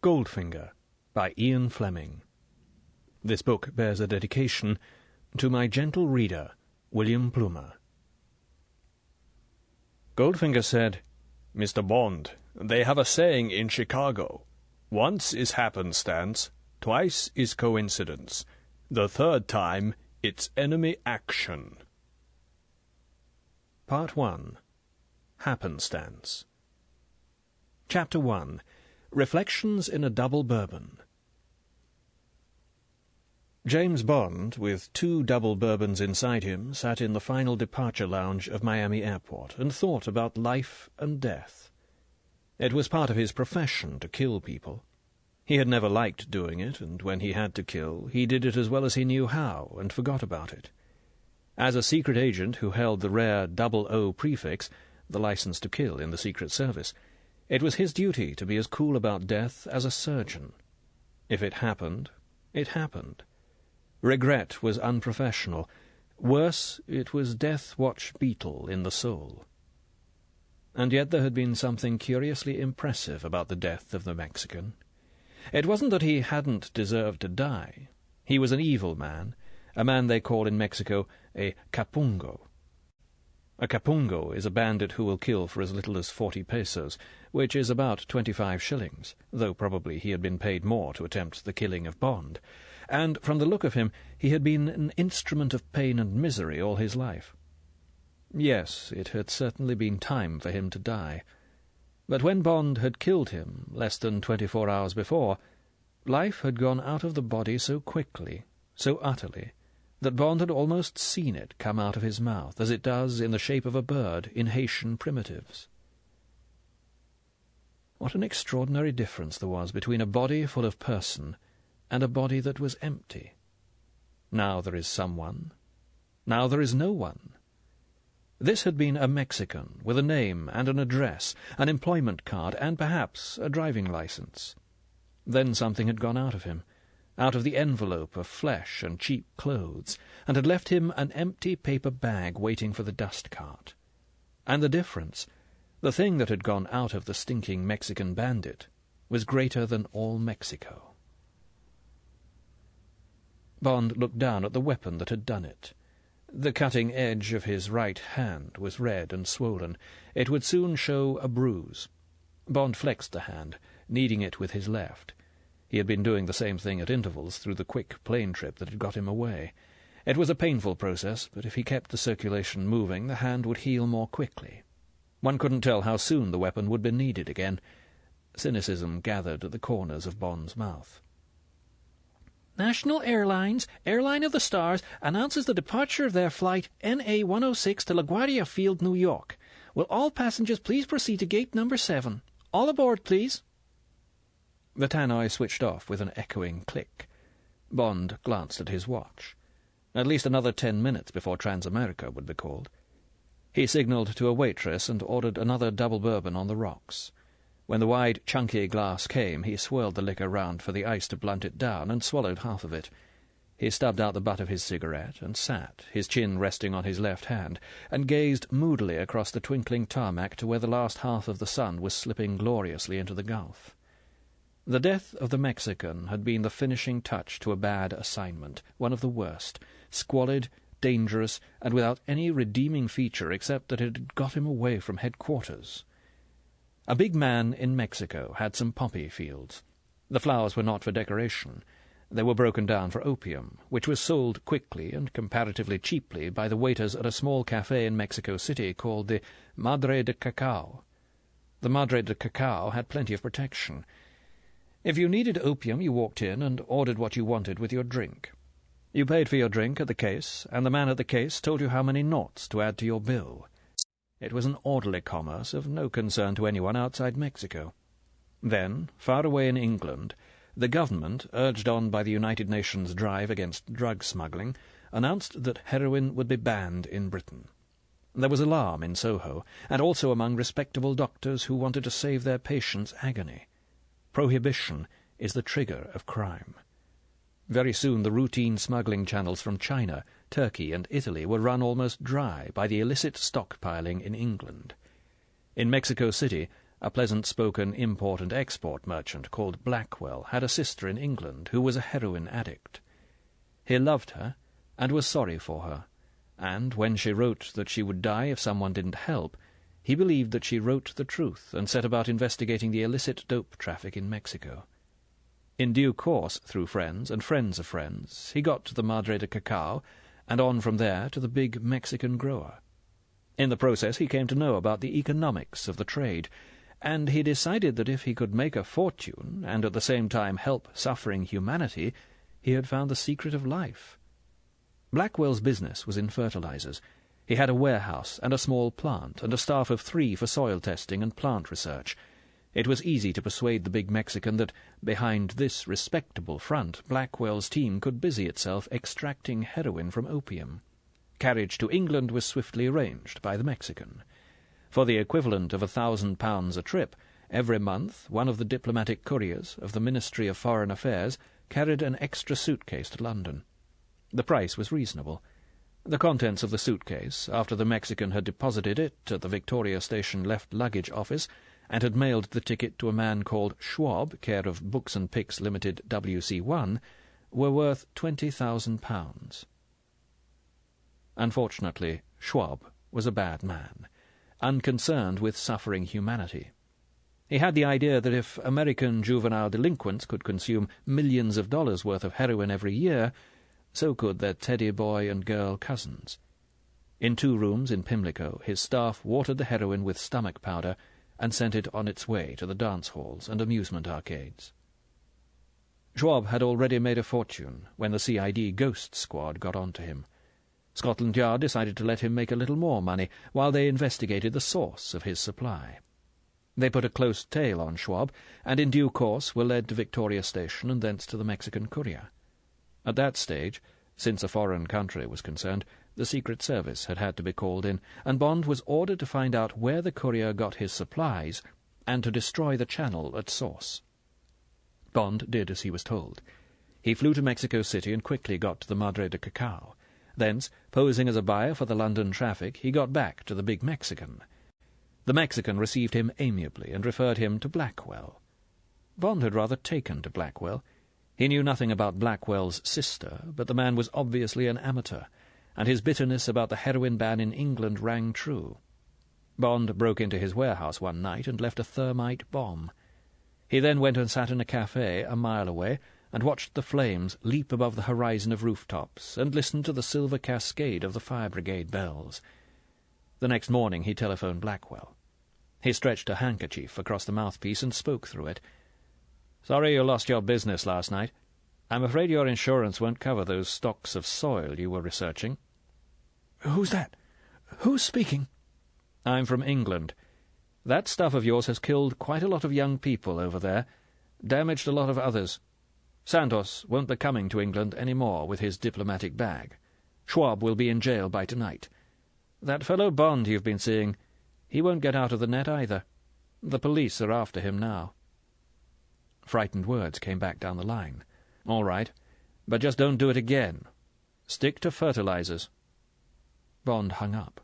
Goldfinger by Ian Fleming. This book bears a dedication to my gentle reader, William Plumer. Goldfinger said, "Mr. Bond, they have a saying in Chicago. Once is happenstance, twice is coincidence. The third time, it's enemy action." Part 1. Happenstance. Chapter 1. Reflections in a Double Bourbon. James Bond, with 2 double bourbons inside him, sat in the final departure lounge of Miami Airport and thought about life and death. It was part of his profession to kill people. He had never liked doing it, and when he had to kill, he did it as well as he knew how, and forgot about it. As a secret agent who held the rare 00 prefix, the license to kill in the Secret Service, it was his duty to be as cool about death as a surgeon. If it happened, it happened. Regret was unprofessional. Worse, it was death watch beetle in the soul. And yet there had been something curiously impressive about the death of the Mexican. It wasn't that he hadn't deserved to die. He was an evil man, a man they call in Mexico a capungo. A capungo is a bandit who will kill for as little as 40 pesos, which is about 25 shillings, though probably he had been paid more to attempt the killing of Bond, and from the look of him he had been an instrument of pain and misery all his life. Yes, it had certainly been time for him to die. But when Bond had killed him, less than 24 hours before, life had gone out of the body so quickly, so utterly, that Bond had almost seen it come out of his mouth, as it does in the shape of a bird in Haitian primitives. What an extraordinary difference there was between a body full of person and a body that was empty. Now there is someone. Now there is no one. This had been a Mexican, with a name and an address, an employment card, and perhaps a driving license. Then something had gone out of him, out of the envelope of flesh and cheap clothes, and had left him an empty paper bag waiting for the dust cart. And the difference, the thing that had gone out of the stinking Mexican bandit, was greater than all Mexico. Bond looked down at the weapon that had done it. The cutting edge of his right hand was red and swollen. It would soon show a bruise. Bond flexed the hand, kneading it with his left. He had been doing the same thing at intervals through the quick plane trip that had got him away. It was a painful process, but if he kept the circulation moving, the hand would heal more quickly. One couldn't tell how soon the weapon would be needed again. Cynicism gathered at the corners of Bond's mouth. "National Airlines, Airline of the Stars, announces the departure of their flight NA-106 to LaGuardia Field, New York. Will all passengers please proceed to gate number 7? All aboard, please." The tannoy switched off with an echoing click. Bond glanced at his watch. At least another 10 minutes before Transamerica would be called. He signalled to a waitress and ordered another double bourbon on the rocks. When the wide, chunky glass came, he swirled the liquor round for the ice to blunt it down, and swallowed half of it. He stubbed out the butt of his cigarette, and sat, his chin resting on his left hand, and gazed moodily across the twinkling tarmac to where the last half of the sun was slipping gloriously into the Gulf. The death of the Mexican had been the finishing touch to a bad assignment, one of the worst, squalid, dangerous, and without any redeeming feature except that it had got him away from headquarters. A big man in Mexico had some poppy fields. The flowers were not for decoration. They were broken down for opium, which was sold quickly and comparatively cheaply by the waiters at a small cafe in Mexico City called the Madre de Cacao. The Madre de Cacao had plenty of protection. If you needed opium, you walked in and ordered what you wanted with your drink. You paid for your drink at the case, and the man at the case told you how many noughts to add to your bill. It was an orderly commerce of no concern to anyone outside Mexico. Then, far away in England, the government, urged on by the United Nations drive against drug smuggling, announced that heroin would be banned in Britain. There was alarm in Soho, and also among respectable doctors who wanted to save their patients' agony. Prohibition is the trigger of crime. Very soon the routine smuggling channels from China, Turkey, and Italy were run almost dry by the illicit stockpiling in England. In Mexico City, a pleasant-spoken import and export merchant called Blackwell, had a sister in England who was a heroin addict. He loved her, and was sorry for her, and when she wrote that she would die if someone didn't help, he believed that she wrote the truth and set about investigating the illicit dope traffic in Mexico. In due course, through friends and friends of friends, he got to the Madre de Cacao, and on from there to the big Mexican grower. In the process he came to know about the economics of the trade, and he decided that if he could make a fortune, and at the same time help suffering humanity, he had found the secret of life. Blackwell's business was in fertilizers. He had a warehouse and a small plant, and a staff of 3 for soil testing and plant research. It was easy to persuade the big Mexican that, behind this respectable front, Blackwell's team could busy itself extracting heroin from opium. Carriage to England was swiftly arranged by the Mexican. For the equivalent of £1,000 a trip, every month one of the diplomatic couriers of the Ministry of Foreign Affairs carried an extra suitcase to London. The price was reasonable. The contents of the suitcase, after the Mexican had deposited it at the Victoria Station left luggage office, and had mailed the ticket to a man called Schwab, care of Books and Picks Limited, WC1, were worth £20,000. Unfortunately, Schwab was a bad man, unconcerned with suffering humanity. He had the idea that if American juvenile delinquents could consume millions of dollars worth of heroin every year, so could their teddy boy and girl cousins. In 2 rooms in Pimlico, his staff watered the heroin with stomach powder and sent it on its way to the dance halls and amusement arcades. Schwab had already made a fortune when the CID Ghost Squad got on to him. Scotland Yard decided to let him make a little more money while they investigated the source of his supply. They put a close tail on Schwab, and in due course were led to Victoria Station and thence to the Mexican courier. At that stage, since a foreign country was concerned, the Secret Service had to be called in, and Bond was ordered to find out where the courier got his supplies, and to destroy the channel at source. Bond did as he was told. He flew to Mexico City and quickly got to the Madre de Cacao. Thence, posing as a buyer for the London traffic, he got back to the big Mexican. The Mexican received him amiably and referred him to Blackwell. Bond had rather taken to Blackwell. He knew nothing about Blackwell's sister, but the man was obviously an amateur, and his bitterness about the heroin ban in England rang true. Bond broke into his warehouse one night and left a thermite bomb. He then went and sat in a cafe a mile away and watched the flames leap above the horizon of rooftops and listened to the silver cascade of the fire brigade bells. The next morning he telephoned Blackwell. He stretched a handkerchief across the mouthpiece and spoke through it. "Sorry you lost your business last night. I'm afraid your insurance won't cover those stocks of soil you were researching." "Who's that? Who's speaking?" "I'm from England. That stuff of yours has killed quite a lot of young people over there, damaged a lot of others. Santos won't be coming to England any more with his diplomatic bag. Schwab will be in jail by tonight. That fellow Bond you've been seeing, he won't get out of the net either. The police are after him now." Frightened words came back down the line. "All right, but just don't do it again. Stick to fertilizers." Bond hung up.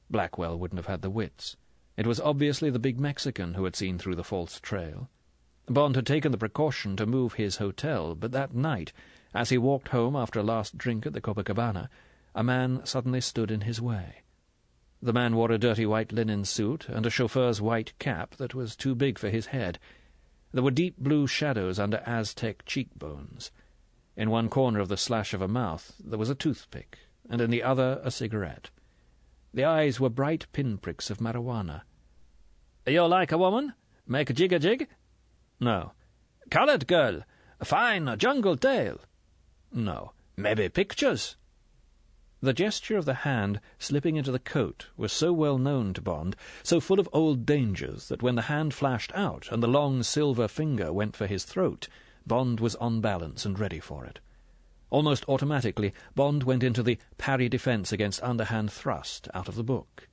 Blackwell wouldn't have had the wits. It was obviously the big Mexican who had seen through the false trail. Bond had taken the precaution to move his hotel, but that night, as he walked home after a last drink at the Copacabana, a man suddenly stood in his way. The man wore a dirty white linen suit and a chauffeur's white cap that was too big for his head. There were deep blue shadows under Aztec cheekbones. In one corner of the slash of a mouth there was a toothpick, and in the other a cigarette. The eyes were bright pinpricks of marijuana. "You like a woman? Make a jig-a-jig?" "No." "Coloured girl? Fine jungle tale?" "No." "Maybe pictures?" The gesture of the hand slipping into the coat was so well known to Bond, so full of old dangers, that when the hand flashed out and the long silver finger went for his throat, Bond was on balance and ready for it. Almost automatically, Bond went into the parry defence against underhand thrust out of the book.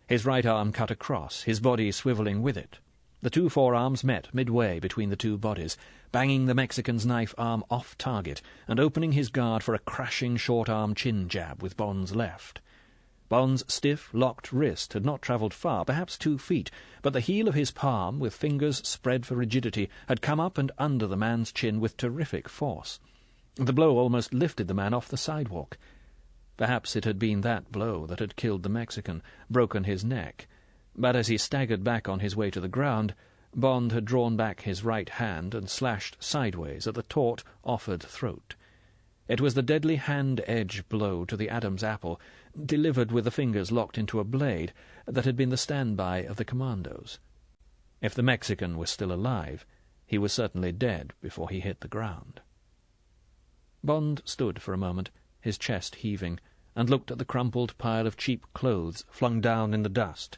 His right arm cut across, his body swivelling with it. The 2 forearms met midway between the 2 bodies, banging the Mexican's knife arm off target and opening his guard for a crashing short-arm chin jab with Bond's left. Bond's stiff, locked wrist had not travelled far, perhaps 2 feet, but the heel of his palm, with fingers spread for rigidity, had come up and under the man's chin with terrific force. The blow almost lifted the man off the sidewalk. Perhaps it had been that blow that had killed the Mexican, broken his neck, but as he staggered back on his way to the ground, Bond had drawn back his right hand and slashed sideways at the taut, offered throat. It was the deadly hand-edge blow to the Adam's apple, delivered with the fingers locked into a blade, that had been the standby of the commandos. If the Mexican was still alive, he was certainly dead before he hit the ground. Bond stood for a moment, his chest heaving, and looked at the crumpled pile of cheap clothes flung down in the dust.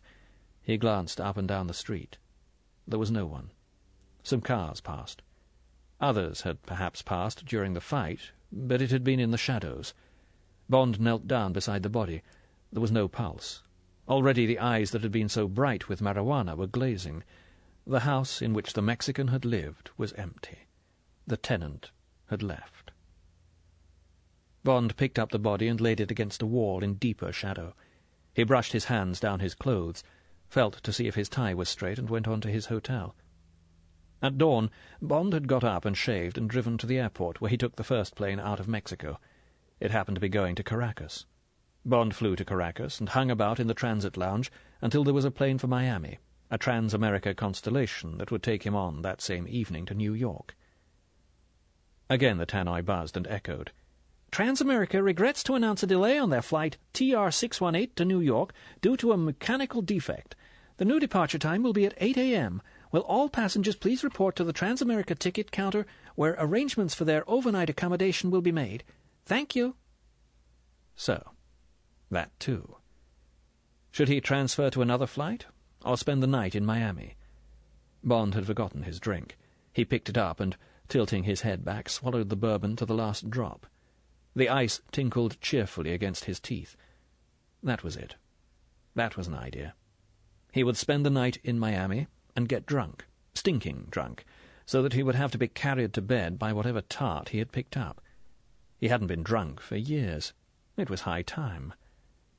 He glanced up and down the street. There was no one. Some cars passed. Others had perhaps passed during the fight, but it had been in the shadows. Bond knelt down beside the body. There was no pulse. Already the eyes that had been so bright with marijuana were glazing. The house in which the Mexican had lived was empty. The tenant had left. Bond picked up the body and laid it against a wall in deeper shadow. He brushed his hands down his clothes, felt to see if his tie was straight, and went on to his hotel. At dawn, Bond had got up and shaved and driven to the airport, where he took the first plane out of Mexico. It happened to be going to Caracas. Bond flew to Caracas and hung about in the transit lounge until there was a plane for Miami, a Trans-America Constellation that would take him on that same evening to New York. Again the tannoy buzzed and echoed. Trans-America regrets to announce a delay on their flight TR-618 to New York due to a mechanical defect. The new departure time will be at 8 a.m. Will all passengers please report to the Trans-America ticket counter, where arrangements for their overnight accommodation will be made. Thank you. So, that too. Should he transfer to another flight, or spend the night in Miami? Bond had forgotten his drink. He picked it up and, tilting his head back, swallowed the bourbon to the last drop. The ice tinkled cheerfully against his teeth. That was it. That was an idea. He would spend the night in Miami and get drunk, stinking drunk, so that he would have to be carried to bed by whatever tart he had picked up. He hadn't been drunk for years. It was high time.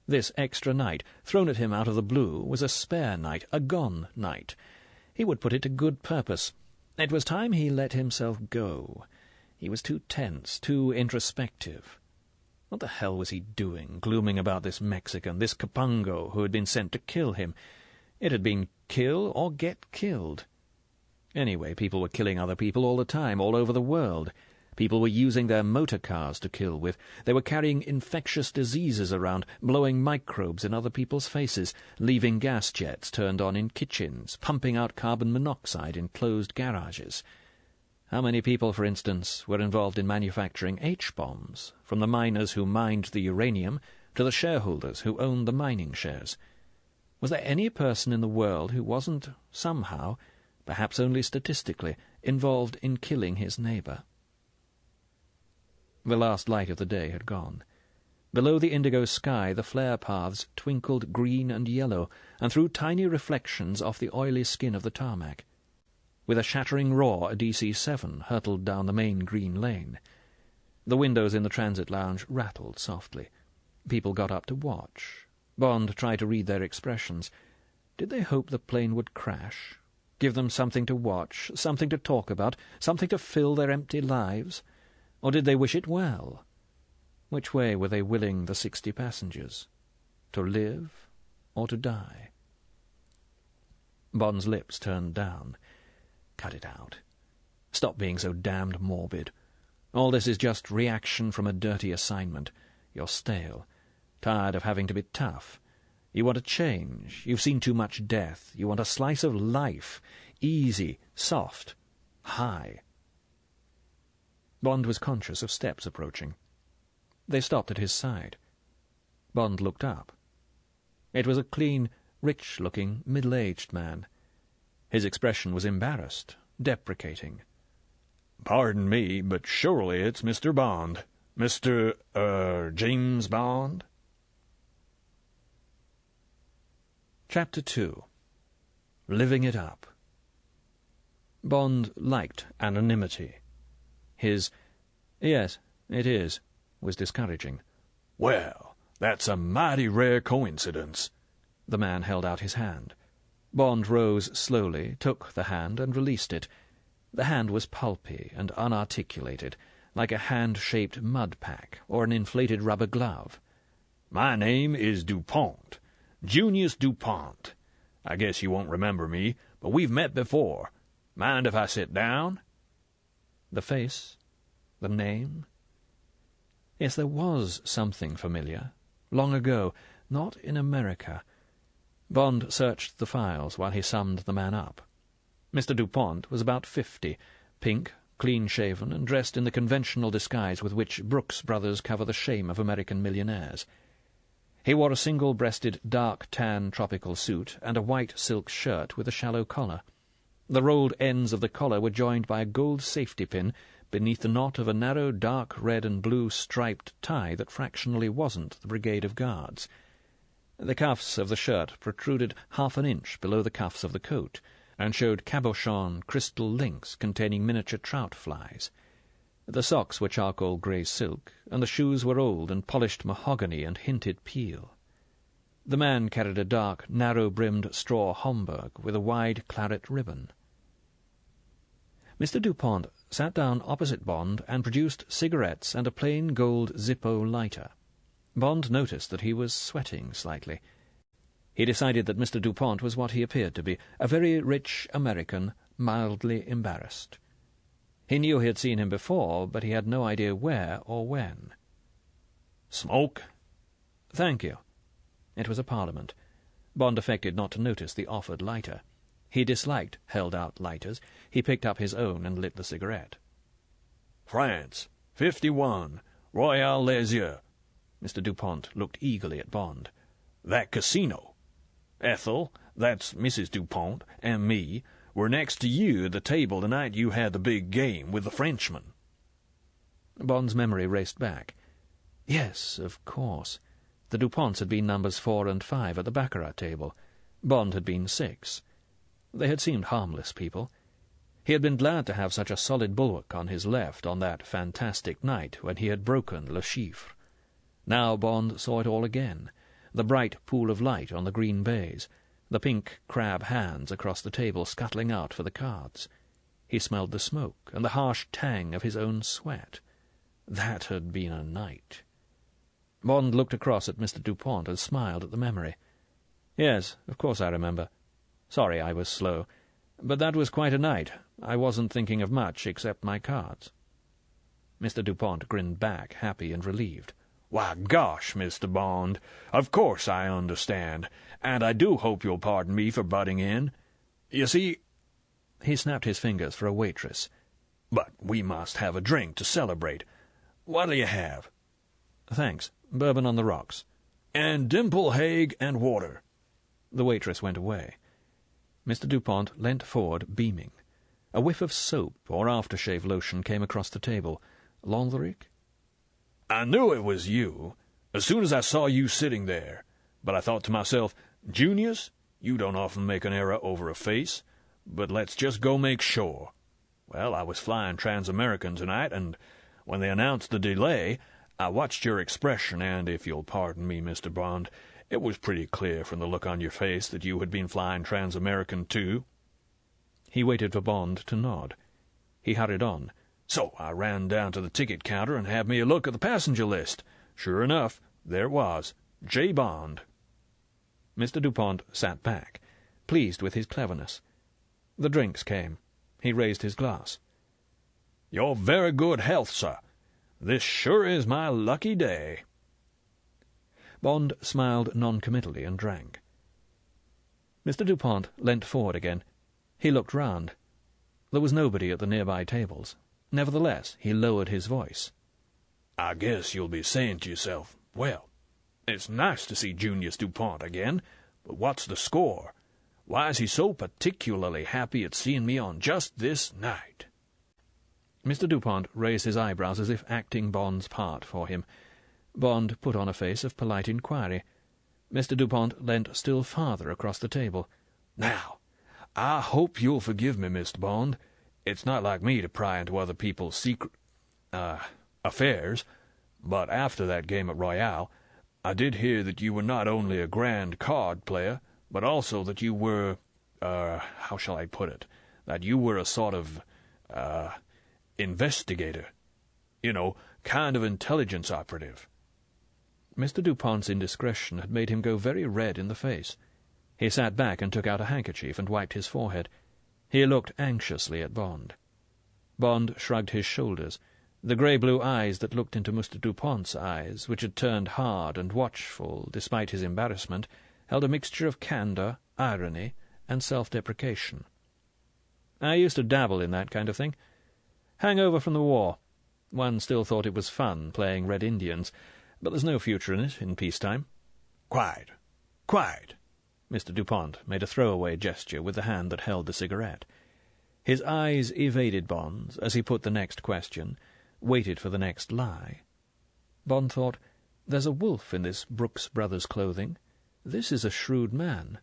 This extra night, thrown at him out of the blue, was a spare night, a gone night. He would put it to good purpose. It was time he let himself go. He was too tense, too introspective. What the hell was he doing, glooming about this Mexican, this Capango who had been sent to kill him? It had been kill or get killed. Anyway, people were killing other people all the time, all over the world. People were using their motor cars to kill with. They were carrying infectious diseases around, blowing microbes in other people's faces, leaving gas jets turned on in kitchens, pumping out carbon monoxide in closed garages. How many people, for instance, were involved in manufacturing H-bombs, from the miners who mined the uranium to the shareholders who owned the mining shares? Was there any person in the world who wasn't, somehow, perhaps only statistically, involved in killing his neighbour? The last light of the day had gone. Below the indigo sky the flare paths twinkled green and yellow, and threw tiny reflections off the oily skin of the tarmac. With a shattering roar, a DC-7 hurtled down the main green lane. The windows in the transit lounge rattled softly. People got up to watch. Bond tried to read their expressions. Did they hope the plane would crash? Give them something to watch, something to talk about, something to fill their empty lives? Or did they wish it well? Which way were they willing the 60 passengers? To live or to die? Bond's lips turned down. Cut it out. Stop being so damned morbid. All this is just reaction from a dirty assignment. You're stale. Tired of having to be tough. You want a change. You've seen too much death. You want a slice of life. Easy, soft, high. Bond was conscious of steps approaching. They stopped at his side. Bond looked up. It was a clean, rich-looking, middle-aged man. His expression was embarrassed, deprecating. "Pardon me, but surely it's Mr. Bond. Mr. James Bond?" Chapter 2. Living It Up. Bond liked anonymity. His "Yes, it is," was discouraging. "Well, That's a mighty rare coincidence." The man held out his hand. Bond rose slowly, took the hand, and released it. The hand was pulpy and unarticulated, like a hand-shaped mud pack or an inflated rubber glove. "My name is DuPont, Junius DuPont. I guess you won't remember me, but we've met before. Mind if I sit down?" The face, the name. Yes, there was something familiar. Long ago, not in America. Bond searched the files while he summed the man up. Mr. DuPont was about 50, pink, clean-shaven, and dressed in the conventional disguise with which Brooks Brothers cover the shame of American millionaires. He wore a single-breasted dark tan tropical suit and a white silk shirt with a shallow collar. The rolled ends of the collar were joined by a gold safety pin beneath the knot of a narrow dark red and blue striped tie that fractionally wasn't the Brigade of Guards. The cuffs of the shirt protruded half an inch below the cuffs of the coat, and showed cabochon crystal links containing miniature trout flies. The socks were charcoal grey silk, and the shoes were old and polished mahogany and hinted peel. The man carried a dark, narrow-brimmed straw Homburg with a wide claret ribbon. Mr. DuPont sat down opposite Bond and produced cigarettes and a plain gold Zippo lighter. Bond noticed that he was sweating slightly. He decided that Mr. DuPont was what he appeared to be, a very rich American, mildly embarrassed. He knew he had seen him before, but he had no idea where or when. "Smoke?" "Thank you." It was a parliament. Bond affected not to notice the offered lighter. He disliked held-out lighters. He picked up his own and lit the cigarette. "France, 51, Royal Les Yeux." Mr. DuPont looked eagerly at Bond. "That casino. Ethel, that's Mrs. DuPont, and me were next to you at the table the night you had the big game with the Frenchman." Bond's memory raced back. Yes, of course. The DuPonts had been numbers 4 and 5 at the baccarat table. Bond had been 6. They had seemed harmless people. He had been glad to have such a solid bulwark on his left on that fantastic night when he had broken Le Chiffre. Now Bond saw it all again, the bright pool of light on the green baize, the pink crab hands across the table scuttling out for the cards. He smelled the smoke and the harsh tang of his own sweat. That had been a night. Bond looked across at Mr. DuPont and smiled at the memory. "Yes, of course I remember. Sorry I was slow. But that was quite a night. I wasn't thinking of much except my cards." Mr. DuPont grinned back, happy and relieved. "Why, gosh, Mr. Bond, of course I understand, and I do hope you'll pardon me for butting in. You see—" He snapped his fingers for a waitress. "But we must have a drink to celebrate. What'll you have?" "Thanks. Bourbon on the rocks." "And Dimple Haig and water." The waitress went away. Mr. DuPont leant forward, beaming. A whiff of soap or aftershave lotion came across the table. Lantheric? "I knew it was you, as soon as I saw you sitting there. But I thought to myself, Junius, you don't often make an error over a face, but let's just go make sure. Well, I was flying Trans-American tonight, and when they announced the delay, I watched your expression, and if you'll pardon me, Mr. Bond, it was pretty clear from the look on your face that you had been flying Trans-American too." He waited for Bond to nod. He hurried on. "So I ran down to the ticket counter and had me a look at the passenger list. Sure enough, there it was, J. Bond." Mr. DuPont sat back, pleased with his cleverness. The drinks came. He raised his glass. "Your very good health, sir. This sure is my lucky day." Bond smiled noncommittally and drank. Mr. DuPont leant forward again. He looked round. There was nobody at the nearby tables. Nevertheless, he lowered his voice. "I guess you'll be saying to yourself, well, it's nice to see Junius DuPont again, but what's the score? Why is he so particularly happy at seeing me on just this night?" Mr. DuPont raised his eyebrows as if acting Bond's part for him. Bond put on a face of polite inquiry. Mr. DuPont leant still farther across the table. "Now, I hope you'll forgive me, Mr. Bond. It's not like me to pry into other people's affairs, but after that game at Royale, I did hear that you were not only a grand card player, but also that you were, how shall I put it, that you were a sort of, investigator. You know, kind of intelligence operative." Mr. Dupont's indiscretion had made him go very red in the face. He sat back and took out a handkerchief and wiped his forehead. He looked anxiously at Bond. Bond shrugged his shoulders. The grey-blue eyes that looked into Mr. Dupont's eyes, which had turned hard and watchful despite his embarrassment, held a mixture of candour, irony, and self-deprecation. "I used to dabble in that kind of thing. Hangover from the war. One still thought it was fun playing Red Indians, but there's no future in it in peacetime." "Quite, quite." Mr. Dupont made a throwaway gesture with the hand that held the cigarette. His eyes evaded Bond's as he put the next question, waited for the next lie. Bond thought, "There's a wolf in this Brooks Brothers clothing. This is a shrewd man."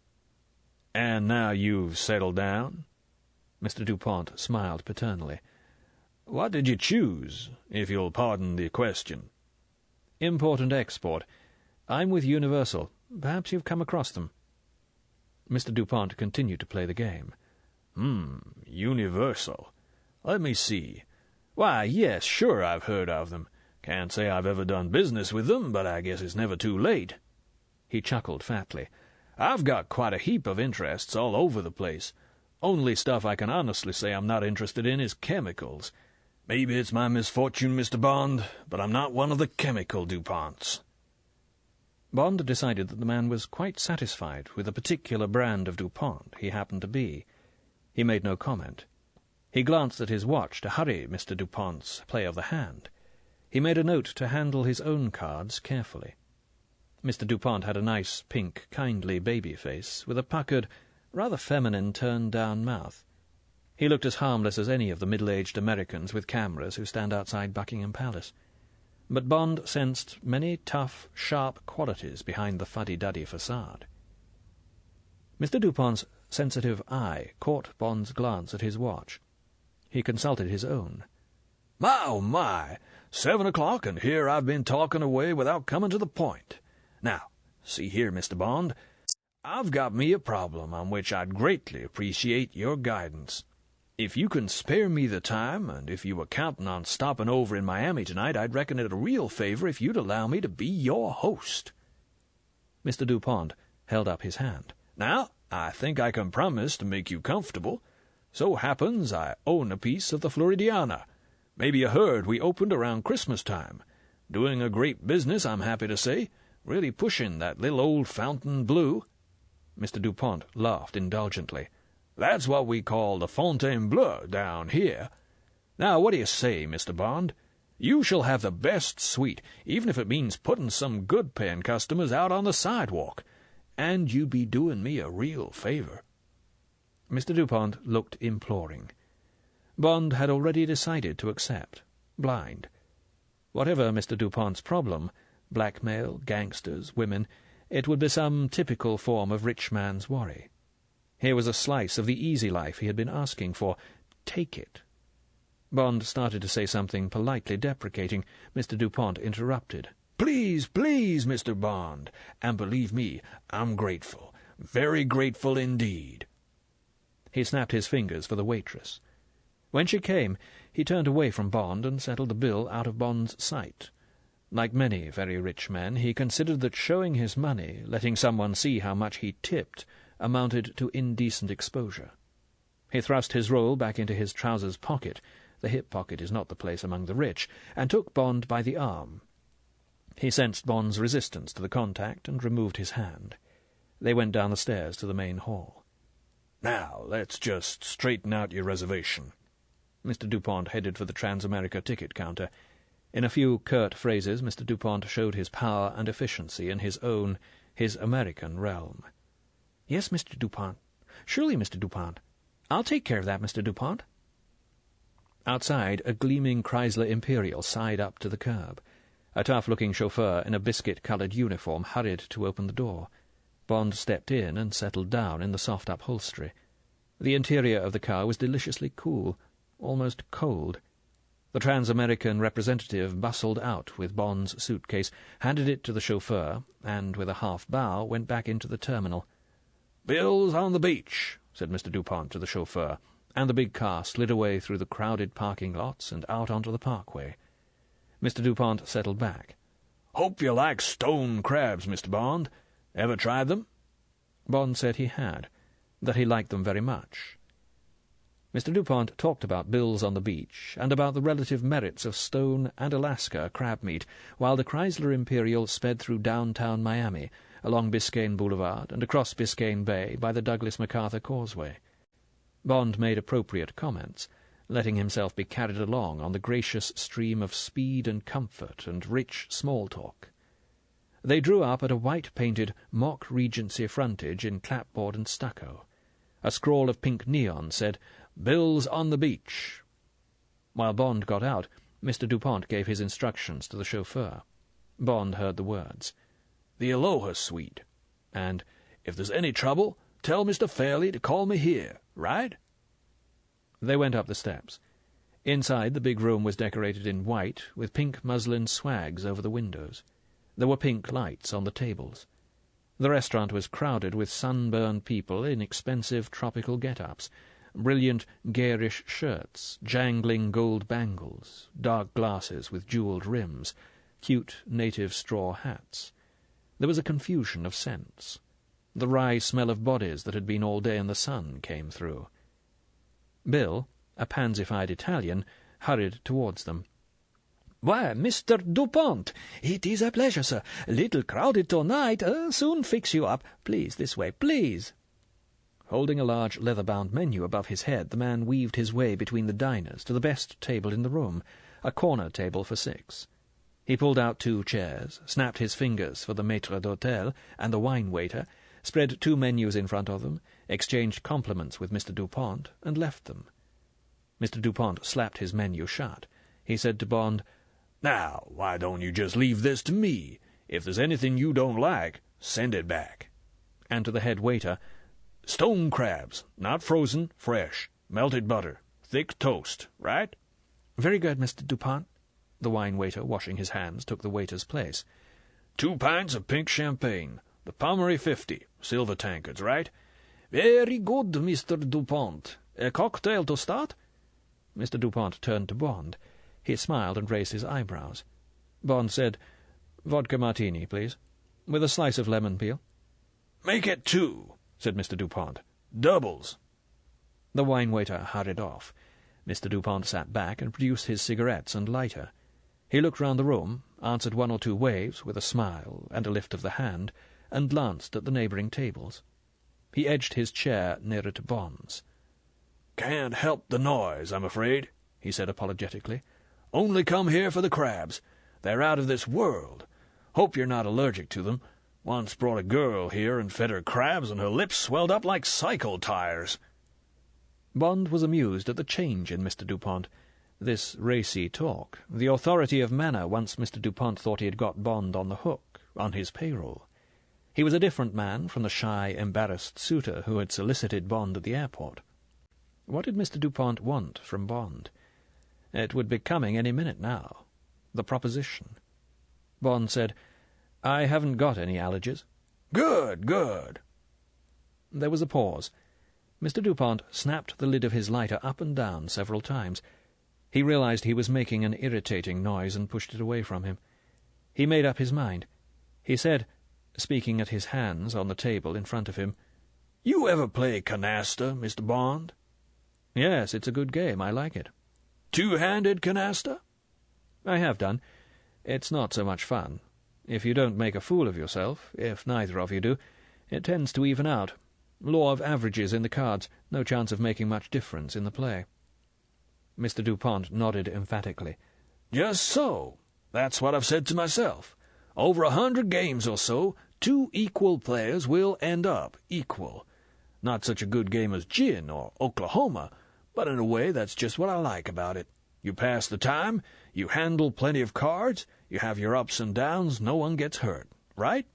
"And now you've settled down?" Mr. Dupont smiled paternally. "What did you choose, if you'll pardon the question?" "Import and export. I'm with Universal. Perhaps you've come across them." Mr. Dupont continued to play the game. Universal. Let me see. Why, yes, sure, I've heard of them. Can't say I've ever done business with them, but I guess it's never too late." He chuckled fatly. "I've got quite a heap of interests all over the place. Only stuff I can honestly say I'm not interested in is chemicals. Maybe it's my misfortune, Mr. Bond, but I'm not one of the chemical Duponts." Bond decided that the man was quite satisfied with the particular brand of Dupont he happened to be. He made no comment. He glanced at his watch to hurry Mr. Dupont's play of the hand. He made a note to handle his own cards carefully. Mr. Dupont had a nice, pink, kindly baby face, with a puckered, rather feminine, turned-down mouth. He looked as harmless as any of the middle-aged Americans with cameras who stand outside Buckingham Palace. But Bond sensed many tough, sharp qualities behind the fuddy-duddy facade. Mr. Dupont's sensitive eye caught Bond's glance at his watch. He consulted his own. "My, oh my! 7 o'clock, and here I've been talking away without coming to the point. Now, see here, Mr. Bond, I've got me a problem on which I'd greatly appreciate your guidance. If you can spare me the time, and if you were counting on stopping over in Miami tonight, I'd reckon it a real favor if you'd allow me to be your host." Mr. Dupont held up his hand. "Now, I think I can promise to make you comfortable. So happens I own a piece of the Floridiana. Maybe you heard we opened around Christmas time. Doing a great business, I'm happy to say. Really pushing that little old fountain blue." Mr. Dupont laughed indulgently. "That's what we call the Fontainebleau down here. Now, what do you say, Mr. Bond? You shall have the best suite, even if it means putting some good-paying customers out on the sidewalk. And you be doing me a real favor." Mr. Dupont looked imploring. Bond had already decided to accept, blind. Whatever Mr. Dupont's problem, blackmail, gangsters, women, it would be some typical form of rich man's worry. Here was a slice of the easy life he had been asking for. Take it. Bond started to say something politely deprecating. Mr. Dupont interrupted. "Please, please, Mr. Bond. And believe me, I'm grateful. Very grateful indeed." He snapped his fingers for the waitress. When she came, he turned away from Bond and settled the bill out of Bond's sight. Like many very rich men, he considered that showing his money, letting someone see how much he tipped, amounted to indecent exposure. He thrust his roll back into his trousers pocket — the hip pocket is not the place among the rich — and took Bond by the arm. He sensed Bond's resistance to the contact and removed his hand. They went down the stairs to the main hall. "Now, let's just straighten out your reservation." Mr. Dupont headed for the Transamerica ticket counter. In a few curt phrases, Mr. Dupont showed his power and efficiency in his American realm. "Yes, Mr. Dupont. Surely, Mr. Dupont. I'll take care of that, Mr. Dupont." Outside, a gleaming Chrysler Imperial sighed up to the curb. A tough-looking chauffeur in a biscuit-coloured uniform hurried to open the door. Bond stepped in and settled down in the soft upholstery. The interior of the car was deliciously cool, almost cold. The Trans-American representative bustled out with Bond's suitcase, handed it to the chauffeur, and with a half-bow went back into the terminal. "Bill's on the beach," said Mr. Dupont to the chauffeur, and the big car slid away through the crowded parking lots and out onto the parkway. Mr. Dupont settled back. "Hope you like stone crabs, Mr. Bond. Ever tried them?" Bond said he had, that he liked them very much. Mr. Dupont talked about Bill's on the beach and about the relative merits of Stone and Alaska crab meat, while the Chrysler Imperial sped through downtown Miami, along Biscayne Boulevard and across Biscayne Bay by the Douglas MacArthur Causeway. Bond made appropriate comments, letting himself be carried along on the gracious stream of speed and comfort and rich small talk. They drew up at a white-painted mock Regency frontage in clapboard and stucco. A scrawl of pink neon said, "Bill's on the beach." While Bond got out, Mr. Dupont gave his instructions to the chauffeur. Bond heard the words, "The Aloha Suite," and "If there's any trouble, tell Mr. Fairley to call me here, right?" They went up the steps. Inside, the big room was decorated in white, with pink muslin swags over the windows. There were pink lights on the tables. The restaurant was crowded with sunburned people in expensive tropical get-ups, brilliant garish shirts, jangling gold bangles, dark glasses with jewelled rims, cute native straw hats. There was a confusion of scents. The wry smell of bodies that had been all day in the sun came through. Bill, a pansified Italian, hurried towards them. "Why, Mr. Dupont, it is a pleasure, sir. Little crowded tonight. Soon fix you up. Please, this way, please." Holding a large leather-bound menu above his head, the man weaved his way between the diners to the best table in the room, a corner table for 6. He pulled out 2 chairs, snapped his fingers for the maître d'hôtel and the wine-waiter, spread 2 menus in front of them, exchanged compliments with Mr. Dupont, and left them. Mr. Dupont slapped his menu shut. He said to Bond, "Now, why don't you just leave this to me? If there's anything you don't like, send it back." And to the head waiter, "Stone crabs, not frozen, fresh, melted butter, thick toast, right?" "Very good, Mr. Dupont." The wine-waiter, washing his hands, took the waiter's place. 2 pints of pink champagne, the Pommery 50, silver tankards, right?" "Very good, Mr. Dupont. A cocktail to start?" Mr. Dupont turned to Bond. He smiled and raised his eyebrows. Bond said, "Vodka martini, please, with a slice of lemon peel." "Make it 2, said Mr. Dupont. "Doubles." The wine-waiter hurried off. Mr. Dupont sat back and produced his cigarettes and lighter. He looked round the room, answered 1 or 2 waves with a smile and a lift of the hand, and glanced at the neighbouring tables. He edged his chair nearer to Bond's. "Can't help the noise, I'm afraid," he said apologetically. "Only come here for the crabs. They're out of this world. Hope you're not allergic to them. Once brought a girl here and fed her crabs, and her lips swelled up like cycle tires." Bond was amused at the change in Mr. Dupont. This racy talk, the authority of manner once Mr. Dupont thought he had got Bond on the hook, on his payroll. He was a different man from the shy, embarrassed suitor who had solicited Bond at the airport. What did Mr. Dupont want from Bond? It would be coming any minute now. The proposition. Bond said, "I haven't got any allergies." "Good, good." There was a pause. Mr. Dupont snapped the lid of his lighter up and down several times. He realized he was making an irritating noise and pushed it away from him. He made up his mind. He said, speaking at his hands on the table in front of him, "You ever play canasta, Mr. Bond?" "Yes, it's a good game. I like it." "Two-handed canasta?" "I have done. It's not so much fun. If you don't make a fool of yourself, if neither of you do, it tends to even out. Law of averages in the cards, no chance of making much difference in the play." Mr. Dupont nodded emphatically. "Just so. That's what I've said to myself. Over 100 games or so, 2 equal players will end up equal. Not such a good game as gin or Oklahoma, but in a way that's just what I like about it. You pass the time, you handle plenty of cards, you have your ups and downs, no one gets hurt. Right?"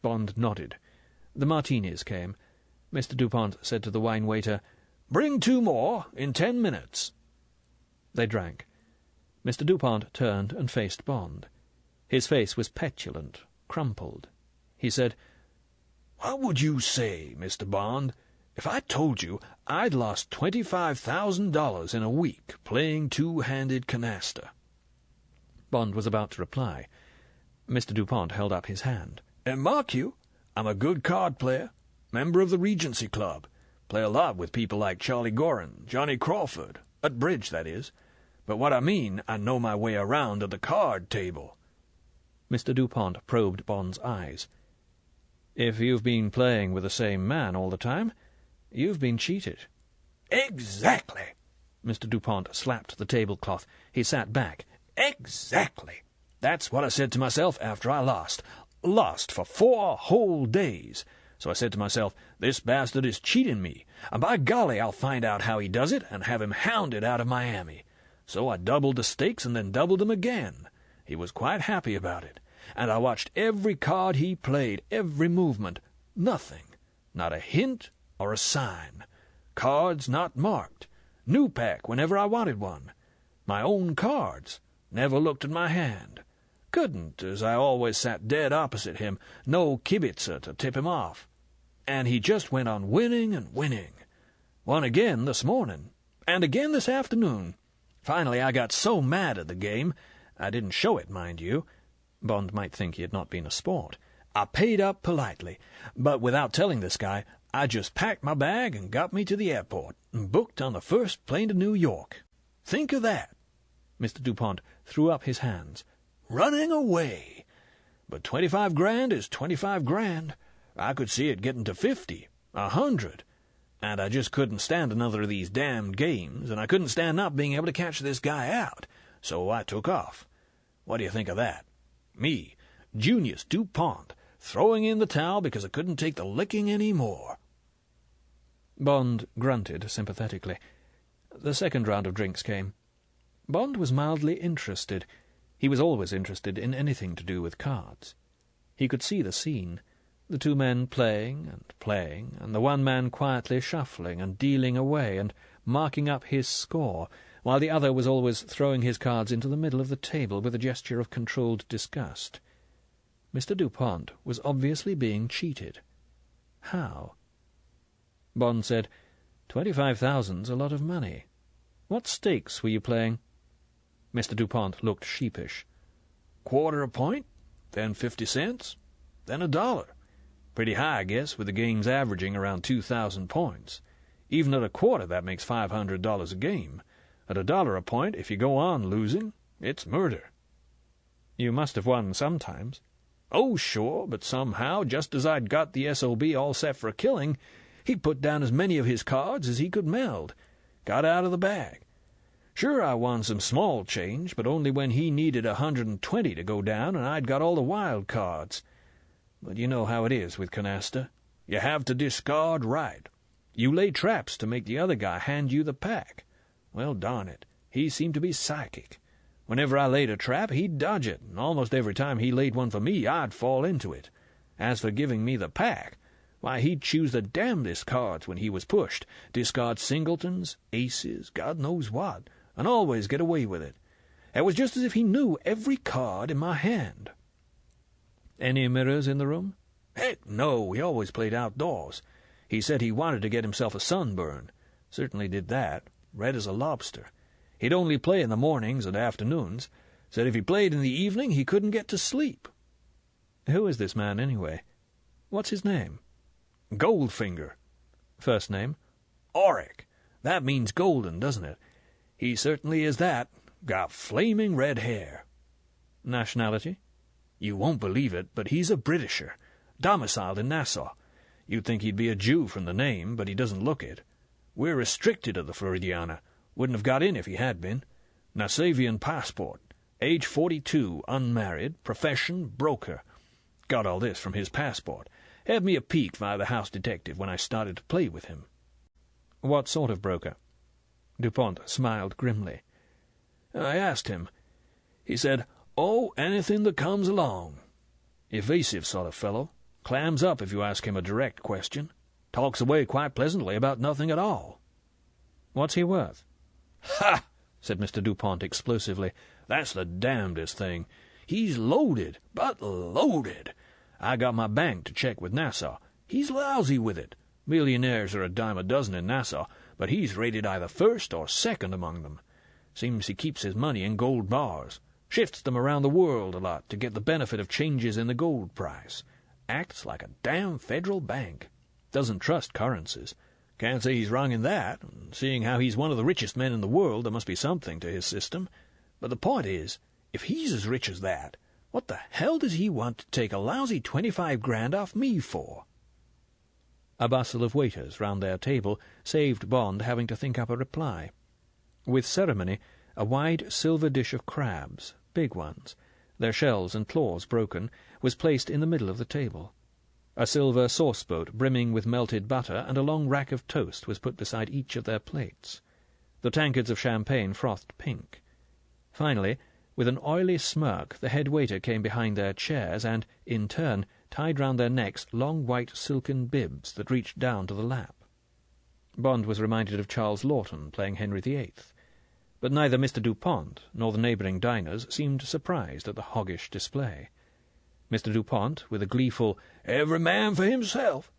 Bond nodded. The martinis came. Mr. Dupont said to the wine-waiter, "Bring 2 more in 10 minutes." They drank. Mr. Dupont turned and faced Bond. His face was petulant, crumpled. He said, "What would you say, Mr. Bond, if I told you I'd lost $25,000 in a week playing two-handed canasta?" Bond was about to reply. Mr. Dupont held up his hand. "And mark you, I'm a good card player, member of the Regency Club, play a lot with people like Charlie Gorin, Johnny Crawford, at bridge, that is. But what I mean, I know my way around to the card table." Mr. Dupont probed Bond's eyes. "If you've been playing with the same man all the time, you've been cheated." "Exactly." Mr. Dupont slapped the tablecloth. He sat back. "Exactly. That's what I said to myself after I lost. Lost for 4 whole days. So I said to myself, this bastard is cheating me, and by golly, I'll find out how he does it and have him hounded out of Miami. So I doubled the stakes and then doubled them again. He was quite happy about it, and I watched every card he played, every movement. Nothing. Not a hint or a sign. Cards not marked. New pack whenever I wanted one. My own cards. Never looked at my hand. Couldn't, as I always sat dead opposite him, no kibitzer to tip him off. And he just went on winning and winning. Won again this morning, and again this afternoon. Finally I got so mad at the game, I didn't show it, mind you. Bond might think he had not been a sport. I paid up politely, but without telling this guy, I just packed my bag and got me to the airport, and booked on the first plane to New York. Think of that." Mr. Dupont threw up his hands. "Running away. But 25 grand is 25 grand. I could see it getting to 50, 100. And I just couldn't stand another of these damned games, and I couldn't stand not being able to catch this guy out. So I took off. What do you think of that? Me, Junius Dupont, throwing in the towel because I couldn't take the licking any more." Bond grunted sympathetically. The second round of drinks came. Bond was mildly interested. He was always interested in anything to do with cards. He could see the scene, the two men playing, and the one man quietly shuffling and dealing away and marking up his score, while the other was always throwing his cards into the middle of the table with a gesture of controlled disgust. Mr. Dupont was obviously being cheated. How? Bond said, "$25,000's a lot of money. What stakes were you playing?" Mr. Dupont looked sheepish. "Quarter a point, then 50 cents, then $1. Pretty high, I guess, with the games averaging around 2,000 points. Even at a quarter, that makes $500 a game. At $1 a point, if you go on losing, it's murder." "You must have won sometimes." "Oh, sure, but somehow, just as I'd got the SOB all set for a killing, he put down as many of his cards as he could meld. Got out of the bag. Sure, I won some small change, but only when he needed 120 to go down, and I'd got all the wild cards. But you know how it is with canasta. You have to discard right. You lay traps to make the other guy hand you the pack. Well, darn it, he seemed to be psychic. Whenever I laid a trap, he'd dodge it, and almost every time he laid one for me, I'd fall into it. As for giving me the pack, why, he'd choose the damnedest cards when he was pushed, discard singletons, aces, God knows what, and always get away with it. It was just as if he knew every card in my hand." "Any mirrors in the room?" "Heck, no, he always played outdoors. He said he wanted to get himself a sunburn. Certainly did that, red as a lobster. He'd only play in the mornings and afternoons. Said if he played in the evening, he couldn't get to sleep." "Who is this man, anyway? What's his name?" "Goldfinger." "First name?" "Auric. That means golden, doesn't it? He certainly is that. Got flaming red hair." "Nationality?" "You won't believe it, but he's a Britisher, domiciled in Nassau. You'd think he'd be a Jew from the name, but he doesn't look it. We're restricted at the Floridiana. Wouldn't have got in if he had been. Nassavian passport. Age 42, unmarried. Profession, broker. Got all this from his passport. Had me a peek via the house detective when I started to play with him." "What sort of broker?" Dupont smiled grimly. "I asked him. He said, 'Oh, anything that comes along.' Evasive sort of fellow. Clams up if you ask him a direct question. Talks away quite pleasantly about nothing at all." "What's he worth?" "Ha! said Mr. Dupont explosively. "That's the damnedest thing. He's loaded, but loaded. I got my bank to check with Nassau. He's lousy with it. Millionaires are a dime a dozen in Nassau, but he's rated either first or second among them. Seems he keeps his money in gold bars. Shifts them around the world a lot to get the benefit of changes in the gold price. Acts like a damn federal bank. Doesn't trust currencies. Can't say he's wrong in that. Seeing how he's one of the richest men in the world, there must be something to his system. But the point is, if he's as rich as that, what the hell does he want to take a lousy 25 grand off me for?" A bustle of waiters round their table saved Bond having to think up a reply. With ceremony, a wide silver dish of crabs, big ones, their shells and claws broken, was placed in the middle of the table. A silver sauce-boat brimming with melted butter and a long rack of toast was put beside each of their plates. The tankards of champagne frothed pink. Finally, with an oily smirk, the head waiter came behind their chairs and, in turn, tied round their necks long white silken bibs that reached down to the lap. Bond was reminded of Charles Lawton playing Henry VIII. But neither Mr. Dupont nor the neighbouring diners seemed surprised at the hoggish display. Mr. Dupont, with a gleeful "Every man for himself,"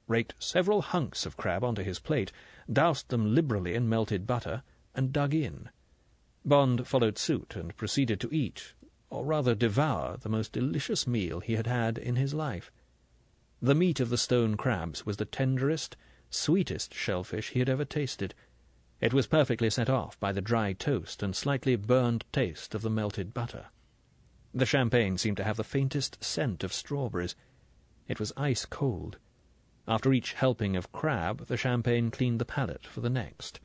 raked several hunks of crab onto his plate, doused them liberally in melted butter, and dug in. Bond followed suit and proceeded to eat, or rather devour, the most delicious meal he had had in his life. The meat of the stone crabs was the tenderest, sweetest shellfish he had ever tasted. It was perfectly set off by the dry toast and slightly burned taste of the melted butter. The champagne seemed to have the faintest scent of strawberries. It was ice-cold. After each helping of crab, the champagne cleaned the palate for the next.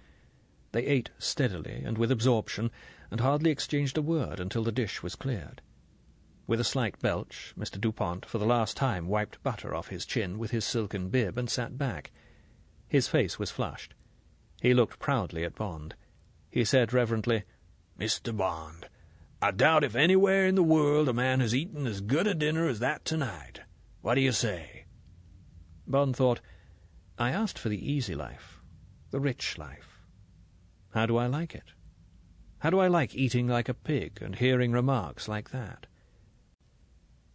They ate steadily and with absorption, and hardly exchanged a word until the dish was cleared. With a slight belch, Mr. Dupont for the last time wiped butter off his chin with his silken bib and sat back. His face was flushed. He looked proudly at Bond. He said reverently, "Mr. Bond, I doubt if anywhere in the world a man has eaten as good a dinner as that tonight. What do you say?" Bond thought, I asked for the easy life, the rich life. How do I like it? How do I like eating like a pig and hearing remarks like that?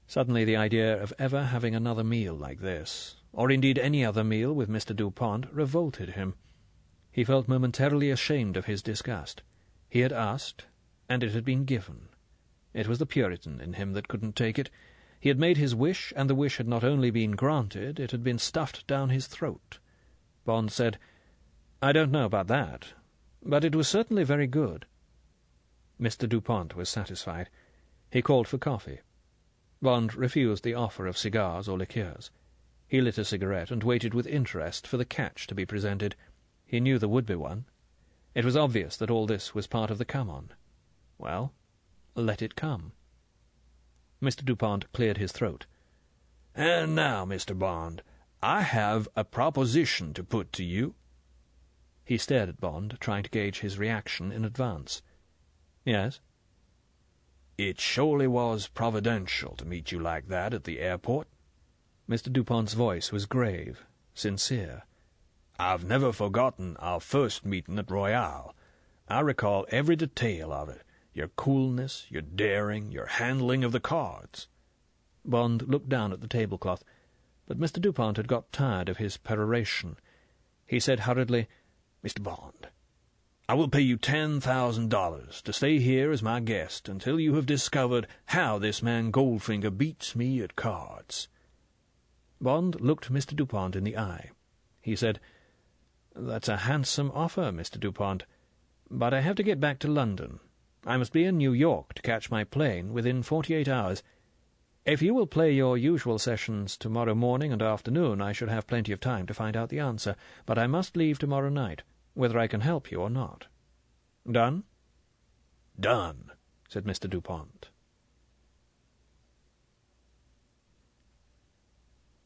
Suddenly the idea of ever having another meal like this, or indeed any other meal with Mr. Dupont, revolted him. He felt momentarily ashamed of his disgust. He had asked, and it had been given. It was the Puritan in him that couldn't take it. He had made his wish, and the wish had not only been granted, it had been stuffed down his throat. Bond said, "I don't know about that, but it was certainly very good." Mr. Dupont was satisfied. He called for coffee. Bond refused the offer of cigars or liqueurs. He lit a cigarette and waited with interest for the catch to be presented. He knew there would be one. It was obvious that all this was part of the come-on. Well, let it come. Mr. Dupont cleared his throat. "And now, Mr. Bond, I have a proposition to put to you." He stared at Bond, trying to gauge his reaction in advance. "Yes?" "It surely was providential to meet you like that at the airport." Mr. Dupont's voice was grave, sincere. "I've never forgotten our first meeting at Royale. I recall every detail of it. Your coolness, your daring, your handling of the cards." Bond looked down at the tablecloth, but Mr. Dupont had got tired of his peroration. He said hurriedly, "Mr. Bond, I will pay you $10,000 to stay here as my guest until you have discovered how this man Goldfinger beats me at cards." Bond looked Mr. Dupont in the eye. He said, "That's a handsome offer, Mr. Dupont, but I have to get back to London. I must be in New York to catch my plane within 48 hours. If you will play your usual sessions tomorrow morning and afternoon, I should have plenty of time to find out the answer, but I must leave tomorrow night, whether I can help you or not. Done?" "Done," said Mr. Dupont.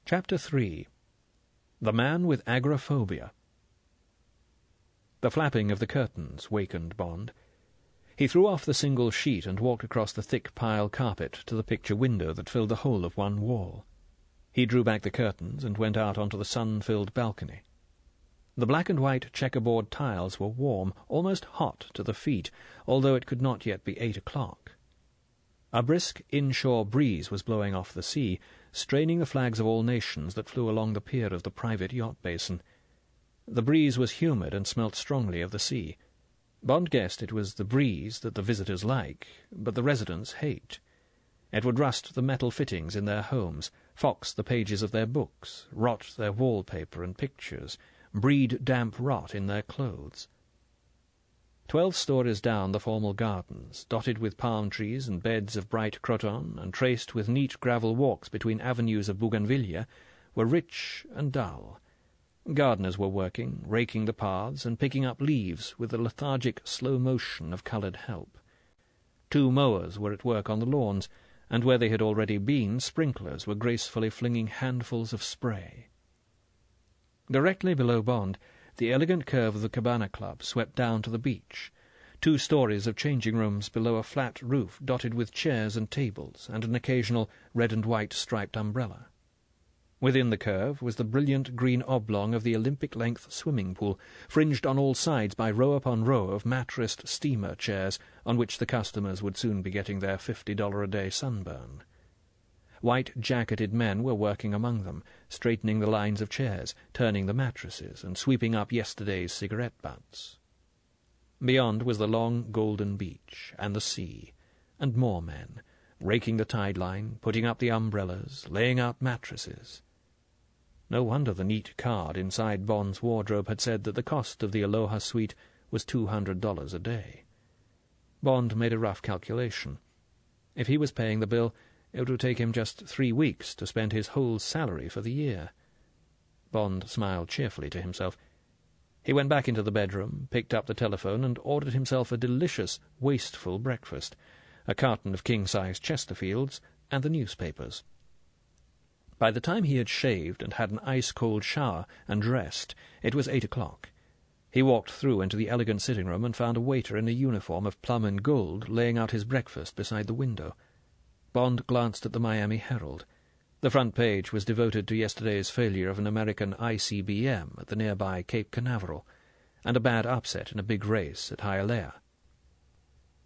Chapter 3. The Man with Agoraphobia. The flapping of the curtains wakened Bond. He threw off the single sheet and walked across the thick pile carpet to the picture window that filled the whole of one wall. He drew back the curtains and went out onto the sun-filled balcony. The black-and-white checkerboard tiles were warm, almost hot to the feet, although it could not yet be 8 o'clock. A brisk inshore breeze was blowing off the sea, straining the flags of all nations that flew along the pier of the private yacht basin. The breeze was humid and smelt strongly of the sea. Bond guessed it was the breeze that the visitors like, but the residents hate. It would rust the metal fittings in their homes, fox the pages of their books, rot their wallpaper and pictures, breed damp rot in their clothes. 12 stories down, the formal gardens, dotted with palm trees and beds of bright croton, and traced with neat gravel walks between avenues of bougainvillea, were rich and dull. Gardeners were working, raking the paths and picking up leaves with the lethargic slow motion of coloured help. 2 mowers were at work on the lawns, and where they had already been, sprinklers were gracefully flinging handfuls of spray. Directly below Bond, the elegant curve of the Cabana Club swept down to the beach, 2 stories of changing-rooms below a flat roof dotted with chairs and tables, and an occasional red-and-white striped umbrella. Within the curve was the brilliant green oblong of the Olympic-length swimming pool, fringed on all sides by row upon row of mattressed steamer chairs on which the customers would soon be getting their $50-a-day sunburn. White-jacketed men were working among them, straightening the lines of chairs, turning the mattresses, and sweeping up yesterday's cigarette butts. Beyond was the long golden beach, and the sea, and more men, raking the tide-line, putting up the umbrellas, laying out mattresses. No wonder the neat card inside Bond's wardrobe had said that the cost of the Aloha suite was $200 a day. Bond made a rough calculation. If he was paying the bill, it would take him just 3 weeks to spend his whole salary for the year. Bond smiled cheerfully to himself. He went back into the bedroom, picked up the telephone, and ordered himself a delicious, wasteful breakfast, a carton of king-size Chesterfields, and the newspapers. By the time he had shaved and had an ice-cold shower and dressed, it was 8 o'clock. He walked through into the elegant sitting-room and found a waiter in a uniform of plum and gold laying out his breakfast beside the window. Bond glanced at the Miami Herald. The front page was devoted to yesterday's failure of an American ICBM at the nearby Cape Canaveral, and a bad upset in a big race at Hialeah.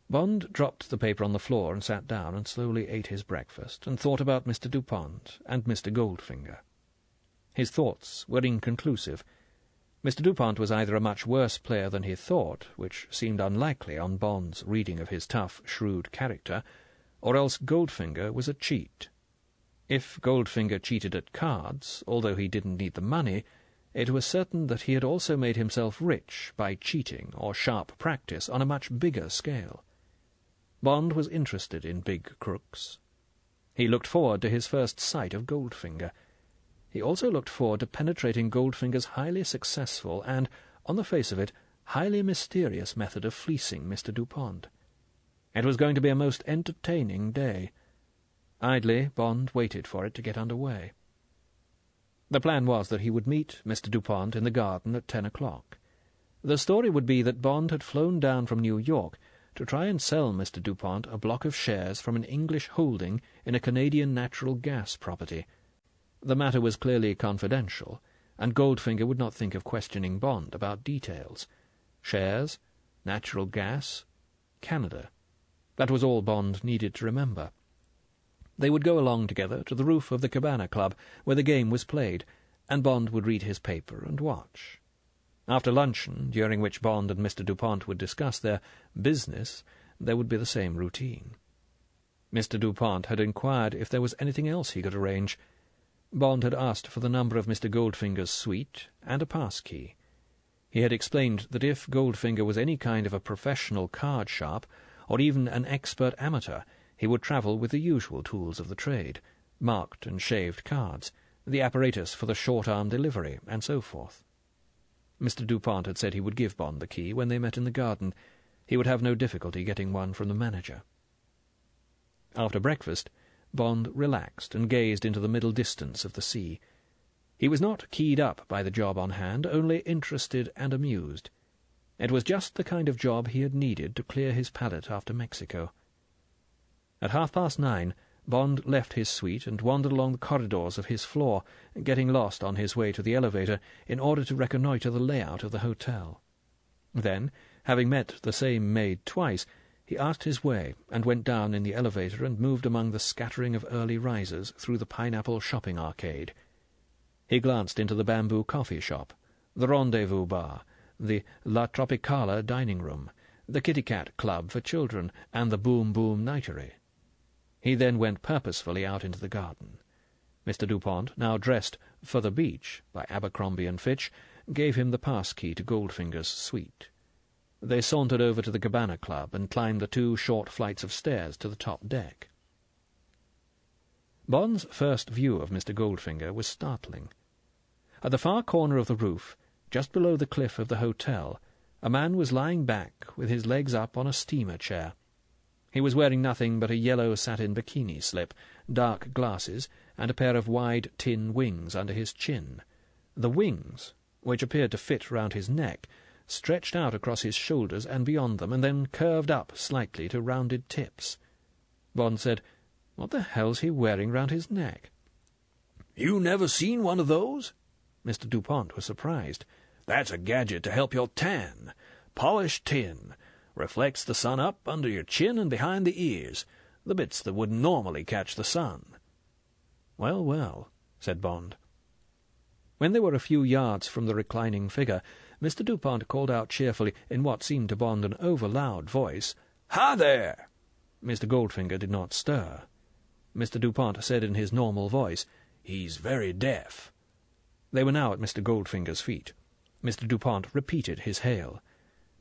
Bond dropped the paper on the floor and sat down and slowly ate his breakfast, and thought about Mr. Dupont and Mr. Goldfinger. His thoughts were inconclusive. Mr. Dupont was either a much worse player than he thought, which seemed unlikely on Bond's reading of his tough, shrewd character, or else Goldfinger was a cheat. If Goldfinger cheated at cards, although he didn't need the money, it was certain that he had also made himself rich by cheating or sharp practice on a much bigger scale. Bond was interested in big crooks. He looked forward to his first sight of Goldfinger. He also looked forward to penetrating Goldfinger's highly successful and, on the face of it, highly mysterious method of fleecing Mr. Dupont. It was going to be a most entertaining day. Idly, Bond waited for it to get under way. The plan was that he would meet Mr. Dupont in the garden at 10 o'clock. The story would be that Bond had flown down from New York to try and sell Mr. Dupont a block of shares from an English holding in a Canadian natural gas property. The matter was clearly confidential, and Goldfinger would not think of questioning Bond about details. Shares, natural gas, Canada. That was all Bond needed to remember. They would go along together to the roof of the Cabana Club, where the game was played, and Bond would read his paper and watch. After luncheon, during which Bond and Mr. Dupont would discuss their business, there would be the same routine. Mr. Dupont had inquired if there was anything else he could arrange. Bond had asked for the number of Mr. Goldfinger's suite and a pass-key. He had explained that if Goldfinger was any kind of a professional card sharp, or even an expert amateur, he would travel with the usual tools of the trade, marked and shaved cards, the apparatus for the short-arm delivery, and so forth. Mr. Dupont had said he would give Bond the key when they met in the garden. He would have no difficulty getting one from the manager. After breakfast, Bond relaxed and gazed into the middle distance of the sea. He was not keyed up by the job on hand, only interested and amused. It was just the kind of job he had needed to clear his palate after Mexico. At 9:30, Bond left his suite and wandered along the corridors of his floor, getting lost on his way to the elevator in order to reconnoitre the layout of the hotel. Then, having met the same maid twice, he asked his way and went down in the elevator and moved among the scattering of early risers through the Pineapple shopping arcade. He glanced into the Bamboo coffee shop, the Rendezvous bar, the La Tropicala dining room, the Kitty Cat Club for children, and the Boom Boom Nightery. He then went purposefully out into the garden. Mr. Dupont, now dressed for the beach by Abercrombie & Fitch, gave him the pass-key to Goldfinger's suite. They sauntered over to the Cabana Club and climbed the 2 short flights of stairs to the top deck. Bond's first view of Mr. Goldfinger was startling. At the far corner of the roof, just below the cliff of the hotel, a man was lying back with his legs up on a steamer chair. He was wearing nothing but a yellow satin bikini slip, dark glasses, and a pair of wide tin wings under his chin. The wings, which appeared to fit round his neck, stretched out across his shoulders and beyond them, and then curved up slightly to rounded tips. Bond said, "What the hell's he wearing round his neck?" "You never seen one of those?" Mr. Dupont was surprised. "That's a gadget to help your tan. Polished tin. Reflects the sun up under your chin and behind the ears, the bits that wouldn't normally catch the sun." "Well, well," said Bond. When they were a few yards from the reclining figure, Mr. Dupont called out cheerfully, in what seemed to Bond an over-loud voice, "Hi there!" Mr. Goldfinger did not stir. Mr. Dupont said in his normal voice, "He's very deaf." They were now at Mr. Goldfinger's feet. Mr. Dupont repeated his hail.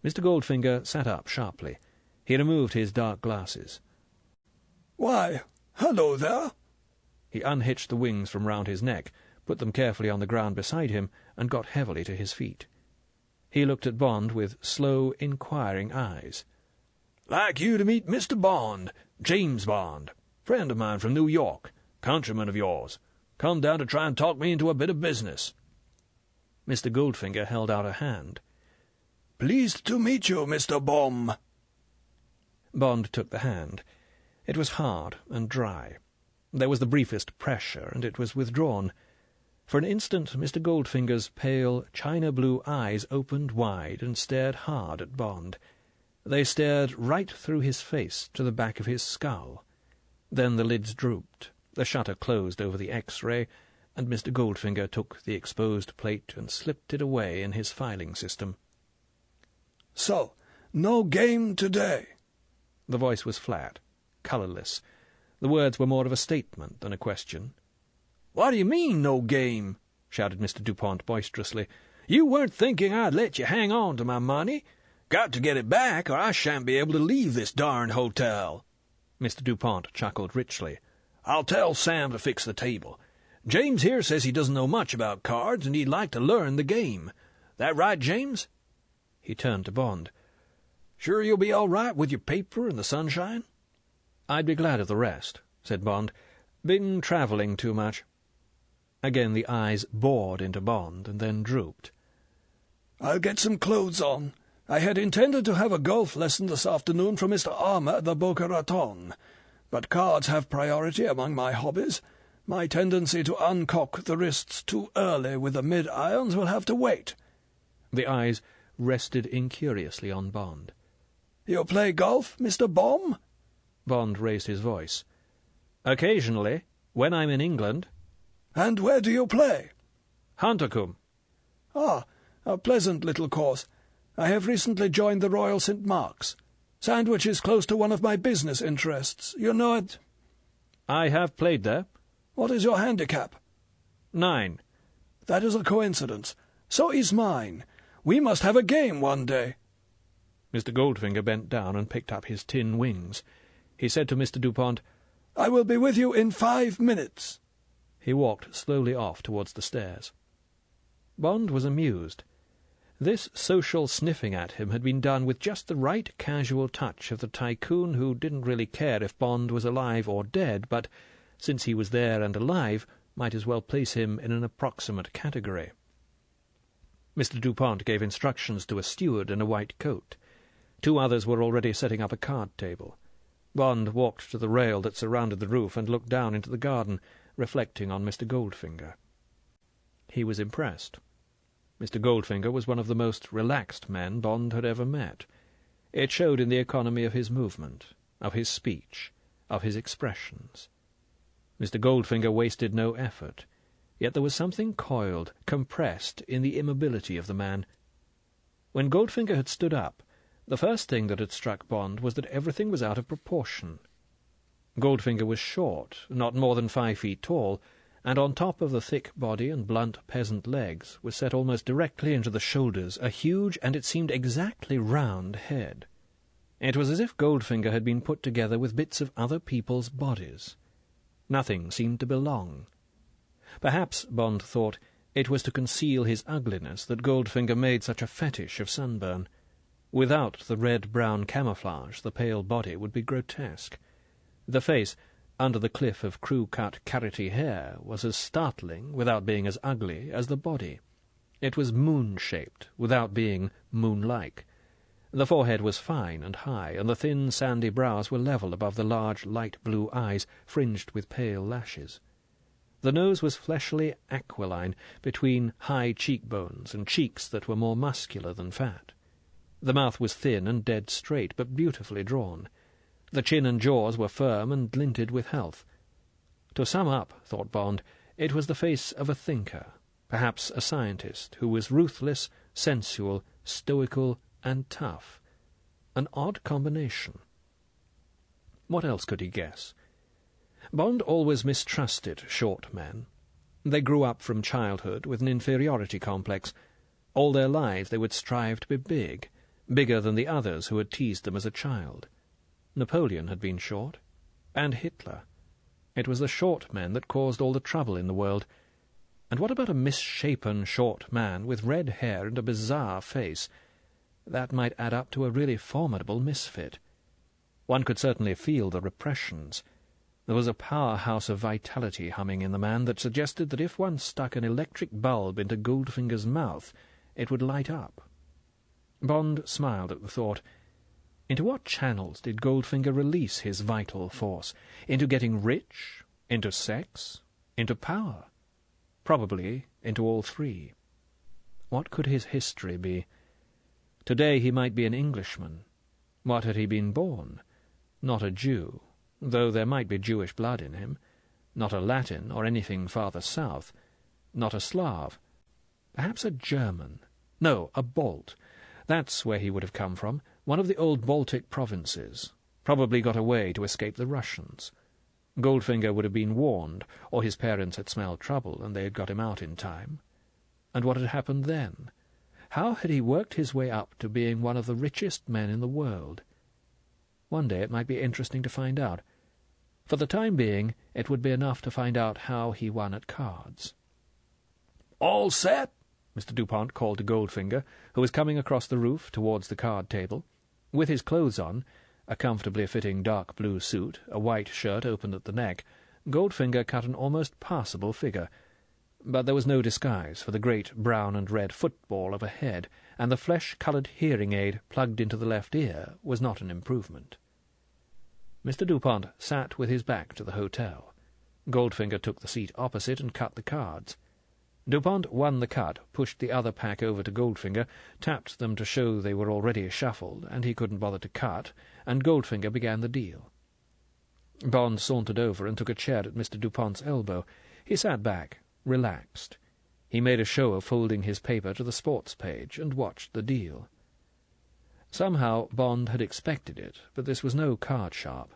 Mr. Goldfinger sat up sharply. He removed his dark glasses. "Why, hello there." He unhitched the wings from round his neck, put them carefully on the ground beside him, and got heavily to his feet. He looked at Bond with slow, inquiring eyes. "Like you to meet Mr. Bond, James Bond, friend of mine from New York, countryman of yours. Come down to try and talk me into a bit of business." Mr. Goldfinger held out a hand. "Pleased to meet you, Mr. Bomb." Bond took the hand. It was hard and dry. There was the briefest pressure, and it was withdrawn. For an instant Mr. Goldfinger's pale, china-blue eyes opened wide and stared hard at Bond. They stared right through his face to the back of his skull. Then the lids drooped, the shutter closed over the X-ray, and Mr. Goldfinger took the exposed plate and slipped it away in his filing system. "So, no game today?" The voice was flat, colourless. The words were more of a statement than a question. "What do you mean, no game?" shouted Mr. Dupont boisterously. "You weren't thinking I'd let you hang on to my money? Got to get it back, or I shan't be able to leave this darned hotel." Mr. Dupont chuckled richly. "I'll tell Sam to fix the table. James here says he doesn't know much about cards, and he'd like to learn the game. That right, James?" He turned to Bond. "Sure you'll be all right with your paper and the sunshine?" "I'd be glad of the rest," said Bond. "Been travelling too much." Again the eyes bored into Bond, and then drooped. "I'll get some clothes on. I had intended to have a golf lesson this afternoon from Mr. Armour at the Boca Raton, but cards have priority among my hobbies. My tendency to uncock the wrists too early with the mid-irons will have to wait." The eyes rested incuriously on Bond. "You play golf, Mr. Bomb?" Bond raised his voice. "Occasionally, when I'm in England." "And where do you play?" "Huntercombe." "Ah, a pleasant little course. I have recently joined the Royal St. Mark's. Sandwich is close to one of my business interests. You know it?" "I have played there." "What is your handicap?" 9. "That is a coincidence. So is mine. We must have a game one day." Mr. Goldfinger bent down and picked up his tin wings. He said to Mr. Dupont, "I will be with you in 5 minutes." He walked slowly off towards the stairs. Bond was amused. This social sniffing at him had been done with just the right casual touch of the tycoon who didn't really care if Bond was alive or dead, but, since he was there and alive, might as well place him in an approximate category. Mr. Dupont gave instructions to a steward in a white coat. 2 others were already setting up a card table. Bond walked to the rail that surrounded the roof and looked down into the garden, reflecting on Mr. Goldfinger. He was impressed. Mr. Goldfinger was one of the most relaxed men Bond had ever met. It showed in the economy of his movement, of his speech, of his expressions. Mr. Goldfinger wasted no effort, yet there was something coiled, compressed in the immobility of the man. When Goldfinger had stood up, the first thing that had struck Bond was that everything was out of proportion. Goldfinger was short, not more than 5 feet tall, and on top of the thick body and blunt peasant legs was set almost directly into the shoulders a huge and it seemed exactly round head. It was as if Goldfinger had been put together with bits of other people's bodies. Nothing seemed to belong. Perhaps, Bond thought, it was to conceal his ugliness that Goldfinger made such a fetish of sunburn. Without the red-brown camouflage, the pale body would be grotesque. The face, under the cliff of crew-cut carroty hair, was as startling, without being as ugly, as the body. It was moon-shaped, without being moon-like. The forehead was fine and high, and the thin, sandy brows were level above the large, light-blue eyes, fringed with pale lashes. The nose was fleshily aquiline, between high cheekbones and cheeks that were more muscular than fat. The mouth was thin and dead straight, but beautifully drawn. The chin and jaws were firm and glinted with health. To sum up, thought Bond, it was the face of a thinker, perhaps a scientist, who was ruthless, sensual, stoical, and tough. An odd combination. What else could he guess? Bond always mistrusted short men. They grew up from childhood with an inferiority complex. All their lives they would strive to be big, bigger than the others who had teased them as a child. Napoleon had been short, and Hitler. It was the short men that caused all the trouble in the world. And what about a misshapen short man with red hair and a bizarre face? That might add up to a really formidable misfit. One could certainly feel the repressions. There was a powerhouse of vitality humming in the man that suggested that if one stuck an electric bulb into Goldfinger's mouth, it would light up. Bond smiled at the thought. Into what channels did Goldfinger release his vital force? Into getting rich? Into sex? Into power? Probably into all three. What could his history be? Today he might be an Englishman. What had he been born? Not a Jew, though there might be Jewish blood in him. Not a Latin or anything farther south. Not a Slav. Perhaps a German. No, a Balt. That's where he would have come from, one of the old Baltic provinces. Probably got away to escape the Russians. Goldfinger would have been warned, or his parents had smelled trouble and they had got him out in time. And what had happened then? How had he worked his way up to being one of the richest men in the world? One day it might be interesting to find out. For the time being, it would be enough to find out how he won at cards. "All set?" Mr. Dupont called to Goldfinger, who was coming across the roof towards the card table. With his clothes on, a comfortably fitting dark blue suit, a white shirt open at the neck, Goldfinger cut an almost passable figure. But there was no disguise for the great brown and red football of a head, and the flesh-coloured hearing aid plugged into the left ear was not an improvement. Mr. Dupont sat with his back to the hotel. Goldfinger took the seat opposite and cut the cards. Dupont won the cut, pushed the other pack over to Goldfinger, tapped them to show they were already shuffled, and he couldn't bother to cut, and Goldfinger began the deal. Bond sauntered over and took a chair at Mr. Dupont's elbow. He sat back, relaxed. He made a show of folding his paper to the sports page, and watched the deal. Somehow Bond had expected it, but this was no card sharp.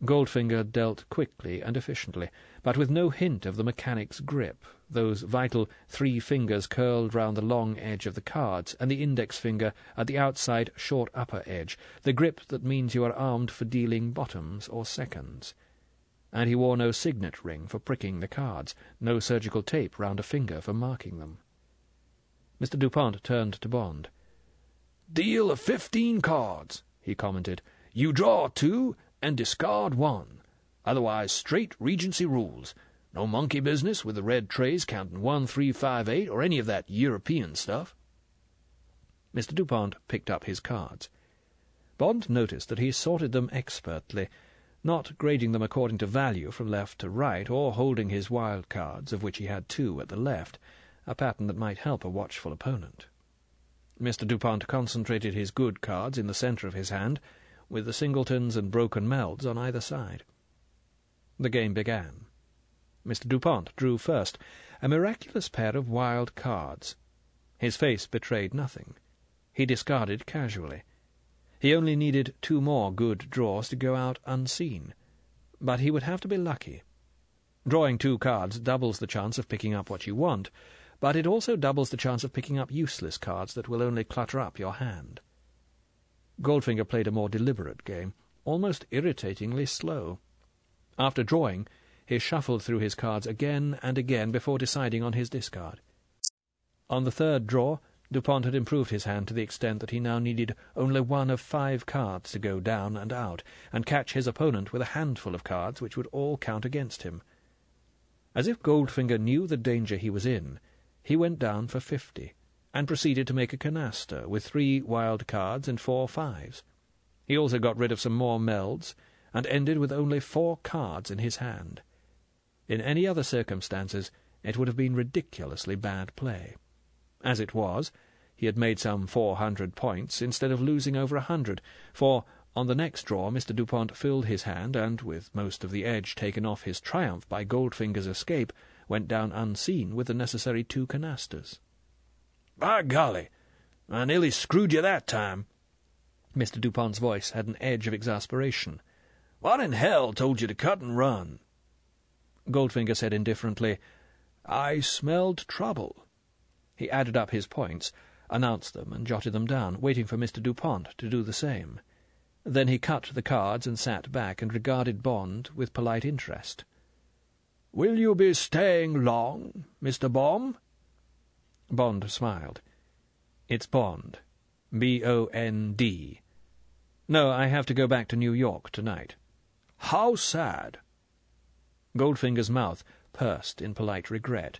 Goldfinger dealt quickly and efficiently, but with no hint of the mechanic's grip, those vital 3 fingers curled round the long edge of the cards, and the index finger at the outside short upper edge, the grip that means you are armed for dealing bottoms or seconds. And he wore no signet ring for pricking the cards, no surgical tape round a finger for marking them. Mr. Dupont turned to Bond. "Deal of 15 cards," he commented. "You draw 2 and discard 1. Otherwise straight Regency rules. No monkey business with the red trays counting 1, 3, 5, 8, or any of that European stuff." Mr. Dupont picked up his cards. Bond noticed that he sorted them expertly, not grading them according to value from left to right, or holding his wild cards, of which he had 2 at the left, a pattern that might help a watchful opponent. Mr. Dupont concentrated his good cards in the centre of his hand, with the singletons and broken melds on either side. The game began. Mr. Dupont drew first, a miraculous pair of wild cards. His face betrayed nothing. He discarded casually. He only needed 2 more good draws to go out unseen, but he would have to be lucky. Drawing 2 cards doubles the chance of picking up what you want, but it also doubles the chance of picking up useless cards that will only clutter up your hand. Goldfinger played a more deliberate game, almost irritatingly slow. After drawing, he shuffled through his cards again and again before deciding on his discard. On the 3rd draw, Dupont had improved his hand to the extent that he now needed only 1 of 5 cards to go down and out, and catch his opponent with a handful of cards which would all count against him. As if Goldfinger knew the danger he was in, he went down for 50, and proceeded to make a canaster with 3 wild cards and 4 5s. He also got rid of some more melds, and ended with only 4 cards in his hand. In any other circumstances, it would have been ridiculously bad play. As it was, he had made some 400 points instead of losing over 100, for on the next draw Mr. Dupont filled his hand, and, with most of the edge taken off his triumph by Goldfinger's escape, went down unseen with the necessary 2 canasters. "By golly, I nearly screwed you that time." Mr. Dupont's voice had an edge of exasperation. "What in hell told you to cut and run?" Goldfinger said indifferently, "I smelled trouble." He added up his points, announced them, and jotted them down, waiting for Mr. Dupont to do the same. Then he cut the cards and sat back and regarded Bond with polite interest. "Will you be staying long, Mr. Baum?" Bond smiled. "It's Bond. B-O-N-D. No, I have to go back to New York tonight." "How sad." Goldfinger's mouth pursed in polite regret.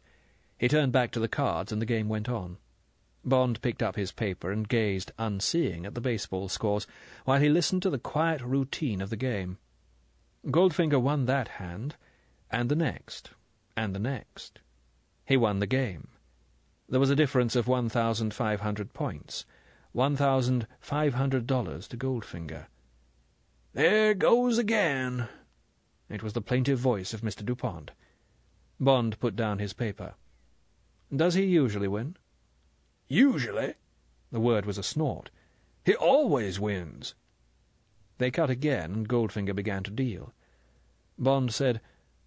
He turned back to the cards, and the game went on. Bond picked up his paper and gazed unseeing at the baseball scores, while he listened to the quiet routine of the game. Goldfinger won that hand, and the next, and the next. He won the game. There was a difference of 1,500 points, $1,500 to Goldfinger. "There goes again." It was the plaintive voice of Mr. Dupont. Bond put down his paper. "Does he usually win?" "Usually?" The word was a snort. "He always wins." They cut again, and Goldfinger began to deal. Bond said,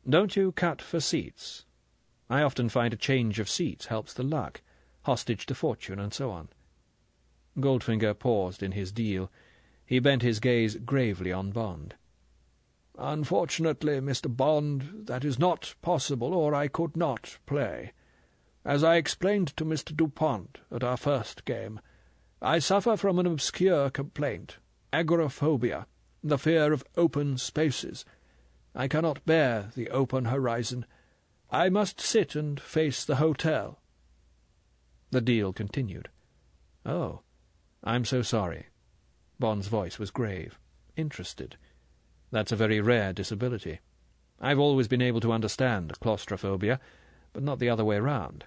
"Don't you cut for seats? I often find a change of seats helps the luck, hostage to fortune, and so on." Goldfinger paused in his deal. He bent his gaze gravely on Bond. "Unfortunately, Mr. Bond, that is not possible, or I could not play. As I explained to Mr. Dupont at our first game, I suffer from an obscure complaint, agoraphobia, the fear of open spaces. I cannot bear the open horizon. I must sit and face the hotel." The deal continued. "Oh, I'm so sorry." Bond's voice was grave, interested. "That's a very rare disability. I've always been able to understand claustrophobia, but not the other way round.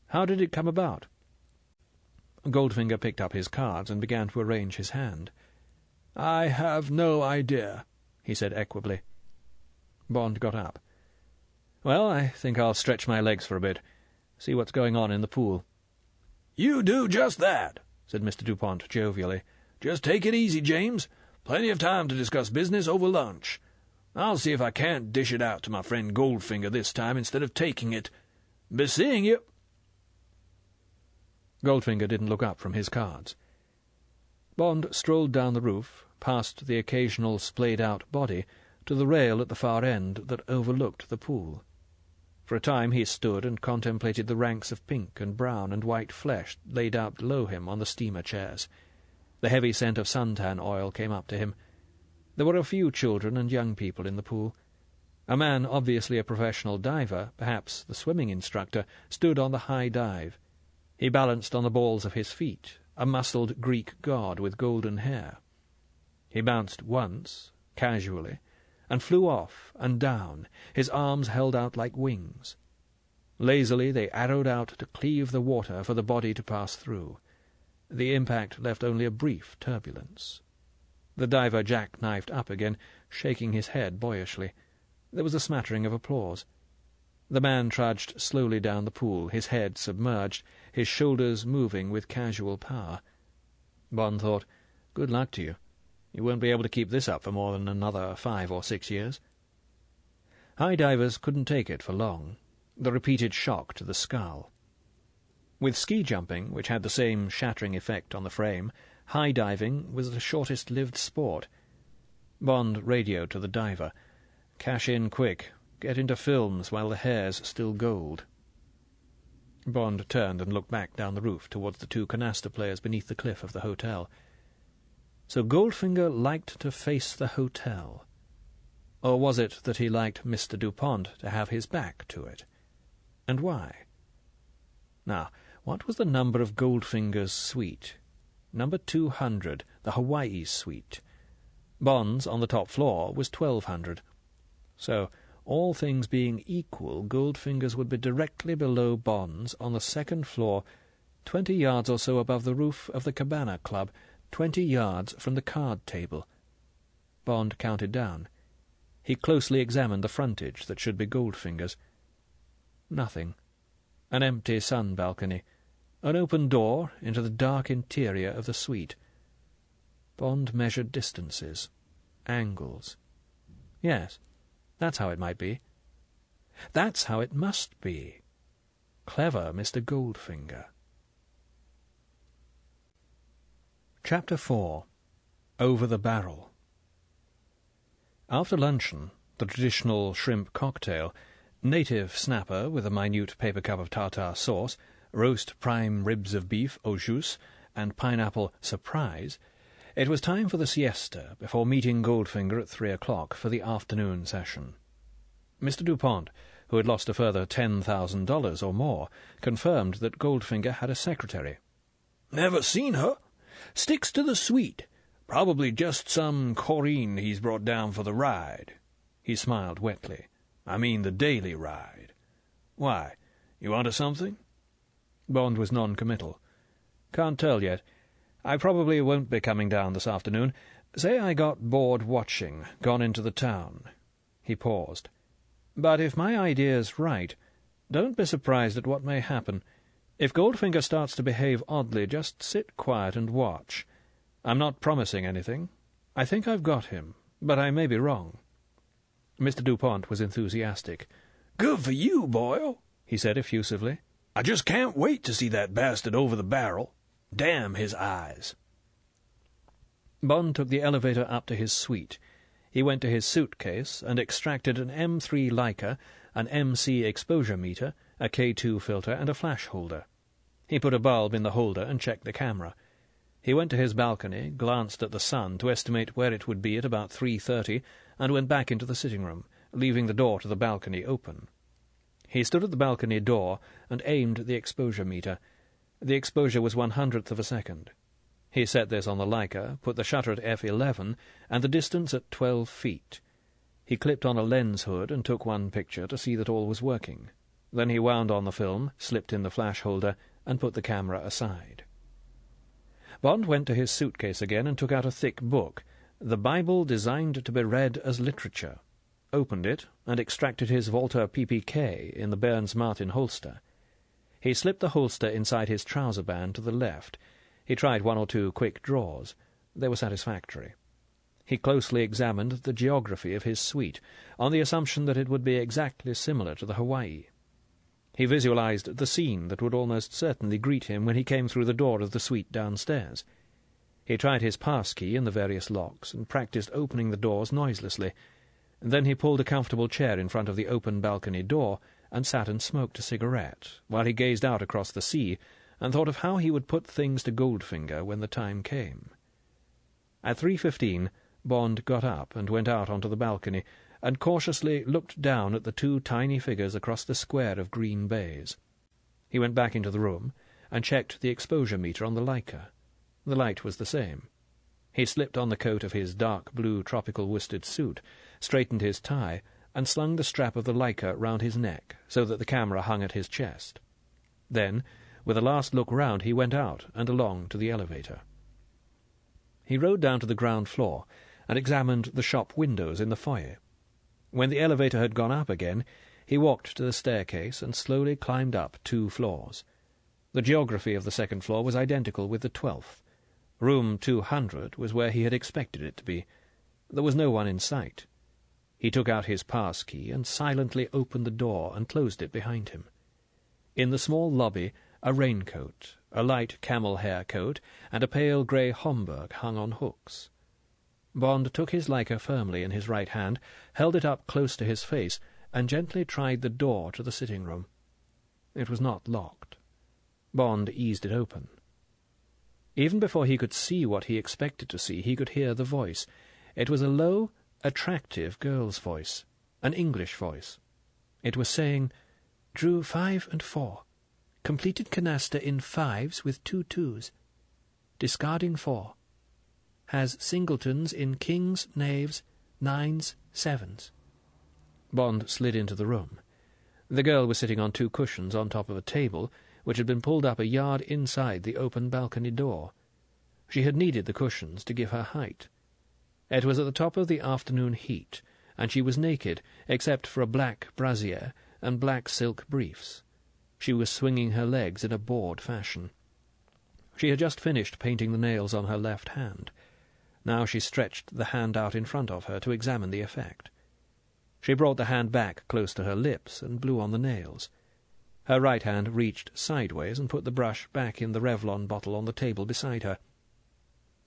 How did it come about?" Goldfinger picked up his cards and began to arrange his hand. "I have no idea," he said equably. Bond got up. "Well, I think I'll stretch my legs for a bit, see what's going on in the pool." "You do just that," said Mr. Dupont jovially. "Just take it easy, James. Plenty of time to discuss business over lunch. I'll see if I can't dish it out to my friend Goldfinger this time instead of taking it. Be seeing you." Goldfinger didn't look up from his cards. Bond strolled down the roof, past the occasional splayed-out body, to the rail at the far end that overlooked the pool. For a time he stood and contemplated the ranks of pink and brown and white flesh laid out below him on the steamer chairs. The heavy scent of suntan oil came up to him. There were a few children and young people in the pool. A man, obviously a professional diver, perhaps the swimming instructor, stood on the high dive. He balanced on the balls of his feet, a muscled Greek god with golden hair. He bounced once, casually, and flew off and down, his arms held out like wings. Lazily they arrowed out to cleave the water for the body to pass through. The impact left only a brief turbulence. The diver jackknifed up again, shaking his head boyishly. There was a smattering of applause. The man trudged slowly down the pool, his head submerged, his shoulders moving with casual power. Bond thought, "Good luck to you. You won't be able to keep this up for more than another 5 or 6 years." High divers couldn't take it for long, the repeated shock to the skull. With ski jumping, which had the same shattering effect on the frame, high diving was the shortest-lived sport. Bond radioed to the diver. "Cash in quick. Get into films while the hair's still gold." Bond turned and looked back down the roof towards the 2 canasta players beneath the cliff of the hotel. So Goldfinger liked to face the hotel. Or was it that he liked Mr. Dupont to have his back to it? And why? Now, what was the number of Goldfinger's suite? Number 200, the Hawaii suite. Bond's, on the top floor, was 1200. So, all things being equal, Goldfinger's would be directly below Bond's on the 2nd floor, 20 yards or so above the roof of the Cabana Club, 20 yards from the card table. Bond counted down. He closely examined the frontage that should be Goldfinger's. Nothing. An empty sun balcony. An open door into the dark interior of the suite. Bond measured distances. Angles. Yes, that's how it might be. That's how it must be. Clever Mr. Goldfinger. Chapter 4. Over the Barrel. After luncheon, the traditional shrimp cocktail, native snapper with a minute paper cup of tartar sauce, roast prime ribs of beef au jus, and pineapple surprise, it was time for the siesta before meeting Goldfinger at 3 o'clock for the afternoon session. Mr. Dupont, who had lost a further $10,000 or more, confirmed that Goldfinger had a secretary. "Never seen her. Sticks to the suite. Probably just some Corrine he's brought down for the ride." He smiled wetly. "I mean the daily ride. Why, you onto something?" Bond was non-committal. "Can't tell yet. I probably won't be coming down this afternoon. Say I got bored watching, gone into the town." He paused. "But if my idea's right, don't be surprised at what may happen. If Goldfinger starts to behave oddly, just sit quiet and watch. I'm not promising anything. I think I've got him, but I may be wrong." Mr. Dupont was enthusiastic. "Good for you, Boyle," he said effusively. "I just can't wait to see that bastard over the barrel. Damn his eyes." Bond took the elevator up to his suite. He went to his suitcase and extracted an M3 Leica, an MC exposure meter, a K2 filter, and a flash holder. He put a bulb in the holder and checked the camera. He went to his balcony, glanced at the sun to estimate where it would be at about 3:30, and went back into the sitting-room, leaving the door to the balcony open. He stood at the balcony door and aimed the exposure meter. The exposure was 1/100th of a second. He set this on the Leica, put the shutter at f11, and the distance at 12 feet. He clipped on a lens hood and took one picture to see that all was working. Then he wound on the film, slipped in the flash holder, and put the camera aside. Bond went to his suitcase again and took out a thick book, The Bible Designed to be Read as Literature, opened it, and extracted his Walter PPK in the Burns Martin holster. He slipped the holster inside his trouser band to the left. He tried 1 or 2 quick draws. They were satisfactory. He closely examined the geography of his suite, on the assumption that it would be exactly similar to the Hawaii. He visualized the scene that would almost certainly greet him when he came through the door of the suite downstairs. He tried his pass-key in the various locks and practiced opening the doors noiselessly. Then he pulled a comfortable chair in front of the open balcony door and sat and smoked a cigarette, while he gazed out across the sea and thought of how he would put things to Goldfinger when the time came. At 3:15, Bond got up and went out onto the balcony, and cautiously looked down at the 2 tiny figures across the square of green baize. He went back into the room and checked the exposure meter on the Leica. The light was the same. He slipped on the coat of his dark blue tropical worsted suit, straightened his tie, and slung the strap of the Leica round his neck so that the camera hung at his chest. Then, with a last look round, he went out and along to the elevator. He rode down to the ground floor and examined the shop windows in the foyer. When the elevator had gone up again, he walked to the staircase and slowly climbed up 2 floors. The geography of the second floor was identical with the 12th. Room 200 was where he had expected it to be. There was no one in sight. He took out his pass-key and silently opened the door and closed it behind him. In the small lobby, a raincoat, a light camel-hair coat, and a pale grey Homburg hung on hooks. Bond took his Leica firmly in his right hand, held it up close to his face, and gently tried the door to the sitting-room. It was not locked. Bond eased it open. Even before he could see what he expected to see, he could hear the voice. It was a low, attractive girl's voice, an English voice. It was saying, "Drew 5 and 4. Completed canasta in 5s with 2 2s. Discarding 4. Has singletons in kings, knaves, 9s, 7s. Bond slid into the room. The girl was sitting on 2 cushions on top of a table, which had been pulled up a yard inside the open balcony door. She had needed the cushions to give her height. It was at the top of the afternoon heat, and she was naked, except for a black brassiere and black silk briefs. She was swinging her legs in a bored fashion. She had just finished painting the nails on her left hand. Now she stretched the hand out in front of her to examine the effect. She brought the hand back close to her lips and blew on the nails. Her right hand reached sideways and put the brush back in the Revlon bottle on the table beside her.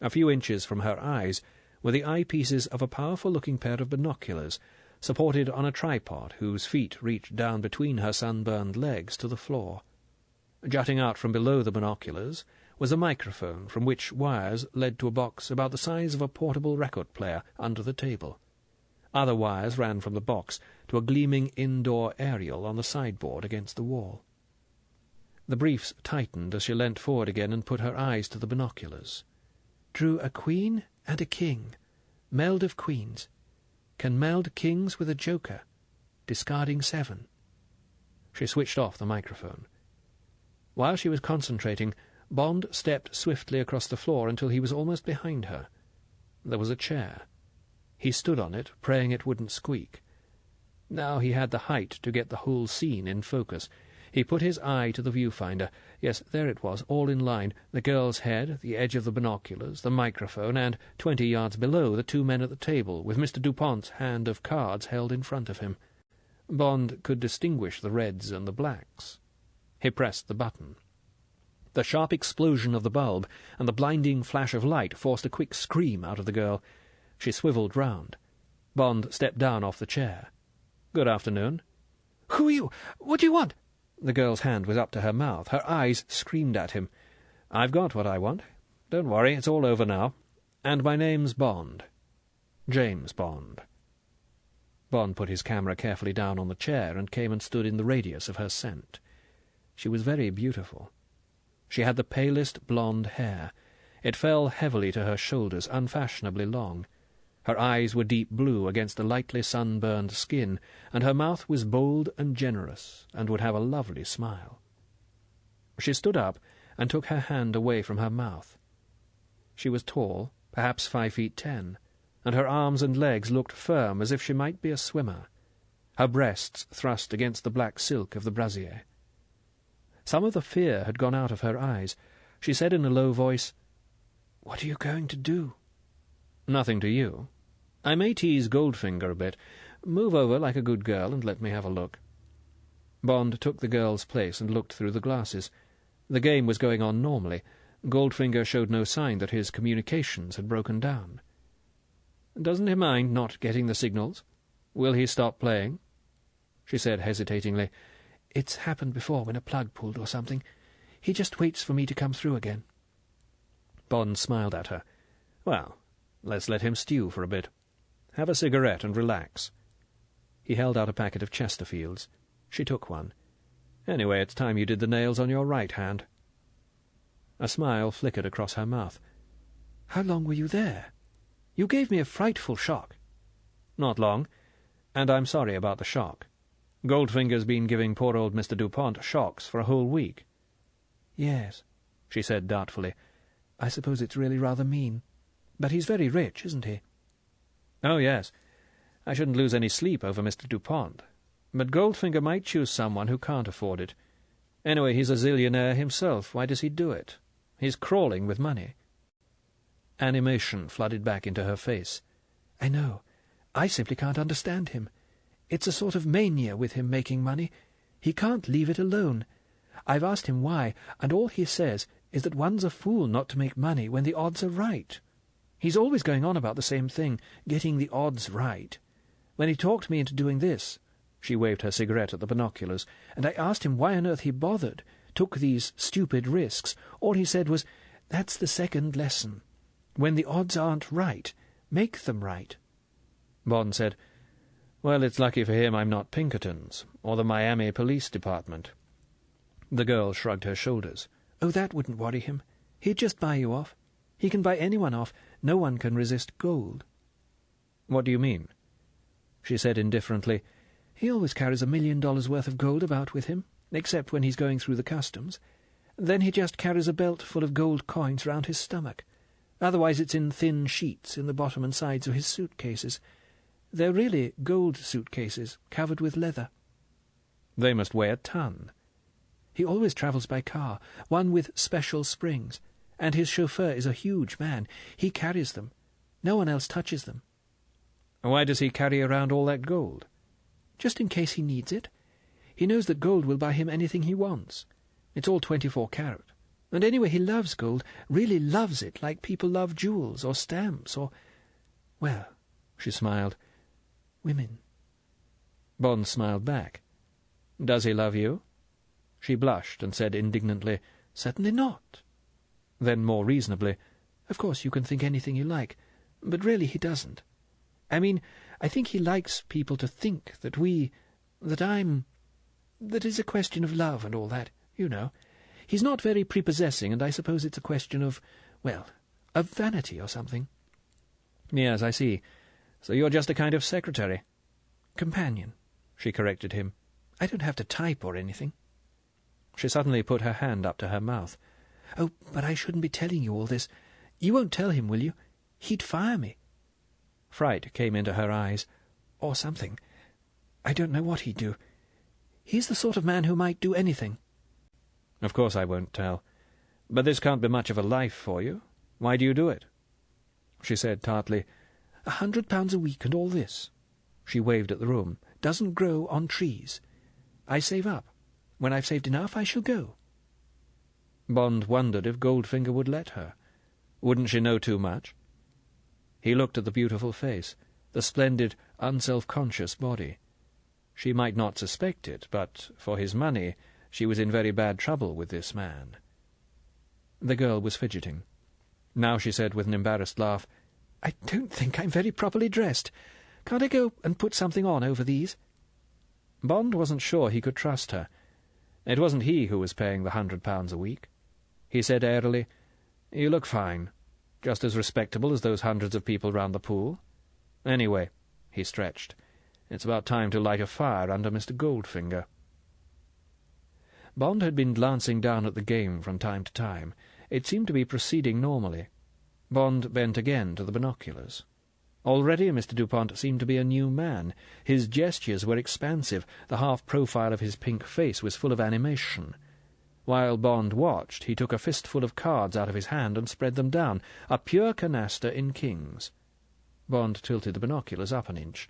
A few inches from her eyes were the eyepieces of a powerful-looking pair of binoculars, supported on a tripod whose feet reached down between her sunburned legs to the floor. Jutting out from below the binoculars was a microphone from which wires led to a box about the size of a portable record player under the table. Other wires ran from the box to a gleaming indoor aerial on the sideboard against the wall. The briefs tightened as she leant forward again and put her eyes to the binoculars. Drew a queen and a king. Meld of queens. Can meld kings with a joker. Discarding 7. She switched off the microphone. While she was concentrating, Bond stepped swiftly across the floor until he was almost behind her. There was a chair. He stood on it, praying it wouldn't squeak. Now he had the height to get the whole scene in focus. He put his eye to the viewfinder. Yes, there it was, all in line, the girl's head, the edge of the binoculars, the microphone, and 20 yards below, the 2 men at the table, with Mr. Dupont's hand of cards held in front of him. Bond could distinguish the reds and the blacks. He pressed the button. The sharp explosion of the bulb and the blinding flash of light forced a quick scream out of the girl. She swivelled round. Bond stepped down off the chair. "Good afternoon." "Who are you? What do you want?" The girl's hand was up to her mouth. Her eyes screamed at him. "I've got what I want. Don't worry, it's all over now. And my name's Bond. James Bond." Bond put his camera carefully down on the chair and came and stood in the radius of her scent. She was very beautiful. She had the palest blonde hair. It fell heavily to her shoulders, unfashionably long. Her eyes were deep blue against a lightly sunburned skin, and her mouth was bold and generous, and would have a lovely smile. She stood up and took her hand away from her mouth. She was tall, perhaps 5'10", and her arms and legs looked firm as if she might be a swimmer. Her breasts thrust against the black silk of the brassiere. Some of the fear had gone out of her eyes. She said in a low voice, "What are you going to do?" "Nothing to you. I may tease Goldfinger a bit. Move over like a good girl and let me have a look." Bond took the girl's place and looked through the glasses. The game was going on normally. Goldfinger showed no sign that his communications had broken down. "Doesn't he mind not getting the signals? Will he stop playing?" She said hesitatingly, "It's happened before when a plug pulled or something. He just waits for me to come through again." Bond smiled at her. "Well, let's let him stew for a bit. Have a cigarette and relax." He held out a packet of Chesterfields. She took one. "Anyway, it's time you did the nails on your right hand." A smile flickered across her mouth. How long were you there? You gave me a frightful shock. Not long, and I'm sorry about the shock. Goldfinger's been giving poor old Mr. Dupont shocks for a whole week. Yes, she said doubtfully. I suppose it's really rather mean. But he's very rich, isn't he? Oh, yes. I shouldn't lose any sleep over Mr. Dupont. But Goldfinger might choose someone who can't afford it. Anyway, he's a zillionaire himself. Why does he do it? He's crawling with money. Animation flooded back into her face. I know. I simply can't understand him. It's a sort of mania with him making money. He can't leave it alone. I've asked him why, and all he says is that one's a fool not to make money when the odds are right. He's always going on about the same thing, getting the odds right. When he talked me into doing this, she waved her cigarette at the binoculars, and I asked him why on earth he bothered, took these stupid risks, all he said was, "That's the second lesson. When the odds aren't right, make them right." Bond said, "Well, it's lucky for him I'm not Pinkerton's, or the Miami Police Department." The girl shrugged her shoulders. "Oh, that wouldn't worry him. He'd just buy you off. He can buy anyone off. No one can resist gold." "What do you mean?" She said indifferently, "He always carries $1 million worth of gold about with him, except when he's going through the customs. Then he just carries a belt full of gold coins round his stomach. Otherwise it's in thin sheets in the bottom and sides of his suitcases. They're really gold suitcases, covered with leather." "They must weigh a ton." "He always travels by car, one with special springs, and his chauffeur is a huge man. He carries them. No one else touches them." "Why does he carry around all that gold?" "Just in case he needs it. He knows that gold will buy him anything he wants. It's all 24 carat. And anyway, he loves gold, really loves it, like people love jewels or stamps or... well," she smiled, "women." Bond smiled back. "Does he love you?" She blushed and said indignantly, "Certainly not." Then more reasonably, "Of course you can think anything you like, but really he doesn't. I mean, I think he likes people to think that that it's a question of love and all that, you know. He's not very prepossessing, and I suppose it's a question of, well, of vanity or something." "Yes, I see. So you're just a kind of secretary." "Companion," she corrected him. "I don't have to type or anything." She suddenly put her hand up to her mouth. "Oh, but I shouldn't be telling you all this. You won't tell him, will you? He'd fire me." Fright came into her eyes. "Or something. I don't know what he'd do. He's the sort of man who might do anything." "Of course I won't tell. But this can't be much of a life for you. Why do you do it?" She said tartly, £100 a week and all this," she waved at the room, "doesn't grow on trees. I save up. When I've saved enough, I shall go." Bond wondered if Goldfinger would let her. Wouldn't she know too much? He looked at the beautiful face, the splendid, unself-conscious body. She might not suspect it, but for his money she was in very bad trouble with this man. The girl was fidgeting. Now she said with an embarrassed laugh, "I don't think I'm very properly dressed. Can't I go and put something on over these?" Bond wasn't sure he could trust her. It wasn't he who was paying the £100 a week. He said airily, "You look fine. Just as respectable as those hundreds of people round the pool. Anyway," he stretched, "it's about time to light a fire under Mr. Goldfinger." Bond had been glancing down at the game from time to time. It seemed to be proceeding normally. Bond bent again to the binoculars. Already Mr. Dupont seemed to be a new man. His gestures were expansive. The half-profile of his pink face was full of animation. While Bond watched, he took a fistful of cards out of his hand and spread them down, a pure canaster in kings. Bond tilted the binoculars up an inch.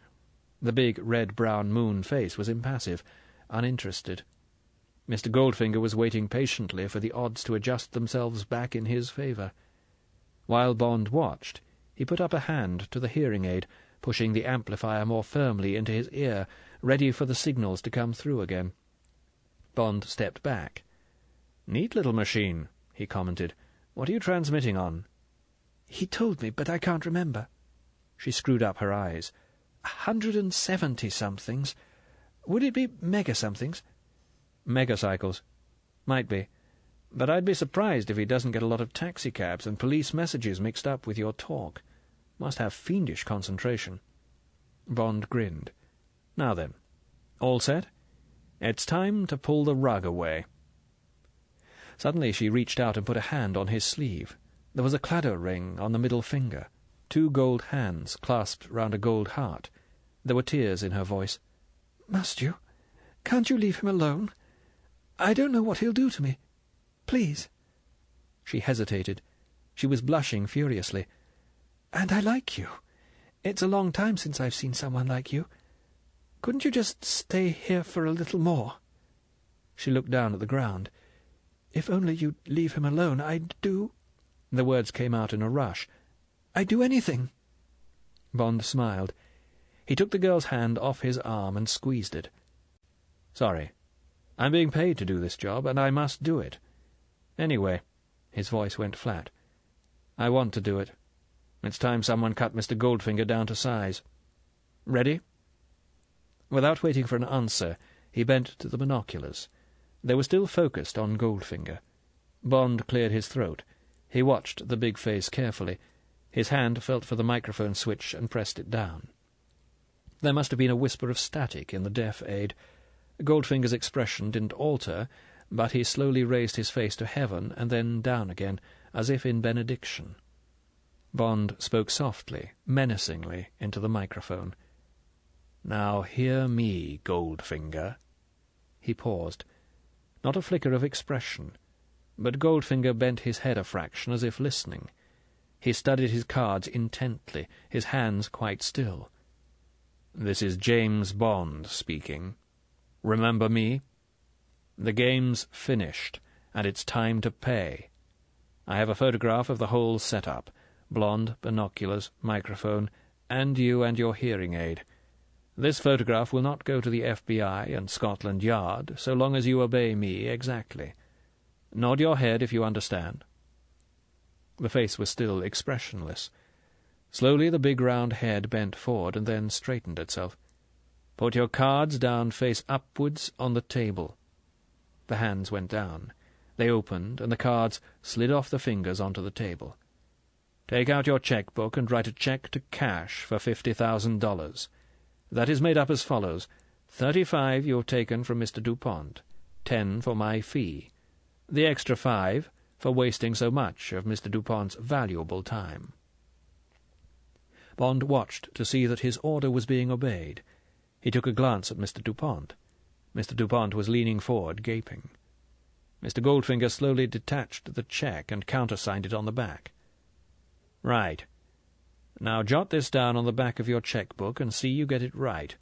The big red-brown moon face was impassive, uninterested. Mr. Goldfinger was waiting patiently for the odds to adjust themselves back in his favour. While Bond watched, he put up a hand to the hearing aid, pushing the amplifier more firmly into his ear, ready for the signals to come through again. Bond stepped back. "Neat little machine," he commented. "What are you transmitting on?" "He told me, but I can't remember." She screwed up her eyes. 170-somethings. Would it be mega-somethings? Megacycles. Might be. But I'd be surprised if he doesn't get a lot of taxicabs and police messages mixed up with your talk. Must have fiendish concentration." Bond grinned. "Now then, all set? It's time to pull the rug away." Suddenly she reached out and put a hand on his sleeve. There was a claddagh ring on the middle finger, 2 gold hands clasped round a gold heart. There were tears in her voice. "Must you? Can't you leave him alone? I don't know what he'll do to me. Please." She hesitated. She was blushing furiously. "And I like you. It's a long time since I've seen someone like you. Couldn't you just stay here for a little more?" She looked down at the ground. "If only you'd leave him alone, I'd do—" The words came out in a rush. "I'd do anything." Bond smiled. He took the girl's hand off his arm and squeezed it. "Sorry. I'm being paid to do this job, and I must do it. Anyway," his voice went flat, "I want to do it. It's time someone cut Mr. Goldfinger down to size. Ready?" Without waiting for an answer, he bent to the binoculars. They were still focused on Goldfinger. Bond cleared his throat. He watched the big face carefully. His hand felt for the microphone switch and pressed it down. There must have been a whisper of static in the deaf aid. Goldfinger's expression didn't alter, but he slowly raised his face to heaven and then down again, as if in benediction. Bond spoke softly, menacingly, into the microphone. "Now hear me, Goldfinger." He paused. Not a flicker of expression, but Goldfinger bent his head a fraction as if listening. He studied his cards intently, his hands quite still. "This is James Bond speaking. Remember me? The game's finished, and it's time to pay. I have a photograph of the whole setup: blonde, binoculars, microphone, and you and your hearing aid. This photograph will not go to the FBI and Scotland Yard so long as you obey me exactly. Nod your head if you understand." The face was still expressionless. Slowly the big round head bent forward and then straightened itself. "Put your cards down face upwards on the table." The hands went down. They opened, and the cards slid off the fingers onto the table. "Take out your checkbook and write a check to cash for $50,000. That is made up as follows: 35 you have taken from Mr. Dupont, 10 for my fee, the extra 5 for wasting so much of Mr. Dupont's valuable time." Bond watched to see that his order was being obeyed. He took a glance at Mr. Dupont. Mr. Dupont was leaning forward, gaping. Mr. Goldfinger slowly detached the check and countersigned it on the back. "Right. Now jot this down on the back of your checkbook and see you get it right.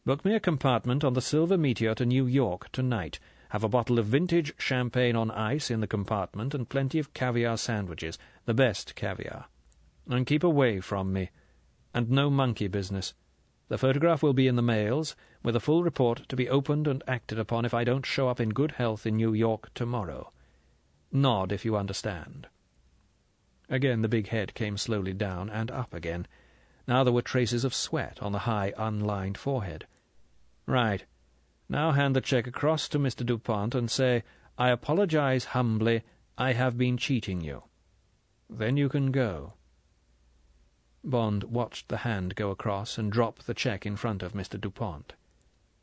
Book me a compartment on the Silver Meteor to New York tonight. Have a bottle of vintage champagne on ice in the compartment and plenty of caviar sandwiches, the best caviar. And keep away from me. And no monkey business. The photograph will be in the mails, with a full report to be opened and acted upon if I don't show up in good health in New York tomorrow. Nod if you understand." Again the big head came slowly down and up again. Now there were traces of sweat on the high, unlined forehead. "Right. Now hand the check across to Mr. Dupont and say, 'I apologize humbly. I have been cheating you.' Then you can go." Bond watched the hand go across and drop the check in front of Mr. Dupont.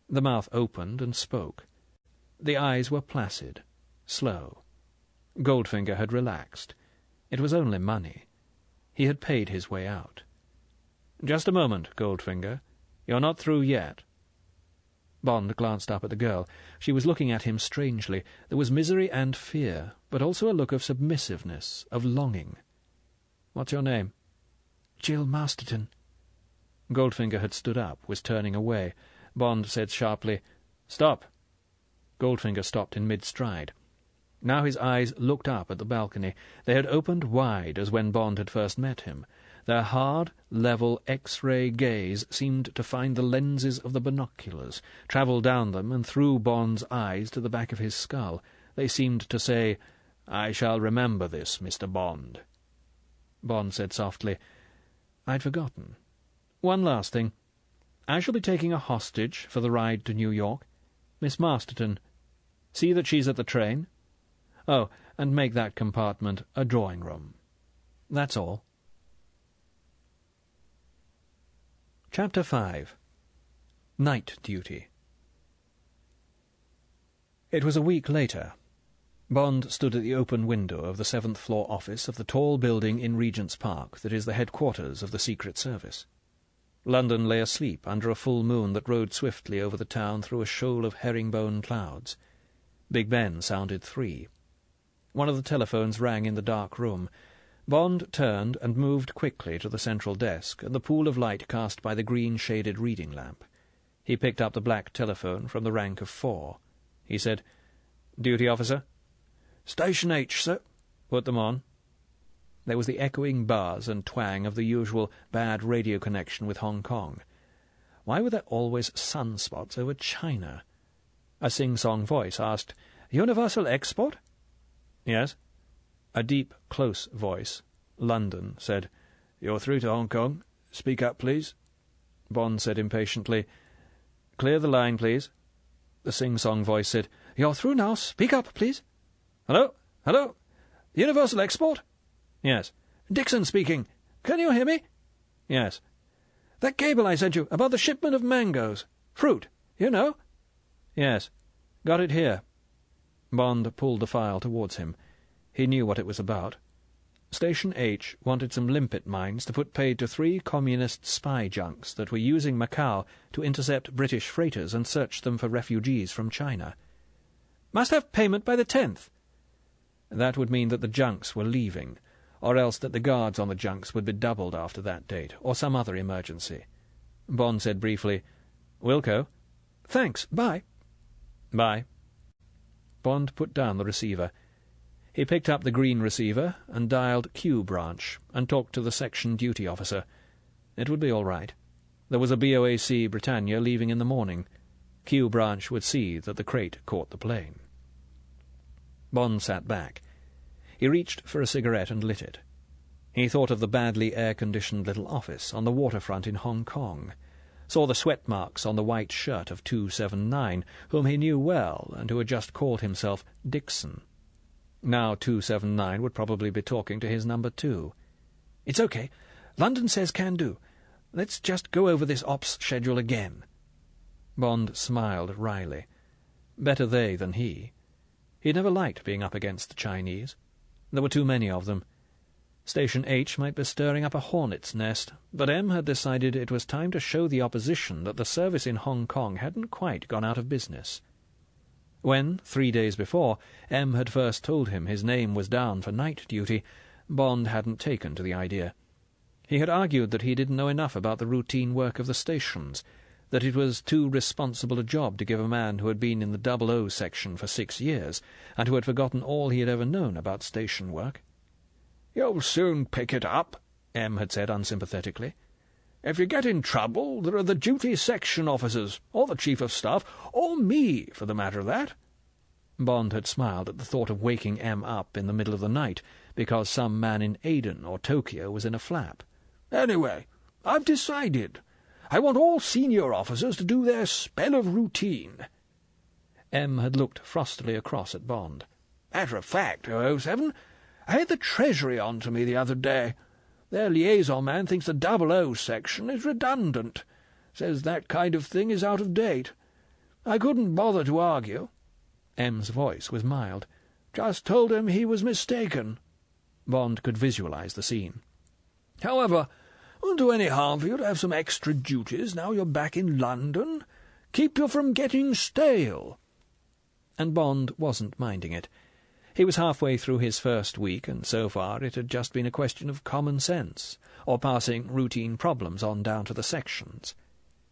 The mouth opened and spoke. The eyes were placid, slow. Goldfinger had relaxed. It was only money. He had paid his way out. "Just a moment, Goldfinger. You're not through yet." Bond glanced up at the girl. She was looking at him strangely. There was misery and fear, but also a look of submissiveness, of longing. "What's your name?" "Jill Masterton." Goldfinger had stood up, was turning away. Bond said sharply, "Stop." Goldfinger stopped in mid-stride. Now his eyes looked up at the balcony. They had opened wide as when Bond had first met him. Their hard, level, X-ray gaze seemed to find the lenses of the binoculars, travel down them and through Bond's eyes to the back of his skull. They seemed to say, "I shall remember this, Mr. Bond." Bond said softly, "I'd forgotten. One last thing. I shall be taking a hostage for the ride to New York. Miss Masterton. See that she's at the train. Oh, and make that compartment a drawing-room. That's all. Chapter 5. Night Duty. It was a week later. Bond stood at the open window of the 7th-floor office of the tall building in Regent's Park that is the headquarters of the Secret Service. London lay asleep under a full moon that rode swiftly over the town through a shoal of herringbone clouds. Big Ben sounded 3. One of the telephones rang in the dark room. Bond turned and moved quickly to the central desk and the pool of light cast by the green-shaded reading lamp. He picked up the black telephone from the rank of 4. He said, "Duty officer?" "Station H, sir." "Put them on." There was the echoing buzz and twang of the usual bad radio connection with Hong Kong. Why were there always sunspots over China? A sing-song voice asked, "Universal Export?" "Yes." A deep, close voice, London, said, "You're through to Hong Kong. Speak up, please." Bond said impatiently, "Clear the line, please." The sing-song voice said, "You're through now. Speak up, please." "Hello? Hello? Universal Export?" "Yes." "Dixon speaking. Can you hear me?" "Yes." "That cable I sent you about the shipment of mangoes. Fruit, you know?" "Yes. Got it here." Bond pulled the file towards him. He knew what it was about. Station H wanted some limpet mines to put paid to 3 communist spy junks that were using Macau to intercept British freighters and search them for refugees from China. "Must have payment by the 10th. That would mean that the junks were leaving, or else that the guards on the junks would be doubled after that date, or some other emergency. Bond said briefly, "Wilco?" "Thanks. Bye." "Bye." Bond put down the receiver. He picked up the green receiver and dialed Q branch and talked to the section duty officer. It would be all right. There was a BOAC Britannia leaving in the morning. Q branch would see that the crate caught the plane. Bond sat back. He reached for a cigarette and lit it. He thought of the badly air-conditioned little office on the waterfront in Hong Kong, saw the sweat marks on the white shirt of 279, whom he knew well and who had just called himself Dixon. Now 279 would probably be talking to his number 2. "It's okay. London says can do. Let's just go over this ops schedule again." Bond smiled wryly. Better they than he. He'd never liked being up against the Chinese. There were too many of them. Station H might be stirring up a hornet's nest, but M had decided it was time to show the opposition that the service in Hong Kong hadn't quite gone out of business. When, 3 days before, M had first told him his name was down for night duty, Bond hadn't taken to the idea. He had argued that he didn't know enough about the routine work of the stations, that it was too responsible a job to give a man who had been in the 00 section for 6 years, and who had forgotten all he had ever known about station work. "You'll soon pick it up," M had said unsympathetically. "If you get in trouble, there are the duty section officers, or the chief of staff, or me, for the matter of that." Bond had smiled at the thought of waking M up in the middle of the night because some man in Aden or Tokyo was in a flap. "Anyway, I've decided. I want all senior officers to do their spell of routine." M had looked frostily across at Bond. "Matter of fact, 007, I had the Treasury on to me the other day. Their liaison man thinks the 00 section is redundant. Says that kind of thing is out of date. I couldn't bother to argue." M's voice was mild. "Just told him he was mistaken." Bond could visualize the scene. "However, won't do any harm for you to have some extra duties now you're back in London. Keep you from getting stale." And Bond wasn't minding it. He was halfway through his first week, and so far it had just been a question of common sense, or passing routine problems on down to the sections.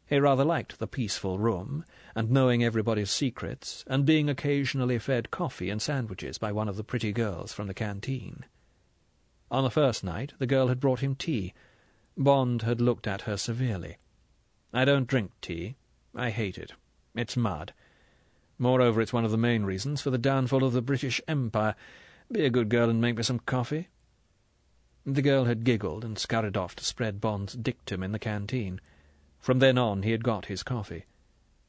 He rather liked the peaceful room, and knowing everybody's secrets, and being occasionally fed coffee and sandwiches by one of the pretty girls from the canteen. On the first night the girl had brought him tea. Bond had looked at her severely. "I don't drink tea. I hate it. It's mud. Moreover, it's one of the main reasons for the downfall of the British Empire. Be a good girl and make me some coffee." The girl had giggled and scurried off to spread Bond's dictum in the canteen. From then on he had got his coffee.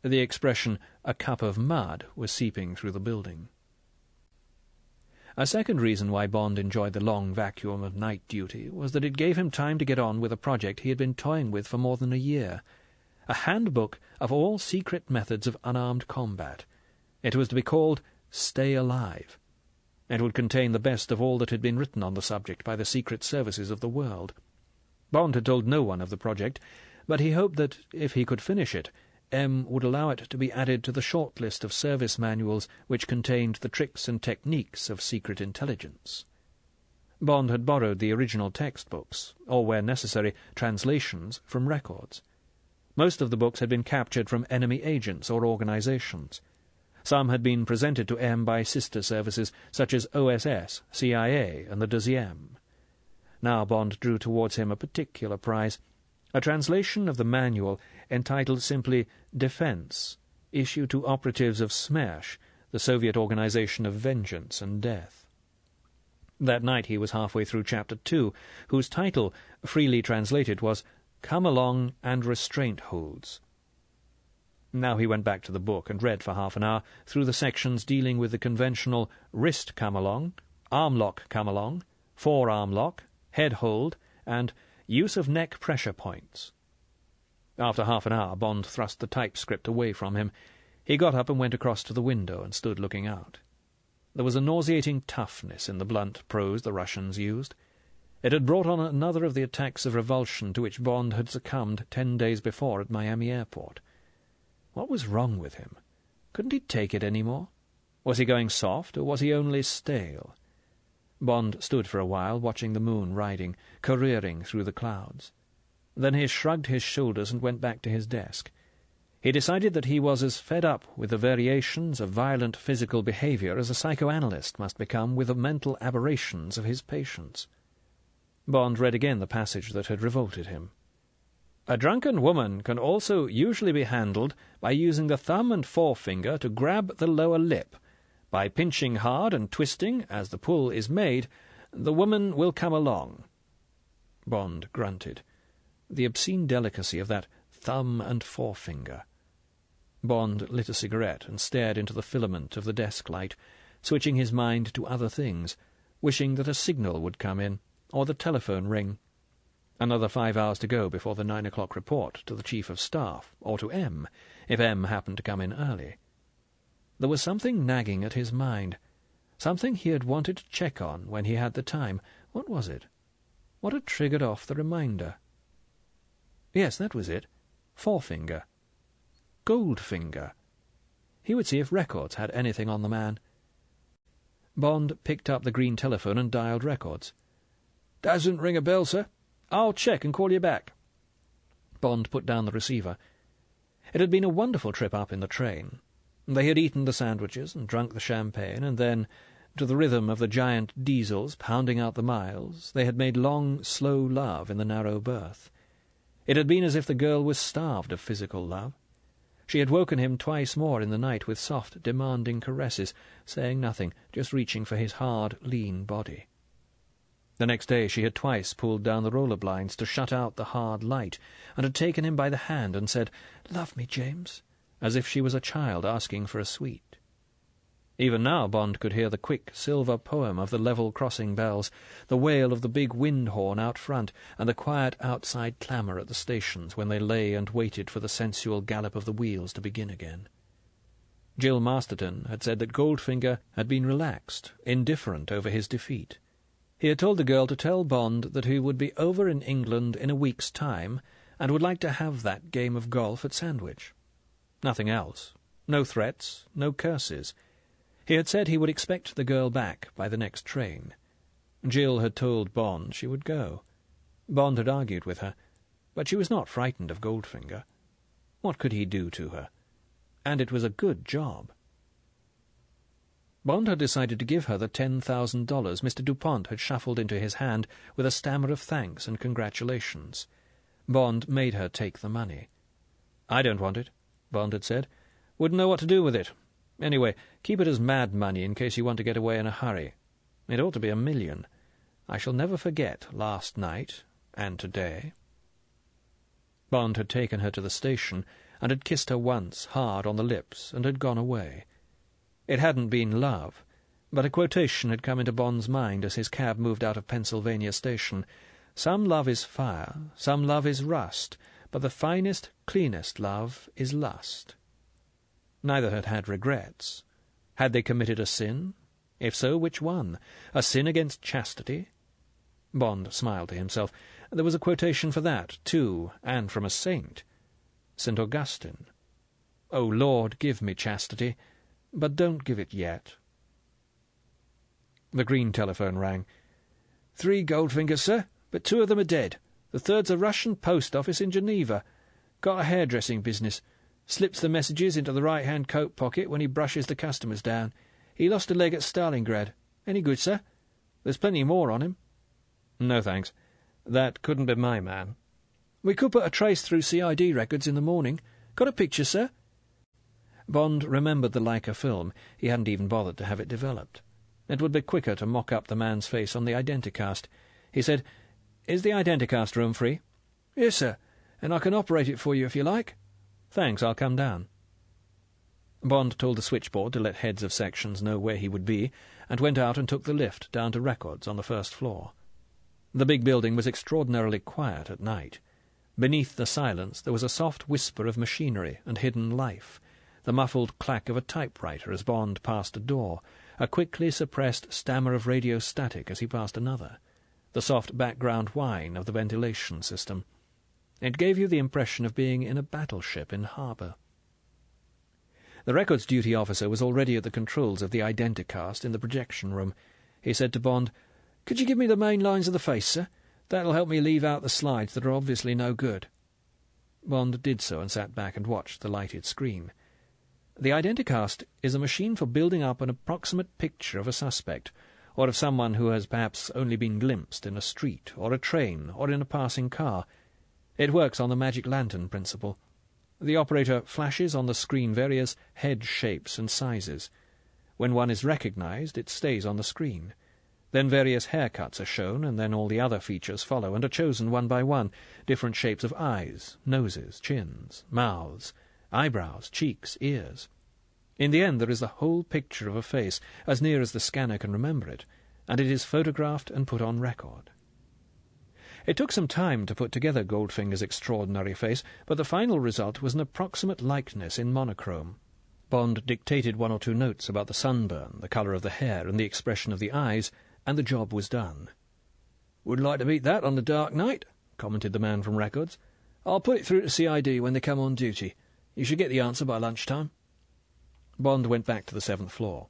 The expression, "a cup of mud," was seeping through the building. A second reason why Bond enjoyed the long vacuum of night duty was that it gave him time to get on with a project he had been toying with for more than a year. A handbook of all secret methods of unarmed combat. It was to be called Stay Alive. It would contain the best of all that had been written on the subject by the secret services of the world. Bond had told no one of the project, but he hoped that, if he could finish it, M would allow it to be added to the short list of service manuals which contained the tricks and techniques of secret intelligence. Bond had borrowed the original textbooks, or, where necessary, translations from records. Most of the books had been captured from enemy agents or organizations. Some had been presented to M by sister services such as OSS, CIA, and the Deuxième. Now Bond drew towards him a particular prize, a translation of the manual entitled simply Defense, issued to operatives of SMERSH, the Soviet Organization of Vengeance and Death. That night he was halfway through Chapter 2, whose title, freely translated, was Come Along and Restraint Holds. Now he went back to the book and read for half an hour through the sections dealing with the conventional wrist come-along, arm lock come-along, forearm lock, head hold, and use of neck pressure points. After half an hour, Bond thrust the typescript away from him. He got up and went across to the window and stood looking out. There was a nauseating toughness in the blunt prose the Russians used. It had brought on another of the attacks of revulsion to which Bond had succumbed 10 days before at Miami Airport. What was wrong with him? Couldn't he take it any more? Was he going soft, or was he only stale? Bond stood for a while, watching the moon riding, careering through the clouds. Then he shrugged his shoulders and went back to his desk. He decided that he was as fed up with the variations of violent physical behavior as a psychoanalyst must become with the mental aberrations of his patients. Bond read again the passage that had revolted him. A drunken woman can also usually be handled by using the thumb and forefinger to grab the lower lip. By pinching hard and twisting as the pull is made, the woman will come along. Bond grunted. The obscene delicacy of that thumb and forefinger. Bond lit a cigarette and stared into the filament of the desk light, switching his mind to other things, wishing that a signal would come in, or the telephone ring. Another 5 hours to go before the 9 o'clock report to the Chief of Staff, or to M, if M happened to come in early. There was something nagging at his mind, something he had wanted to check on when he had the time. What was it? What had triggered off the reminder? Yes, that was it. Forefinger. Goldfinger. He would see if records had anything on the man. Bond picked up the green telephone and dialed records. "Doesn't ring a bell, sir. I'll check and call you back." Bond put down the receiver. It had been a wonderful trip up in the train. They had eaten the sandwiches and drunk the champagne, and then, to the rhythm of the giant diesels pounding out the miles, they had made long, slow love in the narrow berth. It had been as if the girl was starved of physical love. She had woken him twice more in the night with soft, demanding caresses, saying nothing, just reaching for his hard, lean body. The next day she had twice pulled down the roller blinds to shut out the hard light, and had taken him by the hand and said, "Love me, James," as if she was a child asking for a sweet. Even now Bond could hear the quick silver poem of the level crossing bells, the wail of the big wind horn out front, and the quiet outside clamour at the stations when they lay and waited for the sensual gallop of the wheels to begin again. Jill Masterton had said that Goldfinger had been relaxed, indifferent over his defeat. He had told the girl to tell Bond that he would be over in England in a week's time, and would like to have that game of golf at Sandwich. Nothing else. No threats, no curses. He had said he would expect the girl back by the next train. Jill had told Bond she would go. Bond had argued with her, but she was not frightened of Goldfinger. What could he do to her? And it was a good job. Bond had decided to give her the $10,000 Mr. Dupont had shuffled into his hand with a stammer of thanks and congratulations. Bond made her take the money. "I don't want it," Bond had said. "Wouldn't know what to do with it. Anyway, keep it as mad money in case you want to get away in a hurry. It ought to be $1 million. I shall never forget last night and today." Bond had taken her to the station and had kissed her once hard on the lips and had gone away. It hadn't been love, But a quotation had come into Bond's mind as his cab moved out of Pennsylvania Station. "Some love is fire, some love is rust, but the finest, cleanest love is lust." Neither had had regrets. Had they committed a sin? If so, which one? A sin against chastity? Bond smiled to himself. There was a quotation for that, too, and from a saint. St. Augustine. "O Lord, give me chastity, but don't give it yet." The green telephone rang. "3 Goldfingers, sir, but 2 of them are dead. The third's a Russian post office in Geneva. Got a hairdressing business. Slips the messages into the right-hand coat pocket when he brushes the customers down. He lost a leg at Stalingrad. Any good, sir? There's plenty more on him." "No, thanks. That couldn't be my man." "We could put a trace through CID records in the morning. Got a picture, sir?" Bond remembered the Leica film. He hadn't even bothered to have it developed. It would be quicker to mock up the man's face on the Identicast. He said, "Is the Identicast room free?" "Yes, sir, and I can operate it for you if you like." "Thanks, I'll come down." Bond told the switchboard to let heads of sections know where he would be, and went out and took the lift down to records on the first floor. The big building was extraordinarily quiet at night. Beneath the silence there was a soft whisper of machinery and hidden life, the muffled clack of a typewriter as Bond passed a door, a quickly suppressed stammer of radio static as he passed another, the soft background whine of the ventilation system. It gave you the impression of being in a battleship in harbour. The records duty officer was already at the controls of the Identicast in the projection room. He said to Bond, "Could you give me the main lines of the face, sir? That'll help me leave out the slides that are obviously no good." Bond did so and sat back and watched the lighted screen. The Identicast is a machine for building up an approximate picture of a suspect, or of someone who has perhaps only been glimpsed in a street, or a train, or in a passing car. It works on the magic lantern principle. The operator flashes on the screen various head shapes and sizes. When one is recognized, it stays on the screen. Then various haircuts are shown, and then all the other features follow, and are chosen one by one, different shapes of eyes, noses, chins, mouths, eyebrows, cheeks, ears. In the end there is the whole picture of a face, as near as the scanner can remember it, and it is photographed and put on record. It took some time to put together Goldfinger's extraordinary face, but the final result was an approximate likeness in monochrome. Bond dictated 1 or 2 notes about the sunburn, the colour of the hair, and the expression of the eyes, and the job was done. "Wouldn't like to beat that on a dark night," commented the man from records. "I'll put it through to CID when they come on duty. You should get the answer by lunchtime." Bond went back to the 7th floor.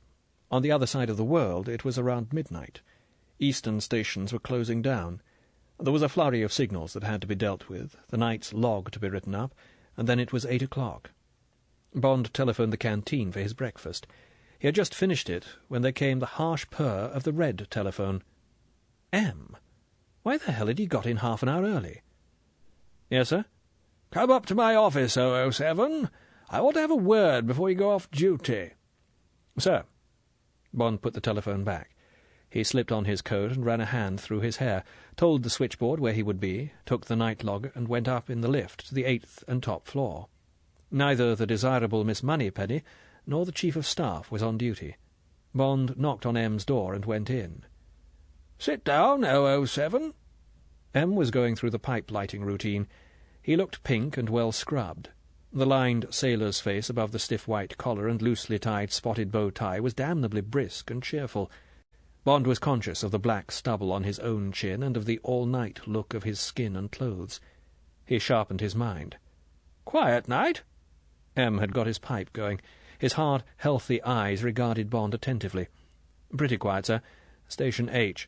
On the other side of the world it was around midnight. Eastern stations were closing down. There was a flurry of signals that had to be dealt with, the night's log to be written up, and then it was 8 o'clock. Bond telephoned the canteen for his breakfast. He had just finished it when there came the harsh purr of the red telephone. M. Why the hell had he got in half an hour early? "Yes, sir?" "Come up to my office, 007. I want to have a word before you go off duty." "Sir." Bond put the telephone back. He slipped on his coat and ran a hand through his hair, told the switchboard where he would be, took the night log, and went up in the lift to the 8th and top floor. Neither the desirable Miss Moneypenny nor the Chief of Staff was on duty. Bond knocked on M's door and went in. "Sit down, 007. M was going through the pipe-lighting routine. He looked pink and well scrubbed. The lined sailor's face above the stiff white collar and loosely tied spotted bow tie was damnably brisk and cheerful. Bond was conscious of the black stubble on his own chin and of the all-night look of his skin and clothes. He sharpened his mind. "Quiet night?" M had got his pipe going. His hard, healthy eyes regarded Bond attentively. "Pretty quiet, sir. Station H."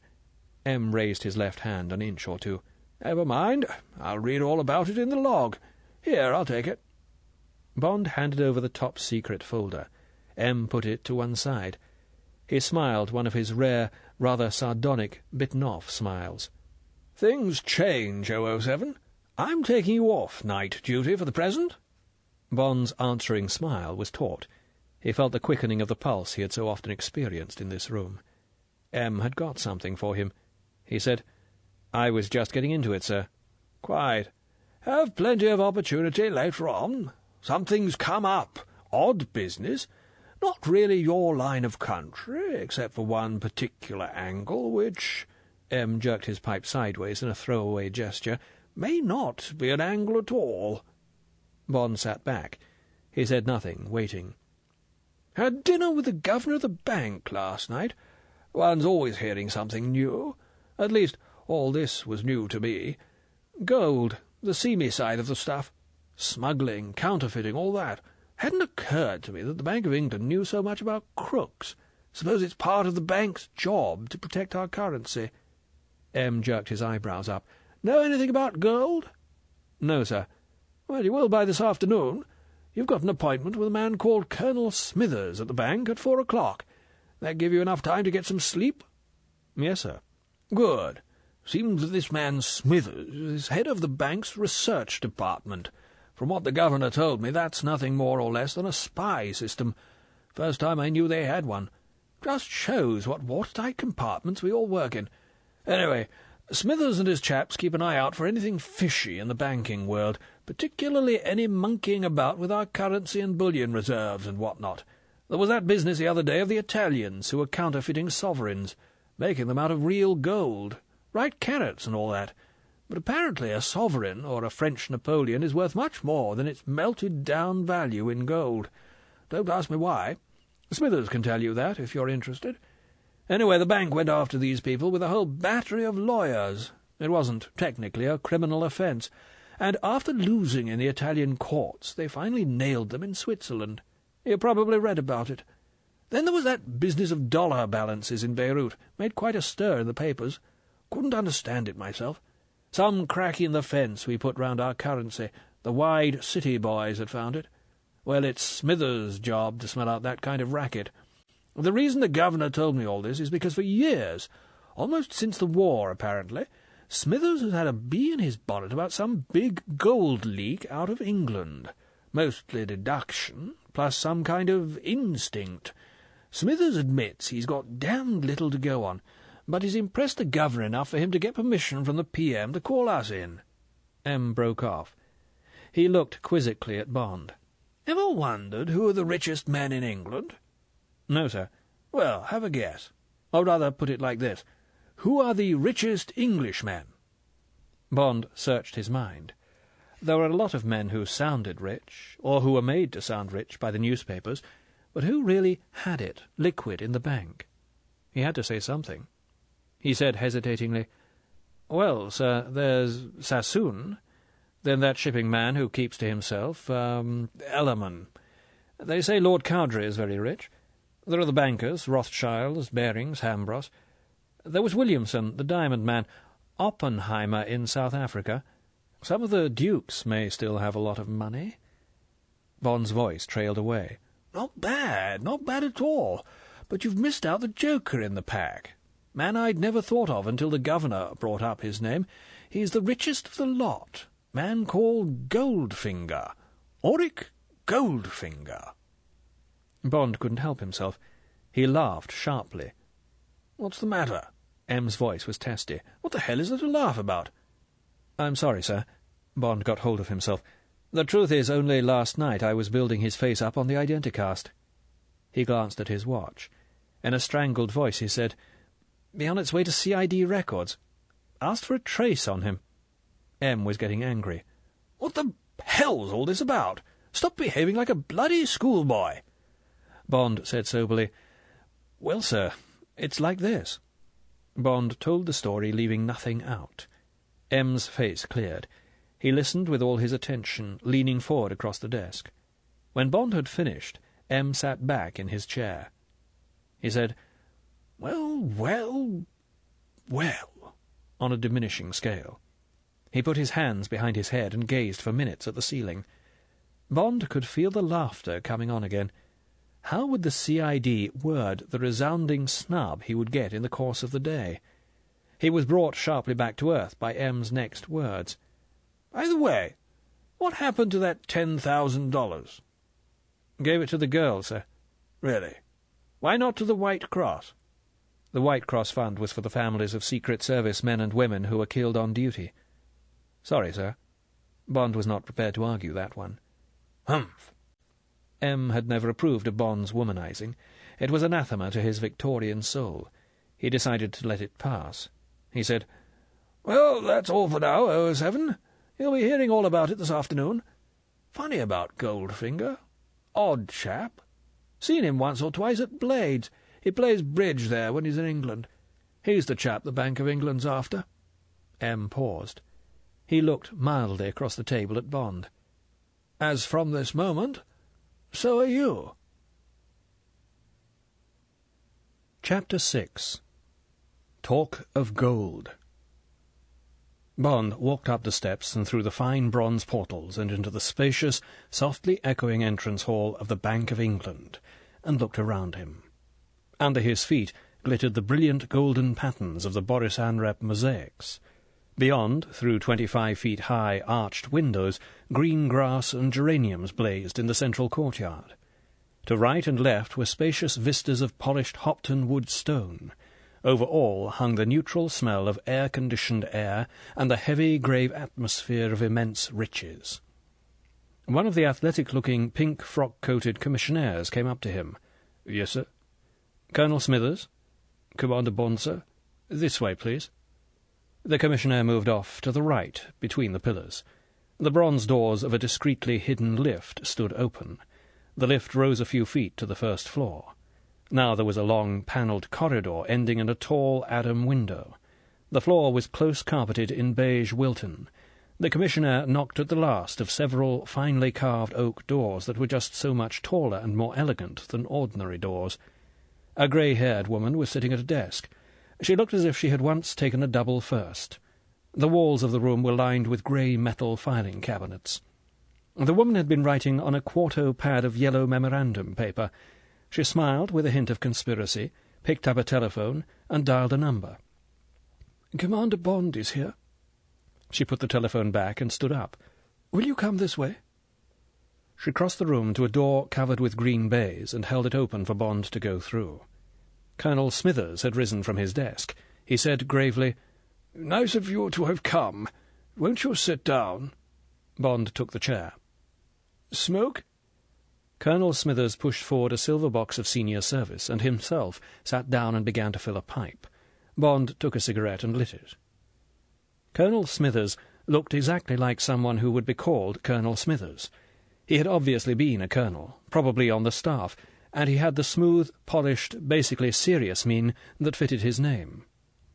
M raised his left hand an inch or two. "Never mind. I'll read all about it in the log. Here, I'll take it." Bond handed over the top-secret folder. M put it to one side. He smiled one of his rare, rather sardonic, bitten-off smiles. "Things change, 007. I'm taking you off night duty for the present." Bond's answering smile was taut. He felt the quickening of the pulse he had so often experienced in this room. M had got something for him. He said, "I was just getting into it, sir." "Quite. Have plenty of opportunity later on. Something's come up. Odd business. Not really your line of country, except for one particular angle, which—" M jerked his pipe sideways in a throwaway gesture. "May not be an angle at all." Bond sat back. He said nothing, waiting. "Had dinner with the governor of the bank last night. One's always hearing something new. At least, all this was new to me. Gold, the seamy side of the stuff. Smuggling, counterfeiting, all that. Hadn't occurred to me that the Bank of England knew so much about crooks. Suppose it's part of the bank's job to protect our currency." M jerked his eyebrows up. "Know anything about gold?" "No, sir." "Well, you will by this afternoon. You've got an appointment with a man called Colonel Smithers at the bank at 4 o'clock. That give you enough time to get some sleep?" "Yes, sir." "Good. Seems that this man Smithers is head of the bank's research department. From what the governor told me, that's nothing more or less than a spy system. First time I knew they had one. Just shows what watertight compartments we all work in. Anyway, Smithers and his chaps keep an eye out for anything fishy in the banking world, particularly any monkeying about with our currency and bullion reserves and what not. There was that business the other day of the Italians who were counterfeiting sovereigns, making them out of real gold, right carats and all that. But apparently a sovereign, or a French Napoleon, is worth much more than its melted-down value in gold. Don't ask me why. Smithers can tell you that, if you're interested. Anyway, the bank went after these people with a whole battery of lawyers. It wasn't technically a criminal offence, and after losing in the Italian courts, they finally nailed them in Switzerland. You probably read about it. Then there was that business of dollar balances in Beirut. Made quite a stir in the papers. Couldn't understand it myself. Some crack in the fence we put round our currency. The wide city boys had found it. Well, it's Smithers' job to smell out that kind of racket. The reason the governor told me all this is because for years, almost since the war apparently, Smithers has had a bee in his bonnet about some big gold leak out of England. Mostly deduction, plus some kind of instinct. Smithers admits he's got damned little to go on, but he's impressed the governor enough for him to get permission from the PM to call us in." M broke off. He looked quizzically at Bond. "Ever wondered who are the richest men in England?" "No, sir." "Well, have a guess. Or rather, put it like this. Who are the richest Englishmen?" Bond searched his mind. There were a lot of men who sounded rich, or who were made to sound rich by the newspapers, but who really had it, liquid, in the bank? He had to say something. He said hesitatingly, "Well, sir, there's Sassoon. Then that shipping man who keeps to himself, Ellerman. They say Lord Cowdray is very rich. There are the bankers, Rothschilds, Barings, Hambros. There was Williamson, the diamond man, Oppenheimer in South Africa. Some of the dukes may still have a lot of money." Bond's voice trailed away. Not bad at all. But you've missed out the joker in the pack. Man I'd never thought of until the governor brought up his name. He's the richest of the lot. Man called Goldfinger. Auric Goldfinger." Bond couldn't help himself. He laughed sharply. "What's the matter?" M's voice was testy. "What the hell is there to laugh about?" "I'm sorry, sir." Bond got hold of himself. "The truth is, only last night I was building his face up on the Identicast." He glanced at his watch. In a strangled voice he said, "Be on its way to CID records. Asked for a trace on him." M was getting angry. "What the hell's all this about? Stop behaving like a bloody schoolboy." Bond said soberly, "Well, sir, it's like this." Bond told the story, leaving nothing out. M's face cleared. He listened with all his attention, leaning forward across the desk. When Bond had finished, M sat back in his chair. He said, Well, on a diminishing scale. He put his hands behind his head and gazed for minutes at the ceiling. Bond could feel the laughter coming on again. How would the CID word the resounding snub he would get in the course of the day? He was brought sharply back to earth by M's next words. "By the way, what happened to that $10,000? "Gave it to the girl, sir." "Really? Why not to the White Cross?" The White Cross Fund was for the families of Secret Service men and women who were killed on duty. "Sorry, sir." Bond was not prepared to argue that one. "Humph. M had never approved of Bond's womanizing. It was anathema to his Victorian soul. He decided to let it pass. He said, "Well, that's all for now, 007. You'll be hearing all about it this afternoon. Funny about Goldfinger. Odd chap. Seen him once or twice at Blades. He plays bridge there when he's in England. He's the chap the Bank of England's after." M paused. He looked mildly across the table at Bond. "As from this moment, so are you." Chapter 6. Talk of Gold. Bond walked up the steps and through the fine bronze portals and into the spacious, softly echoing entrance hall of the Bank of England, and looked around him. Under his feet glittered the brilliant golden patterns of the Boris Anrep mosaics. Beyond, through 25 feet high arched windows, green grass and geraniums blazed in the central courtyard. To right and left were spacious vistas of polished Hopton wood stone. Over all hung the neutral smell of air-conditioned air and the heavy, grave atmosphere of immense riches. One of the athletic-looking, pink frock-coated commissionaires came up to him. "Yes, sir." "Colonel Smithers?" "Commander Bond, sir." "This way, please." The commissionaire moved off to the right, between the pillars. The bronze doors of a discreetly hidden lift stood open. The lift rose a few feet to the first floor. Now there was a long, panelled corridor ending in a tall Adam window. The floor was close carpeted in beige Wilton. The commissionaire knocked at the last of several finely carved oak doors that were just so much taller and more elegant than ordinary doors. A grey-haired woman was sitting at a desk. She looked as if she had once taken a double first. The walls of the room were lined with grey metal filing cabinets. The woman had been writing on a quarto pad of yellow memorandum paper. She smiled with a hint of conspiracy, picked up a telephone, and dialed a number. "Commander Bond is here." She put the telephone back and stood up. "Will you come this way?" She crossed the room to a door covered with green baize and held it open for Bond to go through. Colonel Smithers had risen from his desk. He said gravely, "Nice of you to have come. Won't you sit down?" Bond took the chair. "Smoke?" Colonel Smithers pushed forward a silver box of senior service, and himself sat down and began to fill a pipe. Bond took a cigarette and lit it. Colonel Smithers looked exactly like someone who would be called Colonel Smithers. He had obviously been a colonel, probably on the staff, and he had the smooth, polished, basically serious mien that fitted his name.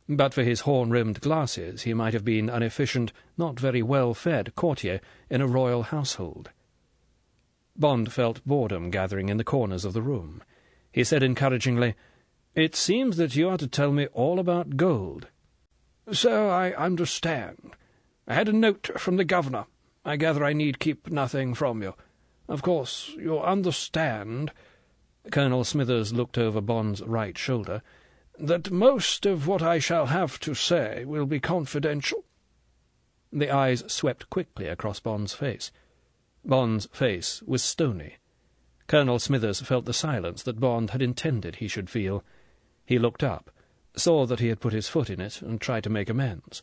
But for his horn-rimmed glasses he might have been an efficient, not very well-fed courtier in a royal household. Bond felt boredom gathering in the corners of the room. He said encouragingly, "It seems that you are to tell me all about gold." "So I understand. I had a note from the governor. I gather I need keep nothing from you. Of course, you understand—" Colonel Smithers looked over Bond's right shoulder, "that most of what I shall have to say will be confidential." The eyes swept quickly across Bond's face. Bond's face was stony. Colonel Smithers felt the silence that Bond had intended he should feel. He looked up, saw that he had put his foot in it, and tried to make amends.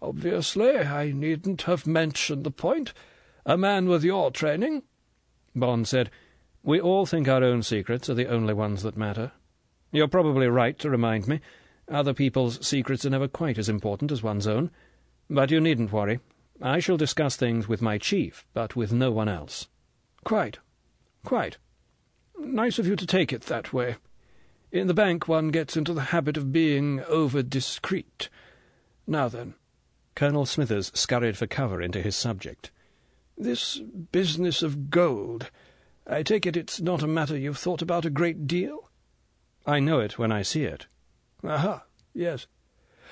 "Obviously, I needn't have mentioned the point. A man with your training—" Bond said, "We all think our own secrets are the only ones that matter. You're probably right to remind me. Other people's secrets are never quite as important as one's own. But you needn't worry. I shall discuss things with my chief, but with no one else." "Quite. Quite. Nice of you to take it that way. In the bank one gets into the habit of being over-discreet. Now then." Colonel Smithers scurried for cover into his subject. "This business of gold, I take it it's not a matter you've thought about a great deal?" "I know it when I see it." "Aha, yes.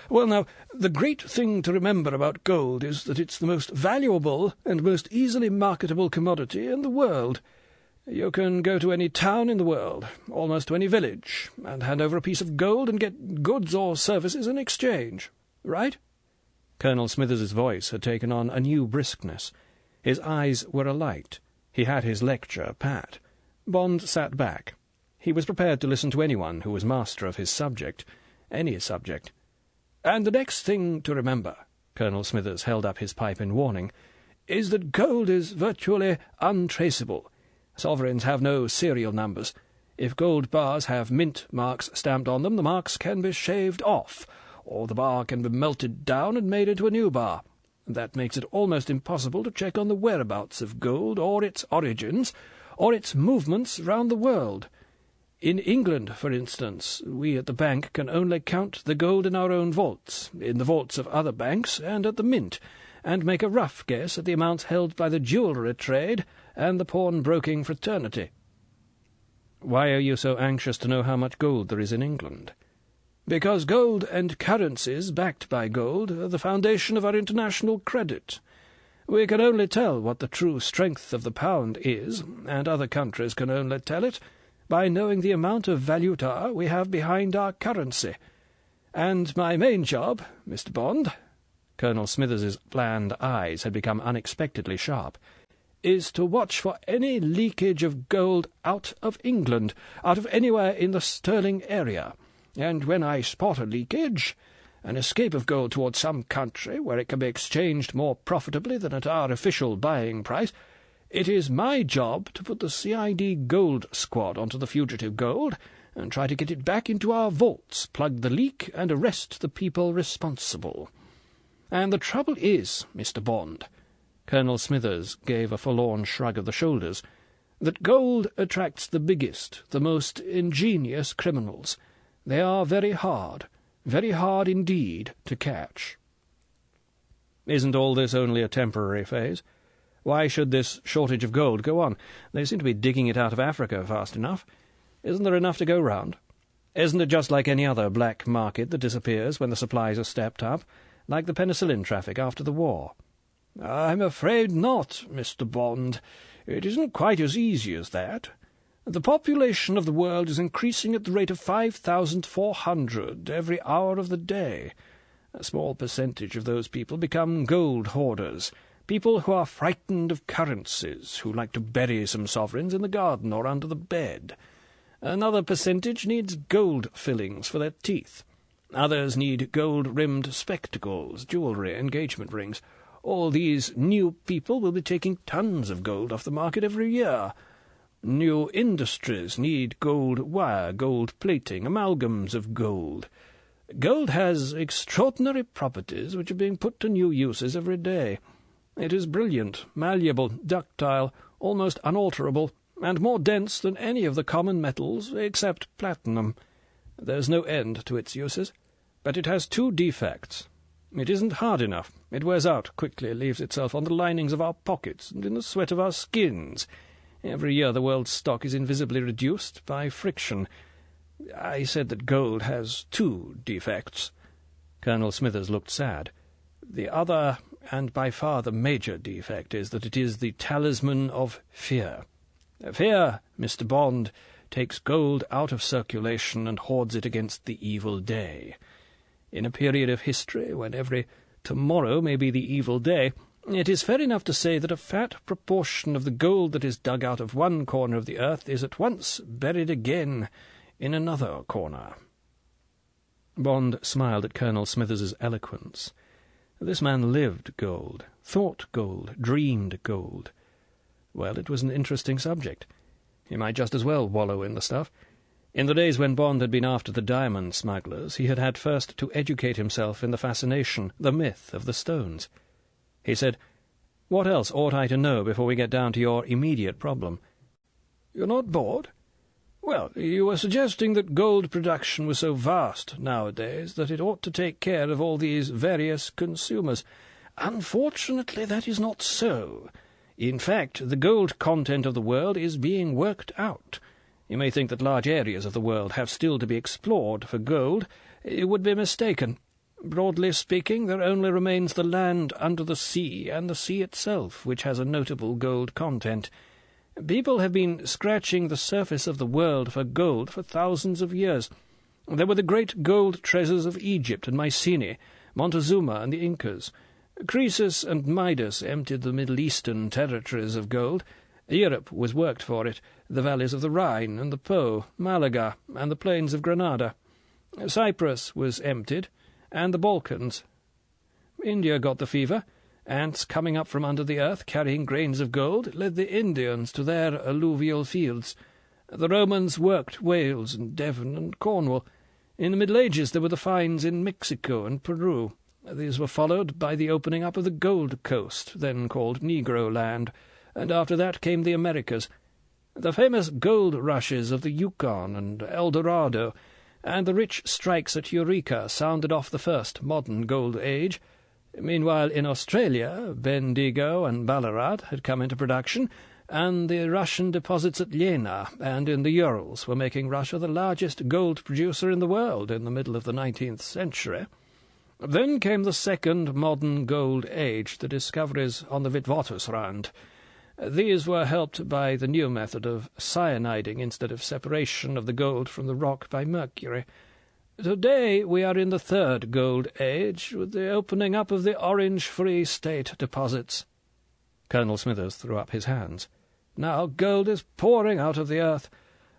Well, now, the great thing to remember about gold is that it's the most valuable and most easily marketable commodity in the world. You can go to any town in the world, almost to any village, and hand over a piece of gold and get goods or services in exchange. Right?" Colonel Smithers's voice had taken on a new briskness. His eyes were alight. He had his lecture pat. Bond sat back. He was prepared to listen to anyone who was master of his subject, any subject. "And the next thing to remember," Colonel Smithers held up his pipe in warning, "is that gold is virtually untraceable. Sovereigns have no serial numbers. If gold bars have mint marks stamped on them, the marks can be shaved off, or the bar can be melted down and made into a new bar. That makes it almost impossible to check on the whereabouts of gold, or its origins, or its movements round the world. In England, for instance, we at the bank can only count the gold in our own vaults, in the vaults of other banks, and at the mint, and make a rough guess at the amounts held by the jewellery trade and the pawnbroking fraternity. Why are you so anxious to know how much gold there is in England? Because gold and currencies backed by gold are the foundation of our international credit. We can only tell what the true strength of the pound is, and other countries can only tell it, by knowing the amount of valuta we have behind our currency. And my main job, Mr. Bond," Colonel Smithers's bland eyes had become unexpectedly sharp, "is to watch for any leakage of gold out of England, out of anywhere in the sterling area. And when I spot a leakage, an escape of gold towards some country where it can be exchanged more profitably than at our official buying price, it is my job to put the CID Gold Squad onto the fugitive gold and try to get it back into our vaults, plug the leak, and arrest the people responsible. And the trouble is, Mr. Bond," Colonel Smithers gave a forlorn shrug of the shoulders, "that gold attracts the biggest, the most ingenious criminals. They are very hard indeed to catch." "Isn't all this only a temporary phase? Why should this shortage of gold go on? They seem to be digging it out of Africa fast enough. Isn't there enough to go round? Isn't it just like any other black market that disappears when the supplies are stepped up, like the penicillin traffic after the war?" "I'm afraid not, Mr. Bond. It isn't quite as easy as that. The population of the world is increasing at the rate of 5,400 every hour of the day. A small percentage of those people become gold hoarders, people who are frightened of currencies, who like to bury some sovereigns in the garden or under the bed. Another percentage needs gold fillings for their teeth. Others need gold-rimmed spectacles, jewellery, engagement rings. All these new people will be taking tons of gold off the market every year. New industries need gold wire, gold plating, amalgams of gold. Gold has extraordinary properties which are being put to new uses every day. It is brilliant, malleable, ductile, almost unalterable, and more dense than any of the common metals except platinum. There's no end to its uses, but it has two defects. It isn't hard enough. It wears out quickly, leaves itself on the linings of our pockets and in the sweat of our skins. Every year the world's stock is invisibly reduced by friction. I said that gold has two defects." Colonel Smithers looked sad. "The other, and by far the major defect, is that it is the talisman of fear. Fear, Mr. Bond, takes gold out of circulation and hoards it against the evil day. In a period of history when every tomorrow may be the evil day, it is fair enough to say that a fat proportion of the gold that is dug out of one corner of the earth is at once buried again in another corner." Bond smiled at Colonel Smithers's eloquence. This man lived gold, thought gold, dreamed gold. Well, it was an interesting subject. He might just as well wallow in the stuff. In the days when Bond had been after the diamond smugglers, he had had first to educate himself in the fascination, the myth of the stones. He said, "What else ought I to know before we get down to your immediate problem?" "You're not bored? Well, you were suggesting that gold production was so vast nowadays that it ought to take care of all these various consumers. Unfortunately, that is not so. In fact, the gold content of the world is being worked out. You may think that large areas of the world have still to be explored for gold. You would be mistaken. Broadly speaking, there only remains the land under the sea and the sea itself, which has a notable gold content. People have been scratching the surface of the world for gold for thousands of years. There were the great gold treasures of Egypt and Mycenae, Montezuma and the Incas. Croesus and Midas emptied the Middle Eastern territories of gold. Europe was worked for it, the valleys of the Rhine and the Po, Malaga, and the plains of Granada. Cyprus was emptied, and the Balkans. India got the fever, Ants coming up from under the earth carrying grains of gold led the Indians to their alluvial fields. The Romans worked Wales and Devon and Cornwall. In the Middle Ages there were the finds in Mexico and Peru. These were followed by the opening up of the Gold Coast, then called Negro Land, and after that came the Americas. The famous gold rushes of the Yukon and El Dorado, and the rich strikes at Eureka sounded off the first modern gold age. Meanwhile, in Australia, Bendigo and Ballarat had come into production, and the Russian deposits at Lena and in the Urals were making Russia the largest gold producer in the world in the middle of the 19th century. Then came the second modern gold age, the discoveries on the Witwatersrand. These were helped by the new method of cyaniding instead of separation of the gold from the rock by mercury. Today we are in the third gold age, with the opening up of the Orange Free State deposits. Colonel Smithers threw up his hands. Now gold is pouring out of the earth.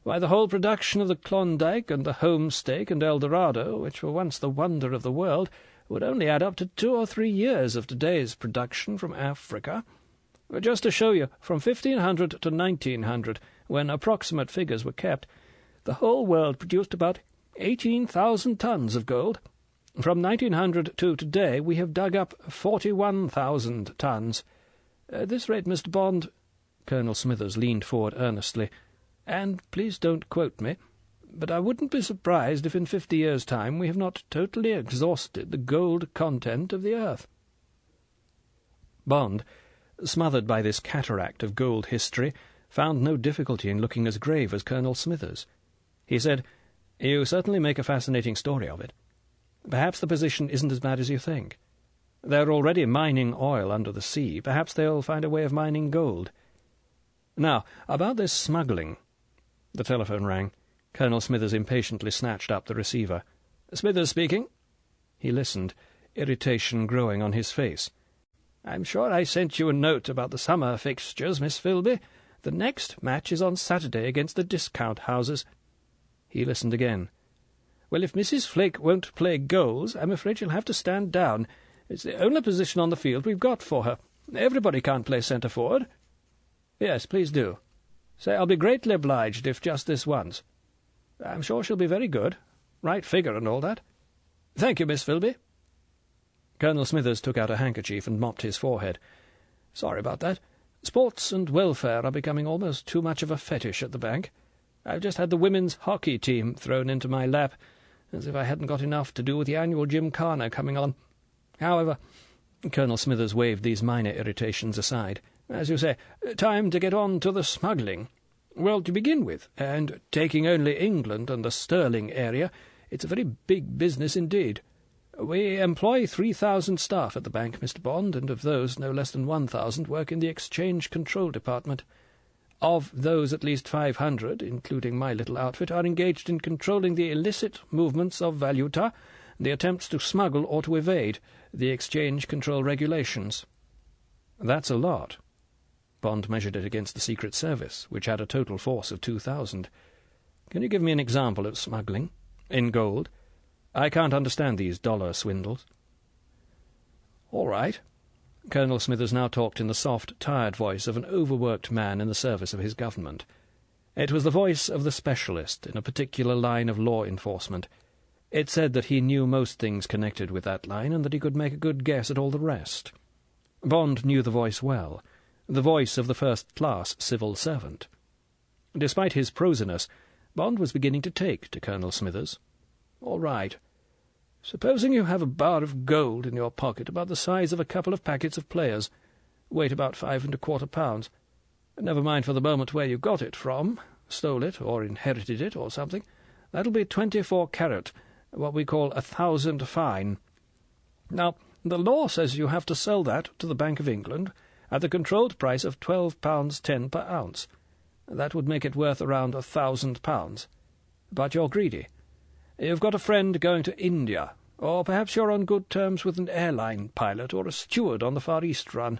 Why, the whole production of the Klondike and the Homestake and El Dorado, which were once the wonder of the world, would only add up to 2 or 3 years of today's production from Africa. Just to show you, from 1500 to 1900, when approximate figures were kept, the whole world produced about 18,000 tons of gold. From 1900 to today we have dug up 41,000 tons. At this rate, Mr. Bond— Colonel Smithers leaned forward earnestly, "and please don't quote me, but I wouldn't be surprised if in 50 years' time we have not totally exhausted the gold content of the earth." Bond, smothered by this cataract of gold history, found no difficulty in looking as grave as Colonel Smithers. He said, "You certainly make a fascinating story of it. Perhaps the position isn't as bad as you think. They're already mining oil under the sea. Perhaps they'll find a way of mining gold. Now, about this smuggling—" The telephone rang. Colonel Smithers impatiently snatched up the receiver. "Smithers speaking." He listened, irritation growing on his face. "I'm sure I sent you a note about the summer fixtures, Miss Philby. The next match is on Saturday against the discount houses." He listened again. "Well, if Mrs. Flake won't play goals, I'm afraid she'll have to stand down. It's the only position on the field we've got for her. Everybody can't play centre-forward." "Yes, please do. Say I'll be greatly obliged if just this once. I'm sure she'll be very good. Right figure and all that. Thank you, Miss Philby." Colonel Smithers took out a handkerchief and mopped his forehead. "Sorry about that. Sports and welfare are becoming almost too much of a fetish at the bank. I've just had the women's hockey team thrown into my lap, as if I hadn't got enough to do with the annual gymkhana coming on. However," Colonel Smithers waved these minor irritations aside, "as you say, time to get on to the smuggling. Well, to begin with, and taking only England and the Stirling area, it's a very big business indeed. We employ 3,000 staff at the bank, Mr. Bond, and of those no less than 1,000 work in the Exchange Control Department. Of those, at least 500, including my little outfit, are engaged in controlling the illicit movements of valuta, the attempts to smuggle or to evade the exchange control regulations." "That's a lot." Bond measured it against the Secret Service, which had a total force of 2,000. "Can you give me an example of smuggling? In gold? I can't understand these dollar swindles." "All right." Colonel Smithers now talked in the soft, tired voice of an overworked man in the service of his government. It was the voice of the specialist in a particular line of law enforcement. It said that he knew most things connected with that line, and that he could make a good guess at all the rest. Bond knew the voice well, the voice of the first-class civil servant. Despite his prosiness, Bond was beginning to take to Colonel Smithers. "All right. Supposing you have a bar of gold in your pocket about the size of a couple of packets of Players, weight about 5¼ pounds. Never mind for the moment where you got it from, stole it, or inherited it, or something. That'll be 24 carat, what we call 1,000 fine. Now, the law says you have to sell that to the Bank of England at the controlled price of £12.10 per ounce. That would make it worth around £1,000. But you're greedy. You've got a friend going to India, or perhaps you're on good terms with an airline pilot or a steward on the Far East run.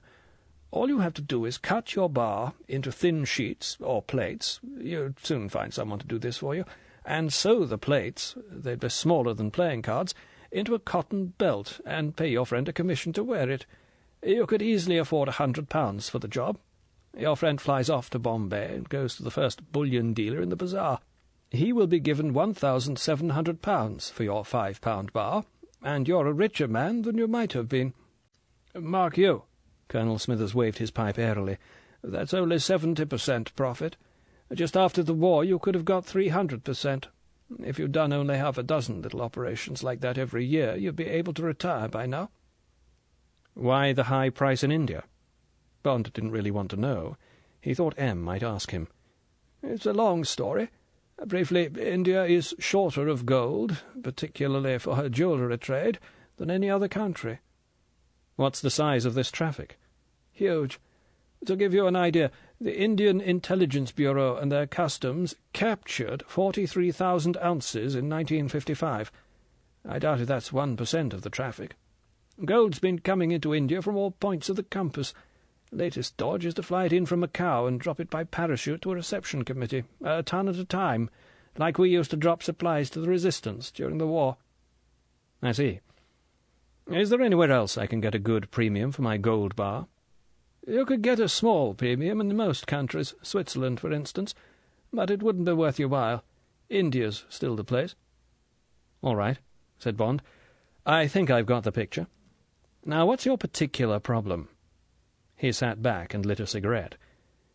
All you have to do is cut your bar into thin sheets, or plates— you'd soon find someone to do this for you— and sew the plates, they'd be smaller than playing cards, into a cotton belt, and pay your friend a commission to wear it. You could easily afford £100 for the job. Your friend flies off to Bombay and goes to the first bullion dealer in the bazaar. He will be given £1,700 for your £5 bar, and you're a richer man than you might have been. Mark you, Colonel Smithers waved his pipe airily, that's only 70% profit. Just after the war you could have got 300%. If you'd done only half a dozen little operations like that every year, you'd be able to retire by now. Why the high price in India? Bond didn't really want to know. He thought M might ask him. It's a long story. Briefly, India is shorter of gold, particularly for her jewellery trade, than any other country. What's the size of this traffic? Huge. To give you an idea, the Indian Intelligence Bureau and their customs captured 43,000 ounces in 1955. I doubt if that's 1% of the traffic. Gold's been coming into India from all points of the compass. Latest dodge is to fly it in from Macau and drop it by parachute to a reception committee, a ton at a time, like we used to drop supplies to the resistance during the war. I see. Is there anywhere else I can get a good premium for my gold bar? You could get a small premium in most countries, Switzerland, for instance, but it wouldn't be worth your while. India's still the place. All right, said Bond. I think I've got the picture. Now, what's your particular problem? He sat back and lit a cigarette.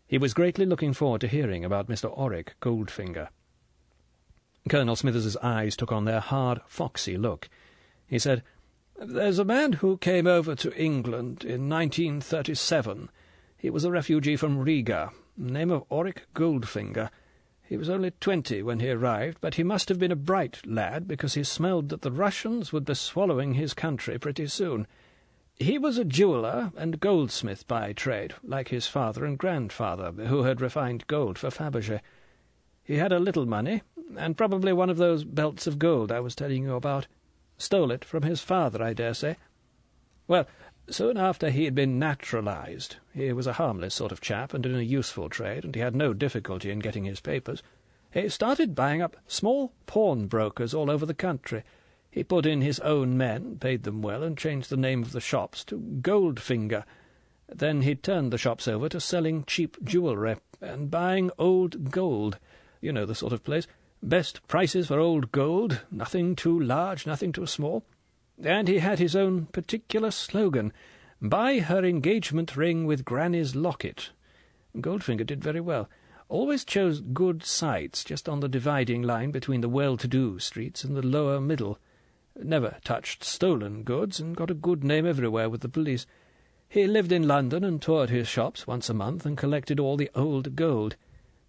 He was greatly looking forward to hearing about Mr. Auric Goldfinger. Colonel Smithers's eyes took on their hard, foxy look. He said, "There's a man who came over to England in 1937. He was a refugee from Riga, name of Auric Goldfinger. He was only 20 when he arrived, but he must have been a bright lad, because he smelled that the Russians would be swallowing his country pretty soon. He was a jeweller and goldsmith by trade, like his father and grandfather, who had refined gold for Fabergé. He had a little money, and probably one of those belts of gold I was telling you about. Stole it from his father, I dare say. Well, soon after he had been naturalised, he was a harmless sort of chap and in a useful trade, and he had no difficulty in getting his papers. He started buying up small pawnbrokers all over the country. He put in his own men, paid them well, and changed the name of the shops to Goldfinger. Then he turned the shops over to selling cheap jewellery and buying old gold. You know the sort of place. Best prices for old gold, nothing too large, nothing too small. And he had his own particular slogan, "Buy her engagement ring with Granny's locket." Goldfinger did very well. Always chose good sites, just on the dividing line between the well-to-do streets and the lower middle. Never touched stolen goods, and got a good name everywhere with the police. He lived in London and toured his shops once a month and collected all the old gold.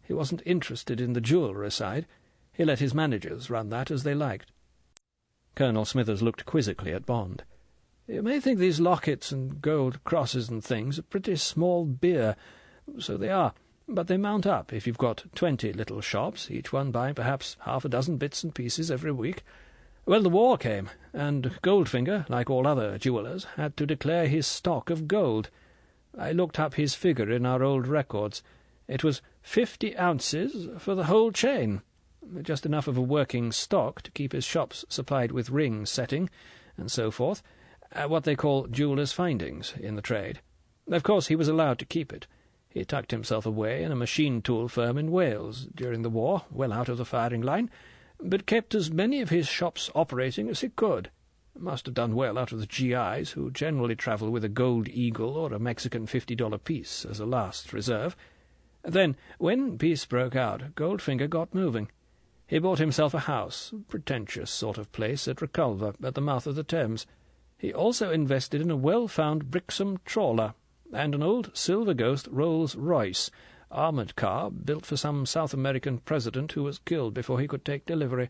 He wasn't interested in the jewellery side. He let his managers run that as they liked. Colonel Smithers looked quizzically at Bond. You may think these lockets and gold crosses and things are pretty small beer. So they are, but they mount up if you've got 20 little shops, each one buying perhaps half a dozen bits and pieces every week. Well, the war came, and Goldfinger, like all other jewellers, had to declare his stock of gold. I looked up his figure in our old records. It was 50 ounces for the whole chain, just enough of a working stock to keep his shops supplied with ring setting and so forth, what they call jewellers' findings in the trade. Of course, he was allowed to keep it. He tucked himself away in a machine-tool firm in Wales during the war, well out of the firing line, but kept as many of his shops operating as he could. Must have done well out of the GIs, who generally travel with a gold eagle or a Mexican $50 piece as a last reserve. Then, when peace broke out, Goldfinger got moving. He bought himself a house, a pretentious sort of place at Reculver, at the mouth of the Thames. He also invested in a well-found Brixham trawler, and an old Silver Ghost Rolls-Royce, armoured car built for some South American president who was killed before he could take delivery.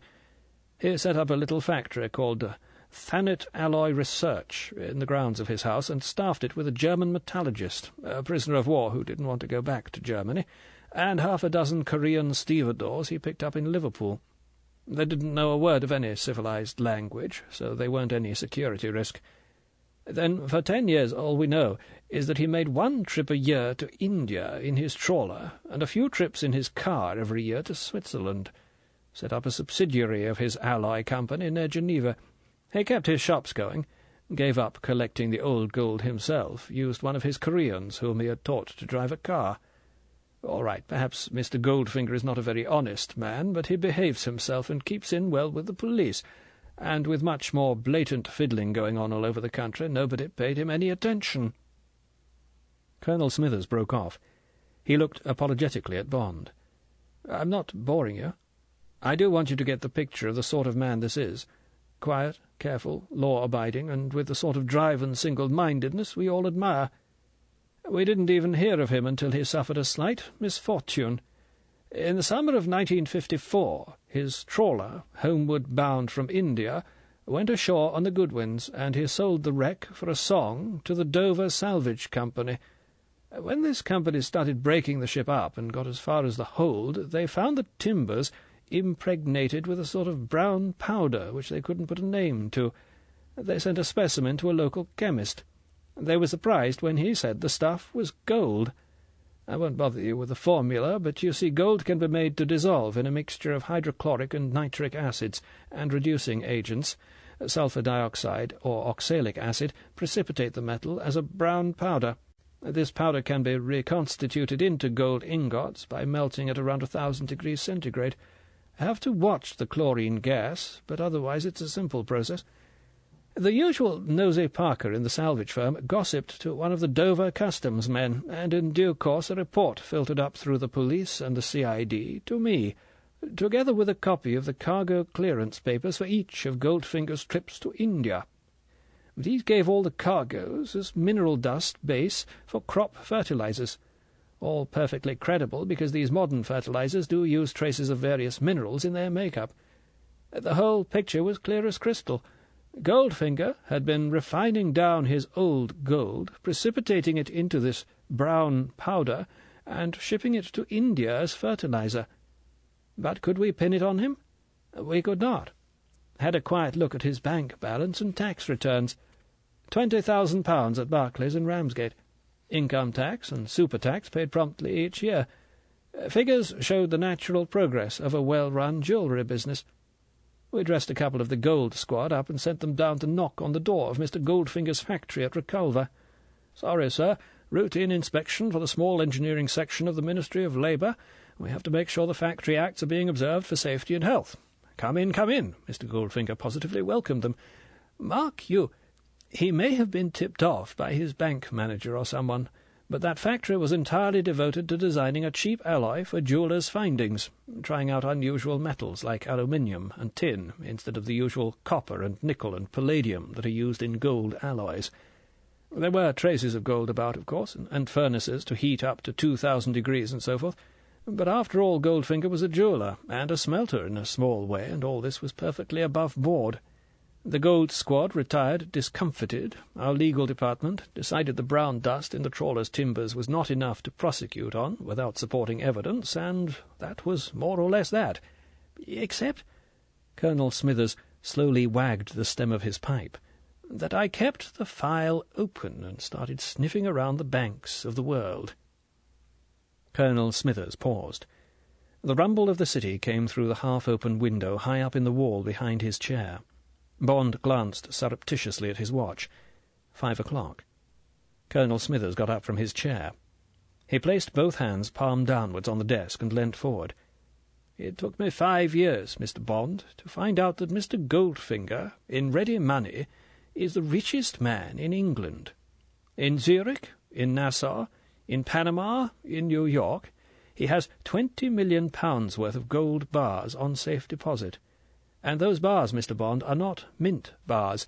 He set up a little factory called Thanet Alloy Research in the grounds of his house, and staffed it with a German metallurgist, a prisoner of war who didn't want to go back to Germany, and half a dozen Korean stevedores he picked up in Liverpool. They didn't know a word of any civilized language, so they weren't any security risk. Then, for 10 years, all we know is that he made one trip a year to India in his trawler, and a few trips in his car every year to Switzerland. Set up a subsidiary of his alloy company near Geneva. He kept his shops going, gave up collecting the old gold himself, used one of his Koreans whom he had taught to drive a car. All right, perhaps Mr. Goldfinger is not a very honest man, but he behaves himself and keeps in well with the police, and with much more blatant fiddling going on all over the country, nobody paid him any attention." Colonel Smithers broke off. He looked apologetically at Bond. "I'm not boring you. I do want you to get the picture of the sort of man this is. Quiet, careful, law-abiding, and with the sort of drive and single-mindedness we all admire. We didn't even hear of him until he suffered a slight misfortune. In the summer of 1954, his trawler, homeward bound from India, went ashore on the Goodwins, and he sold the wreck for a song to the Dover Salvage Company. When this company started breaking the ship up and got as far as the hold, they found the timbers impregnated with a sort of brown powder which they couldn't put a name to. They sent a specimen to a local chemist. They were surprised when he said the stuff was gold. I won't bother you with the formula, but you see gold can be made to dissolve in a mixture of hydrochloric and nitric acids, and reducing agents, sulphur dioxide or oxalic acid, precipitate the metal as a brown powder. This powder can be reconstituted into gold ingots by melting at around 1,000 degrees centigrade. Have to watch the chlorine gas, but otherwise it's a simple process. The usual nosy Parker in the salvage firm gossiped to one of the Dover customs men, and in due course a report filtered up through the police and the CID to me, together with a copy of the cargo clearance papers for each of Goldfinger's trips to India. These gave all the cargoes as mineral dust base for crop fertilizers. All perfectly credible, because these modern fertilizers do use traces of various minerals in their make-up. The whole picture was clear as crystal. Goldfinger had been refining down his old gold, precipitating it into this brown powder, and shipping it to India as fertilizer. But could we pin it on him? We could not. Had a quiet look at his bank balance and tax returns. £20,000 at Barclays and Ramsgate. Income tax and super tax paid promptly each year. Figures showed the natural progress of a well-run jewellery business. We dressed a couple of the gold squad up and sent them down to knock on the door of Mr. Goldfinger's factory at Reculver. "Sorry, sir. Routine inspection for the small engineering section of the Ministry of Labour. We have to make sure the factory acts are being observed for safety and health. Come in, come in." Mr. Goldfinger positively welcomed them. Mark you, he may have been tipped off by his bank manager or someone, but that factory was entirely devoted to designing a cheap alloy for jewellers' findings, trying out unusual metals like aluminium and tin instead of the usual copper and nickel and palladium that are used in gold alloys. There were traces of gold about, of course, and furnaces to heat up to 2,000 degrees and so forth, but after all Goldfinger was a jeweller and a smelter in a small way, and all this was perfectly above board. The gold squad retired discomfited. Our legal department decided the brown dust in the trawler's timbers was not enough to prosecute on without supporting evidence, and that was more or less that. Except, Colonel Smithers slowly wagged the stem of his pipe, that I kept the file open and started sniffing around the banks of the world. Colonel Smithers paused. The rumble of the city came through the half-open window high up in the wall behind his chair. Bond glanced surreptitiously at his watch. 5 o'clock. Colonel Smithers got up from his chair. He placed both hands palm downwards on the desk and leant forward. "It took me 5 years, Mr. Bond, to find out that Mr. Goldfinger, in ready money, is the richest man in England. In Zurich, in Nassau, in Panama, in New York, he has £20 million worth of gold bars on safe deposit. And those bars, Mr. Bond, are not mint bars.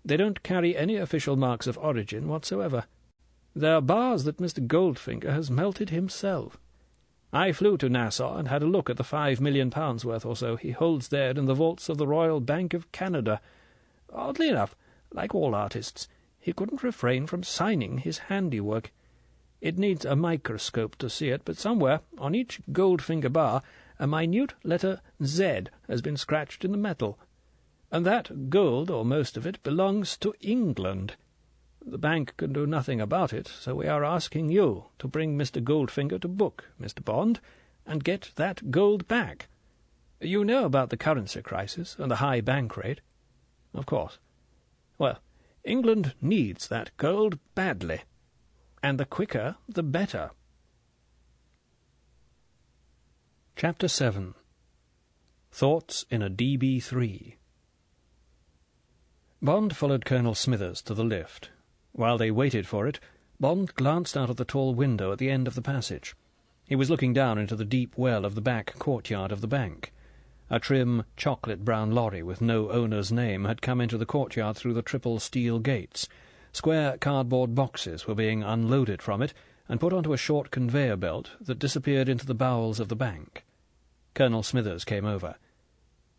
They don't carry any official marks of origin whatsoever. They're bars that Mr. Goldfinger has melted himself. I flew to Nassau and had a look at the £5 million worth or so he holds there in the vaults of the Royal Bank of Canada. Oddly enough, like all artists, he couldn't refrain from signing his handiwork. It needs a microscope to see it, but somewhere, on each Goldfinger bar, a minute letter Z has been scratched in the metal. And that gold, or most of it, belongs to England. The bank can do nothing about it, so we are asking you to bring Mr. Goldfinger to book, Mr. Bond, and get that gold back. You know about the currency crisis and the high bank rate. Of course. Well, England needs that gold badly, and the quicker the better. Chapter 7. Thoughts in a DB3. Bond followed Colonel Smithers to the lift. While they waited for it, Bond glanced out of the tall window at the end of the passage. He was looking down into the deep well of the back courtyard of the bank. A trim, chocolate-brown lorry with no owner's name had come into the courtyard through the triple steel gates. Square cardboard boxes were being unloaded from it and put onto a short conveyor belt that disappeared into the bowels of the bank. Colonel Smithers came over.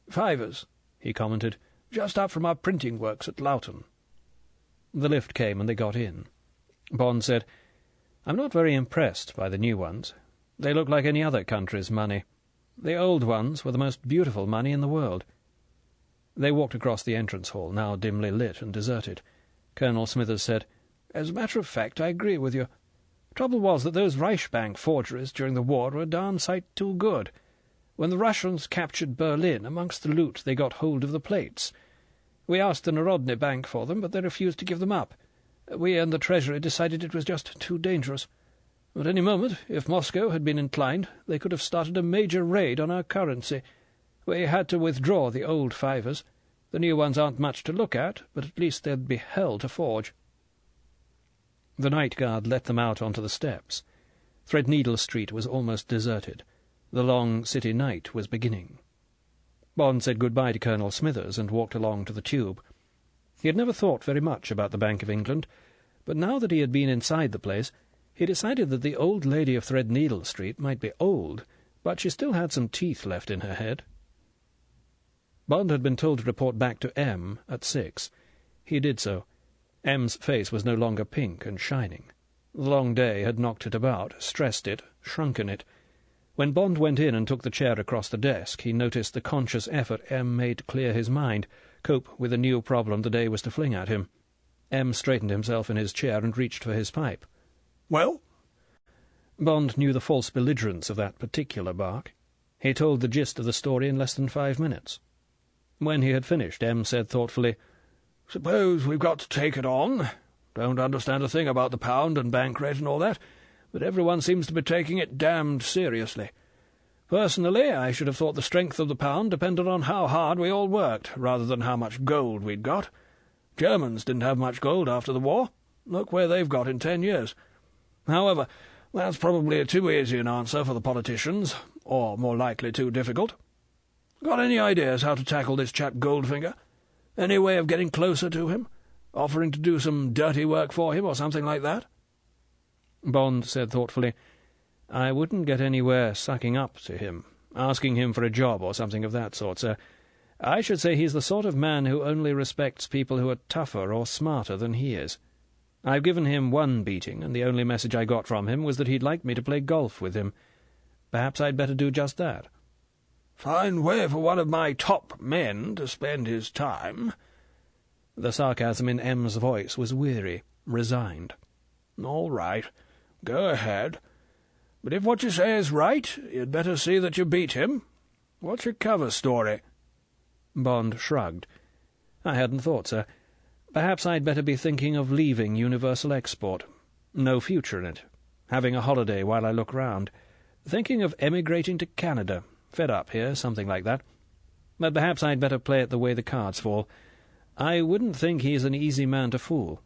"Fivers," he commented. "Just up from our printing works at Loughton." The lift came and they got in. Bond said, "I'm not very impressed by the new ones. They look like any other country's money. The old ones were the most beautiful money in the world." They walked across the entrance hall, now dimly lit and deserted. Colonel Smithers said, "As a matter of fact, I agree with you. Trouble was that those Reichsbank forgeries during the war were a darn sight too good. When the Russians captured Berlin, amongst the loot they got hold of the plates. We asked the Narodny Bank for them, but they refused to give them up. We and the Treasury decided it was just too dangerous. At any moment, if Moscow had been inclined, they could have started a major raid on our currency. We had to withdraw the old fivers. The new ones aren't much to look at, but at least they'd be hell to forge." The night guard let them out onto the steps. Threadneedle Street was almost deserted. The long city night was beginning. Bond said good-bye to Colonel Smithers and walked along to the tube. He had never thought very much about the Bank of England, but now that he had been inside the place, he decided that the old lady of Threadneedle Street might be old, but she still had some teeth left in her head. Bond had been told to report back to M at 6. He did so. M's face was no longer pink and shining. The long day had knocked it about, stressed it, shrunken it. When Bond went in and took the chair across the desk, he noticed the conscious effort M made to clear his mind, cope with the new problem the day was to fling at him. M straightened himself in his chair and reached for his pipe. "Well?" Bond knew the false belligerence of that particular bark. He told the gist of the story in less than 5 minutes. When he had finished, M said thoughtfully, "Suppose we've got to take it on. Don't understand a thing about the pound and bank rate and all that, but everyone seems to be taking it damned seriously. Personally, I should have thought the strength of the pound depended on how hard we all worked, rather than how much gold we'd got. Germans didn't have much gold after the war. Look where they've got in 10 years. However, that's probably too easy an answer for the politicians, or more likely too difficult. Got any ideas how to tackle this chap Goldfinger? Any way of getting closer to him? Offering to do some dirty work for him, or something like that?" Bond said thoughtfully, "I wouldn't get anywhere sucking up to him, asking him for a job or something of that sort, sir. I should say he's the sort of man who only respects people who are tougher or smarter than he is. I've given him one beating, and the only message I got from him was that he'd like me to play golf with him. Perhaps I'd better do just that." "Fine way for one of my top men to spend his time." The sarcasm in M's voice was weary, resigned. "All right. Go ahead. But if what you say is right, you'd better see that you beat him. What's your cover story?" Bond shrugged. "I hadn't thought, sir. Perhaps I'd better be thinking of leaving Universal Export. No future in it. Having a holiday while I look round. Thinking of emigrating to Canada. Fed up here, something like that. But perhaps I'd better play it the way the cards fall. I wouldn't think he's an easy man to fool."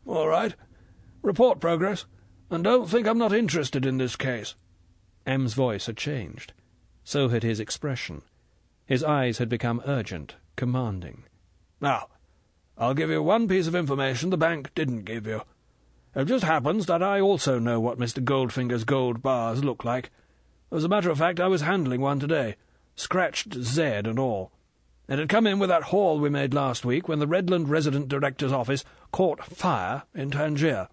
"All right. Report progress. And don't think I'm not interested in this case." M's voice had changed. So had his expression. His eyes had become urgent, commanding. "Now, I'll give you one piece of information the bank didn't give you. It just happens that I also know what Mr. Goldfinger's gold bars look like. As a matter of fact, I was handling one today, scratched Z and all. It had come in with that haul we made last week when the Redland Resident Director's office caught fire in Tangier.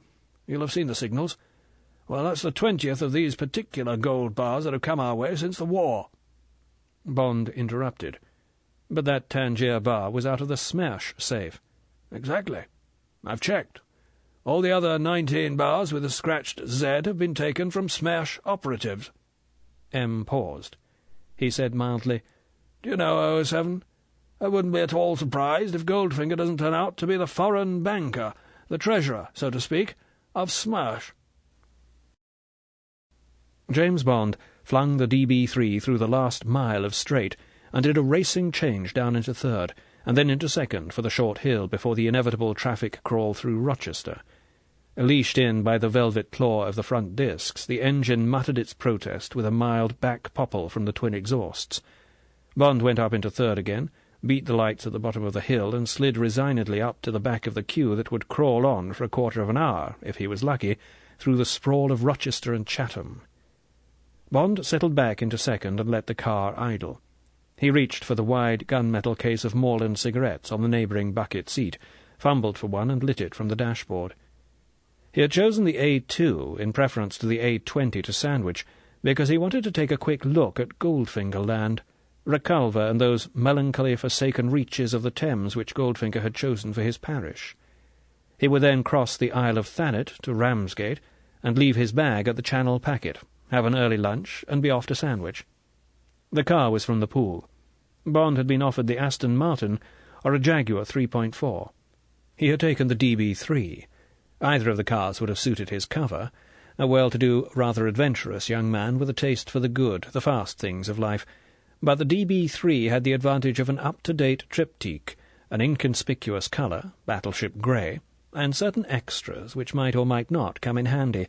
You'll have seen the signals. Well, that's the 20th of these particular gold bars that have come our way since the war." Bond interrupted. "But that Tangier bar was out of the Smash safe." "Exactly. I've checked. All the other 19 bars with a scratched Z have been taken from Smash operatives." M paused. He said mildly, "Do you know 007? I wouldn't be at all surprised if Goldfinger doesn't turn out to be the foreign banker, the treasurer, so to speak, of Smash." James Bond flung the DB3 through the last mile of straight and did a racing change down into third, and then into second for the short hill before the inevitable traffic crawl through Rochester. Leashed in by the velvet claw of the front discs, the engine muttered its protest with a mild back popple from the twin exhausts. Bond went up into third again, beat the lights at the bottom of the hill, and slid resignedly up to the back of the queue that would crawl on for a quarter of an hour, if he was lucky, through the sprawl of Rochester and Chatham. Bond settled back into second and let the car idle. He reached for the wide gunmetal case of Moreland cigarettes on the neighbouring bucket seat, fumbled for one and lit it from the dashboard. He had chosen the A2 in preference to the A20 to Sandwich because he wanted to take a quick look at Goldfinger land, Reculver and those melancholy forsaken reaches of the Thames which Goldfinger had chosen for his parish. He would then cross the Isle of Thanet to Ramsgate and leave his bag at the Channel Packet, have an early lunch, and be off to Sandwich. The car was from the pool. Bond had been offered the Aston Martin or a Jaguar 3.4. He had taken the DB3. Either of the cars would have suited his cover, a well-to-do, rather adventurous young man with a taste for the good, the fast things of life. But the DB3 had the advantage of an up-to-date triptyque, an inconspicuous colour, battleship grey, and certain extras which might or might not come in handy.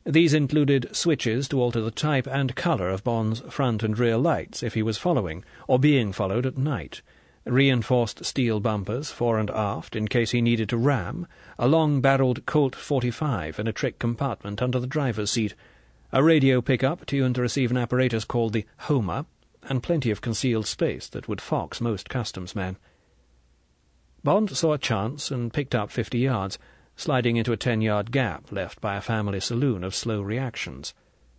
These included switches to alter the type and colour of Bond's front and rear lights if he was following, or being followed at night, reinforced steel bumpers fore and aft in case he needed to ram, a long-barrelled Colt 45 in a trick compartment under the driver's seat, a radio pickup tuned to receive an apparatus called the Homer, and plenty of concealed space that would fox most customs men. Bond saw a chance and picked up 50 yards, sliding into a 10-yard gap left by a family saloon of slow reactions.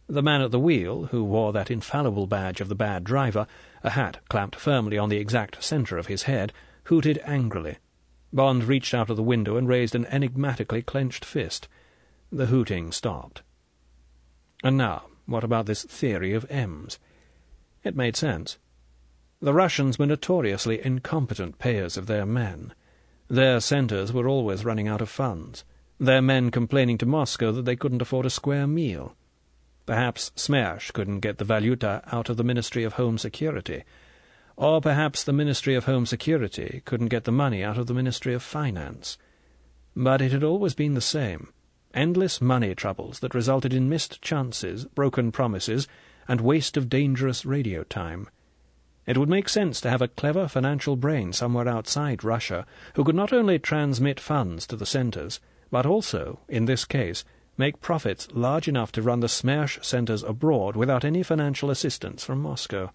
The man at the wheel, who wore that infallible badge of the bad driver, a hat clamped firmly on the exact centre of his head, hooted angrily. Bond reached out of the window and raised an enigmatically clenched fist. The hooting stopped. And now, what about this theory of M's? It made sense. The Russians were notoriously incompetent payers of their men. Their centres were always running out of funds, their men complaining to Moscow that they couldn't afford a square meal. Perhaps Smersh couldn't get the valuta out of the Ministry of Home Security, or perhaps the Ministry of Home Security couldn't get the money out of the Ministry of Finance. But it had always been the same. Endless money troubles that resulted in missed chances, broken promises, and waste of dangerous radio time. It would make sense to have a clever financial brain somewhere outside Russia who could not only transmit funds to the centres, but also, in this case, make profits large enough to run the Smersh centres abroad without any financial assistance from Moscow.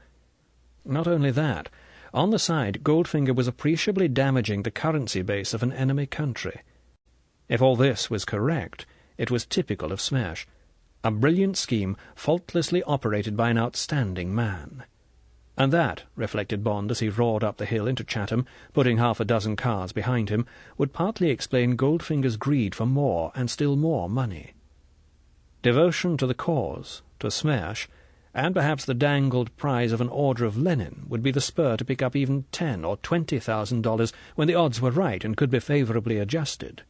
Not only that, on the side, Goldfinger was appreciably damaging the currency base of an enemy country. If all this was correct, it was typical of Smersh. A brilliant scheme faultlessly operated by an outstanding man. And that, reflected Bond as he roared up the hill into Chatham, putting half a dozen cars behind him, would partly explain Goldfinger's greed for more and still more money. Devotion to the cause, to Smersh, and perhaps the dangled prize of an Order of Lenin would be the spur to pick up even $10,000 or $20,000 when the odds were right and could be favourably adjusted.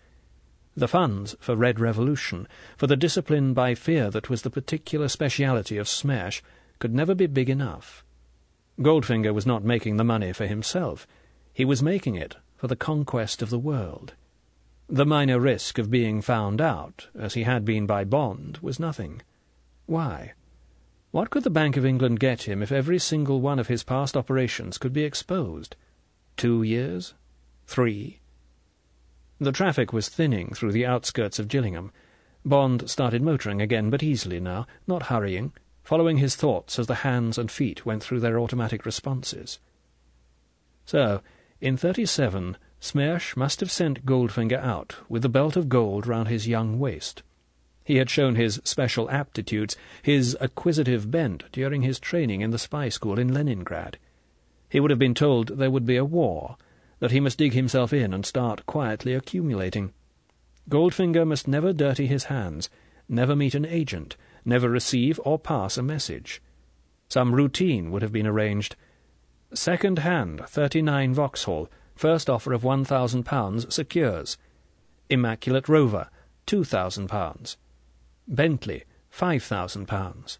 The funds for Red Revolution, for the discipline by fear that was the particular speciality of Smersh, could never be big enough. Goldfinger was not making the money for himself. He was making it for the conquest of the world. The minor risk of being found out, as he had been by Bond, was nothing. Why? What could the Bank of England get him if every single one of his past operations could be exposed? 2 years? 3? The traffic was thinning through the outskirts of Gillingham. Bond started motoring again, but easily now, not hurrying, following his thoughts as the hands and feet went through their automatic responses. So, in 37, Smersh must have sent Goldfinger out with the belt of gold round his young waist. He had shown his special aptitudes, his acquisitive bent during his training in the spy school in Leningrad. He would have been told there would be a war, that he must dig himself in and start quietly accumulating. Goldfinger must never dirty his hands, never meet an agent, never receive or pass a message. Some routine would have been arranged. Second hand, 39 Vauxhall, first offer of £1,000 secures. Immaculate Rover, £2,000. Bentley, £5,000.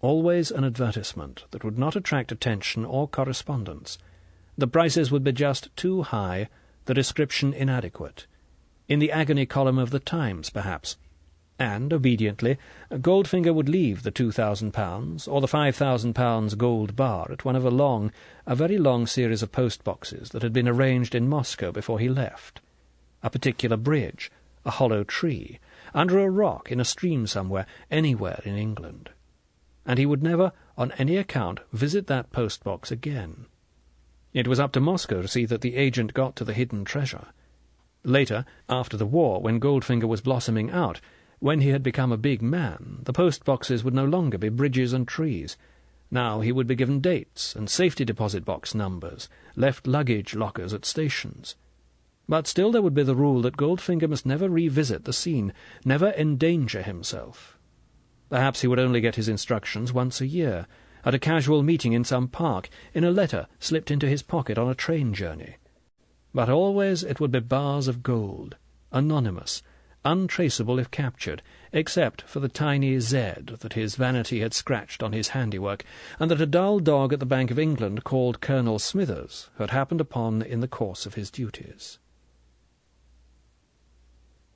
Always an advertisement that would not attract attention or correspondence. The prices would be just too high, the description inadequate. In the agony column of the Times, perhaps. And, obediently, Goldfinger would leave the £2,000 or the £5,000 gold bar at one of a very long series of post-boxes that had been arranged in Moscow before he left. A particular bridge, a hollow tree, under a rock in a stream somewhere, anywhere in England. And he would never, on any account, visit that post-box again. It was up to Moscow to see that the agent got to the hidden treasure. Later, after the war, when Goldfinger was blossoming out, when he had become a big man, the post-boxes would no longer be bridges and trees. Now he would be given dates and safety deposit box numbers, left luggage lockers at stations. But still there would be the rule that Goldfinger must never revisit the scene, never endanger himself. Perhaps he would only get his instructions once a year, at a casual meeting in some park, in a letter slipped into his pocket on a train journey. But always it would be bars of gold, anonymous, untraceable if captured, except for the tiny Z that his vanity had scratched on his handiwork, and that a dull dog at the Bank of England called Colonel Smithers had happened upon in the course of his duties.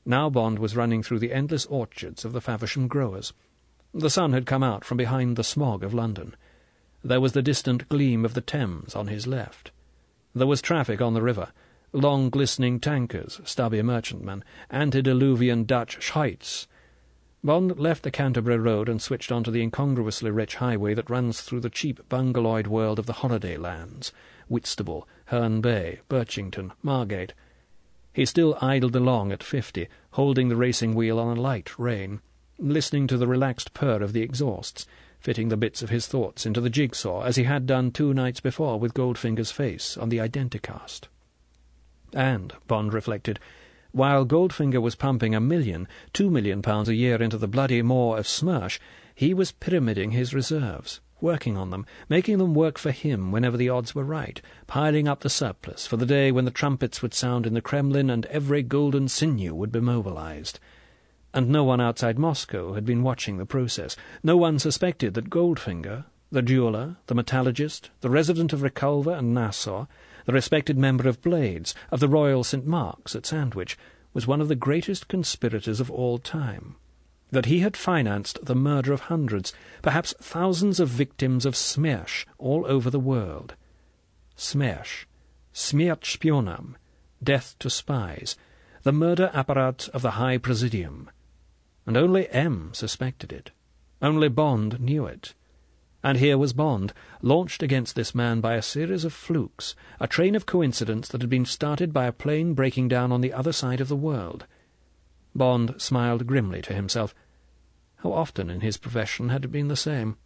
Now Bond was running through the endless orchards of the Faversham growers. The sun had come out from behind the smog of London. There was the distant gleam of the Thames on his left. There was traffic on the river, long glistening tankers, stubby merchantmen, antediluvian Dutch schuits. Bond left the Canterbury Road and switched on to the incongruously rich highway that runs through the cheap bungaloid world of the holiday lands, Whitstable, Herne Bay, Birchington, Margate. He still idled along at 50, holding the racing wheel on a light rein, listening to the relaxed purr of the exhausts, fitting the bits of his thoughts into the jigsaw, as he had done 2 nights before with Goldfinger's face on the Identicast. And, Bond reflected, while Goldfinger was pumping £2 million a year into the bloody maw of Smersh, he was pyramiding his reserves, working on them, making them work for him whenever the odds were right, piling up the surplus for the day when the trumpets would sound in the Kremlin and every golden sinew would be mobilized. And no one outside Moscow had been watching the process. No one suspected that Goldfinger, the jeweller, the metallurgist, the resident of Reculver and Nassau, the respected member of Blades, of the Royal St. Mark's at Sandwich, was one of the greatest conspirators of all time, that he had financed the murder of hundreds, perhaps thousands of victims of Smersh all over the world. Smersh, Smiertspionam, death to spies, the murder apparat of the High Presidium. And only M suspected it. Only Bond knew it. And here was Bond, launched against this man by a series of flukes, a train of coincidence that had been started by a plane breaking down on the other side of the world. Bond smiled grimly to himself. How often in his profession had it been the same?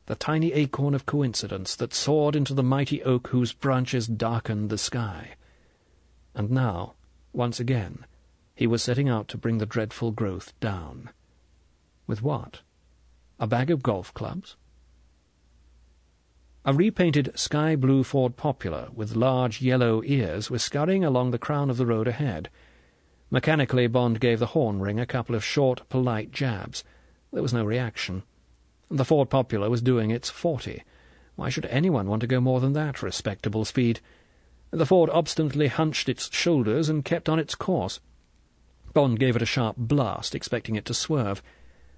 The tiny acorn of coincidence that soared into the mighty oak whose branches darkened the sky. And now, once again, he was setting out to bring the dreadful growth down. With what? A bag of golf clubs? A repainted sky-blue Ford Popular with large yellow ears was scurrying along the crown of the road ahead. Mechanically, Bond gave the horn ring a couple of short, polite jabs. There was no reaction. The Ford Popular was doing its 40. Why should anyone want to go more than that respectable speed? The Ford obstinately hunched its shoulders and kept on its course. Bond gave it a sharp blast, expecting it to swerve.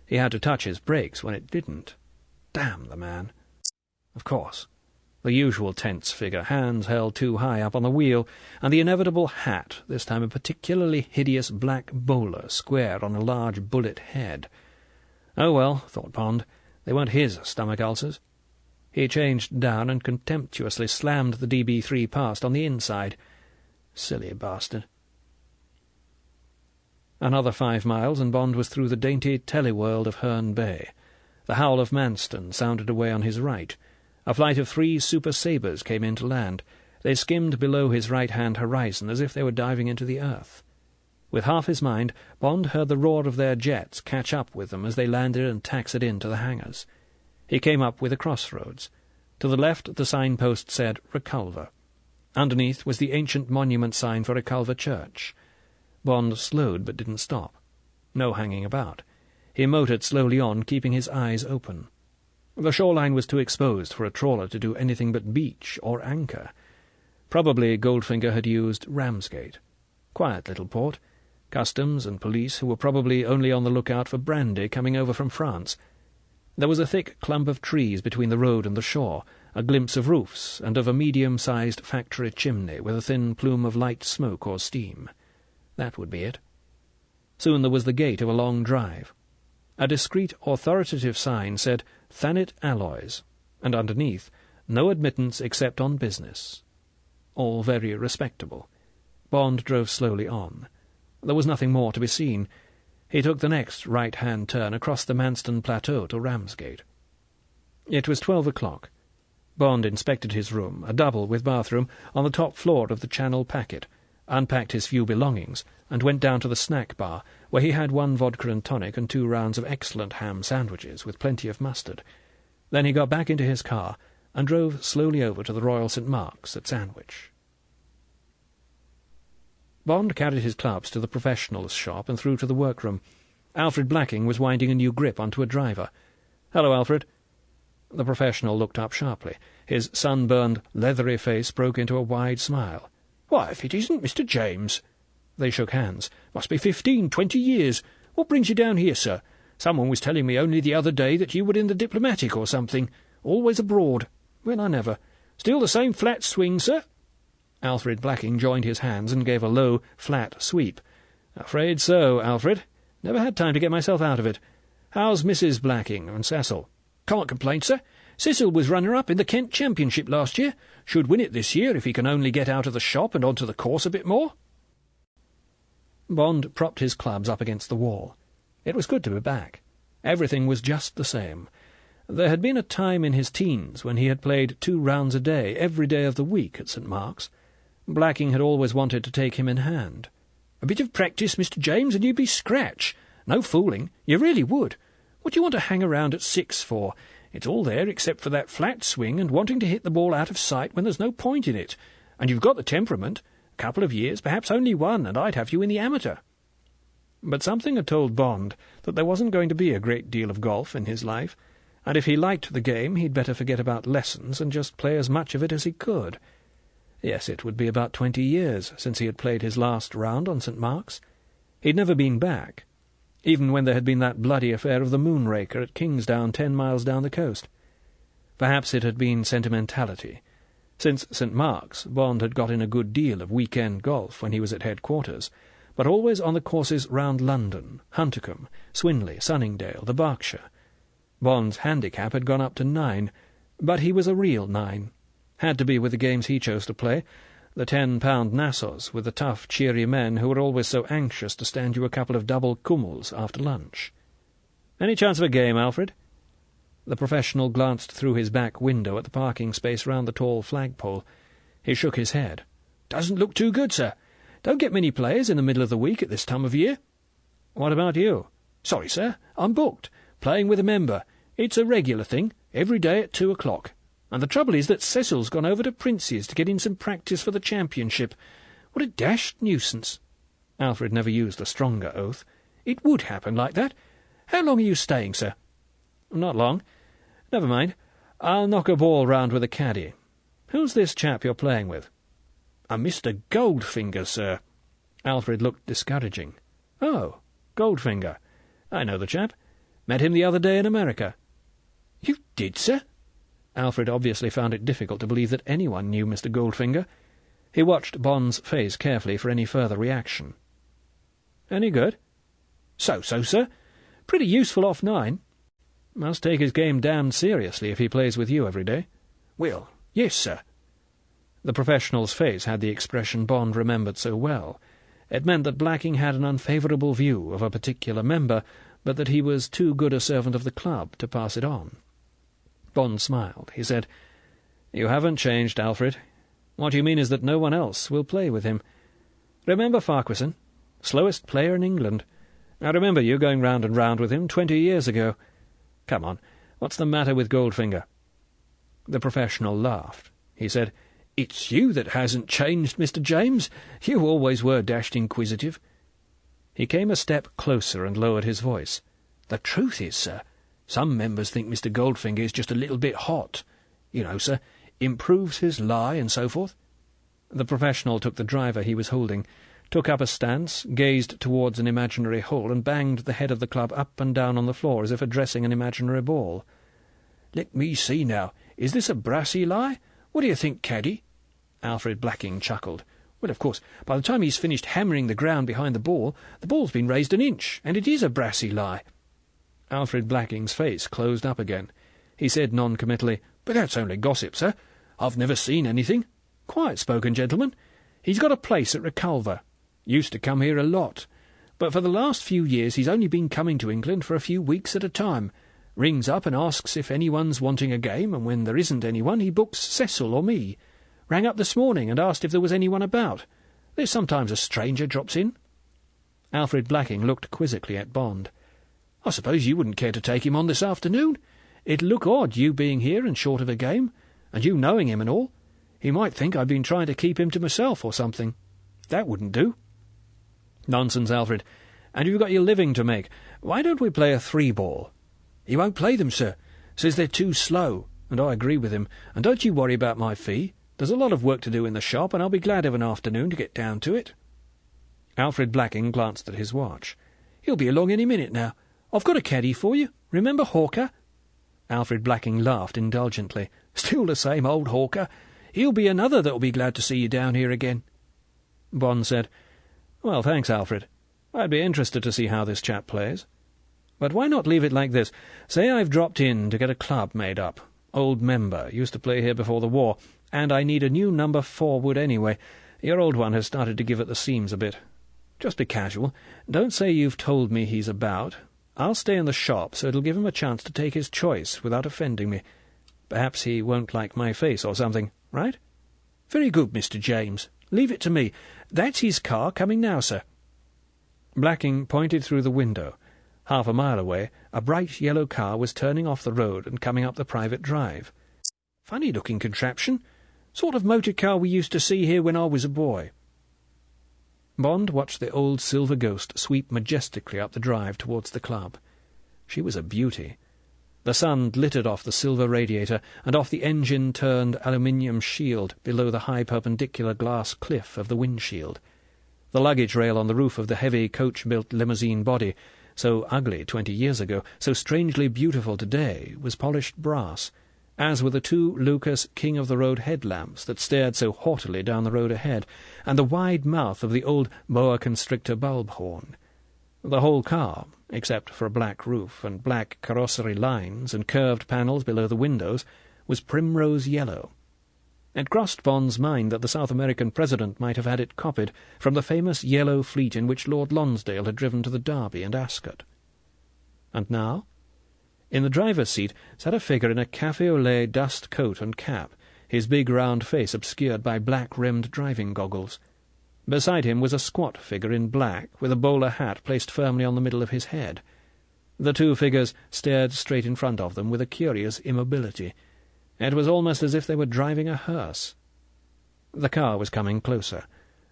He had to touch his brakes when it didn't. Damn the man. Of course. The usual tense figure, hands held too high up on the wheel, and the inevitable hat, this time a particularly hideous black bowler square on a large bullet head. Oh well, thought Bond, they weren't his stomach ulcers. He changed down and contemptuously slammed the DB3 past on the inside. Silly bastard. Another 5 miles, and Bond was through the dainty teleworld of Herne Bay. The howl of Manston sounded away on his right. A flight of 3 Super Sabres came in to land. They skimmed below his right-hand horizon as if they were diving into the earth. With half his mind, Bond heard the roar of their jets catch up with them as they landed and taxied into the hangars. He came up with a crossroads. To the left the signpost said Reculver. Underneath was the ancient monument sign for Reculver Church. Bond slowed but didn't stop. No hanging about. He motored slowly on, keeping his eyes open. The shoreline was too exposed for a trawler to do anything but beach or anchor. Probably Goldfinger had used Ramsgate. Quiet little port. Customs and police who were probably only on the lookout for brandy coming over from France. There was a thick clump of trees between the road and the shore, a glimpse of roofs and of a medium-sized factory chimney with a thin plume of light smoke or steam. That would be it. Soon there was the gate of a long drive. A discreet, authoritative sign said Thanet Alloys, and underneath, no admittance except on business. All very respectable. Bond drove slowly on. There was nothing more to be seen. He took the next right-hand turn across the Manston Plateau to Ramsgate. It was 12 o'clock. Bond inspected his room, a double with bathroom, on the top floor of the Channel Packet, unpacked his few belongings, and went down to the snack bar, where he had 1 vodka and tonic and 2 rounds of excellent ham sandwiches with plenty of mustard. Then he got back into his car and drove slowly over to the Royal St. Mark's at Sandwich. Bond carried his clubs to the professionals' shop and through to the workroom. Alfred Blacking was winding a new grip onto a driver. "Hello, Alfred." The professional looked up sharply. His sunburned, leathery face broke into a wide smile. "Why, if it isn't Mr. James!" They shook hands. "Must be 15, 20 years. What brings you down here, sir? Someone was telling me only the other day that you were in the Diplomatic or something. Always abroad. Well, I never. Still the same flat swing, sir?" Alfred Blacking joined his hands and gave a low, flat sweep. "Afraid so, Alfred. Never had time to get myself out of it. How's Mrs. Blacking and Cecil?" "Can't complain, sir. Cecil was runner-up in the Kent Championship last year. Should win it this year if he can only get out of the shop and onto the course a bit more." Bond propped his clubs up against the wall. It was good to be back. Everything was just the same. There had been a time in his teens when he had played 2 rounds a day, every day of the week at St. Mark's. Blacking had always wanted to take him in hand. "A bit of practice, Mr. James, and you'd be scratch. No fooling. You really would. What do you want to hang around at 6 for? It's all there except for that flat swing and wanting to hit the ball out of sight when there's no point in it. And you've got the temperament. A couple of years, perhaps only 1, and I'd have you in the amateur." But something had told Bond that there wasn't going to be a great deal of golf in his life, and if he liked the game he'd better forget about lessons and just play as much of it as he could. Yes, it would be about 20 years since he had played his last round on St. Mark's. He'd never been back, even when there had been that bloody affair of the Moonraker at Kingsdown 10 miles down the coast. Perhaps it had been sentimentality. Since St. Mark's, Bond had got in a good deal of weekend golf when he was at headquarters, but always on the courses round London, Huntercombe, Swinley, Sunningdale, the Berkshire. Bond's handicap had gone up to 9, but he was a real 9. Had to be with the games he chose to play, the 10-pound Nassau's with the tough, cheery men who were always so anxious to stand you a couple of double kummels after lunch. "Any chance of a game, Alfred?" The professional glanced through his back window at the parking space round the tall flagpole. He shook his head. "Doesn't look too good, sir. Don't get many players in the middle of the week at this time of year." "What about you?" "Sorry, sir. I'm booked. Playing with a member. It's a regular thing, every day at 2 o'clock. And the trouble is that Cecil's gone over to Prince's to get in some practice for the championship. What a dashed nuisance." Alfred never used a stronger oath. "It would happen like that. How long are you staying, sir?" "Not long. Never mind. I'll knock a ball round with a caddy. Who's this chap you're playing with?" "A Mr. Goldfinger, sir." Alfred looked discouraging. "Oh, Goldfinger. I know the chap. Met him the other day in America." "You did, sir?" Alfred obviously found it difficult to believe that anyone knew Mr. Goldfinger. He watched Bond's face carefully for any further reaction. "Any good?" So, sir. Pretty useful off 9. Must take his game damned seriously if he plays with you every day." "Well, yes, sir." The professional's face had the expression Bond remembered so well. It meant that Blacking had an unfavourable view of a particular member, but that he was too good a servant of the club to pass it on. Bond smiled. He said, "You haven't changed, Alfred. What you mean is that no one else will play with him. Remember Farquharson, slowest player in England. I remember you going round and round with him 20 years ago. Come on, what's the matter with Goldfinger?" The professional laughed. He said, "It's you that hasn't changed, Mr. James. You always were dashed inquisitive." He came a step closer and lowered his voice. "The truth is, sir, some members think Mr. Goldfinger is just a little bit hot. You know, sir, improves his lie and so forth." The professional took the driver he was holding, took up a stance, gazed towards an imaginary hole, and banged the head of the club up and down on the floor as if addressing an imaginary ball. "Let me see now. Is this a brassy lie? What do you think, Caddy?" Alfred Blacking chuckled. "Well, of course, by the time he's finished hammering the ground behind the ball's been raised an inch, and it is a brassy lie." Alfred Blacking's face closed up again. He said non-committally, "But that's only gossip, sir. I've never seen anything. Quiet spoken, gentlemen. He's got a place at Reculver. Used to come here a lot. But for the last few years he's only been coming to England for a few weeks at a time. Rings up and asks if anyone's wanting a game, and when there isn't anyone he books Cecil or me. Rang up this morning and asked if there was anyone about. There's sometimes a stranger drops in." Alfred Blacking looked quizzically at Bond. "I suppose you wouldn't care to take him on this afternoon? It'd look odd, you being here and short of a game, and you knowing him and all. He might think I'd been trying to keep him to myself or something. That wouldn't do." "Nonsense, Alfred. And you've got your living to make. Why don't we play a 3-ball? "He won't play them, sir. Says they're too slow." And I agree with him. "And don't you worry about my fee. There's a lot of work to do in the shop, and I'll be glad of an afternoon to get down to it." Alfred Blacking glanced at his watch. "He'll be along any minute now. I've got a caddy for you. Remember Hawker?" Alfred Blacking laughed indulgently. "Still the same old Hawker. He'll be another that'll be glad to see you down here again." Bond said, "Well, thanks, Alfred. I'd be interested to see how this chap plays. But why not leave it like this? Say I've dropped in to get a club made up. Old member, used to play here before the war, and I need a new number forward anyway. Your old one has started to give at the seams a bit. Just be casual. Don't say you've told me he's about. I'll stay in the shop, so it'll give him a chance to take his choice without offending me. Perhaps he won't like my face or something, right?" "Very good, Mr. James. Leave it to me. That's his car coming now, sir." Blacking pointed through the window. Half a mile away, a bright yellow car was turning off the road and coming up the private drive. "Funny-looking contraption. Sort of motor car we used to see here when I was a boy." Bond watched the old silver ghost sweep majestically up the drive towards the club. She was a beauty. The sun glittered off the silver radiator and off the engine-turned aluminium shield below the high perpendicular glass cliff of the windshield. The luggage rail on the roof of the heavy coach-built limousine body, so ugly 20 years ago, so strangely beautiful today, was polished brass, as were the 2 Lucas king-of-the-road headlamps that stared so haughtily down the road ahead, and the wide mouth of the old boa constrictor bulb horn. The whole car, except for a black roof and black carrosserie lines and curved panels below the windows, was primrose yellow. It crossed Bond's mind that the South American president might have had it copied from the famous yellow fleet in which Lord Lonsdale had driven to the Derby and Ascot. And now? In the driver's seat sat a figure in a café-au-lait dust coat and cap, his big round face obscured by black-rimmed driving goggles. Beside him was a squat figure in black, with a bowler hat placed firmly on the middle of his head. The 2 figures stared straight in front of them with a curious immobility. It was almost as if they were driving a hearse. The car was coming closer.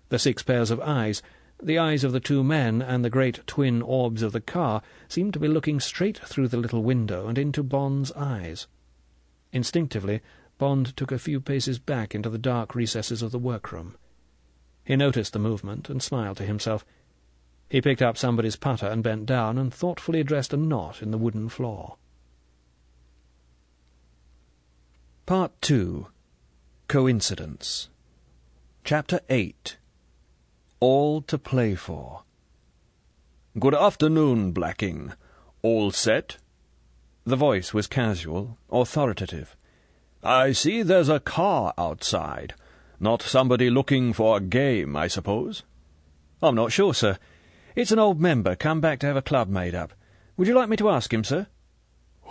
The 6 pairs of eyes, the eyes of the 2 men and the great twin orbs of the car, seemed to be looking straight through the little window and into Bond's eyes. Instinctively, Bond took a few paces back into the dark recesses of the workroom. He noticed the movement and smiled to himself. He picked up somebody's putter and bent down and thoughtfully addressed a knot in the wooden floor. Part 2. Coincidence. Chapter 8. All to play for. "Good afternoon, Blacking. All set?" The voice was casual, authoritative. "I see there's a car outside. Not somebody looking for a game, I suppose?" "I'm not sure, sir. It's an old member come back to have a club made up. Would you like me to ask him, sir?"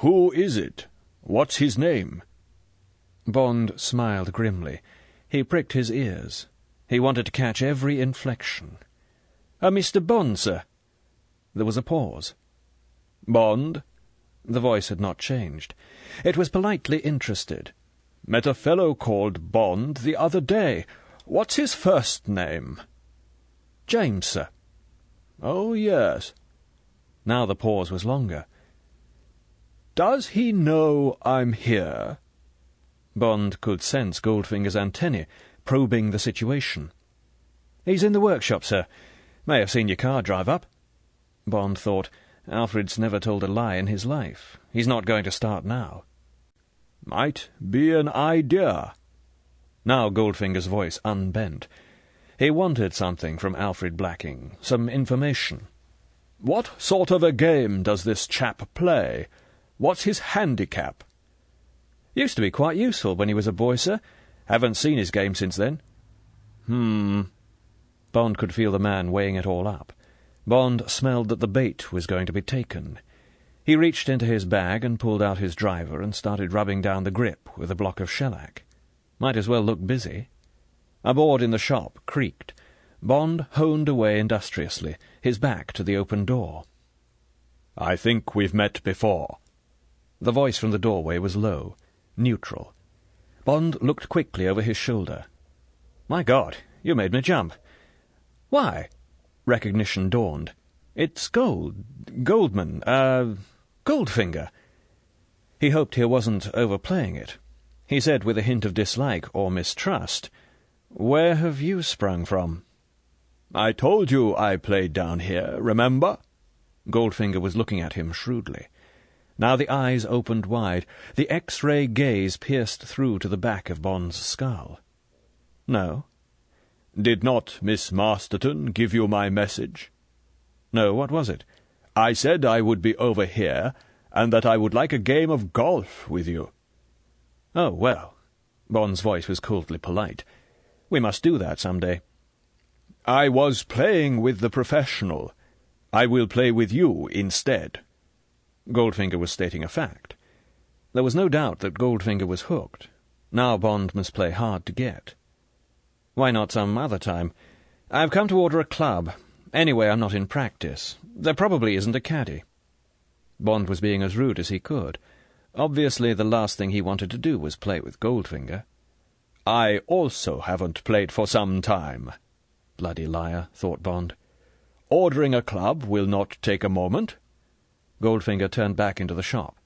"Who is it? What's his name?" Bond smiled grimly. He pricked his ears. He wanted to catch every inflection. "Mr. Bond, sir." There was a pause. "Bond?" The voice had not changed. It was politely interested. Met a fellow called Bond the other day. What's his first name?" "James, sir." "Oh, yes." Now the pause was longer. "Does he know I'm here?" Bond could sense Goldfinger's antennae, probing the situation. "He's in the workshop, sir. May have seen your car drive up." Bond thought, Alfred's never told a lie in his life. He's not going to start now. "Might be an idea." Now Goldfinger's voice unbent. He wanted something from Alfred Blacking, some information. "What sort of a game does this chap play? What's his handicap?" "Used to be quite useful when he was a boy, sir. Haven't seen his game since then." Bond could feel the man weighing it all up. Bond smelled that the bait was going to be taken. He reached into his bag and pulled out his driver and started rubbing down the grip with a block of shellac. Might as well look busy. A board in the shop creaked. Bond honed away industriously, his back to the open door. "I think we've met before." The voice from the doorway was low, neutral. Bond looked quickly over his shoulder. "My God, you made me jump." "Why?" Recognition dawned. "It's Goldfinger. He hoped he wasn't overplaying it. He said with a hint of dislike or mistrust, "Where have you sprung from?" "I told you I played down here, remember?" Goldfinger was looking at him shrewdly. Now the eyes opened wide. The X-ray gaze pierced through to the back of Bond's skull. "No." "Did not Miss Masterton give you my message?" "No, what was it?" "I said I would be over here, and that I would like a game of golf with you." "Oh, well." Bond's voice was coldly polite. "We must do that some day." "I was playing with the professional. I will play with you instead." Goldfinger was stating a fact. There was no doubt that Goldfinger was hooked. Now Bond must play hard to get. "Why not some other time? I've come to order a club. Anyway, I'm not in practice. There probably isn't a caddy." Bond was being as rude as he could. Obviously the last thing he wanted to do was play with Goldfinger. "I also haven't played for some time." Bloody liar, thought Bond. "Ordering a club will not take a moment." Goldfinger turned back into the shop.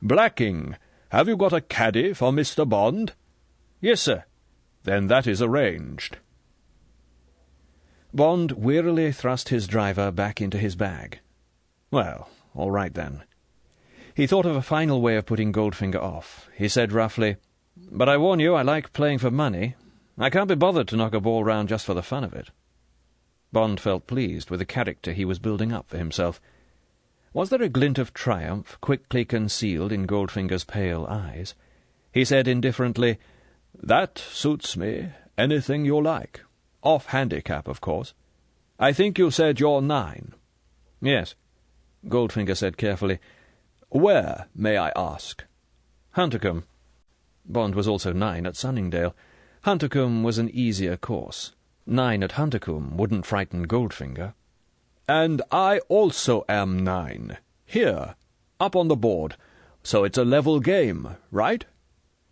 "Blacking, have you got a caddy for Mr. Bond?" "Yes, sir." "Then that is arranged." Bond wearily thrust his driver back into his bag. Well, all right then. He thought of a final way of putting Goldfinger off. He said roughly, "But I warn you, I like playing for money. I can't be bothered to knock a ball round just for the fun of it." Bond felt pleased with the character he was building up for himself. Was there a glint of triumph quickly concealed in Goldfinger's pale eyes? He said indifferently, "That suits me. Anything you like. Off handicap, of course. I think you said you're 9. "Yes." Goldfinger said carefully. "Where, may I ask?" "Huntercombe." Bond was also 9 at Sunningdale. Huntercombe was an easier course. 9 at Huntercombe wouldn't frighten Goldfinger. "And I also am 9. Here, up on the board. So it's a level game, right?"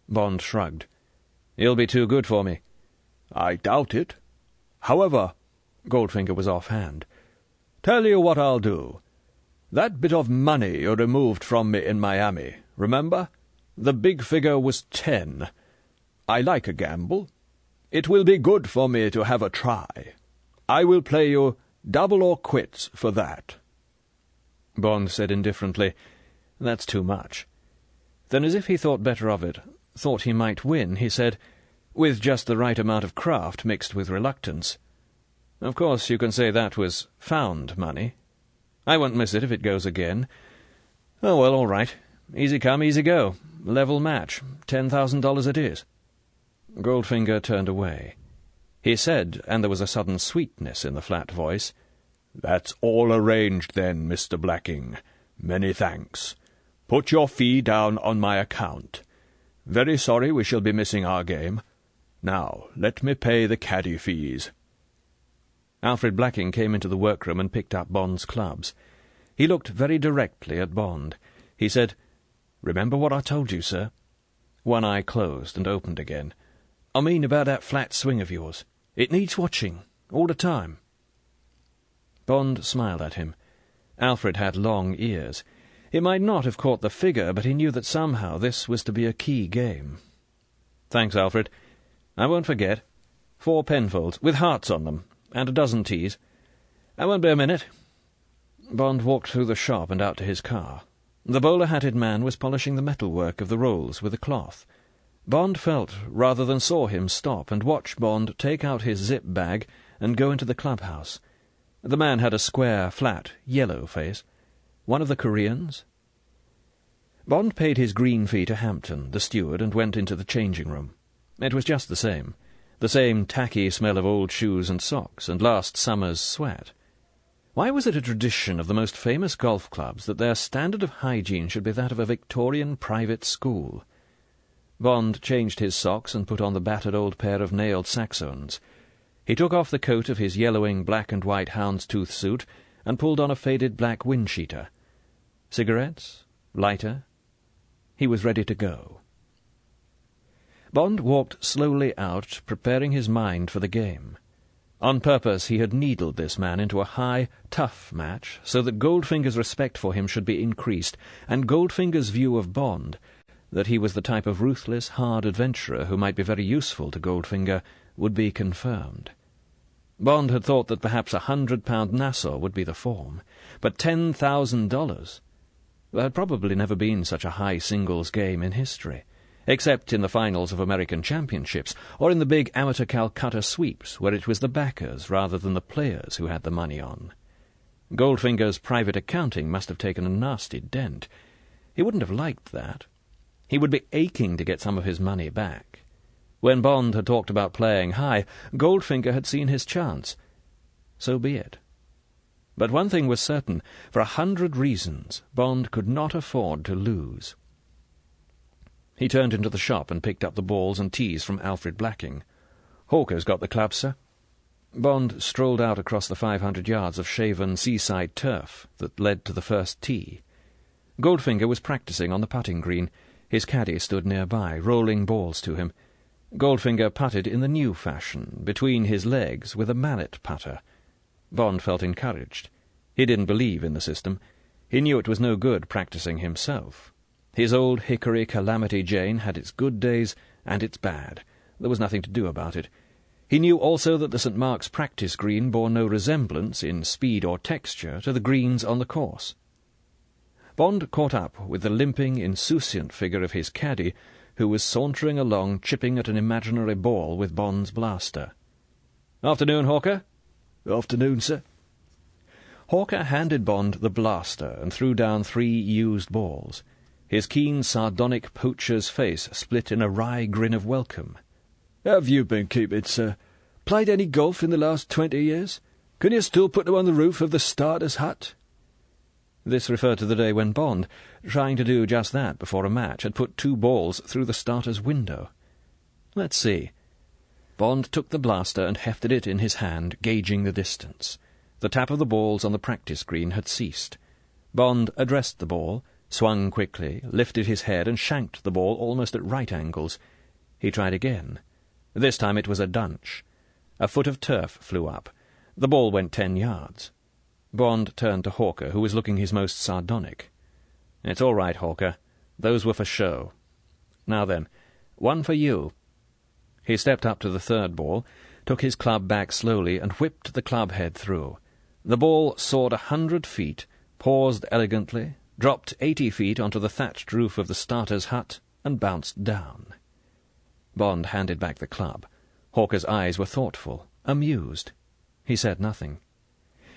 Bond shrugged. "You'll be too good for me." "I doubt it. However," Goldfinger was offhand, "tell you what I'll do. That bit of money you removed from me in Miami, remember? The big figure was 10. I like a gamble. It will be good for me to have a try. I will play you double or quits for that." Bond said indifferently, "That's too much." Then, as if he thought better of it, thought he might win, he said, with just the right amount of craft mixed with reluctance, "Of course you can say that was found money. I won't miss it if it goes again. Oh, well, all right. Easy come, easy go. Level match. $10,000 it is." Goldfinger turned away. He said, and there was a sudden sweetness in the flat voice, "That's all arranged then, Mr. Blacking. Many thanks. Put your fee down on my account. Very sorry we shall be missing our game. Now, let me pay the caddy fees." Alfred Blacking came into the workroom and picked up Bond's clubs. He looked very directly at Bond. He said, "Remember what I told you, sir?" One eye closed and opened again. "I mean about that flat swing of yours. It needs watching, all the time." Bond smiled at him. Alfred had long ears. He might not have caught the figure, but he knew that somehow this was to be a key game. "Thanks, Alfred. I won't forget. 4 penfolds, with hearts on them, and a dozen teas. I won't be a minute." Bond walked through the shop and out to his car. The bowler-hatted man was polishing the metalwork of the rolls with a cloth. Bond felt, rather than saw him stop, and watched Bond take out his zip bag and go into the clubhouse. The man had a square, flat, yellow face. One of the Koreans? Bond paid his green fee to Hampton, the steward, and went into the changing-room. It was just the same tacky smell of old shoes and socks, and last summer's sweat. Why was it a tradition of the most famous golf clubs that their standard of hygiene should be that of a Victorian private school? Bond changed his socks and put on the battered old pair of nailed Saxons. He took off the coat of his yellowing black-and-white houndstooth suit and pulled on a faded black wind-cheater. Cigarettes? Lighter? He was ready to go. Bond walked slowly out, preparing his mind for the game. On purpose he had needled this man into a high, tough match, so that Goldfinger's respect for him should be increased, and Goldfinger's view of Bond, that he was the type of ruthless, hard adventurer who might be very useful to Goldfinger, would be confirmed. Bond had thought that perhaps £100 Nassau would be the form, but $10,000... There had probably never been such a high singles game in history, except in the finals of American championships, or in the big amateur Calcutta sweeps, where it was the backers rather than the players who had the money on. Goldfinger's private accounting must have taken a nasty dent. He wouldn't have liked that. He would be aching to get some of his money back. When Bond had talked about playing high, Goldfinger had seen his chance. So be it. But one thing was certain: for 100 reasons, Bond could not afford to lose. He turned into the shop and picked up the balls and tees from Alfred Blacking. "Hawker's got the club, sir." Bond strolled out across the 500 yards of shaven seaside turf that led to the first tee. Goldfinger was practising on the putting green. His caddy stood nearby, rolling balls to him. Goldfinger putted in the new fashion, between his legs, with a mallet putter. Bond felt encouraged. He didn't believe in the system. He knew it was no good practising himself. His old hickory Calamity Jane had its good days and its bad. There was nothing to do about it. He knew also that the St. Mark's practice green bore no resemblance, in speed or texture, to the greens on the course. Bond caught up with the limping, insouciant figure of his caddy, who was sauntering along, chipping at an imaginary ball with Bond's blaster. "Afternoon, Hawker." "Afternoon, sir." Hawker handed Bond the blaster and threw down 3 used balls. His keen, sardonic poacher's face split in a wry grin of welcome. "Have you been keeping, sir? Played any golf in the last 20 years? Can you still put them on the roof of the starter's hut?" This referred to the day when Bond, trying to do just that before a match, had put 2 balls through the starter's window. Let's see. Bond took the blaster and hefted it in his hand, gauging the distance. The tap of the balls on the practice green had ceased. Bond addressed the ball, swung quickly, lifted his head, and shanked the ball almost at right angles. He tried again. This time it was a dunch. A foot of turf flew up. The ball went 10 yards. Bond turned to Hawker, who was looking his most sardonic. "It's all right, Hawker. Those were for show. Now then, one for you." He stepped up to the 3rd ball, took his club back slowly, and whipped the club head through. The ball soared 100 feet, paused elegantly, dropped 80 feet onto the thatched roof of the starter's hut, and bounced down. Bond handed back the club. Hawker's eyes were thoughtful, amused. He said nothing.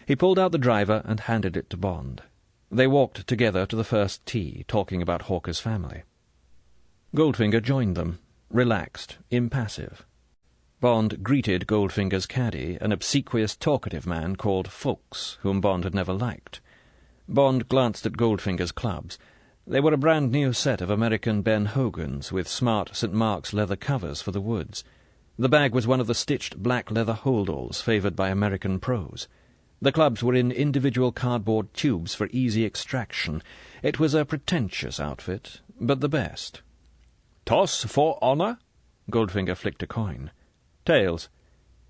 He pulled out the driver and handed it to Bond. They walked together to the first tee, talking about Hawker's family. Goldfinger joined them, relaxed, impassive. Bond greeted Goldfinger's caddy, an obsequious, talkative man called Fawkes, whom Bond had never liked. Bond glanced at Goldfinger's clubs. They were a brand-new set of American Ben Hogans, with smart St. Mark's leather covers for the woods. The bag was one of the stitched black leather holdalls favoured by American pros. The clubs were in individual cardboard tubes for easy extraction. It was a pretentious outfit, but the best. Toss for honour? Goldfinger flicked a coin. Tails.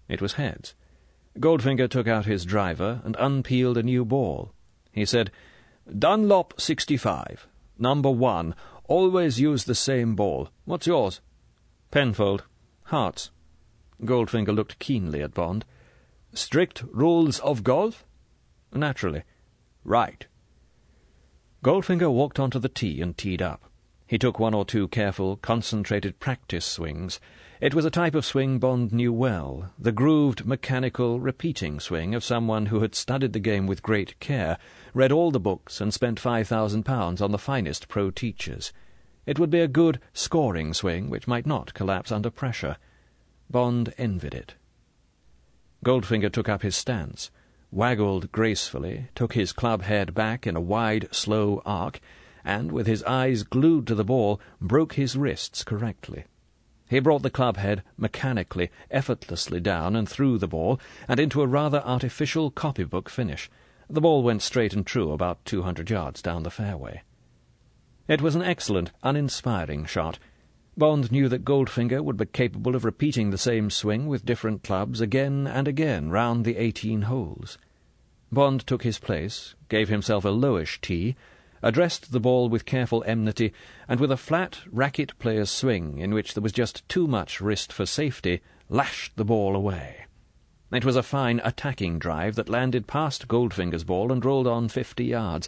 It was heads. Goldfinger took out his driver and unpeeled a new ball. He said, Dunlop 65. Number 1. Always use the same ball. What's yours? Penfold. Hearts. Goldfinger looked keenly at Bond. Strict rules of golf? Naturally. Right. Goldfinger walked onto the tee and teed up. He took 1 or 2 careful, concentrated practice swings. It was a type of swing Bond knew well, the grooved, mechanical, repeating swing of someone who had studied the game with great care, read all the books, and spent £5,000 on the finest pro teachers. It would be a good, scoring swing which might not collapse under pressure. Bond envied it. Goldfinger took up his stance, waggled gracefully, took his club head back in a wide, slow arc, and, with his eyes glued to the ball, broke his wrists correctly. He brought the club head mechanically, effortlessly down and through the ball, and into a rather artificial copybook finish. The ball went straight and true about 200 yards down the fairway. It was an excellent, uninspiring shot. Bond knew that Goldfinger would be capable of repeating the same swing with different clubs again and again round the 18 holes. Bond took his place, gave himself a lowish tee, addressed the ball with careful enmity, and with a flat racket player's swing in which there was just too much wrist for safety, lashed the ball away. It was a fine attacking drive that landed past Goldfinger's ball and rolled on 50 yards,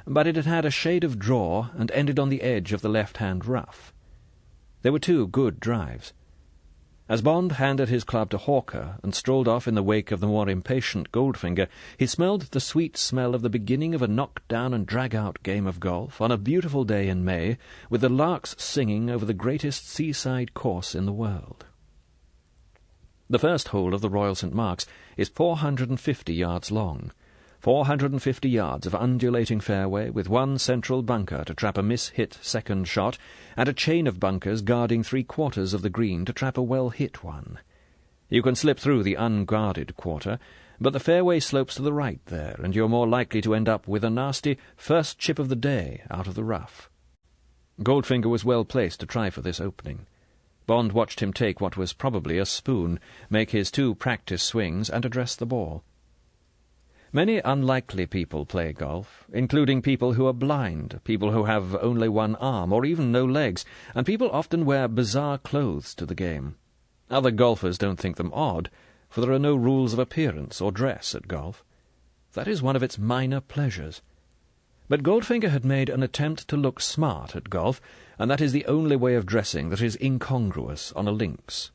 but it had had a shade of draw and ended on the edge of the left-hand rough. There were 2 good drives. As Bond handed his club to Hawker and strolled off in the wake of the more impatient Goldfinger, he smelled the sweet smell of the beginning of a knock-down-and-drag-out game of golf on a beautiful day in May, with the larks singing over the greatest seaside course in the world. The first hole of the Royal St. Mark's is 450 yards long. 450 yards of undulating fairway, with 1 central bunker to trap a miss-hit second shot, and a chain of bunkers guarding 3/4 of the green to trap a well-hit one. You can slip through the unguarded quarter, but the fairway slopes to the right there, and you're more likely to end up with a nasty first chip of the day out of the rough. Goldfinger was well placed to try for this opening. Bond watched him take what was probably a spoon, make his 2 practice swings, and address the ball. Many unlikely people play golf, including people who are blind, people who have only 1 arm, or even no legs, and people often wear bizarre clothes to the game. Other golfers don't think them odd, for there are no rules of appearance or dress at golf. That is one of its minor pleasures. But Goldfinger had made an attempt to look smart at golf, and that is the only way of dressing that is incongruous on a links.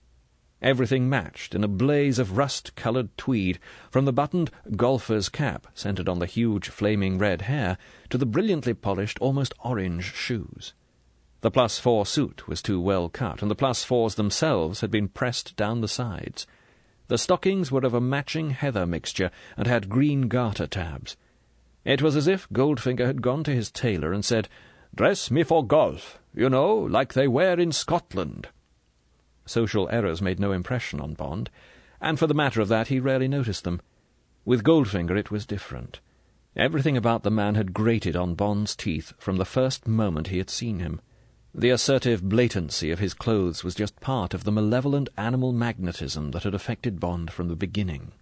Everything matched in a blaze of rust-coloured tweed, from the buttoned golfer's cap centred on the huge flaming red hair to the brilliantly polished, almost orange shoes. The +4 suit was too well cut, and the +4s themselves had been pressed down the sides. The stockings were of a matching heather mixture and had green garter tabs. It was as if Goldfinger had gone to his tailor and said, "Dress me for golf, you know, like they wear in Scotland." Social errors made no impression on Bond, and for the matter of that he rarely noticed them. With Goldfinger it was different. Everything about the man had grated on Bond's teeth from the first moment he had seen him. The assertive blatancy of his clothes was just part of the malevolent animal magnetism that had affected Bond from the beginning.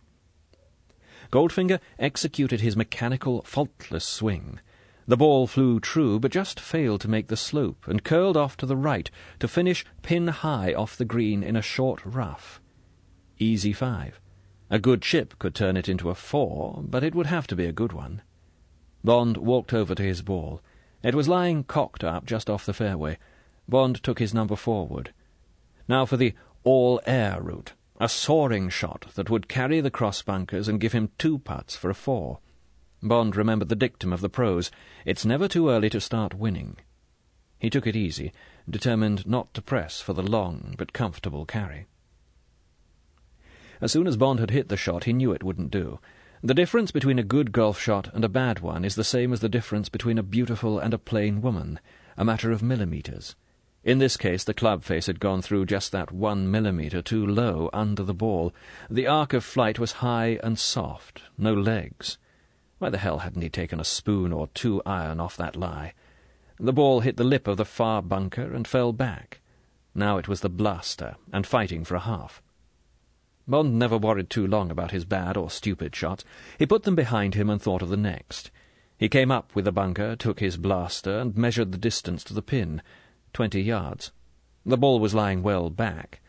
Goldfinger executed his mechanical, faultless swing. The ball flew true, but just failed to make the slope, and curled off to the right, to finish pin-high off the green in a short rough. Easy 5. A good chip could turn it into a 4, but it would have to be a good one. Bond walked over to his ball. It was lying cocked up just off the fairway. Bond took his number forward. Now for the all-air route, a soaring shot that would carry the cross bunkers and give him 2 putts for a 4. Bond remembered the dictum of the pros, "It's never too early to start winning." He took it easy, determined not to press for the long but comfortable carry. As soon as Bond had hit the shot, he knew it wouldn't do. The difference between a good golf shot and a bad one is the same as the difference between a beautiful and a plain woman, a matter of millimetres. In this case the club face had gone through just that 1 millimetre too low under the ball. The arc of flight was high and soft, no legs. Why the hell hadn't he taken a spoon or 2 iron off that lie? The ball hit the lip of the far bunker and fell back. Now it was the blaster, and fighting for a half. Bond never worried too long about his bad or stupid shots. He put them behind him and thought of the next. He came up with the bunker, took his blaster, and measured the distance to the pin, 20 yards. The ball was lying well back.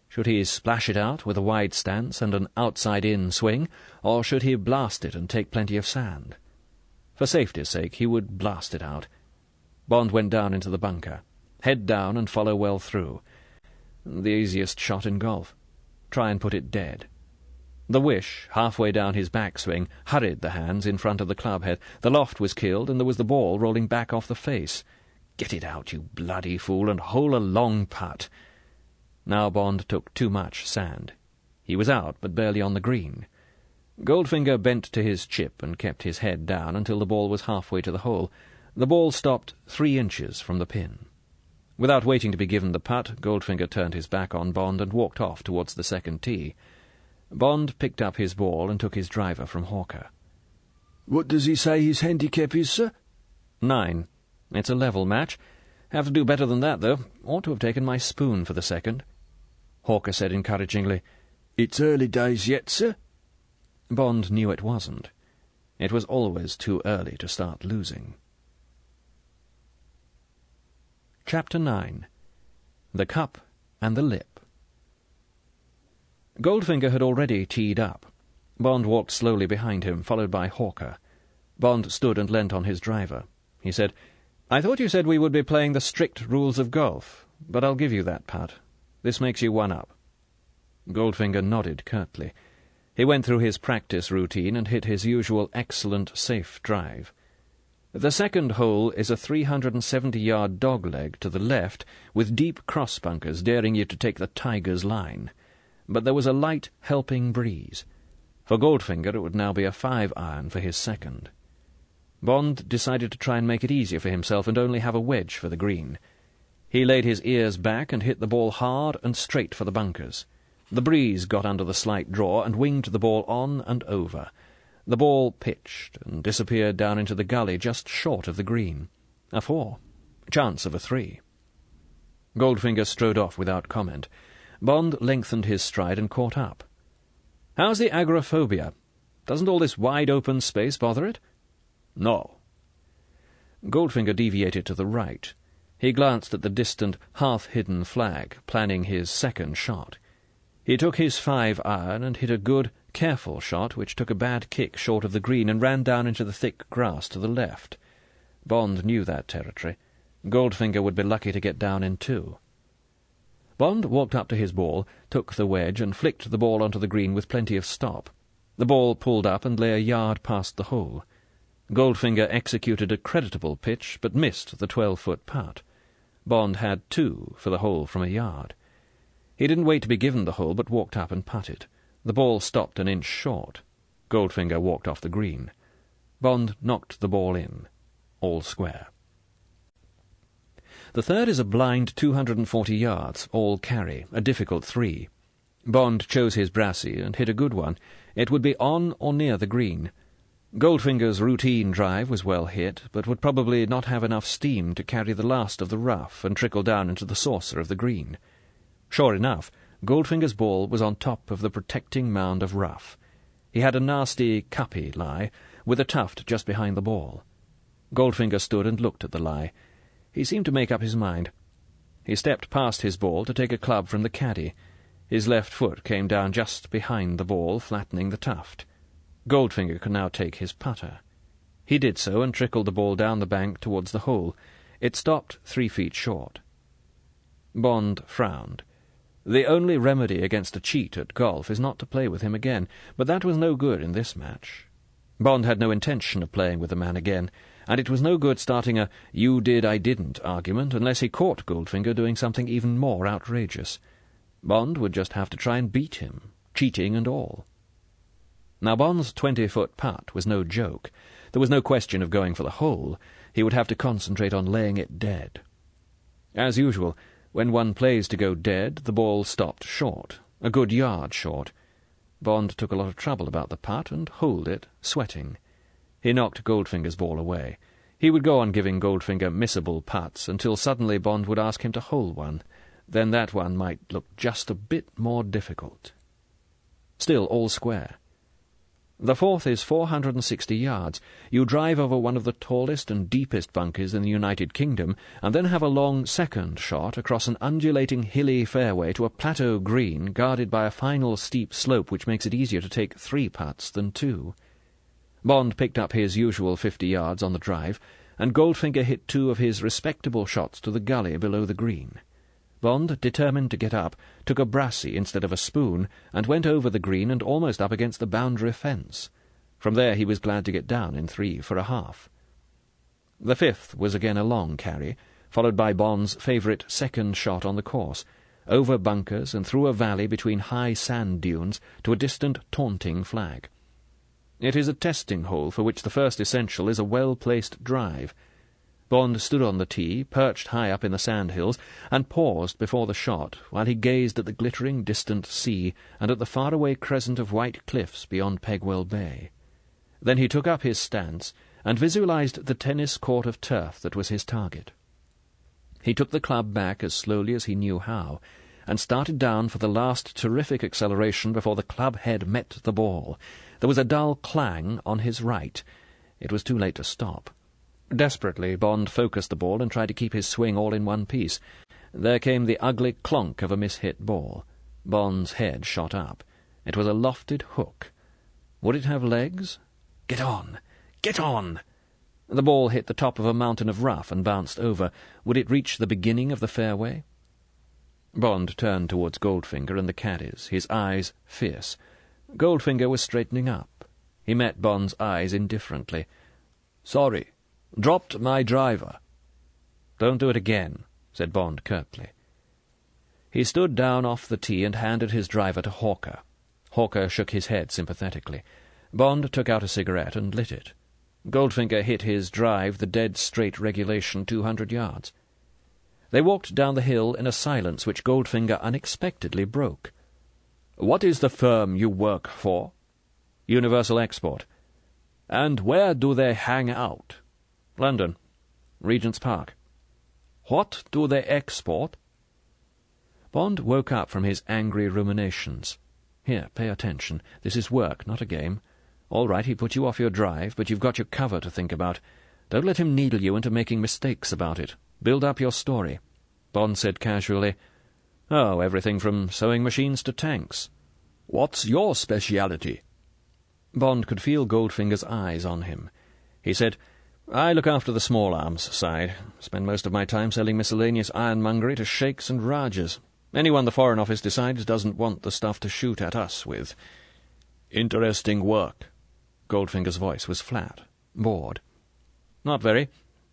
Should he splash it out with a wide stance and an outside-in swing, or should he blast it and take plenty of sand? For safety's sake, he would blast it out. Bond went down into the bunker. Head down and follow well through. The easiest shot in golf. Try and put it dead. The wish, halfway down his backswing, hurried the hands in front of the clubhead. The loft was killed, and there was the ball rolling back off the face. Get it out, you bloody fool, and hole a long putt. Now Bond took too much sand. He was out, but barely on the green. Goldfinger bent to his chip and kept his head down until the ball was halfway to the hole. The ball stopped 3 inches from the pin. Without waiting to be given the putt, Goldfinger turned his back on Bond and walked off towards the second tee. Bond picked up his ball and took his driver from Hawker. "What does he say his handicap is, sir?" 9. It's a level match. Have to do better than that, though. Ought to have taken my spoon for the second. Hawker said encouragingly, "It's early days yet, sir." Bond knew it wasn't. It was always too early to start losing. Chapter 9. The Cup and the Lip. Goldfinger had already teed up. Bond walked slowly behind him, followed by Hawker. Bond stood and leant on his driver. He said, "I thought you said we would be playing the strict rules of golf, but I'll give you that putt. This makes you 1 up." Goldfinger nodded curtly. He went through his practice routine and hit his usual excellent, safe drive. The second hole is a 370-yard dogleg to the left, with deep cross-bunkers daring you to take the tiger's line. But there was a light, helping breeze. For Goldfinger it would now be a 5-iron for his second. Bond decided to try and make it easier for himself and only have a wedge for the green. He laid his ears back and hit the ball hard and straight for the bunkers. The breeze got under the slight draw and winged the ball on and over. The ball pitched and disappeared down into the gully just short of the green. A 4. Chance of a 3. Goldfinger strode off without comment. Bond lengthened his stride and caught up. "How's the agoraphobia? Doesn't all this wide-open space bother it?" "No." Goldfinger deviated to the right. He glanced at the distant, half-hidden flag, planning his second shot. He took his 5-iron and hit a good, careful shot which took a bad kick short of the green and ran down into the thick grass to the left. Bond knew that territory. Goldfinger would be lucky to get down in 2. Bond walked up to his ball, took the wedge, and flicked the ball onto the green with plenty of stop. The ball pulled up and lay a yard past the hole. Goldfinger executed a creditable pitch, but missed the 12-foot putt. Bond had 2 for the hole from a yard. He didn't wait to be given the hole, but walked up and putted. The ball stopped an inch short. Goldfinger walked off the green. Bond knocked the ball in. All square. The third is a blind 240 yards, all carry, a difficult 3. Bond chose his brassy and hit a good one. It would be on or near the green. Goldfinger's routine drive was well hit, but would probably not have enough steam to carry the last of the rough and trickle down into the saucer of the green. Sure enough, Goldfinger's ball was on top of the protecting mound of rough. He had a nasty cuppy lie, with a tuft just behind the ball. Goldfinger stood and looked at the lie. He seemed to make up his mind. He stepped past his ball to take a club from the caddy. His left foot came down just behind the ball, flattening the tuft. Goldfinger could now take his putter. He did so and trickled the ball down the bank towards the hole. It stopped 3 feet short. Bond frowned. The only remedy against a cheat at golf is not to play with him again, but that was no good in this match. Bond had no intention of playing with the man again, and it was no good starting a "you did, I didn't" argument unless he caught Goldfinger doing something even more outrageous. Bond would just have to try and beat him, cheating and all. Now Bond's 20-foot putt was no joke. There was no question of going for the hole. He would have to concentrate on laying it dead. As usual, when one plays to go dead, the ball stopped short, a good yard short. Bond took a lot of trouble about the putt and holed it, sweating. He knocked Goldfinger's ball away. He would go on giving Goldfinger missable putts until suddenly Bond would ask him to hole one. then that one might look just a bit more difficult. Still all square. The fourth is 460 yards. You drive over one of the tallest and deepest bunkers in the United Kingdom, and then have a long second shot across an undulating hilly fairway to a plateau green guarded by a final steep slope which makes it easier to take 3 putts than 2. Bond picked up his usual 50 yards on the drive, and Goldfinger hit 2 of his respectable shots to the gully below the green. Bond, determined to get up, took a brassey instead of a spoon, and went over the green and almost up against the boundary fence. From there he was glad to get down in 3 for a half. The fifth was again a long carry, followed by Bond's favourite second shot on the course, over bunkers and through a valley between high sand dunes to a distant taunting flag. It is a testing hole for which the first essential is a well-placed drive. Bond stood on the tee, perched high up in the sandhills, and paused before the shot while he gazed at the glittering distant sea and at the faraway crescent of white cliffs beyond Pegwell Bay. Then he took up his stance and visualized the tennis court of turf that was his target. He took the club back as slowly as he knew how, and started down for the last terrific acceleration before the club head met the ball. There was a dull clang on his right. It was too late to stop. Desperately, Bond focused the ball and tried to keep his swing all in one piece. There came the ugly clonk of a mishit ball. Bond's head shot up. It was a lofted hook. Would it have legs? Get on! Get on! The ball hit the top of a mountain of rough and bounced over. Would it reach the beginning of the fairway? Bond turned towards Goldfinger and the caddies, his eyes fierce. Goldfinger was straightening up. He met Bond's eyes indifferently. "Sorry. Dropped my driver." "Don't do it again," said Bond curtly. He stood down off the tee and handed his driver to Hawker. Hawker shook his head sympathetically. Bond took out a cigarette and lit it. Goldfinger hit his drive the dead-straight regulation 200 yards. They walked down the hill in a silence which Goldfinger unexpectedly broke. "What is the firm you work for?" "Universal Export." "And where do they hang out?" "London. Regent's Park." "What do they export?" Bond woke up from his angry ruminations. "Here, pay attention. This is work, not a game. All right, he put you off your drive, but you've got your cover to think about. Don't let him needle you into making mistakes about it. Build up your story." Bond said casually, "Oh, everything from sewing machines to tanks." "What's your speciality?" Bond could feel Goldfinger's eyes on him. He said, "I look after the small arms side. Spend most of my time selling miscellaneous ironmongery to sheikhs and rajas. Anyone the Foreign Office decides doesn't want the stuff to shoot at us with." "Interesting work." Goldfinger's voice was flat, bored. "Not very.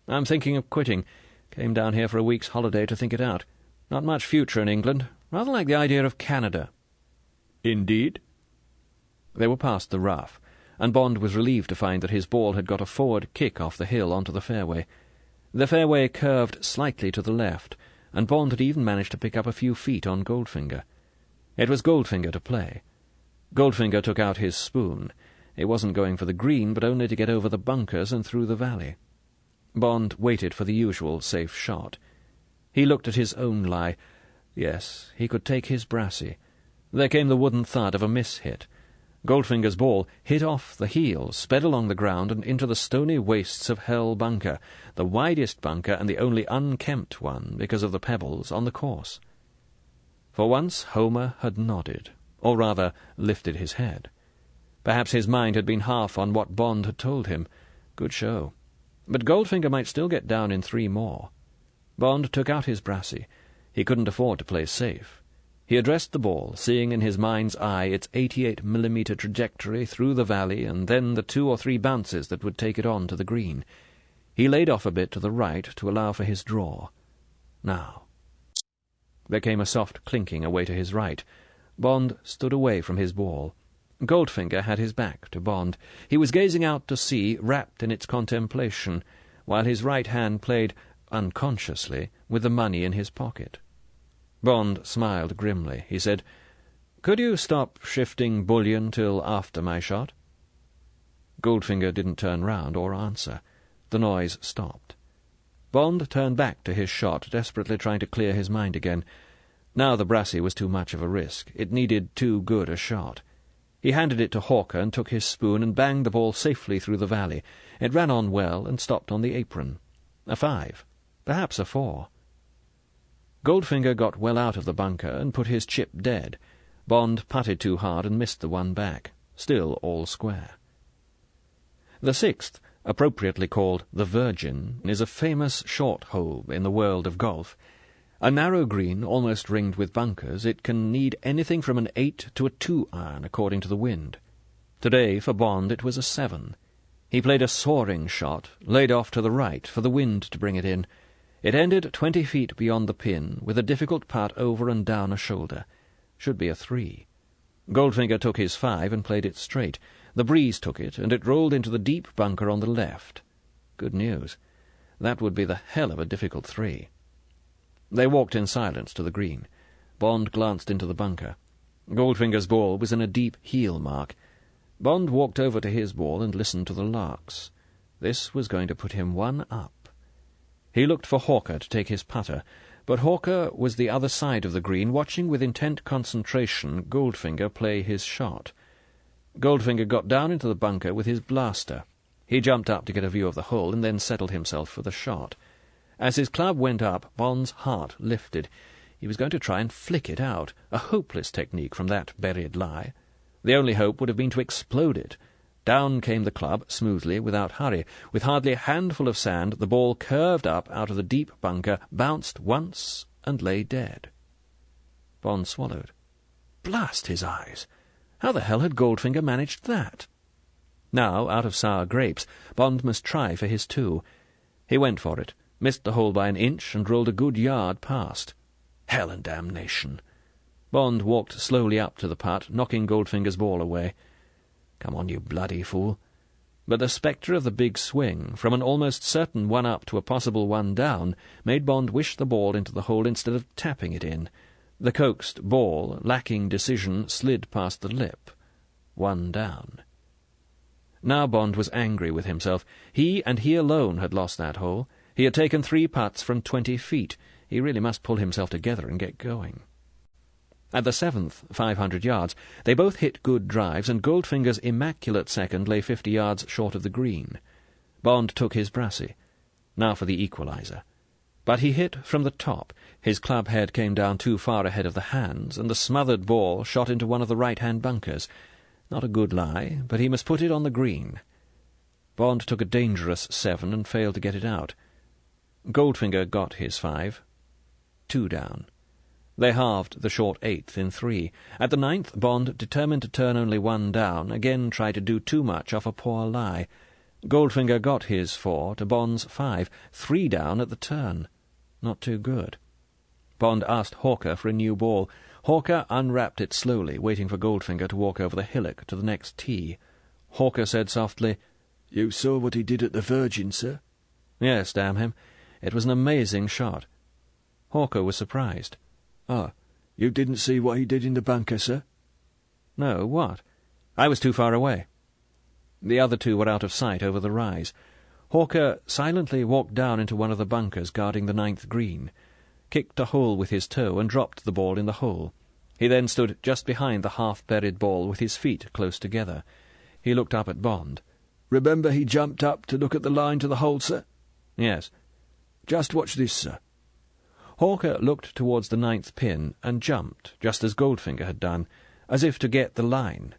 I'm thinking of quitting. Came down here for a week's holiday to think it out. Not much future in England. Rather like the idea of Canada." "Indeed?" They were past the rough, and Bond was relieved to find that his ball had got a forward kick off the hill onto the fairway. The fairway curved slightly to the left, and Bond had even managed to pick up a few feet on Goldfinger. It was Goldfinger to play. Goldfinger took out his spoon. It wasn't going for the green, but only to get over the bunkers and through the valley. Bond waited for the usual safe shot. He looked at his own lie. Yes, he could take his brassey. There came the wooden thud of a miss-hit. Goldfinger's ball hit off the heel, sped along the ground and into the stony wastes of Hell Bunker, the widest bunker and the only unkempt one because of the pebbles on the course. For once Homer had nodded, or rather lifted his head. Perhaps his mind had been half on what Bond had told him. Good show. But Goldfinger might still get down in 3 more. Bond took out his brassey. He couldn't afford to play safe. He addressed the ball, seeing in his mind's eye its 88mm trajectory through the valley and then the 2 or 3 bounces that would take it on to the green. He laid off a bit to the right to allow for his draw. Now. There came a soft clinking away to his right. Bond stood away from his ball. Goldfinger had his back to Bond. He was gazing out to sea, wrapped in its contemplation, while his right hand played, unconsciously, with the money in his pocket. Bond smiled grimly. He said, "Could you stop shifting bullion till after my shot?" Goldfinger didn't turn round or answer. The noise stopped. Bond turned back to his shot, desperately trying to clear his mind again. Now the brassy was too much of a risk. It needed too good a shot. He handed it to Hawker and took his spoon and banged the ball safely through the valley. It ran on well and stopped on the apron. A 5, perhaps a 4. Goldfinger got well out of the bunker and put his chip dead. Bond putted too hard and missed the one back. Still all square. The 6th, appropriately called the Virgin, is a famous short hole in the world of golf. A narrow green, almost ringed with bunkers, it can need anything from an 8 to a 2 iron, according to the wind. Today, for Bond, it was a 7. He played a soaring shot, laid off to the right, for the wind to bring it in. It ended 20 feet beyond the pin, with a difficult putt over and down a shoulder. Should be a 3. Goldfinger took his 5 and played it straight. The breeze took it, and it rolled into the deep bunker on the left. Good news. That would be the hell of a difficult 3. They walked in silence to the green. Bond glanced into the bunker. Goldfinger's ball was in a deep heel mark. Bond walked over to his ball and listened to the larks. This was going to put him 1 up. He looked for Hawker to take his putter, but Hawker was the other side of the green, watching with intent concentration Goldfinger play his shot. Goldfinger got down into the bunker with his blaster. He jumped up to get a view of the hole and then settled himself for the shot. As his club went up, Bond's heart lifted. He was going to try and flick it out, a hopeless technique from that buried lie. The only hope would have been to explode it. Down came the club, smoothly, without hurry. With hardly a handful of sand, the ball curved up out of the deep bunker, bounced once, and lay dead. Bond swallowed. Blast his eyes! How the hell had Goldfinger managed that? Now, out of sour grapes, Bond must try for his 2. He went for it, missed the hole by an inch, and rolled a good yard past. Hell and damnation! Bond walked slowly up to the putt, knocking Goldfinger's ball away. Come on, you bloody fool. But the spectre of the big swing, from an almost certain 1 up to a possible 1 down, made Bond wish the ball into the hole instead of tapping it in. The coaxed ball, lacking decision, slid past the lip. 1 down. Now Bond was angry with himself. He, and he alone, had lost that hole. He had taken 3 putts from 20 feet. He really must pull himself together and get going. At the 7th, 500 yards, they both hit good drives, and Goldfinger's immaculate second lay 50 yards short of the green. Bond took his brassy. Now for the equalizer. But he hit from the top. His club head came down too far ahead of the hands, and the smothered ball shot into one of the right-hand bunkers. Not a good lie, but he must put it on the green. Bond took a dangerous 7 and failed to get it out. Goldfinger got his 5. 2 down. They halved the short 8th in 3. At the 9th, Bond, determined to turn only 1 down, again tried to do too much off a poor lie. Goldfinger got his 4 to Bond's 5, 3 down at the turn. Not too good. Bond asked Hawker for a new ball. Hawker unwrapped it slowly, waiting for Goldfinger to walk over the hillock to the next tee. Hawker said softly, "You saw what he did at the Virgin, sir?" "Yes, damn him. It was an amazing shot." Hawker was surprised. "Ah, you didn't see what he did in the bunker, sir?" "No, what? I was too far away." The other 2 were out of sight over the rise. Hawker silently walked down into one of the bunkers guarding the 9th green, kicked a hole with his toe and dropped the ball in the hole. He then stood just behind the half-buried ball with his feet close together. He looked up at Bond. "Remember he jumped up to look at the line to the hole, sir?" "Yes." "Just watch this, sir." Hawker looked towards the 9th pin and jumped, just as Goldfinger had done, as if to get the line.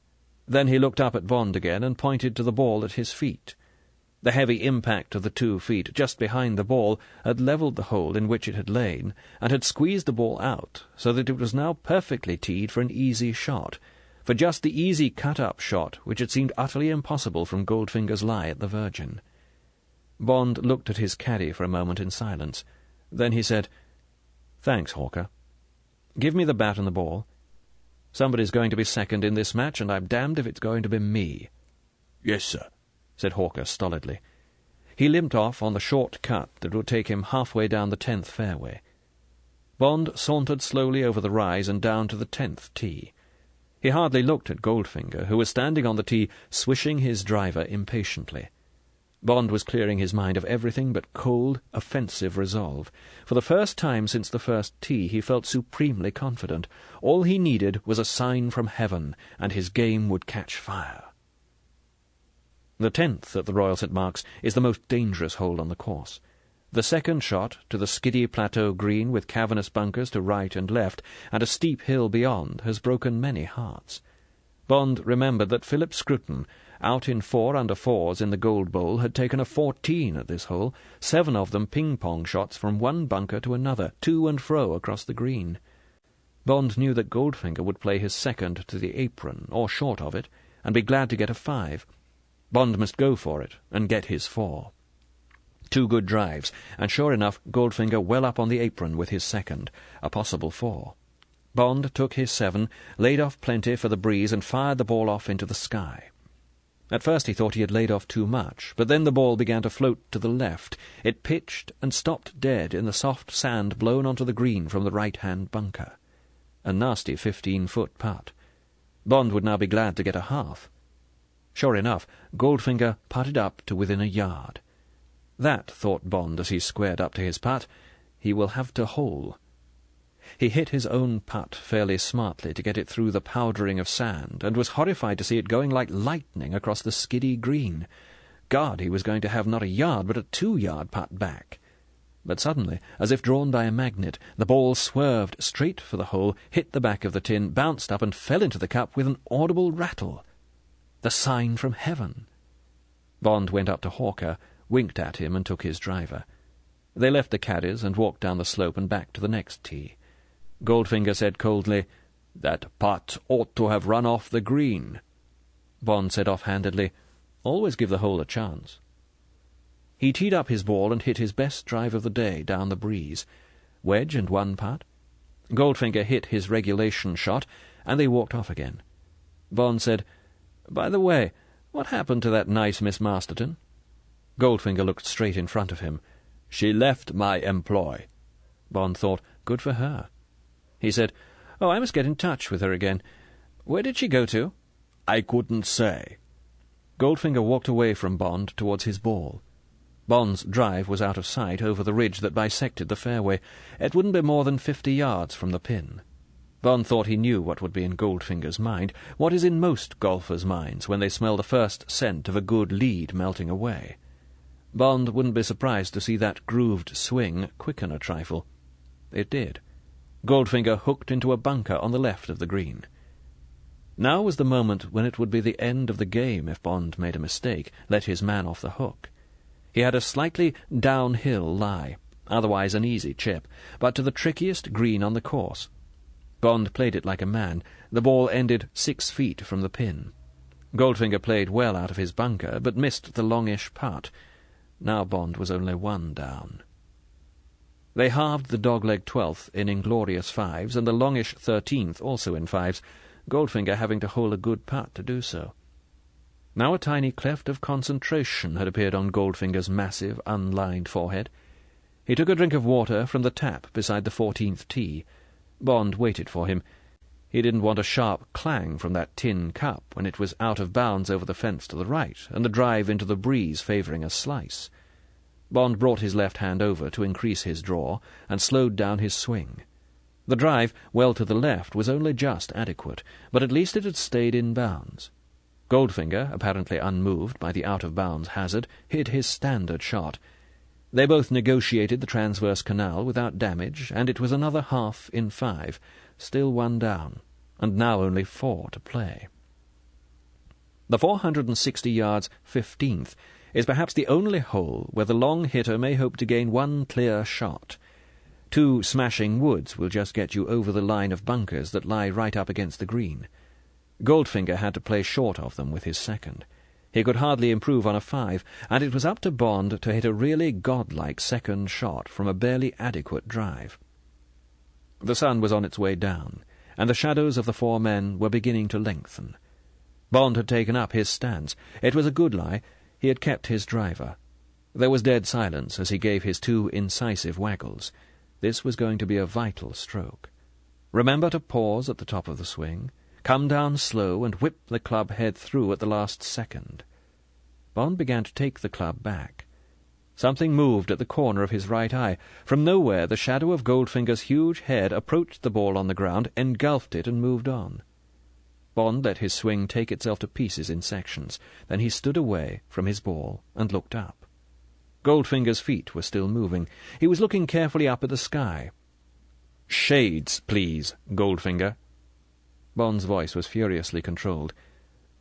Then he looked up at Bond again and pointed to the ball at his feet. The heavy impact of the 2 feet just behind the ball had levelled the hole in which it had lain, and had squeezed the ball out, so that it was now perfectly teed for an easy shot, for just the easy cut-up shot which had seemed utterly impossible from Goldfinger's lie at the Virgin. Bond looked at his caddy for a moment in silence. Then he said, "Thanks, Hawker. Give me the bat and the ball. Somebody's going to be second in this match, and I'm damned if it's going to be me." "Yes, sir," said Hawker stolidly. He limped off on the short cut that would take him halfway down the 10th fairway. Bond sauntered slowly over the rise and down to the 10th tee. He hardly looked at Goldfinger, who was standing on the tee, swishing his driver impatiently. Bond was clearing his mind of everything but cold, offensive resolve. For the first time since the first tee he felt supremely confident. All he needed was a sign from heaven, and his game would catch fire. The 10th at the Royal St. Mark's is the most dangerous hole on the course. The second shot, to the skiddy plateau green with cavernous bunkers to right and left, and a steep hill beyond, has broken many hearts. Bond remembered that Philip Scruton, out in 4 under 4s in the Gold Bowl, had taken a 14 at this hole, 7 of them ping-pong shots from one bunker to another, to and fro across the green. Bond knew that Goldfinger would play his second to the apron, or short of it, and be glad to get a 5. Bond must go for it, and get his 4. 2 good drives, and sure enough, Goldfinger well up on the apron with his second, a possible 4. Bond took his 7, laid off plenty for the breeze, and fired the ball off into the sky. At first he thought he had laid off too much, but then the ball began to float to the left. It pitched and stopped dead in the soft sand blown onto the green from the right-hand bunker. A nasty 15-foot putt. Bond would now be glad to get a half. Sure enough, Goldfinger putted up to within a yard. That, thought Bond as he squared up to his putt, he will have to hole. He hit his own putt fairly smartly to get it through the powdering of sand, and was horrified to see it going like lightning across the skiddy green. God, he was going to have not a yard, but a 2-yard putt back. But suddenly, as if drawn by a magnet, the ball swerved straight for the hole, hit the back of the tin, bounced up, and fell into the cup with an audible rattle. The sign from heaven. Bond went up to Hawker, winked at him, and took his driver. They left the caddies and walked down the slope and back to the next tee. Goldfinger said coldly, "That putt ought to have run off the green." Bond said offhandedly, "Always give the hole a chance." He teed up his ball and hit his best drive of the day down the breeze. Wedge and 1 putt. Goldfinger hit his regulation shot, and they walked off again. Bond said, "By the way, what happened to that nice Miss Masterton?" Goldfinger looked straight in front of him. "She left my employ." Bond thought, good for her. He said, "Oh, I must get in touch with her again. Where did she go to?" "I couldn't say." Goldfinger walked away from Bond towards his ball. Bond's drive was out of sight over the ridge that bisected the fairway. It wouldn't be more than 50 yards from the pin. Bond thought he knew what would be in Goldfinger's mind, what is in most golfers' minds when they smell the first scent of a good lead melting away. Bond wouldn't be surprised to see that grooved swing quicken a trifle. It did. Goldfinger hooked into a bunker on the left of the green. Now was the moment when it would be the end of the game if Bond made a mistake, let his man off the hook. He had a slightly downhill lie, otherwise an easy chip, but to the trickiest green on the course. Bond played it like a man. The ball ended 6 feet from the pin. Goldfinger played well out of his bunker, but missed the longish putt. Now Bond was only 1 down. They halved the dogleg 12th in inglorious 5s, and the longish 13th also in 5s, Goldfinger having to hole a good putt to do so. Now a tiny cleft of concentration had appeared on Goldfinger's massive, unlined forehead. He took a drink of water from the tap beside the 14th tee. Bond waited for him. He didn't want a sharp clang from that tin cup when it was out of bounds over the fence to the right, and the drive into the breeze favouring a slice. Bond brought his left hand over to increase his draw, and slowed down his swing. The drive, well to the left, was only just adequate, but at least it had stayed in bounds. Goldfinger, apparently unmoved by the out-of-bounds hazard, hit his standard shot. They both negotiated the transverse canal without damage, and it was another half in 5, still 1 down, and now only 4 to play. The 460 yards 15th is perhaps the only hole where the long hitter may hope to gain 1 clear shot. 2 smashing woods will just get you over the line of bunkers that lie right up against the green. Goldfinger had to play short of them with his second. He could hardly improve on a 5, and it was up to Bond to hit a really godlike second shot from a barely adequate drive. The sun was on its way down, and the shadows of the 4 men were beginning to lengthen. Bond had taken up his stance. It was a good lie. He had kept his driver. There was dead silence as he gave his 2 incisive waggles. This was going to be a vital stroke. Remember to pause at the top of the swing, come down slow, and whip the club head through at the last second. Bond began to take the club back. Something moved at the corner of his right eye. From nowhere the shadow of Goldfinger's huge head approached the ball on the ground, engulfed it, and moved on. Bond let his swing take itself to pieces in sections. Then he stood away from his ball and looked up. Goldfinger's feet were still moving. He was looking carefully up at the sky. "Shades, please, Goldfinger." Bond's voice was furiously controlled.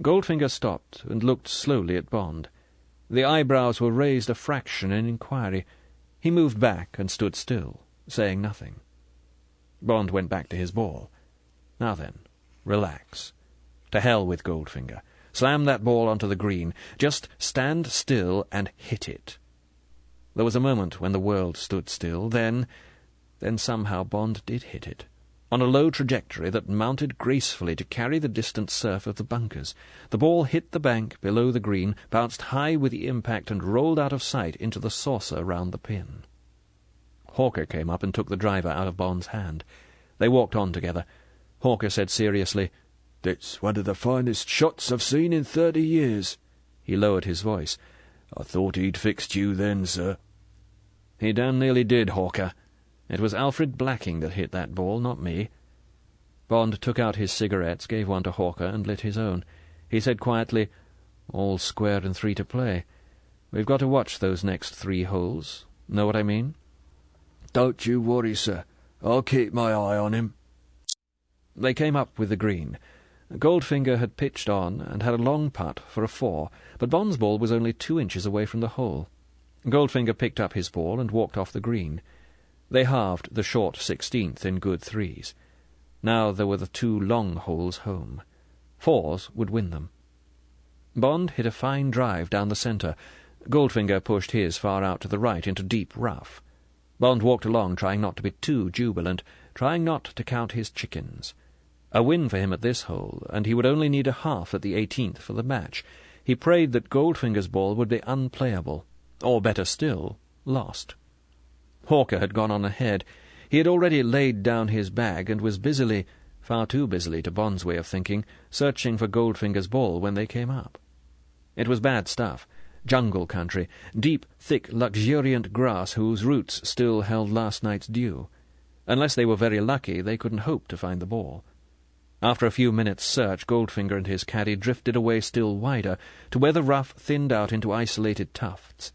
Goldfinger stopped and looked slowly at Bond. The eyebrows were raised a fraction in inquiry. He moved back and stood still, saying nothing. Bond went back to his ball. "Now then, relax. To hell with Goldfinger. Slam that ball onto the green. Just stand still and hit it." There was a moment when the world stood still. Then somehow Bond did hit it, on a low trajectory that mounted gracefully to carry the distant surf of the bunkers. The ball hit the bank below the green, bounced high with the impact, and rolled out of sight into the saucer round the pin. Hawker came up and took the driver out of Bond's hand. They walked on together. Hawker said seriously, "That's one of the finest shots I've seen in 30 years. He lowered his voice. "I thought he'd fixed you then, sir." "He damn nearly did, Hawker. It was Alfred Blacking that hit that ball, not me." Bond took out his cigarettes, gave one to Hawker, and lit his own. He said quietly, "All square and 3 to play. We've got to watch those next 3 holes. Know what I mean?" "Don't you worry, sir. I'll keep my eye on him." They came up with the green. Goldfinger had pitched on and had a long putt for a 4, but Bond's ball was only 2 inches away from the hole. Goldfinger picked up his ball and walked off the green. They halved the short 16th in good 3s. Now there were the 2 long holes home. 4s would win them. Bond hit a fine drive down the centre. Goldfinger pushed his far out to the right into deep rough. Bond walked along, trying not to be too jubilant, trying not to count his chickens. A win for him at this hole, and he would only need a half at the 18th for the match. He prayed that Goldfinger's ball would be unplayable, or better still, lost. Hawker had gone on ahead. He had already laid down his bag and was busily, far too busily to Bond's way of thinking, searching for Goldfinger's ball when they came up. It was bad stuff. Jungle country, deep, thick, luxuriant grass whose roots still held last night's dew. Unless they were very lucky, they couldn't hope to find the ball. After a few minutes' search, Goldfinger and his caddy drifted away still wider, to where the rough thinned out into isolated tufts.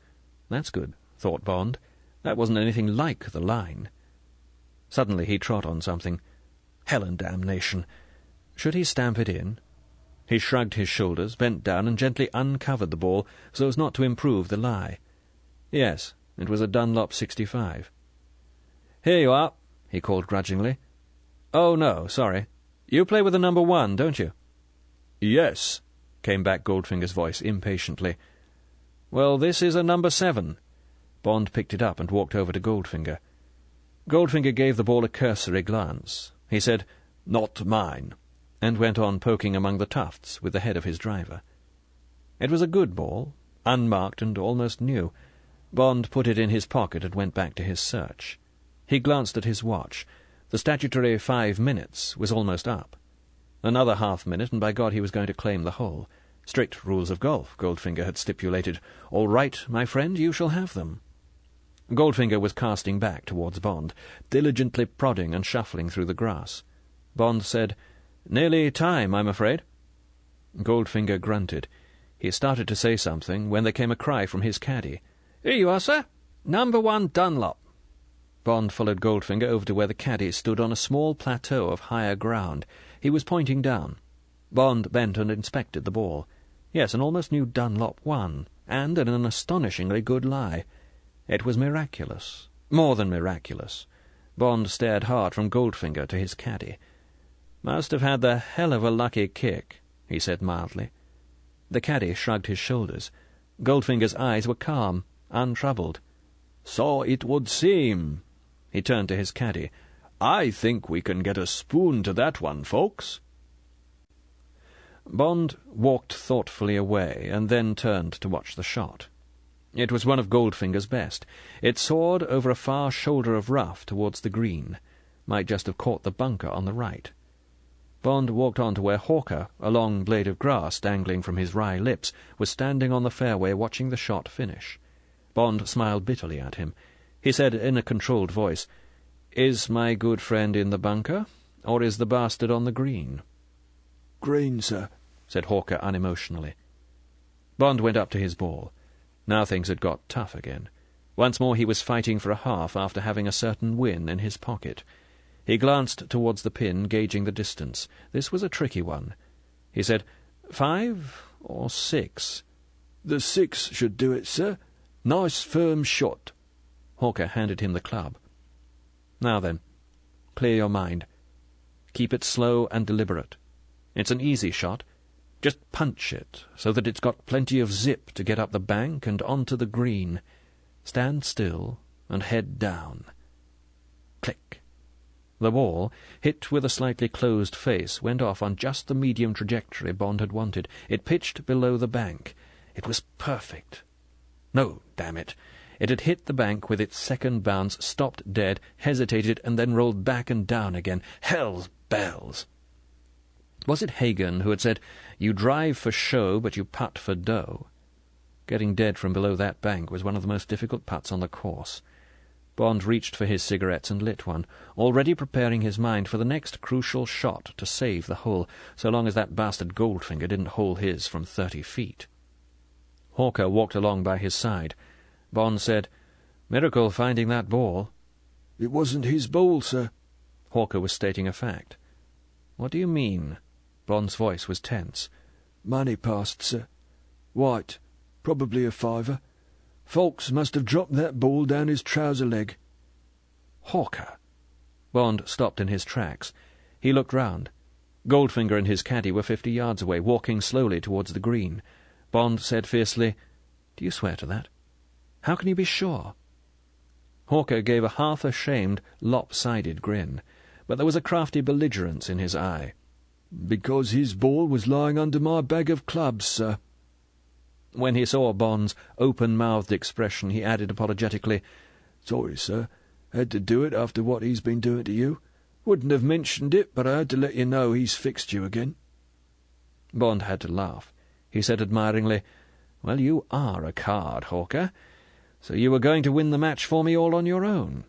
"That's good," thought Bond. That wasn't anything like the line. Suddenly he trod on something. Hell and damnation! Should he stamp it in? He shrugged his shoulders, bent down, and gently uncovered the ball so as not to improve the lie. Yes, it was a Dunlop 65. "Here you are," he called grudgingly. "Oh, no, sorry. You play with the number 1, don't you?" "Yes," came back Goldfinger's voice impatiently. "Well, this is a number 7. Bond picked it up and walked over to Goldfinger. Goldfinger gave the ball a cursory glance. He said, "Not mine," and went on poking among the tufts with the head of his driver. It was a good ball, unmarked and almost new. Bond put it in his pocket and went back to his search. He glanced at his watch. The statutory 5 minutes was almost up. Another half-minute, and by God he was going to claim the hole. Strict rules of golf, Goldfinger had stipulated. "All right, my friend, you shall have them." Goldfinger was casting back towards Bond, diligently prodding and shuffling through the grass. Bond said, "Nearly time, I'm afraid." Goldfinger grunted. He started to say something when there came a cry from his caddy. "Here you are, sir. Number 1 Dunlop." Bond followed Goldfinger over to where the caddy stood on a small plateau of higher ground. He was pointing down. Bond bent and inspected the ball. Yes, an almost new Dunlop 1, and an astonishingly good lie. It was miraculous. More than miraculous. Bond stared hard from Goldfinger to his caddy. "Must have had the hell of a lucky kick," he said mildly. The caddy shrugged his shoulders. Goldfinger's eyes were calm, untroubled. "So it would seem." He turned to his caddy. "I think we can get a spoon to that one, folks." Bond walked thoughtfully away, and then turned to watch the shot. It was one of Goldfinger's best. It soared over a far shoulder of rough towards the green. Might just have caught the bunker on the right. Bond walked on to where Hawker, a long blade of grass dangling from his wry lips, was standing on the fairway watching the shot finish. Bond smiled bitterly at him. He said in a controlled voice, "Is my good friend in the bunker, or is the bastard on the green?" "Green, sir," said Hawker unemotionally. Bond went up to his ball. Now things had got tough again. Once more he was fighting for a half after having a certain win in his pocket. He glanced towards the pin, gauging the distance. This was a tricky one. He said, 5 or 6? "The 6 should do it, sir. Nice firm shot." Hawker handed him the club. "Now then, clear your mind. Keep it slow and deliberate. It's an easy shot. Just punch it, so that it's got plenty of zip to get up the bank and onto the green. Stand still and head down." Click. The ball, hit with a slightly closed face, went off on just the medium trajectory Bond had wanted. It pitched below the bank. It was perfect. No, damn it. It had hit the bank with its second bounce, stopped dead, hesitated, and then rolled back and down again. Hell's bells! Was it Hagen who had said, "You drive for show, but you putt for dough"? Getting dead from below that bank was one of the most difficult putts on the course. Bond reached for his cigarettes and lit one, already preparing his mind for the next crucial shot to save the hole, so long as that bastard Goldfinger didn't hole his from 30 feet. Hawker walked along by his side. Bond said, "Miracle finding that ball." "It wasn't his ball, sir." Hawker was stating a fact. "What do you mean?" Bond's voice was tense. "Money passed, sir. White. Probably a 5. Folks must have dropped that ball down his trouser leg." Hawker! Bond stopped in his tracks. He looked round. Goldfinger and his caddy were 50 yards away, walking slowly towards the green. Bond said fiercely, "Do you swear to that? How can you be sure?" Hawker gave a half-ashamed, lopsided grin, but there was a crafty belligerence in his eye. "Because his ball was lying under my bag of clubs, sir." When he saw Bond's open-mouthed expression, he added apologetically, "Sorry, sir. Had to do it after what he's been doing to you. Wouldn't have mentioned it, but I had to let you know he's fixed you again." Bond had to laugh. He said admiringly, "Well, you are a card, Hawker. So you were going to win the match for me all on your own."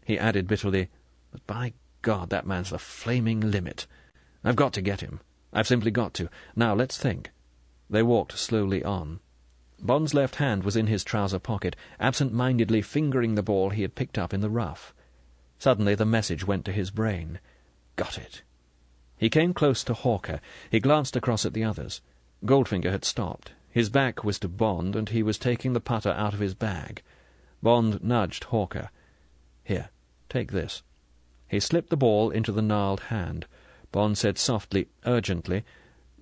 He added bitterly, "But by God, that man's the flaming limit. I've got to get him. I've simply got to. Now, let's think." They walked slowly on. Bond's left hand was in his trouser pocket, absent-mindedly fingering the ball he had picked up in the rough. Suddenly the message went to his brain. Got it. He came close to Hawker. He glanced across at the others. Goldfinger had stopped. His back was to Bond, and he was taking the putter out of his bag. Bond nudged Hawker. "Here, take this." He slipped the ball into the gnarled hand. Bond said softly, urgently,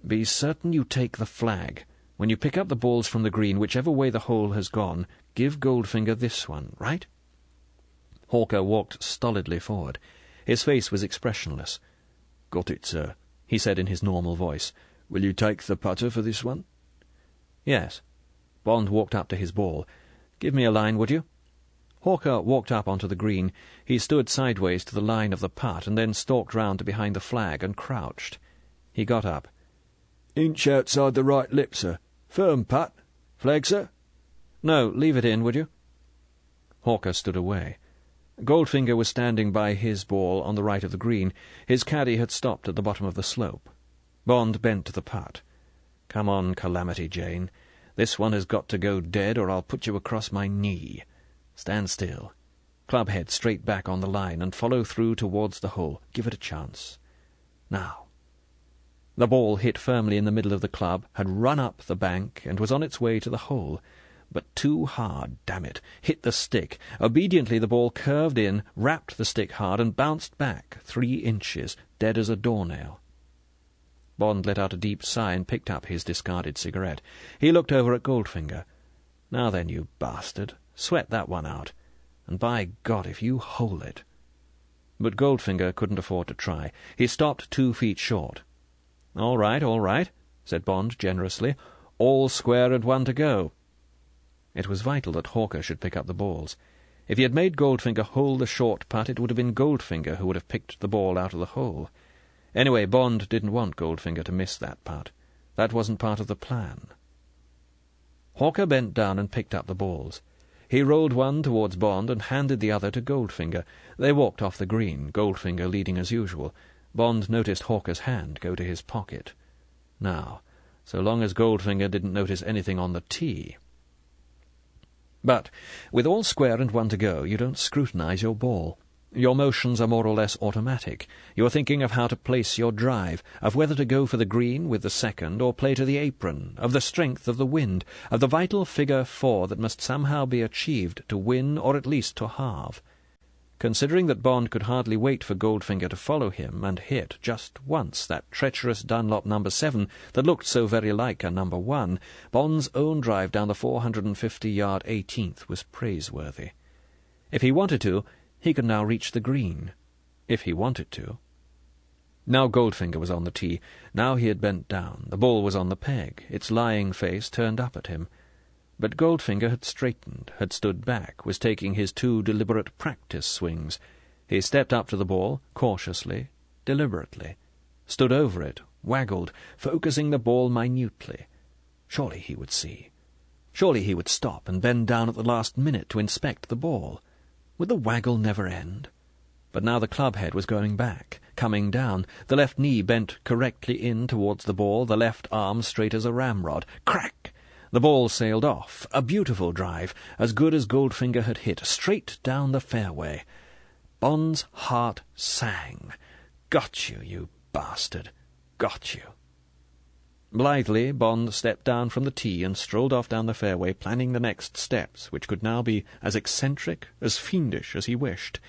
"Be certain you take the flag. When you pick up the balls from the green, whichever way the hole has gone, give Goldfinger this one, right?" Hawker walked stolidly forward. His face was expressionless. "Got it, sir," he said in his normal voice. "Will you take the putter for this one?" "Yes." Bond walked up to his ball. "Give me a line, would you?" Hawker walked up onto the green. He stood sideways to the line of the putt, and then stalked round to behind the flag and crouched. He got up. "Inch outside the right lip, sir. Firm putt. Flag, sir?" "No, leave it in, would you?" Hawker stood away. Goldfinger was standing by his ball on the right of the green. His caddy had stopped at the bottom of the slope. Bond bent to the putt. "Come on, Calamity Jane. This one has got to go dead, or I'll put you across my knee. Stand still. Club head straight back on the line, and follow through towards the hole. Give it a chance. Now." The ball hit firmly in the middle of the club, had run up the bank, and was on its way to the hole. But too hard, damn it. Hit the stick. Obediently the ball curved in, rapped the stick hard, and bounced back 3 inches, dead as a doornail. Bond let out a deep sigh and picked up his discarded cigarette. He looked over at Goldfinger. "Now then, you bastard, sweat that one out. And by God, if you hole it." But Goldfinger couldn't afford to try. He stopped 2 feet short. All right," said Bond generously. "All square and 1 to go." It was vital that Hawker should pick up the balls. If he had made Goldfinger hole the short putt, it would have been Goldfinger who would have picked the ball out of the hole. Anyway, Bond didn't want Goldfinger to miss that putt. That wasn't part of the plan. Hawker bent down and picked up the balls. He rolled one towards Bond and handed the other to Goldfinger. They walked off the green, Goldfinger leading as usual. Bond noticed Hawker's hand go to his pocket. Now, so long as Goldfinger didn't notice anything on the tee. But, with all square and one to go, you don't scrutinize your ball. Your motions are more or less automatic. You're thinking of how to place your drive, of whether to go for the green with the second or play to the apron, of the strength of the wind, of the vital figure 4 that must somehow be achieved to win or at least to halve. Considering that Bond could hardly wait for Goldfinger to follow him and hit just once that treacherous Dunlop number 7 that looked so very like a number 1, Bond's own drive down the 450-yard 18th was praiseworthy. If he wanted to, he could now reach the green. If he wanted to. Now Goldfinger was on the tee. Now he had bent down. The ball was on the peg, its lying face turned up at him. But Goldfinger had straightened, had stood back, was taking his 2 deliberate practice swings. He stepped up to the ball, cautiously, deliberately, stood over it, waggled, focusing the ball minutely. Surely he would see. Surely he would stop and bend down at the last minute to inspect the ball. Would the waggle never end? But now the club head was going back, coming down, the left knee bent correctly in towards the ball, the left arm straight as a ramrod. Crack! The ball sailed off, a beautiful drive, as good as Goldfinger had hit, straight down the fairway. Bond's heart sang. Got you, you bastard. Got you. Blithely, Bond stepped down from the tee and strolled off down the fairway, planning the next steps, which could now be as eccentric, as fiendish as he wished.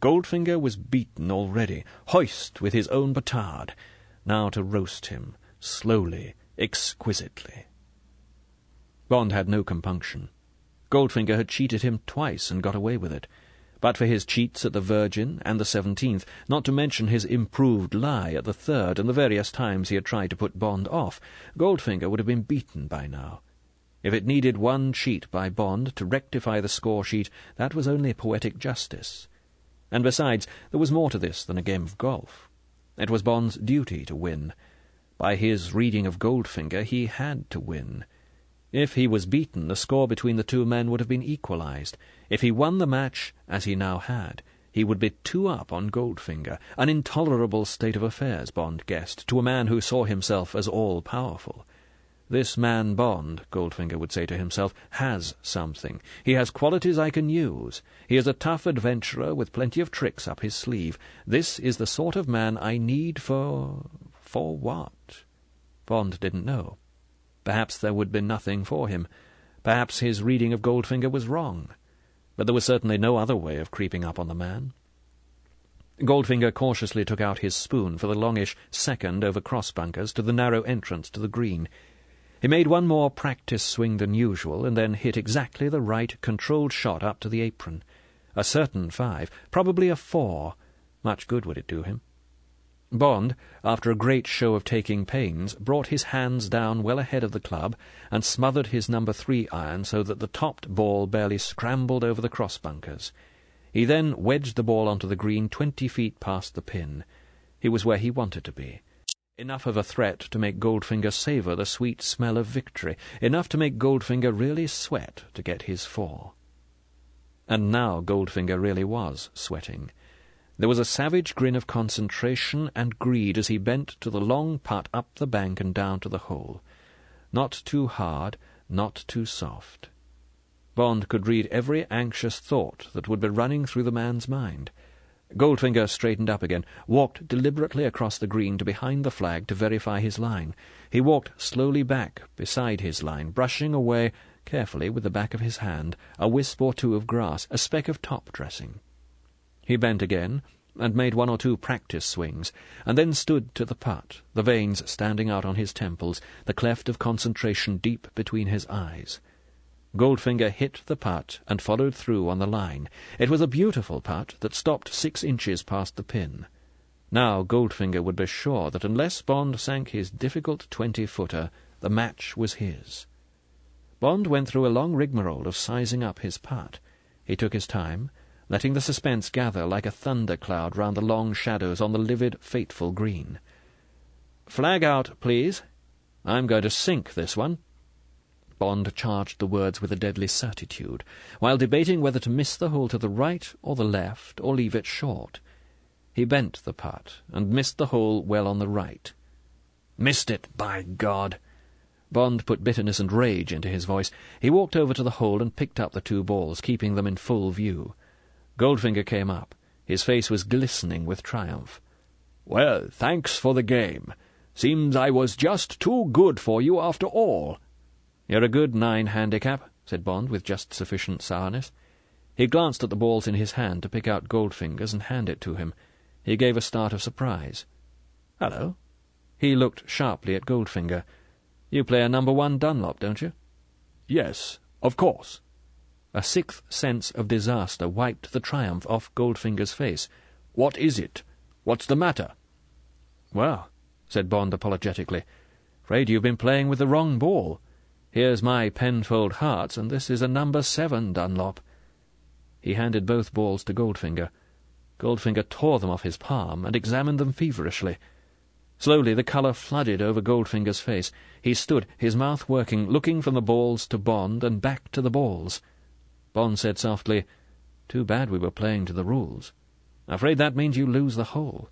Goldfinger was beaten already, hoist with his own petard. Now to roast him, slowly, exquisitely. Bond had no compunction. Goldfinger had cheated him twice and got away with it. But for his cheats at the Virgin and the 17th, not to mention his improved lie at the 3rd and the various times he had tried to put Bond off, Goldfinger would have been beaten by now. If it needed one cheat by Bond to rectify the score-sheet, that was only poetic justice. And besides, there was more to this than a game of golf. It was Bond's duty to win. By his reading of Goldfinger, he had to win. If he was beaten, the score between the two men would have been equalized. If he won the match, as he now had, he would be 2 up on Goldfinger, an intolerable state of affairs, Bond guessed, to a man who saw himself as all-powerful. This man Bond, Goldfinger would say to himself, has something. He has qualities I can use. He is a tough adventurer with plenty of tricks up his sleeve. This is the sort of man I need for what? Bond didn't know. Perhaps there would be nothing for him. Perhaps his reading of Goldfinger was wrong. But there was certainly no other way of creeping up on the man. Goldfinger cautiously took out his spoon for the longish second over cross-bunkers to the narrow entrance to the green. He made one more practice swing than usual, and then hit exactly the right, controlled shot up to the apron. A certain 5, probably a 4. Much good would it do him. Bond, after a great show of taking pains, brought his hands down well ahead of the club and smothered his number 3 iron so that the topped ball barely scrambled over the cross-bunkers. He then wedged the ball onto the green 20 feet past the pin. He was where he wanted to be. Enough of a threat to make Goldfinger savour the sweet smell of victory, enough to make Goldfinger really sweat to get his 4. And now Goldfinger really was sweating. There was a savage grin of concentration and greed as he bent to the long putt up the bank and down to the hole. Not too hard, not too soft. Bond could read every anxious thought that would be running through the man's mind. Goldfinger straightened up again, walked deliberately across the green to behind the flag to verify his line. He walked slowly back beside his line, brushing away carefully with the back of his hand a wisp or 2 of grass, a speck of top-dressing. He bent again, and made 1 or 2 practice swings, and then stood to the putt, the veins standing out on his temples, the cleft of concentration deep between his eyes. Goldfinger hit the putt and followed through on the line. It was a beautiful putt that stopped 6 inches past the pin. Now Goldfinger would be sure that unless Bond sank his difficult 20-footer, the match was his. Bond went through a long rigmarole of sizing up his putt. He took his time, letting the suspense gather like a thundercloud round the long shadows on the livid, fateful green. "Flag out, please. I'm going to sink this one." Bond charged the words with a deadly certitude, while debating whether to miss the hole to the right or the left, or leave it short. He bent the putt, and missed the hole well on the right. "Missed it, by God!" Bond put bitterness and rage into his voice. He walked over to the hole and picked up the 2 balls, keeping them in full view. Goldfinger came up. His face was glistening with triumph. "Well, thanks for the game. Seems I was just too good for you after all." "You're a good 9 handicap," said Bond with just sufficient sourness. He glanced at the balls in his hand to pick out Goldfinger's and hand it to him. He gave a start of surprise. "Hello." He looked sharply at Goldfinger. "You play a number 1 Dunlop, don't you?" "Yes, of course." A sixth sense of disaster wiped the triumph off Goldfinger's face. "What is it? What's the matter?" "Well," said Bond apologetically, "afraid you've been playing with the wrong ball. Here's my Penfold Hearts, and this is a number 7 Dunlop." He handed both balls to Goldfinger. Goldfinger tore them off his palm and examined them feverishly. Slowly the colour flooded over Goldfinger's face. He stood, his mouth working, looking from the balls to Bond and back to the balls. Bond said softly, "Too bad we were playing to the rules. Afraid that means you lose the hole.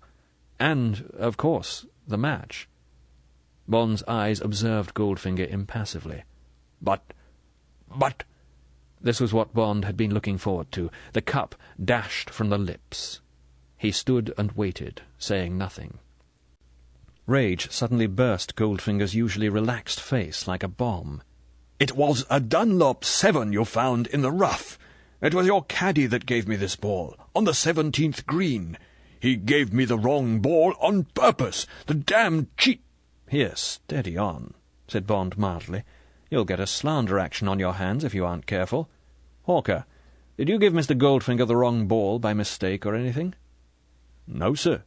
And, of course, the match." Bond's eyes observed Goldfinger impassively. But... This was what Bond had been looking forward to. The cup dashed from the lips. He stood and waited, saying nothing. Rage suddenly burst Goldfinger's usually relaxed face like a bomb. "It was a Dunlop 7 you found in the rough. It was your caddy that gave me this ball, on the 17th green. He gave me the wrong ball on purpose, the damned cheat—" "Here, steady on," said Bond mildly. "You'll get a slander action on your hands if you aren't careful. Hawker, did you give Mr. Goldfinger the wrong ball by mistake or anything?" "No, sir."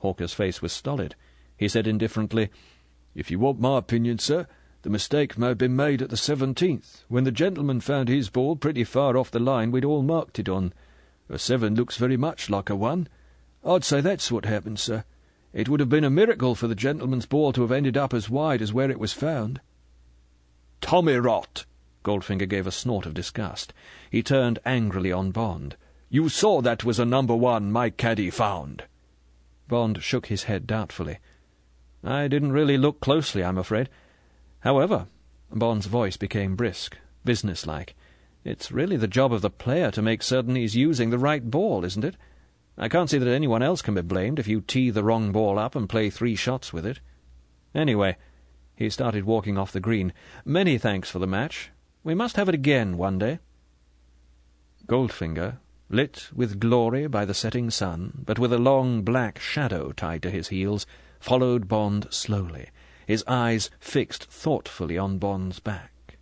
Hawker's face was stolid. He said indifferently, "If you want my opinion, sir, the mistake may have been made at the 17th, when the gentleman found his ball pretty far off the line we'd all marked it on. A 7 looks very much like a 1. I'd say that's what happened, sir. It would have been a miracle for the gentleman's ball to have ended up as wide as where it was found." "Tommy rot!" Goldfinger gave a snort of disgust. He turned angrily on Bond. "You saw that was a number 1 my caddy found." Bond shook his head doubtfully. "I didn't really look closely, I'm afraid. However," Bond's voice became brisk, businesslike, "it's really the job of the player to make certain he's using the right ball, isn't it? I can't see that anyone else can be blamed if you tee the wrong ball up and play 3 shots with it. Anyway," he started walking off the green, "many thanks for the match. We must have it again one day." Goldfinger, lit with glory by the setting sun, but with a long black shadow tied to his heels, followed Bond slowly, his eyes fixed thoughtfully on Bond's back.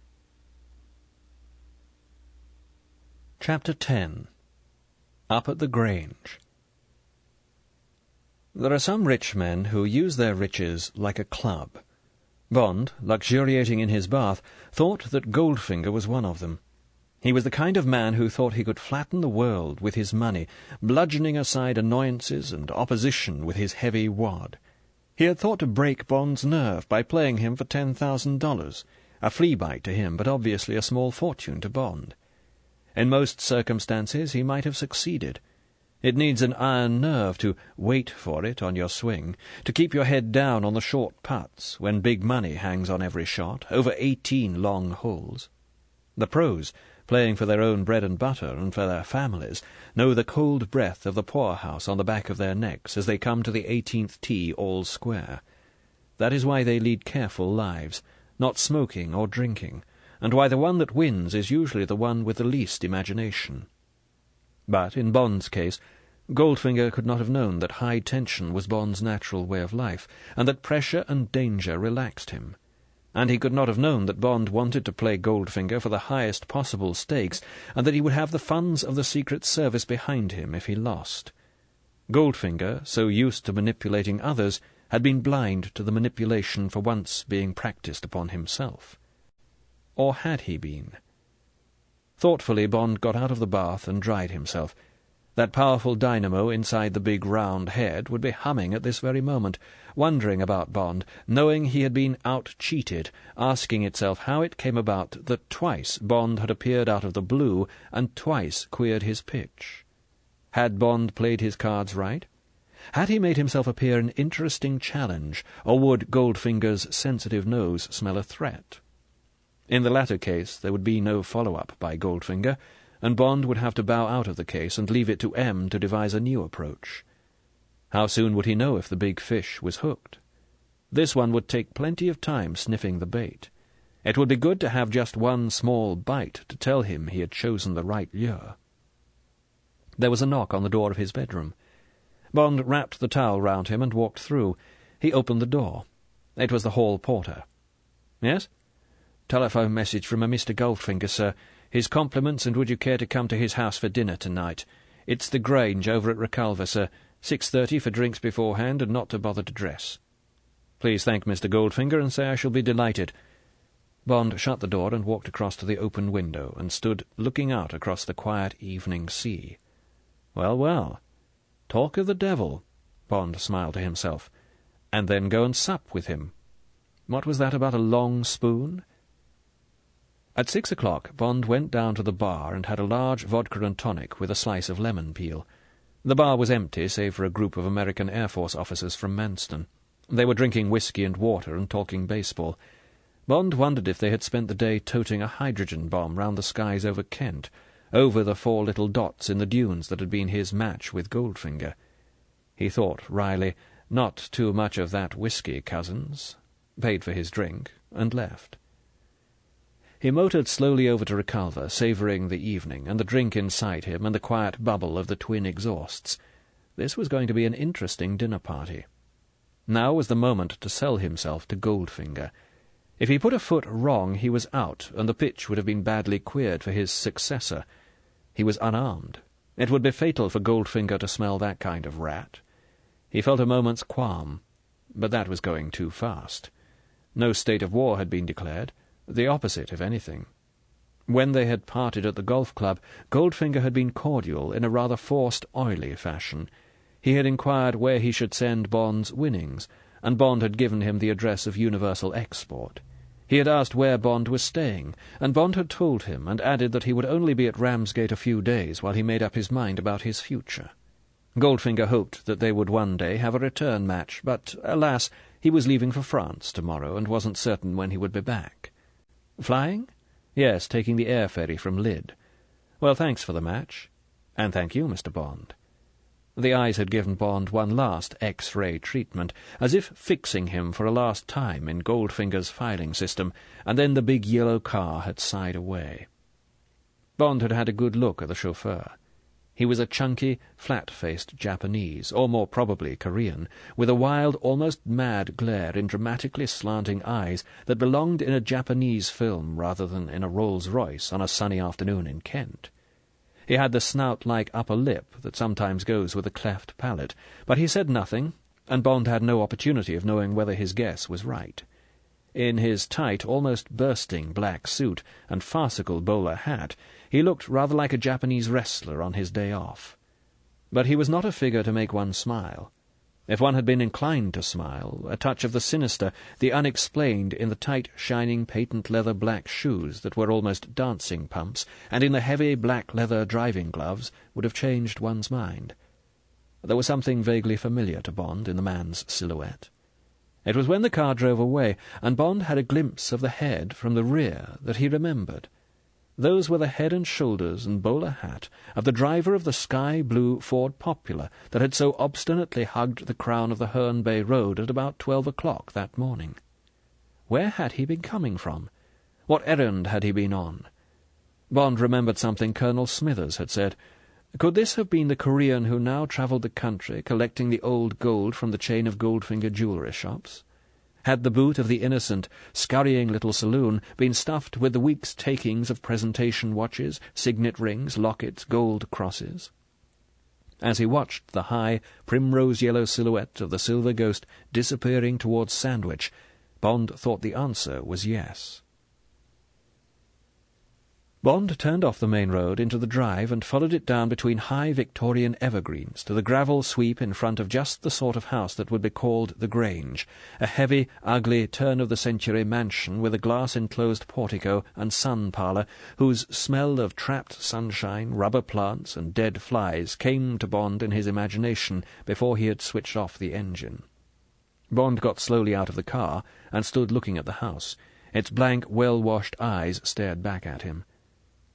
Chapter 10. Up at the Grange. There are some rich men who use their riches like a club. Bond, luxuriating in his bath, thought that Goldfinger was one of them. He was the kind of man who thought he could flatten the world with his money, bludgeoning aside annoyances and opposition with his heavy wad. He had thought to break Bond's nerve by playing him for $10,000, a flea bite to him, but obviously a small fortune to Bond. In most circumstances he might have succeeded. It needs an iron nerve to wait for it on your swing, to keep your head down on the short putts when big money hangs on every shot, over 18 long holes. The pros, playing for their own bread and butter and for their families, know the cold breath of the poorhouse on the back of their necks as they come to the 18th tee all square. That is why they lead careful lives, not smoking or drinking, and why the one that wins is usually the one with the least imagination. But in Bond's case, Goldfinger could not have known that high tension was Bond's natural way of life, and that pressure and danger relaxed him. And he could not have known that Bond wanted to play Goldfinger for the highest possible stakes, and that he would have the funds of the Secret Service behind him if he lost. Goldfinger, so used to manipulating others, had been blind to the manipulation for once being practised upon himself. Or had he been? Thoughtfully Bond got out of the bath and dried himself. That powerful dynamo inside the big round head would be humming at this very moment, wondering about Bond, knowing he had been out-cheated, asking itself how it came about that twice Bond had appeared out of the blue and twice queered his pitch. Had Bond played his cards right? Had he made himself appear an interesting challenge, or would Goldfinger's sensitive nose smell a threat? In the latter case there would be no follow-up by Goldfinger, and Bond would have to bow out of the case and leave it to M to devise a new approach. How soon would he know if the big fish was hooked? This one would take plenty of time sniffing the bait. It would be good to have just one small bite to tell him he had chosen the right lure. There was a knock on the door of his bedroom. Bond wrapped the towel round him and walked through. He opened the door. It was the hall porter. "Yes?" "Telephone message from a Mr. Goldfinger, sir. His compliments, and would you care to come to his house for dinner tonight? It's the Grange over at Reculver, sir. 6:30 for drinks beforehand, and not to bother to dress." "Please thank Mr. Goldfinger, and say I shall be delighted." Bond shut the door and walked across to the open window, and stood looking out across the quiet evening sea. Well, well, talk of the devil, Bond smiled to himself, and then go and sup with him. What was that about a long spoon? At 6 o'clock, Bond went down to the bar and had a large vodka and tonic with a slice of lemon peel. The bar was empty, save for a group of American Air Force officers from Manston. They were drinking whiskey and water and talking baseball. Bond wondered if they had spent the day toting a hydrogen bomb round the skies over Kent, over the 4 little dots in the dunes that had been his match with Goldfinger. He thought wryly, not too much of that whiskey, cousins, paid for his drink, and left. He motored slowly over to Reculver, savouring the evening, and the drink inside him, and the quiet bubble of the twin exhausts. This was going to be an interesting dinner-party. Now was the moment to sell himself to Goldfinger. If he put a foot wrong, he was out, and the pitch would have been badly queered for his successor. He was unarmed. It would be fatal for Goldfinger to smell that kind of rat. He felt a moment's qualm, but that was going too fast. No state of war had been declared. The opposite, if anything. When they had parted at the golf club, Goldfinger had been cordial in a rather forced, oily fashion. He had inquired where he should send Bond's winnings, and Bond had given him the address of Universal Export. He had asked where Bond was staying, and Bond had told him, and added that he would only be at Ramsgate a few days while he made up his mind about his future. Goldfinger hoped that they would one day have a return match, but, alas, he was leaving for France tomorrow, and wasn't certain when he would be back. Flying? Yes, taking the air ferry from Lydd. Well, thanks for the match. And thank you, Mr. Bond. The eyes had given Bond one last X-ray treatment, as if fixing him for a last time in Goldfinger's filing system, and then the big yellow car had sighed away. Bond had had a good look at the chauffeur. He was a chunky, flat-faced Japanese, or more probably Korean, with a wild, almost mad glare in dramatically slanting eyes that belonged in a Japanese film rather than in a Rolls-Royce on a sunny afternoon in Kent. He had the snout-like upper lip that sometimes goes with a cleft palate, but he said nothing, and Bond had no opportunity of knowing whether his guess was right. In his tight, almost bursting black suit and farcical bowler hat, he looked rather like a Japanese wrestler on his day off. But he was not a figure to make one smile. If one had been inclined to smile, a touch of the sinister, the unexplained in the tight, shining patent-leather black shoes that were almost dancing pumps, and in the heavy black-leather driving gloves, would have changed one's mind. There was something vaguely familiar to Bond in the man's silhouette. It was when the car drove away, and Bond had a glimpse of the head from the rear, that he remembered. Those were the head and shoulders and bowler hat of the driver of the sky-blue Ford Popular that had so obstinately hugged the crown of the Herne Bay Road at about 12 o'clock that morning. Where had he been coming from? What errand had he been on? Bond remembered something Colonel Smithers had said. Could this have been the Korean who now travelled the country, collecting the old gold from the chain of Goldfinger jewellery shops? Had the boot of the innocent, scurrying little saloon been stuffed with the week's takings of presentation watches, signet rings, lockets, gold crosses? As he watched the high, primrose-yellow silhouette of the Silver Ghost disappearing towards Sandwich, Bond thought the answer was yes. Bond turned off the main road into the drive and followed it down between high Victorian evergreens to the gravel sweep in front of just the sort of house that would be called the Grange, a heavy, ugly, turn-of-the-century mansion with a glass-enclosed portico and sun-parlour, whose smell of trapped sunshine, rubber plants, and dead flies came to Bond in his imagination before he had switched off the engine. Bond got slowly out of the car and stood looking at the house. Its blank, well-washed eyes stared back at him.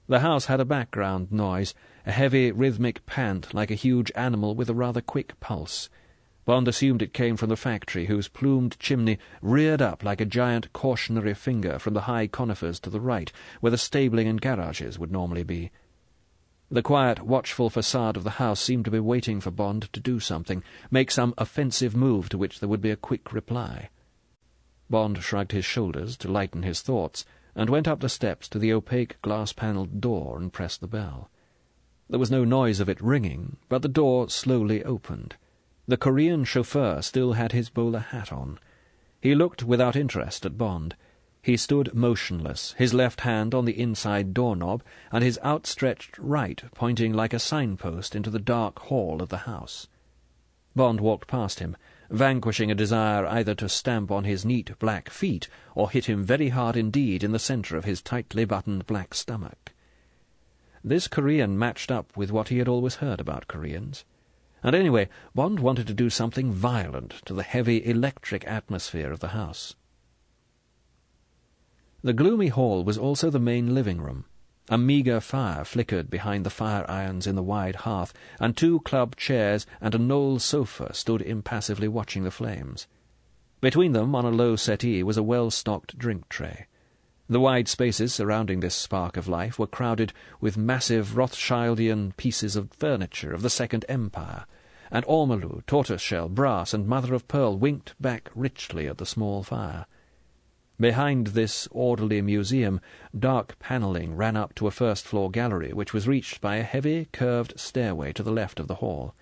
The house had a background noise, a heavy, rhythmic pant like a huge animal with a rather quick pulse. Bond assumed it came from the factory, whose plumed chimney reared up like a giant cautionary finger from the high conifers to the right, where the stabling and garages would normally be. The quiet, watchful facade of the house seemed to be waiting for Bond to do something, make some offensive move to which there would be a quick reply. Bond shrugged his shoulders to lighten his thoughts, and went up the steps to the opaque glass-panelled door and pressed the bell. There was no noise of it ringing, but the door slowly opened. The Korean chauffeur still had his bowler hat on. He looked without interest at Bond. He stood motionless, his left hand on the inside doorknob, and his outstretched right pointing like a signpost into the dark hall of the house. Bond walked past him, vanquishing a desire either to stamp on his neat black feet or hit him very hard indeed in the centre of his tightly buttoned black stomach. This Korean matched up with what he had always heard about Koreans. And anyway, Bond wanted to do something violent to the heavy electric atmosphere of the house. The gloomy hall was also the main living room. A meagre fire flickered behind the fire-irons in the wide hearth, and 2 club chairs and a knoll sofa stood impassively watching the flames. Between them, on a low settee, was a well-stocked drink-tray. The wide spaces surrounding this spark of life were crowded with massive Rothschildian pieces of furniture of the Second Empire, and ormolu, tortoise-shell, brass, and mother-of-pearl winked back richly at the small fire. Behind this orderly museum, dark panelling ran up to a first-floor gallery, which was reached by a heavy, curved stairway to the left of the hall.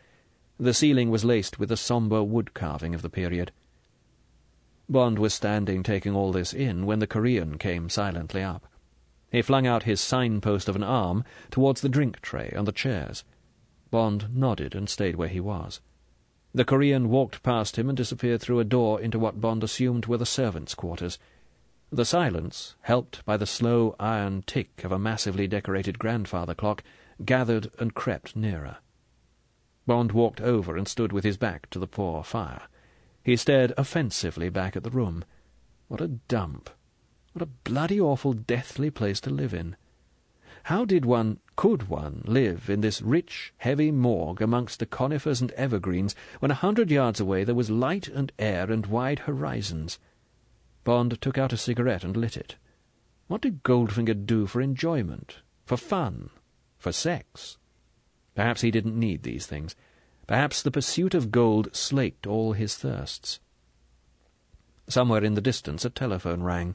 The ceiling was laced with the sombre wood-carving of the period. Bond was standing taking all this in when the Korean came silently up. He flung out his signpost of an arm towards the drink-tray and the chairs. Bond nodded and stayed where he was. The Korean walked past him and disappeared through a door into what Bond assumed were the servants' quarters. The silence, helped by the slow iron tick of a massively decorated grandfather clock, gathered and crept nearer. Bond walked over and stood with his back to the poor fire. He stared offensively back at the room. What a dump! What a bloody awful deathly place to live in! How could one live in this rich, heavy morgue amongst the conifers and evergreens, when 100 yards away there was light and air and wide horizons? Bond took out a cigarette and lit it. What did Goldfinger do for enjoyment, for fun, for sex? Perhaps he didn't need these things. Perhaps the pursuit of gold slaked all his thirsts. Somewhere in the distance a telephone rang.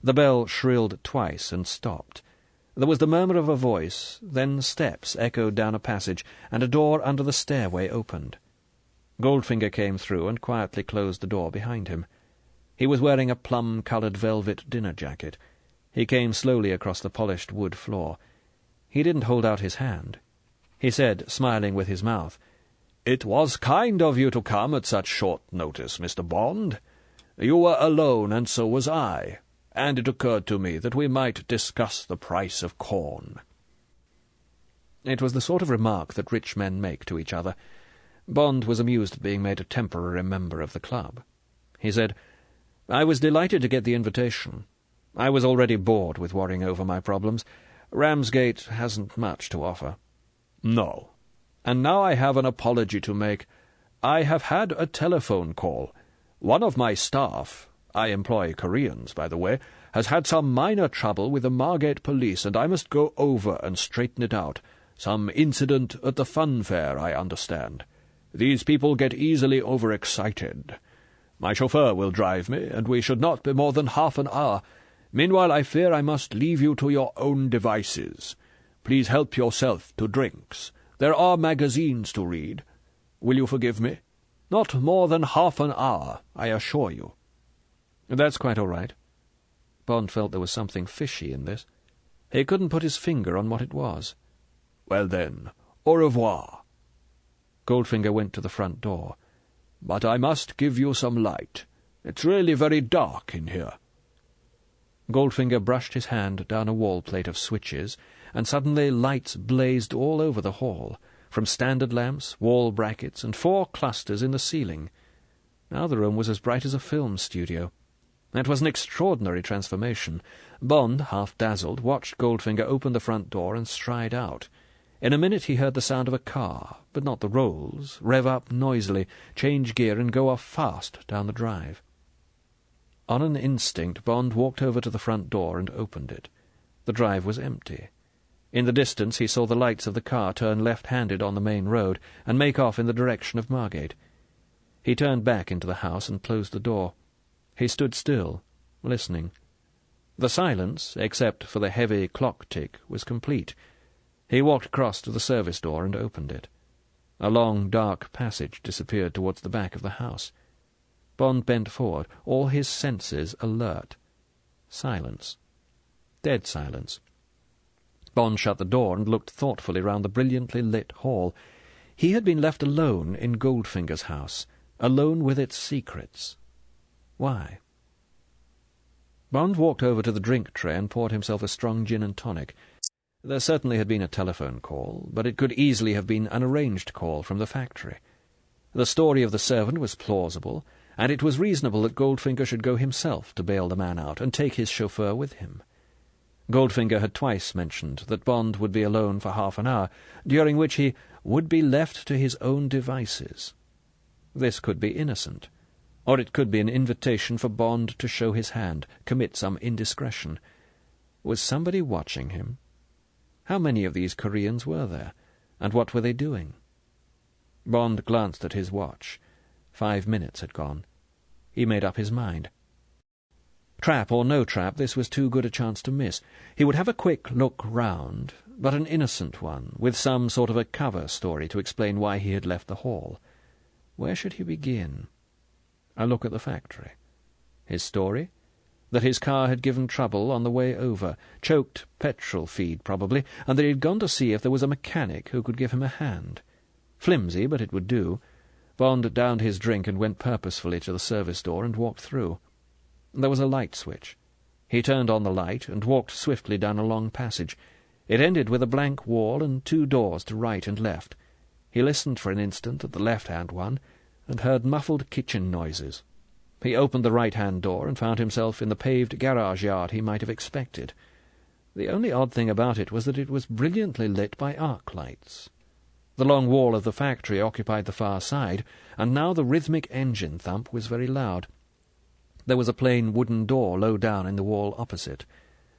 The bell shrilled twice and stopped. There was the murmur of a voice, then steps echoed down a passage, and a door under the stairway opened. Goldfinger came through and quietly closed the door behind him. He was wearing a plum-coloured velvet dinner jacket. He came slowly across the polished wood floor. He didn't hold out his hand. He said, smiling with his mouth, "It was kind of you to come at such short notice, Mr. Bond. You were alone, and so was I, and it occurred to me that we might discuss the price of corn." It was the sort of remark that rich men make to each other. Bond was amused at being made a temporary member of the club. He said, "I was delighted to get the invitation. I was already bored with worrying over my problems. Ramsgate hasn't much to offer." "No. And now I have an apology to make. I have had a telephone call. One of my staff, I employ Koreans, by the way, has had some minor trouble with the Margate police, and I must go over and straighten it out. Some incident at the fun fair, I understand. These people get easily overexcited. My chauffeur will drive me, and we should not be more than half an hour. Meanwhile, I fear I must leave you to your own devices. Please help yourself to drinks. There are magazines to read. Will you forgive me? Not more than half an hour, I assure you." "That's quite all right." Bond felt there was something fishy in this. He couldn't put his finger on what it was. "Well then, au revoir." Goldfinger went to the front door. "But I must give you some light. It's really very dark in here." Goldfinger brushed his hand down a wall plate of switches, and suddenly lights blazed all over the hall, from standard lamps, wall brackets, and 4 clusters in the ceiling. Now the room was as bright as a film studio. It was an extraordinary transformation. Bond, half dazzled, watched Goldfinger open the front door and stride out. In a minute he heard the sound of a car, but not the rolls, rev up noisily, change gear, and go off fast down the drive. On an instinct, Bond walked over to the front door and opened it. The drive was empty. In the distance he saw the lights of the car turn left-handed on the main road and make off in the direction of Margate. He turned back into the house and closed the door. He stood still, listening. The silence, except for the heavy clock tick, was complete. He walked across to the service door and opened it. A long, dark passage disappeared towards the back of the house. Bond bent forward, all his senses alert. Silence. Dead silence. Bond shut the door and looked thoughtfully round the brilliantly lit hall. He had been left alone in Goldfinger's house, alone with its secrets. Why? Bond walked over to the drink tray and poured himself a strong gin and tonic. There certainly had been a telephone call, but it could easily have been an arranged call from the factory. The story of the servant was plausible, and it was reasonable that Goldfinger should go himself to bail the man out and take his chauffeur with him. Goldfinger had twice mentioned that Bond would be alone for half an hour, during which he would be left to his own devices. This could be innocent, or it could be an invitation for Bond to show his hand, commit some indiscretion. Was somebody watching him? How many of these Koreans were there, and what were they doing? Bond glanced at his watch. 5 minutes had gone. He made up his mind. Trap or no trap, this was too good a chance to miss. He would have a quick look round, but an innocent one, with some sort of a cover story to explain why he had left the hall. Where should he begin? A look at the factory. His story? That his car had given trouble on the way over, choked petrol feed probably, and that he had gone to see if there was a mechanic who could give him a hand. Flimsy, but it would do. Bond downed his drink and went purposefully to the service door and walked through. There was a light switch. He turned on the light and walked swiftly down a long passage. It ended with a blank wall and 2 doors to right and left. He listened for an instant at the left-hand one and heard muffled kitchen noises. He opened the right-hand door and found himself in the paved garage yard he might have expected. The only odd thing about it was that it was brilliantly lit by arc lights. The long wall of the factory occupied the far side, and now the rhythmic engine thump was very loud. There was a plain wooden door low down in the wall opposite.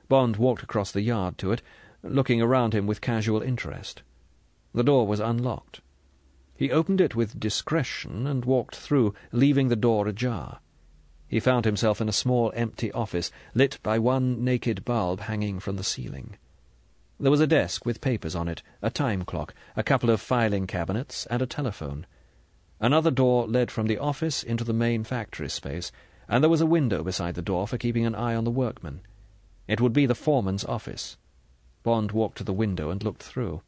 Bond walked across the yard to it, looking around him with casual interest. The door was unlocked. He opened it with discretion and walked through, leaving the door ajar. He found himself in a small empty office, lit by one naked bulb hanging from the ceiling. There was a desk with papers on it, a time clock, a couple of filing cabinets, and a telephone. Another door led from the office into the main factory space, and there was a window beside the door for keeping an eye on the workmen. It would be the foreman's office. Bond walked to the window and looked through.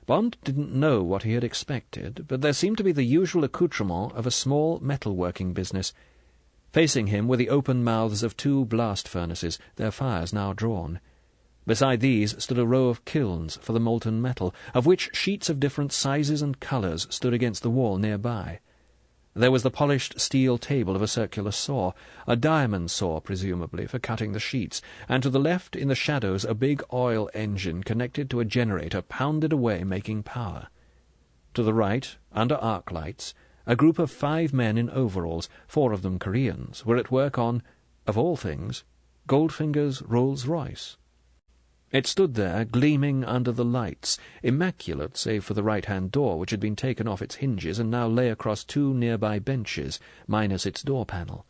Bond didn't know what he had expected, but there seemed to be the usual accoutrement of a small metalworking business. Facing him were the open mouths of 2 blast furnaces, their fires now drawn. Beside these stood a row of kilns for the molten metal, of which sheets of different sizes and colours stood against the wall nearby. There was the polished steel table of a circular saw, a diamond saw, presumably, for cutting the sheets, and to the left, in the shadows, a big oil engine connected to a generator pounded away, making power. To the right, under arc lights, a group of 5 men in overalls, 4 of them Koreans, were at work on, of all things, Goldfinger's Rolls-Royce. It stood there, gleaming under the lights, immaculate save for the right-hand door, which had been taken off its hinges and now lay across 2 nearby benches, minus its door panel.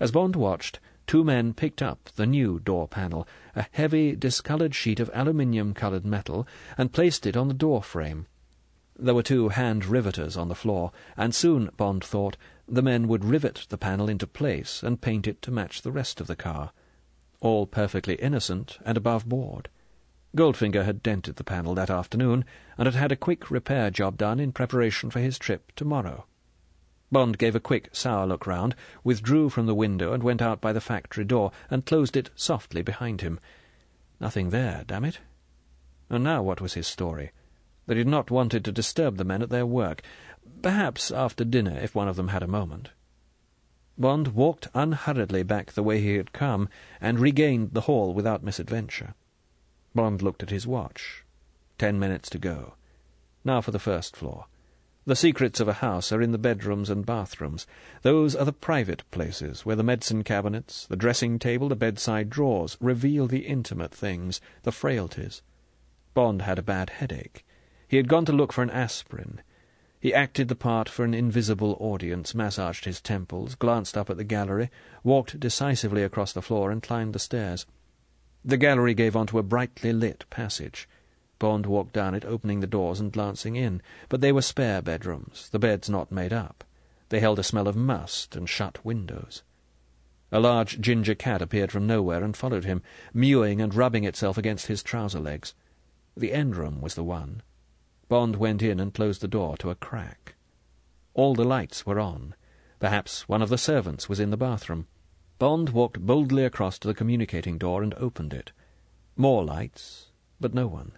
As Bond watched, 2 men picked up the new door panel, a heavy, discoloured sheet of aluminium-coloured metal, and placed it on the door frame. There were 2 hand riveters on the floor, and soon, Bond thought, the men would rivet the panel into place and paint it to match the rest of the car. all perfectly innocent and above board. Goldfinger had dented the panel that afternoon, and had had a quick repair job done in preparation for his trip tomorrow. Bond gave a quick, sour look round, withdrew from the window and went out by the factory door, and closed it softly behind him. Nothing there, damn it. And now what was his story? That he had not wanted to disturb the men at their work. Perhaps after dinner, if one of them had a moment. Bond walked unhurriedly back the way he had come, and regained the hall without misadventure. Bond looked at his watch. 10 minutes to go. Now for the first floor. The secrets of a house are in the bedrooms and bathrooms. Those are the private places where the medicine cabinets, the dressing-table, the bedside drawers reveal the intimate things, the frailties. Bond had a bad headache. He had gone to look for an aspirin. He acted the part for an invisible audience, massaged his temples, glanced up at the gallery, walked decisively across the floor, and climbed the stairs. The gallery gave onto a brightly lit passage. Bond walked down it, opening the doors and glancing in, but they were spare bedrooms, the beds not made up. They held a smell of must and shut windows. A large ginger cat appeared from nowhere and followed him, mewing and rubbing itself against his trouser legs. The end room was the one. Bond went in and closed the door to a crack. All the lights were on. Perhaps one of the servants was in the bathroom. Bond walked boldly across to the communicating door and opened it. More lights, but no one.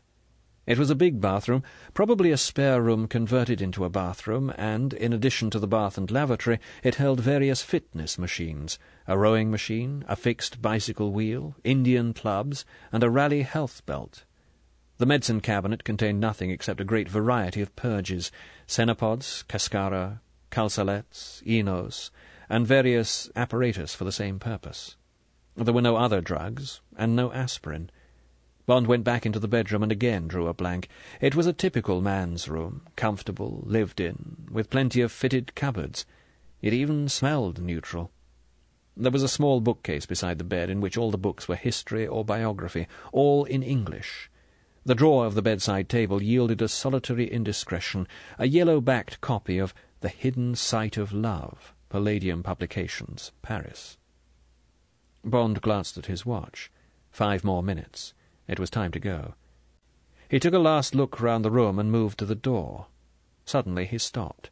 It was a big bathroom, probably a spare room converted into a bathroom, and, in addition to the bath and lavatory, it held various fitness machines, a rowing machine, a fixed bicycle wheel, Indian clubs, and a rally health belt. The medicine cabinet contained nothing except a great variety of purges, Senopods, Cascara, Calsalets, Enos, and various apparatus for the same purpose. There were no other drugs, and no aspirin. Bond went back into the bedroom and again drew a blank. It was a typical man's room, comfortable, lived in, with plenty of fitted cupboards. It even smelled neutral. There was a small bookcase beside the bed in which all the books were history or biography, all in English. The drawer of the bedside table yielded a solitary indiscretion, a yellow-backed copy of The Hidden Sight of Love, Palladium Publications, Paris. Bond glanced at his watch. 5 more minutes. It was time to go. He took a last look round the room and moved to the door. Suddenly he stopped.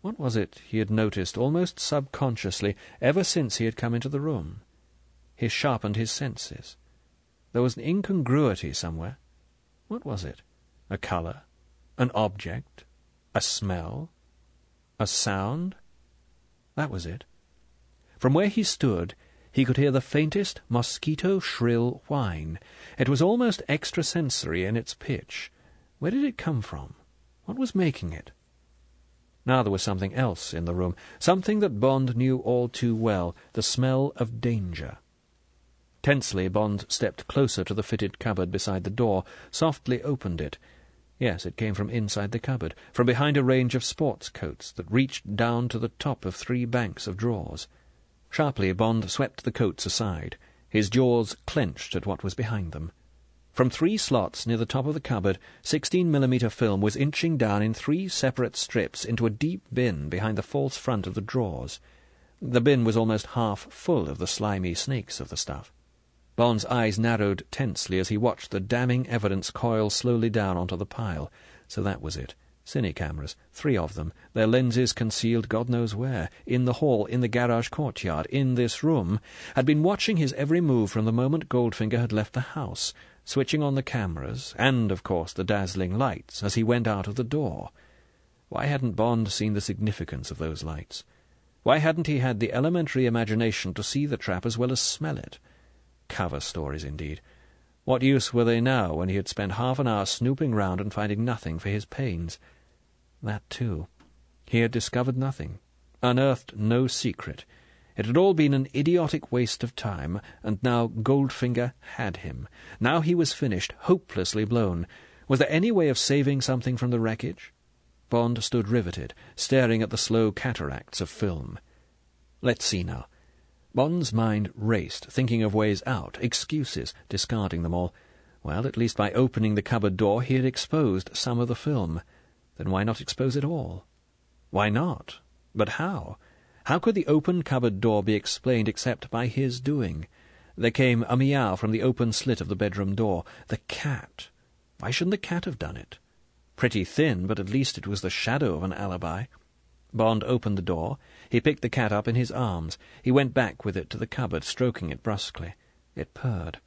What was it he had noticed almost subconsciously ever since he had come into the room? He sharpened his senses. There was an incongruity somewhere. What was it? A colour? An object? A smell? A sound? That was it. From where he stood, he could hear the faintest mosquito-shrill whine. It was almost extrasensory in its pitch. Where did it come from? What was making it? Now there was something else in the room, something that Bond knew all too well, the smell of danger. Tensely, Bond stepped closer to the fitted cupboard beside the door, softly opened it. Yes, it came from inside the cupboard, from behind a range of sports coats that reached down to the top of 3 banks of drawers. Sharply, Bond swept the coats aside. His jaws clenched at what was behind them. From 3 slots near the top of the cupboard, 16mm film was inching down in 3 separate strips into a deep bin behind the false front of the drawers. The bin was almost half full of the slimy snakes of the stuff. Bond's eyes narrowed tensely as he watched the damning evidence coil slowly down onto the pile. So that was it. Cine cameras, 3 of them, their lenses concealed God knows where, in the hall, in the garage courtyard, in this room, had been watching his every move from the moment Goldfinger had left the house, switching on the cameras, and, of course, the dazzling lights, as he went out of the door. Why hadn't Bond seen the significance of those lights? Why hadn't he had the elementary imagination to see the trap as well as smell it? Cover stories, indeed. What use were they now, when he had spent half an hour snooping round and finding nothing for his pains? That, too. He had discovered nothing, unearthed no secret. It had all been an idiotic waste of time, and now Goldfinger had him. Now he was finished, hopelessly blown. Was there any way of saving something from the wreckage? Bond stood riveted, staring at the slow cataracts of film. Let's see now. Bond's mind raced, thinking of ways out, excuses, discarding them all. Well, at least by opening the cupboard door he had exposed some of the film. Then why not expose it all? Why not? But how? How could the open cupboard door be explained except by his doing? There came a meow from the open slit of the bedroom door. The cat! Why shouldn't the cat have done it? Pretty thin, but at least it was the shadow of an alibi. Bond opened the door. He picked the cat up in his arms. He went back with it to the cupboard, stroking it brusquely. It purred.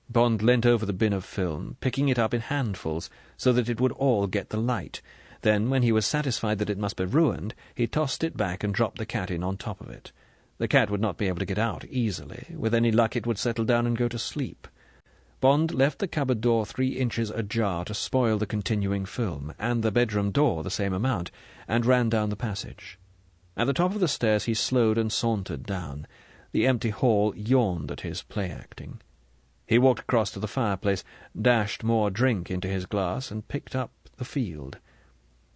Bond leant over the bin of film, picking it up in handfuls, so that it would all get the light. Then, when he was satisfied that it must be ruined, he tossed it back and dropped the cat in on top of it. The cat would not be able to get out easily. With any luck it would settle down and go to sleep. Bond left the cupboard door 3 inches ajar to spoil the continuing film, and the bedroom door the same amount, and ran down the passage. At the top of the stairs he slowed and sauntered down. The empty hall yawned at his play-acting. He walked across to the fireplace, dashed more drink into his glass, and picked up The Field.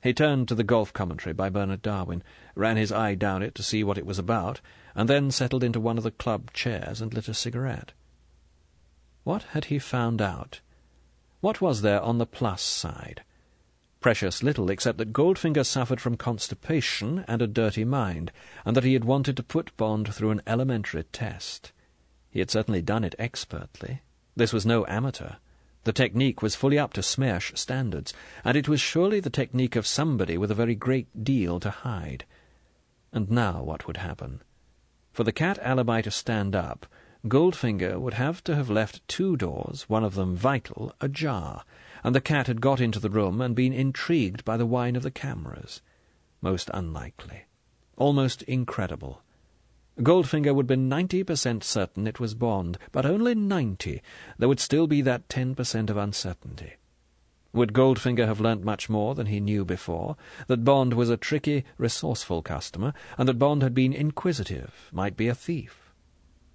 He turned to the golf commentary by Bernard Darwin, ran his eye down it to see what it was about, and then settled into one of the club chairs and lit a cigarette. What had he found out? What was there on the plus side? Precious little, except that Goldfinger suffered from constipation and a dirty mind, and that he had wanted to put Bond through an elementary test. He had certainly done it expertly. This was no amateur. The technique was fully up to Smersh standards, and it was surely the technique of somebody with a very great deal to hide. And now what would happen? For the cat alibi to stand up, Goldfinger would have to have left 2 doors, one of them vital, ajar, and the cat had got into the room and been intrigued by the whine of the cameras. Most unlikely. Almost incredible. Goldfinger would be 90% certain it was Bond, but only 90. There would still be that 10% of uncertainty. Would Goldfinger have learnt much more than he knew before? That Bond was a tricky, resourceful customer, and that Bond had been inquisitive, might be a thief.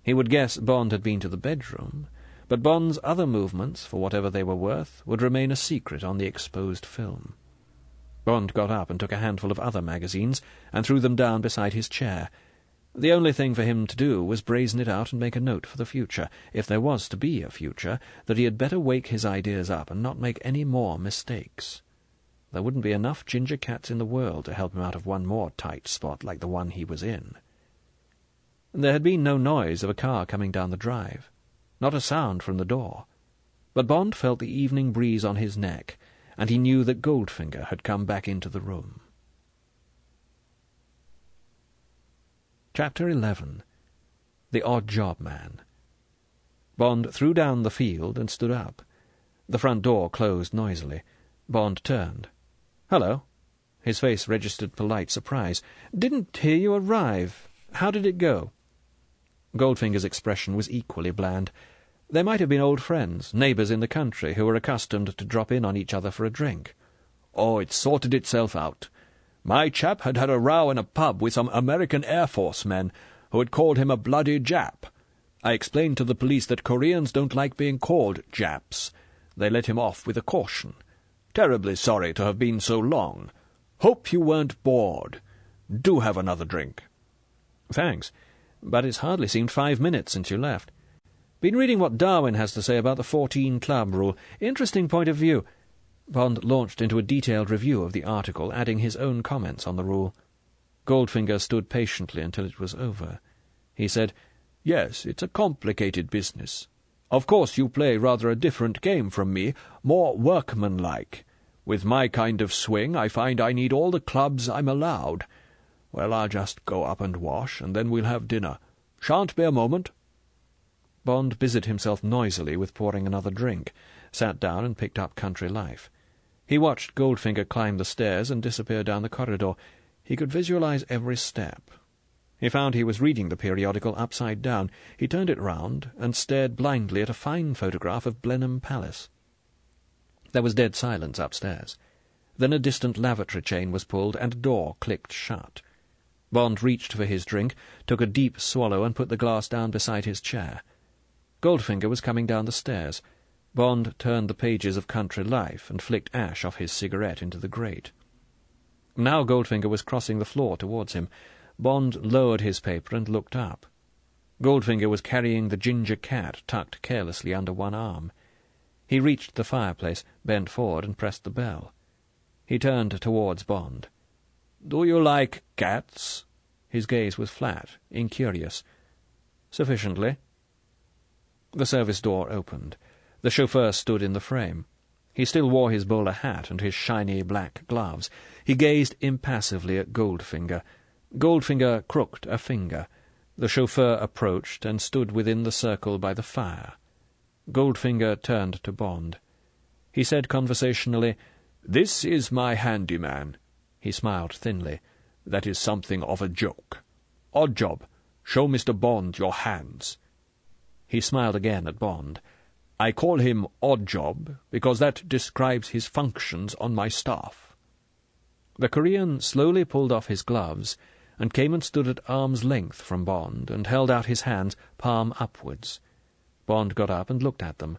He would guess Bond had been to the bedroom, but Bond's other movements, for whatever they were worth, would remain a secret on the exposed film. Bond got up and took a handful of other magazines and threw them down beside his chair. The only thing for him to do was brazen it out and make a note for the future, if there was to be a future, that he had better wake his ideas up and not make any more mistakes. There wouldn't be enough ginger cats in the world to help him out of one more tight spot like the one he was in. There had been no noise of a car coming down the drive, not a sound from the door, but Bond felt the evening breeze on his neck, and he knew that Goldfinger had come back into the room. Chapter 11. The Odd Job Man. Bond threw down The Field and stood up. The front door closed noisily. Bond turned. "Hello." His face registered polite surprise. "Didn't hear you arrive. How did it go?" Goldfinger's expression was equally bland. They might have been old friends, neighbours in the country, who were accustomed to drop in on each other for a drink. "Oh, it sorted itself out. My chap had had a row in a pub with some American Air Force men who had called him a bloody Jap. I explained to the police that Koreans don't like being called Japs. They let him off with a caution. Terribly sorry to have been so long. Hope you weren't bored. Do have another drink." "Thanks, but it's hardly seemed 5 minutes since you left. Been reading what Darwin has to say about the 14 Club rule. Interesting point of view." Bond launched into a detailed review of the article, adding his own comments on the rule. Goldfinger stood patiently until it was over. He said, "Yes, it's a complicated business. Of course you play rather a different game from me, more workmanlike. With my kind of swing, I find I need all the clubs I'm allowed. Well, I'll just go up and wash, and then we'll have dinner. Shan't be a moment." Bond busied himself noisily with pouring another drink, sat down and picked up Country Life. He watched Goldfinger climb the stairs and disappear down the corridor. He could visualize every step. He found he was reading the periodical upside down. He turned it round and stared blindly at a fine photograph of Blenheim Palace. There was dead silence upstairs. Then a distant lavatory chain was pulled and a door clicked shut. Bond reached for his drink, took a deep swallow and put the glass down beside his chair. Goldfinger was coming down the stairs. Bond turned the pages of Country Life and flicked ash off his cigarette into the grate. Now Goldfinger was crossing the floor towards him. Bond lowered his paper and looked up. Goldfinger was carrying the ginger cat tucked carelessly under one arm. He reached the fireplace, bent forward, and pressed the bell. He turned towards Bond. "Do you like cats?" His gaze was flat, incurious. "Sufficiently." The service door opened. The chauffeur stood in the frame. He still wore his bowler hat and his shiny black gloves. He gazed impassively at Goldfinger. Goldfinger crooked a finger. The chauffeur approached and stood within the circle by the fire. Goldfinger turned to Bond. He said conversationally, "This is my handyman." He smiled thinly. "That is something of a joke. Oddjob, show Mr. Bond your hands." He smiled again at Bond. "I call him Oddjob because that describes his functions on my staff." The Korean slowly pulled off his gloves and came and stood at arm's length from Bond and held out his hands, palm upwards. Bond got up and looked at them.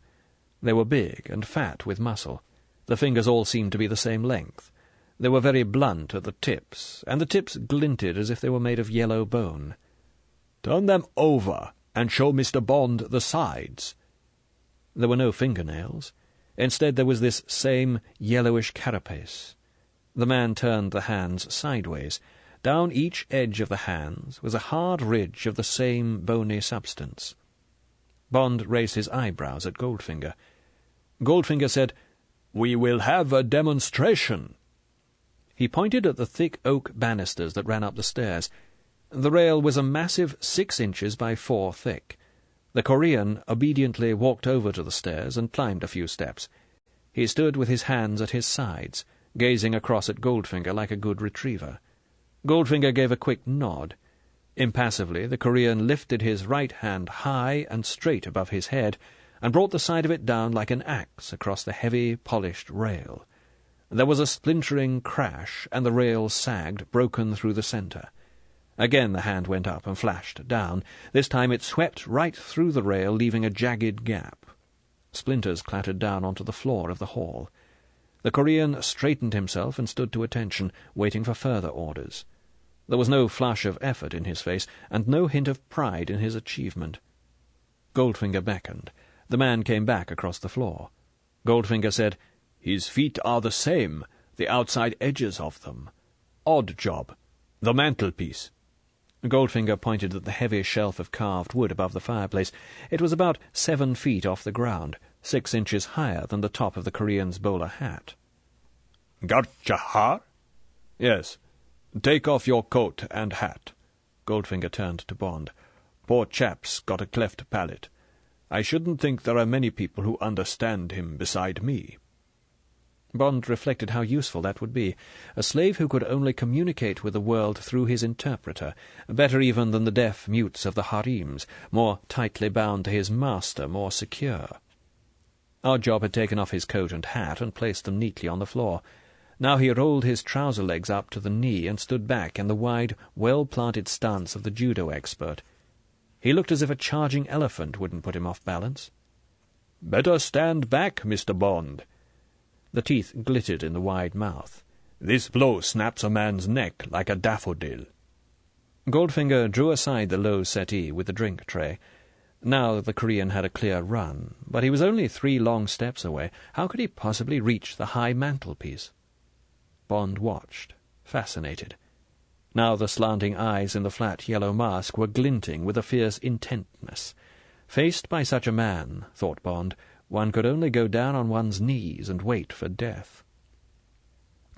They were big and fat with muscle. The fingers all seemed to be the same length. They were very blunt at the tips, and the tips glinted as if they were made of yellow bone. "Turn them over and show Mr. Bond the sides." There were no fingernails. Instead there was this same yellowish carapace. The man turned the hands sideways. Down each edge of the hands was a hard ridge of the same bony substance. Bond raised his eyebrows at Goldfinger. Goldfinger said, "We will have a demonstration." He pointed at the thick oak banisters that ran up the stairs. The rail was a massive 6 inches by 4 thick. The Korean obediently walked over to the stairs and climbed a few steps. He stood with his hands at his sides, gazing across at Goldfinger like a good retriever. Goldfinger gave a quick nod. Impassively, the Korean lifted his right hand high and straight above his head and brought the side of it down like an axe across the heavy, polished rail. There was a splintering crash, and the rail sagged, broken through the centre. Again the hand went up and flashed down. This time it swept right through the rail, leaving a jagged gap. Splinters clattered down onto the floor of the hall. The Korean straightened himself and stood to attention, waiting for further orders. There was no flush of effort in his face, and no hint of pride in his achievement. Goldfinger beckoned. The man came back across the floor. Goldfinger said, "His feet are the same, the outside edges of them. Oddjob. The mantelpiece." Goldfinger pointed at the heavy shelf of carved wood above the fireplace. It was about 7 feet off the ground, 6 inches higher than the top of the Korean's bowler hat. "Gotcha, huh?" "Yes. Take off your coat and hat." Goldfinger turned to Bond. "Poor chap's got a cleft palate. I shouldn't think there are many people who understand him beside me." Bond reflected how useful that would be. A slave who could only communicate with the world through his interpreter, better even than the deaf mutes of the harems, more tightly bound to his master, more secure. Oddjob had taken off his coat and hat and placed them neatly on the floor. Now he rolled his trouser legs up to the knee and stood back in the wide, well-planted stance of the judo expert. He looked as if a charging elephant wouldn't put him off balance. "Better stand back, Mr. Bond." The teeth glittered in the wide mouth. "This blow snaps a man's neck like a daffodil." Goldfinger drew aside the low settee with the drink tray. Now the Korean had a clear run, but he was only 3 long steps away. How could he possibly reach the high mantelpiece? Bond watched, fascinated. Now the slanting eyes in the flat yellow mask were glinting with a fierce intentness. Faced by such a man, thought Bond, one could only go down on one's knees and wait for death.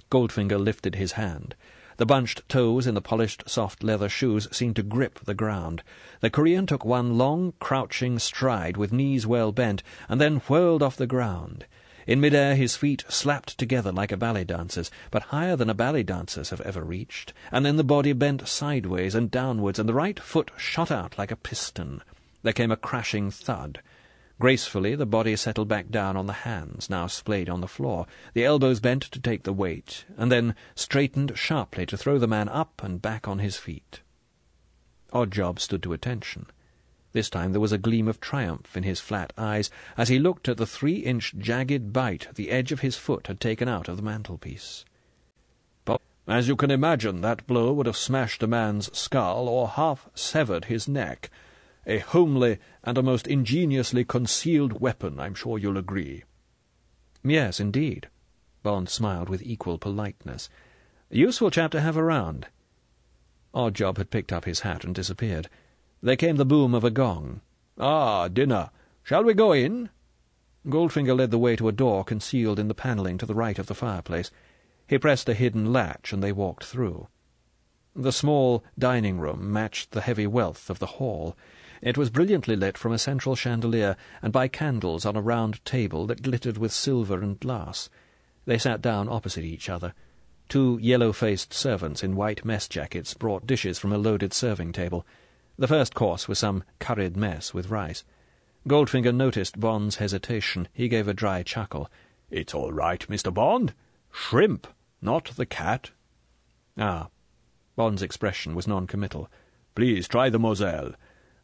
Goldfinger lifted his hand. The bunched toes in the polished soft leather shoes seemed to grip the ground. The Korean took one long, crouching stride with knees well bent, and then whirled off the ground. In mid-air his feet slapped together like a ballet dancer's, but higher than a ballet dancer's have ever reached, and then the body bent sideways and downwards, and the right foot shot out like a piston. There came a crashing thud. Gracefully the body settled back down on the hands, now splayed on the floor, the elbows bent to take the weight, and then straightened sharply to throw the man up and back on his feet. Oddjob stood to attention. This time there was a gleam of triumph in his flat eyes as he looked at the 3-inch jagged bite the edge of his foot had taken out of the mantelpiece. But, as you can imagine, that blow would have smashed a man's skull or half severed his neck. A homely and a most ingeniously concealed weapon, I'm sure you'll agree. Yes, indeed. Bond smiled with equal politeness. A useful chap to have around. Oddjob had picked up his hat and disappeared. There came the boom of a gong. "Ah, dinner. Shall we go in?" Goldfinger led the way to a door concealed in the panelling to the right of the fireplace. He pressed a hidden latch, and they walked through. The small dining-room matched the heavy wealth of the hall. It was brilliantly lit from a central chandelier, and by candles on a round table that glittered with silver and glass. They sat down opposite each other. Two yellow-faced servants in white mess jackets brought dishes from a loaded serving table. The first course was some curried mess with rice. Goldfinger noticed Bond's hesitation. He gave a dry chuckle. "It's all right, Mr. Bond. Shrimp, not the cat." "Ah." Bond's expression was non-committal. "Please try the Moselle.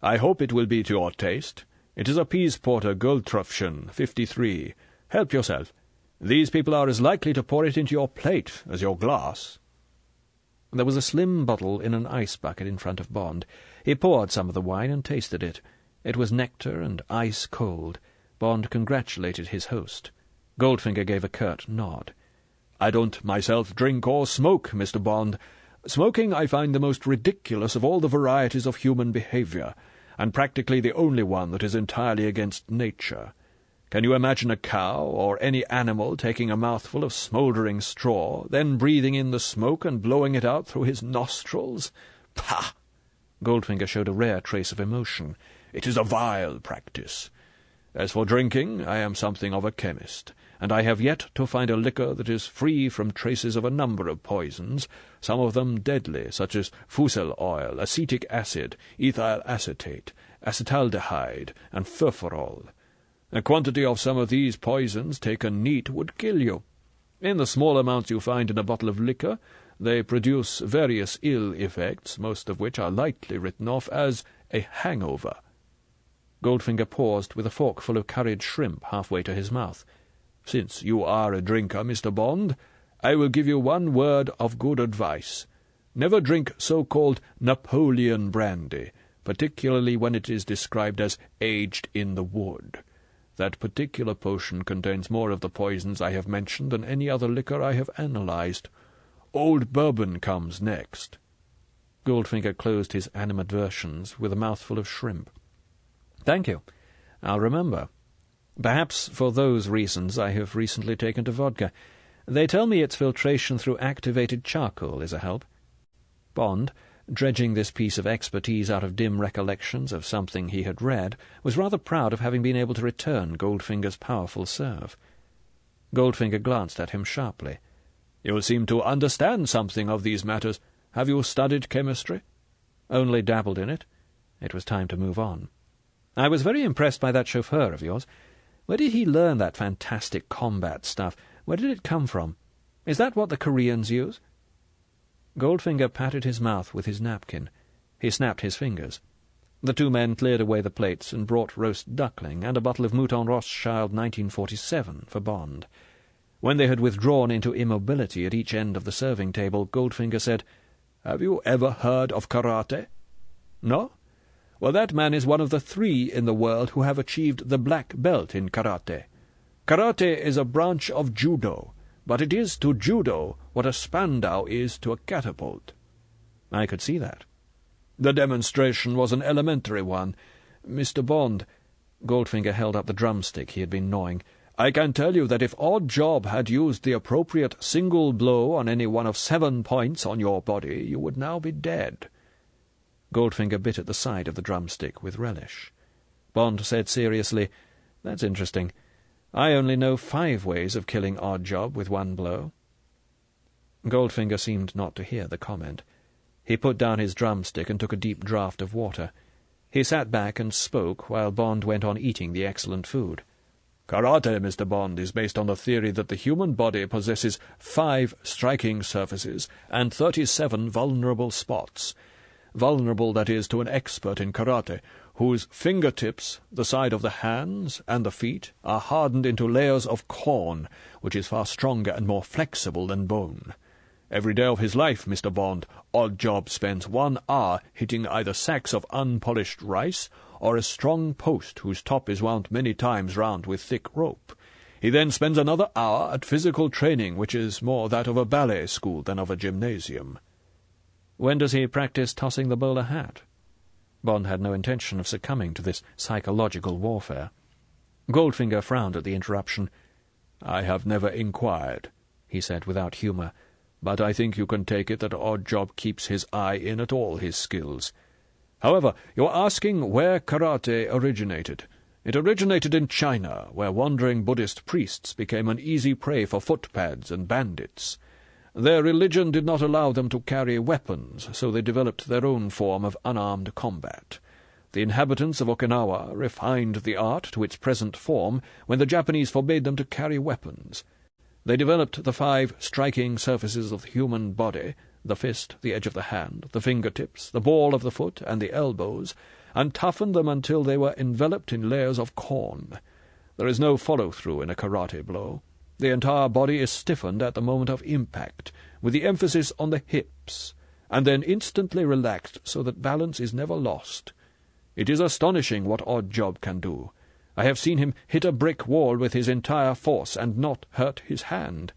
I hope it will be to your taste. It is a Peaseporter Goldtröpfchen, 53. Help yourself. These people are as likely to pour it into your plate as your glass." There was a slim bottle in an ice bucket in front of Bond. He poured some of the wine and tasted it. It was nectar and ice-cold. Bond congratulated his host. Goldfinger gave a curt nod. "I don't myself drink or smoke, Mr. Bond. Smoking I find the most ridiculous of all the varieties of human behaviour, and practically the only one that is entirely against nature. Can you imagine a cow or any animal taking a mouthful of smouldering straw, then breathing in the smoke and blowing it out through his nostrils? Pah!" Goldfinger showed a rare trace of emotion. "It is a vile practice. As for drinking, I am something of a chemist, and I have yet to find a liquor that is free from traces of a number of poisons, some of them deadly, such as fusel oil, acetic acid, ethyl acetate, acetaldehyde, and furfural. A quantity of some of these poisons taken neat would kill you. In the small amounts you find in a bottle of liquor, they produce various ill effects, most of which are lightly written off as a hangover." Goldfinger paused with a forkful of curried shrimp halfway to his mouth. "Since you are a drinker, Mr. Bond, I will give you one word of good advice. Never drink so-called Napoleon brandy, particularly when it is described as aged in the wood. That particular potion contains more of the poisons I have mentioned than any other liquor I have analyzed. Old Bourbon comes next." Goldfinger closed his animadversions with a mouthful of shrimp. "Thank you. I'll remember. Perhaps for those reasons I have recently taken to vodka. They tell me its filtration through activated charcoal is a help." Bond, dredging this piece of expertise out of dim recollections of something he had read, was rather proud of having been able to return Goldfinger's powerful serve. Goldfinger glanced at him sharply. "You seem to understand something of these matters. Have you studied chemistry?" "Only dabbled in it." It was time to move on. "I was very impressed by that chauffeur of yours. Where did he learn that fantastic combat stuff? Where did it come from? Is that what the Koreans use?" Goldfinger patted his mouth with his napkin. He snapped his fingers. The two men cleared away the plates and brought roast duckling and a bottle of Mouton Rothschild 1947 for Bond. When they had withdrawn into immobility at each end of the serving table, Goldfinger said, "Have you ever heard of karate?" "No? Well, that man is one of the 3 in the world who have achieved the black belt in karate. Karate is a branch of judo, but it is to judo what a Spandau is to a catapult." "I could see that." "The demonstration was an elementary one. Mr. Bond," Goldfinger held up the drumstick he had been gnawing, "I can tell you that if Oddjob had used the appropriate single blow on any one of 7 points on your body, you would now be dead." Goldfinger bit at the side of the drumstick with relish. Bond said seriously, "That's interesting. I only know 5 ways of killing Oddjob with 1 blow." Goldfinger seemed not to hear the comment. He put down his drumstick and took a deep draught of water. He sat back and spoke while Bond went on eating the excellent food. "Karate, Mr. Bond, is based on the theory that the human body possesses 5 striking surfaces and 37 vulnerable spots. Vulnerable, that is, to an expert in karate, whose fingertips, the side of the hands, and the feet are hardened into layers of corn, which is far stronger and more flexible than bone. Every day of his life, Mr. Bond, Oddjob spends 1 hour hitting either sacks of unpolished rice or a strong post whose top is wound many times round with thick rope. He then spends another hour at physical training, which is more that of a ballet school than of a gymnasium." "When does he practice tossing the bowler hat?" Bond had no intention of succumbing to this psychological warfare. Goldfinger frowned at the interruption. "I have never inquired," he said without humour, "but I think you can take it that Oddjob keeps his eye in at all his skills. However, you're asking where karate originated. It originated in China, where wandering Buddhist priests became an easy prey for footpads and bandits. Their religion did not allow them to carry weapons, so they developed their own form of unarmed combat. The inhabitants of Okinawa refined the art to its present form when the Japanese forbade them to carry weapons. They developed the 5 striking surfaces of the human body, the fist, the edge of the hand, the fingertips, the ball of the foot, and the elbows, and toughened them until they were enveloped in layers of corn. There is no follow-through in a karate blow. The entire body is stiffened at the moment of impact, with the emphasis on the hips, and then instantly relaxed so that balance is never lost. It is astonishing what Oddjob can do. I have seen him hit a brick wall with his entire force and not hurt his hand.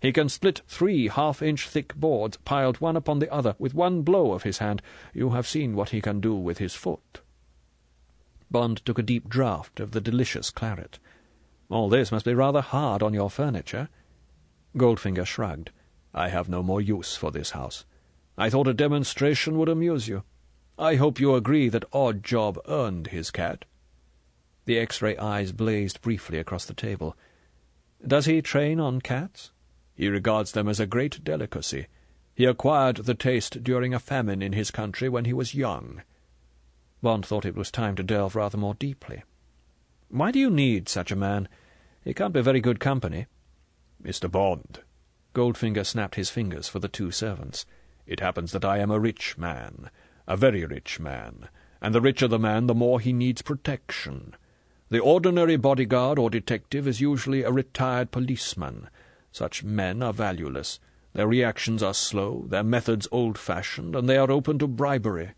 He can split 3 half-inch thick boards, piled one upon the other, with one blow of his hand. You have seen what he can do with his foot." Bond took a deep draught of the delicious claret. "All this must be rather hard on your furniture." Goldfinger shrugged. "I have no more use for this house. I thought a demonstration would amuse you. I hope you agree that Oddjob earned his cat." The X-ray eyes blazed briefly across the table. "Does he train on cats?" "He regards them as a great delicacy. He acquired the taste during a famine in his country when he was young." Bond thought it was time to delve rather more deeply. "Why do you need such a man? He can't be very good company." "Mr. Bond," Goldfinger snapped his fingers for the 2 servants, "it happens that I am a rich man, a very rich man, and the richer the man, the more he needs protection. The ordinary bodyguard or detective is usually a retired policeman. Such men are valueless. Their reactions are slow, their methods old-fashioned, and they are open to bribery.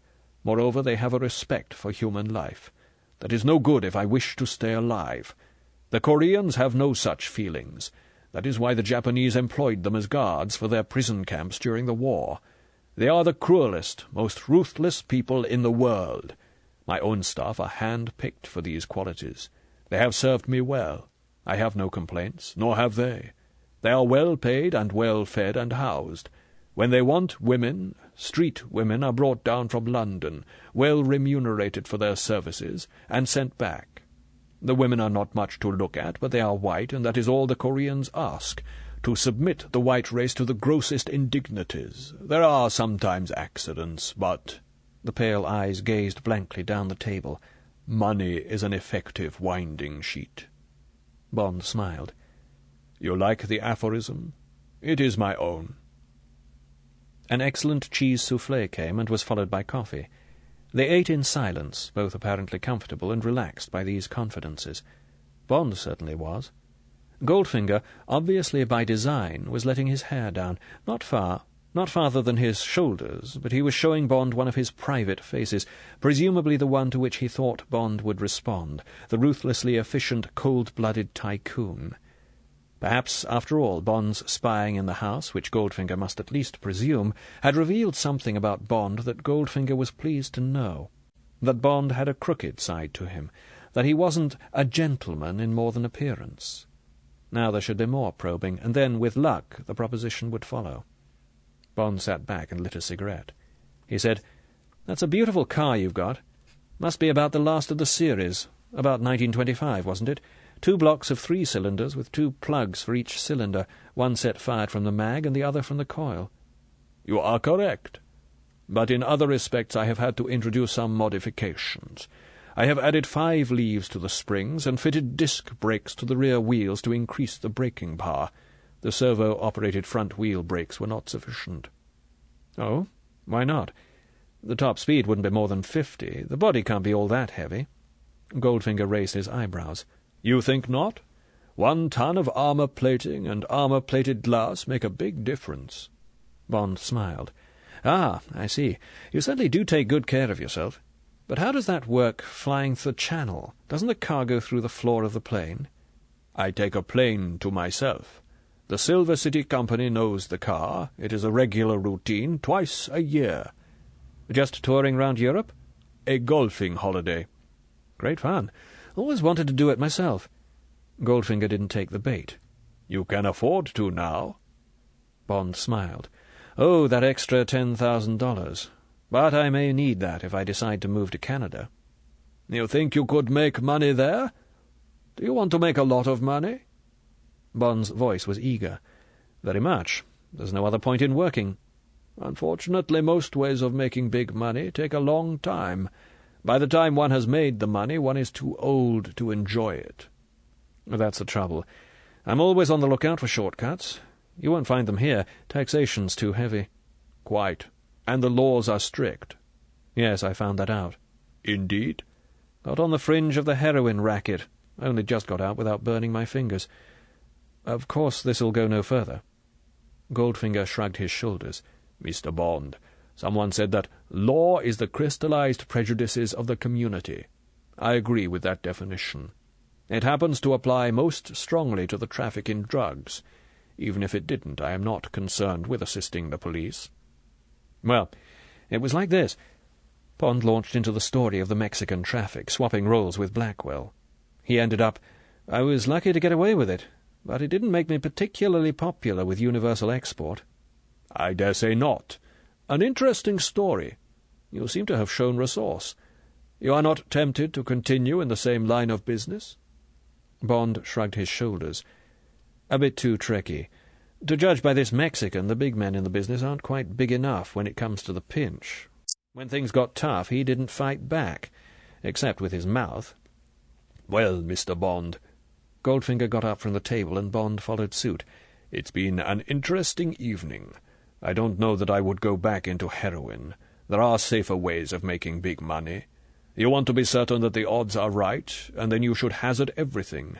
Moreover, they have a respect for human life. That is no good if I wish to stay alive. The Koreans have no such feelings. That is why the Japanese employed them as guards for their prison camps during the war. They are the cruelest, most ruthless people in the world. My own staff are hand-picked for these qualities. They have served me well. I have no complaints, nor have they. They are well paid and well fed and housed. When they want women, street women are brought down from London, well remunerated for their services, and sent back. The women are not much to look at, but they are white, and that is all the Koreans ask, to submit the white race to the grossest indignities. There are sometimes accidents, but—" The pale eyes gazed blankly down the table. "Money is an effective winding-sheet." Bond smiled. "You like the aphorism? It is my own." An excellent cheese soufflé came and was followed by coffee. They ate in silence, both apparently comfortable and relaxed by these confidences. Bond certainly was. Goldfinger, obviously by design, was letting his hair down, not farther than his shoulders, but he was showing Bond one of his private faces, presumably the one to which he thought Bond would respond, the ruthlessly efficient, cold-blooded tycoon. Perhaps, after all, Bond's spying in the house, which Goldfinger must at least presume, had revealed something about Bond that Goldfinger was pleased to know. That Bond had a crooked side to him, that he wasn't a gentleman in more than appearance. Now there should be more probing, and then, with luck, the proposition would follow. Bond sat back and lit a cigarette. He said, "That's a beautiful car you've got. Must be about the last of the series. About 1925, wasn't it? 2 blocks of 3 cylinders, with 2 plugs for each cylinder, one set fired from the mag and the other from the coil." "You are correct. But in other respects I have had to introduce some modifications. I have added 5 leaves to the springs and fitted disc brakes to the rear wheels to increase the braking power. The servo-operated front wheel brakes were not sufficient." "Oh? Why not? The top speed wouldn't be more than 50. The body can't be all that heavy." Goldfinger raised his eyebrows. "You think not? 1 ton of armor-plating and armor-plated glass make a big difference." Bond smiled. "Ah, I see. You certainly do take good care of yourself. But how does that work flying the Channel? Doesn't the car go through the floor of the plane?" "I take a plane to myself. The Silver City Company knows the car. It is a regular routine, twice a year." "Just touring round Europe?" "A golfing holiday." "Great fun. Always wanted to do it myself. Goldfinger didn't take the bait. You can afford to now. Bond smiled. Oh, that extra $10,000. But I may need that if I decide to move to Canada. You think you could make money there? Do you want to make a lot of money? Bond's voice was eager. Very much. There's no other point in working. Unfortunately, most ways of making big money take a long time. By the time one has made the money, one is too old to enjoy it. That's the trouble. I'm always on the lookout for shortcuts. You won't find them here. Taxation's too heavy. Quite. And the laws are strict. Yes, I found that out. Indeed? Got on the fringe of the heroin racket. Only just got out without burning my fingers. Of course this'll go no further. Goldfinger shrugged his shoulders. Mr. Bond, someone said that law is the crystallized prejudices of the community. I agree with that definition. It happens to apply most strongly to the traffic in drugs. Even if it didn't, I am not concerned with assisting the police. Well, it was like this. Bond launched into the story of the Mexican traffic, swapping roles with Blackwell. He ended up, I was lucky to get away with it, but it didn't make me particularly popular with Universal Export. I dare say not. An interesting story. You seem to have shown resource. You are not tempted to continue in the same line of business? Bond shrugged his shoulders. A bit too tricky. To judge by this Mexican, the big men in the business aren't quite big enough when it comes to the pinch. When things got tough, he didn't fight back, except with his mouth. Well, Mr. Bond. Goldfinger got up from the table, and Bond followed suit. It's been an interesting evening. I don't know that I would go back into heroin. There are safer ways of making big money. You want to be certain that the odds are right, and then you should hazard everything.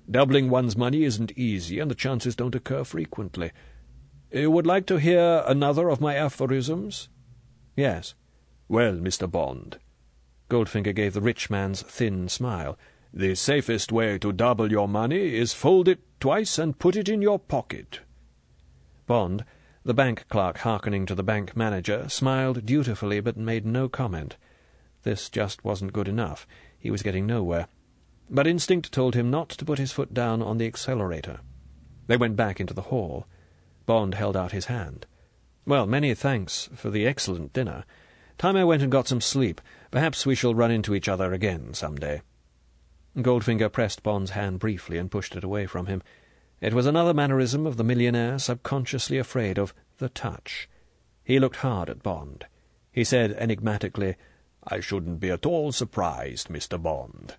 Doubling one's money isn't easy, and the chances don't occur frequently. You would like to hear another of my aphorisms? Yes. Well, Mr. Bond. Goldfinger gave the rich man's thin smile. The safest way to double your money is fold it twice and put it in your pocket. Bond, the bank clerk hearkening to the bank manager, smiled dutifully but made no comment. This just wasn't good enough. He was getting nowhere. But instinct told him not to put his foot down on the accelerator. They went back into the hall. Bond held out his hand. Well, many thanks for the excellent dinner. Time I went and got some sleep. Perhaps we shall run into each other again some day. Goldfinger pressed Bond's hand briefly and pushed it away from him. It was another mannerism of the millionaire subconsciously afraid of the touch. He looked hard at Bond. He said enigmatically, I shouldn't be at all surprised, Mr. Bond.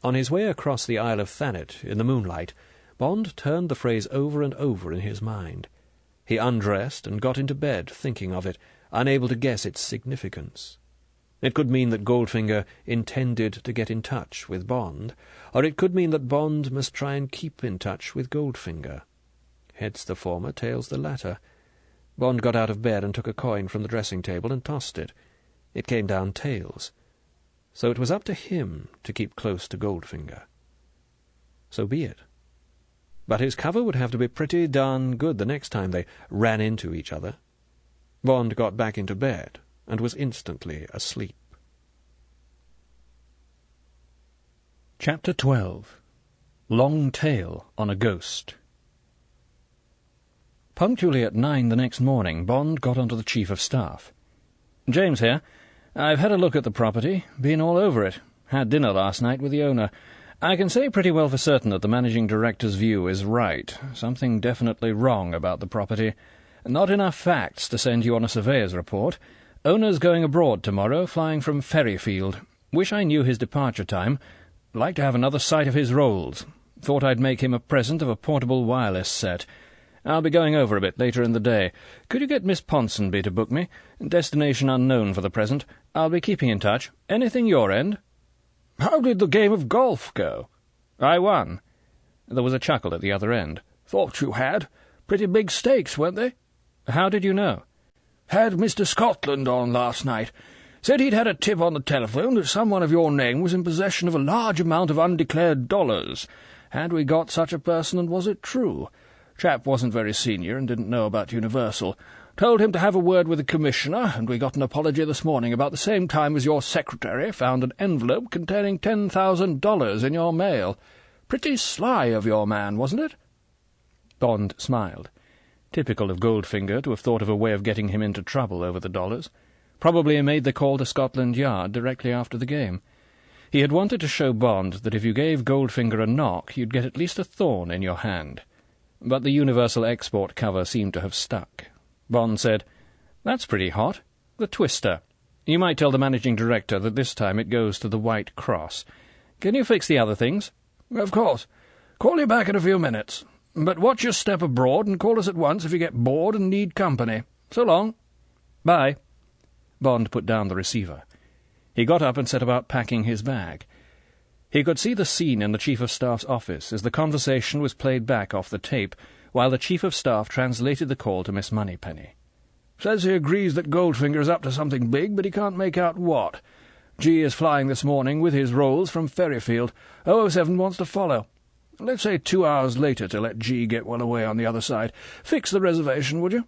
On his way across the Isle of Thanet in the moonlight, Bond turned the phrase over and over in his mind. He undressed and got into bed, thinking of it, unable to guess its significance. It could mean that Goldfinger intended to get in touch with Bond, or it could mean that Bond must try and keep in touch with Goldfinger. Heads the former, tails the latter. Bond got out of bed and took a coin from the dressing-table and tossed it. It came down tails. So it was up to him to keep close to Goldfinger. So be it. But his cover would have to be pretty darn good the next time they ran into each other. Bond got back into bed and was instantly asleep. Chapter 12. Long Tale on a Ghost. Punctually at 9 the next morning, Bond got onto the Chief of Staff. "James here. I've had a look at the property, been all over it. Had dinner last night with the owner. I can say pretty well for certain that the managing director's view is right. Something definitely wrong about the property. Not enough facts to send you on a surveyor's report. Owner's going abroad tomorrow, flying from Ferryfield. Wish I knew his departure time. Like to have another sight of his rolls. Thought I'd make him a present of a portable wireless set. I'll be going over a bit later in the day. Could you get Miss Ponsonby to book me? Destination unknown for the present. I'll be keeping in touch. Anything your end?" "How did the game of golf go?" "I won." There was a chuckle at the other end. "Thought you had. Pretty big stakes, weren't they?" "How did you know?" "Had Mr. Scotland on last night. Said he'd had a tip on the telephone that someone of your name was in possession of a large amount of undeclared dollars. Had we got such a person, and was it true? Chap wasn't very senior and didn't know about Universal. Told him to have a word with the Commissioner, and we got an apology this morning about the same time as your secretary found an envelope containing $10,000 in your mail. Pretty sly of your man, wasn't it?" Bond smiled. Typical of Goldfinger to have thought of a way of getting him into trouble over the dollars. Probably he made the call to Scotland Yard directly after the game. He had wanted to show Bond that if you gave Goldfinger a knock, you'd get at least a thorn in your hand. But the universal export cover seemed to have stuck. Bond said, "That's pretty hot. The Twister. You might tell the managing director that this time it goes to the White Cross. Can you fix the other things?" "Of course. Call you back in a few minutes. But watch your step abroad and call us at once if you get bored and need company. So long." "Bye." Bond put down the receiver. He got up and set about packing his bag. He could see the scene in the Chief of Staff's office as the conversation was played back off the tape, while the Chief of Staff translated the call to Miss Moneypenny. "Says he agrees that Goldfinger is up to something big, but he can't make out what. G is flying this morning with his rolls from Ferryfield. 007 wants to follow. Let's say 2 hours later to let G get well away on the other side. Fix the reservation, would you?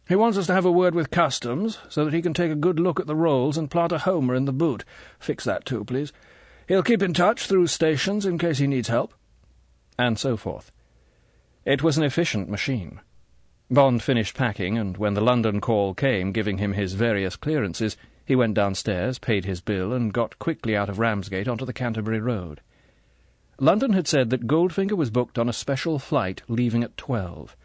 He wants us to have a word with Customs, so that he can take a good look at the rolls and plant a homer in the boot. Fix that too, please. He'll keep in touch through stations in case he needs help." And so forth. It was an efficient machine. Bond finished packing, and when the London call came giving him his various clearances, he went downstairs, paid his bill, and got quickly out of Ramsgate onto the Canterbury Road. London had said that Goldfinger was booked on a special flight leaving at 12.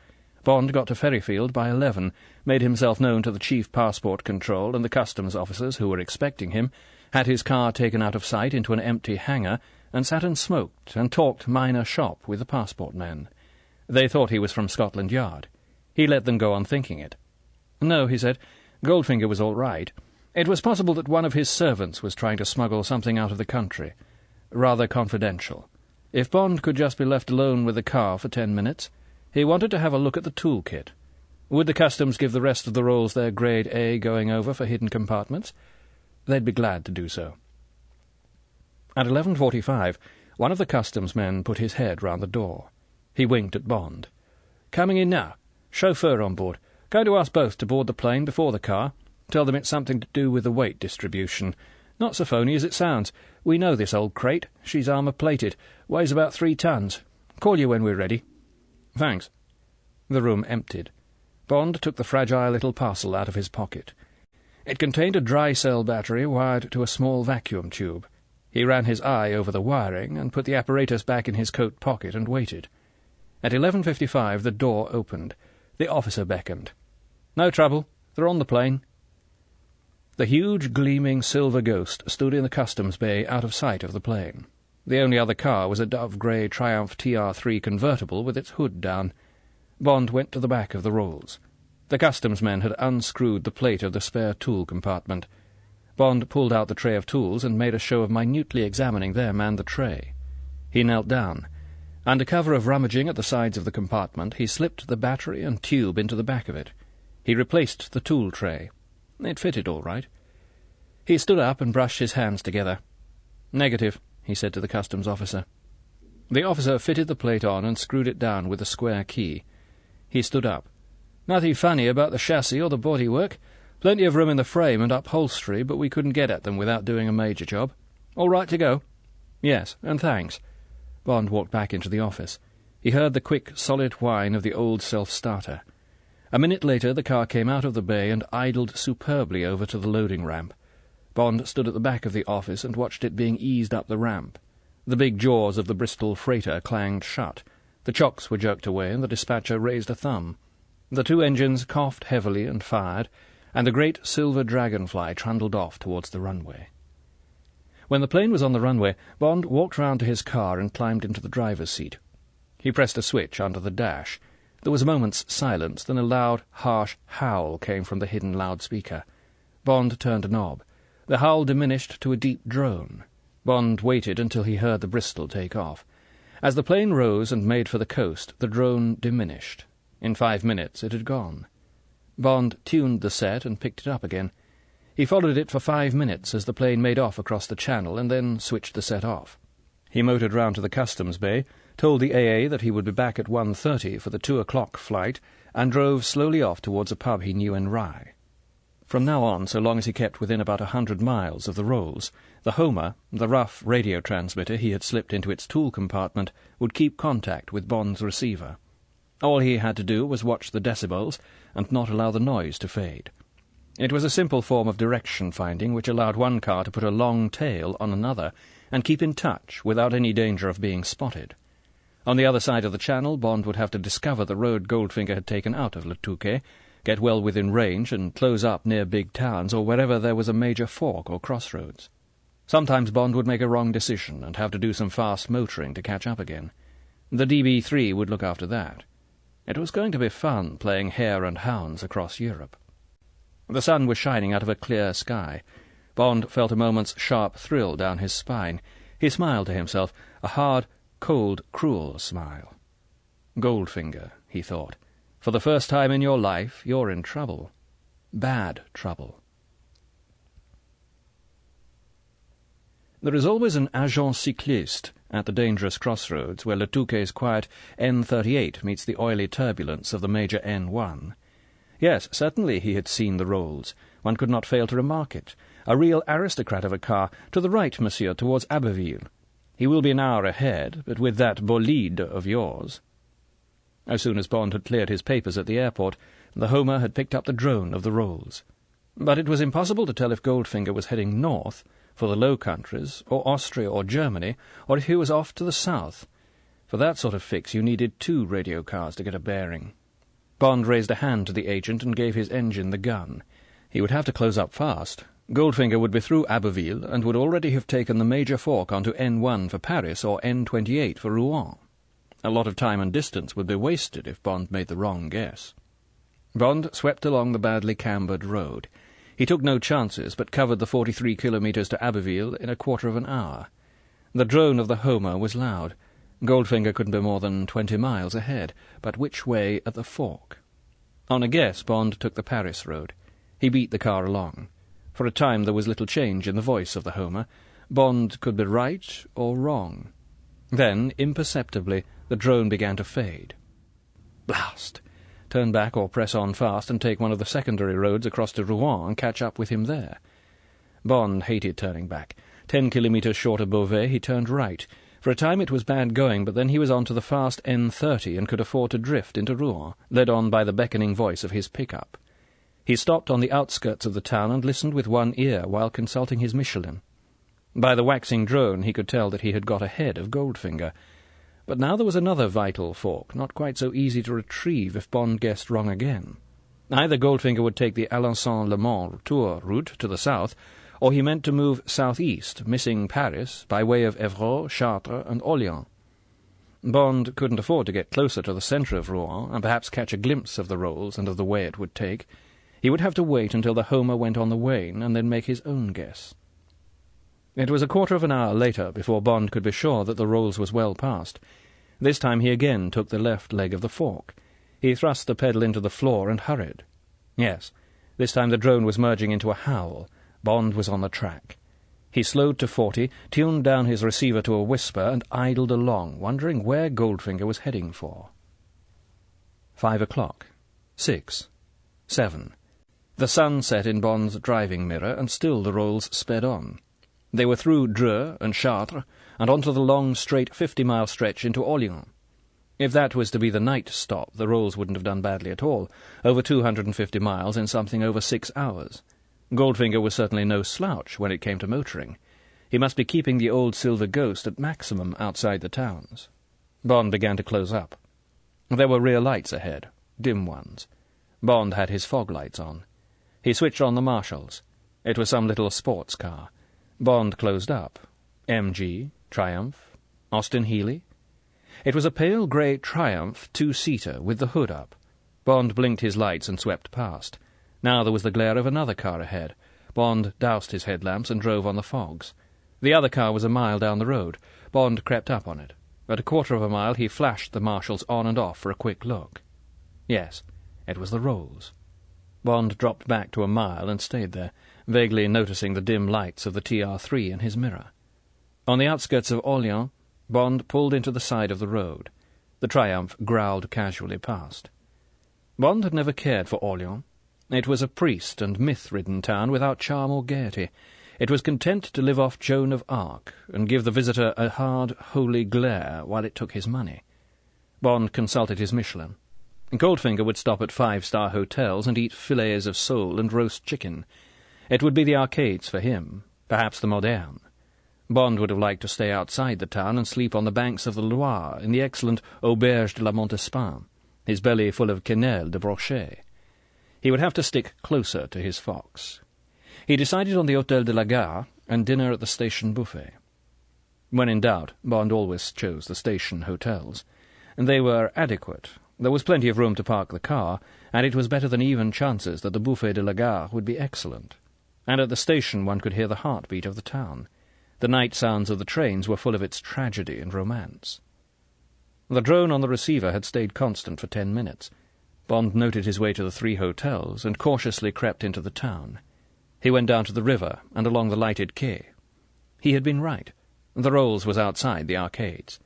Bond got to Ferryfield by 11, made himself known to the Chief Passport Control and the customs officers who were expecting him, had his car taken out of sight into an empty hangar, and sat and smoked and talked minor shop with the passport men. They thought he was from Scotland Yard. He let them go on thinking it. No, he said, Goldfinger was all right. It was possible that one of his servants was trying to smuggle something out of the country. Rather confidential. If Bond could just be left alone with the car for 10 minutes, he wanted to have a look at the toolkit. Would the customs give the rest of the rolls their Grade A going over for hidden compartments? They'd be glad to do so. At 11:45, one of the customs men put his head round the door. He winked at Bond. "Coming in now. Chauffeur on board. Going to ask both to board the plane before the car. Tell them it's something to do with the weight distribution. Not so phony as it sounds. We know this old crate. She's armour-plated. Weighs about 3 tons. Call you when we're ready." "Thanks." The room emptied. Bond took the fragile little parcel out of his pocket. It contained a dry-cell battery wired to a small vacuum tube. He ran his eye over the wiring and put the apparatus back in his coat pocket and waited. At 11:55 the door opened. The officer beckoned. "No trouble. They're on the plane." The huge, gleaming silver ghost stood in the customs bay out of sight of the plane. The only other car was a dove-grey Triumph TR3 convertible with its hood down. Bond went to the back of the rolls. The customs men had unscrewed the plate of the spare tool compartment. Bond pulled out the tray of tools and made a show of minutely examining them and the tray. He knelt down. Under cover of rummaging at the sides of the compartment, he slipped the battery and tube into the back of it. He replaced the tool tray. It fitted all right. He stood up and brushed his hands together. "Negative," he said to the customs officer. The officer fitted the plate on and screwed it down with a square key. He stood up. "Nothing funny about the chassis or the bodywork. Plenty of room in the frame and upholstery, but we couldn't get at them without doing a major job. All right to go?" "Yes, and thanks." Bond walked back into the office. He heard the quick, solid whine of the old self-starter. A minute later the car came out of the bay and idled superbly over to the loading ramp. Bond stood at the back of the office and watched it being eased up the ramp. The big jaws of the Bristol freighter clanged shut. The chocks were jerked away, and the dispatcher raised a thumb. The 2 engines coughed heavily and fired, and the great silver dragonfly trundled off towards the runway. When the plane was on the runway, Bond walked round to his car and climbed into the driver's seat. He pressed a switch under the dash. There was a moment's silence, then a loud, harsh howl came from the hidden loudspeaker. Bond turned a knob. The howl diminished to a deep drone. Bond waited until he heard the Bristol take off. As the plane rose and made for the coast, the drone diminished. In 5 minutes it had gone. Bond tuned the set and picked it up again. He followed it for 5 minutes as the plane made off across the channel and then switched the set off. He motored round to the customs bay, told the AA that he would be back at 1:30 for the 2 o'clock flight, and drove slowly off towards a pub he knew in Rye. From now on, so long as he kept within about 100 miles of the Rolls, the Homer, the rough radio transmitter he had slipped into its tool compartment, would keep contact with Bond's receiver. All he had to do was watch the decibels and not allow the noise to fade. It was a simple form of direction-finding which allowed one car to put a long tail on another and keep in touch without any danger of being spotted. On the other side of the channel, Bond would have to discover the road Goldfinger had taken out of Le Touquet, get well within range, and close up near big towns or wherever there was a major fork or crossroads. Sometimes Bond would make a wrong decision and have to do some fast motoring to catch up again. The DB3 would look after that. It was going to be fun playing hare and hounds across Europe. The sun was shining out of a clear sky. Bond felt a moment's sharp thrill down his spine. He smiled to himself, a hard, cold, cruel smile. Goldfinger, he thought. For the first time in your life, you're in trouble. Bad trouble. There is always an agent cycliste at the dangerous crossroads where Le Touquet's quiet N38 meets the oily turbulence of the major N1. Yes, certainly he had seen the Rolls. One could not fail to remark it. A real aristocrat of a car. To the right, monsieur, towards Abbeville. He will be an hour ahead, but with that bolide of yours. As soon as Bond had cleared his papers at the airport, the Homer had picked up the drone of the Rolls. But it was impossible to tell if Goldfinger was heading north, for the Low Countries, or Austria or Germany, or if he was off to the south. For that sort of fix you needed 2 radio cars to get a bearing. Bond raised a hand to the agent and gave his engine the gun. He would have to close up fast. Goldfinger would be through Abbeville and would already have taken the major fork onto N1 for Paris or N28 for Rouen. A lot of time and distance would be wasted if Bond made the wrong guess. Bond swept along the badly cambered road. He took no chances, but covered the 43 kilometres to Abbeville in a quarter of an hour. The drone of the Homer was loud. Goldfinger couldn't be more than 20 miles ahead, but which way at the fork? On a guess, Bond took the Paris road. He beat the car along. For a time there was little change in the voice of the Homer. Bond could be right or wrong. Then, imperceptibly, the drone began to fade. Blast! Turn back or press on fast and take one of the secondary roads across to Rouen and catch up with him there. Bond hated turning back. 10 kilometres short of Beauvais, he turned right. For a time it was bad going, but then he was on to the fast N30 and could afford to drift into Rouen, led on by the beckoning voice of his pickup. He stopped on the outskirts of the town and listened with one ear while consulting his Michelin. By the waxing drone he could tell that he had got ahead of Goldfinger. But now there was another vital fork, not quite so easy to retrieve if Bond guessed wrong again. Either Goldfinger would take the Alençon-Le Mans Tour route to the south, or he meant to move southeast, missing Paris, by way of Évreux, Chartres, and Orléans. Bond couldn't afford to get closer to the centre of Rouen, and perhaps catch a glimpse of the Rolls and of the way it would take. He would have to wait until the Homer went on the wane, and then make his own guess. It was a quarter of an hour later before Bond could be sure that the Rolls was well past. This time he again took the left leg of the fork. He thrust the pedal into the floor and hurried. Yes, this time the drone was merging into a howl. Bond was on the track. He slowed to 40, tuned down his receiver to a whisper, and idled along, wondering where Goldfinger was heading for. 5 o'clock. 6. 7. The sun set in Bond's driving mirror, and still the Rolls sped on. They were through Dreux and Chartres, and onto the long, straight 50-mile stretch into Orléans. If that was to be the night stop, the Rolls wouldn't have done badly at all, over 250 miles in something over 6 hours. Goldfinger was certainly no slouch when it came to motoring. He must be keeping the old Silver Ghost at maximum outside the towns. Bond began to close up. There were rear lights ahead, dim ones. Bond had his fog lights on. He switched on the marshals. It was some little sports car. Bond closed up. MG, Triumph, Austin Healey. It was a pale grey Triumph 2-seater with the hood up. Bond blinked his lights and swept past. Now there was the glare of another car ahead. Bond doused his headlamps and drove on the fogs. The other car was a mile down the road. Bond crept up on it. At a quarter of a mile he flashed the marshals on and off for a quick look. Yes, it was the Rolls. Bond dropped back to a mile and stayed there, vaguely noticing the dim lights of the TR3 in his mirror. On the outskirts of Orléans, Bond pulled into the side of the road. The Triumph growled casually past. Bond had never cared for Orléans. It was a priest and myth-ridden town without charm or gaiety. It was content to live off Joan of Arc and give the visitor a hard, holy glare while it took his money. Bond consulted his Michelin. Goldfinger would stop at 5-star hotels and eat fillets of sole and roast chicken. It would be the arcades for him, perhaps the Moderne. Bond would have liked to stay outside the town and sleep on the banks of the Loire in the excellent Auberge de la Montespan, his belly full of quenelle de brochet. He would have to stick closer to his fox. He decided on the Hôtel de la Gare and dinner at the station buffet. When in doubt, Bond always chose the station hotels. They were adequate. There was plenty of room to park the car, and it was better than even chances that the Buffet de la Gare would be excellent. And at the station one could hear the heartbeat of the town. The night sounds of the trains were full of its tragedy and romance. The drone on the receiver had stayed constant for 10 minutes. Bond noted his way to the 3 hotels and cautiously crept into the town. He went down to the river and along the lighted quay. He had been right. The Rolls was outside the arcades.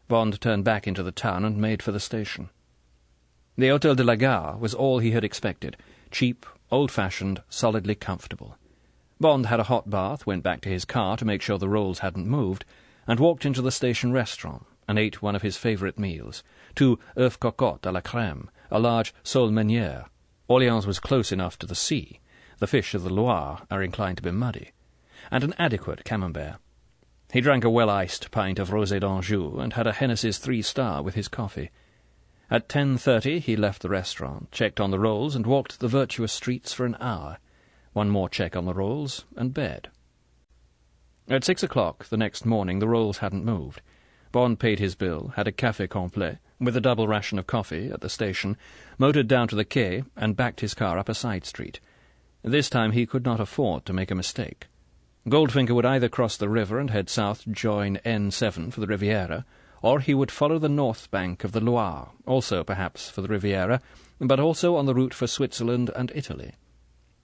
Bond turned back into the town and made for the station. The Hôtel de la Gare was all he had expected, cheap, old-fashioned, solidly comfortable. Bond had a hot bath, went back to his car to make sure the Rolls hadn't moved, and walked into the station restaurant and ate one of his favourite meals, 2 œufs cocottes à la crème, a large sole meunière. Orléans was close enough to the sea. The fish of the Loire are inclined to be muddy, and an adequate camembert. He drank a well-iced pint of Rosé d'Anjou and had a Hennessy's 3-star with his coffee. At 10:30 he left the restaurant, checked on the Rolls, and walked the virtuous streets for an hour. One more check on the Rolls, and bed. At 6 o'clock the next morning the Rolls hadn't moved. Bond paid his bill, had a café complet, with a double ration of coffee, at the station, motored down to the quay, and backed his car up a side street. This time he could not afford to make a mistake. Goldfinger would either cross the river and head south to join N7 for the Riviera, or he would follow the north bank of the Loire, also perhaps for the Riviera, but also on the route for Switzerland and Italy.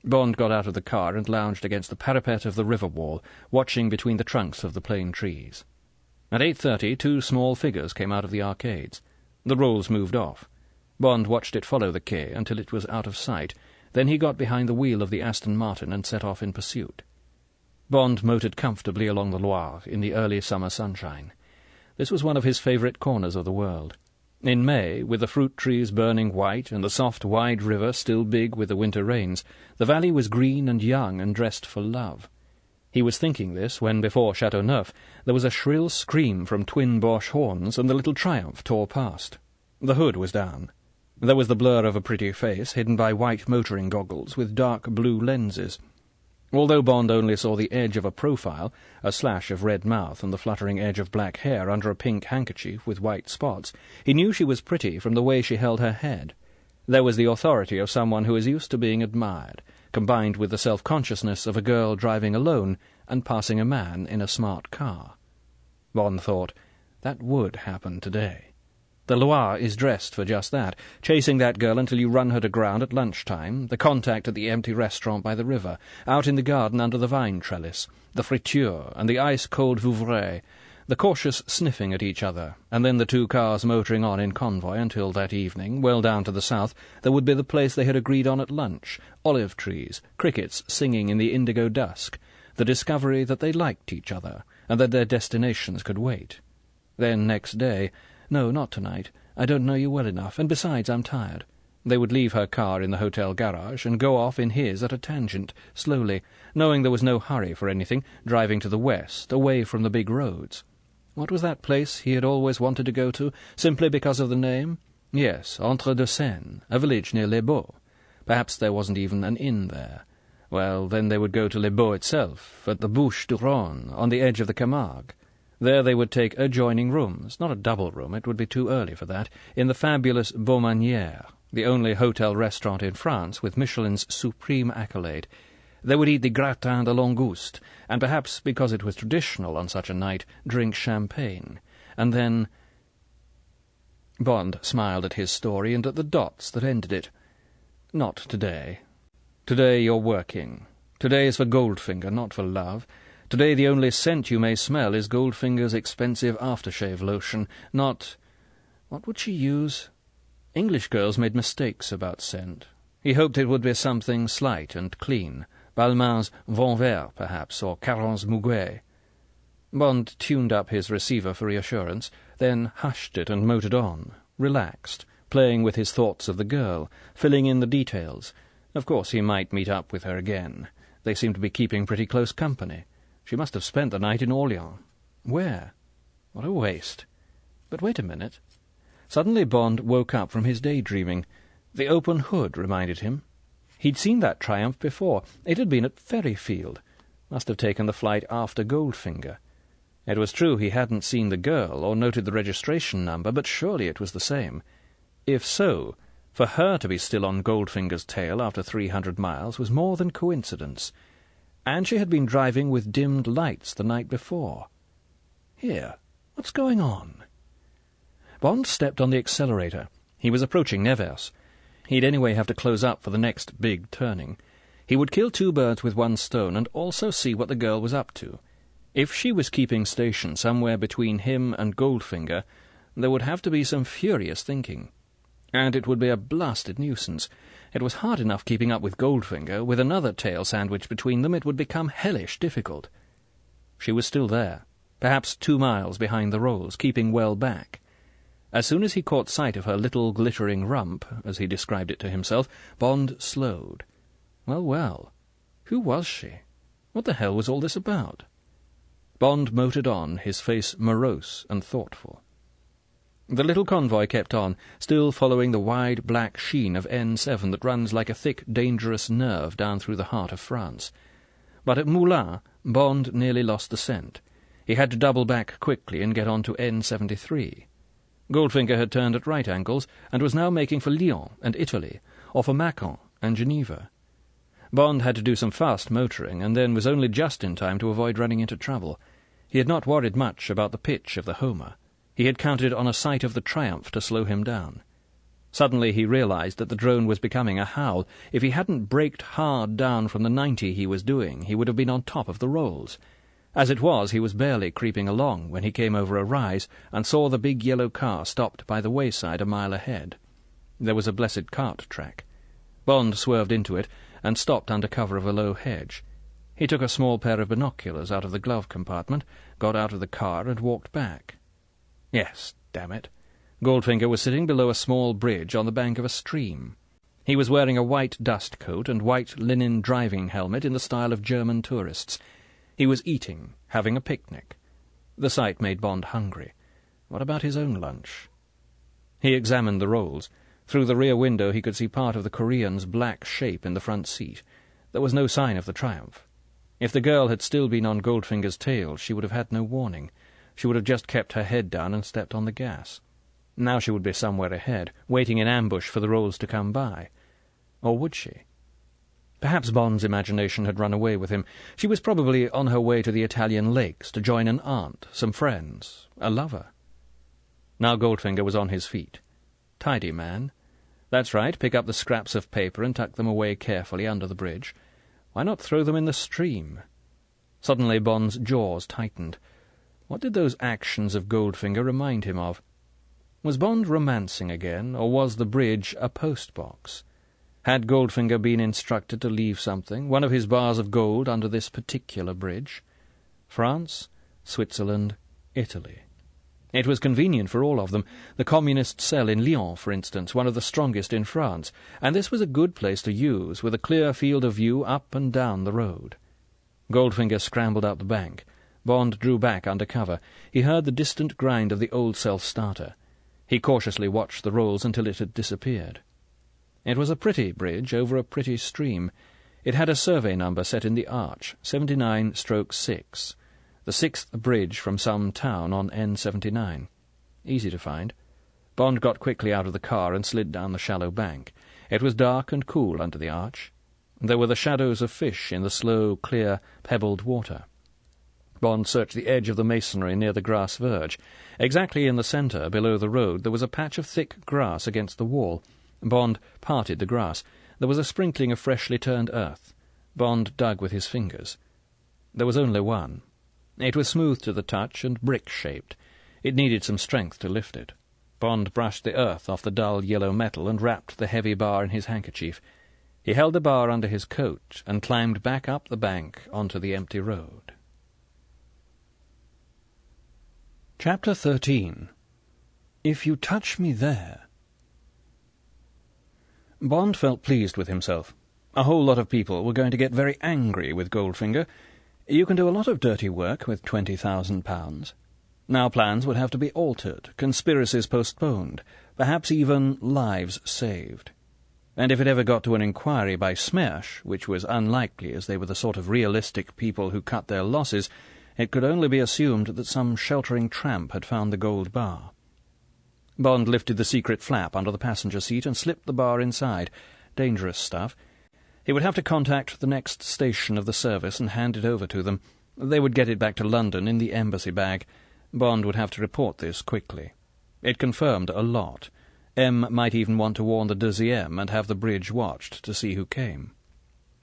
Bond got out of the car and lounged against the parapet of the river wall, watching between the trunks of the plane trees. At 8:30 2 small figures came out of the arcades. The Rolls moved off. Bond watched it follow the quay until it was out of sight. Then he got behind the wheel of the Aston Martin and set off in pursuit. Bond motored comfortably along the Loire in the early summer sunshine. This was one of his favourite corners of the world. In May, with the fruit trees burning white and the soft, wide river still big with the winter rains, the valley was green and young and dressed for love. He was thinking this when, before Châteauneuf, there was a shrill scream from twin Boche horns, and the little Triumph tore past. The hood was down. There was the blur of a pretty face, hidden by white motoring goggles with dark blue lenses. Although Bond only saw the edge of a profile, a slash of red mouth and the fluttering edge of black hair under a pink handkerchief with white spots, he knew she was pretty from the way she held her head. There was the authority of someone who is used to being admired, combined with the self-consciousness of a girl driving alone and passing a man in a smart car. Bond thought, that would happen today. The Loire is dressed for just that, chasing that girl until you run her to ground at lunchtime, the contact at the empty restaurant by the river, out in the garden under the vine trellis, the friture and the ice-cold Vouvray, the cautious sniffing at each other, and then the 2 cars motoring on in convoy until that evening, well down to the south, there would be the place they had agreed on at lunch, olive trees, crickets singing in the indigo dusk, the discovery that they liked each other, and that their destinations could wait. Then next day, no, not tonight. I don't know you well enough, and besides, I'm tired. They would leave her car in the hotel garage and go off in his at a tangent, slowly, knowing there was no hurry for anything, driving to the west, away from the big roads. What was that place he had always wanted to go to, simply because of the name? Yes, Entre-deux-Seines, a village near Les Baux. Perhaps there wasn't even an inn there. Well, then they would go to Les Baux itself, at the Bouches du Rhône, on the edge of the Camargue. There they would take adjoining rooms, not a double room, it would be too early for that, in the fabulous Beaumanière, the only hotel-restaurant in France with Michelin's supreme accolade. They would eat the gratin de langouste, and perhaps, because it was traditional on such a night, drink champagne. And then... Bond smiled at his story and at the dots that ended it. Not today. Today you're working. Today is for Goldfinger, not for love. Today the only scent you may smell is Goldfinger's expensive aftershave lotion, not... What would she use? English girls made mistakes about scent. He hoped it would be something slight and clean. Balmain's Vent Vert, perhaps, or Caron's Muguet. Bond tuned up his receiver for reassurance, then hushed it and motored on, relaxed, playing with his thoughts of the girl, filling in the details. Of course he might meet up with her again. They seemed to be keeping pretty close company. She must have spent the night in Orleans. Where? What a waste. But wait a minute. Suddenly Bond woke up from his daydreaming. The open hood reminded him. He'd seen that Triumph before. It had been at Ferryfield. Must have taken the flight after Goldfinger. It was true he hadn't seen the girl or noted the registration number, but surely it was the same. If so, for her to be still on Goldfinger's tail after 300 miles was more than coincidence. And she had been driving with dimmed lights the night before. Here, what's going on? Bond stepped on the accelerator. He was approaching Nevers. He'd anyway have to close up for the next big turning. He would kill two birds with one stone and also see what the girl was up to. If she was keeping station somewhere between him and Goldfinger, there would have to be some furious thinking. And it would be a blasted nuisance. It was hard enough keeping up with Goldfinger. With another tail sandwiched between them, it would become hellish difficult. She was still there, perhaps 2 miles behind the rolls, keeping well back. As soon as he caught sight of her little glittering rump, as he described it to himself, Bond slowed. Well, well, who was she? What the hell was all this about? Bond motored on, his face morose and thoughtful. The little convoy kept on, still following the wide black sheen of N7 that runs like a thick, dangerous nerve down through the heart of France. But at Moulins, Bond nearly lost the scent. He had to double back quickly and get on to N73. Goldfinger had turned at right angles and was now making for Lyon and Italy, or for Macon and Geneva. Bond had to do some fast motoring, and then was only just in time to avoid running into trouble. He had not worried much about the pitch of the Homer. He had counted on a sight of the Triumph to slow him down. Suddenly he realized that the drone was becoming a howl. If he hadn't braked hard down from the 90 he was doing, he would have been on top of the rolls. As it was, he was barely creeping along when he came over a rise and saw the big yellow car stopped by the wayside a mile ahead. There was a blessed cart track. Bond swerved into it and stopped under cover of a low hedge. He took a small pair of binoculars out of the glove compartment, got out of the car and walked back. Yes, damn it. Goldfinger was sitting below a small bridge on the bank of a stream. He was wearing a white dust coat and white linen driving helmet in the style of German tourists. He was eating, having a picnic. The sight made Bond hungry. What about his own lunch? He examined the rolls. Through the rear window he could see part of the Korean's black shape in the front seat. There was no sign of the Triumph. If the girl had still been on Goldfinger's tail, she would have had no warning. She would have just kept her head down and stepped on the gas. Now she would be somewhere ahead, waiting in ambush for the rolls to come by. Or would she? Perhaps Bond's imagination had run away with him. She was probably on her way to the Italian lakes to join an aunt, some friends, a lover. Now Goldfinger was on his feet. Tidy man. That's right, pick up the scraps of paper and tuck them away carefully under the bridge. Why not throw them in the stream? Suddenly Bond's jaws tightened. What did those actions of Goldfinger remind him of? Was Bond romancing again, or was the bridge a post-box? Had Goldfinger been instructed to leave something, one of his bars of gold, under this particular bridge? France, Switzerland, Italy. It was convenient for all of them. The communist cell in Lyon, for instance, one of the strongest in France, and this was a good place to use, with a clear field of view up and down the road. Goldfinger scrambled up the bank. Bond drew back under cover. He heard the distant grind of the old self-starter. He cautiously watched the rolls until it had disappeared. It was a pretty bridge over a pretty stream. It had a survey number set in the arch, 79/6, the 6th bridge from some town on N79. Easy to find. Bond got quickly out of the car and slid down the shallow bank. It was dark and cool under the arch. There were the shadows of fish in the slow, clear, pebbled water. Bond searched the edge of the masonry near the grass verge. Exactly in the centre, below the road, there was a patch of thick grass against the wall. Bond parted the grass. There was a sprinkling of freshly turned earth. Bond dug with his fingers. There was only one. It was smooth to the touch and brick-shaped. It needed some strength to lift it. Bond brushed the earth off the dull yellow metal and wrapped the heavy bar in his handkerchief. He held the bar under his coat and climbed back up the bank onto the empty road. Chapter 13. If You Touch Me There. Bond felt pleased with himself. A whole lot of people were going to get very angry with Goldfinger. You can do a lot of dirty work with £20,000. Now plans would have to be altered, conspiracies postponed, perhaps even lives saved. And if it ever got to an inquiry by Smash, which was unlikely as they were the sort of realistic people who cut their losses, it could only be assumed that some sheltering tramp had found the gold bar. Bond lifted the secret flap under the passenger seat and slipped the bar inside. Dangerous stuff. He would have to contact the next station of the service and hand it over to them. They would get it back to London in the embassy bag. Bond would have to report this quickly. It confirmed a lot. M might even want to warn the 2e and have the bridge watched to see who came.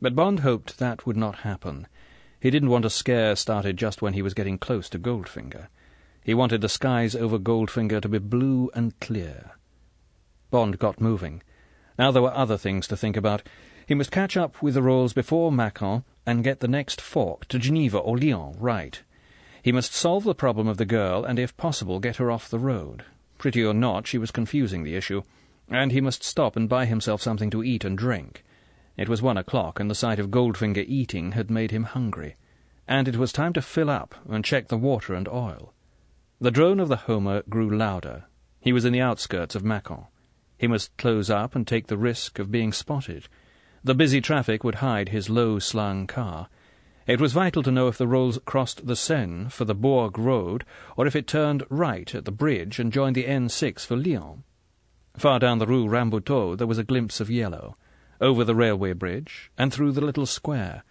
But Bond hoped that would not happen. He didn't want a scare started just when he was getting close to Goldfinger. He wanted the skies over Goldfinger to be blue and clear. Bond got moving. Now there were other things to think about. He must catch up with the rolls before Macon and get the next fork to Geneva or Lyon right. He must solve the problem of the girl and, if possible, get her off the road. Pretty or not, she was confusing the issue. And he must stop and buy himself something to eat and drink. It was 1 o'clock, and the sight of Goldfinger eating had made him hungry. And it was time to fill up and check the water and oil. The drone of the Homer grew louder. He was in the outskirts of Macon. He must close up and take the risk of being spotted. The busy traffic would hide his low-slung car. It was vital to know if the rolls crossed the Seine for the Bourg Road, or if it turned right at the bridge and joined the N6 for Lyon. Far down the Rue Rambuteau there was a glimpse of yellow, over the railway bridge, and through the little square.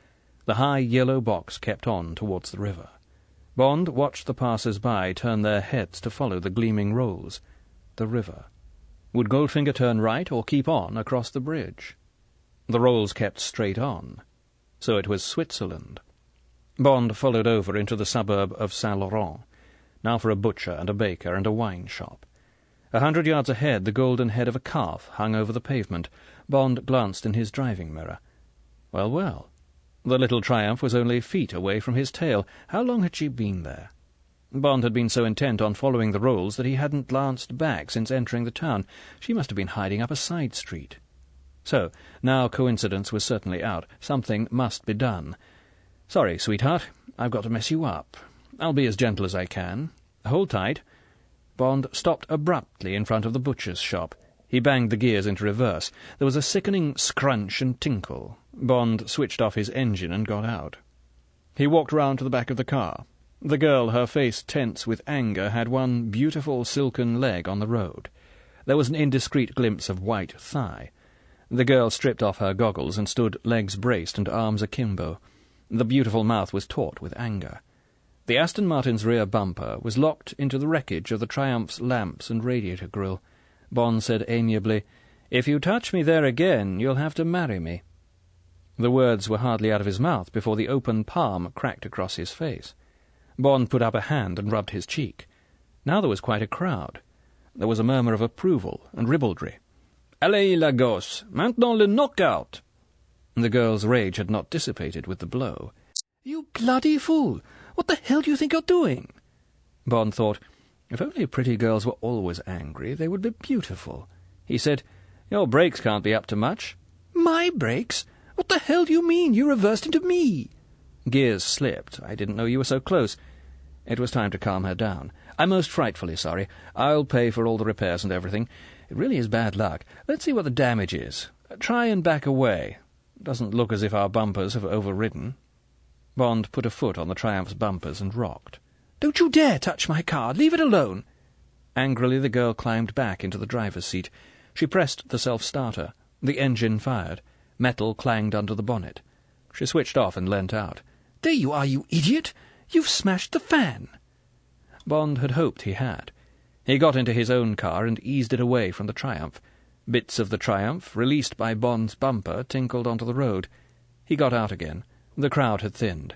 The high yellow box kept on towards the river. Bond watched the passers-by turn their heads to follow the gleaming rolls. The river. Would Goldfinger turn right or keep on across the bridge? The rolls kept straight on. So it was Switzerland. Bond followed over into the suburb of Saint-Laurent, now for a butcher and a baker and a wine shop. 100 yards ahead the golden head of a calf hung over the pavement. Bond glanced in his driving mirror. Well, well. The little Triumph was only feet away from his tail. How long had she been there? Bond had been so intent on following the rolls that he hadn't glanced back since entering the town. She must have been hiding up a side street. So, now coincidence was certainly out. Something must be done. Sorry, sweetheart, I've got to mess you up. I'll be as gentle as I can. Hold tight. Bond stopped abruptly in front of the butcher's shop. He banged the gears into reverse. There was a sickening scrunch and tinkle. Bond switched off his engine and got out. He walked round to the back of the car. The girl, her face tense with anger, had one beautiful silken leg on the road. There was an indiscreet glimpse of white thigh. The girl stripped off her goggles and stood legs braced and arms akimbo. The beautiful mouth was taut with anger. The Aston Martin's rear bumper was locked into the wreckage of the Triumph's lamps and radiator grille. Bond said amiably, "If you touch me there again, you'll have to marry me." The words were hardly out of his mouth before the open palm cracked across his face. Bond put up a hand and rubbed his cheek. Now there was quite a crowd. There was a murmur of approval and ribaldry. "Allez, la gosse! Maintenant le knock-out!" The girl's rage had not dissipated with the blow. "You bloody fool! What the hell do you think you're doing?" Bond thought, if only pretty girls were always angry, they would be beautiful. He said, "Your brakes can't be up to much." "My brakes? What the hell do you mean? You reversed into me." Gears slipped. I didn't know you were so close. It was time to calm her down. "I'm most frightfully sorry. I'll pay for all the repairs and everything. It really is bad luck. Let's see what the damage is. Try and back away. Doesn't look as if our bumpers have overridden." Bond put a foot on the Triumph's bumpers and rocked. "Don't you dare touch my car! Leave it alone!" Angrily the girl climbed back into the driver's seat. She pressed the self-starter. The engine fired. Metal clanged under the bonnet. She switched off and leant out. "There you are, you idiot! You've smashed the fan!" Bond had hoped he had. He got into his own car and eased it away from the Triumph. Bits of the Triumph, released by Bond's bumper, tinkled onto the road. He got out again. The crowd had thinned.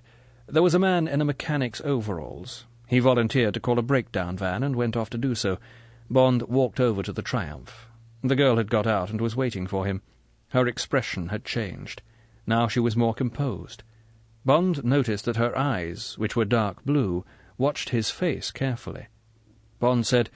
There was a man in a mechanic's overalls. He volunteered to call a breakdown van and went off to do so. Bond walked over to the Triumph. The girl had got out and was waiting for him. Her expression had changed. Now she was more composed. Bond noticed that her eyes, which were dark blue, watched his face carefully. Bond said,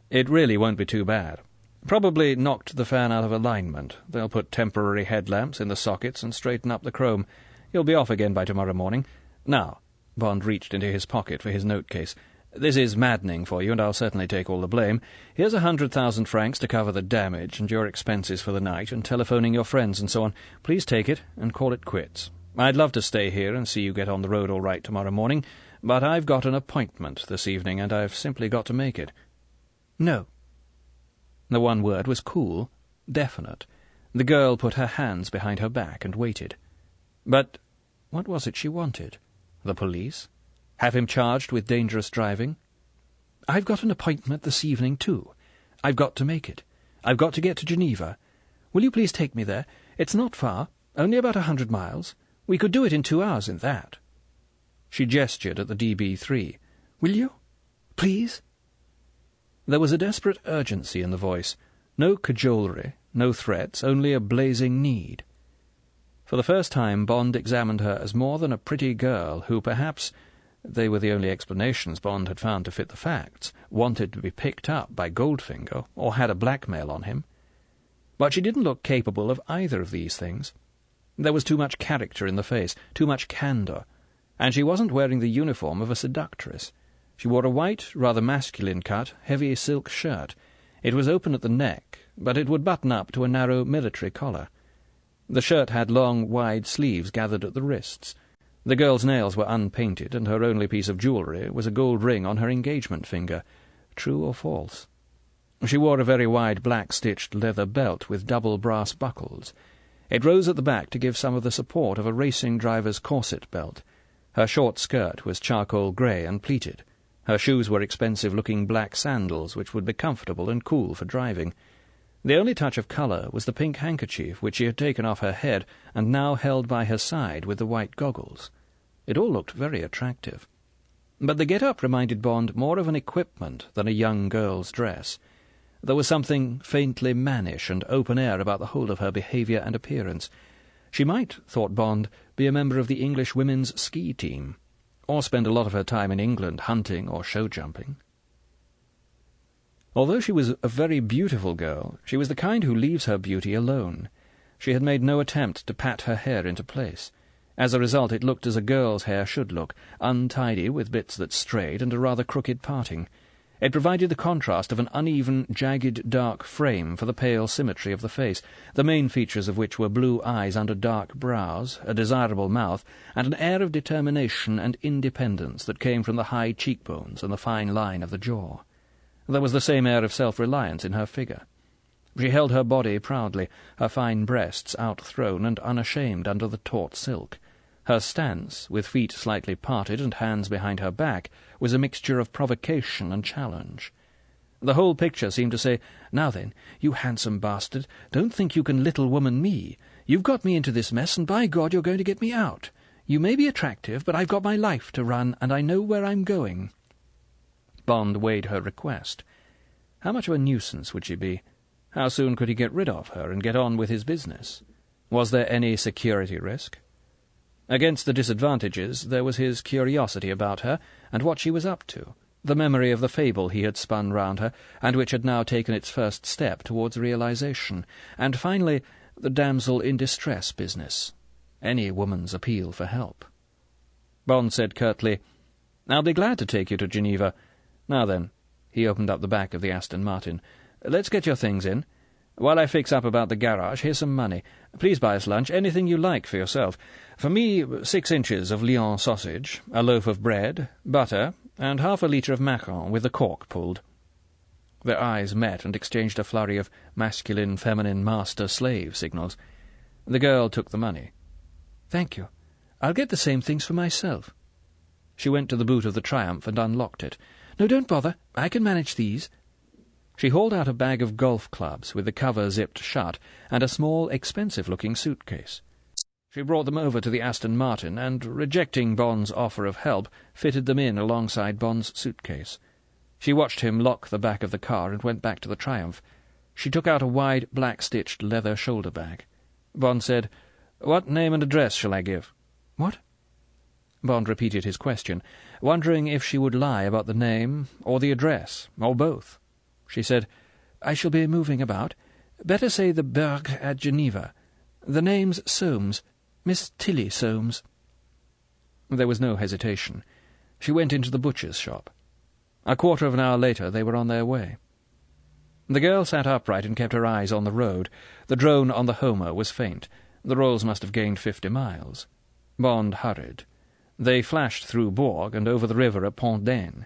"It really won't be too bad. Probably knocked the fan out of alignment. They'll put temporary headlamps in the sockets and straighten up the chrome. You'll be off again by tomorrow morning. Now," Bond reached into his pocket for his note-case, "this is maddening for you, and I'll certainly take all the blame. Here's 100,000 francs to cover the damage and your expenses for the night, and telephoning your friends and so on. Please take it and call it quits. I'd love to stay here and see you get on the road all right tomorrow morning, but I've got an appointment this evening, and I've simply got to make it." "No." The one word was cool, definite. The girl put her hands behind her back and waited. But what was it she wanted? The police? Have him charged with dangerous driving? "I've got an appointment this evening, too. I've got to make it. I've got to get to Geneva. Will you please take me there? It's not far, only about 100 miles. We could do it in 2 hours in that." She gestured at the DB3. "Will you? Please?" There was a desperate urgency in the voice. No cajolery, no threats, only a blazing need. For the first time Bond examined her as more than a pretty girl who perhaps— they were the only explanations Bond had found to fit the facts— wanted to be picked up by Goldfinger, or had a blackmail on him. But she didn't look capable of either of these things. There was too much character in the face, too much candour, and she wasn't wearing the uniform of a seductress. She wore a white, rather masculine-cut, heavy silk shirt. It was open at the neck, but it would button up to a narrow military collar. The shirt had long, wide sleeves gathered at the wrists. The girl's nails were unpainted, and her only piece of jewellery was a gold ring on her engagement finger. True or false? She wore a very wide black-stitched leather belt with double brass buckles. It rose at the back to give some of the support of a racing driver's corset belt. Her short skirt was charcoal grey and pleated. Her shoes were expensive-looking black sandals, which would be comfortable and cool for driving. The only touch of colour was the pink handkerchief which she had taken off her head and now held by her side with the white goggles. It all looked very attractive. But the get-up reminded Bond more of an equipment than a young girl's dress. There was something faintly mannish and open-air about the whole of her behaviour and appearance. She might, thought Bond, be a member of the English women's ski team, or spend a lot of her time in England hunting or show-jumping. Although she was a very beautiful girl, she was the kind who leaves her beauty alone. She had made no attempt to pat her hair into place. As a result, it looked as a girl's hair should look, untidy with bits that strayed and a rather crooked parting. It provided the contrast of an uneven, jagged, dark frame for the pale symmetry of the face, the main features of which were blue eyes under dark brows, a desirable mouth, and an air of determination and independence that came from the high cheekbones and the fine line of the jaw. There was the same air of self-reliance in her figure. She held her body proudly, her fine breasts outthrown and unashamed under the taut silk. Her stance, with feet slightly parted and hands behind her back, was a mixture of provocation and challenge. The whole picture seemed to say, "Now then, you handsome bastard, don't think you can little woman me. You've got me into this mess, and by God you're going to get me out. You may be attractive, but I've got my life to run, and I know where I'm going." Bond weighed her request. How much of a nuisance would she be? How soon could he get rid of her and get on with his business? Was there any security risk? Against the disadvantages, there was his curiosity about her and what she was up to, the memory of the fable he had spun round her, and which had now taken its first step towards realization, and finally the damsel-in-distress business, any woman's appeal for help. Bond said curtly, "I'll be glad to take you to Geneva. Now then," he opened up the back of the Aston Martin, "let's get your things in. While I fix up about the garage, here's some money. Please buy us lunch, anything you like for yourself. For me, 6 inches of Lyon sausage, a loaf of bread, butter, and half a litre of macaron with the cork pulled." Their eyes met and exchanged a flurry of masculine, feminine, master-slave signals. The girl took the money. "Thank you. I'll get the same things for myself." She went to the boot of the Triumph and unlocked it. "No, don't bother. I can manage these." She hauled out a bag of golf clubs with the cover zipped shut and a small, expensive-looking suitcase. She brought them over to the Aston Martin and, rejecting Bond's offer of help, fitted them in alongside Bond's suitcase. She watched him lock the back of the car and went back to the Triumph. She took out a wide, black-stitched leather shoulder bag. Bond said, "What name and address shall I give?" "What?" Bond repeated his question, wondering if she would lie about the name, or the address, or both. She said, "I shall be moving about. Better say the Berg at Geneva. The name's Soames. Miss Tilly Soames." There was no hesitation. She went into the butcher's shop. A quarter of an hour later they were on their way. The girl sat upright and kept her eyes on the road. The drone on the Homer was faint. The rolls must have gained 50 miles. Bond hurried. They flashed through Bourg and over the river at Pont d'Ain.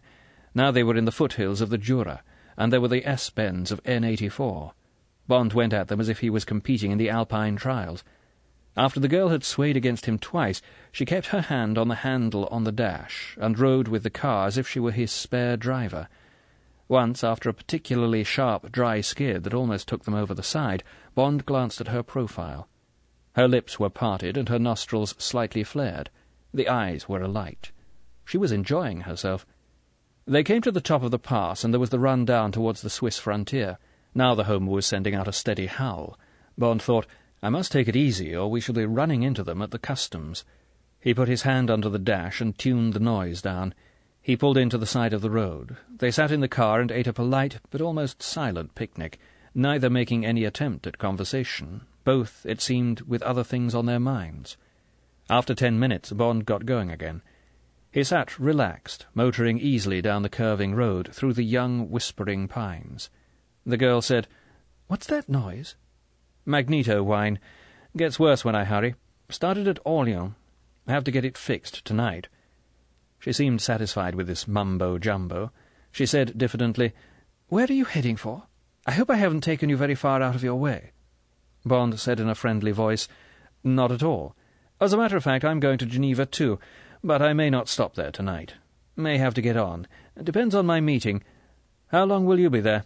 Now they were in the foothills of the Jura, and there were the S-bends of N84. Bond went at them as if he was competing in the Alpine trials. After the girl had swayed against him twice, she kept her hand on the handle on the dash, and rode with the car as if she were his spare driver. Once, after a particularly sharp, dry skid that almost took them over the side, Bond glanced at her profile. Her lips were parted and her nostrils slightly flared. The eyes were alight. She was enjoying herself. They came to the top of the pass, and there was the run down towards the Swiss frontier. Now the Homer was sending out a steady howl. Bond thought, "I must take it easy, or we shall be running into them at the customs." He put his hand under the dash and tuned the noise down. He pulled in to the side of the road. They sat in the car and ate a polite but almost silent picnic, neither making any attempt at conversation, both, it seemed, with other things on their minds. After 10 minutes, Bond got going again. He sat relaxed, motoring easily down the curving road through the young, whispering pines. The girl said, "What's that noise?" "Magneto wine. Gets worse when I hurry. Started at Orleans. Have to get it fixed tonight." She seemed satisfied with this mumbo-jumbo. She said diffidently, "Where are you heading for? I hope I haven't taken you very far out of your way." Bond said in a friendly voice, "Not at all. As a matter of fact, I'm going to Geneva too, but I may not stop there tonight. May have to get on. Depends on my meeting. How long will you be there?"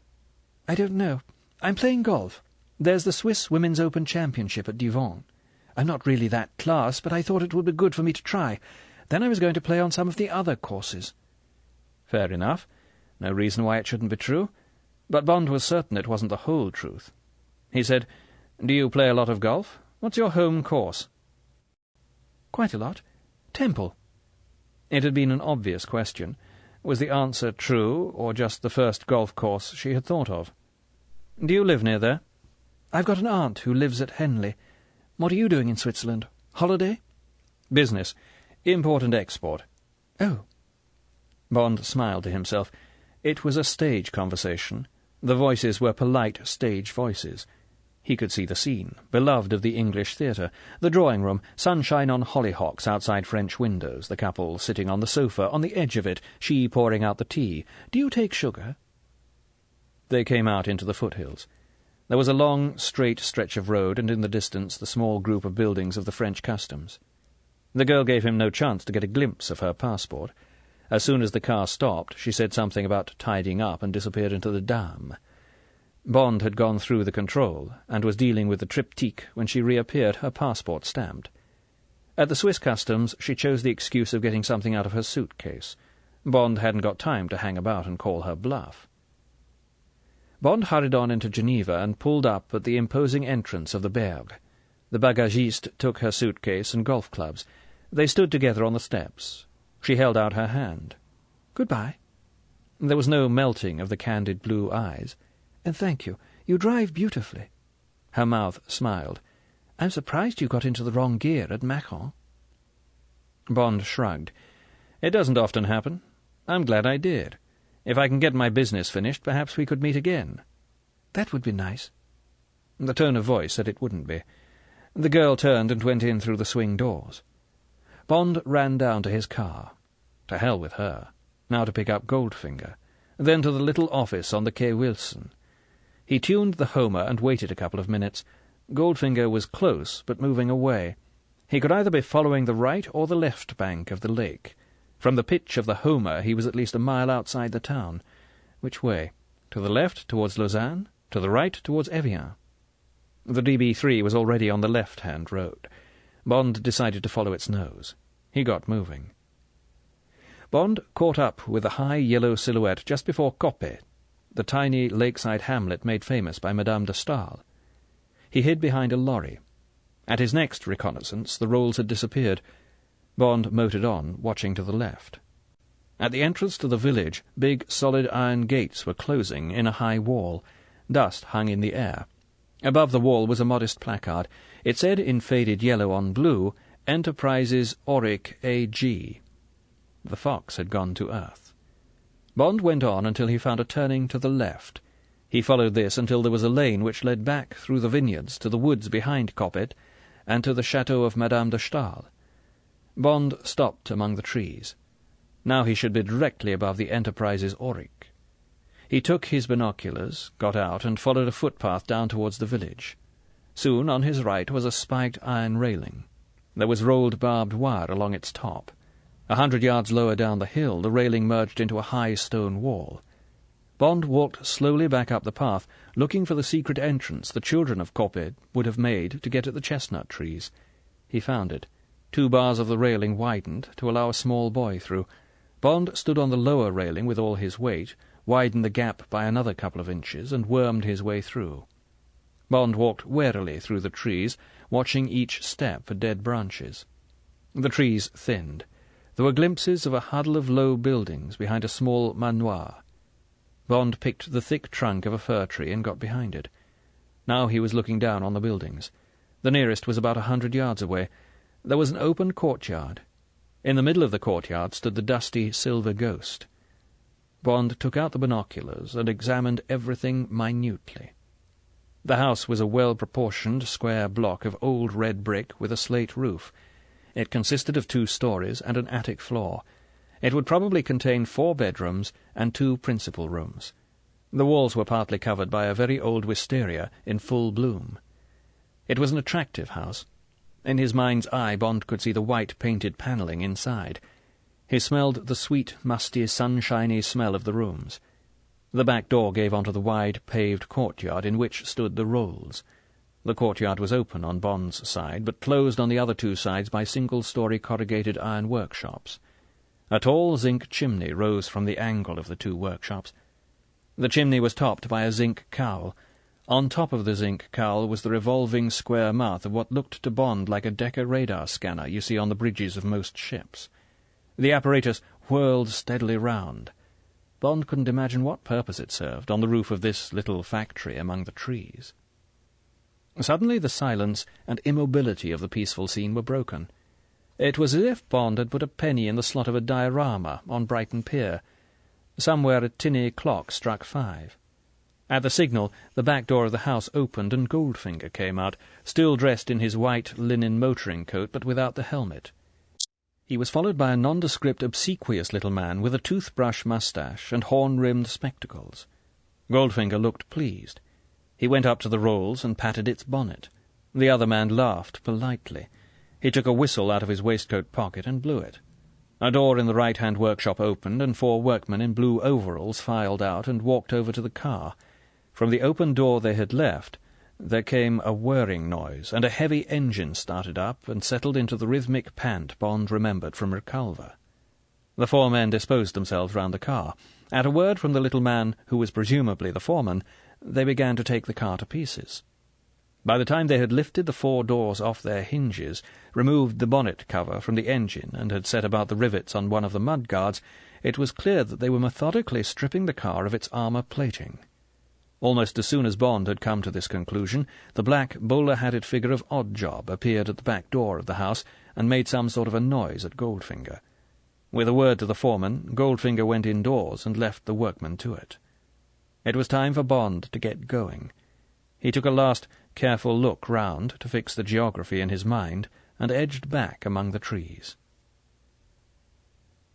"I don't know. I'm playing golf. There's the Swiss Women's Open Championship at Divonne. I'm not really that class, but I thought it would be good for me to try. Then I was going to play on some of the other courses." Fair enough. No reason why it shouldn't be true. But Bond was certain it wasn't the whole truth. He said, "Do you play a lot of golf? What's your home course?" "Quite a lot. Temple." It had been an obvious question. Was the answer true, or just the first golf course she had thought of? "Do you live near there?" "I've got an aunt who lives at Henley. What are you doing in Switzerland? Holiday?" "Business. Import and export." "Oh." Bond smiled to himself. It was a stage conversation. The voices were polite stage voices. He could see the scene, beloved of the English theatre, the drawing-room, sunshine on hollyhocks outside French windows, the couple sitting on the sofa, on the edge of it, she pouring out the tea. "Do you take sugar?" They came out into the foothills. There was a long, straight stretch of road, and in the distance the small group of buildings of the French customs. The girl gave him no chance to get a glimpse of her passport. As soon as the car stopped, she said something about tidying up and disappeared into the Dam. Bond had gone through the control, and was dealing with the triptyque when she reappeared, her passport stamped. At the Swiss customs she chose the excuse of getting something out of her suitcase. Bond hadn't got time to hang about and call her bluff. Bond hurried on into Geneva and pulled up at the imposing entrance of the Berg. The bagagiste took her suitcase and golf clubs. They stood together on the steps. She held out her hand. "Goodbye." There was no melting of the candid blue eyes. "And thank you. You drive beautifully." Her mouth smiled. "I'm surprised you got into the wrong gear at Macon." Bond shrugged. "It doesn't often happen. I'm glad I did. If I can get my business finished, perhaps we could meet again." "That would be nice." The tone of voice said it wouldn't be. The girl turned and went in through the swing doors. Bond ran down to his car. To hell with her. Now to pick up Goldfinger. Then to the little office on the Quai Wilson. He tuned the Homer and waited a couple of minutes. Goldfinger was close, but moving away. He could either be following the right or the left bank of the lake. From the pitch of the Homer he was at least a mile outside the town. Which way? To the left towards Lausanne? To the right towards Evian? The DB3 was already on the left-hand road. Bond decided to follow its nose. He got moving. Bond caught up with a high yellow silhouette just before Coppet, the tiny lakeside hamlet made famous by Madame de Stael. He hid behind a lorry. At his next reconnaissance, the rolls had disappeared. Bond motored on, watching to the left. At the entrance to the village, big solid iron gates were closing in a high wall. Dust hung in the air. Above the wall was a modest placard. It said in faded yellow on blue, Enterprises Auric A.G. The fox had gone to earth. Bond went on until he found a turning to the left. He followed this until there was a lane which led back through the vineyards to the woods behind Coppet and to the chateau of Madame de Stael. Bond stopped among the trees. Now he should be directly above the Enterprises Auric. He took his binoculars, got out, and followed a footpath down towards the village. Soon on his right was a spiked iron railing. There was rolled barbed wire along its top. 100 yards lower down the hill, the railing merged into a high stone wall. Bond walked slowly back up the path, looking for the secret entrance the children of Coppet would have made to get at the chestnut trees. He found it. 2 bars of the railing widened to allow a small boy through. Bond stood on the lower railing with all his weight, widened the gap by another couple of inches, and wormed his way through. Bond walked warily through the trees, watching each step for dead branches. The trees thinned. There were glimpses of a huddle of low buildings behind a small manoir. Bond picked the thick trunk of a fir tree and got behind it. Now he was looking down on the buildings. The nearest was about 100 yards away. There was an open courtyard. In the middle of the courtyard stood the dusty silver ghost. Bond took out the binoculars and examined everything minutely. The house was a well-proportioned square block of old red brick with a slate roof. It consisted of 2 stories and an attic floor. It would probably contain 4 bedrooms and 2 principal rooms. The walls were partly covered by a very old wisteria in full bloom. It was an attractive house. In his mind's eye, Bond could see the white painted panelling inside. He smelled the sweet, musty, sunshiny smell of the rooms. The back door gave onto the wide, paved courtyard in which stood the rolls. The courtyard was open on Bond's side, but closed on the other 2 sides by single-story corrugated iron workshops. A tall zinc chimney rose from the angle of the 2 workshops. The chimney was topped by a zinc cowl. On top of the zinc cowl was the revolving square mouth of what looked to Bond like a Decca radar scanner you see on the bridges of most ships. The apparatus whirled steadily round. Bond couldn't imagine what purpose it served on the roof of this little factory among the trees. Suddenly the silence and immobility of the peaceful scene were broken. It was as if Bond had put a penny in the slot of a diorama on Brighton Pier. Somewhere a tinny clock struck 5. At the signal, the back door of the house opened and Goldfinger came out, still dressed in his white linen motoring coat but without the helmet. He was followed by a nondescript, obsequious little man with a toothbrush moustache and horn-rimmed spectacles. Goldfinger looked pleased. He went up to the rolls and patted its bonnet. The other man laughed politely. He took a whistle out of his waistcoat pocket and blew it. A door in the right-hand workshop opened, and 4 workmen in blue overalls filed out and walked over to the car. From the open door they had left, there came a whirring noise, and a heavy engine started up and settled into the rhythmic pant Bond remembered from Reculver. The 4 men disposed themselves round the car. At a word from the little man, who was presumably the foreman, they began to take the car to pieces. By the time they had lifted the 4 doors off their hinges, removed the bonnet cover from the engine, and had set about the rivets on one of the mudguards, it was clear that they were methodically stripping the car of its armour plating. Almost as soon as Bond had come to this conclusion, the black, bowler-hatted figure of Oddjob appeared at the back door of the house and made some sort of a noise at Goldfinger. With a word to the foreman, Goldfinger went indoors and left the workmen to it. It was time for Bond to get going. He took a last careful look round to fix the geography in his mind and edged back among the trees.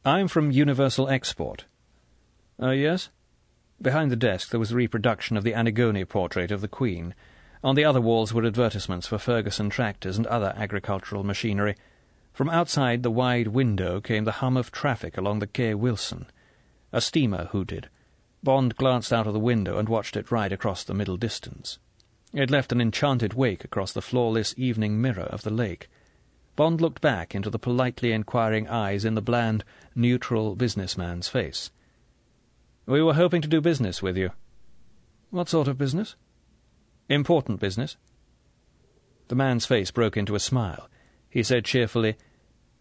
"I'm from Universal Export." Yes?" Behind the desk there was a reproduction of the Antigone portrait of the Queen. On the other walls were advertisements for Ferguson tractors and other agricultural machinery. From outside the wide window came the hum of traffic along the Quai Wilson. A steamer hooted. Bond glanced out of the window and watched it ride across the middle distance. It left an enchanted wake across the flawless evening mirror of the lake. Bond looked back into the politely inquiring eyes in the bland, neutral businessman's face. "We were hoping to do business with you." "What sort of business?" "Important business." The man's face broke into a smile. He said cheerfully,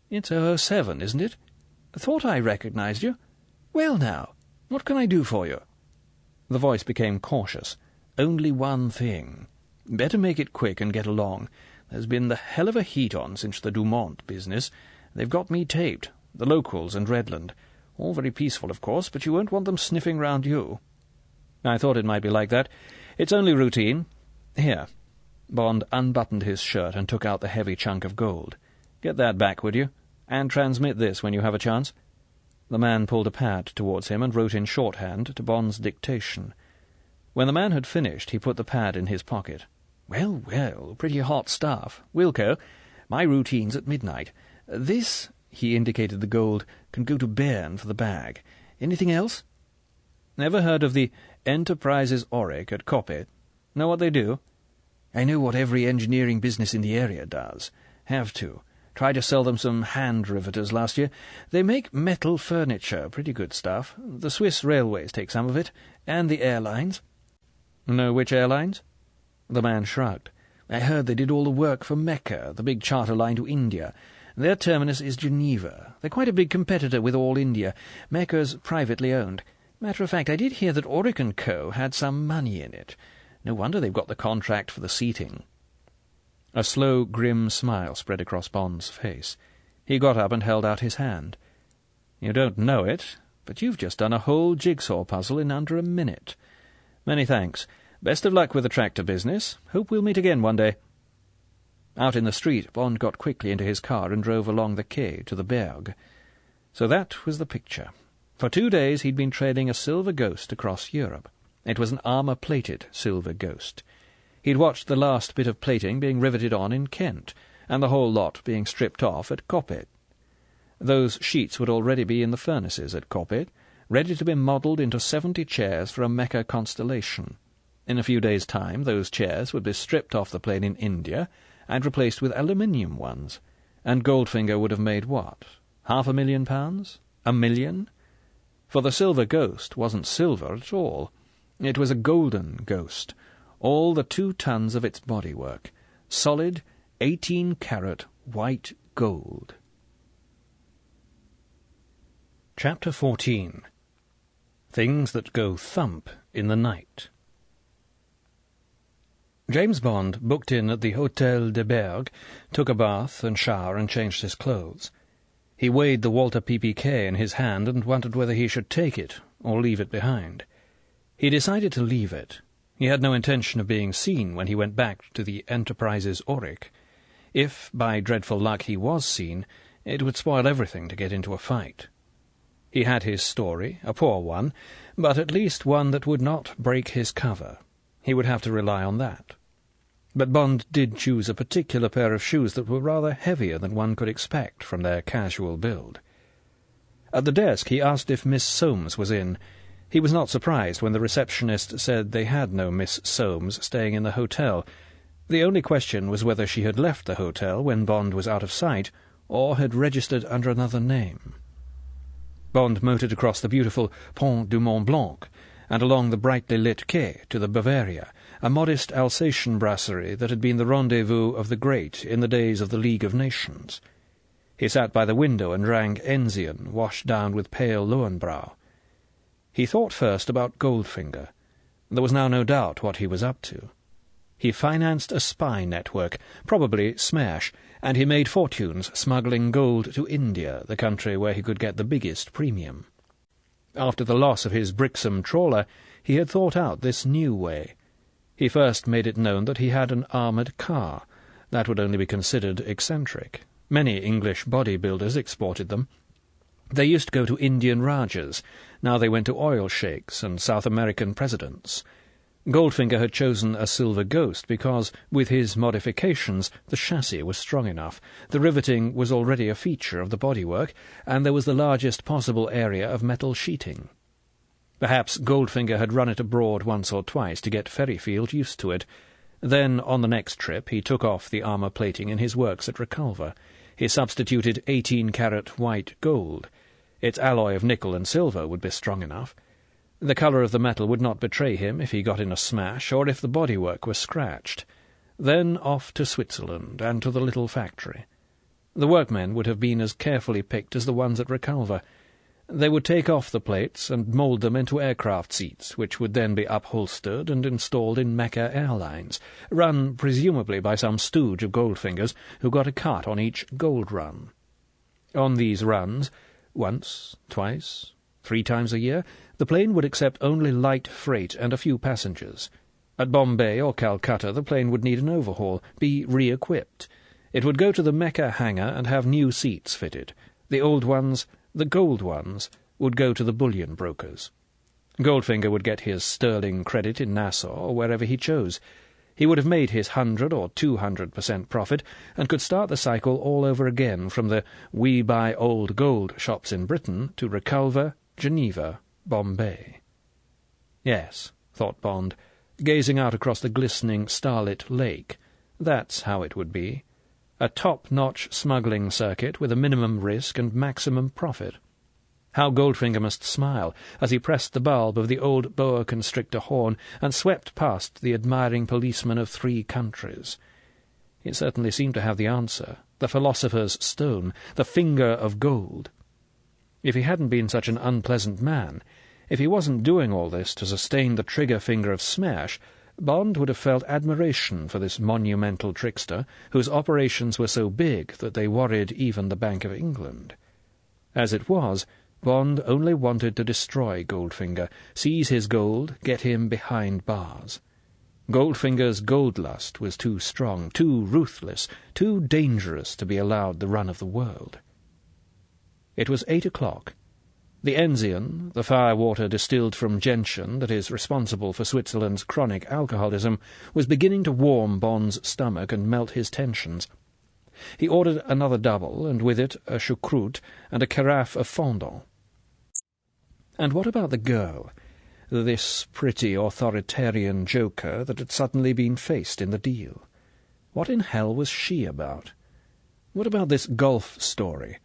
"It's 007, isn't it? Thought I recognized you. Well now, what can I do for you?" The voice became cautious. "Only one thing. Better make it quick and get along. There's been the hell of a heat on since the Dumont business. They've got me taped, the locals and Redland. All very peaceful, of course, but you won't want them sniffing round you." "I thought it might be like that. It's only routine. Here." Bond unbuttoned his shirt and took out the heavy chunk of gold. "Get that back, would you? And transmit this when you have a chance." The man pulled a pad towards him and wrote in shorthand to Bond's dictation. When the man had finished, he put the pad in his pocket. "Well, well, pretty hot stuff. Wilco, my routine's at midnight. This," he indicated the gold, "can go to Bern for the bag. Anything else?" "Never heard of the Enterprises Auric at Coppet? Know what they do?" "I know what every engineering business in the area does. Have to. Tried to sell them some hand riveters last year. They make metal furniture, pretty good stuff. The Swiss railways take some of it, and the airlines." "Know which airlines?" The man shrugged. "I heard they did all the work for Mecca, the big charter line to India. Their terminus is Geneva. They're quite a big competitor with All India. Mecca's privately owned. Matter of fact, I did hear that Auric & Co. had some money in it. No wonder they've got the contract for the seating." A slow, grim smile spread across Bond's face. He got up and held out his hand. "You don't know it, but you've just done a whole jigsaw puzzle in under a minute. Many thanks. Best of luck with the tractor business. Hope we'll meet again one day." Out in the street, Bond got quickly into his car and drove along the quay to the Berg. So that was the picture. For 2 days he'd been trailing a silver ghost across Europe. It was an armour-plated silver ghost. He'd watched the last bit of plating being riveted on in Kent, and the whole lot being stripped off at Coppet. Those sheets would already be in the furnaces at Coppet, ready to be modelled into 70 chairs for a Mecca constellation. In a few days' time those chairs would be stripped off the plane in India and replaced with aluminium ones, and Goldfinger would have made what? £500,000? £1 million? For the silver ghost wasn't silver at all. It was a golden ghost, all the 2 tons of its bodywork, solid 18-carat white gold. Chapter 14. Things that go thump in the night. James Bond booked in at the Hôtel de Berg, took a bath and shower and changed his clothes. He weighed the Walter PPK in his hand and wondered whether he should take it or leave it behind. He decided to leave it. He had no intention of being seen when he went back to the Enterprises Auric. If, by dreadful luck, he was seen, it would spoil everything to get into a fight. He had his story, a poor one, but at least one that would not break his cover. He would have to rely on that. But Bond did choose a particular pair of shoes that were rather heavier than one could expect from their casual build. At the desk he asked if Miss Soames was in. He was not surprised when the receptionist said they had no Miss Soames staying in the hotel. The only question was whether she had left the hotel when Bond was out of sight, or had registered under another name. Bond motored across the beautiful Pont du Mont Blanc, and along the brightly lit quay to the Bavaria, a modest Alsatian brasserie that had been the rendezvous of the great in the days of the League of Nations. He sat by the window and drank Enzian, washed down with pale Lowenbrau. He thought first about Goldfinger. There was now no doubt what he was up to. He financed a spy network, probably Smash, and he made fortunes smuggling gold to India, the country where he could get the biggest premium. After the loss of his Brixham trawler, he had thought out this new way. He first made it known that he had an armoured car. That would only be considered eccentric. Many English bodybuilders exported them. They used to go to Indian Rajas. Now they went to oil sheikhs and South American presidents. Goldfinger had chosen a silver ghost because, with his modifications, the chassis was strong enough, the riveting was already a feature of the bodywork, and there was the largest possible area of metal sheeting. Perhaps Goldfinger had run it abroad once or twice to get Ferryfield used to it. Then, on the next trip, he took off the armour plating in his works at Reculver. He substituted 18-carat white gold. Its alloy of nickel and silver would be strong enough. The colour of the metal would not betray him if he got in a smash or if the bodywork was scratched. Then off to Switzerland and to the little factory. The workmen would have been as carefully picked as the ones at Reculver. They would take off the plates and mould them into aircraft seats, which would then be upholstered and installed in Mecca Airlines, run presumably by some stooge of Goldfinger's who got a cut on each gold run. On these runs, once, twice, 3 times a year, the plane would accept only light freight and a few passengers. At Bombay or Calcutta the plane would need an overhaul, be re-equipped. It would go to the Mecca hangar and have new seats fitted. The old ones, the gold ones, would go to the bullion brokers. Goldfinger would get his sterling credit in Nassau or wherever he chose. He would have made his 100 or 200% profit and could start the cycle all over again from the we buy old gold shops in Britain to Reculver, Geneva, Bombay. Yes, thought Bond, gazing out across the glistening, starlit lake, that's how it would be. A top-notch smuggling circuit with a minimum risk and maximum profit. How Goldfinger must smile as he pressed the bulb of the old boa constrictor horn and swept past the admiring policemen of 3 countries. It certainly seemed to have the answer, the philosopher's stone, the finger of gold. If he hadn't been such an unpleasant man, if he wasn't doing all this to sustain the trigger finger of Smash, Bond would have felt admiration for this monumental trickster, whose operations were so big that they worried even the Bank of England. As it was, Bond only wanted to destroy Goldfinger, seize his gold, get him behind bars. Goldfinger's gold lust was too strong, too ruthless, too dangerous to be allowed the run of the world. It was 8 o'clock. The Enzian, the fire-water distilled from gentian that is responsible for Switzerland's chronic alcoholism, was beginning to warm Bond's stomach and melt his tensions. He ordered another double, and with it a choucroute and a carafe of fondant. And what about the girl, this pretty authoritarian joker that had suddenly been faced in the deal? What in hell was she about? What about this golf story?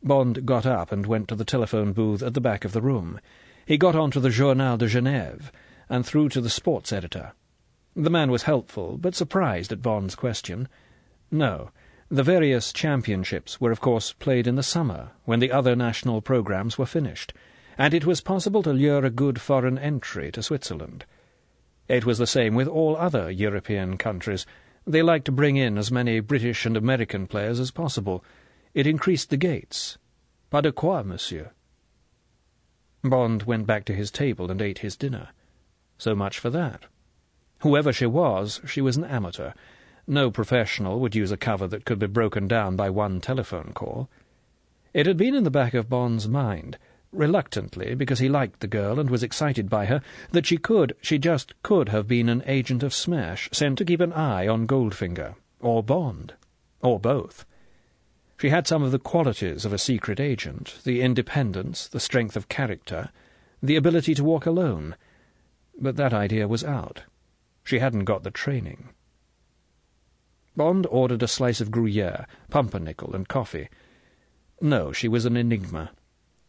Bond got up and went to the telephone booth at the back of the room. He got on to the Journal de Genève, and through to the sports editor. The man was helpful, but surprised at Bond's question. No, the various championships were of course played in the summer, when the other national programmes were finished, and it was possible to lure a good foreign entry to Switzerland. It was the same with all other European countries. They liked to bring in as many British and American players as possible. It increased the gates. Pas de quoi, monsieur. Bond went back to his table and ate his dinner. So much for that. Whoever she was an amateur. No professional would use a cover that could be broken down by one telephone call. It had been in the back of Bond's mind, reluctantly, because he liked the girl and was excited by her, that she just could have been an agent of Smash, sent to keep an eye on Goldfinger, or Bond, or both. She had some of the qualities of a secret agent, the independence, the strength of character, the ability to walk alone. But that idea was out. She hadn't got the training. Bond ordered a slice of Gruyere, pumpernickel, and coffee. No, she was an enigma.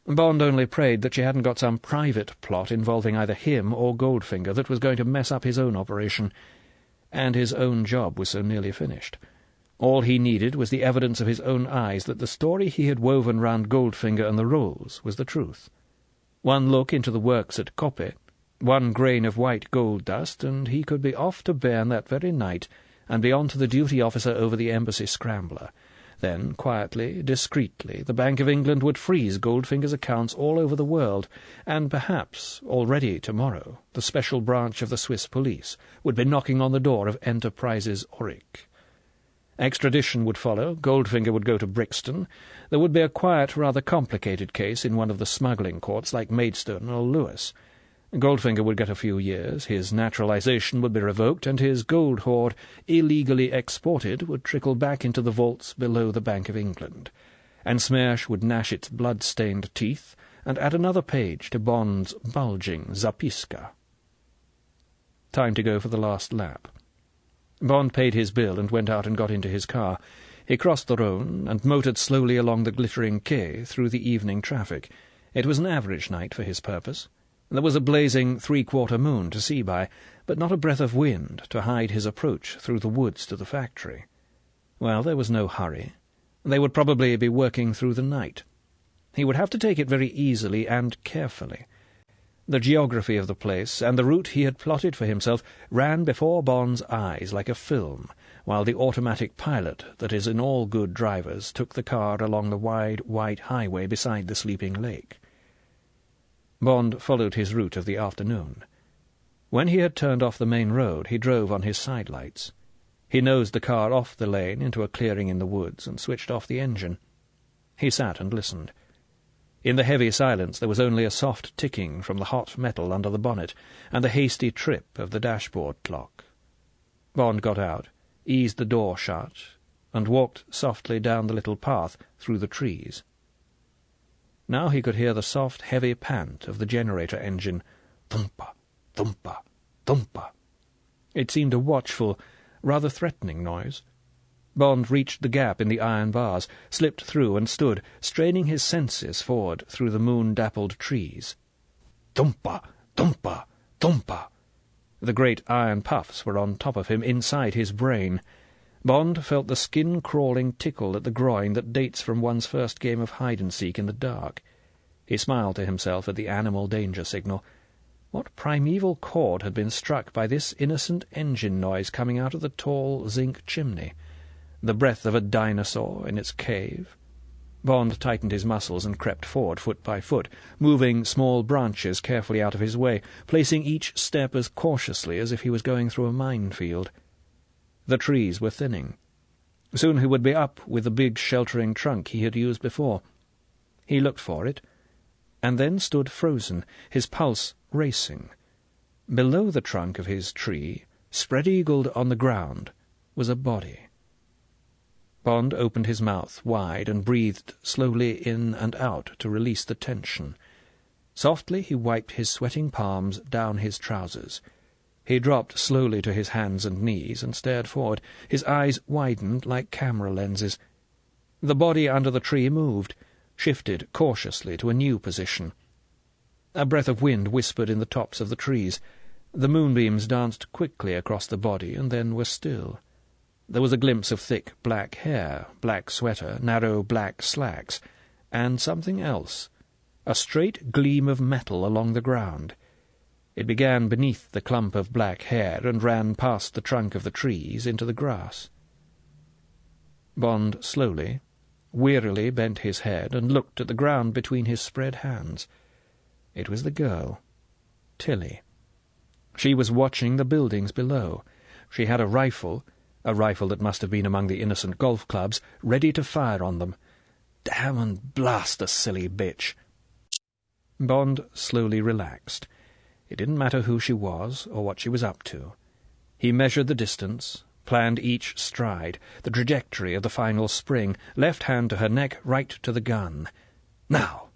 Bond only prayed that she hadn't got some private plot involving either him or Goldfinger that was going to mess up his own operation. And his own job was so nearly finished. All he needed was the evidence of his own eyes that the story he had woven round Goldfinger and the rolls was the truth. One look into the works at Coppet, 1 grain of white gold dust, and he could be off to Bern that very night, and be on to the duty officer over the embassy scrambler. Then, quietly, discreetly, the Bank of England would freeze Goldfinger's accounts all over the world, and perhaps, already tomorrow, the special branch of the Swiss police would be knocking on the door of Enterprises Auric. Extradition would follow, Goldfinger would go to Brixton, there would be a quiet, rather complicated case in one of the smuggling courts like Maidstone or Lewis. Goldfinger would get a few years, his naturalization would be revoked, and his gold hoard, illegally exported, would trickle back into the vaults below the Bank of England, and Smash would gnash its blood-stained teeth and add another page to Bond's bulging Zapiska. Time to go for the last lap. Bond paid his bill and went out and got into his car. He crossed the Rhone and motored slowly along the glittering quay through the evening traffic. It was an average night for his purpose. There was a blazing three-quarter moon to see by, but not a breath of wind to hide his approach through the woods to the factory. Well, there was no hurry. They would probably be working through the night. He would have to take it very easily and carefully. The geography of the place and the route he had plotted for himself ran before Bond's eyes like a film, while the automatic pilot that is in all good drivers took the car along the wide, white highway beside the sleeping lake. Bond followed his route of the afternoon. When he had turned off the main road, he drove on his sidelights. He nosed the car off the lane into a clearing in the woods and switched off the engine. He sat and listened. In the heavy silence there was only a soft ticking from the hot metal under the bonnet and the hasty trip of the dashboard clock. Bond got out, eased the door shut, and walked softly down the little path through the trees. Now he could hear the soft, heavy pant of the generator engine, thumpa, thumpa, thumpa. It seemed a watchful, rather threatening noise. Bond reached the gap in the iron bars, slipped through, and stood, straining his senses forward through the moon-dappled trees. Thumpa, thumpa, thumpa. The great iron puffs were on top of him, inside his brain. Bond felt the skin-crawling tickle at the groin that dates from one's first game of hide-and-seek in the dark. He smiled to himself at the animal danger signal. What primeval chord had been struck by this innocent engine noise coming out of the tall zinc chimney? The breath of a dinosaur in its cave? Bond tightened his muscles and crept forward foot by foot, moving small branches carefully out of his way, placing each step as cautiously as if he was going through a minefield. The trees were thinning. Soon he would be up with the big sheltering trunk he had used before. He looked for it, and then stood frozen, his pulse racing. Below the trunk of his tree, spread-eagled on the ground, was a body. Bond opened his mouth wide and breathed slowly in and out to release the tension. Softly he wiped his sweating palms down his trousers. He dropped slowly to his hands and knees and stared forward. His eyes widened like camera lenses. The body under the tree moved, shifted cautiously to a new position. A breath of wind whispered in the tops of the trees. The moonbeams danced quickly across the body and then were still. There was a glimpse of thick black hair, black sweater, narrow black slacks, and something else, a straight gleam of metal along the ground. It began beneath the clump of black hair and ran past the trunk of the trees into the grass. Bond slowly, wearily bent his head and looked at the ground between his spread hands. It was the girl, Tilly. She was watching the buildings below. She had a rifle that must have been among the innocent golf clubs, ready to fire on them. Damn and blast the silly bitch! Bond slowly relaxed. It didn't matter who she was or what she was up to. He measured the distance, planned each stride, the trajectory of the final spring, left hand to her neck, right to the gun. Now!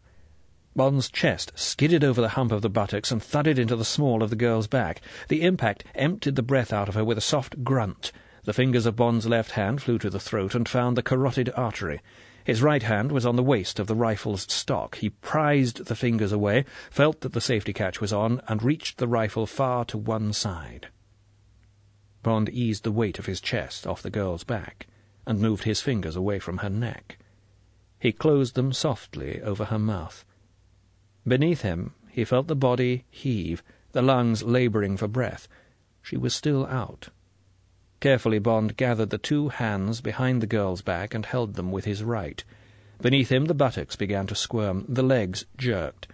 Bond's chest skidded over the hump of the buttocks and thudded into the small of the girl's back. The impact emptied the breath out of her with a soft grunt. The fingers of Bond's left hand flew to the throat and found the carotid artery. His right hand was on the waist of the rifle's stock. He prized the fingers away, felt that the safety catch was on, and reached the rifle far to one side. Bond eased the weight of his chest off the girl's back, and moved his fingers away from her neck. He closed them softly over her mouth. Beneath him he felt the body heave, the lungs labouring for breath. She was still out. Carefully Bond gathered the two hands behind the girl's back and held them with his right. Beneath him the buttocks began to squirm, the legs jerked.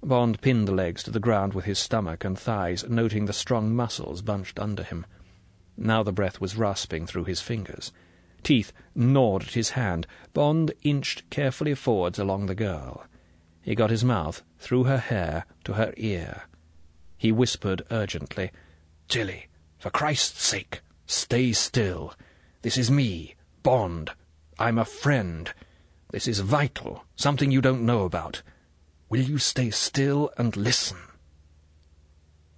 Bond pinned the legs to the ground with his stomach and thighs, noting the strong muscles bunched under him. Now the breath was rasping through his fingers. Teeth gnawed at his hand. Bond inched carefully forwards along the girl. He got his mouth through her hair to her ear. He whispered urgently, "Tilly, for Christ's sake, stay still. This is me, Bond. I'm a friend. This is vital, something you don't know about. Will you stay still and listen?"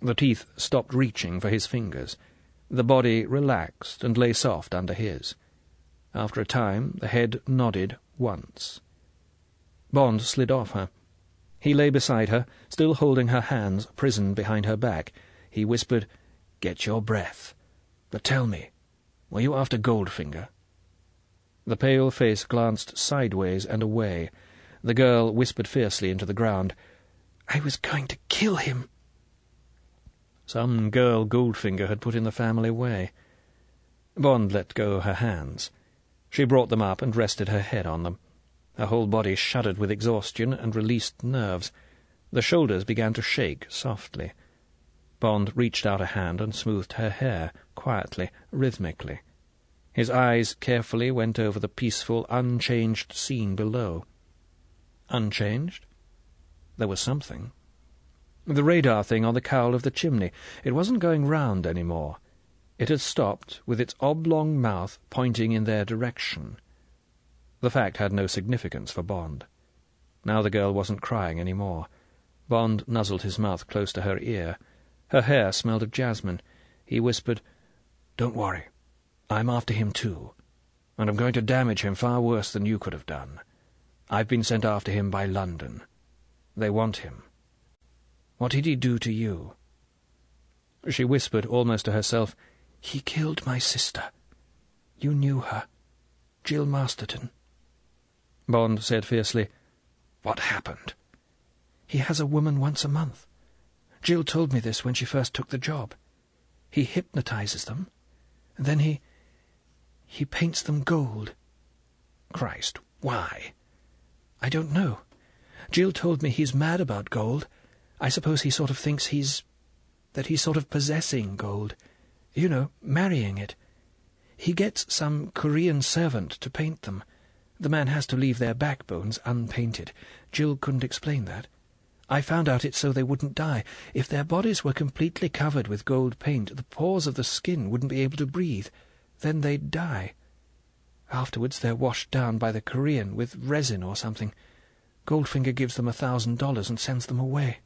The teeth stopped reaching for his fingers. The body relaxed and lay soft under his. After a time, the head nodded once. Bond slid off her. He lay beside her, still holding her hands prisoned behind her back. He whispered, "Get your breath. But tell me, were you after Goldfinger?" The pale face glanced sideways and away. The girl whispered fiercely into the ground, "I was going to kill him." Some girl Goldfinger had put in the family way. Bond let go her hands. She brought them up and rested her head on them. Her whole body shuddered with exhaustion and released nerves. The shoulders began to shake softly. Bond reached out a hand and smoothed her hair, quietly, rhythmically. His eyes carefully went over the peaceful, unchanged scene below. Unchanged? There was something. The radar thing on the cowl of the chimney. It wasn't going round any more. It had stopped, with its oblong mouth pointing in their direction. The fact had no significance for Bond. Now the girl wasn't crying any more. Bond nuzzled his mouth close to her ear. Her hair smelled of jasmine. He whispered, "Don't worry. I'm after him too. And I'm going to damage him far worse than you could have done. I've been sent after him by London. They want him. What did he do to you?" She whispered almost to herself, "He killed my sister. You knew her. Jill Masterton." Bond said fiercely, "What happened?" "He has a woman once a month. Jill told me this when she first took the job. He hypnotizes them, and then he paints them gold." "Christ, why?" "I don't know. Jill told me he's mad about gold. I suppose he sort of thinks he's sort of possessing gold. You know, marrying it. He gets some Korean servant to paint them. The man has to leave their backbones unpainted. Jill couldn't explain that. I found out it's so they wouldn't die. If their bodies were completely covered with gold paint, the pores of the skin wouldn't be able to breathe. Then they'd die. Afterwards they're washed down by the Korean with resin or something. Goldfinger gives them $1,000 and sends them away."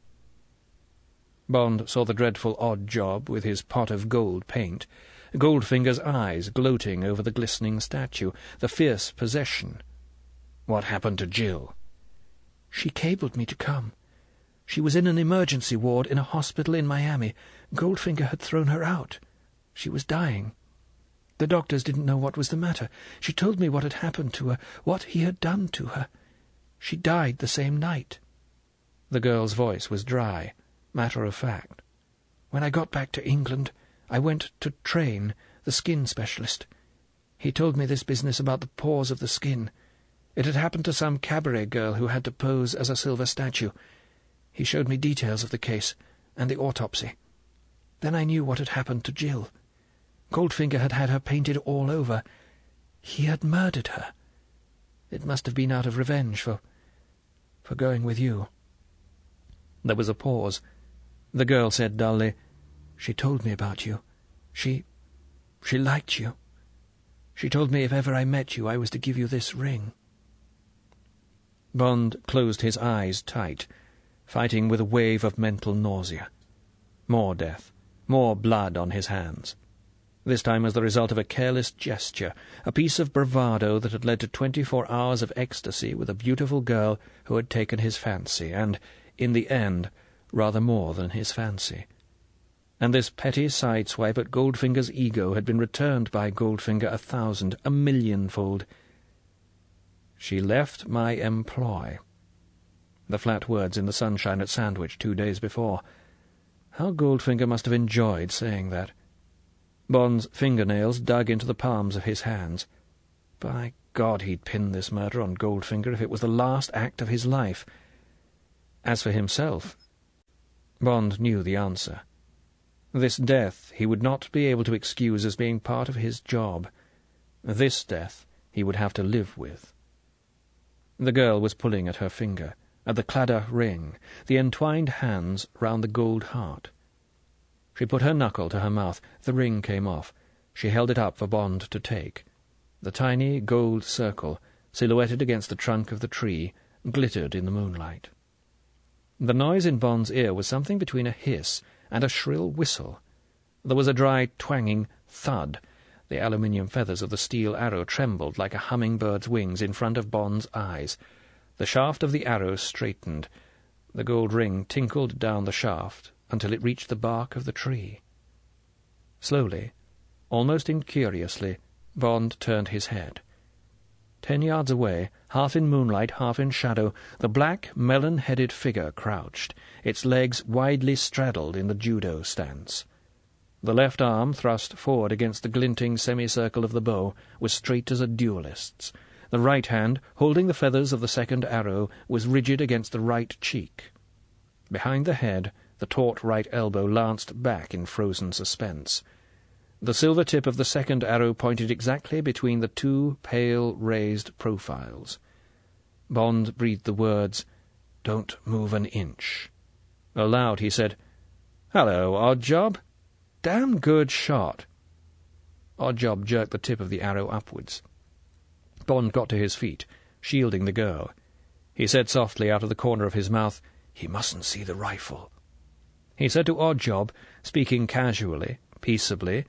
Bond saw the dreadful odd job with his pot of gold paint, Goldfinger's eyes gloating over the glistening statue, the fierce possession. "What happened to Jill?" "She cabled me to come. She was in an emergency ward in a hospital in Miami. Goldfinger had thrown her out. She was dying. The doctors didn't know what was the matter. She told me what had happened to her, what he had done to her. She died the same night." The girl's voice was dry, matter-of-fact. "When I got back to England, I went to Train, the skin specialist. He told me this business about the pores of the skin. It had happened to some cabaret girl who had to pose as a silver statue. He showed me details of the case and the autopsy. Then I knew what had happened to Jill. Goldfinger had had her painted all over. He had murdered her. It must have been out of revenge for going with you." There was a pause. The girl said dully, "She told me about you. She liked you. She told me if ever I met you I was to give you this ring." Bond closed his eyes tight, fighting with a wave of mental nausea. More death, more blood on his hands. This time as the result of a careless gesture, a piece of bravado that had led to 24 hours of ecstasy with a beautiful girl who had taken his fancy, and, in the end, rather more than his fancy. And this petty sideswipe at Goldfinger's ego had been returned by Goldfinger 1,000, 1,000,000-fold. "She left my employ." The flat words in the sunshine at Sandwich 2 days before. How Goldfinger must have enjoyed saying that. Bond's fingernails dug into the palms of his hands. By God, he'd pin this murder on Goldfinger if it was the last act of his life. As for himself, Bond knew the answer. This death he would not be able to excuse as being part of his job. This death he would have to live with. The girl was pulling at her finger, at the cladder ring, the entwined hands round the gold heart. She put her knuckle to her mouth. The ring came off. She held it up for Bond to take. The tiny gold circle, silhouetted against the trunk of the tree, glittered in the moonlight. The noise in Bond's ear was something between a hiss and a shrill whistle. There was a dry, twanging thud. The aluminium feathers of the steel arrow trembled like a humming-bird's wings in front of Bond's eyes. The shaft of the arrow straightened. The gold ring tinkled down the shaft until it reached the bark of the tree. Slowly, almost incuriously, Bond turned his head. 10 yards away, half in moonlight, half in shadow, the black, melon-headed figure crouched, its legs widely straddled in the judo stance. The left arm, thrust forward against the glinting semicircle of the bow, was straight as a duellist's. The right hand, holding the feathers of the second arrow, was rigid against the right cheek. Behind the head, the taut right elbow lanced back in frozen suspense. The silver tip of the second arrow pointed exactly between the two pale, raised profiles. Bond breathed the words, "Don't move an inch." Aloud he said, "Hello, Oddjob. Damn good shot." Oddjob jerked the tip of the arrow upwards. Bond got to his feet, shielding the girl. He said softly out of the corner of his mouth, "He mustn't see the rifle." He said to Oddjob, speaking casually, peaceably,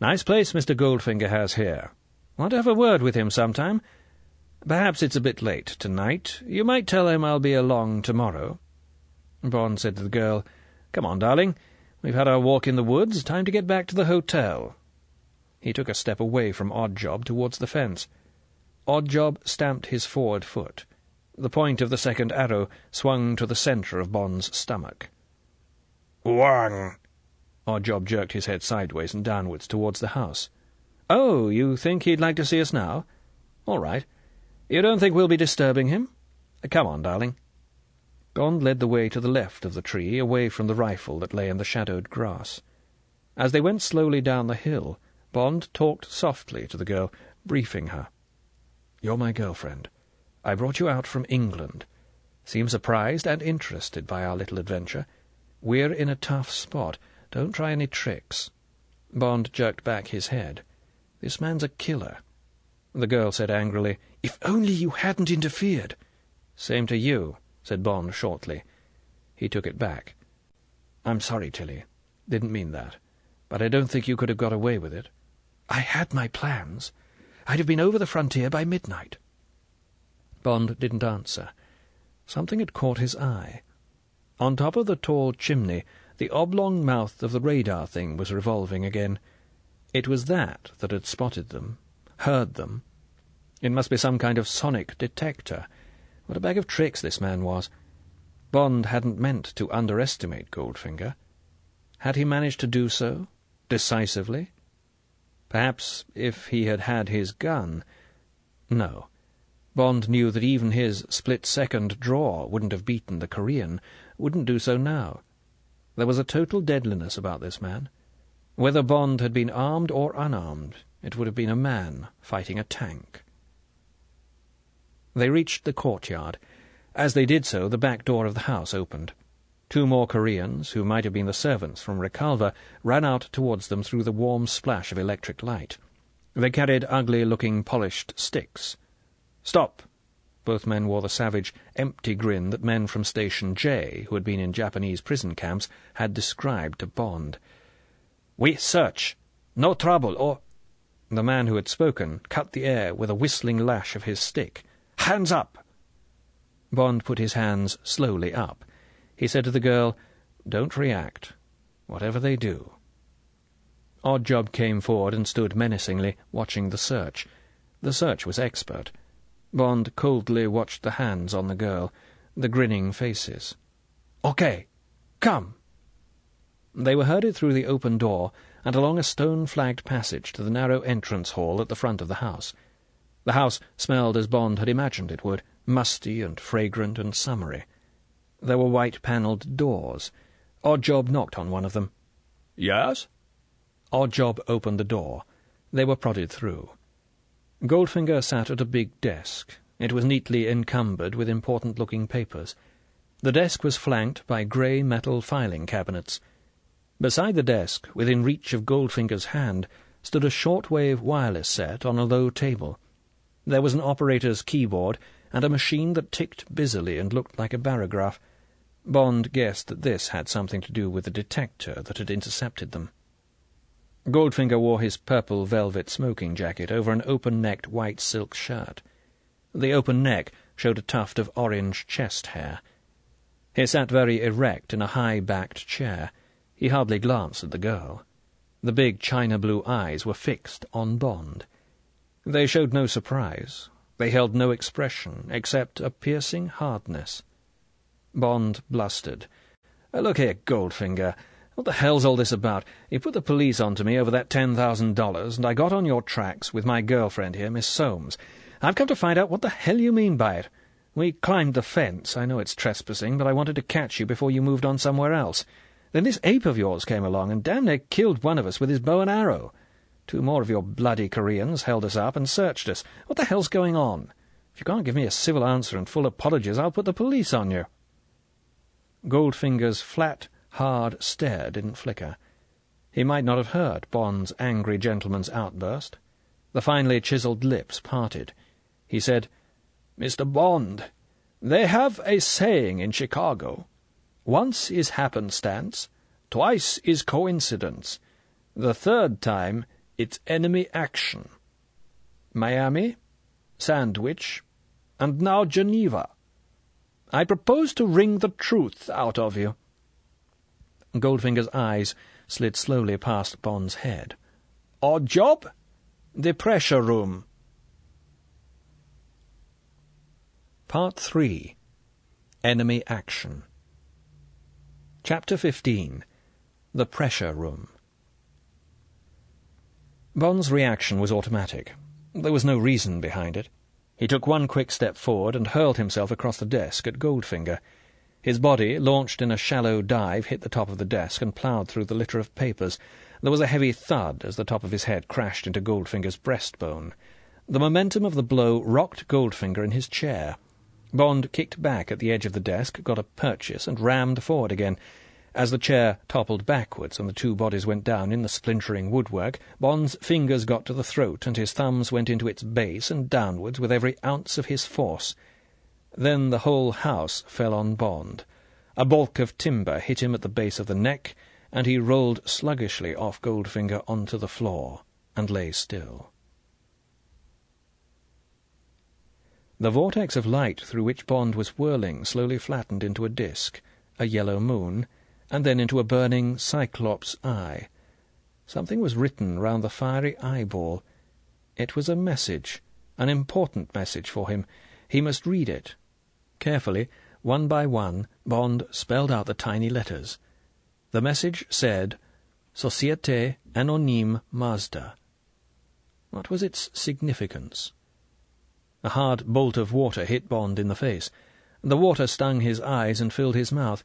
"Nice place Mr. Goldfinger has here. Want to have a word with him sometime? Perhaps it's a bit late tonight. You might tell him I'll be along tomorrow." Bond said to the girl, "Come on, darling. We've had our walk in the woods. Time to get back to the hotel." He took a step away from Oddjob towards the fence. Oddjob stamped his forward foot. The point of the second arrow swung to the centre of Bond's stomach. "Wang!" Oddjob jerked his head sideways and downwards towards the house. "Oh, you think he'd like to see us now? All right. You don't think we'll be disturbing him? Come on, darling." Bond led the way to the left of the tree, away from the rifle that lay in the shadowed grass. As they went slowly down the hill, Bond talked softly to the girl, briefing her. "You're my girlfriend. I brought you out from England. Seem surprised and interested by our little adventure. We're in a tough spot. Don't try any tricks." Bond jerked back his head. "This man's a killer." The girl said angrily, "If only you hadn't interfered." "Same to you," said Bond shortly. He took it back. "I'm sorry, Tilly. Didn't mean that. But I don't think you could have got away with it." "I had my plans. I'd have been over the frontier by midnight." Bond didn't answer. Something had caught his eye. On top of the tall chimney, the oblong mouth of the radar thing was revolving again. It was that had spotted them, heard them. It must be some kind of sonic detector. What a bag of tricks this man was. Bond hadn't meant to underestimate Goldfinger. Had he managed to do so, decisively? Perhaps if he had had his gun... No. Bond knew that even his split-second draw wouldn't have beaten the Korean, wouldn't do so now. There was a total deadliness about this man. Whether Bond had been armed or unarmed, it would have been a man fighting a tank. They reached the courtyard. As they did so, the back door of the house opened. 2 more Koreans, who might have been the servants from Rekalva, ran out towards them through the warm splash of electric light. They carried ugly-looking polished sticks. "Stop!" Both men wore the savage, empty grin that men from Station J, who had been in Japanese prison camps, had described to Bond. "We search. No trouble, or—" The man who had spoken cut the air with a whistling lash of his stick. "Hands up!" Bond put his hands slowly up. He said to the girl, "Don't react, whatever they do." Oddjob came forward and stood menacingly, watching the search. The search was expert. Bond coldly watched the hands on the girl, the grinning faces. "Okay, come!" They were herded through the open door and along a stone-flagged passage to the narrow entrance hall at the front of the house. The house smelled as Bond had imagined it would, musty and fragrant and summery. There were white-panelled doors. Oddjob knocked on one of them. "Yes?" Oddjob opened the door. They were prodded through. Goldfinger sat at a big desk. It was neatly encumbered with important-looking papers. The desk was flanked by grey metal filing cabinets. Beside the desk, within reach of Goldfinger's hand, stood a short-wave wireless set on a low table. There was an operator's keyboard and a machine that ticked busily and looked like a barograph. Bond guessed that this had something to do with the detector that had intercepted them. Goldfinger wore his purple velvet smoking jacket over an open-necked white silk shirt. The open neck showed a tuft of orange chest hair. He sat very erect in a high-backed chair. He hardly glanced at the girl. The big china-blue eyes were fixed on Bond. They showed no surprise. They held no expression, except a piercing hardness. Bond blustered. "Look here, Goldfinger. What the hell's all this about? You put the police onto me over that $10,000, and I got on your tracks with my girlfriend here, Miss Soames. I've come to find out what the hell you mean by it. We climbed the fence. I know it's trespassing, but I wanted to catch you before you moved on somewhere else. Then this ape of yours came along and damn near killed one of us with his bow and arrow. 2 more of your bloody Koreans held us up and searched us. What the hell's going on? If you can't give me a civil answer and full apologies, I'll put the police on you." Goldfinger's flat, hard stare didn't flicker. He might not have heard Bond's angry gentleman's outburst. The finely chiselled lips parted. He said, "Mr. Bond, they have a saying in Chicago. Once is happenstance, twice is coincidence, the third time it's enemy action. Miami, Sandwich, and now Geneva. I propose to wring the truth out of you." Goldfinger's eyes slid slowly past Bond's head. "Odd job? The pressure room." Part 3. Enemy Action. Chapter 15. The Pressure Room. Bond's reaction was automatic. There was no reason behind it. He took one quick step forward and hurled himself across the desk at Goldfinger. His body, launched in a shallow dive, hit the top of the desk and ploughed through the litter of papers. There was a heavy thud as the top of his head crashed into Goldfinger's breastbone. The momentum of the blow rocked Goldfinger in his chair. Bond kicked back at the edge of the desk, got a purchase, and rammed forward again. As the chair toppled backwards and the 2 bodies went down in the splintering woodwork, Bond's fingers got to the throat and his thumbs went into its base and downwards with every ounce of his force. Then the whole house fell on Bond. A balk of timber hit him at the base of the neck, and he rolled sluggishly off Goldfinger onto the floor and lay still. The vortex of light through which Bond was whirling slowly flattened into a disk, a yellow moon, and then into a burning cyclops eye. Something was written round the fiery eyeball. It was a message, an important message for him. He must read it. Carefully, one by one, Bond spelled out the tiny letters. The message said, "Société Anonyme Mazda." What was its significance? A hard bolt of water hit Bond in the face. The water stung his eyes and filled his mouth.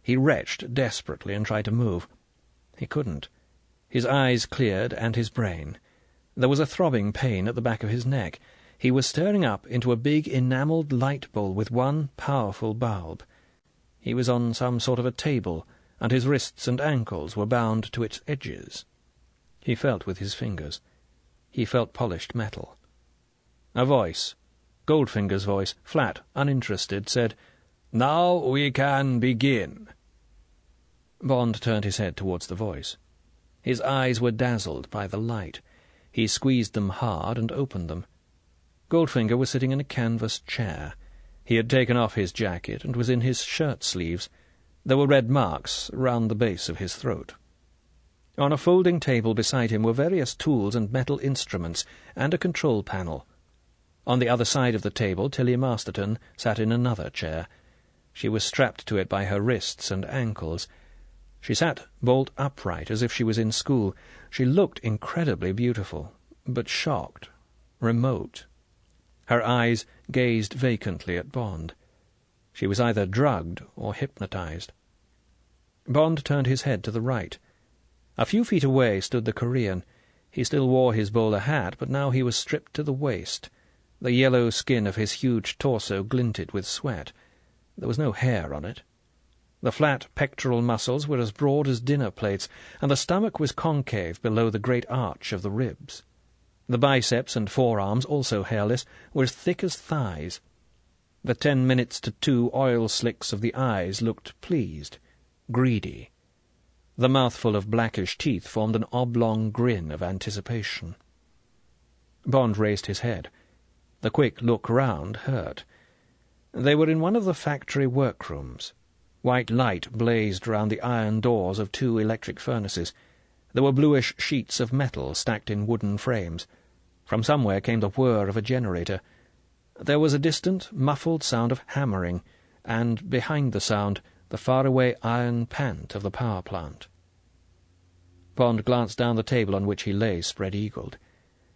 He retched desperately and tried to move. He couldn't. His eyes cleared and his brain. There was a throbbing pain at the back of his neck. He was staring up into a big enamelled light bowl with one powerful bulb. He was on some sort of a table, and his wrists and ankles were bound to its edges. He felt with his fingers. He felt polished metal. A voice, Goldfinger's voice, flat, uninterested, said, "Now we can begin." Bond turned his head towards the voice. His eyes were dazzled by the light. He squeezed them hard and opened them. Goldfinger was sitting in a canvas chair. He had taken off his jacket and was in his shirt-sleeves. There were red marks round the base of his throat. On a folding table beside him were various tools and metal instruments, and a control panel. On the other side of the table Tilly Masterton sat in another chair. She was strapped to it by her wrists and ankles. She sat bolt upright, as if she was in school. She looked incredibly beautiful, but shocked, remote. Her eyes gazed vacantly at Bond. She was either drugged or hypnotized. Bond turned his head to the right. A few feet away stood the Korean. He still wore his bowler hat, but now he was stripped to the waist. The yellow skin of his huge torso glinted with sweat. There was no hair on it. The flat pectoral muscles were as broad as dinner plates, and the stomach was concave below the great arch of the ribs. The biceps and forearms, also hairless, were as thick as thighs. The 10 minutes to 2 oil slicks of the eyes looked pleased, greedy. The mouthful of blackish teeth formed an oblong grin of anticipation. Bond raised his head. The quick look round hurt. They were in one of the factory workrooms. White light blazed round the iron doors of 2 electric furnaces. There were bluish sheets of metal stacked in wooden frames. From somewhere came the whir of a generator. There was a distant, muffled sound of hammering, and behind the sound the faraway iron pant of the power plant. Bond glanced down the table on which he lay spread-eagled.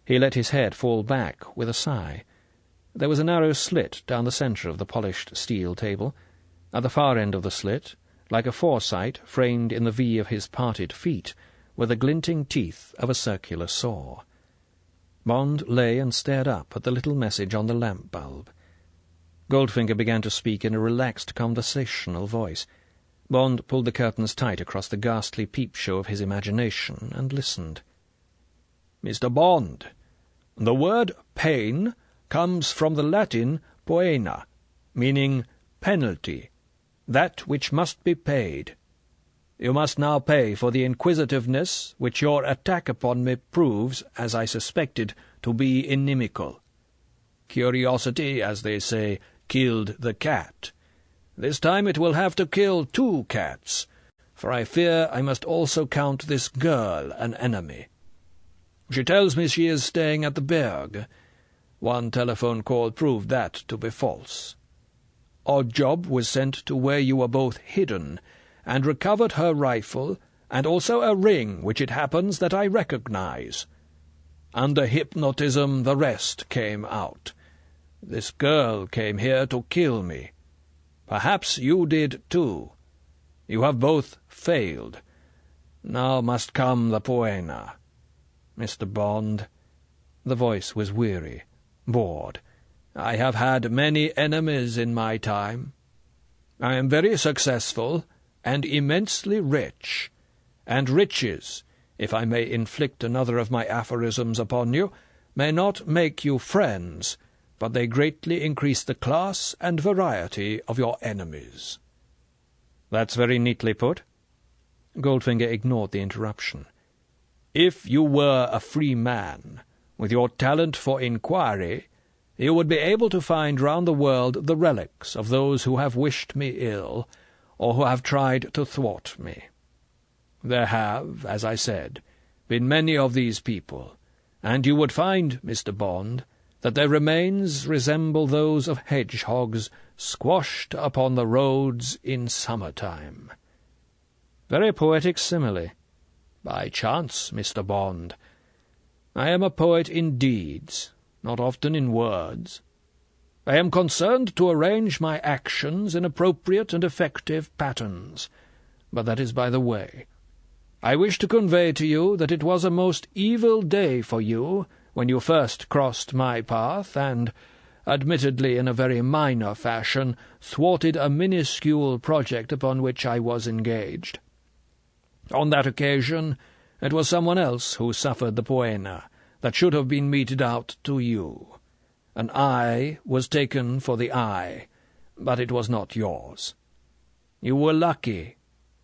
He let his head fall back with a sigh. There was a narrow slit down the centre of the polished steel table. At the far end of the slit, like a foresight framed in the V of his parted feet, were the glinting teeth of a circular saw. Bond lay and stared up at the little message on the lamp bulb. Goldfinger began to speak in a relaxed conversational voice. Bond pulled the curtains tight across the ghastly peep-show of his imagination and listened. "Mr. Bond, the word pain comes from the Latin poena, meaning penalty, that which must be paid. You must now pay for the inquisitiveness which your attack upon me proves, as I suspected, to be inimical. Curiosity, as they say, killed the cat. This time it will have to kill 2 cats, for I fear I must also count this girl an enemy. She tells me she is staying at the Berg. One telephone call proved that to be false. Oddjob was sent to where you were both hidden, and recovered her rifle, and also a ring which it happens that I recognize. Under hypnotism the rest came out. This girl came here to kill me. Perhaps you did too. You have both failed. Now must come the poena. Mr. Bond." The voice was weary, bored. "I have had many enemies in my time. I am very successful and immensely rich, and riches, if I may inflict another of my aphorisms upon you, may not make you friends, but they greatly increase the class and variety of your enemies." "That's very neatly put." Goldfinger ignored the interruption. "If you were a free man, with your talent for inquiry, you would be able to find round the world the relics of those who have wished me ill, or who have tried to thwart me. There have, as I said, been many of these people, and you would find, Mr. Bond, that their remains resemble those of hedgehogs squashed upon the roads in summer-time." "Very poetic simile." "By chance, Mr. Bond. I am a poet in deeds, not often in words. I am concerned to arrange my actions in appropriate and effective patterns, but that is by the way. I wish to convey to you that it was a most evil day for you when you first crossed my path, and, admittedly in a very minor fashion, thwarted a minuscule project upon which I was engaged. On that occasion it was someone else who suffered the poena that should have been meted out to you. An eye was taken for the eye, but it was not yours. You were lucky,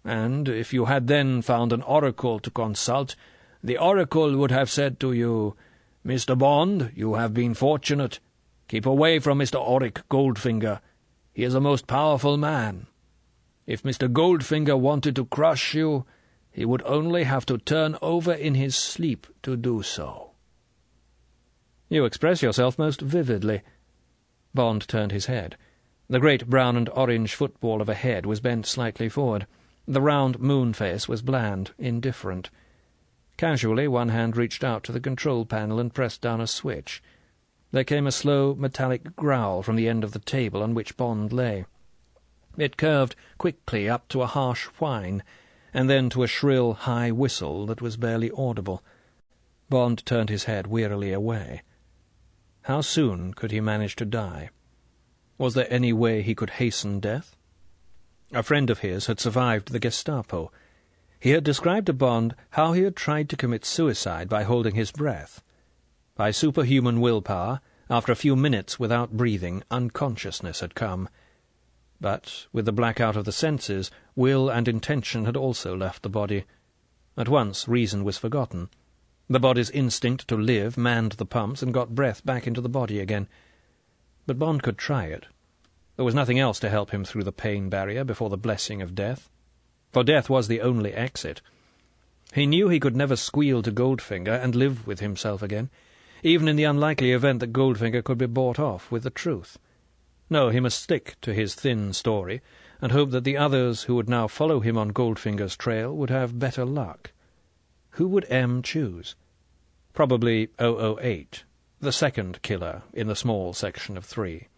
and if you had then found an oracle to consult, the oracle would have said to you, 'Mr. Bond, you have been fortunate. Keep away from Mr. Auric Goldfinger. He is a most powerful man. If Mr. Goldfinger wanted to crush you, he would only have to turn over in his sleep to do so.'" "You express yourself most vividly." Bond turned his head. The great brown and orange football of a head was bent slightly forward. The round moon face was bland, indifferent. Casually, one hand reached out to the control panel and pressed down a switch. There came a slow, metallic growl from the end of the table on which Bond lay. It curved quickly up to a harsh whine, and then to a shrill, high whistle that was barely audible. Bond turned his head wearily away. How soon could he manage to die? Was there any way he could hasten death? A friend of his had survived the Gestapo. He had described to Bond how he had tried to commit suicide by holding his breath. By superhuman willpower, after a few minutes without breathing, unconsciousness had come. But, with the blackout of the senses, will and intention had also left the body. At once reason was forgotten. The body's instinct to live manned the pumps and got breath back into the body again. But Bond could try it. There was nothing else to help him through the pain barrier before the blessing of death. For death was the only exit. He knew he could never squeal to Goldfinger and live with himself again, even in the unlikely event that Goldfinger could be bought off with the truth. No, he must stick to his thin story, and hope that the others who would now follow him on Goldfinger's trail would have better luck. Who would M choose? Probably 008, the second killer in the small section of 3.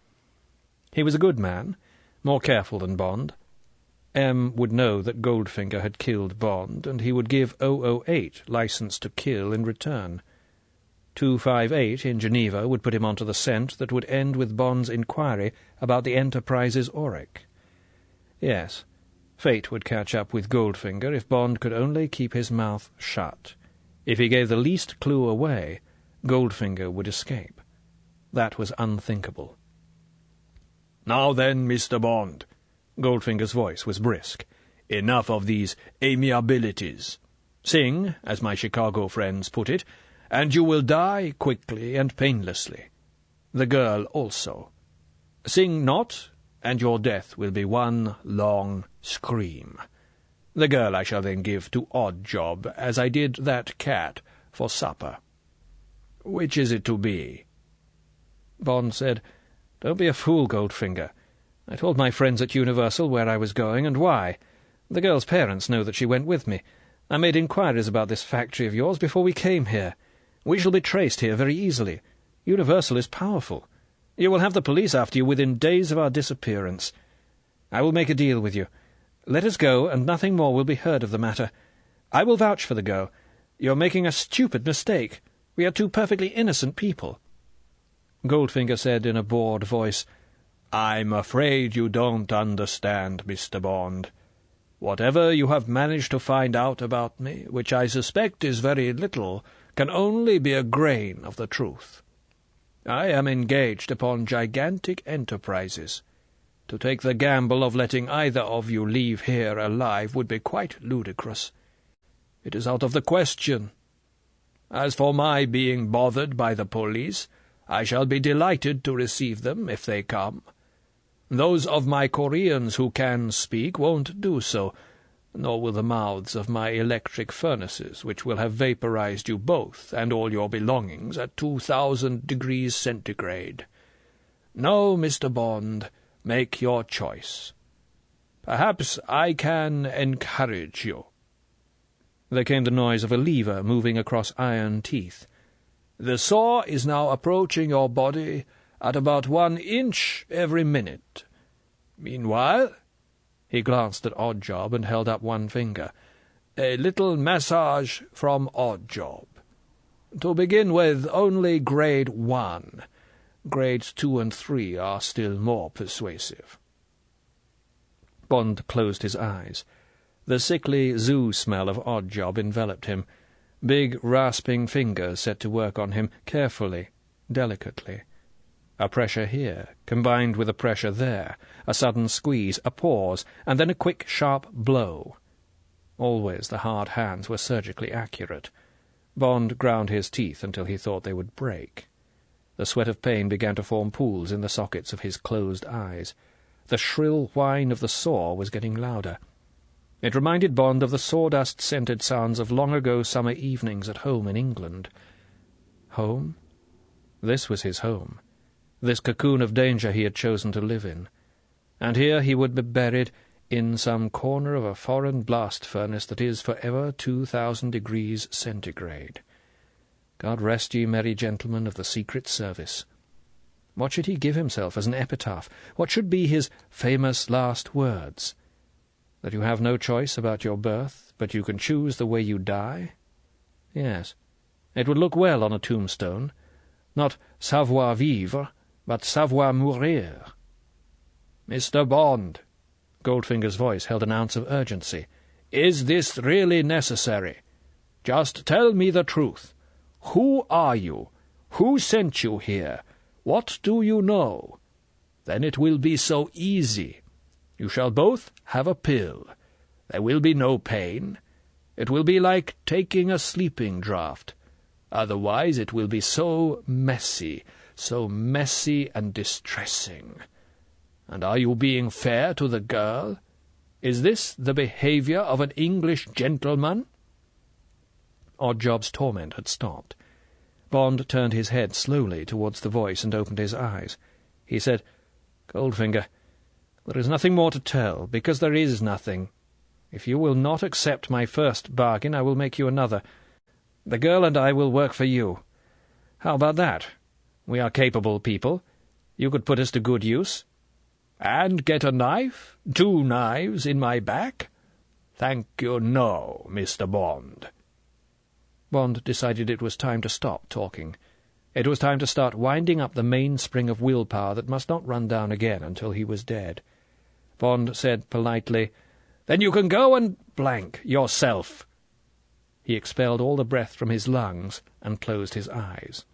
He was a good man, more careful than Bond. M would know that Goldfinger had killed Bond, and he would give 008 license to kill in return. 258 in Geneva would put him onto the scent that would end with Bond's inquiry about the Enterprise's Auric. Yes, fate would catch up with Goldfinger if Bond could only keep his mouth shut. If he gave the least clue away, Goldfinger would escape. That was unthinkable. "Now then, Mr. Bond," Goldfinger's voice was brisk, "enough of these amiabilities. Sing, as my Chicago friends put it, and you will die quickly and painlessly. The girl also. Sing not, and your death will be one long scream. The girl I shall then give to Oddjob, as I did that cat for supper. Which is it to be?" Bond said, "Don't be a fool, Goldfinger. I told my friends at Universal where I was going and why. The girl's parents know that she went with me. I made inquiries about this factory of yours before we came here. We shall be traced here very easily. Universal is powerful. You will have the police after you within days of our disappearance. I will make a deal with you. Let us go, and nothing more will be heard of the matter. I will vouch for the girl. You're making a stupid mistake. We are two perfectly innocent people." Goldfinger said in a bored voice, "I'm afraid you don't understand, Mr. Bond. Whatever you have managed to find out about me, which I suspect is very little, can only be a grain of the truth. I am engaged upon gigantic enterprises. To take the gamble of letting either of you leave here alive would be quite ludicrous. It is out of the question. As for my being bothered by the police, I shall be delighted to receive them if they come. Those of my Koreans who can speak won't do so, nor will the mouths of my electric furnaces, which will have vaporized you both and all your belongings at 2,000 degrees centigrade. No, Mr. Bond, make your choice. Perhaps I can encourage you." There came the noise of a lever moving across iron teeth. "The saw is now approaching your body at about 1 inch every minute. Meanwhile," he glanced at Oddjob and held up one finger, "a little massage from Oddjob. To begin with, only grade 1. Grades 2 and 3 are still more persuasive." Bond closed his eyes. The sickly zoo smell of Oddjob enveloped him. Big, rasping fingers set to work on him, carefully, delicately. A pressure here, combined with a pressure there, a sudden squeeze, a pause, and then a quick, sharp blow. Always the hard hands were surgically accurate. Bond ground his teeth until he thought they would break. The sweat of pain began to form pools in the sockets of his closed eyes. The shrill whine of the saw was getting louder. It reminded Bond of the sawdust-scented sounds of long-ago summer evenings at home in England. Home? This was his home. This cocoon of danger he had chosen to live in. And here he would be buried in some corner of a foreign blast furnace that is forever 2,000 degrees centigrade. God rest ye, merry gentlemen of the Secret Service. What should he give himself as an epitaph? What should be his famous last words? That you have no choice about your birth, but you can choose the way you die? Yes, it would look well on a tombstone. Not savoir vivre, but savoir mourir. "Mr. Bond," Goldfinger's voice held an ounce of urgency, "is this really necessary? Just tell me the truth. Who are you? Who sent you here? What do you know? Then it will be so easy. You shall both have a pill. There will be no pain. It will be like taking a sleeping draught. Otherwise it will be so messy and distressing. And are you being fair to the girl? Is this the behaviour of an English gentleman?" Oddjob's torment had stopped. Bond turned his head slowly towards the voice and opened his eyes. He said, "Goldfinger, there is nothing more to tell, because there is nothing. If you will not accept my first bargain, I will make you another. The girl and I will work for you. How about that? We are capable people. You could put us to good use." "And get a knife? 2 knives in my back? Thank you, no, Mr. Bond." Bond decided it was time to stop talking. It was time to start winding up the mainspring of willpower that must not run down again until he was dead. Bond said politely, "Then you can go and blank yourself." He expelled all the breath from his lungs and closed his eyes.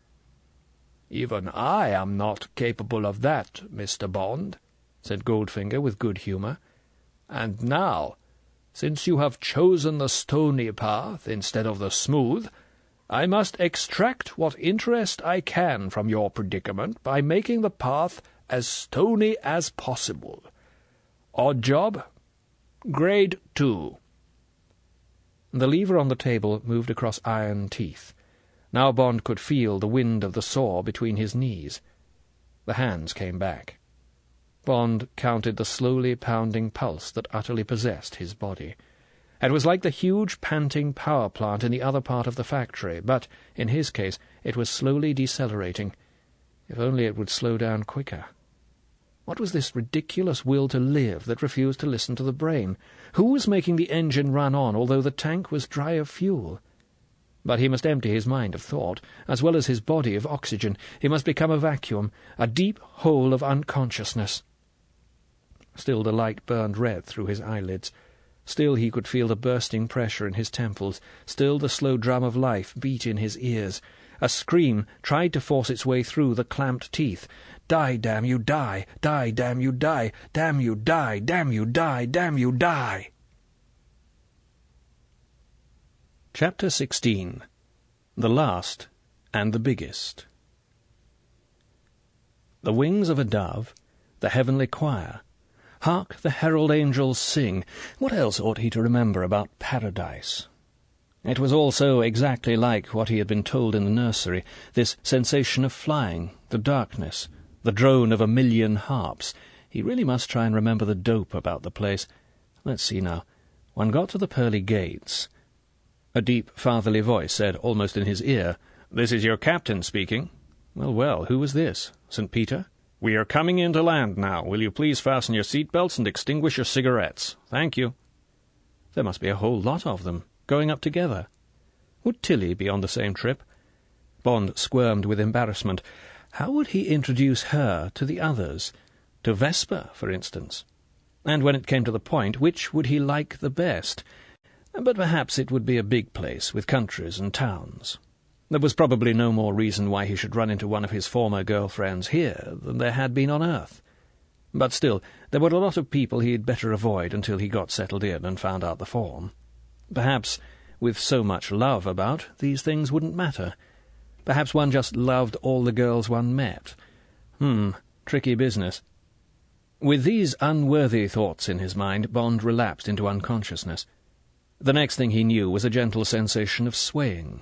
"Even I am not capable of that, Mr. Bond," said Goldfinger with good humour. "And now, since you have chosen the stony path instead of the smooth, I must extract what interest I can from your predicament by making the path as stony as possible. Oddjob, grade 2. The lever on the table moved across iron teeth. Now Bond could feel the wind of the saw between his knees. The hands came back. Bond counted the slowly pounding pulse that utterly possessed his body. It was like the huge panting power plant in the other part of the factory, but, in his case, it was slowly decelerating. If only it would slow down quicker. What was this ridiculous will to live that refused to listen to the brain? Who was making the engine run on, although the tank was dry of fuel? But he must empty his mind of thought, as well as his body of oxygen. He must become a vacuum, a deep hole of unconsciousness. Still the light burned red through his eyelids. Still he could feel the bursting pressure in his temples. Still the slow drum of life beat in his ears. A scream tried to force its way through the clamped teeth. "Die, damn you, die! Die, damn you, die! Damn you, die! Damn you, die! Damn you, die!" Chapter 16. The Last and the Biggest. The wings of a dove, the heavenly choir. Hark the herald angels sing. What else ought he to remember about paradise? It was all so exactly like what he had been told in the nursery, this sensation of flying, the darkness, the drone of 1,000,000 harps. He really must try and remember the dope about the place. Let's see now. One got to the pearly gates. A deep, fatherly voice said, almost in his ear, "This is your captain speaking." Well, who was this? St. Peter? "We are coming in to land now. Will you please fasten your seat-belts and extinguish your cigarettes? Thank you." There must be a whole lot of them, going up together. Would Tilly be on the same trip? Bond squirmed with embarrassment. How would he introduce her to the others? To Vesper, for instance? And when it came to the point, which would he like the best? But perhaps it would be a big place, with countries and towns. There was probably no more reason why he should run into one of his former girlfriends here than there had been on Earth. But still, there were a lot of people he'd better avoid until he got settled in and found out the form. Perhaps, with so much love about, these things wouldn't matter. Perhaps one just loved all the girls one met. Tricky business. With these unworthy thoughts in his mind, Bond relapsed into unconsciousness. The next thing he knew was a gentle sensation of swaying.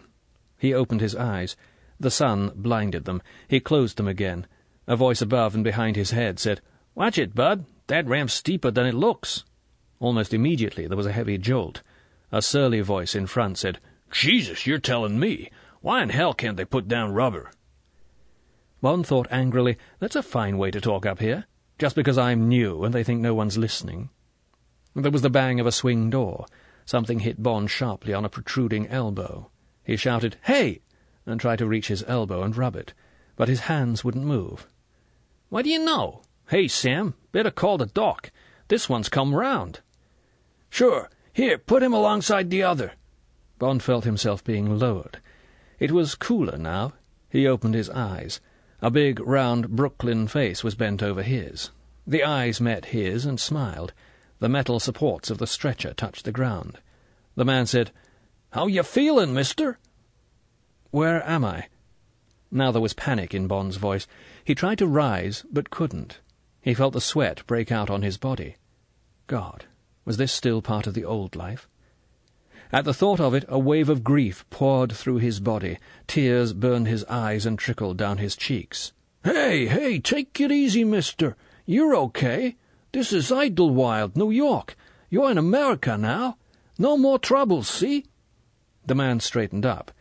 He opened his eyes. The sun blinded them. He closed them again. A voice above and behind his head said, "Watch it, Bud. That ramp's steeper than it looks." Almost immediately there was a heavy jolt. A surly voice in front said, "Jesus, you're telling me. Why in hell can't they put down rubber?" Bond thought angrily, "That's a fine way to talk up here, just because I'm new and they think no one's listening." There was the bang of a swing door. Something hit Bond sharply on a protruding elbow. He shouted, "Hey!" and tried to reach his elbow and rub it, but his hands wouldn't move. "What do you know? Hey, Sam, better call the doc. This one's come round." "Sure. Here, put him alongside the other." Bond felt himself being lowered. It was cooler now. He opened his eyes. A big, round Brooklyn face was bent over his. The eyes met his and smiled. The metal supports of the stretcher touched the ground. The man said, "How you feelin', mister?" "Where am I?" Now there was panic in Bond's voice. He tried to rise, but couldn't. He felt the sweat break out on his body. God, was this still part of the old life? At the thought of it, a wave of grief poured through his body. Tears burned his eyes and trickled down his cheeks. Hey, take it easy, mister. You're okay. This is Idlewild, New York. You're in America now. No more troubles, see?" The man straightened up.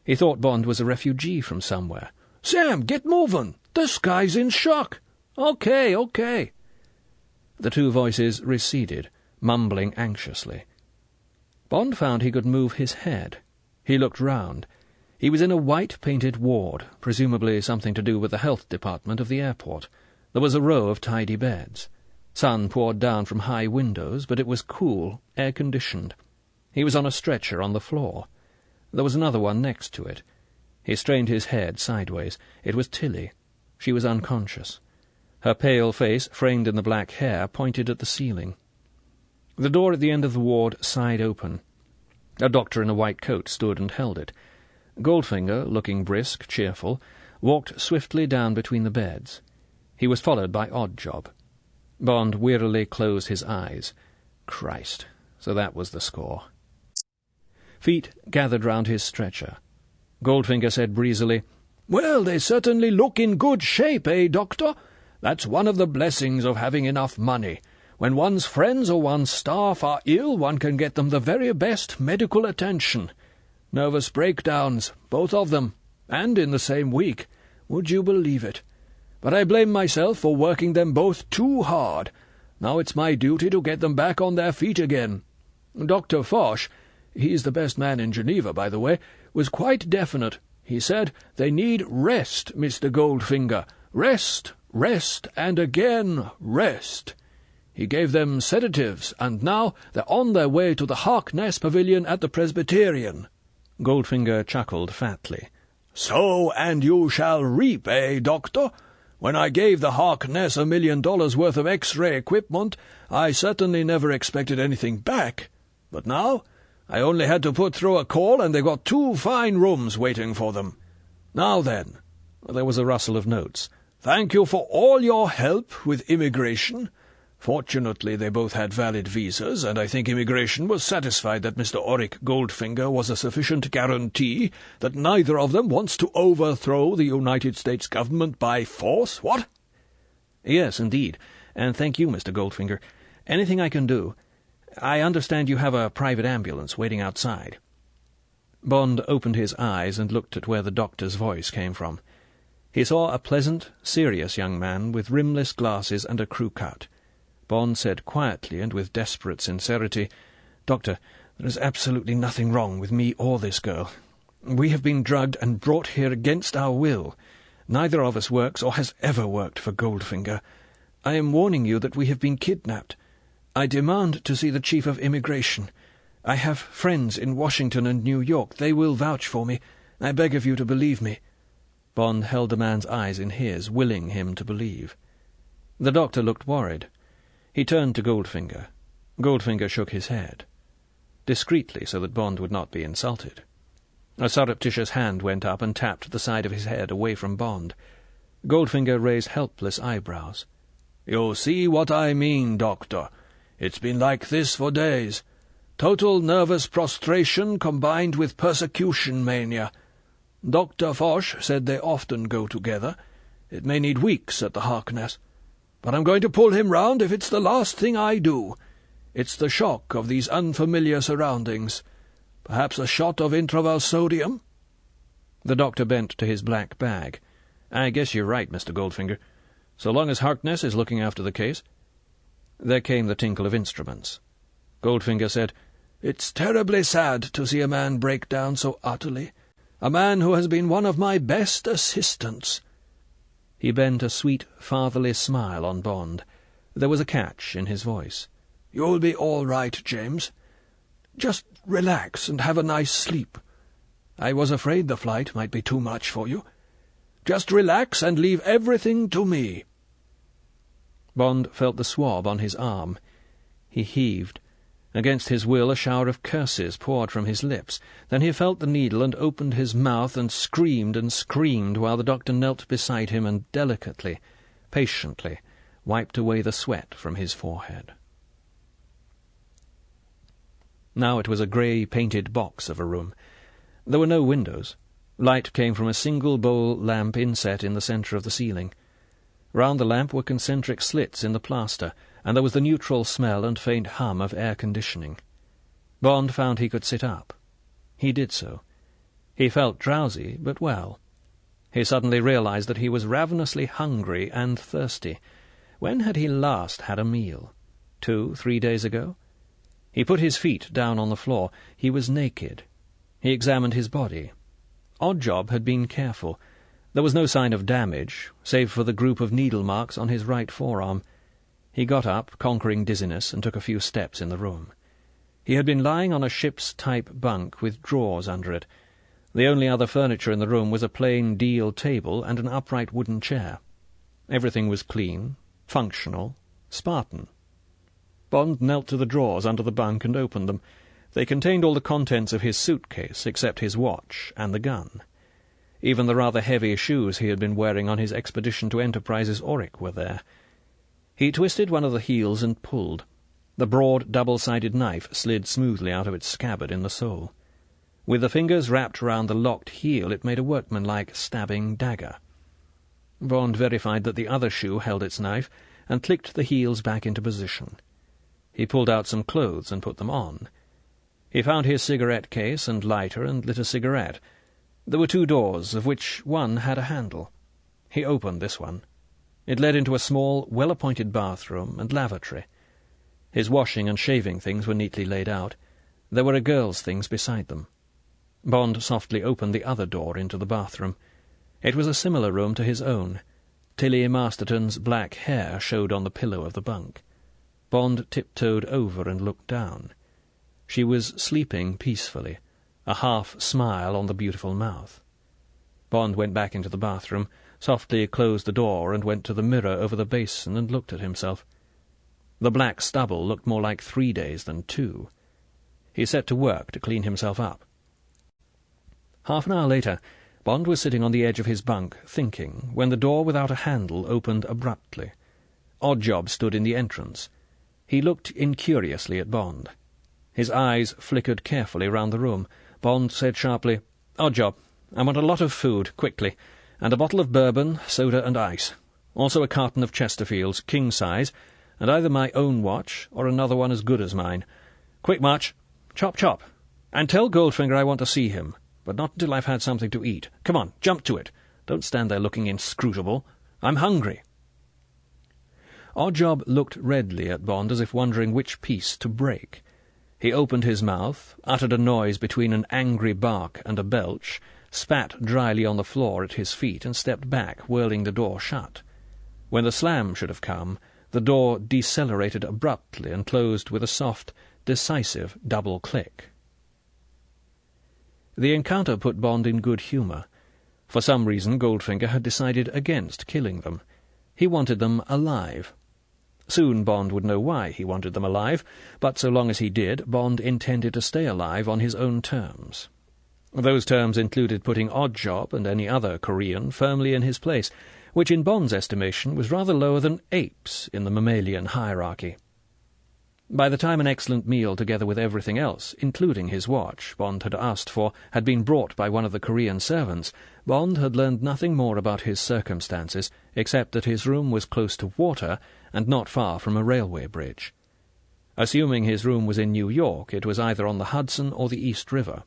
He thought Bond was a refugee from somewhere. "Sam, get moving. This guy's in shock." Okay. The two voices receded, mumbling anxiously. Bond found he could move his head. He looked round. He was in a white-painted ward, presumably something to do with the health department of the airport. There was a row of tidy beds. Sun poured down from high windows, but it was cool, air-conditioned. He was on a stretcher on the floor. There was another one next to it. He strained his head sideways. It was Tilly. She was unconscious. Her pale face, framed in the black hair, pointed at the ceiling. The door at the end of the ward sighed open. A doctor in a white coat stood and held it. Goldfinger, looking brisk, cheerful, walked swiftly down between the beds. He was followed by Oddjob. Bond wearily closed his eyes. Christ, so that was the score. Feet gathered round his stretcher. Goldfinger said breezily, "Well, they certainly look in good shape, Doctor? That's one of the blessings of having enough money. When one's friends or one's staff are ill, one can get them the very best medical attention. Nervous breakdowns, both of them, and in the same week. Would you believe it? But I blame myself for working them both too hard. Now it's my duty to get them back on their feet again. Dr. Foch, he's the best man in Geneva, by the way, was quite definite. He said, 'They need rest, Mr. Goldfinger. Rest, and again rest.' He gave them sedatives, and now they're on their way to the Harkness Pavilion at the Presbyterian." Goldfinger chuckled fatly. "Sow and you shall reap, Doctor? When I gave the Harkness $1 million worth of X-ray equipment, I certainly never expected anything back. But now, I only had to put through a call, and they got 2 fine rooms waiting for them. Now then," there was a rustle of notes, "thank you for all your help with immigration. Fortunately, they both had valid visas, and I think immigration was satisfied that Mr. Auric Goldfinger was a sufficient guarantee that neither of them wants to overthrow the United States government by force, what?" "Yes, indeed, and thank you, Mr. Goldfinger. Anything I can do. I understand you have a private ambulance waiting outside." Bond opened his eyes and looked at where the doctor's voice came from. He saw a pleasant, serious young man with rimless glasses and a crew cut. Bond said quietly and with desperate sincerity, "Doctor, there is absolutely nothing wrong with me or this girl. We have been drugged and brought here against our will. Neither of us works or has ever worked for Goldfinger. I am warning you that we have been kidnapped. I demand to see the Chief of Immigration. I have friends in Washington and New York. They will vouch for me. I beg of you to believe me." Bond held the man's eyes in his, willing him to believe. The doctor looked worried. He turned to Goldfinger. Goldfinger shook his head, discreetly so that Bond would not be insulted. A surreptitious hand went up and tapped the side of his head away from Bond. Goldfinger raised helpless eyebrows. "You see what I mean, Doctor. It's been like this for days. Total nervous prostration combined with persecution mania. Dr. Foch said they often go together. It may need weeks at the Harkness. But I'm going to pull him round if it's the last thing I do. It's the shock of these unfamiliar surroundings. Perhaps a shot of intraval sodium?" The doctor bent to his black bag. "I guess you're right, Mr. Goldfinger. So long as Harkness is looking after the case." There came the tinkle of instruments. Goldfinger said, "It's terribly sad to see a man break down so utterly. A man who has been one of my best assistants." He bent a sweet, fatherly smile on Bond. There was a catch in his voice. "You'll be all right, James. Just relax and have a nice sleep. I was afraid the flight might be too much for you. Just relax and leave everything to me." Bond felt the swab on his arm. He heaved. Against his will, a shower of curses poured from his lips. Then he felt the needle and opened his mouth and screamed while the doctor knelt beside him and delicately, patiently, wiped away the sweat from his forehead. Now it was a grey painted box of a room. There were no windows. Light came from a single bowl lamp inset in the centre of the ceiling. Round the lamp were concentric slits in the plaster, and there was the neutral smell and faint hum of air conditioning. Bond found he could sit up. He did so. He felt drowsy, but well. He suddenly realized that he was ravenously hungry and thirsty. When had he last had a meal? 2, 3 days ago? He put his feet down on the floor. He was naked. He examined his body. Oddjob had been careful. There was no sign of damage, save for the group of needle marks on his right forearm. He got up, conquering dizziness, and took a few steps in the room. He had been lying on a ship's-type bunk with drawers under it. The only other furniture in the room was a plain deal table and an upright wooden chair. Everything was clean, functional, Spartan. Bond knelt to the drawers under the bunk and opened them. They contained all the contents of his suitcase, except his watch and the gun. Even the rather heavy shoes he had been wearing on his expedition to Enterprise's Auric were there. He twisted one of the heels and pulled. The broad, double-sided knife slid smoothly out of its scabbard in the sole. With the fingers wrapped round the locked heel, it made a workmanlike stabbing dagger. Bond verified that the other shoe held its knife, and clicked the heels back into position. He pulled out some clothes and put them on. He found his cigarette case and lighter and lit a cigarette. There were 2 doors, of which one had a handle. He opened this one. It led into a small, well-appointed bathroom and lavatory. His washing and shaving things were neatly laid out. There were a girl's things beside them. Bond softly opened the other door into the bathroom. It was a similar room to his own. Tilly Masterton's black hair showed on the pillow of the bunk. Bond tiptoed over and looked down. She was sleeping peacefully, a half-smile on the beautiful mouth. Bond went back into the bathroom, softly closed the door, and went to the mirror over the basin and looked at himself. The black stubble looked more like 3 days than 2. He set to work to clean himself up. Half an hour later, Bond was sitting on the edge of his bunk, thinking, when the door without a handle opened abruptly. Oddjob stood in the entrance. He looked incuriously at Bond. His eyes flickered carefully round the room. Bond said sharply, "Oddjob, I want a lot of food, quickly, and a bottle of bourbon, soda and ice. Also a carton of Chesterfields, king size, and either my own watch or another one as good as mine. Quick march. Chop, chop. And tell Goldfinger I want to see him, but not until I've had something to eat. Come on, jump to it. Don't stand there looking inscrutable. I'm hungry." Oddjob looked redly at Bond as if wondering which piece to break. He opened his mouth, uttered a noise between an angry bark and a belch, spat dryly on the floor at his feet, and stepped back, whirling the door shut. When the slam should have come, the door decelerated abruptly and closed with a soft, decisive double click. The encounter put Bond in good humour. For some reason Goldfinger had decided against killing them. He wanted them alive. Soon Bond would know why he wanted them alive, but so long as he did, Bond intended to stay alive on his own terms. Those terms included putting Oddjob and any other Korean firmly in his place, which in Bond's estimation was rather lower than apes in the mammalian hierarchy. By the time an excellent meal, together with everything else, including his watch, Bond had asked for, had been brought by one of the Korean servants, Bond had learned nothing more about his circumstances, except that his room was close to water and not far from a railway bridge. Assuming his room was in New York, it was either on the Hudson or the East River.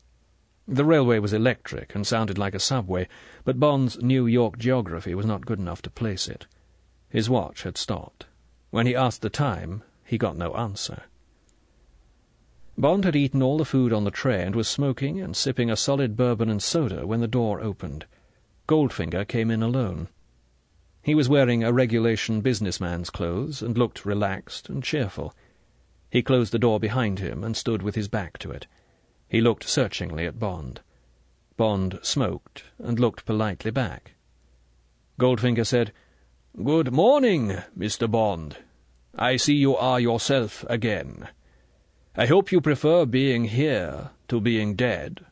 The railway was electric and sounded like a subway, but Bond's New York geography was not good enough to place it. His watch had stopped. When he asked the time, he got no answer. Bond had eaten all the food on the tray and was smoking and sipping a solid bourbon and soda when the door opened. Goldfinger came in alone. He was wearing a regulation businessman's clothes and looked relaxed and cheerful. He closed the door behind him and stood with his back to it. He looked searchingly at Bond. Bond smoked and looked politely back. Goldfinger said, "Good morning, Mr. Bond. I see you are yourself again. I hope you prefer being here to being dead.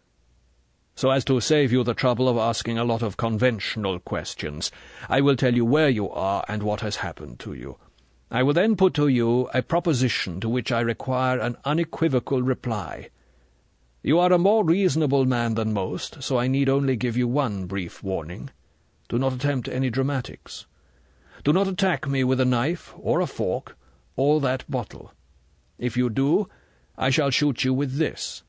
So as to save you the trouble of asking a lot of conventional questions, I will tell you where you are and what has happened to you. I will then put to you a proposition to which I require an unequivocal reply. You are a more reasonable man than most, so I need only give you one brief warning. Do not attempt any dramatics. Do not attack me with a knife or a fork or that bottle. If you do, I shall shoot you with this."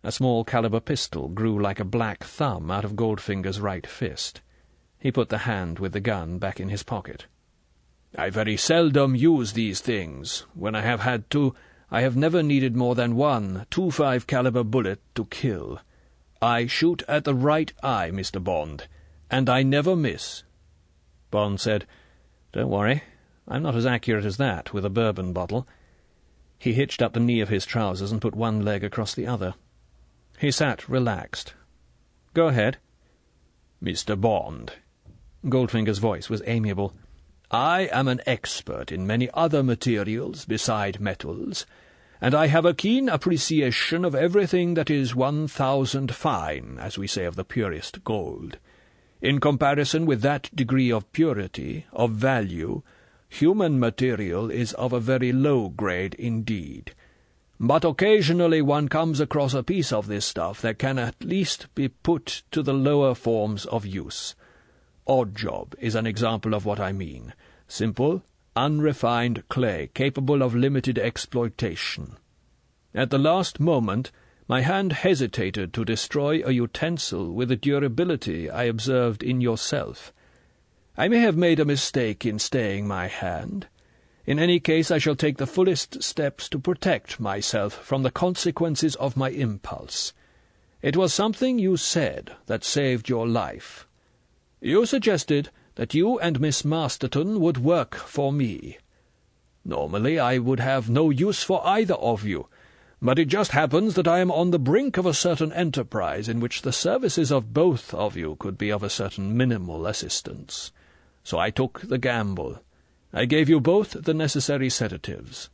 A small-caliber pistol grew like a black thumb out of Goldfinger's right fist. He put the hand with the gun back in his pocket. "I very seldom use these things. When I have had to, I have never needed more than one .25 caliber bullet to kill. I shoot at the right eye, Mr. Bond, and I never miss." Bond said, "Don't worry, I'm not as accurate as that with a bourbon bottle." He hitched up the knee of his trousers and put one leg across the other. He sat relaxed. "Go ahead." "Mr. Bond," Goldfinger's voice was amiable, "I am an expert in many other materials beside metals, and I have a keen appreciation of everything that is 1,000 fine, as we say of the purest gold. In comparison with that degree of purity, of value, human material is of a very low grade indeed. But occasionally one comes across a piece of this stuff that can at least be put to the lower forms of use. Oddjob is an example of what I mean. Simple, unrefined clay, capable of limited exploitation. At the last moment, my hand hesitated to destroy a utensil with the durability I observed in yourself. I may have made a mistake in staying my hand. In any case, I shall take the fullest steps to protect myself from the consequences of my impulse. It was something you said that saved your life. You suggested that you and Miss Masterton would work for me. Normally I would have no use for either of you, but it just happens that I am on the brink of a certain enterprise in which the services of both of you could be of a certain minimal assistance. So I took the gamble. I gave you both the necessary sedatives.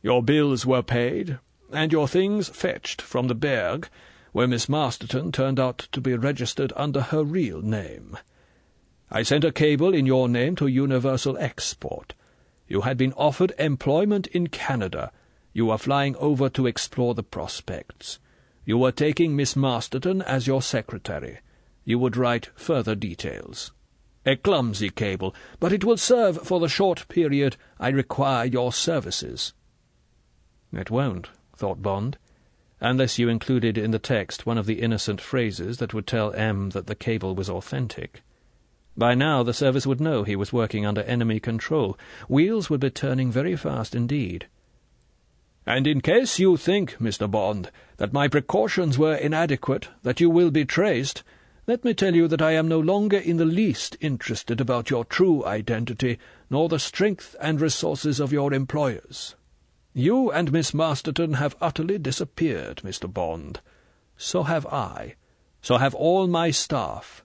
Your bills were paid, and your things fetched from the Berg, where Miss Masterton turned out to be registered under her real name. I sent a cable in your name to Universal Export. You had been offered employment in Canada. You were flying over to explore the prospects. You were taking Miss Masterton as your secretary. You would write further details. A clumsy cable, but it will serve for the short period I require your services." "It won't," thought Bond, "unless you included in the text one of the innocent phrases that would tell M that the cable was authentic. By now the service would know he was working under enemy control. Wheels would be turning very fast indeed." "And in case you think, Mr. Bond, that my precautions were inadequate, that you will be traced, let me tell you that I am no longer in the least interested about your true identity, nor the strength and resources of your employers. You and Miss Masterton have utterly disappeared, Mr. Bond. So have I. So have all my staff.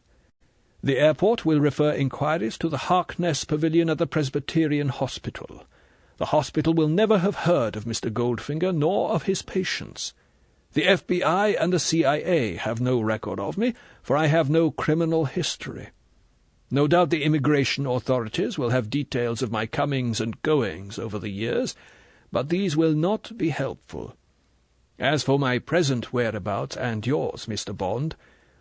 The airport will refer inquiries to the Harkness Pavilion at the Presbyterian Hospital. The hospital will never have heard of Mr. Goldfinger, nor of his patients. The FBI and the CIA have no record of me, for I have no criminal history. No doubt the immigration authorities will have details of my comings and goings over the years, but these will not be helpful. As for my present whereabouts and yours, Mr. Bond,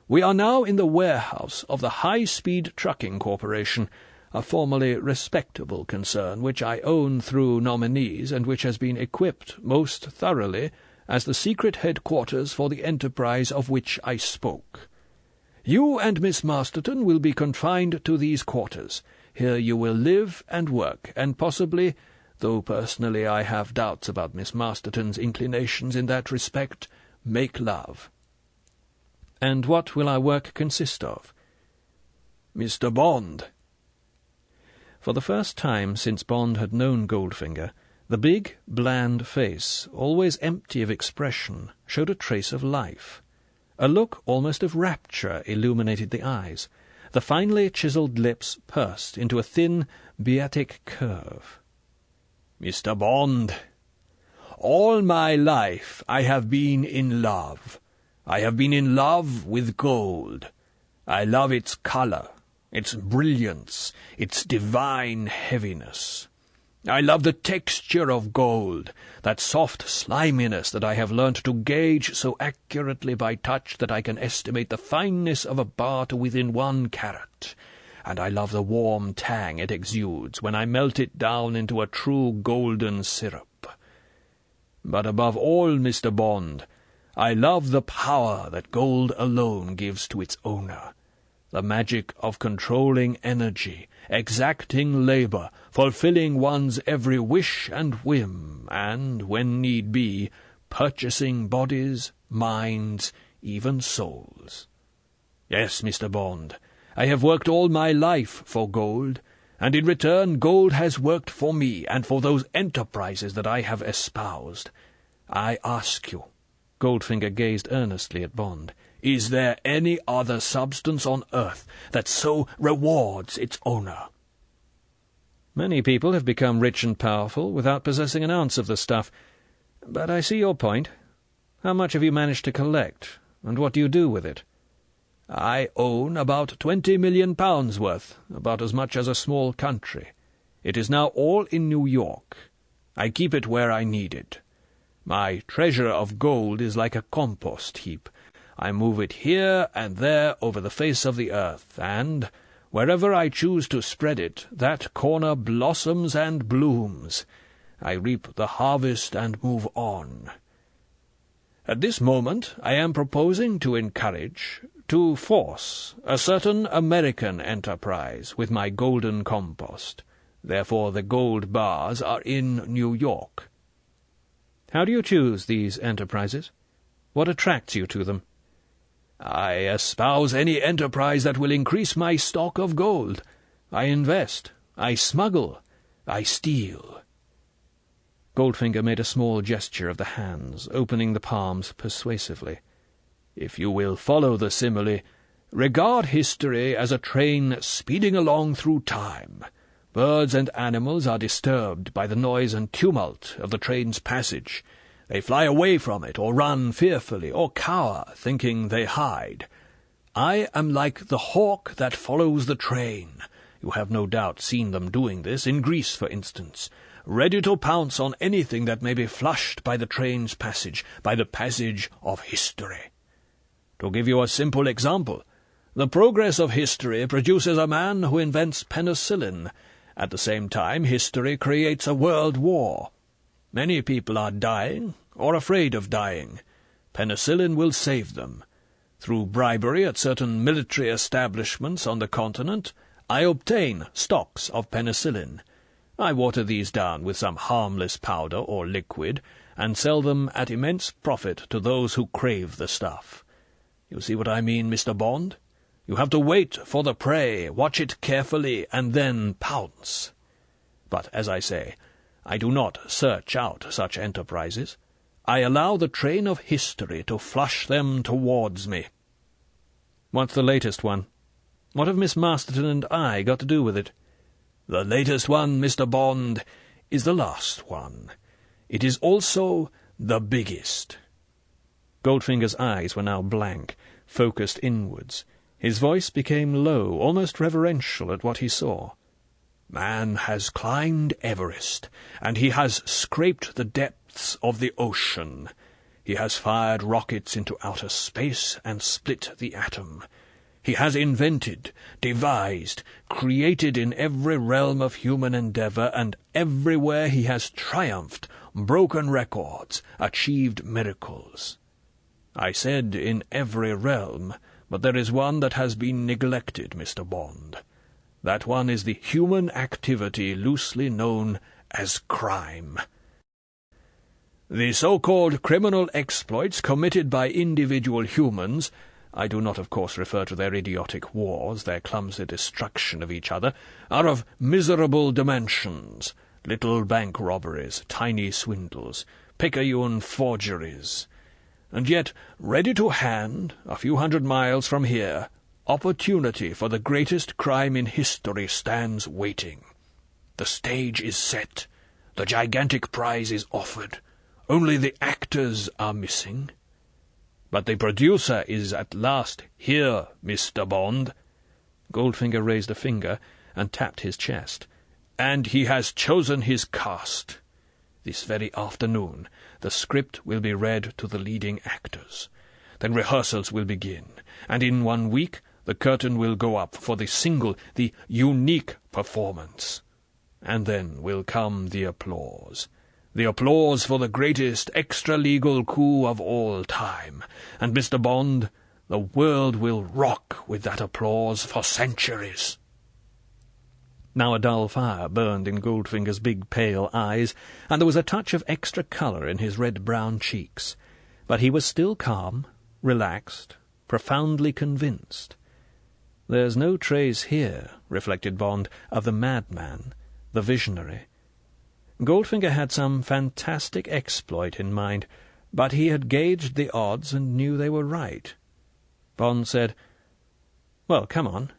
we are now in the warehouse of the High-Speed Trucking Corporation, a formerly respectable concern which I own through nominees and which has been equipped most thoroughly as the secret headquarters for the enterprise of which I spoke. You and Miss Masterton will be confined to these quarters. Here you will live and work, and possibly, though personally I have doubts about Miss Masterton's inclinations in that respect, make love." "And what will our work consist of?" "Mr. Bond." For the first time since Bond had known Goldfinger, the big, bland face, always empty of expression, showed a trace of life. A look almost of rapture illuminated the eyes. The finely chiselled lips pursed into a thin, beatic curve. "Mr. Bond, all my life I have been in love. I have been in love with gold. I love its colour, its brilliance, its divine heaviness. I love the texture of gold, that soft sliminess that I have learnt to gauge so accurately by touch that I can estimate the fineness of a bar to within 1 carat. And I love the warm tang it exudes when I melt it down into a true golden syrup. But above all, Mr. Bond, I love the power that gold alone gives to its owner, the magic of controlling energy, exacting labour, fulfilling one's every wish and whim, and, when need be, purchasing bodies, minds, even souls. Yes, Mr. Bond, I have worked all my life for gold, and in return gold has worked for me and for those enterprises that I have espoused. I ask you," Goldfinger gazed earnestly at Bond, "is there any other substance on earth that so rewards its owner?" "Many people have become rich and powerful without possessing an ounce of the stuff. But I see your point. How much have you managed to collect, and what do you do with it?" "I own about £20 million worth, about as much as a small country. It is now all in New York. I keep it where I need it. My treasure of gold is like a compost heap. I move it here and there over the face of the earth, and wherever I choose to spread it, that corner blossoms and blooms. I reap the harvest and move on. At this moment I am proposing to encourage, to force, a certain American enterprise with my golden compost. Therefore the gold bars are in New York." "How do you choose these enterprises? What attracts you to them?" "I espouse any enterprise that will increase my stock of gold. I invest, I smuggle, I steal." Goldfinger made a small gesture of the hands, opening the palms persuasively. "If you will follow the simile, regard history as a train speeding along through time. Birds and animals are disturbed by the noise and tumult of the train's passage. They fly away from it, or run fearfully, or cower, thinking they hide. I am like the hawk that follows the train. You have no doubt seen them doing this, in Greece, for instance, ready to pounce on anything that may be flushed by the train's passage, by the passage of history. To give you a simple example, the progress of history produces a man who invents penicillin. At the same time, history creates a world war. Many people are dying, or afraid of dying. Penicillin will save them. Through bribery at certain military establishments on the continent, I obtain stocks of penicillin. I water these down with some harmless powder or liquid, and sell them at immense profit to those who crave the stuff. You see what I mean, Mr. Bond? You have to wait for the prey, watch it carefully, and then pounce. But, as I say, I do not search out such enterprises. I allow the train of history to flush them towards me." "What's the latest one? What have Miss Masterton and I got to do with it?" "The latest one, Mr. Bond, is the last one. It is also the biggest." Goldfinger's eyes were now blank, focused inwards. His voice became low, almost reverential at what he saw. "Man has climbed Everest, and he has scraped the depths of the ocean. He has fired rockets into outer space and split the atom. He has invented, devised, created in every realm of human endeavour, and everywhere he has triumphed, broken records, achieved miracles. I said in every realm, but there is one that has been neglected, Mr. Bond. That one is the human activity loosely known as crime. The so-called criminal exploits committed by individual humans, I do not of course refer to their idiotic wars, their clumsy destruction of each other, are of miserable dimensions, little bank robberies, tiny swindles, picayune forgeries. And yet, ready to hand, a few hundred miles from here, opportunity for the greatest crime in history stands waiting. The stage is set. The gigantic prize is offered. Only the actors are missing. But the producer is at last here, Mr. Bond." Goldfinger raised a finger and tapped his chest. "And he has chosen his cast. This very afternoon the script will be read to the leading actors. Then rehearsals will begin, and in 1 week the curtain will go up for the unique performance. And then will come the applause. The applause for the greatest extra-legal coup of all time. And, Mr. Bond, the world will rock with that applause for centuries." Now a dull fire burned in Goldfinger's big pale eyes, and there was a touch of extra colour in his red-brown cheeks. But he was still calm, relaxed, profoundly convinced. "There's no trace here," reflected Bond, "of the madman, the visionary." Goldfinger had some fantastic exploit in mind, but he had gauged the odds and knew they were right. Bond said, "Well, come on.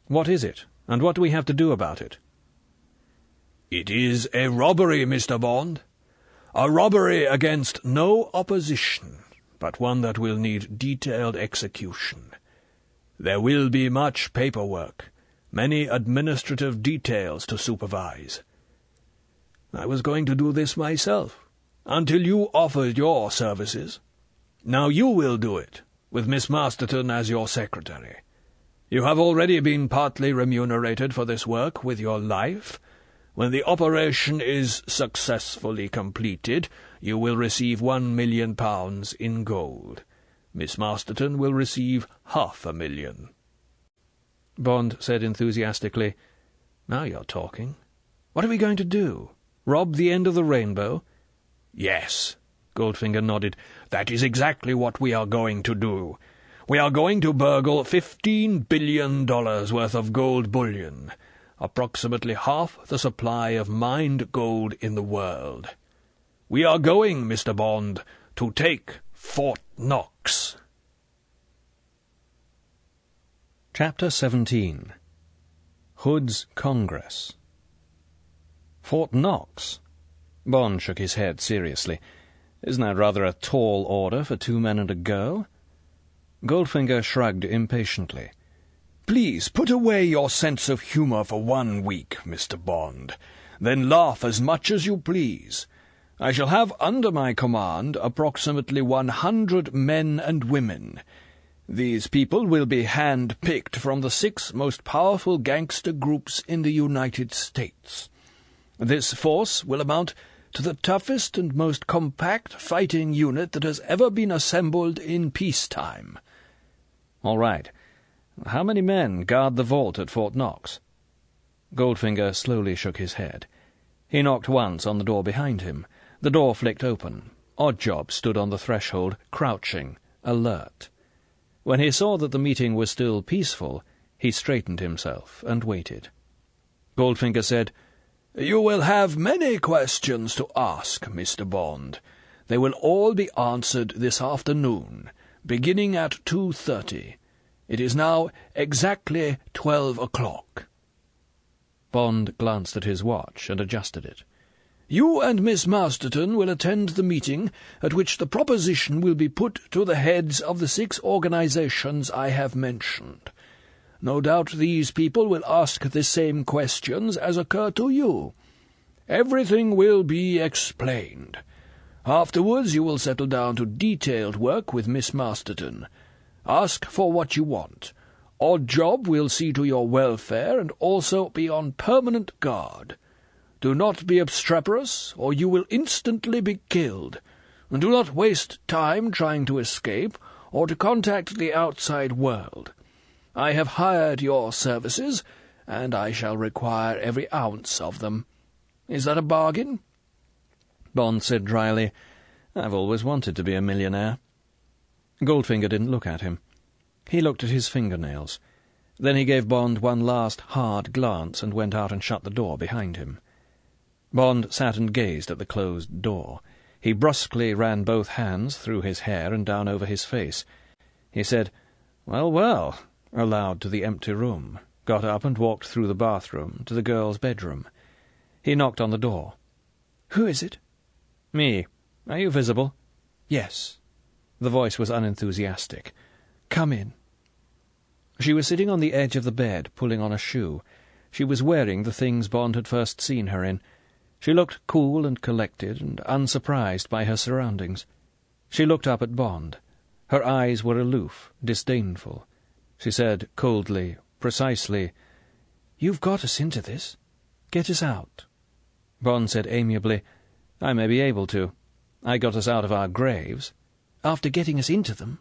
What is it, and what do we have to do about it?" "It is a robbery, Mr. Bond. A robbery against no opposition, but one that will need detailed execution. There will be much paperwork, many administrative details to supervise. I was going to do this myself, until you offered your services. Now you will do it, with Miss Masterton as your secretary. You have already been partly remunerated for this work with your life. When the operation is successfully completed, you will receive £1 million in gold. Miss Masterton will receive £500,000. Bond said enthusiastically, "Now you're talking. What are we going to do? Rob the end of the rainbow?" "Yes," Goldfinger nodded. "That is exactly what we are going to do. We are going to burgle $15 billion worth of gold bullion, approximately half the supply of mined gold in the world. We are going, Mr. Bond, to take Fort Knox." Chapter 17. Hood's Congress. Fort Knox? Bond shook his head seriously. Isn't that rather a tall order for 2 men and a girl? Goldfinger shrugged impatiently. "Please put away your sense of humour for 1 week, Mr. Bond. Then laugh as much as you please. I shall have under my command approximately 100 men and women. These people will be hand-picked from the 6 most powerful gangster groups in the United States. This force will amount to the toughest and most compact fighting unit that has ever been assembled in peacetime." "All right. How many men guard the vault at Fort Knox?" Goldfinger slowly shook his head. He knocked once on the door behind him. The door flicked open. Oddjob stood on the threshold, crouching, alert. When he saw that the meeting was still peaceful, he straightened himself and waited. Goldfinger said, "You will have many questions to ask, Mr. Bond. They will all be answered this afternoon, beginning at 2:30. It is now exactly 12 o'clock." Bond glanced at his watch and adjusted it. "You and Miss Masterton will attend the meeting at which the proposition will be put to the heads of the 6 organizations I have mentioned. No doubt these people will ask the same questions as occur to you. Everything will be explained. Afterwards you will settle down to detailed work with Miss Masterton. Ask for what you want. Oddjob will see to your welfare and also be on permanent guard. Do not be obstreperous, or you will instantly be killed. And do not waste time trying to escape or to contact the outside world. I have hired your services, and I shall require every ounce of them. Is that a bargain?" Bond said dryly, "I've always wanted to be a millionaire." Goldfinger didn't look at him. He looked at his fingernails. Then he gave Bond one last hard glance and went out and shut the door behind him. Bond sat and gazed at the closed door. He brusquely ran both hands through his hair and down over his face. He said, "Well, well, aloud to the empty room, got up and walked through the bathroom to the girl's bedroom. He knocked on the door. "Who is it?" "Me. Are you visible?" "Yes." The voice was unenthusiastic. "Come in." She was sitting on the edge of the bed, pulling on a shoe. She was wearing the things Bond had first seen her in. She looked cool and collected, and unsurprised by her surroundings. She looked up at Bond. Her eyes were aloof, disdainful. She said coldly, precisely, "You've got us into this. Get us out." Bond said amiably, "I may be able to. I got us out of our graves." "After getting us into them?"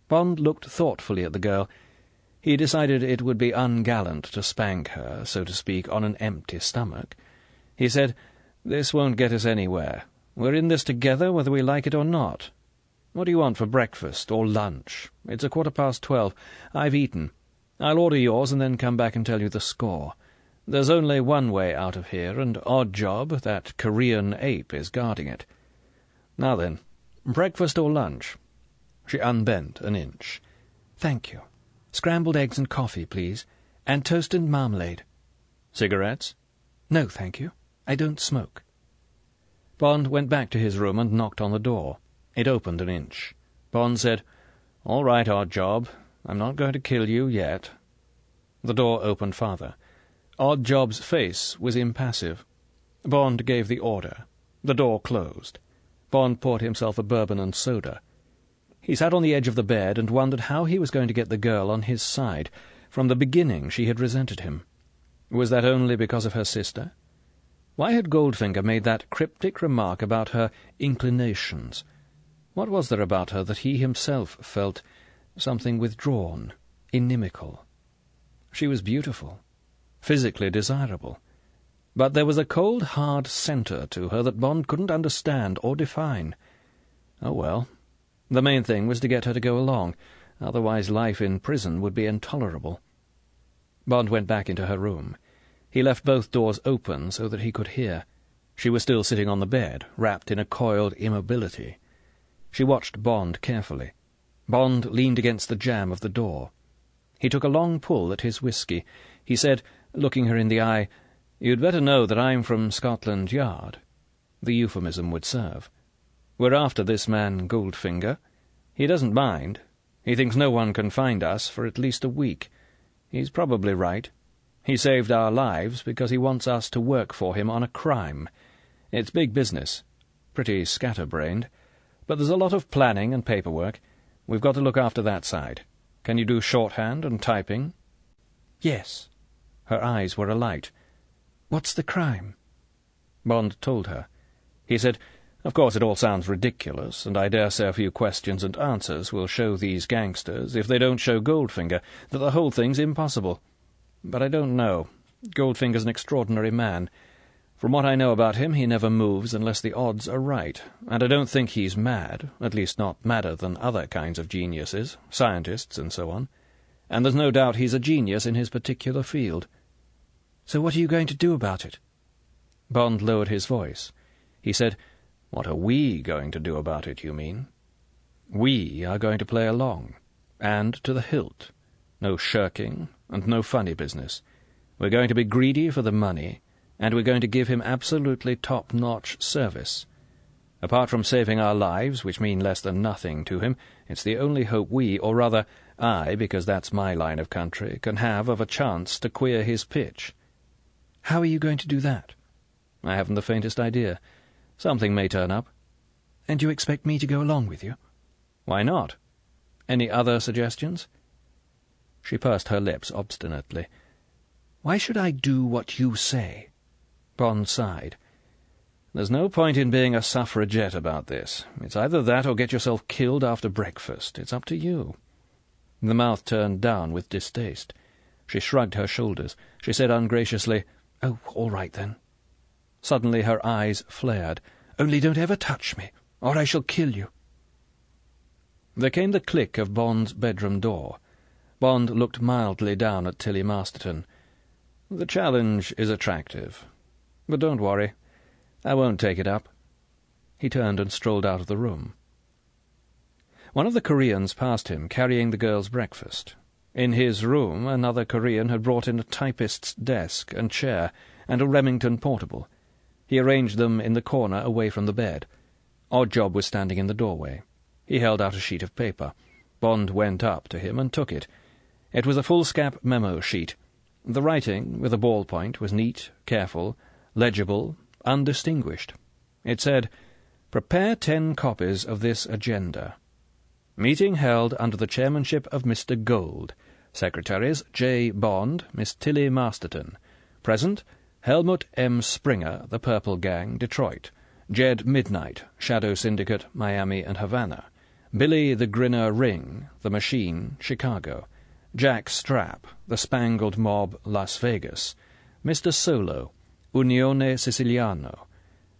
Bond looked thoughtfully at the girl. He decided it would be ungallant to spank her, so to speak, on an empty stomach. He said, "This won't get us anywhere. We're in this together whether we like it or not. What do you want for breakfast or lunch? It's 12:15. I've eaten. I'll order yours and then come back and tell you the score. There's only one way out of here, and Oddjob, that Korean ape, is guarding it. Now then, breakfast or lunch?" She unbent an inch. "Thank you. Scrambled eggs and coffee, please, and toast and marmalade." "Cigarettes?" "No, thank you. I don't smoke." Bond went back to his room and knocked on the door. It opened an inch. Bond said, "All right, Oddjob. I'm not going to kill you yet." The door opened farther. Oddjob's face was impassive. Bond gave the order. The door closed. Bond poured himself a bourbon and soda. He sat on the edge of the bed and wondered how he was going to get the girl on his side. From the beginning she had resented him. Was that only because of her sister? Why had Goldfinger made that cryptic remark about her inclinations? What was there about her that he himself felt something withdrawn, inimical? She was beautiful, physically desirable, but there was a cold, hard centre to her that Bond couldn't understand or define. Oh well, the main thing was to get her to go along, otherwise life in prison would be intolerable. Bond went back into her room. He left both doors open so that he could hear. She was still sitting on the bed, wrapped in a coiled immobility. She watched Bond carefully. Bond leaned against the jamb of the door. He took a long pull at his whisky. He said, looking her in the eye, "You'd better know that I'm from Scotland Yard." The euphemism would serve. "We're after this man Goldfinger. He doesn't mind. He thinks no one can find us for at least a week. He's probably right. He saved our lives because he wants us to work for him on a crime. It's big business. Pretty scatterbrained. But there's a lot of planning and paperwork. We've got to look after that side. Can you do shorthand and typing?" "Yes." Her eyes were alight. "What's the crime?" Bond told her. He said, "Of course it all sounds ridiculous, and I dare say a few questions and answers will show these gangsters, if they don't show Goldfinger, that the whole thing's impossible. But I don't know. Goldfinger's an extraordinary man. From what I know about him, he never moves unless the odds are right, and I don't think he's mad, at least not madder than other kinds of geniuses, scientists and so on. And there's no doubt he's a genius in his particular field." "So what are you going to do about it?" Bond lowered his voice. He said, "What are we going to do about it, you mean? We are going to play along, and to the hilt. No shirking, and no funny business. We're going to be greedy for the money, and we're going to give him absolutely top-notch service. Apart from saving our lives, which mean less than nothing to him, it's the only hope we, or rather I, because that's my line of country, can have of a chance to queer his pitch." "How are you going to do that?" "I haven't the faintest idea. Something may turn up." "And you expect me to go along with you?" "Why not? Any other suggestions?" She pursed her lips obstinately. "Why should I do what you say?" Bond sighed. "There's no point in being a suffragette about this. It's either that or get yourself killed after breakfast. It's up to you." The mouth turned down with distaste. She shrugged her shoulders. She said ungraciously, "Oh, all right then." Suddenly her eyes flared. "Only don't ever touch me, or I shall kill you." There came the click of Bond's bedroom door. Bond looked mildly down at Tilly Masterton. "The challenge is attractive. But don't worry. I won't take it up." He turned and strolled out of the room. One of the Koreans passed him, carrying the girl's breakfast. In his room, another Korean had brought in a typist's desk and chair and a Remington portable. He arranged them in the corner away from the bed. Oddjob was standing in the doorway. He held out a sheet of paper. Bond went up to him and took it. It was a foolscap memo sheet. The writing, with a ballpoint, was neat, careful, legible, undistinguished. It said, "Prepare 10 copies of this agenda. Meeting held under the chairmanship of Mr. Gold. Secretaries J. Bond, Miss Tilly Masterton. Present, Helmut M. Springer, The Purple Gang, Detroit. Jed Midnight, Shadow Syndicate, Miami and Havana. Billy the Grinner Ring, The Machine, Chicago. Jack Strap, The Spangled Mob, Las Vegas. Mr. Solo, Unione Siciliano.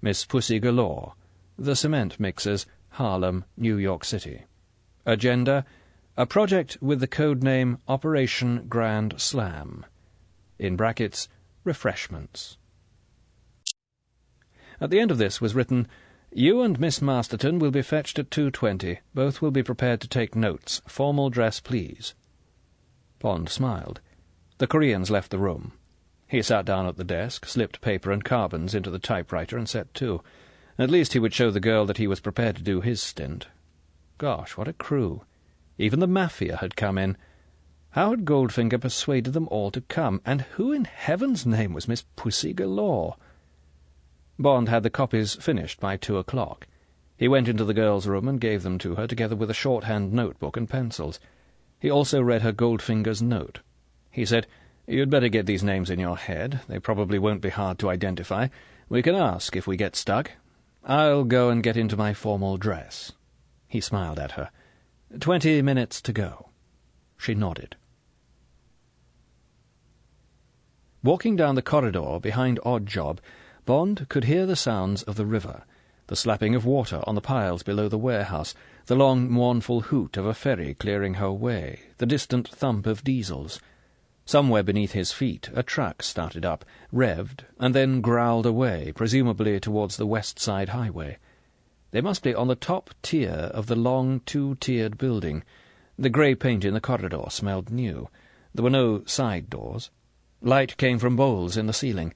Miss Pussy Galore, The Cement Mixers, Harlem, New York City. Agenda, a project with the code name Operation Grand Slam. In brackets, refreshments." At the end of this was written, "You and Miss Masterton will be fetched at 2:20. Both will be prepared to take notes. Formal dress, please." Bond smiled. The Koreans left the room. He sat down at the desk, slipped paper and carbons into the typewriter, and set to. At least he would show the girl that he was prepared to do his stint. Gosh, what a crew! Even the Mafia had come in. How had Goldfinger persuaded them all to come? And who in heaven's name was Miss Pussy Galore? Bond had the copies finished by 2 o'clock. He went into the girl's room and gave them to her, together with a shorthand notebook and pencils. He also read her Goldfinger's note. He said, "You'd better get these names in your head. They probably won't be hard to identify. We can ask if we get stuck. I'll go and get into my formal dress." He smiled at her. 20 minutes to go." She nodded. Walking down the corridor behind Oddjob, Bond could hear the sounds of the river, the slapping of water on the piles below the warehouse, the long, mournful hoot of a ferry clearing her way, the distant thump of diesels. Somewhere beneath his feet a truck started up, revved, and then growled away, presumably towards the West Side Highway. They must be on the top tier of the long, 2-tiered building. The grey paint in the corridor smelled new. There were no side doors. Light came from bowls in the ceiling.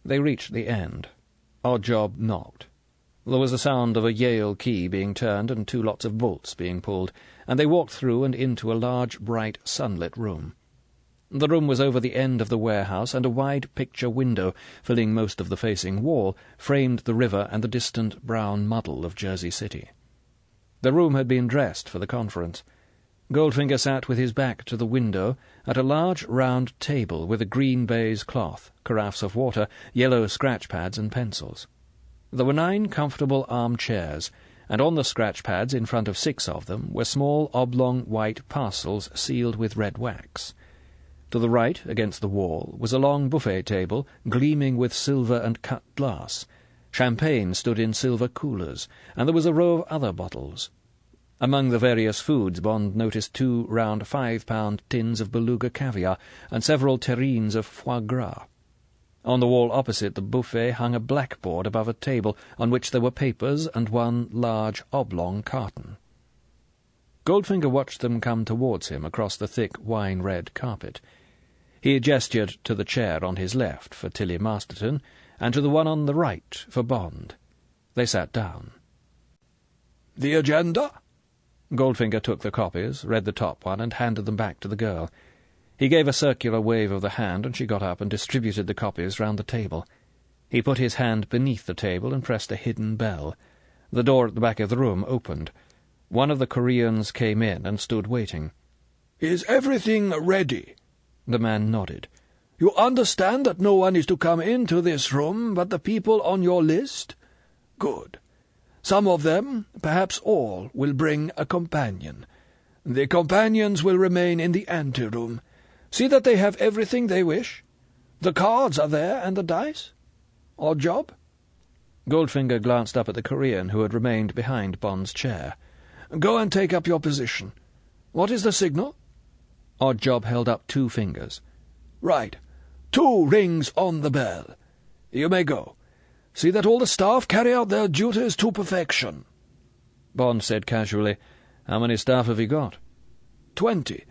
They reached the end. Oddjob knocked. There was the sound of a Yale key being turned and 2 lots of bolts being pulled, and they walked through and into a large, bright, sunlit room. The room was over the end of the warehouse, and a wide picture window, filling most of the facing wall, framed the river and the distant brown muddle of Jersey City. The room had been dressed for the conference. Goldfinger sat with his back to the window at a large round table with a green baize cloth, carafes of water, yellow scratch-pads and pencils. There were 9 comfortable arm-chairs, and on the scratch-pads, in front of 6 of them, were small oblong white parcels sealed with red wax. To the right, against the wall, was a long buffet table, gleaming with silver and cut glass. Champagne stood in silver coolers, and there was a row of other bottles. Among the various foods, Bond noticed 2 round 5-pound tins of beluga caviar, and several terrines of foie gras. On the wall opposite the buffet hung a blackboard above a table, on which there were papers and 1 large oblong carton. Goldfinger watched them come towards him across the thick wine-red carpet. He gestured to the chair on his left for Tilly Masterton, and to the one on the right for Bond. They sat down. "The agenda?" Goldfinger took the copies, read the top one, and handed them back to the girl. He gave a circular wave of the hand, and she got up and distributed the copies round the table. He put his hand beneath the table and pressed a hidden bell. The door at the back of the room opened. One of the Koreans came in and stood waiting. "Is everything ready?" The man nodded. "You understand that no one is to come into this room but the people on your list? Good. Some of them, perhaps all, will bring a companion. The companions will remain in the anteroom. See that they have everything they wish. The cards are there, and the dice. Oddjob?" Goldfinger glanced up at the Korean who had remained behind Bond's chair. "Go and take up your position. What is the signal?" Oddjob held up 2 fingers. "Right. 2 rings on the bell. You may go. See that all the staff carry out their duties to perfection." Bond said casually, "How many staff have you got?" 20.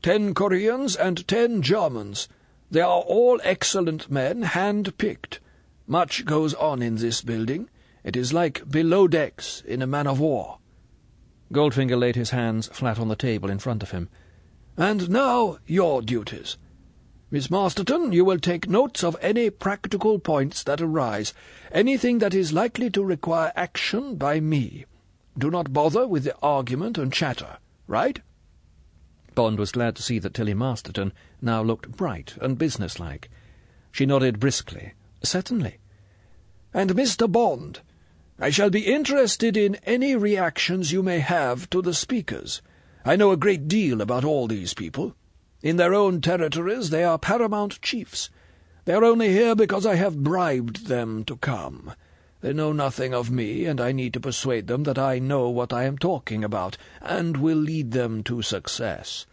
10 Koreans and 10 Germans. They are all excellent men, hand-picked. Much goes on in this building. It is like below decks in a man-of-war." Goldfinger laid his hands flat on the table in front of him. "And now your duties. Miss Masterton, you will take notes of any practical points that arise, anything that is likely to require action by me. Do not bother with the argument and chatter, right?" Bond was glad to see that Tilly Masterton now looked bright and businesslike. She nodded briskly. "Certainly." "And Mr. Bond, I shall be interested in any reactions you may have to the speakers. I know a great deal about all these people. In their own territories they are paramount chiefs. They are only here because I have bribed them to come. They know nothing of me, and I need to persuade them that I know what I am talking about, and will lead them to success.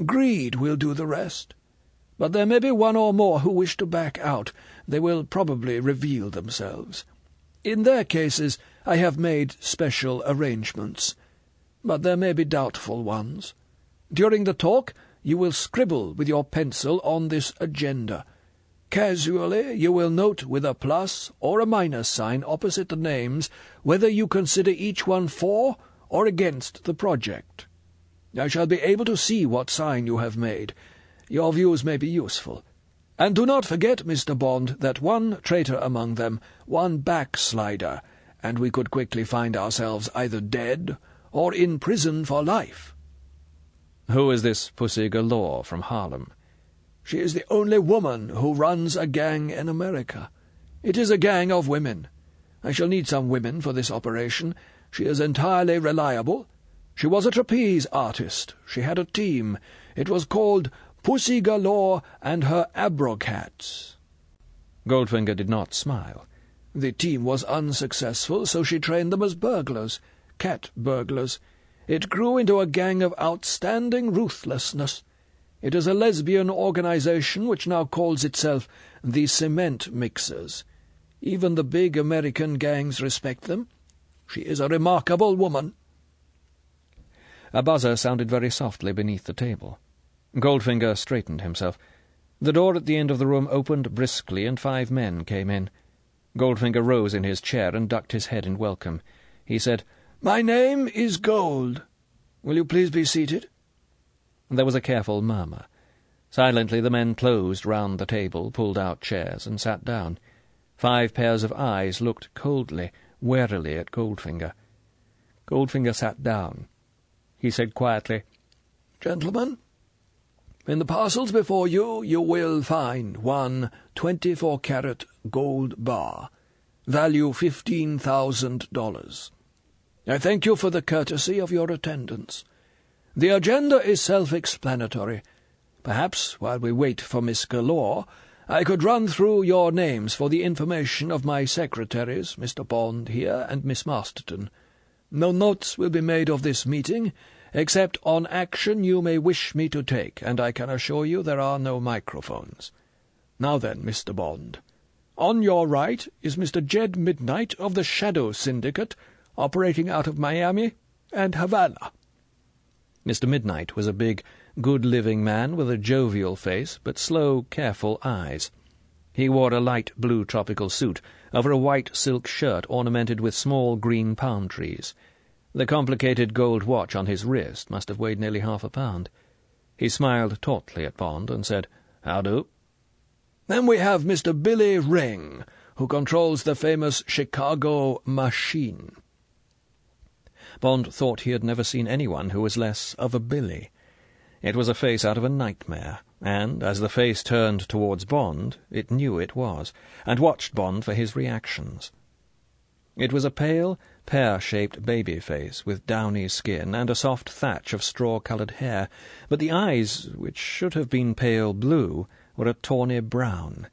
Greed will do the rest. But there may be one or more who wish to back out. They will probably reveal themselves. In their cases I have made special arrangements. But there may be doubtful ones. During the talk you will scribble with your pencil on this agenda. Casually you will note with a plus or a minus sign opposite the names whether you consider each one for or against the project. I shall be able to see what sign you have made. Your views may be useful. And do not forget, Mr. Bond, that one traitor among them, one backslider, and we could quickly find ourselves either dead or in prison for life." "Who is this Pussy Galore from Harlem?" "She is the only woman who runs a gang in America. It is a gang of women. I shall need some women for this operation. She is entirely reliable. She was a trapeze artist. She had a team. It was called Pussy Galore and her Abrocats." Goldfinger did not smile. "The team was unsuccessful, so she trained them as burglars, cat burglars. It grew into a gang of outstanding ruthlessness. It is a lesbian organization which now calls itself the Cement Mixers. Even the big American gangs respect them. She is a remarkable woman." A buzzer sounded very softly beneath the table. Goldfinger straightened himself. The door at the end of the room opened briskly, and 5 men came in. Goldfinger rose in his chair and ducked his head in welcome. He said, "My name is Gold. Will you please be seated?" There was a careful murmur. Silently the men closed round the table, pulled out chairs, and sat down. 5 pairs of eyes looked coldly, warily at Goldfinger. Goldfinger sat down. He said quietly, "Gentlemen, in the parcels before you, you will find one 24-carat gold bar, value $15,000. I thank you for the courtesy of your attendance. The agenda is self-explanatory. Perhaps, while we wait for Miss Galore, I could run through your names for the information of my secretaries, Mr. Bond here and Miss Masterton. No notes will be made of this meeting, except on action you may wish me to take, and I can assure you there are no microphones. Now then, Mr. Bond, on your right is Mr. Jed Midnight of the Shadow Syndicate, operating out of Miami and Havana." Mr. Midnight was a big, good-living man with a jovial face, but slow, careful eyes. He wore a light blue tropical suit over a white silk shirt ornamented with small green palm trees. The complicated gold watch on his wrist must have weighed nearly half a pound. He smiled tautly at Bond and said, "How do?" "Then we have Mr. Billy Ring, who controls the famous Chicago Machine." Bond thought he had never seen anyone who was less of a Billy. It was a face out of a nightmare, and, as the face turned towards Bond, it knew it was, and watched Bond for his reactions. It was a pale, pear-shaped baby face, with downy skin and a soft thatch of straw-coloured hair, but the eyes, which should have been pale blue, were a tawny brown.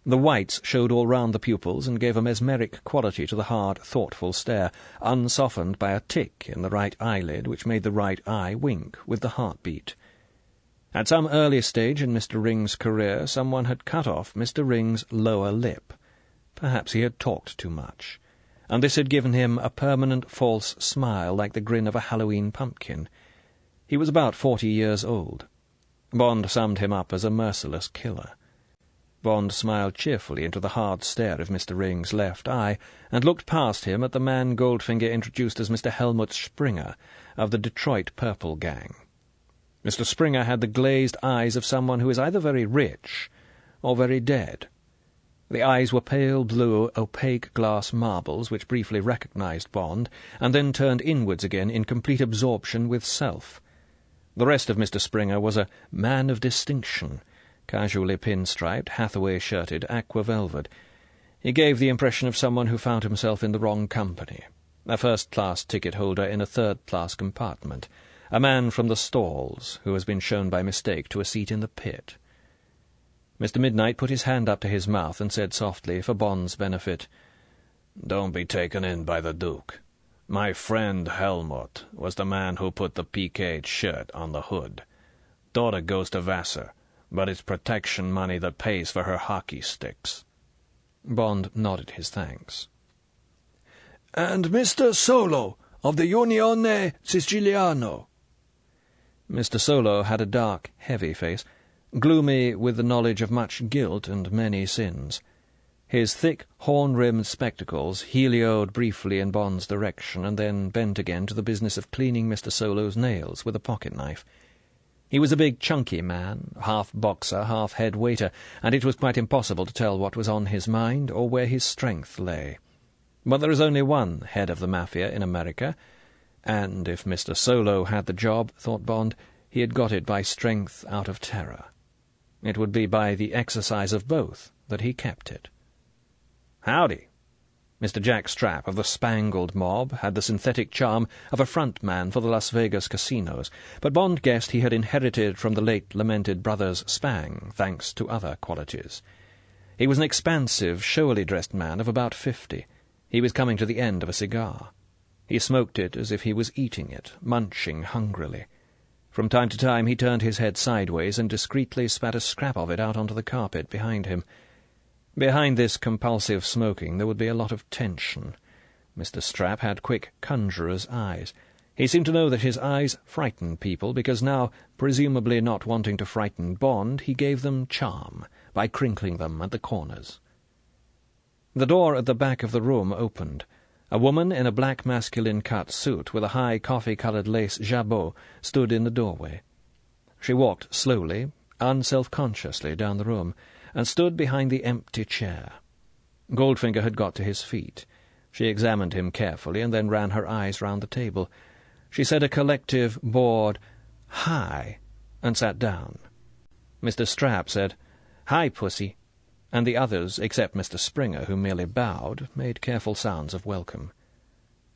The whites showed all round the pupils and gave a mesmeric quality to the hard, thoughtful stare, unsoftened by a tick in the right eyelid which made the right eye wink with the heartbeat. At some early stage in Mr. Ring's career someone had cut off Mr. Ring's lower lip. Perhaps he had talked too much, and this had given him a permanent false smile like the grin of a Halloween pumpkin. He was about 40 years old. Bond summed him up as a merciless killer. Bond smiled cheerfully into the hard stare of Mr. Ring's left eye, and looked past him at the man Goldfinger introduced as Mr. Helmut Springer, of the Detroit Purple Gang. Mr. Springer had the glazed eyes of someone who is either very rich or very dead. The eyes were pale blue, opaque glass marbles which briefly recognized Bond, and then turned inwards again in complete absorption with self. The rest of Mr. Springer was a man of distinction, casually pinstriped, Hathaway-shirted, aqua velvet. He gave the impression of someone who found himself in the wrong company, a first-class ticket-holder in a third-class compartment, a man from the stalls who has been shown by mistake to a seat in the pit. Mr. Midnight put his hand up to his mouth and said softly, for Bond's benefit, "Don't be taken in by the Duke. My friend Helmut was the man who put the piqué shirt on the hood. Daughter goes to Vassar, but it's protection money that pays for her hockey sticks." Bond nodded his thanks. "And Mr. Solo, of the Unione Siciliano." Mr. Solo had a dark, heavy face, gloomy with the knowledge of much guilt and many sins. His thick, horn-rimmed spectacles helioed briefly in Bond's direction, and then bent again to the business of cleaning Mr. Solo's nails with a pocket-knife. He was a big, chunky man, half boxer, half head waiter, and it was quite impossible to tell what was on his mind or where his strength lay. But there is only one head of the Mafia in America, and if Mr. Solo had the job, thought Bond, he had got it by strength out of terror. It would be by the exercise of both that he kept it. "Howdy." Mr. Jack Strapp of the Spangled Mob had the synthetic charm of a front-man for the Las Vegas casinos, but Bond guessed he had inherited from the late lamented brothers Spang, thanks to other qualities. He was an expansive, showily dressed man of about 50. He was coming to the end of a cigar. He smoked it as if he was eating it, munching hungrily. From time to time he turned his head sideways and discreetly spat a scrap of it out onto the carpet behind him. Behind this compulsive smoking there would be a lot of tension. Mr. Strapp had quick conjurer's eyes. He seemed to know that his eyes frightened people, because now, presumably not wanting to frighten Bond, he gave them charm by crinkling them at the corners. The door at the back of the room opened. A woman in a black masculine-cut suit with a high coffee-coloured lace jabot stood in the doorway. She walked slowly, unself-consciously down the room, and stood behind the empty chair. Goldfinger had got to his feet. She examined him carefully, and then ran her eyes round the table. She said a collective, bored, "Hi," and sat down. Mr. Strapp said, "Hi, pussy," and the others, except Mr. Springer, who merely bowed, made careful sounds of welcome.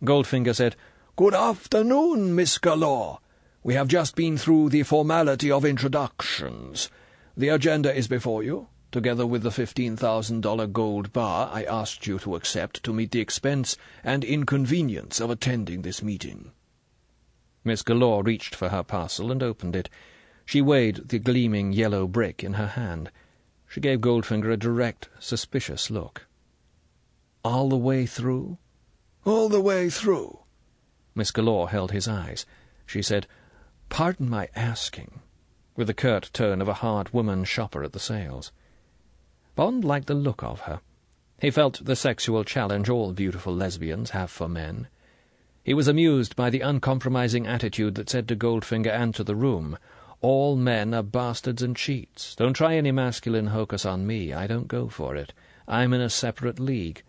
Goldfinger said, "Good afternoon, Miss Galore. We have just been through the formality of introductions. The agenda is before you, together with the $15,000 gold bar I asked you to accept to meet the expense and inconvenience of attending this meeting." Miss Galore reached for her parcel and opened it. She weighed the gleaming yellow brick in her hand. She gave Goldfinger a direct, suspicious look. "All the way through?" "All the way through." Miss Galore held his eyes. She said, "Pardon my asking," with the curt tone of a hard woman shopper at the sales. Bond liked the look of her. He felt the sexual challenge all beautiful lesbians have for men. He was amused by the uncompromising attitude that said to Goldfinger and to the room, "All men are bastards and cheats. Don't try any masculine hocus on me. I don't go for it. I'm in a separate league."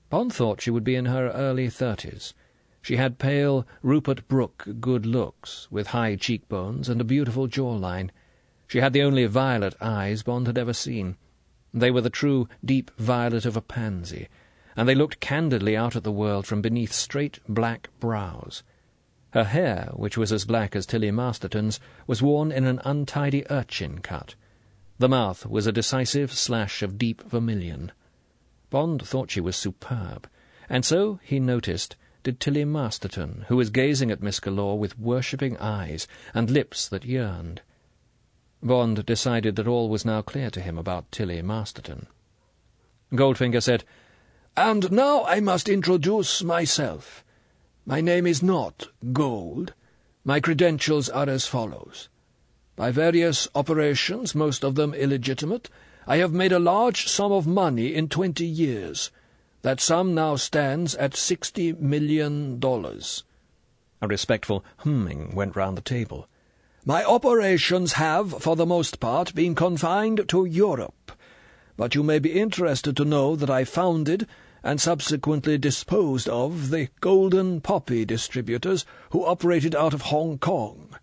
Bond thought she would be in her early 30s. She had pale, Rupert Brooke good looks, with high cheekbones and a beautiful jawline. She had the only violet eyes Bond had ever seen. They were the true, deep violet of a pansy, and they looked candidly out at the world from beneath straight black brows. Her hair, which was as black as Tilly Masterton's, was worn in an untidy urchin cut. The mouth was a decisive slash of deep vermilion. Bond thought she was superb, and so, he noticed, did Tilly Masterton, who was gazing at Miss Galore with worshipping eyes and lips that yearned. Bond decided that all was now clear to him about Tilly Masterton. Goldfinger said, "And now I must introduce myself. My name is not Gold. My credentials are as follows. By various operations, most of them illegitimate, I have made a large sum of money in 20 years. That sum now stands at $60 million. A respectful humming went round the table. My operations have, for the most part, been confined to Europe, but you may be interested to know that I founded and subsequently disposed of the Golden Poppy distributors who operated out of Hong Kong.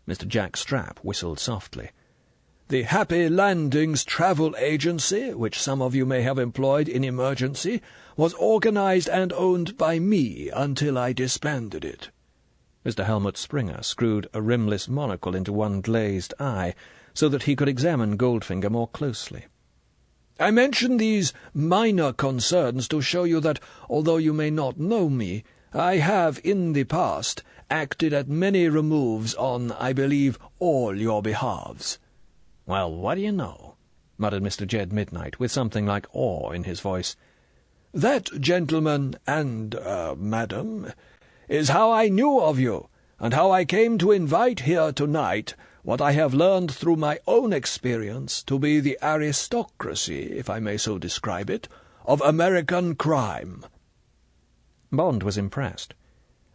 Mr. Jack Strapp whistled softly. The Happy Landings Travel Agency, which some of you may have employed in emergency, was organized and owned by me until I disbanded it. Mr. Helmut Springer screwed a rimless monocle into one glazed eye so that he could examine Goldfinger more closely. I mention these minor concerns to show you that, although you may not know me, I have, in the past, acted at many removes on, I believe, all your behalves. "Well, what do you know?" muttered Mr. Jed Midnight, with something like awe in his voice. That, gentlemen and, madam, is how I knew of you, and how I came to invite here tonight what I have learned through my own experience to be the aristocracy, if I may so describe it, of American crime. Bond was impressed.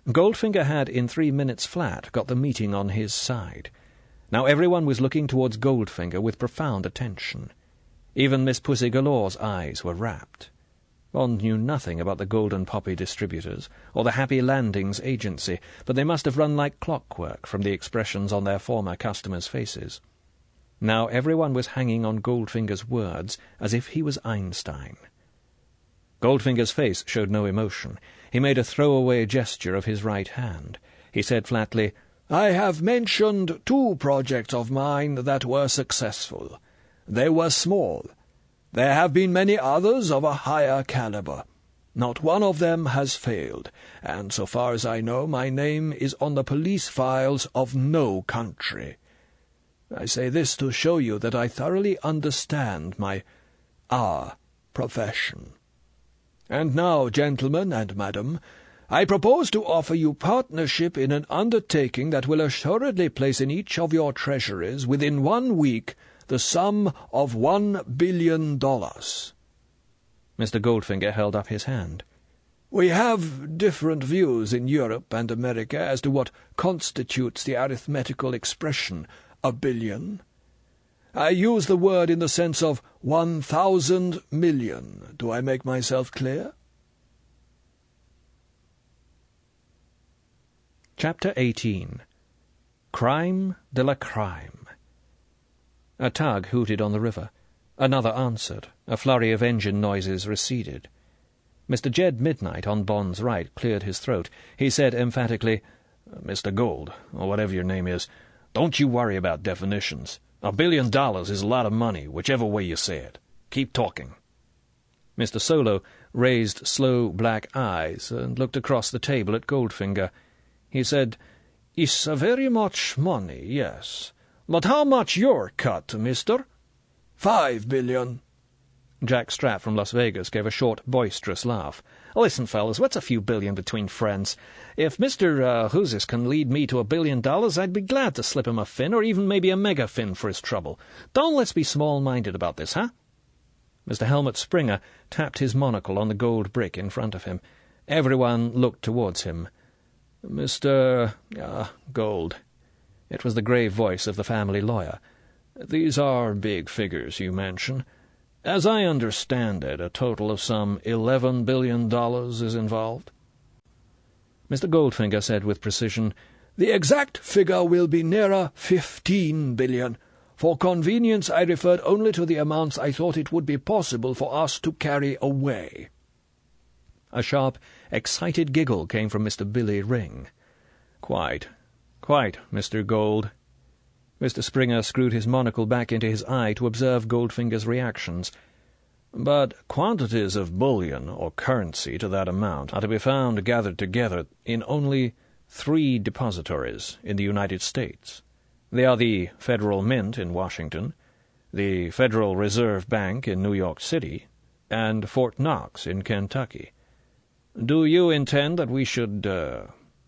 Goldfinger had, in 3 minutes flat, got the meeting on his side. Now everyone was looking towards Goldfinger with profound attention. Even Miss Pussy Galore's eyes were rapt. Bond knew nothing about the Golden Poppy distributors or the Happy Landings agency, but they must have run like clockwork from the expressions on their former customers' faces. Now everyone was hanging on Goldfinger's words as if he was Einstein. Goldfinger's face showed no emotion. He made a throwaway gesture of his right hand. He said flatly, I have mentioned 2 projects of mine that were successful. They were small. There have been many others of a higher caliber. Not one of them has failed, and so far as I know, my name is on the police files of no country. I say this to show you that I thoroughly understand our profession. And now, gentlemen and madam, I propose to offer you partnership in an undertaking that will assuredly place in each of your treasuries within 1 week the sum of $1 billion. Mr. Goldfinger held up his hand. We have different views in Europe and America as to what constitutes the arithmetical expression, $1 billion. I use the word in the sense of 1,000 million. Do I make myself clear? Chapter 18. Crime de la Crime. A tug hooted on the river. Another answered. A flurry of engine noises receded. Mr. Jed Midnight, on Bond's right, cleared his throat. He said emphatically, Mr. Gold, or whatever your name is, don't you worry about definitions. $1 billion is a lot of money, whichever way you say it. Keep talking. Mr. Solo raised slow black eyes and looked across the table at Goldfinger. He said, It's very much money, yes. But how much your cut, mister? $5 billion. Jack Strapp from Las Vegas gave a short, boisterous laugh. Listen, fellas, what's a few billion between friends? If Mr. Whosis can lead me to $1 billion, I'd be glad to slip him a fin, or even maybe a mega fin for his trouble. Don't let's be small-minded about this, huh? Mr. Helmut Springer tapped his monocle on the gold brick in front of him. Everyone looked towards him. Mr. Gold. It was the grave voice of the family lawyer. These are big figures you mention. As I understand it, a total of some $11 billion is involved. Mr. Goldfinger said with precision, The exact figure will be nearer 15 billion. For convenience, I referred only to the amounts I thought it would be possible for us to carry away. A sharp, excited giggle came from Mr. Billy Ring. Quite, Mr. Gold. Mr. Springer screwed his monocle back into his eye to observe Goldfinger's reactions. But quantities of bullion or currency to that amount are to be found gathered together in only 3 depositories in the United States. They are the Federal Mint in Washington, the Federal Reserve Bank in New York City, and Fort Knox in Kentucky. Do you intend that we should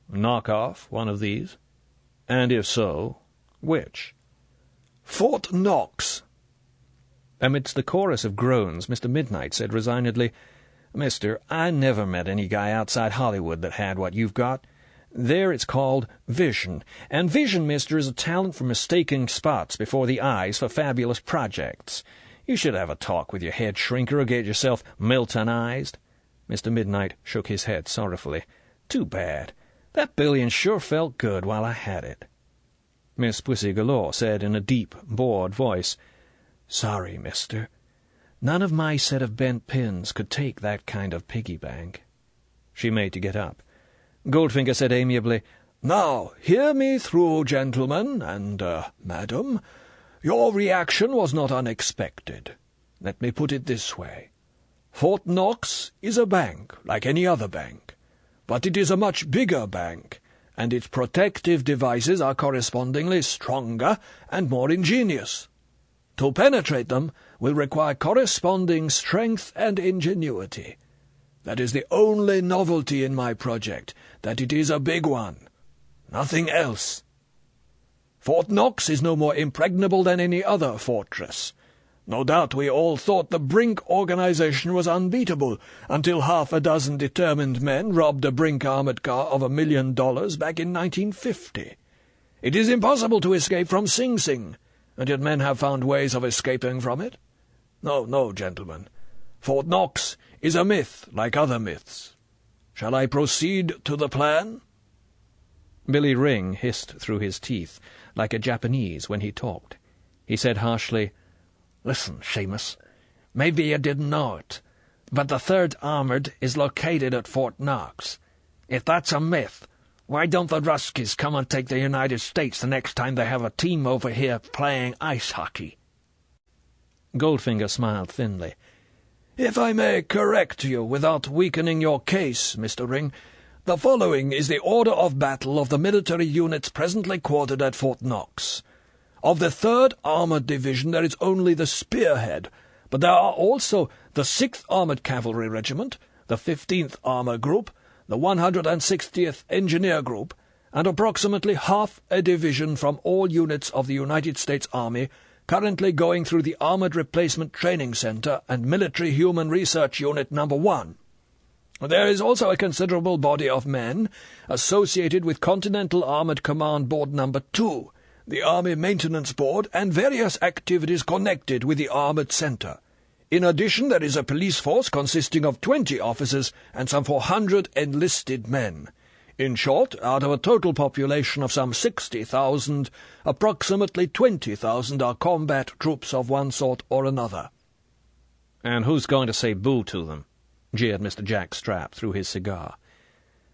knock off one of these? And if so, which? Fort Knox. Amidst the chorus of groans, Mr. Midnight said resignedly, "Mister, I never met any guy outside Hollywood that had what you've got. There it's called vision. And vision, mister, is a talent for mistaking spots before the eyes for fabulous projects. You should have a talk with your head shrinker or get yourself Miltonized." Mr. Midnight shook his head sorrowfully. "Too bad. That billion sure felt good while I had it." Miss Pussy Galore said in a deep, bored voice, "Sorry, mister. None of my set of bent pins could take that kind of piggy bank." She made to get up. Goldfinger said amiably, "Now, hear me through, gentlemen, and, madam. Your reaction was not unexpected. Let me put it this way. Fort Knox is a bank, like any other bank, but it is a much bigger bank, and its protective devices are correspondingly stronger and more ingenious. To penetrate them will require corresponding strength and ingenuity. That is the only novelty in my project, that it is a big one. Nothing else. Fort Knox is no more impregnable than any other fortress. No doubt we all thought the Brink organization was unbeatable, until half a dozen determined men robbed a Brink armored car of $1 million back in 1950. It is impossible to escape from Sing Sing, and yet men have found ways of escaping from it. No, gentlemen. Fort Knox is a myth like other myths. Shall I proceed to the plan?" Billy Ring hissed through his teeth, like a Japanese when he talked. He said harshly, "Listen, Seamus, maybe you didn't know it, but the 3rd Armoured is located at Fort Knox. If that's a myth, why don't the Ruskies come and take the United States the next time they have a team over here playing ice hockey?" Goldfinger smiled thinly. "If I may correct you without weakening your case, Mr. Ring, the following is the order of battle of the military units presently quartered at Fort Knox. Of the 3rd Armoured Division there is only the Spearhead, but there are also the 6th Armoured Cavalry Regiment, the 15th Armour Group, the 160th Engineer Group, and approximately half a division from all units of the United States Army currently going through the Armoured Replacement Training Center and Military Human Research Unit No. 1. There is also a considerable body of men associated with Continental Armoured Command Board No. 2, the Army Maintenance Board, and various activities connected with the Armoured Center. In addition, there is a police force consisting of 20 officers and some 400 enlisted men. In short, out of a total population of some 60,000, approximately 20,000 are combat troops of one sort or another." "And who's going to say boo to them?" jeered Mr. Jack Strapp through his cigar.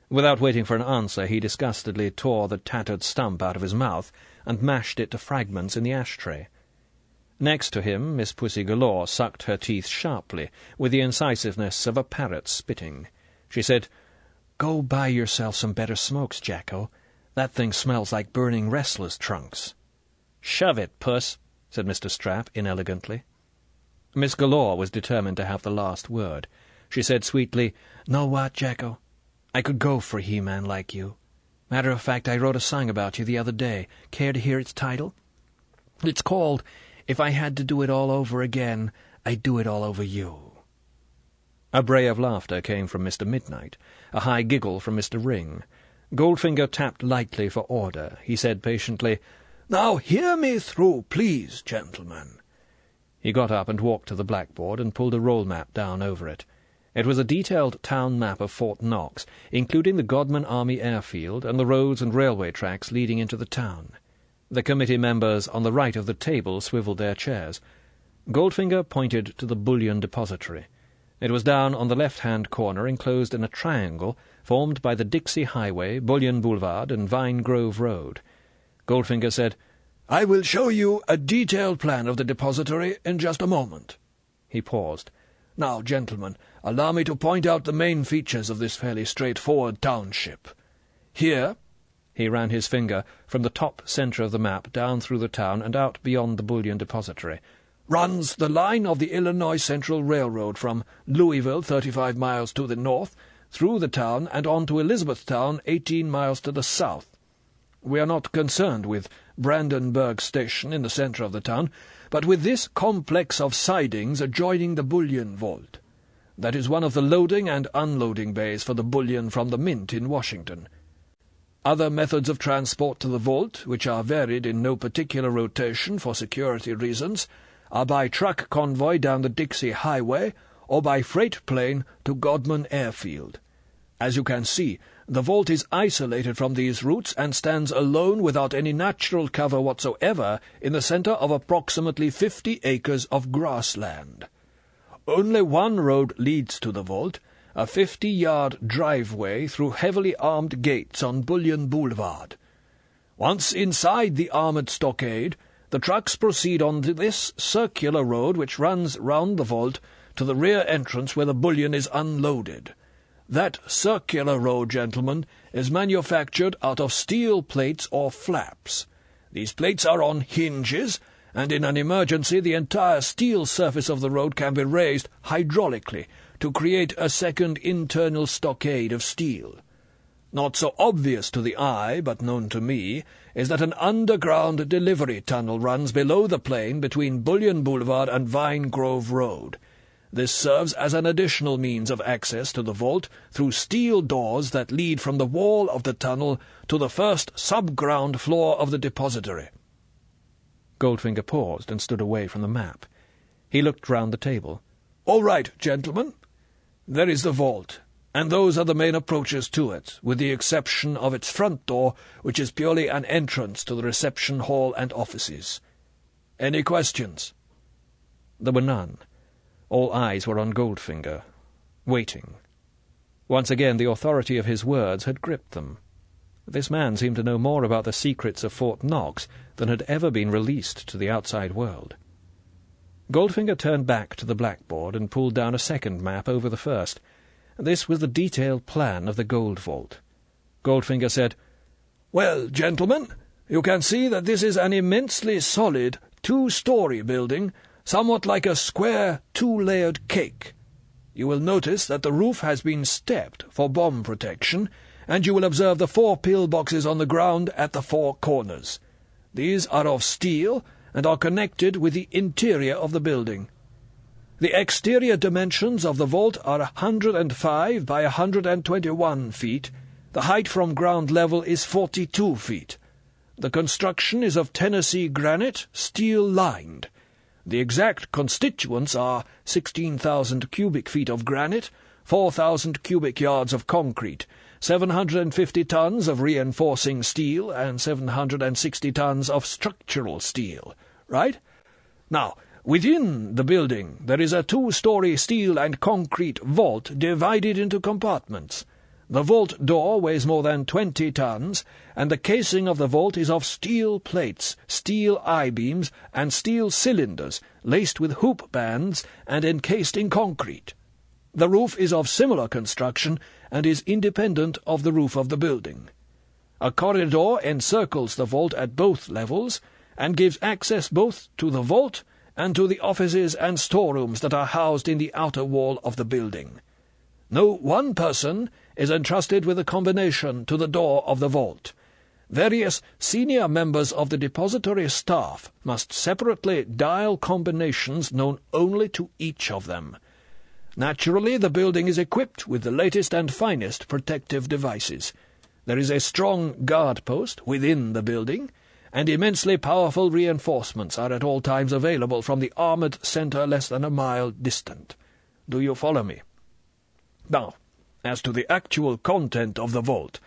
Without waiting for an answer, he disgustedly tore the tattered stump out of his mouth and mashed it to fragments in the ashtray. Next to him, Miss Pussy Galore sucked her teeth sharply, with the incisiveness of a parrot spitting. She said, "Go buy yourself some better smokes, Jacko. That thing smells like burning wrestlers' trunks." "Shove it, puss," said Mr. Strapp inelegantly. Miss Galore was determined to have the last word. She said sweetly, "Know what, Jacko? I could go for a He-Man like you. Matter of fact, I wrote a song about you the other day. Care to hear its title? It's called, 'If I Had to Do It All Over Again, I'd Do It All Over You.'" A bray of laughter came from Mr. Midnight, a high giggle from Mr. Ring. Goldfinger tapped lightly for order. He said patiently, "Now hear me through, please, gentlemen." He got up and walked to the blackboard and pulled a roll map down over it. It was a detailed town map of Fort Knox, including the Godman Army Airfield and the roads and railway tracks leading into the town. The committee members on the right of the table swiveled their chairs. Goldfinger pointed to the bullion depository. It was down on the left-hand corner, enclosed in a triangle formed by the Dixie Highway, Bullion Boulevard, and Vine Grove Road. Goldfinger said, "I will show you a detailed plan of the depository in just a moment." He paused. "Now, gentlemen, allow me to point out the main features of this fairly straightforward township. Here," he ran his finger from the top centre of the map down through the town and out beyond the bullion depository, "runs the line of the Illinois Central Railroad from Louisville, 35 miles to the north, through the town and on to Elizabethtown, 18 miles to the south. We are not concerned with Brandenburg Station in the centre of the town, but with this complex of sidings adjoining the bullion vault. That is one of the loading and unloading bays for the bullion from the mint in Washington. Other methods of transport to the vault, which are varied in no particular rotation for security reasons, are by truck convoy down the Dixie Highway or by freight plane to Godman Airfield. As you can see, the vault is isolated from these routes and stands alone without any natural cover whatsoever in the centre of approximately 50 acres of grassland. Only one road leads to the vault, a 50-yard driveway through heavily armed gates on Bullion Boulevard. Once inside the armoured stockade, the trucks proceed on this circular road which runs round the vault to the rear entrance where the bullion is unloaded. That circular road, gentlemen, is manufactured out of steel plates or flaps. These plates are on hinges, and in an emergency the entire steel surface of the road can be raised hydraulically to create a second internal stockade of steel. Not so obvious to the eye, but known to me, is that an underground delivery tunnel runs below the plain between Bullion Boulevard and Vine Grove Road. This serves as an additional means of access to the vault through steel doors that lead from the wall of the tunnel to the first subground floor of the depository. Goldfinger paused and stood away from the map. He looked round the table. "All right, gentlemen. There is the vault, and those are the main approaches to it, with the exception of its front door, which is purely an entrance to the reception hall and offices. Any questions?" There were none. All eyes were on Goldfinger, waiting. Once again the authority of his words had gripped them. This man seemed to know more about the secrets of Fort Knox than had ever been released to the outside world. Goldfinger turned back to the blackboard and pulled down a second map over the first. This was the detailed plan of the gold vault. Goldfinger said, "Well, gentlemen, you can see that this is an immensely solid two-story building, somewhat like a square two-layered cake. You will notice that the roof has been stepped for bomb protection, and you will observe the 4 pillboxes on the ground at the 4 corners. These are of steel and are connected with the interior of the building. The exterior dimensions of the vault are 105 by 121 feet. The height from ground level is 42 feet. The construction is of Tennessee granite, steel-lined. The exact constituents are 16,000 cubic feet of granite, 4,000 cubic yards of concrete, 750 tons of reinforcing steel, and 760 tons of structural steel. Right? Now, within the building there is a 2-story steel and concrete vault divided into compartments. The vault door weighs more than 20 tons, and the casing of the vault is of steel plates, steel I-beams, and steel cylinders, laced with hoop bands and encased in concrete. The roof is of similar construction and is independent of the roof of the building. A corridor encircles the vault at both levels, and gives access both to the vault and to the offices and storerooms that are housed in the outer wall of the building. No one person is entrusted with a combination to the door of the vault. Various senior members of the depository staff must separately dial combinations known only to each of them. Naturally, the building is equipped with the latest and finest protective devices. There is a strong guard post within the building, and immensely powerful reinforcements are at all times available from the armoured centre less than a mile distant. Do you follow me? Now, as to the actual content of the vault,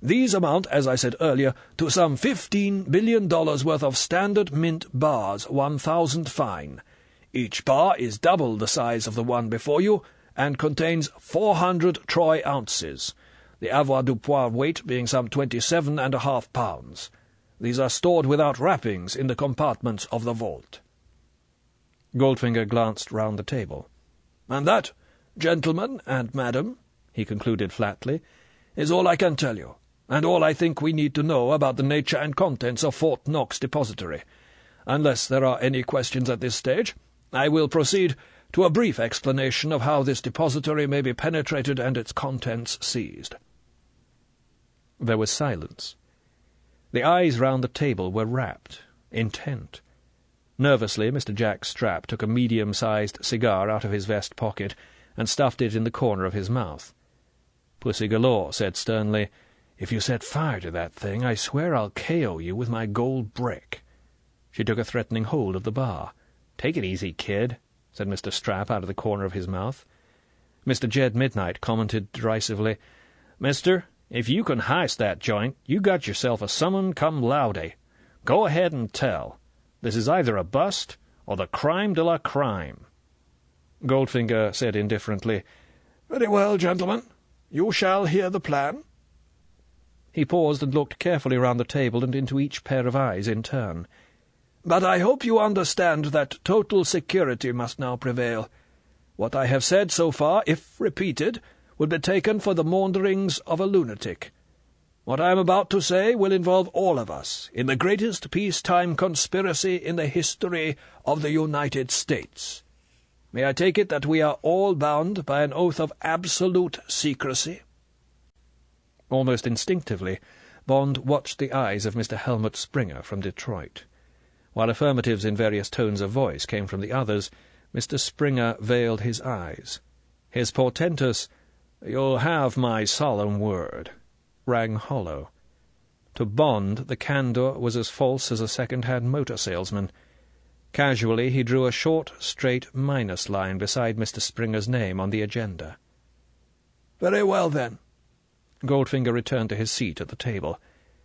these amount, as I said earlier, to some $15 billion worth of standard mint bars, 1,000 fine. Each bar is double the size of the one before you, and contains 400 troy ounces, the avoirdupois weight being some 27.5 pounds. These are stored without wrappings in the compartments of the vault." Goldfinger glanced round the table. "And that, gentlemen and madam," he concluded flatly, "is all I can tell you, and all I think we need to know about the nature and contents of Fort Knox Depository. Unless there are any questions at this stage, I will proceed to a brief explanation of how this depository may be penetrated and its contents seized." There was silence. The eyes round the table were rapt, intent. Nervously, Mr. Jack Strapp took a medium-sized cigar out of his vest pocket and stuffed it in the corner of his mouth. Pussy Galore said sternly, "If you set fire to that thing, I swear I'll KO you with my gold brick." She took a threatening hold of the bar. "Take it easy, kid," said Mr. Strapp out of the corner of his mouth. Mr. Jed Midnight commented derisively, "Mister, if you can heist that joint, you got yourself a summon cum laude. Go ahead and tell. This is either a bust or the crime de la crime." Goldfinger said indifferently, "Very well, gentlemen. You shall hear the plan." He paused and looked carefully round the table and into each pair of eyes in turn. "But I hope you understand that total security must now prevail. What I have said so far, if repeated, would be taken for the maunderings of a lunatic. What I am about to say will involve all of us in the greatest peacetime conspiracy in the history of the United States. May I take it that we are all bound by an oath of absolute secrecy?" Almost instinctively, Bond watched the eyes of Mr. Helmut Springer from Detroit. While affirmatives in various tones of voice came from the others, Mr. Springer veiled his eyes. His portentous, "You'll have my solemn word," rang hollow. To Bond the candour was as false as a second-hand motor salesman. Casually he drew a short, straight minus line beside Mr. Springer's name on the agenda. "Very well, then." Goldfinger returned to his seat at the table.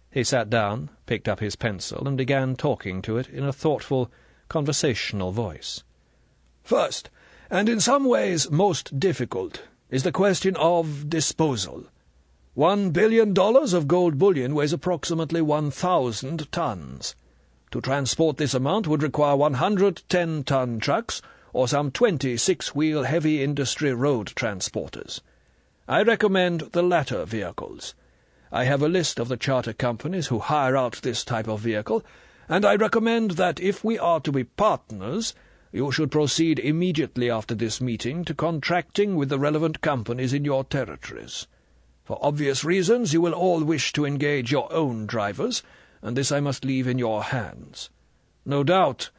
He sat down, picked up his pencil, and began talking to it in a thoughtful, conversational voice. "First, and in some ways most difficult, is the question of disposal. $1 billion of gold bullion weighs approximately 1,000 tons. To transport this amount would require 100 10-ton trucks or some 20 six-wheel heavy industry road transporters. I recommend the latter vehicles. I have a list of the charter companies who hire out this type of vehicle, and I recommend that if we are to be partners, you should proceed immediately after this meeting to contracting with the relevant companies in your territories. For obvious reasons, you will all wish to engage your own drivers, and this I must leave in your hands. No doubt,"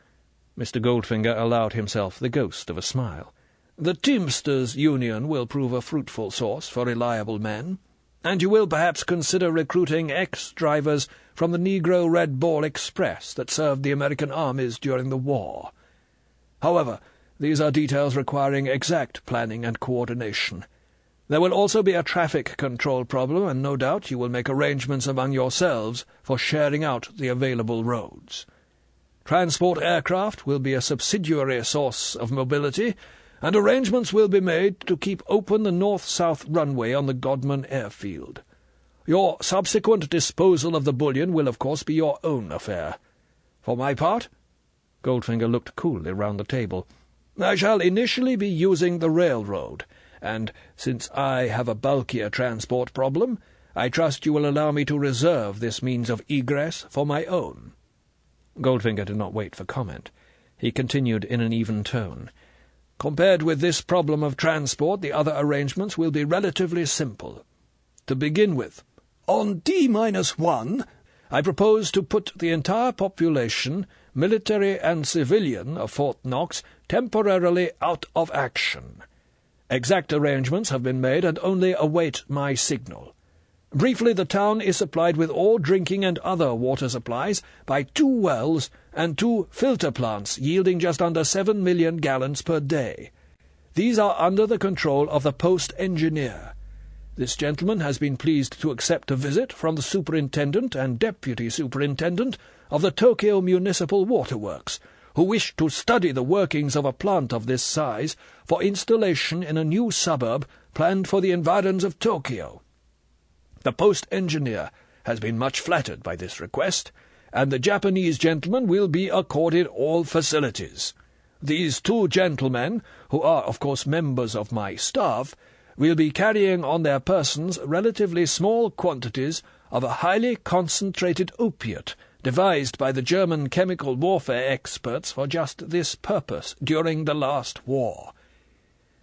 Mr. Goldfinger allowed himself the ghost of a smile, "the Teamsters' Union will prove a fruitful source for reliable men, and you will perhaps consider recruiting ex-drivers from the Negro Red Ball Express that served the American armies during the war. However, these are details requiring exact planning and coordination. There will also be a traffic control problem, and no doubt you will make arrangements among yourselves for sharing out the available roads. Transport aircraft will be a subsidiary source of mobility, and arrangements will be made to keep open the north-south runway on the Godman airfield. Your subsequent disposal of the bullion will, of course, be your own affair. For my part," Goldfinger looked coolly round the table, "I shall initially be using the railroad, and, since I have a bulkier transport problem, I trust you will allow me to reserve this means of egress for my own." Goldfinger did not wait for comment. He continued in an even tone, "Compared with this problem of transport, the other arrangements will be relatively simple. To begin with, on D-1, I propose to put the entire population, military and civilian, of Fort Knox temporarily out of action. Exact arrangements have been made and only await my signal. Briefly, the town is supplied with all drinking and other water supplies by 2 wells and 2 filter plants yielding just under 7 million gallons per day. These are under the control of the post engineer. This gentleman has been pleased to accept a visit from the superintendent and deputy superintendent of the Tokyo Municipal Waterworks, who wish to study the workings of a plant of this size for installation in a new suburb planned for the environs of Tokyo. The post-engineer has been much flattered by this request, and the Japanese gentleman will be accorded all facilities. These 2 gentlemen, who are, of course, members of my staff, will be carrying on their persons relatively small quantities of a highly concentrated opiate devised by the German chemical warfare experts for just this purpose during the last war.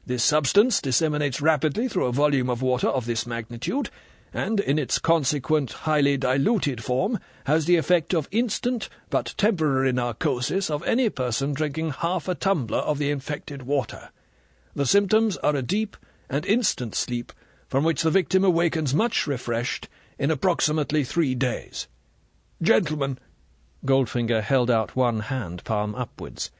This substance disseminates rapidly through a volume of water of this magnitude, and in its consequent highly diluted form has the effect of instant but temporary narcosis of any person drinking half a tumbler of the infected water. The symptoms are a deep and instant sleep, from which the victim awakens much refreshed in approximately 3 days. Gentlemen," Goldfinger held out one hand, palm upwards,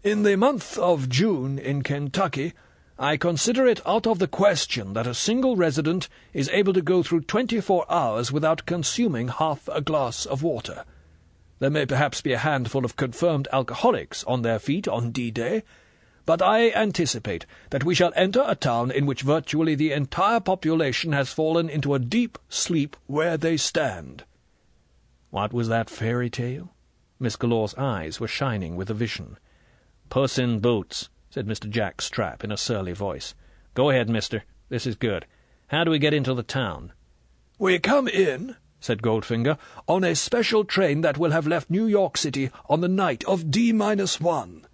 "in the month of June in Kentucky, I consider it out of the question that a single resident is able to go through 24 hours without consuming half a glass of water. There may perhaps be a handful of confirmed alcoholics on their feet on D-Day, but I anticipate that we shall enter a town in which virtually the entire population has fallen into a deep sleep where they stand." What was that fairy tale? Miss Galore's eyes were shining with a vision. "Puss in Boots," said Mr. Jack Strapp in a surly voice. "Go ahead, mister. This is good. How do we get into the town?" "We come in," said Goldfinger, "on a special train that will have left New York City on the night of D-1.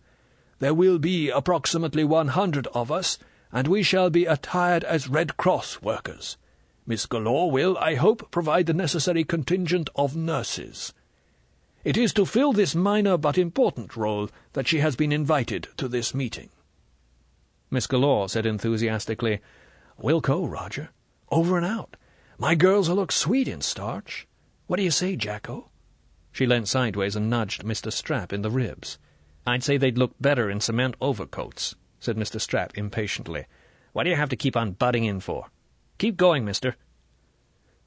There will be approximately 100 of us, and we shall be attired as Red Cross workers. Miss Galore will, I hope, provide the necessary contingent of nurses. It is to fill this minor but important role that she has been invited to this meeting." Miss Galore said enthusiastically, "We'll go, Roger. Over and out. My girls will look sweet in starch. What do you say, Jacko?" She leant sideways and nudged Mr. Strapp in the ribs. "I'd say they'd look better in cement overcoats," said Mr. Strapp impatiently. "Why do you have to keep on butting in for? Keep going, mister."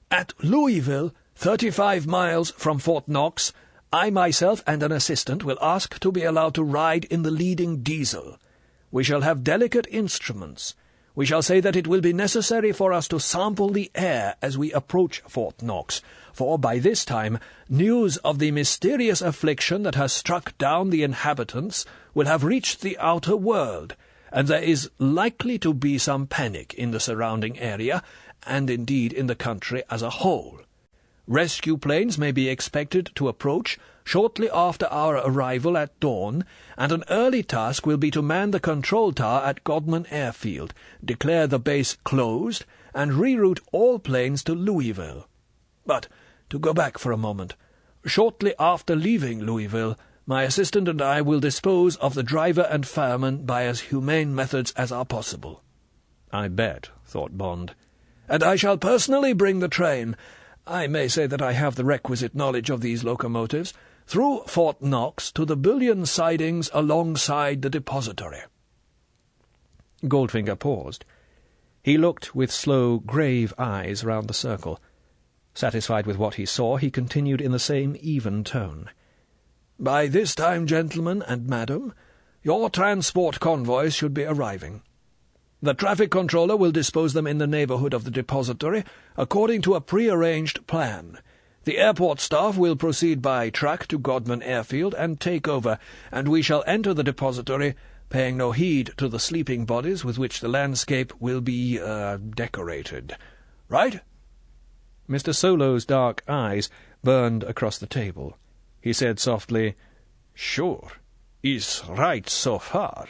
"At Louisville, 35 miles from Fort Knox, I myself and an assistant will ask to be allowed to ride in the leading diesel. We shall have delicate instruments. We shall say that it will be necessary for us to sample the air as we approach Fort Knox, for by this time news of the mysterious affliction that has struck down the inhabitants will have reached the outer world, and there is likely to be some panic in the surrounding area, and indeed in the country as a whole. Rescue planes may be expected to approach shortly after our arrival at dawn, and an early task will be to man the control tower at Godman Airfield, declare the base closed, and reroute all planes to Louisville. But, to go back for a moment, shortly after leaving Louisville, my assistant and I will dispose of the driver and fireman by as humane methods as are possible." "I bet," thought Bond. "And I shall personally bring the train. I may say that I have the requisite knowledge of these locomotives, through Fort Knox to the bullion sidings alongside the depository." Goldfinger paused. He looked with slow, grave eyes round the circle. Satisfied with what he saw, he continued in the same even tone. "By this time, gentlemen and madam, your transport convoys should be arriving. The traffic controller will dispose them in the neighbourhood of the depository, according to a pre-arranged plan. The airport staff will proceed by truck to Godman Airfield and take over, and we shall enter the depository, paying no heed to the sleeping bodies with which the landscape will be, decorated. Right?" Mr. Solo's dark eyes burned across the table. He said softly, "Sure, is right so far.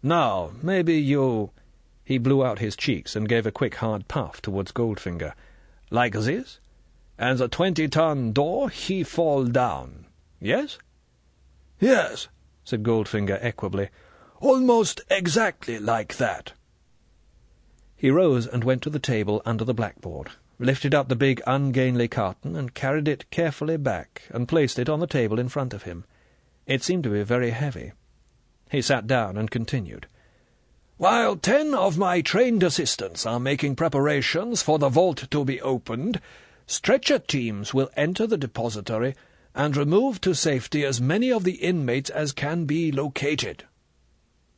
Now, maybe you—" He blew out his cheeks and gave a quick hard puff towards Goldfinger. "Like this? And the 20-ton door he fall down. Yes?" "Yes," said Goldfinger equably. "Almost exactly like that." He rose and went to the table under the blackboard, lifted up the big ungainly carton and carried it carefully back and placed it on the table in front of him. It seemed to be very heavy. He sat down and continued. "While 10 of my trained assistants are making preparations for the vault to be opened, stretcher teams will enter the depository and remove to safety as many of the inmates as can be located."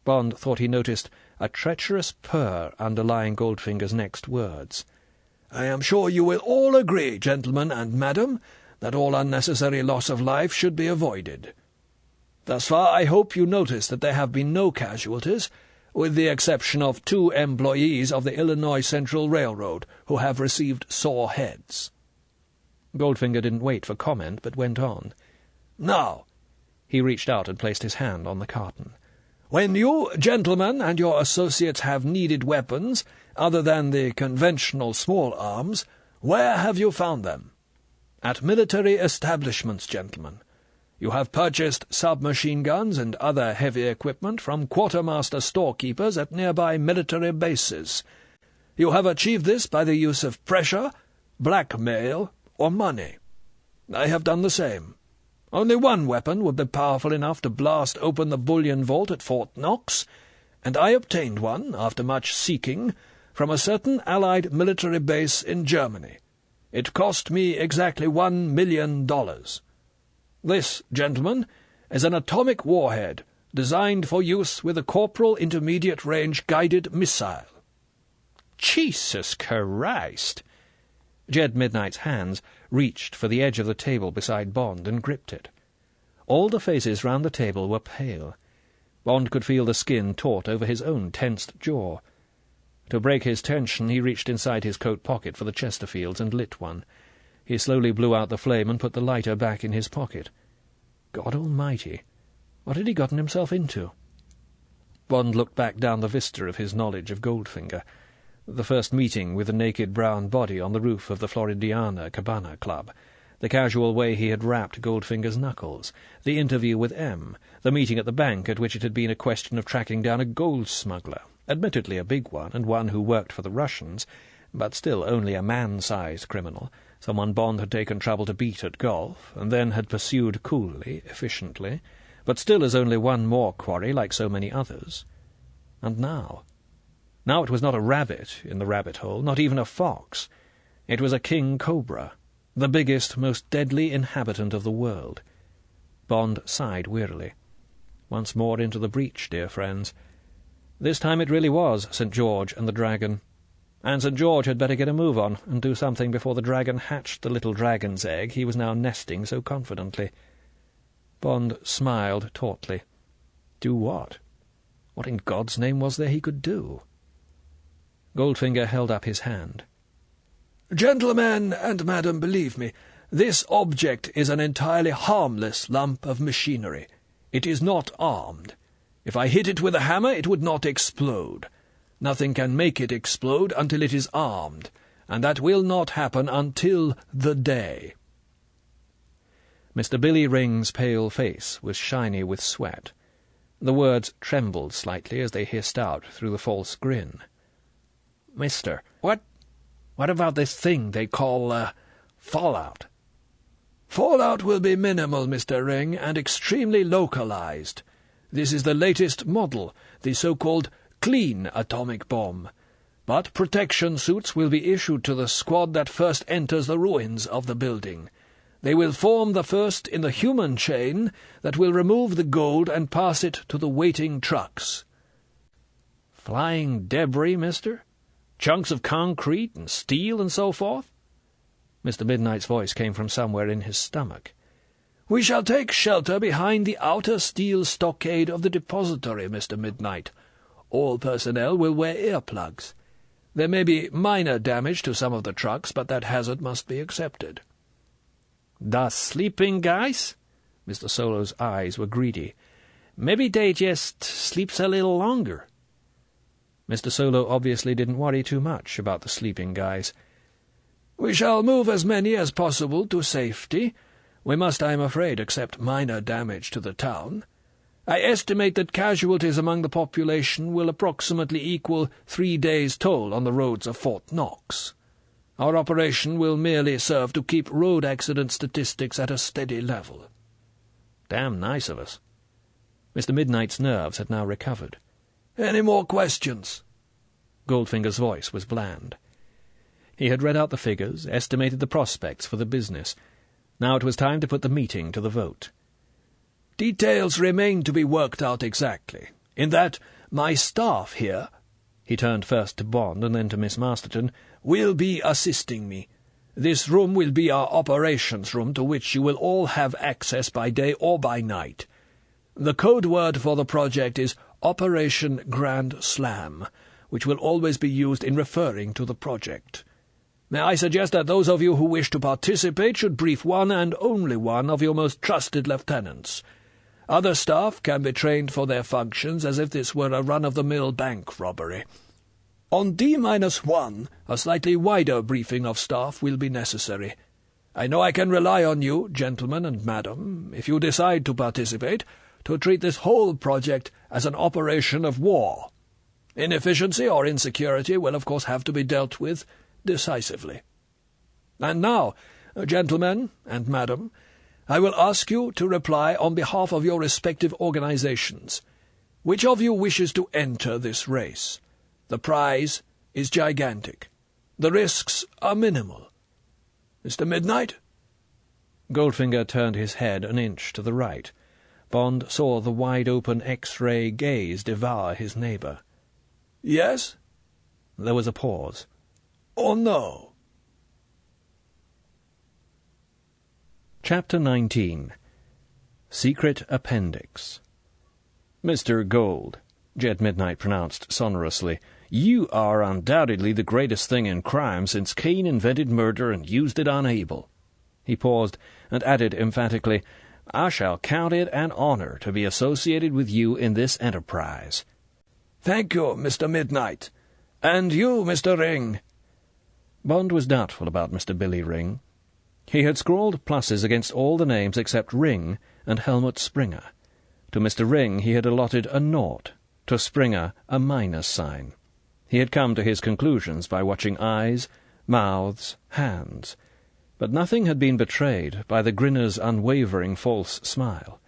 Bond thought he noticed a treacherous purr underlying Goldfinger's next words. "I am sure you will all agree, gentlemen and madam, that all unnecessary loss of life should be avoided. Thus far I hope you notice that there have been no casualties, with the exception of 2 employees of the Illinois Central Railroad who have received sore heads." Goldfinger didn't wait for comment, but went on. "Now," he reached out and placed his hand on the carton, "when you, gentlemen, and your associates have needed weapons other than the conventional small arms, Where have you found them?" "At military establishments, gentlemen. You have purchased submachine guns and other heavy equipment from quartermaster storekeepers at nearby military bases. You have achieved this by the use of pressure, blackmail, or money. I have done the same. Only one weapon would be powerful enough to blast open the bullion vault at Fort Knox, and I obtained one, after much seeking, from a certain Allied military base in Germany. It cost me exactly $1 million. This, gentlemen, is an atomic warhead designed for use with a Corporal Intermediate-Range Guided Missile." Jesus Christ! Jed Midnight's hands reached for the edge of the table beside Bond and gripped it. All the faces round the table were pale. Bond could feel the skin taut over his own tensed jaw. To break his tension, he reached inside his coat pocket for the Chesterfields and lit one. He slowly blew out the flame and put the lighter back in his pocket. God almighty, what had he gotten himself into? Bond looked back down the vista of his knowledge of Goldfinger. The first meeting with the naked brown body on the roof of the Floridiana Cabana Club, the casual way he had rapped Goldfinger's knuckles, the interview with M, the meeting at the bank at which it had been a question of tracking down a gold smuggler, admittedly a big one, and one who worked for the Russians, but still only a man-sized criminal, someone Bond had taken trouble to beat at golf, and then had pursued coolly, efficiently, but still as only one more quarry like so many others. And now it was not a rabbit in the rabbit-hole, not even a fox. It was a king cobra, the biggest, most deadly inhabitant of the world. Bond sighed wearily. Once more into the breach, dear friends. This time it really was St. George and the dragon. And St. George had better get a move on and do something before the dragon hatched the little dragon's egg he was now nesting so confidently. Bond smiled tautly. Do what? What in God's name was there he could do? Goldfinger held up his hand. "Gentlemen and madam, believe me, this object is an entirely harmless lump of machinery. It is not armed. If I hit it with a hammer, it would not explode. Nothing can make it explode until it is armed, and that will not happen until the day." Mr. Billy Ring's pale face was shiny with sweat. The words trembled slightly as they hissed out through the false grin. "Mister, what about this thing they call, fallout?" "Fallout will be minimal, Mr. Ring, and extremely localized. This is the latest model, the so-called clean atomic bomb. But protection suits will be issued to the squad that first enters the ruins of the building. They will form the first in the human chain that will remove the gold and pass it to the waiting trucks." "Flying debris, mister? Chunks of concrete and steel and so forth?" Mr. Midnight's voice came from somewhere in his stomach. "We shall take shelter behind the outer steel stockade of the depository, Mr. Midnight. All personnel will wear earplugs. There may be minor damage to some of the trucks, but that hazard must be accepted." "The sleeping guys?" Mr. Solo's eyes were greedy. "Maybe they just sleeps a little longer." Mr. Solo obviously didn't worry too much about the sleeping guys. "We shall move as many as possible to safety. We must, I am afraid, accept minor damage to the town. I estimate that casualties among the population will approximately equal 3 days' toll on the roads of Fort Knox. Our operation will merely serve to keep road accident statistics at a steady level." "Damn nice of us." Mr. Midnight's nerves had now recovered. "Any more questions?" Goldfinger's voice was bland. He had read out the figures, estimated the prospects for the business. Now it was time to put the meeting to the vote. "Details remain to be worked out exactly. In that, my staff here," he turned first to Bond and then to Miss Masterton, "will be assisting me. This room will be our operations room, to which you will all have access by day or by night. The code word for the project is Operation Grand Slam, which will always be used in referring to the project. May I suggest that those of you who wish to participate should brief one and only one of your most trusted lieutenants. Other staff can be trained for their functions as if this were a run-of-the-mill bank robbery." On D-1, a slightly wider briefing of staff will be necessary. I know I can rely on you, gentlemen and madam, if you decide to participate, to treat this whole project as an operation of war. Inefficiency or insecurity will of course have to be dealt with decisively. And now, gentlemen and madam, I will ask you to reply on behalf of your respective organizations. Which of you wishes to enter this race? The prize is gigantic. The risks are minimal. Mr. Midnight? Goldfinger turned his head an inch to the right. Bond saw the wide-open X-ray gaze devour his neighbour. Yes? There was a pause. Or no? Chapter 19. Secret Appendix. "Mr. Gold," Jed Midnight pronounced sonorously, "you are undoubtedly the greatest thing in crime since Cain invented murder and used it on Abel." He paused, and added emphatically, "I shall count it an honor to be associated with you in this enterprise." "Thank you, Mr. Midnight. And you, Mr. Ring." Bond was doubtful about Mr. Billy Ring. He had scrawled pluses against all the names except Ring and Helmut Springer. To Mr. Ring he had allotted a naught, to Springer a minus sign. He had come to his conclusions by watching eyes, mouths, hands. But nothing had been betrayed by the grinner's unwavering false smile.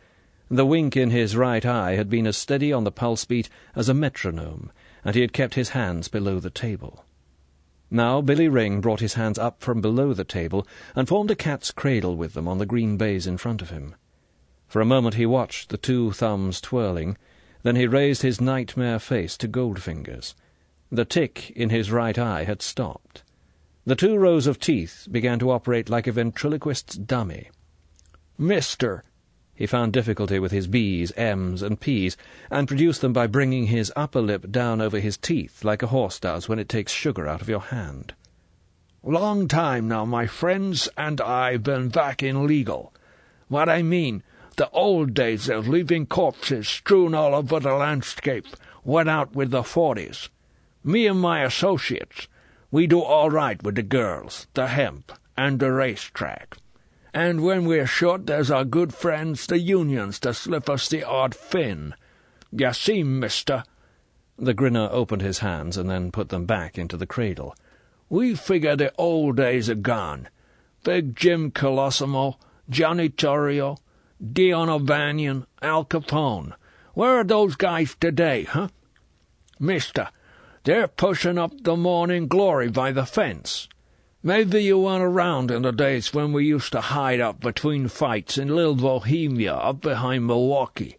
The wink in his right eye had been as steady on the pulse beat as a metronome, and he had kept his hands below the table. Now Billy Ring brought his hands up from below the table and formed a cat's cradle with them on the green baize in front of him. For a moment he watched the two thumbs twirling, then he raised his nightmare face to Goldfinger's. The tick in his right eye had stopped. The two rows of teeth began to operate like a ventriloquist's dummy. "Mister," he found difficulty with his B's, M's, and P's, and produced them by bringing his upper lip down over his teeth like a horse does when it takes sugar out of your hand. "Long time now, my friends and I been back in legal. What I mean, the old days of leaving corpses strewn all over the landscape went out with the 40s. Me and my associates, we do all right with the girls, the hemp, and the racetrack. And when we're short, there's our good friends, the unions, to slip us the odd fin. You see, mister." The grinner opened his hands and then put them back into the cradle. "We figure the old days are gone. Big Jim Colosimo, Johnny Torrio, Dion O'Banion, Al Capone. Where are those guys today, huh? Mister, they're pushing up the morning glory by the fence. Maybe you weren't around in the days when we used to hide up between fights in little Bohemia up behind Milwaukee.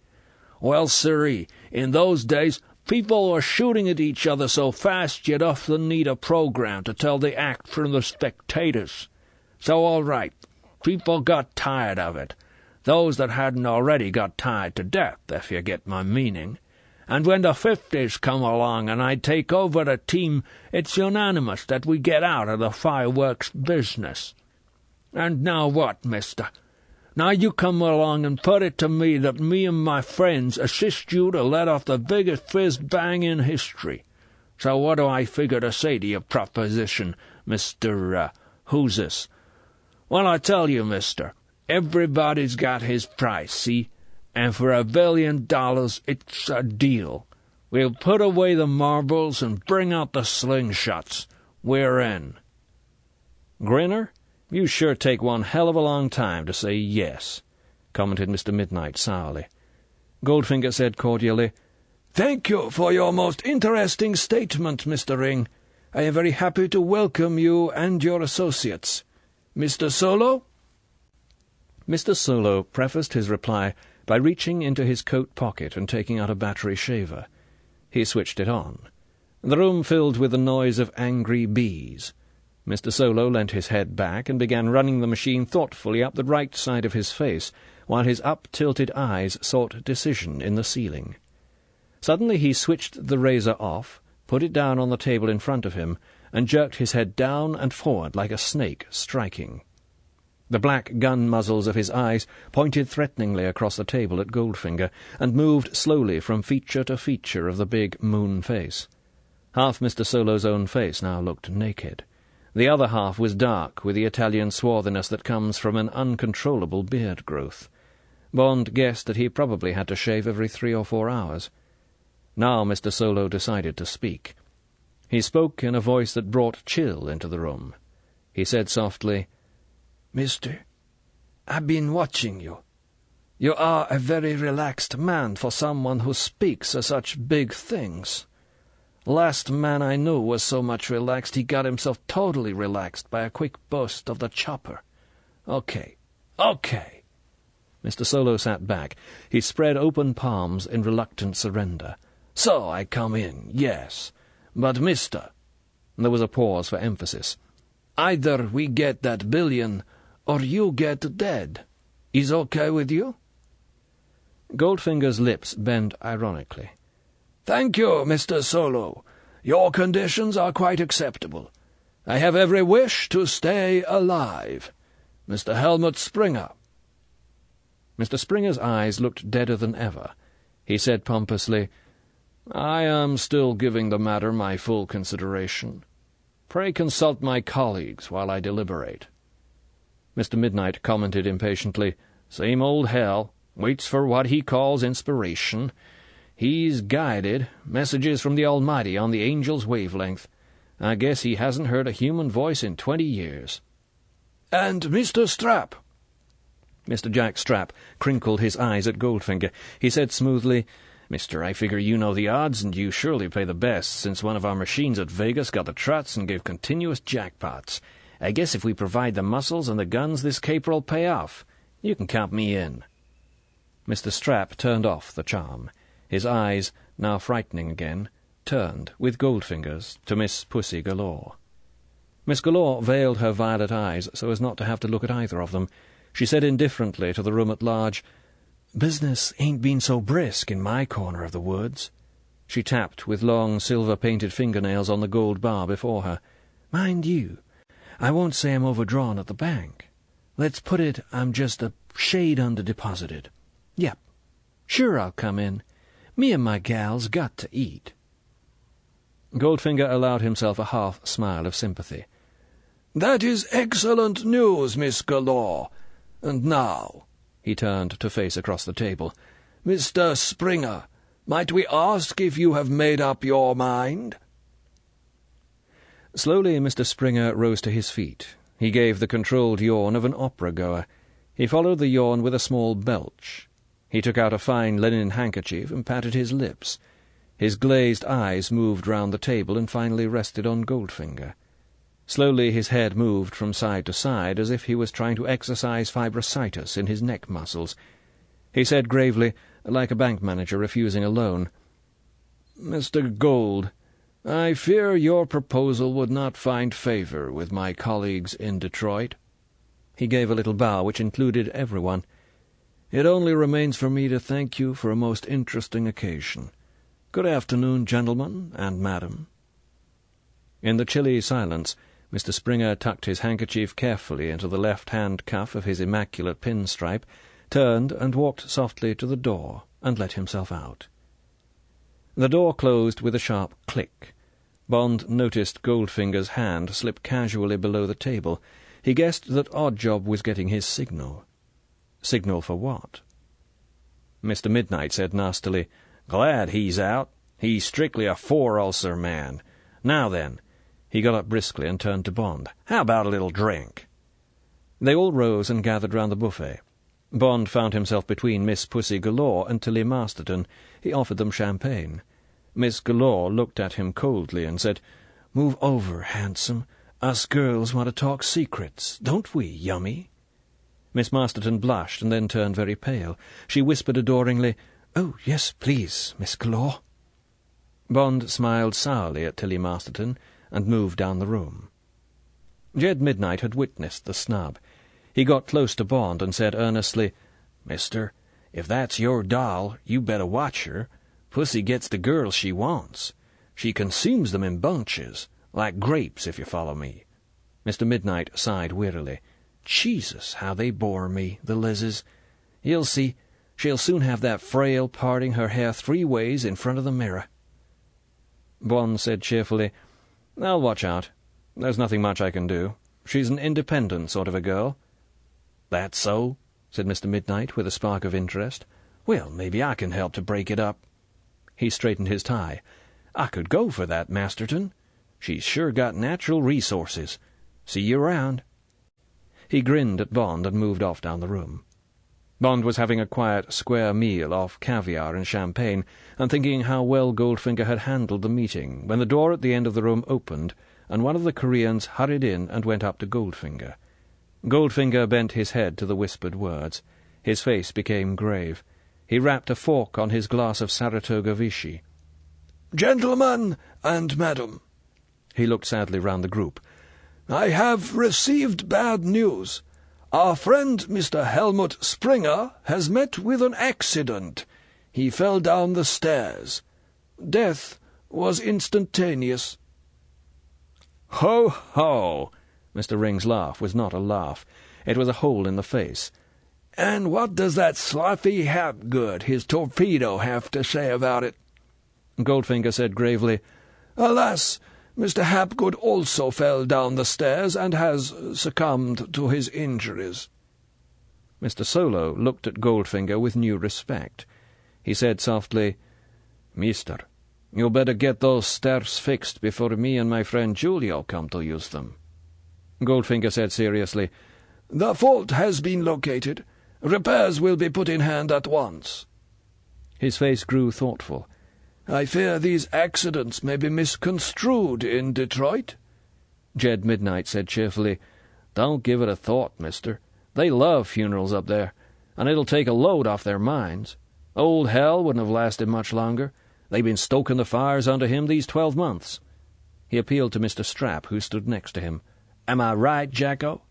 Well, sirree, in those days people were shooting at each other so fast you'd often need a program to tell the act from the spectators. So all right, people got tired of it. Those that hadn't already got tired to death, if you get my meaning. And when the 50s come along and I take over the team, it's unanimous that we get out of the fireworks business. And now what, mister? Now you come along and put it to me that me and my friends assist you to let off the biggest fizz-bang in history. So what do I figure to say to your proposition, Mr. Who's this? Well, I tell you, mister, everybody's got his price, see? And for $1 billion, it's a deal. We'll put away the marbles and bring out the slingshots. We're in." "Grinner, you sure take one hell of a long time to say yes," commented Mr. Midnight sourly. Goldfinger said cordially, "Thank you for your most interesting statement, Mr. Ring. I am very happy to welcome you and your associates. Mr. Solo?" Mr. Solo prefaced his reply by reaching into his coat pocket and taking out a battery shaver. He switched it on. The room filled with the noise of angry bees. Mr. Solo leant his head back and began running the machine thoughtfully up the right side of his face, while his up-tilted eyes sought decision in the ceiling. Suddenly he switched the razor off, put it down on the table in front of him, and jerked his head down and forward like a snake striking. The black gun muzzles of his eyes pointed threateningly across the table at Goldfinger, and moved slowly from feature to feature of the big moon face. Half Mr. Solo's own face now looked naked. The other half was dark, with the Italian swarthiness that comes from an uncontrollable beard growth. Bond guessed that he probably had to shave every 3 or 4 hours. Now Mr. Solo decided to speak. He spoke in a voice that brought chill into the room. He said softly, "Mister, I've been watching you. You are a very relaxed man for someone who speaks of such big things. Last man I knew was so much relaxed he got himself totally relaxed by a quick burst of the chopper. Okay. Mr. Solo sat back. He spread open palms in reluctant surrender. So I come in, yes. But, mister— There was a pause for emphasis. Either we get that billion, or you get dead. Is okay with you? Goldfinger's lips bent ironically. Thank you, Mr. Solo. Your conditions are quite acceptable. I have every wish to stay alive. Mr. Helmut Springer. Mr. Springer's eyes looked deader than ever. He said pompously, I am still giving the matter my full consideration. Pray consult my colleagues while I deliberate. Mr. Midnight commented impatiently, Same old hell. Waits for what he calls inspiration. He's guided. Messages from the Almighty on the angel's wavelength. I guess he hasn't heard a human voice in 20 years. And Mr. Strap? Mr. Jack Strap crinkled his eyes at Goldfinger. He said smoothly, Mister, I figure you know the odds, and you surely play the best, since one of our machines at Vegas got the trots and gave continuous jackpots. I guess if we provide the muscles and the guns, this caper'll pay off. You can count me in. Mr. Strap turned off the charm. His eyes, now frightening again, turned, with Goldfinger's, to Miss Pussy Galore. Miss Galore veiled her violet eyes so as not to have to look at either of them. She said indifferently to the room at large, Business ain't been so brisk in my corner of the woods. She tapped with long silver-painted fingernails on the gold bar before her. Mind you, I won't say I'm overdrawn at the bank. Let's put it I'm just a shade under-deposited. Yep, sure I'll come in. Me and my gals got to eat. Goldfinger allowed himself a half smile of sympathy. That is excellent news, Miss Galore. And now, he turned to face across the table, Mr. Springer, might we ask if you have made up your mind? Slowly Mr. Springer rose to his feet. He gave the controlled yawn of an opera-goer. He followed the yawn with a small belch. He took out a fine linen handkerchief and patted his lips. His glazed eyes moved round the table and finally rested on Goldfinger. Slowly his head moved from side to side, as if he was trying to exercise fibrositis in his neck muscles. He said gravely, like a bank manager refusing a loan, Mr. Gold, I fear your proposal would not find favour with my colleagues in Detroit. He gave a little bow which included everyone. It only remains for me to thank you for a most interesting occasion. Good afternoon, gentlemen and madam. In the chilly silence, Mr. Springer tucked his handkerchief carefully into the left-hand cuff of his immaculate pinstripe, turned and walked softly to the door, and let himself out. The door closed with a sharp click. Bond noticed Goldfinger's hand slip casually below the table. He guessed that Oddjob was getting his signal. Signal for what? Mr. Midnight said nastily, Glad he's out. He's strictly a 4-ulcer man. Now then. He got up briskly and turned to Bond. How about a little drink? They all rose and gathered round the buffet. Bond found himself between Miss Pussy Galore and Tilly Masterton. He offered them champagne. Miss Galore looked at him coldly and said, Move over, handsome. Us girls want to talk secrets, don't we, Yummy? Miss Masterton blushed and then turned very pale. She whispered adoringly, Oh, yes, please, Miss Galore. Bond smiled sourly at Tilly Masterton and moved down the room. Jed Midnight had witnessed the snub. He got close to Bond and said earnestly, Mister, if that's your doll, you better watch her. Pussy gets the girls she wants. She consumes them in bunches, like grapes, if you follow me. Mr. Midnight sighed wearily. Jesus, how they bore me, the Lizes. You'll see, she'll soon have that frail parting her hair 3 ways in front of the mirror. Bond said cheerfully, "I'll watch out. There's nothing much I can do. She's an independent sort of a girl." "That's so?" said Mr. Midnight, with a spark of interest. "Well, maybe I can help to break it up." He straightened his tie. "I could go for that, Masterton. She's sure got natural resources. See you around." He grinned at Bond and moved off down the room. Bond was having a quiet, square meal off caviar and champagne, and thinking how well Goldfinger had handled the meeting, when the door at the end of the room opened, and one of the Koreans hurried in and went up to Goldfinger. Goldfinger bent his head to the whispered words. His face became grave. He rapped a fork on his glass of Saratoga Vichy. "Gentlemen and madam," he looked sadly round the group, "I have received bad news. Our friend Mr. Helmut Springer has met with an accident. He fell down the stairs. Death was instantaneous." "Ho, ho!" Mr. Ring's laugh was not a laugh. It was a hole in the face. "And what does that sloppy Hapgood, his torpedo, have to say about it?" Goldfinger said gravely, "Alas, Mr. Hapgood also fell down the stairs and has succumbed to his injuries." Mr. Solo looked at Goldfinger with new respect. He said softly, "Mister, you better get those stairs fixed before me and my friend Julio come to use them." Goldfinger said seriously, "The fault has been located. Repairs will be put in hand at once." His face grew thoughtful. "I fear these accidents may be misconstrued in Detroit." Jed Midnight said cheerfully, "Don't give it a thought, mister. They love funerals up there, and it'll take a load off their minds. Old hell wouldn't have lasted much longer. They've been stoking the fires under him these 12 months. He appealed to Mr. Strap, who stood next to him. "Am I right, Jacko?"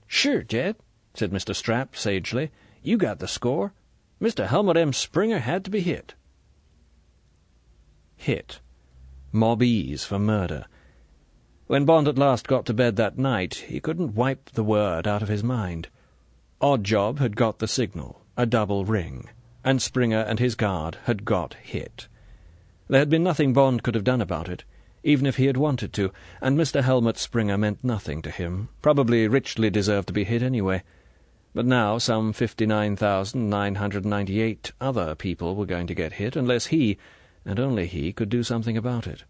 "Sure, Jed," said Mr. Strap sagely. "You got the score. Mr. Helmut M. Springer had to be hit." Hit. Mob-ease for murder. When Bond at last got to bed that night, he couldn't wipe the word out of his mind. Oddjob had got the signal, a double ring, and Springer and his guard had got hit. There had been nothing Bond could have done about it, even if he had wanted to, and Mr. Helmut Springer meant nothing to him, probably richly deserved to be hit anyway. But now some 59,998 other people were going to get hit unless he, and only he, could do something about it.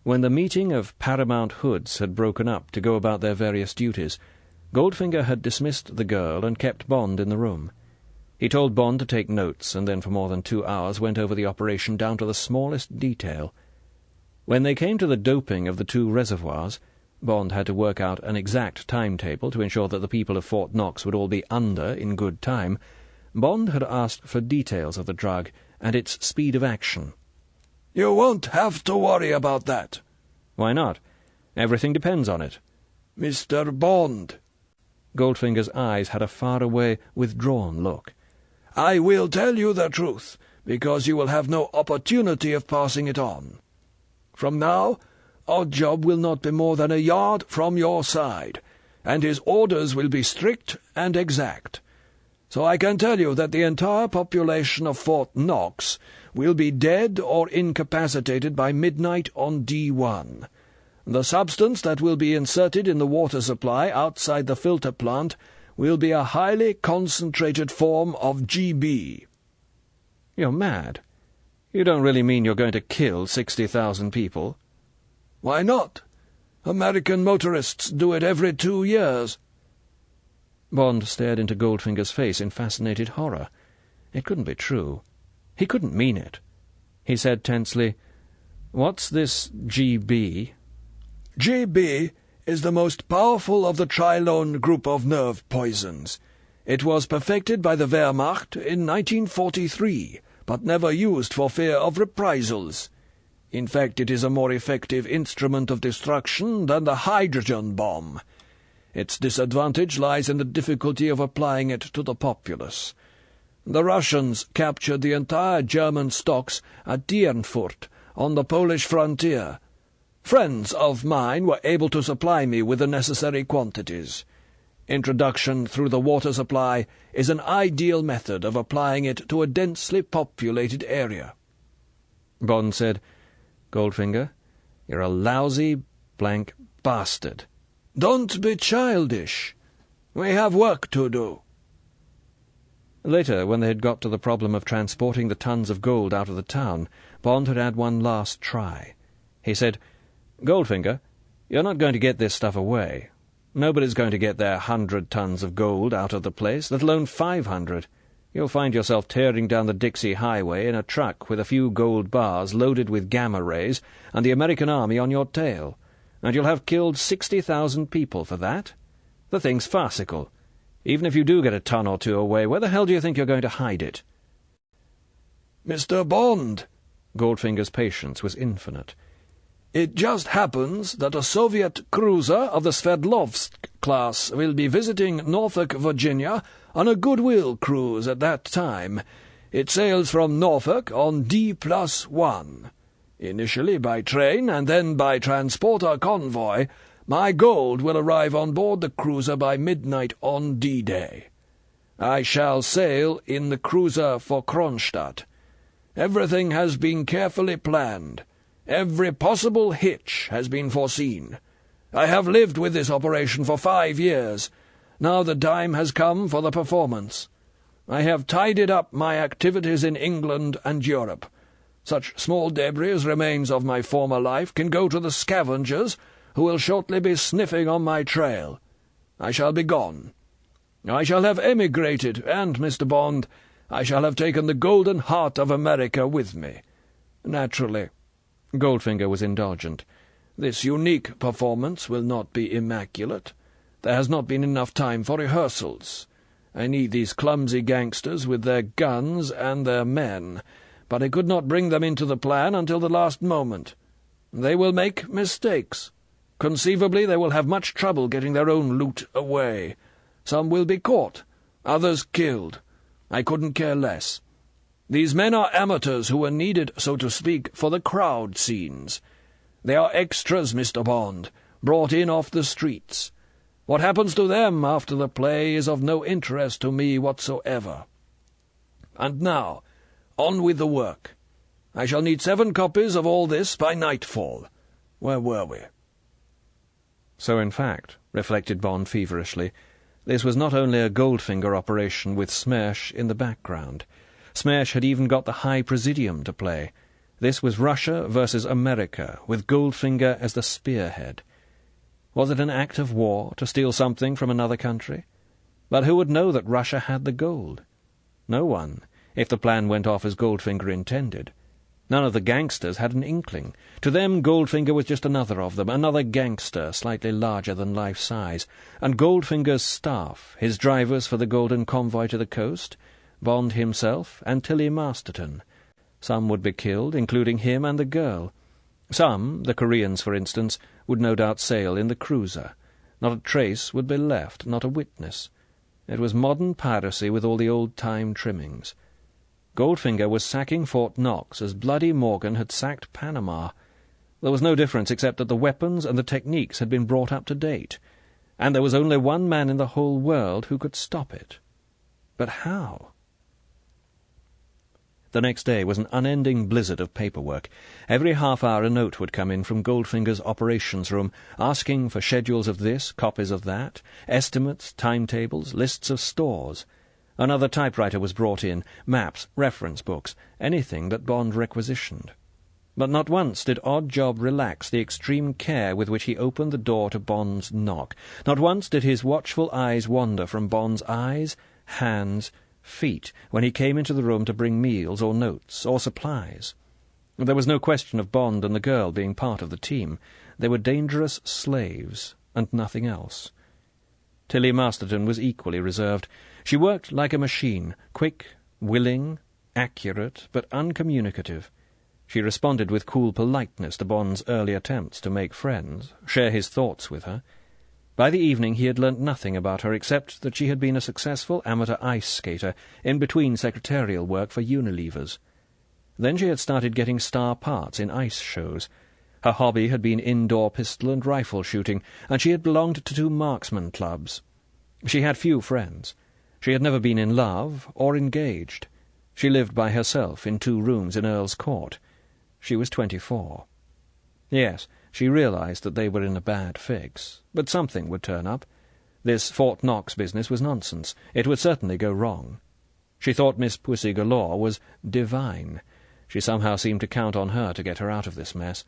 When the meeting of Paramount Hoods had broken up to go about their various duties, Goldfinger had dismissed the girl and kept Bond in the room. He told Bond to take notes, and then for more than 2 hours went over the operation down to the smallest detail. When they came to the doping of the 2 reservoirs, Bond had to work out an exact timetable to ensure that the people of Fort Knox would all be under in good time. Bond had asked for details of the drug and its speed of action. "You won't have to worry about that." "Why not? Everything depends on it." "Mr. Bond." Goldfinger's eyes had a far-away, withdrawn look. "I will tell you the truth, because you will have no opportunity of passing it on. From now, Oddjob will not be more than a yard from your side, and his orders will be strict and exact. So I can tell you that the entire population of Fort Knox will be dead or incapacitated by midnight on D1. The substance that will be inserted in the water supply outside the filter plant will be a highly concentrated form of GB." "You're mad. You don't really mean you're going to kill 60,000 people?" "Why not? American motorists do it every 2 years. Bond stared into Goldfinger's face in fascinated horror. It couldn't be true. He couldn't mean it. He said tensely, "What's this GB?" GB is the most powerful of the trilone group of nerve poisons. It was perfected by the Wehrmacht in 1943, but never used for fear of reprisals. In fact, it is a more effective instrument of destruction than the hydrogen bomb. Its disadvantage lies in the difficulty of applying it to the populace. The Russians captured the entire German stocks at Dierenfurt on the Polish frontier. Friends of mine were able to supply me with the necessary quantities. Introduction through the water supply is an ideal method of applying it to a densely populated area." Bond said, Goldfinger. You're a lousy blank bastard. Don't be childish. We have work to do. Later, when they had got to the problem of transporting the tons of gold out of the town, Bond had had one last try. He said, "Goldfinger, you're not going to get this stuff away. Nobody's going to get their 100 tons of gold out of the place, let alone 500. You'll find yourself tearing down the Dixie Highway in a truck with a few gold bars loaded with gamma rays and the American army on your tail, and you'll have killed 60,000 people for that. The thing's farcical. Even if you do get a ton or two away, where the hell do you think you're going to hide it?" "Mr. Bond," Goldfinger's patience was infinite. "it just happens that a Soviet cruiser of the Sverdlovsk class will be visiting Norfolk, Virginia, on a goodwill cruise at that time. It sails from Norfolk on D+1. Initially by train and then by transporter convoy, my gold will arrive on board the cruiser by midnight on D-Day. I shall sail in the cruiser for Kronstadt. Everything has been carefully planned. Every possible hitch has been foreseen. I have lived with this operation for 5 years. Now the time has come for the performance. I have tidied up my activities in England and Europe. Such small debris as remains of my former life can go to the scavengers, who will shortly be sniffing on my trail. I shall be gone. I shall have emigrated, and, Mr. Bond, I shall have taken the golden heart of America with me. Naturally," Goldfinger was indulgent, "this unique performance will not be immaculate. There has not been enough time for rehearsals. I need these clumsy gangsters with their guns and their men, but I could not bring them into the plan until the last moment. They will make mistakes. Conceivably they will have much trouble getting their own loot away. Some will be caught, others killed. I couldn't care less. These men are amateurs who are needed, so to speak, for the crowd scenes. They are extras, Mr. Bond, brought in off the streets. What happens to them after the play is of no interest to me whatsoever. And now, on with the work. I shall need 7 copies of all this by nightfall. Where were we?" So, in fact, reflected Bond feverishly, this was not only a Goldfinger operation with Smersh in the background. Smersh had even got the High Presidium to play. This was Russia versus America, with Goldfinger as the spearhead. Was it an act of war to steal something from another country? But who would know that Russia had the gold? No one, if the plan went off as Goldfinger intended. None of the gangsters had an inkling. To them, Goldfinger was just another of them, another gangster, slightly larger than life size. And Goldfinger's staff, his drivers for the golden convoy to the coast, Bond himself, and Tilly Masterton. Some would be killed, including him and the girl. Some, the Koreans for instance, would no doubt sail in the cruiser. Not a trace would be left, not a witness. It was modern piracy with all the old-time trimmings. Goldfinger was sacking Fort Knox as Bloody Morgan had sacked Panama. There was no difference except that the weapons and the techniques had been brought up to date, and there was only one man in the whole world who could stop it. But how? The next day was an unending blizzard of paperwork. Every half-hour a note would come in from Goldfinger's operations room, asking for schedules of this, copies of that, estimates, timetables, lists of stores. Another typewriter was brought in, maps, reference books, anything that Bond requisitioned. But not once did Odd Job relax the extreme care with which he opened the door to Bond's knock. Not once did his watchful eyes wander from Bond's eyes, hands, feet, when he came into the room to bring meals or notes or supplies. There was no question of Bond and the girl being part of the team. They were dangerous slaves, and nothing else. Tilly Masterton was equally reserved. She worked like a machine, quick, willing, accurate, but uncommunicative. She responded with cool politeness to Bond's early attempts to make friends, share his thoughts with her. By the evening he had learnt nothing about her except that she had been a successful amateur ice skater in between secretarial work for Unilevers. Then she had started getting star parts in ice shows. Her hobby had been indoor pistol and rifle shooting, and she had belonged to 2 marksman clubs. She had few friends. She had never been in love or engaged. She lived by herself in 2 rooms in Earl's Court. She was 24. Yes, she realized that they were in a bad fix, but something would turn up. This Fort Knox business was nonsense. It would certainly go wrong. She thought Miss Pussy Galore was divine. She somehow seemed to count on her to get her out of this mess.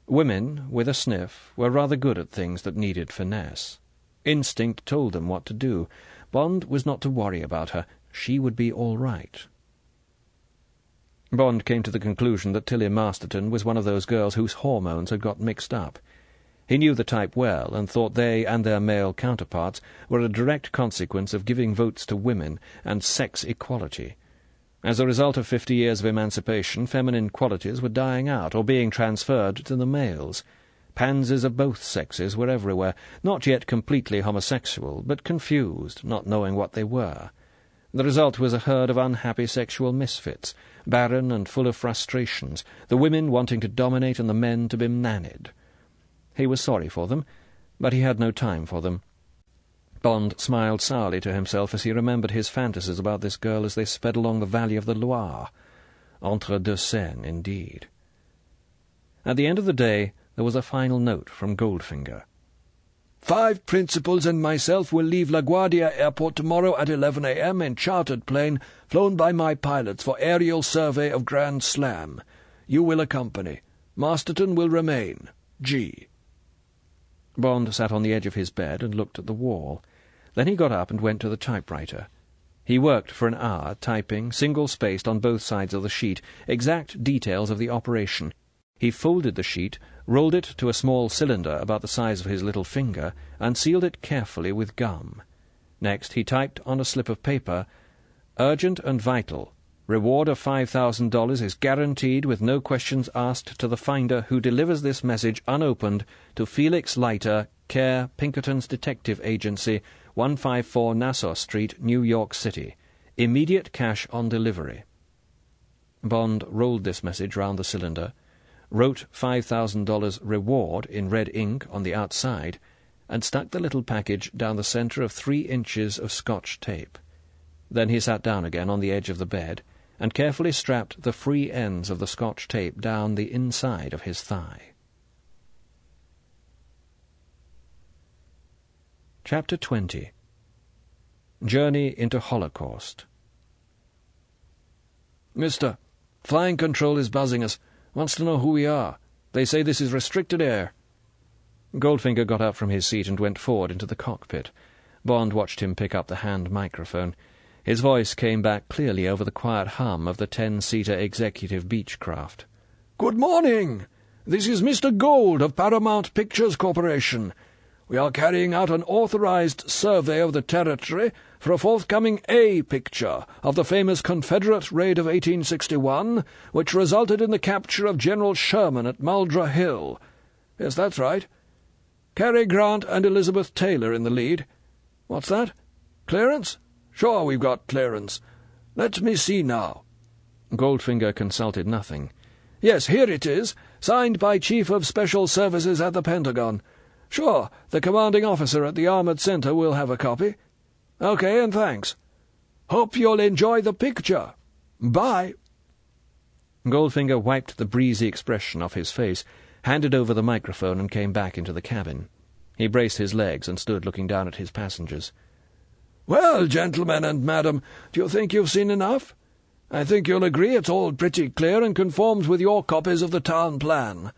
Women, with a sniff, were rather good at things that needed finesse. Instinct told them what to do. Bond was not to worry about her. She would be all right. Bond came to the conclusion that Tilly Masterton was one of those girls whose hormones had got mixed up. He knew the type well, and thought they and their male counterparts were a direct consequence of giving votes to women and sex equality. As a result of 50 years of emancipation, feminine qualities were dying out or being transferred to the males. Pansies of both sexes were everywhere, not yet completely homosexual, but confused, not knowing what they were. The result was a herd of unhappy sexual misfits, barren and full of frustrations, the women wanting to dominate and the men to be nannied. He was sorry for them, but he had no time for them. Bond smiled sourly to himself as he remembered his fantasies about this girl as they sped along the valley of the Loire. Entre deux Seines, indeed. At the end of the day, there was a final note from Goldfinger. 5 principals and myself will leave LaGuardia Airport tomorrow at 11 a.m. in chartered plane, flown by my pilots for aerial survey of Grand Slam. You will accompany. Masterton will remain. G. Bond sat on the edge of his bed and looked at the wall. Then he got up and went to the typewriter. He worked for an hour, typing, single-spaced on both sides of the sheet, exact details of the operation. He folded the sheet, rolled it to a small cylinder about the size of his little finger, and sealed it carefully with gum. Next he typed on a slip of paper, "Urgent and vital. Reward of $5,000 is guaranteed with no questions asked to the finder who delivers this message unopened to Felix Leiter, care Pinkerton's Detective Agency, 154 Nassau Street, New York City. Immediate cash on delivery." Bond rolled this message round the cylinder, wrote $5,000 reward in red ink on the outside, and stuck the little package down the centre of 3 inches of Scotch tape. Then he sat down again on the edge of the bed, and carefully strapped the free ends of the Scotch tape down the inside of his thigh. Chapter 20. Journey into Holocaust. "Mister, Flying Control is buzzing us. Wants to know who we are. They say this is restricted air." Goldfinger got up from his seat and went forward into the cockpit. Bond watched him pick up the hand microphone. His voice came back clearly over the quiet hum of the 10-seater executive Beechcraft. "Good morning. This is Mr. Gold of Paramount Pictures Corporation. We are carrying out an authorized survey of the territory for a forthcoming A picture of the famous Confederate raid of 1861, which resulted in the capture of General Sherman at Muldra Hill. Yes, that's right. Cary Grant and Elizabeth Taylor in the lead. What's that? Clearance? Sure, we've got clearance. Let me see now." Goldfinger consulted nothing. "Yes, here it is, signed by Chief of Special Services at the Pentagon. Sure, the commanding officer at the Armored Center will have a copy. Okay, and thanks. Hope you'll enjoy the picture. Bye." Goldfinger wiped the breezy expression off his face, handed over the microphone, and came back into the cabin. He braced his legs and stood looking down at his passengers. "Well, gentlemen and madam, do you think you've seen enough? I think you'll agree it's all pretty clear and conforms with your copies of the town plan.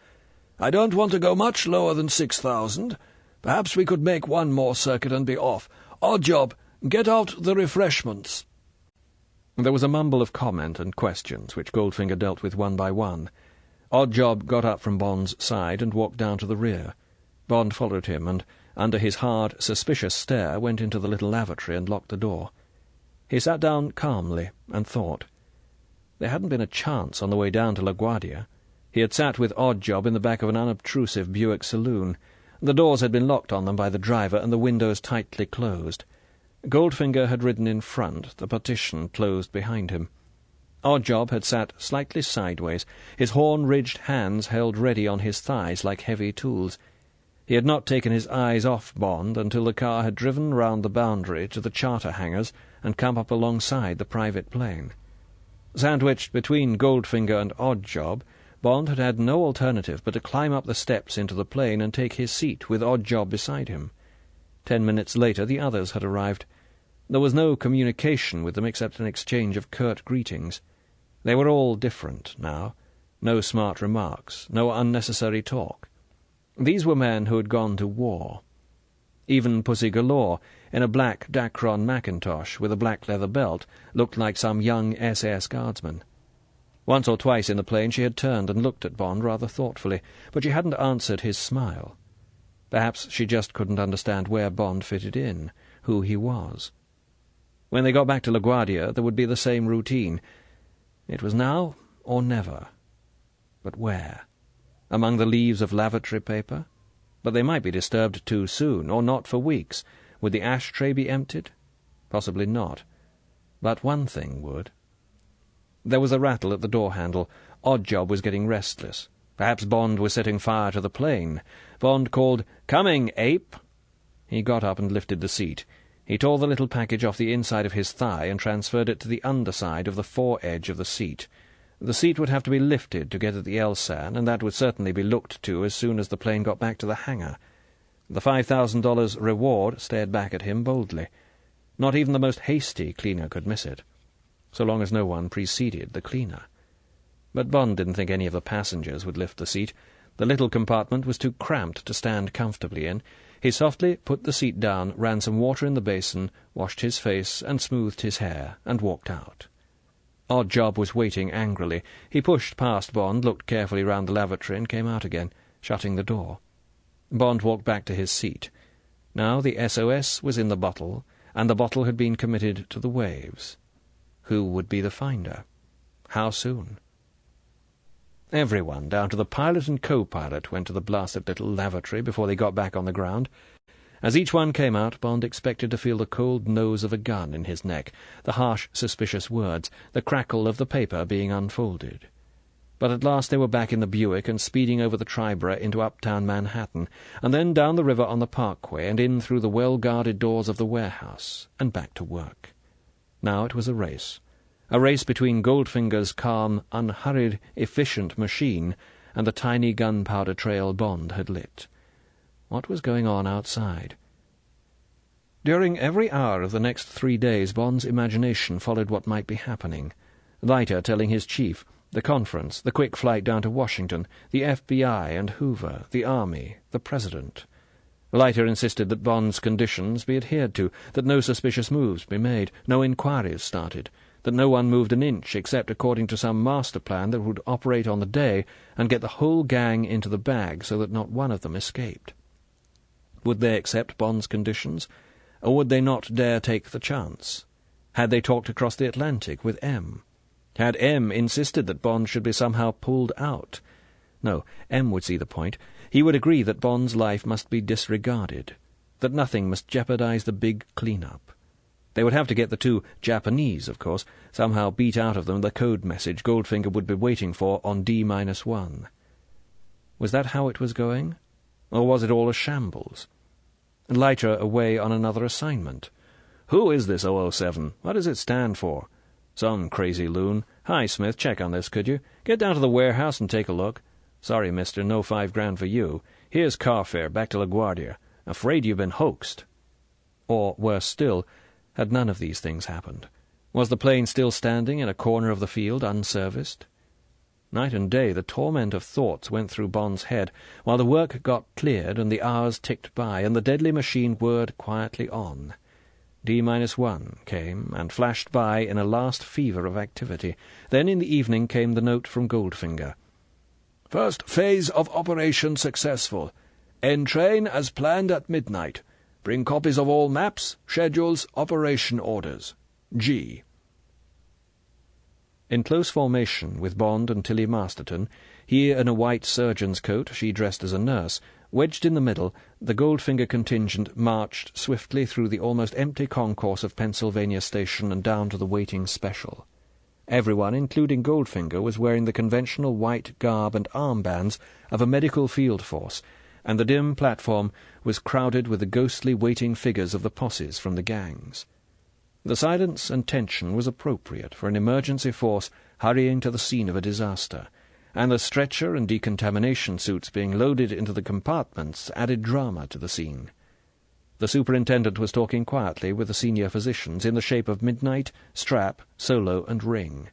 I don't want to go much lower than 6,000. Perhaps we could make one more circuit and be off. Odd job, get out the refreshments." There was a mumble of comment and questions, which Goldfinger dealt with one by one. Oddjob got up from Bond's side and walked down to the rear. Bond followed him, and, under his hard, suspicious stare, went into the little lavatory and locked the door. He sat down calmly and thought. There hadn't been a chance on the way down to LaGuardia. He had sat with Oddjob in the back of an unobtrusive Buick saloon. The doors had been locked on them by the driver, and the windows tightly closed. Goldfinger had ridden in front, the partition closed behind him. Oddjob had sat slightly sideways, his horn-ridged hands held ready on his thighs like heavy tools. He had not taken his eyes off Bond until the car had driven round the boundary to the charter hangars and come up alongside the private plane. Sandwiched between Goldfinger and Oddjob, Bond had had no alternative but to climb up the steps into the plane and take his seat, with Oddjob beside him. 10 minutes later the others had arrived. There was no communication with them except an exchange of curt greetings. They were all different now. No smart remarks, no unnecessary talk. These were men who had gone to war. Even Pussy Galore, in a black Dacron mackintosh with a black leather belt, looked like some young SS guardsman. Once or twice in the plane she had turned and looked at Bond rather thoughtfully, but she hadn't answered his smile. Perhaps she just couldn't understand where Bond fitted in, who he was. When they got back to LaGuardia, there would be the same routine. It was now or never. But where? Among the leaves of lavatory paper? But they might be disturbed too soon, or not for weeks. Would the ashtray be emptied? Possibly not. But one thing would. There was a rattle at the door-handle. Oddjob was getting restless. Perhaps Bond was setting fire to the plane. Bond called, "Coming, ape!" He got up and lifted the seat. He tore the little package off the inside of his thigh and transferred it to the underside of the fore-edge of the seat. The seat would have to be lifted to get at the Elsan, and that would certainly be looked to as soon as the plane got back to the hangar. The $5,000 reward stared back at him boldly. Not even the most hasty cleaner could miss it, so long as no one preceded the cleaner. But Bond didn't think any of the passengers would lift the seat. The little compartment was too cramped to stand comfortably in. He softly put the seat down, ran some water in the basin, washed his face and smoothed his hair, and walked out. Oddjob was waiting angrily. He pushed past Bond, looked carefully round the lavatory, and came out again, shutting the door. Bond walked back to his seat. Now the SOS was in the bottle, and the bottle had been committed to the waves. Who would be the finder? How soon? Everyone, down to the pilot and co-pilot, went to the blasted little lavatory before they got back on the ground. As each one came out, Bond expected to feel the cold nose of a gun in his neck, the harsh, suspicious words, the crackle of the paper being unfolded. But at last they were back in the Buick and speeding over the Triborough into uptown Manhattan, and then down the river on the Parkway and in through the well-guarded doors of the warehouse, and back to work. Now it was a race between Goldfinger's calm, unhurried, efficient machine and the tiny gunpowder trail Bond had lit. What was going on outside? During every hour of the next 3 days, Bond's imagination followed what might be happening. Leiter telling his chief, the conference, the quick flight down to Washington, the FBI and Hoover, the Army, the President. Leiter insisted that Bond's conditions be adhered to, that no suspicious moves be made, no inquiries started, that no one moved an inch except according to some master plan that would operate on the day and get the whole gang into the bag so that not one of them escaped. Would they accept Bond's conditions, or would they not dare take the chance? Had they talked across the Atlantic with M? Had M insisted that Bond should be somehow pulled out? No, M would see the point. He would agree that Bond's life must be disregarded, that nothing must jeopardize the big clean-up. They would have to get the two Japanese, of course, somehow beat out of them the code message Goldfinger would be waiting for on D-1. Was that how it was going? Or was it all a shambles? Leiter away on another assignment. Who is this 007? What does it stand for? Some crazy loon. Hi, Smith, check on this, could you? Get down to the warehouse and take a look. Sorry, mister, no $5,000 for you. Here's car fare back to LaGuardia. Afraid you've been hoaxed. Or, worse still, had none of these things happened? Was the plane still standing in a corner of the field, unserviced? Night and day the torment of thoughts went through Bond's head, while the work got cleared and the hours ticked by, and the deadly machine whirred quietly on. D-1 came, and flashed by in a last fever of activity. Then in the evening came the note from Goldfinger. First phase of operation successful. Entrain as planned at midnight. Bring copies of all maps, schedules, operation orders. G. In close formation with Bond and Tilly Masterton, he in a white surgeon's coat, she dressed as a nurse, wedged in the middle, the Goldfinger contingent marched swiftly through the almost empty concourse of Pennsylvania Station and down to the waiting special. Everyone, including Goldfinger, was wearing the conventional white garb and armbands of a medical field force, and the dim platform was crowded with the ghostly waiting figures of the posses from the gangs. The silence and tension was appropriate for an emergency force hurrying to the scene of a disaster, and the stretcher and decontamination suits being loaded into the compartments added drama to the scene. The superintendent was talking quietly with the senior physicians in the shape of Midnight, Strap, Solo, and Ring.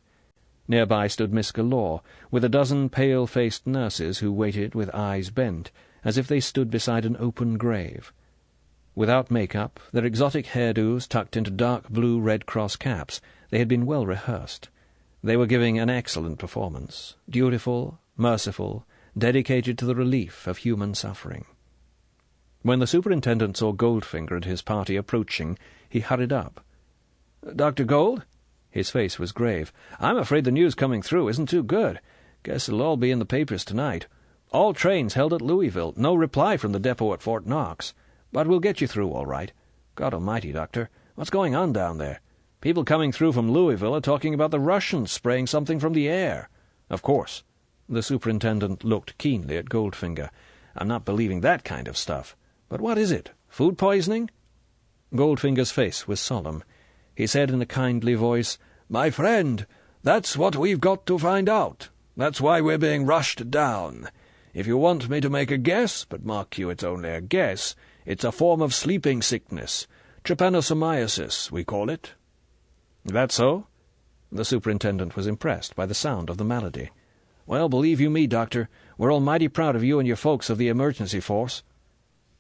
Nearby stood Miss Galore, with a dozen pale-faced nurses who waited with eyes bent, as if they stood beside an open grave. Without make-up, their exotic hairdos tucked into dark blue Red Cross caps, they had been well rehearsed. They were giving an excellent performance, dutiful, merciful, dedicated to the relief of human suffering. When the superintendent saw Goldfinger and his party approaching, he hurried up. "Dr. Gold?" His face was grave. "I'm afraid the news coming through isn't too good. Guess it'll all be in the papers tonight. All trains held at Louisville, no reply from the depot at Fort Knox. But we'll get you through all right. God almighty, Doctor, what's going on down there? People coming through from Louisville are talking about the Russians spraying something from the air. Of course." The superintendent looked keenly at Goldfinger. "I'm not believing that kind of stuff. But what is it? Food poisoning?" Goldfinger's face was solemn. He said in a kindly voice, "My friend, that's what we've got to find out. That's why we're being rushed down. If you want me to make a guess, but mark you, it's only a guess, it's a form of sleeping sickness. Trypanosomiasis, we call it." "That so?" The superintendent was impressed by the sound of the malady. "Well, believe you me, Doctor, we're all mighty proud of you and your folks of the emergency force."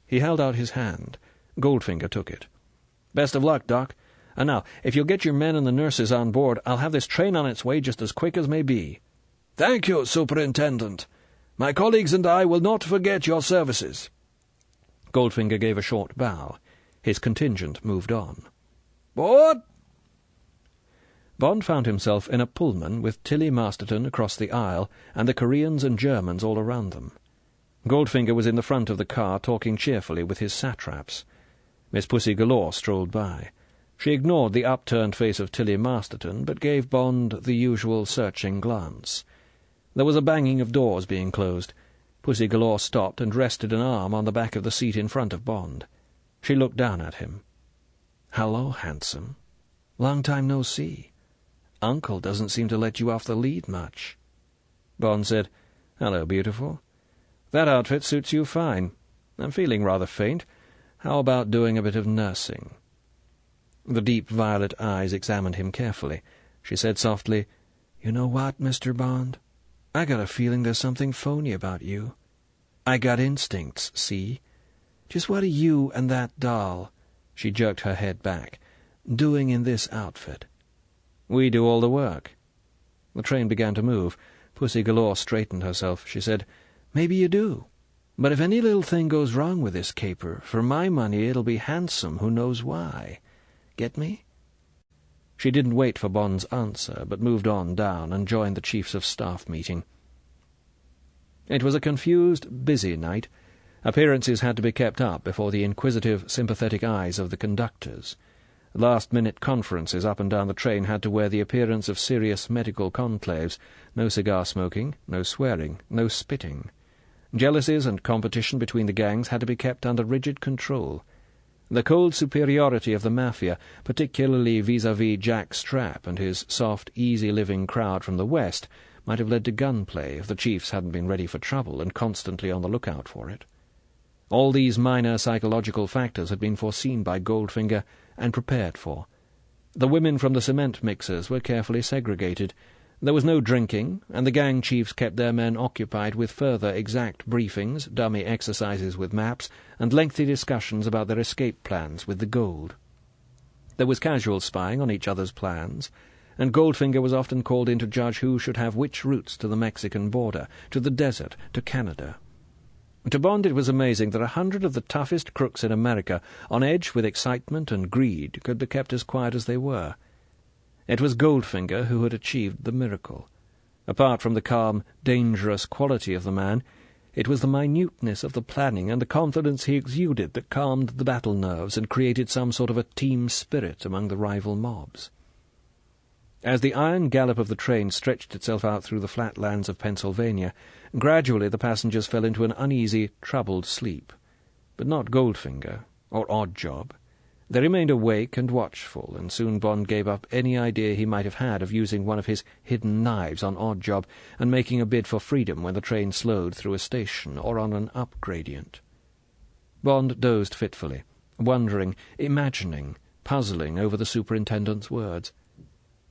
He held out his hand. Goldfinger took it. "Best of luck, Doc. And now, if you'll get your men and the nurses on board, I'll have this train on its way just as quick as may be." "Thank you, Superintendent. My colleagues and I will not forget your services." Goldfinger gave a short bow. His contingent moved on. "Board!" Bond found himself in a Pullman with Tilly Masterton across the aisle and the Koreans and Germans all around them. Goldfinger was in the front of the car talking cheerfully with his satraps. Miss Pussy Galore strolled by. She ignored the upturned face of Tilly Masterton, but gave Bond the usual searching glance. There was a banging of doors being closed. Pussy Galore stopped and rested an arm on the back of the seat in front of Bond. She looked down at him. "Hello, handsome. Long time no see. Uncle doesn't seem to let you off the lead much." Bond said, "Hello, beautiful. That outfit suits you fine. I'm feeling rather faint. How about doing a bit of nursing?" The deep violet eyes examined him carefully. She said softly, "You know what, Mr. Bond? I got a feeling there's something phony about you. I got instincts, see? Just what are you and that doll," she jerked her head back, "doing in this outfit?" "We do all the work." The train began to move. Pussy Galore straightened herself. She said, "Maybe you do. But if any little thing goes wrong with this caper, for my money it'll be Handsome who knows why. Get me?" She didn't wait for Bond's answer, but moved on down and joined the Chiefs of Staff meeting. It was a confused, busy night. Appearances had to be kept up before the inquisitive, sympathetic eyes of the conductors. Last-minute conferences up and down the train had to wear the appearance of serious medical conclaves. No cigar-smoking, no swearing, no spitting. Jealousies and competition between the gangs had to be kept under rigid control. The cold superiority of the Mafia, particularly vis-à-vis Jack Strap and his soft, easy-living crowd from the West, might have led to gunplay if the chiefs hadn't been ready for trouble and constantly on the lookout for it. All these minor psychological factors had been foreseen by Goldfinger and prepared for. The women from the cement mixers were carefully segregated. There was no drinking, and the gang chiefs kept their men occupied with further exact briefings, dummy exercises with maps, and lengthy discussions about their escape plans with the gold. There was casual spying on each other's plans, and Goldfinger was often called in to judge who should have which routes to the Mexican border, to the desert, to Canada. To Bond it was amazing that 100 of the toughest crooks in America, on edge with excitement and greed, could be kept as quiet as they were. It was Goldfinger who had achieved the miracle. Apart from the calm, dangerous quality of the man, it was the minuteness of the planning and the confidence he exuded that calmed the battle nerves and created some sort of a team spirit among the rival mobs. As the iron gallop of the train stretched itself out through the flat lands of Pennsylvania, gradually the passengers fell into an uneasy, troubled sleep. But not Goldfinger, or Oddjob. They remained awake and watchful, and soon Bond gave up any idea he might have had of using one of his hidden knives on Oddjob and making a bid for freedom when the train slowed through a station or on an up-gradient. Bond dozed fitfully, wondering, imagining, puzzling over the superintendent's words.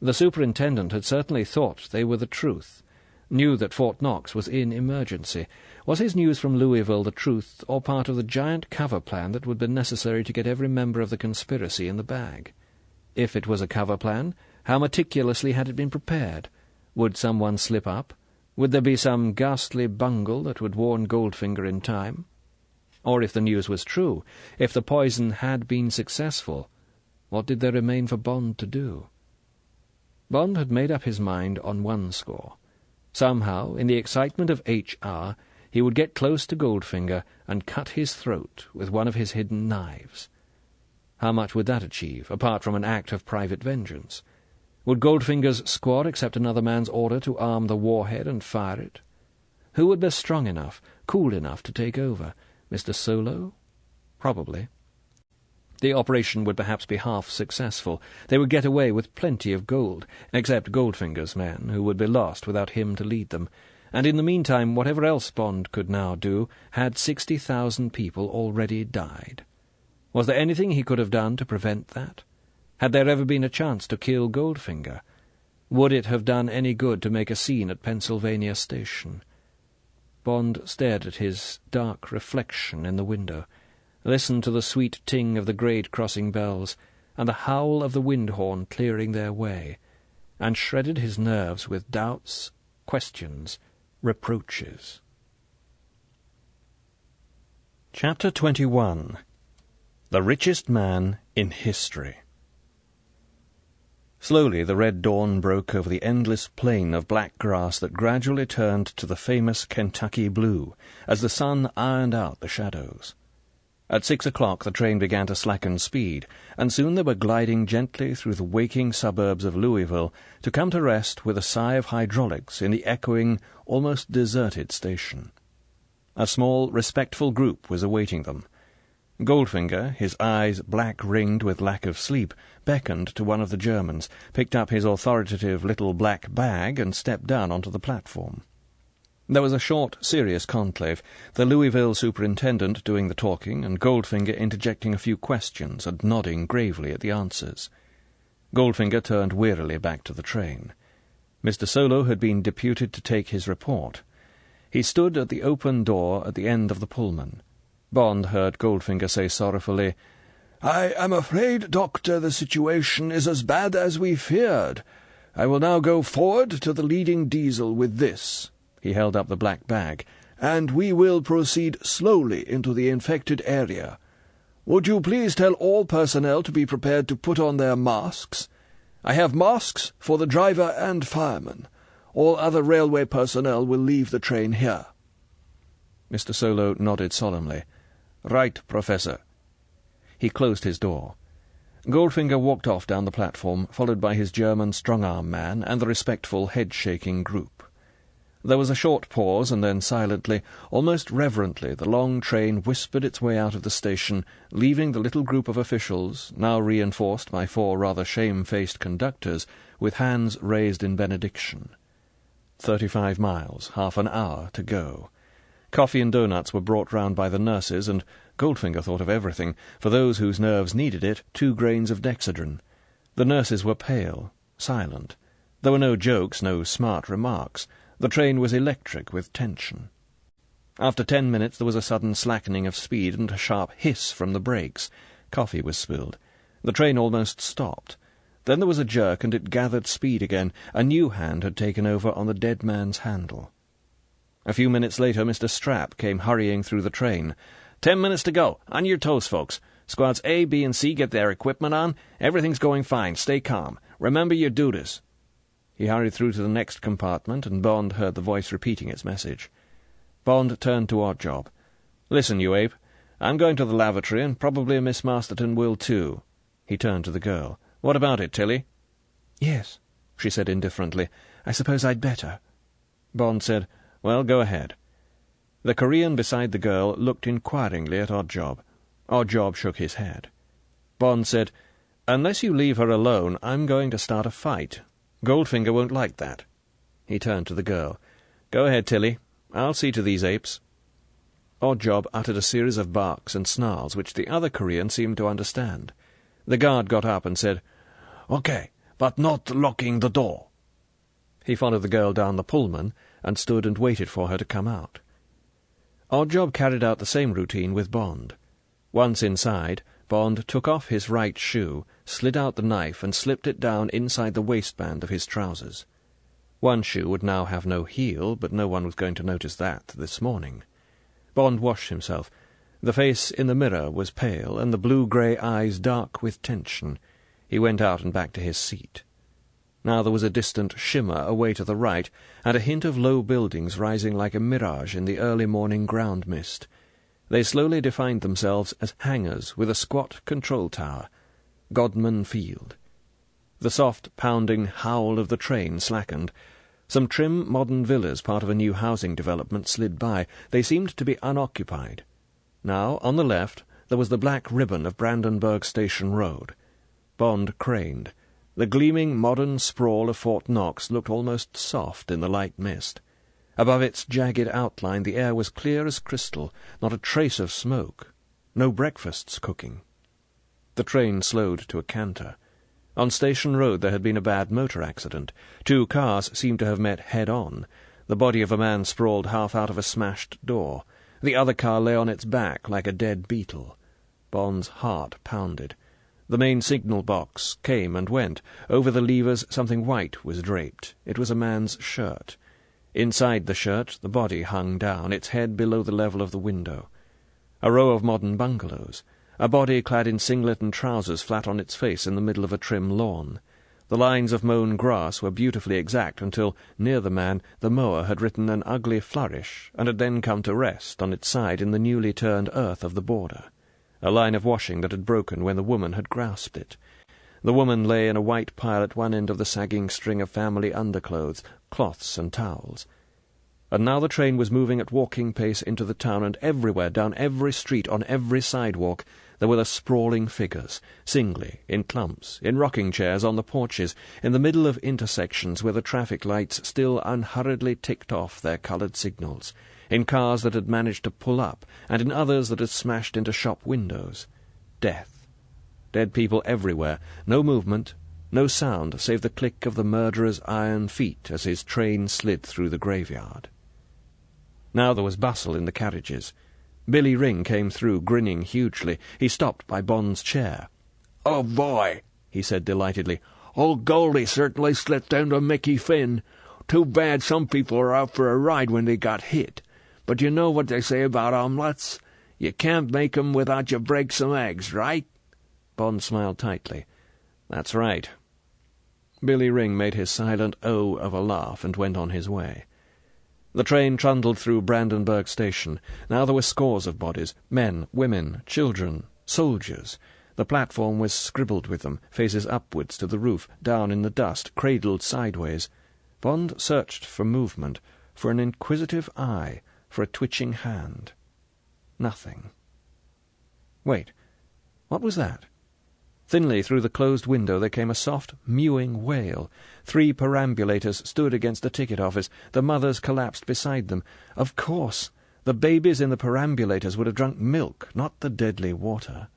The superintendent had certainly thought they were the truth, knew that Fort Knox was in emergency. Was his news from Louisville the truth, or part of the giant cover plan that would be necessary to get every member of the conspiracy in the bag? If it was a cover plan, how meticulously had it been prepared? Would someone slip up? Would there be some ghastly bungle that would warn Goldfinger in time? Or if the news was true, if the poison had been successful, what did there remain for Bond to do? Bond had made up his mind on one score. Somehow, in the excitement of HR, he would get close to Goldfinger and cut his throat with one of his hidden knives. How much would that achieve, apart from an act of private vengeance? Would Goldfinger's squad accept another man's order to arm the warhead and fire it? Who would be strong enough, cool enough to take over? Mr. Solo? Probably. The operation would perhaps be half successful. They would get away with plenty of gold, except Goldfinger's men, who would be lost without him to lead them. And in the meantime, whatever else Bond could now do, had 60,000 people already died. Was there anything he could have done to prevent that? Had there ever been a chance to kill Goldfinger? Would it have done any good to make a scene at Pennsylvania Station? Bond stared at his dark reflection in the window, listened to the sweet ting of the grade-crossing bells, and the howl of the wind-horn clearing their way, and shredded his nerves with doubts, questions, reproaches. Chapter 21. The Richest Man in History. Slowly the red dawn broke over the endless plain of black grass that gradually turned to the famous Kentucky blue as the sun ironed out the shadows. At 6 o'clock the train began to slacken speed, and soon they were gliding gently through the waking suburbs of Louisville to come to rest with a sigh of hydraulics in the echoing, almost deserted station. A small, respectful group was awaiting them. Goldfinger, his eyes black-ringed with lack of sleep, beckoned to one of the Germans, picked up his authoritative little black bag, and stepped down onto the platform. There was a short, serious conclave, the Louisville superintendent doing the talking, and Goldfinger interjecting a few questions and nodding gravely at the answers. Goldfinger turned wearily back to the train. Mr. Solo had been deputed to take his report. He stood at the open door at the end of the Pullman. Bond heard Goldfinger say sorrowfully, "I am afraid, Doctor, the situation is as bad as we feared. I will now go forward to the leading diesel with this." He held up the black bag, "and we will proceed slowly into the infected area. Would you please tell all personnel to be prepared to put on their masks? I have masks for the driver and fireman. All other railway personnel will leave the train here." Mr. Solo nodded solemnly. "Right, Professor." He closed his door. Goldfinger walked off down the platform, followed by his German strong-arm man and the respectful head-shaking group. There was a short pause, and then silently, almost reverently, the long train whispered its way out of the station, leaving the little group of officials, now reinforced by 4 rather shame-faced conductors, with hands raised in benediction. 35 miles, half an hour to go. Coffee and doughnuts were brought round by the nurses, and Goldfinger thought of everything. For those whose nerves needed it, 2 grains of dexedrine. The nurses were pale, silent. There were no jokes, no smart remarks. The train was electric with tension. After 10 minutes there was a sudden slackening of speed and a sharp hiss from the brakes. Coffee was spilled. The train almost stopped. Then there was a jerk, and it gathered speed again. A new hand had taken over on the dead man's handle. A few minutes later Mr. Strap came hurrying through the train. 10 minutes to go. On your toes, folks. Squads A, B, and C get their equipment on. Everything's going fine. Stay calm. Remember your duties." He hurried through to the next compartment, and Bond heard the voice repeating its message. Bond turned to Oddjob. "Listen, you ape. I'm going to the lavatory, and probably Miss Masterton will too." He turned to the girl. "What about it, Tilly?" "Yes," she said indifferently. "I suppose I'd better." Bond said, "Well, go ahead." The Korean beside the girl looked inquiringly at Oddjob. Oddjob shook his head. Bond said, "Unless you leave her alone, I'm going to start a fight. Goldfinger won't like that." He turned to the girl. "Go ahead, Tilly. I'll see to these apes." Oddjob uttered a series of barks and snarls which the other Korean seemed to understand. The guard got up and said, "Okay, but not locking the door." He followed the girl down the Pullman and stood and waited for her to come out. Oddjob carried out the same routine with Bond. Once inside, Bond took off his right shoe, slid out the knife, and slipped it down inside the waistband of his trousers. One shoe would now have no heel, but no one was going to notice that this morning. Bond washed himself. The face in the mirror was pale, and the blue-grey eyes dark with tension. He went out and back to his seat. Now there was a distant shimmer away to the right, and a hint of low buildings rising like a mirage in the early morning ground mist. They slowly defined themselves as hangars with a squat control tower. Godman Field. The soft, pounding howl of the train slackened. Some trim, modern villas, part of a new housing development, slid by. They seemed to be unoccupied. Now, on the left, there was the black ribbon of Brandenburg Station Road. Bond craned. The gleaming, modern sprawl of Fort Knox looked almost soft in the light mist. Above its jagged outline the air was clear as crystal, not a trace of smoke. No breakfasts cooking. The train slowed to a canter. On Station Road there had been a bad motor accident. 2 cars seemed to have met head-on. The body of a man sprawled half out of a smashed door. The other car lay on its back like a dead beetle. Bond's heart pounded. The main signal box came and went. Over the levers something white was draped. It was a man's shirt. Inside the shirt the body hung down, its head below the level of the window. A row of modern bungalows. A body clad in singlet and trousers flat on its face in the middle of a trim lawn. The lines of mown grass were beautifully exact until, near the man, the mower had written an ugly flourish, and had then come to rest on its side in the newly turned earth of the border. A line of washing that had broken when the woman had grasped it. The woman lay in a white pile at one end of the sagging string of family underclothes, cloths and towels. And now the train was moving at walking pace into the town, and everywhere, down every street, on every sidewalk, there were the sprawling figures, singly, in clumps, in rocking chairs on the porches, in the middle of intersections where the traffic lights still unhurriedly ticked off their coloured signals, in cars that had managed to pull up, and in others that had smashed into shop windows. Death. Dead people everywhere, no movement, no sound save the click of the murderer's iron feet as his train slid through the graveyard. Now there was bustle in the carriages. Billy Ring came through, grinning hugely. He stopped by Bond's chair. "Oh, boy," he said delightedly. "Old Goldie certainly slipped into Mickey Finn. Too bad some people are out for a ride when they got hit. But you know what they say about omelettes? You can't make 'em without you break some eggs, right?" Bond smiled tightly. "That's right." Billy Ring made his silent O of a laugh and went on his way. The train trundled through Brandenburg Station. Now there were scores of bodies, men, women, children, soldiers. The platform was scribbled with them, faces upwards to the roof, down in the dust, cradled sideways. Bond searched for movement, for an inquisitive eye, for a twitching hand. Nothing. Wait, what was that? Thinly through the closed window there came a soft, mewing wail. 3 perambulators stood against the ticket office. The mothers collapsed beside them. Of course, the babies in the perambulators would have drunk milk, not the deadly water.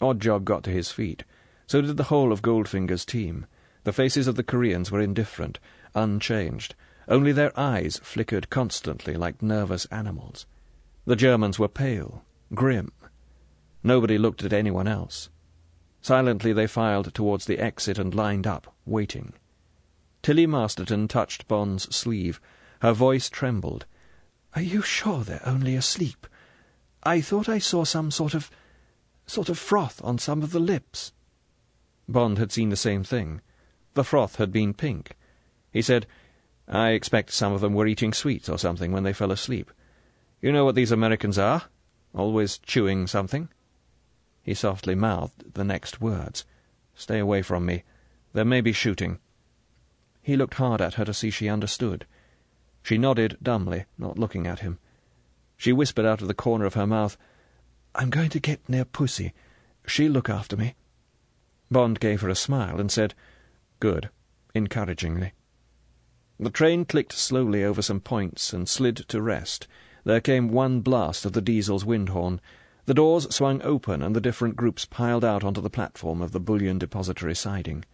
Oddjob got to his feet. So did the whole of Goldfinger's team. The faces of the Koreans were indifferent, unchanged. Only their eyes flickered constantly like nervous animals. The Germans were pale, grim. Nobody looked at anyone else. Silently they filed towards the exit and lined up, waiting. Tilly Masterton touched Bond's sleeve. Her voice trembled. "Are you sure they're only asleep? I thought I saw some sort of froth on some of the lips." Bond had seen the same thing. The froth had been pink. He said, "I expect some of them were eating sweets or something when they fell asleep. You know what these Americans are? Always chewing something." He softly mouthed the next words. "Stay away from me. There may be shooting." He looked hard at her to see she understood. She nodded dumbly, not looking at him. She whispered out of the corner of her mouth, "I'm going to get near Pussy. She'll look after me." Bond gave her a smile and said, "Good," encouragingly. The train clicked slowly over some points and slid to rest. There came one blast of the diesel's wind horn. The doors swung open and the different groups piled out onto the platform of the bullion depository siding.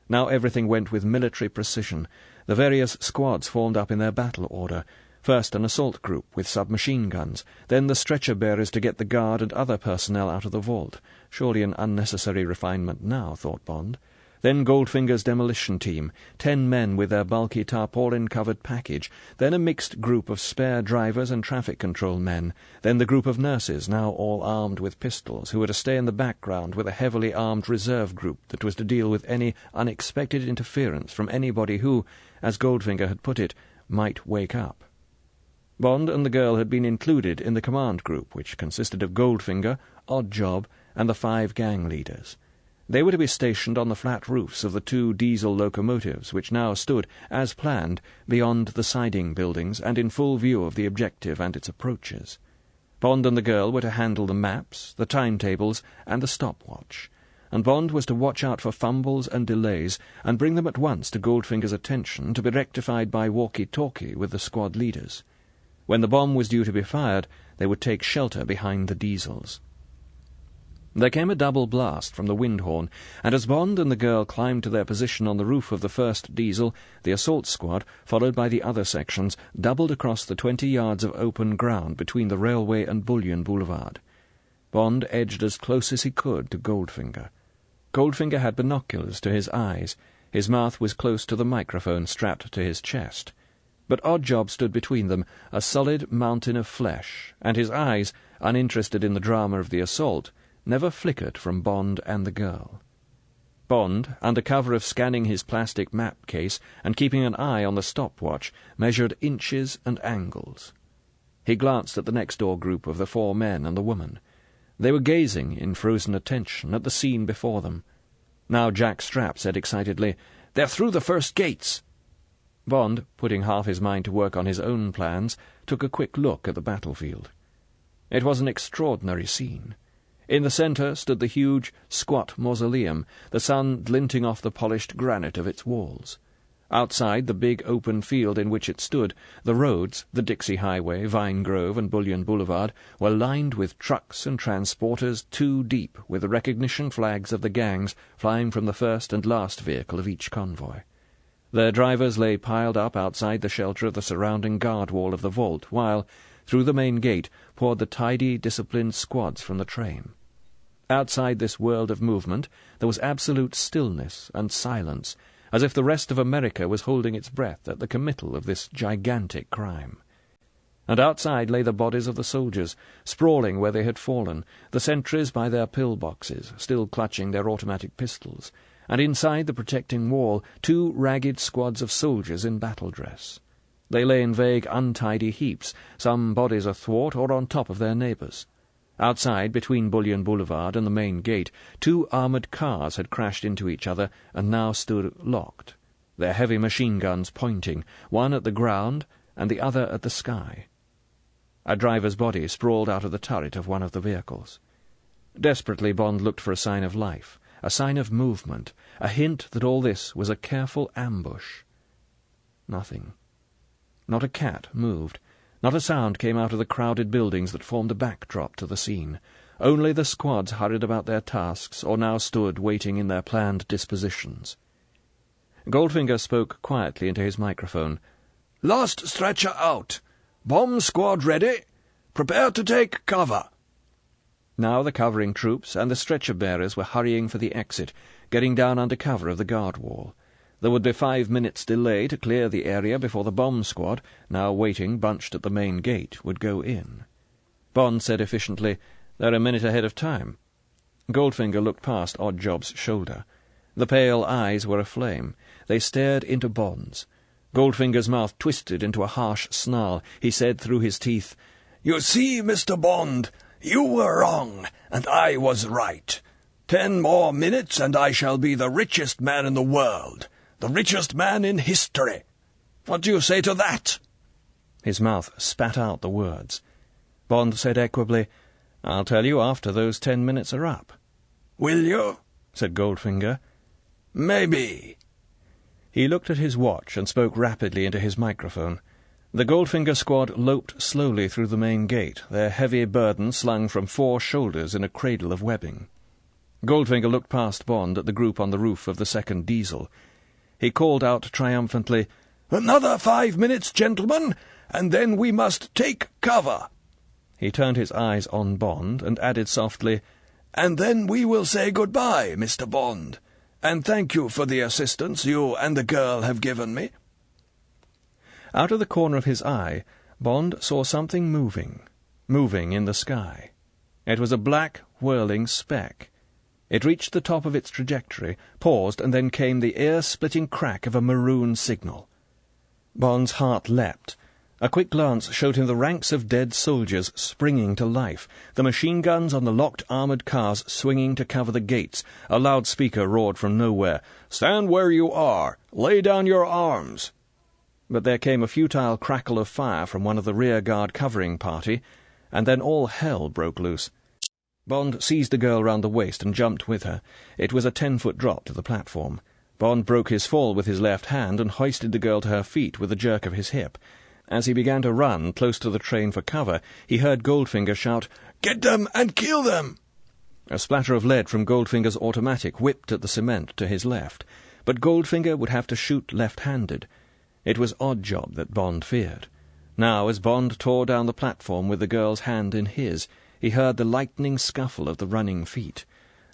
Now everything went with military precision. The various squads formed up in their battle order. First an assault group with submachine guns, then the stretcher-bearers to get the guard and other personnel out of the vault. Surely an unnecessary refinement now, thought Bond. Then Goldfinger's demolition team, 10 men with their bulky tarpaulin-covered package, then a mixed group of spare drivers and traffic control men, then the group of nurses, now all armed with pistols, who were to stay in the background with a heavily armed reserve group that was to deal with any unexpected interference from anybody who, as Goldfinger had put it, might wake up. Bond and the girl had been included in the command group, which consisted of Goldfinger, Oddjob, and the 5 gang leaders. They were to be stationed on the flat roofs of the 2 diesel locomotives, which now stood, as planned, beyond the siding buildings and in full view of the objective and its approaches. Bond and the girl were to handle the maps, the timetables, and the stopwatch, and Bond was to watch out for fumbles and delays and bring them at once to Goldfinger's attention, to be rectified by walkie-talkie with the squad leaders. When the bomb was due to be fired, they would take shelter behind the diesels. There came a double blast from the wind horn, and as Bond and the girl climbed to their position on the roof of the first diesel, the assault squad, followed by the other sections, doubled across the 20 yards of open ground between the railway and Bullion Boulevard. Bond edged as close as he could to Goldfinger. Goldfinger had binoculars to his eyes. His mouth was close to the microphone strapped to his chest. But Oddjob stood between them, a solid mountain of flesh, and his eyes, uninterested in the drama of the assault, never flickered from Bond and the girl. Bond, under cover of scanning his plastic map case and keeping an eye on the stopwatch, measured inches and angles. He glanced at the next-door group of the 4 men and the woman. They were gazing in frozen attention at the scene before them. Now Jack Strapp said excitedly, "They're through the first gates." Bond, putting half his mind to work on his own plans, took a quick look at the battlefield. It was an extraordinary scene. In the centre stood the huge, squat mausoleum, the sun glinting off the polished granite of its walls. Outside the big open field in which it stood, the roads, the Dixie Highway, Vine Grove, and Bullion Boulevard, were lined with trucks and transporters 2 deep, with the recognition flags of the gangs flying from the first and last vehicle of each convoy. Their drivers lay piled up outside the shelter of the surrounding guard wall of the vault, while, through the main gate, poured the tidy, disciplined squads from the train. Outside this world of movement there was absolute stillness and silence, as if the rest of America was holding its breath at the committal of this gigantic crime. And outside lay the bodies of the soldiers, sprawling where they had fallen, the sentries by their pill-boxes, still clutching their automatic pistols, and inside the protecting wall 2 ragged squads of soldiers in battle dress. They lay in vague, untidy heaps, some bodies athwart or on top of their neighbours. Outside, between Bullion Boulevard and the main gate, 2 armoured cars had crashed into each other and now stood locked, their heavy machine guns pointing, one at the ground and the other at the sky. A driver's body sprawled out of the turret of one of the vehicles. Desperately Bond looked for a sign of life, a sign of movement, a hint that all this was a careful ambush. Nothing. Not a cat moved. Not a sound came out of the crowded buildings that formed a backdrop to the scene. Only the squads hurried about their tasks, or now stood waiting in their planned dispositions. Goldfinger spoke quietly into his microphone. "Last stretcher out. Bomb squad ready. Prepare to take cover." Now the covering troops and the stretcher-bearers were hurrying for the exit, getting down under cover of the guard wall. There would be 5 minutes' delay to clear the area before the bomb squad, now waiting bunched at the main gate, would go in. Bond said efficiently, "They're a minute ahead of time." Goldfinger looked past Oddjob's shoulder. The pale eyes were aflame. They stared into Bond's. Goldfinger's mouth twisted into a harsh snarl. He said through his teeth, "You see, Mr. Bond, you were wrong, and I was right. 10 more minutes, and I shall be the richest man in the world, the richest man in history. What do you say to that?" His mouth spat out the words. Bond said equably, "I'll tell you after those 10 minutes are up." Will you? said Goldfinger. Maybe. He looked at his watch and spoke rapidly into his microphone. The Goldfinger squad loped slowly through the main gate, their heavy burden slung from 4 shoulders in a cradle of webbing. Goldfinger looked past Bond at the group on the roof of the second diesel. He called out triumphantly, "Another 5 minutes, gentlemen, and then we must take cover." He turned his eyes on Bond and added softly, "And then we will say goodbye, Mr. Bond, and thank you for the assistance you and the girl have given me." Out of the corner of his eye, Bond saw something moving in the sky. It was a black, whirling speck. It reached the top of its trajectory, paused, and then came the ear-splitting crack of a maroon signal. Bond's heart leapt. A quick glance showed him the ranks of dead soldiers springing to life, the machine guns on the locked armoured cars swinging to cover the gates. A loudspeaker roared from nowhere, "Stand where you are! Lay down your arms!" But there came a futile crackle of fire from one of the rear-guard covering party, and then all hell broke loose. Bond seized the girl round the waist and jumped with her. It was a 10-foot drop to the platform. Bond broke his fall with his left hand and hoisted the girl to her feet with a jerk of his hip. As he began to run close to the train for cover, he heard Goldfinger shout, "Get them and kill them!" A splatter of lead from Goldfinger's automatic whipped at the cement to his left, but Goldfinger would have to shoot left-handed. It was Oddjob that Bond feared. Now, as Bond tore down the platform with the girl's hand in his, he heard the lightning scuffle of the running feet.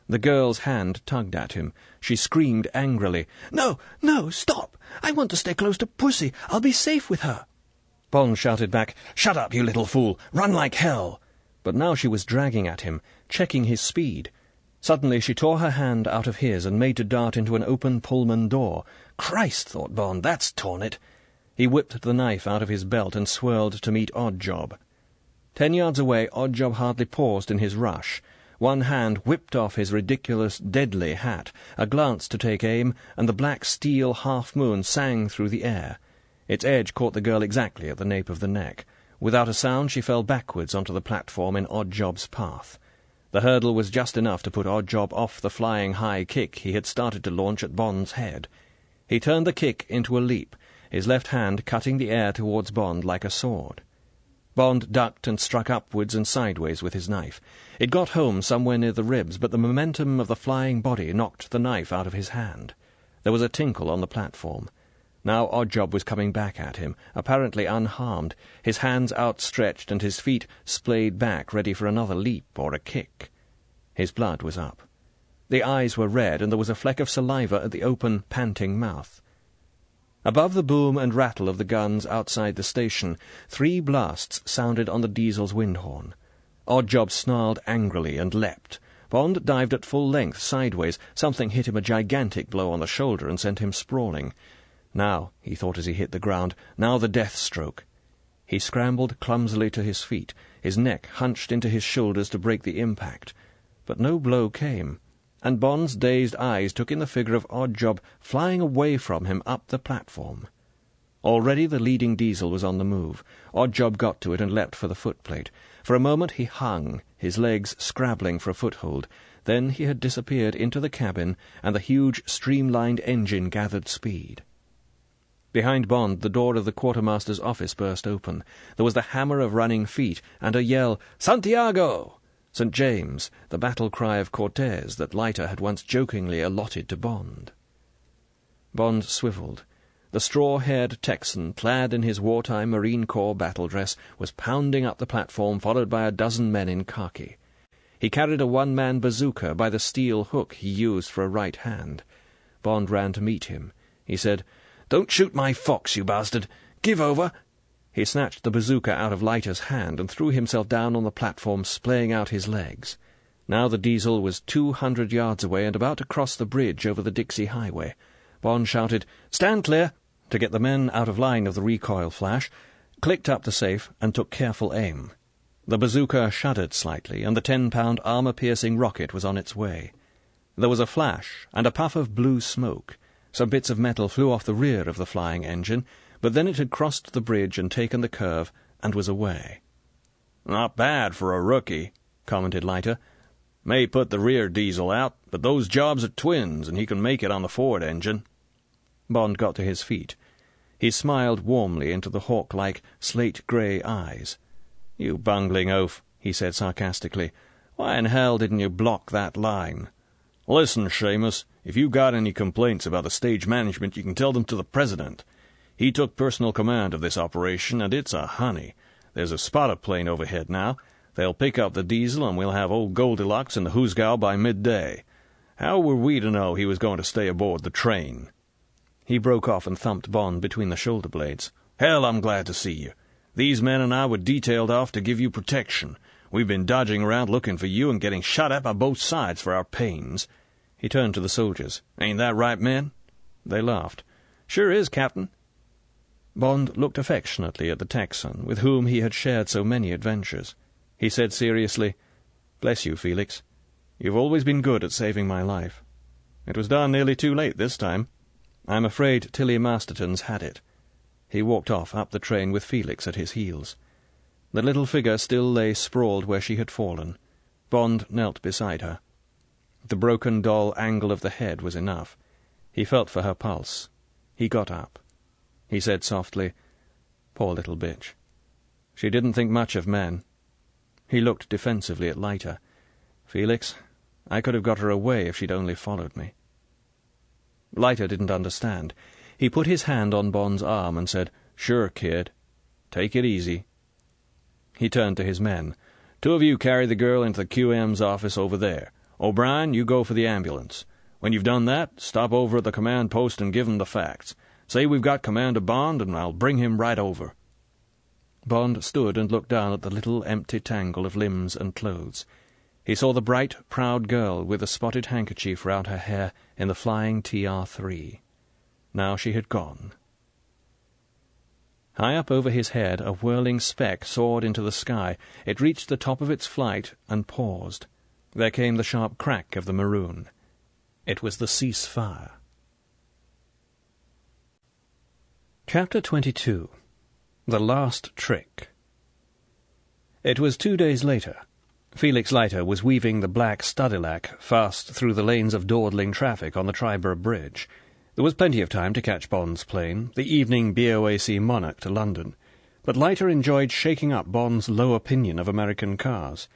The girl's hand tugged at him. She screamed angrily, "No, no, stop! I want to stay close to Pussy. I'll be safe with her." Bond shouted back, "Shut up, you little fool! Run like hell!" But now she was dragging at him, checking his speed. Suddenly she tore her hand out of his and made to dart into an open Pullman door. Christ, thought Bond, that's torn it. He whipped the knife out of his belt and swirled to meet Oddjob. 10 yards away, Oddjob hardly paused in his rush. One hand whipped off his ridiculous, deadly hat, a glance to take aim, and the black steel half-moon sang through the air. Its edge caught the girl exactly at the nape of the neck. Without a sound she fell backwards onto the platform in Oddjob's path. The hurdle was just enough to put Oddjob off the flying high kick he had started to launch at Bond's head. He turned the kick into a leap, his left hand cutting the air towards Bond like a sword. Bond ducked and struck upwards and sideways with his knife. It got home somewhere near the ribs, but the momentum of the flying body knocked the knife out of his hand. There was a tinkle on the platform. Now Oddjob was coming back at him, apparently unharmed, his hands outstretched and his feet splayed back, ready for another leap or a kick. His blood was up. The eyes were red, and there was a fleck of saliva at the open, panting mouth. Above the boom and rattle of the guns outside the station, 3 blasts sounded on the diesel's windhorn. Oddjob snarled angrily and leapt. Bond dived at full length sideways. Something hit him a gigantic blow on the shoulder and sent him sprawling. Now, he thought as he hit the ground, now the death stroke. He scrambled clumsily to his feet, his neck hunched into his shoulders to break the impact. But no blow came, and Bond's dazed eyes took in the figure of Oddjob flying away from him up the platform. Already the leading diesel was on the move. Oddjob got to it and leapt for the footplate. For a moment he hung, his legs scrabbling for a foothold. Then he had disappeared into the cabin, and the huge streamlined engine gathered speed. Behind Bond, the door of the quartermaster's office burst open. There was the hammer of running feet, and a yell, "Santiago!" St. James, the battle cry of Cortes that Leiter had once jokingly allotted to Bond. Bond swivelled. The straw-haired Texan, clad in his wartime Marine Corps battle dress, was pounding up the platform, followed by a dozen men in khaki. He carried a one-man bazooka by the steel hook he used for a right hand. Bond ran to meet him. He said, "Don't shoot my fox, you bastard! Give over!" He snatched the bazooka out of Leiter's hand and threw himself down on the platform, splaying out his legs. Now the diesel was 200 yards away and about to cross the bridge over the Dixie Highway. Bond shouted, "Stand clear!" to get the men out of line of the recoil flash, clicked up the safe, and took careful aim. The bazooka shuddered slightly, and the 10-pound armour-piercing rocket was on its way. There was a flash and a puff of blue smoke. Some bits of metal flew off the rear of the flying engine, but then it had crossed the bridge and taken the curve, and was away. "Not bad for a rookie," commented Leiter. May put the rear diesel out, but those jobs are twins, and he can make it on the forward engine." Bond got to his feet. He smiled warmly into the hawk-like, slate-grey eyes. "You bungling oaf," he said sarcastically. "Why in hell didn't you block that line?" "Listen, Seamus, if you got any complaints about the stage management, you can tell them to the President. He took personal command of this operation, and it's a honey. There's a spotter plane overhead now. They'll pick up the diesel, and we'll have old Goldilocks in the hoosgow by midday. How were we to know he was going to stay aboard the train?" He broke off and thumped Bond between the shoulder blades. "Hell, I'm glad to see you. These men and I were detailed off to give you protection. We've been dodging around looking for you and getting shot at by both sides for our pains." He turned to the soldiers. "Ain't that right, men?" They laughed. "Sure is, Captain." Bond looked affectionately at the Texan, with whom he had shared so many adventures. He said seriously, "Bless you, Felix. You've always been good at saving my life. It was done nearly too late this time. I'm afraid Tilly Masterton's had it." He walked off up the train with Felix at his heels. The little figure still lay sprawled where she had fallen. Bond knelt beside her. The broken dull angle of the head was enough. He felt for her pulse. He got up. He said softly, "Poor little bitch. She didn't think much of men." He looked defensively at Leiter. "Felix, I could have got her away if she'd only followed me." Leiter didn't understand. He put his hand on Bond's arm and said, "Sure, kid. Take it easy." He turned to his men. "Two of you carry the girl into the QM's office over there. O'Brien, you go for the ambulance. When you've done that, stop over at the command post and give them the facts. Say we've got Commander Bond, and I'll bring him right over." Bond stood and looked down at the little empty tangle of limbs and clothes. He saw the bright, proud girl with a spotted handkerchief round her hair in the flying TR-3. Now she had gone. High up over his head, a whirling speck soared into the sky. It reached the top of its flight and paused. There came the sharp crack of the maroon. It was the cease-fire. Chapter 22. The Last Trick. It was 2 days later. Felix Leiter was weaving the black Studilac fast through the lanes of dawdling traffic on the Triborough Bridge. There was plenty of time to catch Bond's plane, the evening BOAC Monarch to London, but Leiter enjoyed shaking up Bond's low opinion of American cars.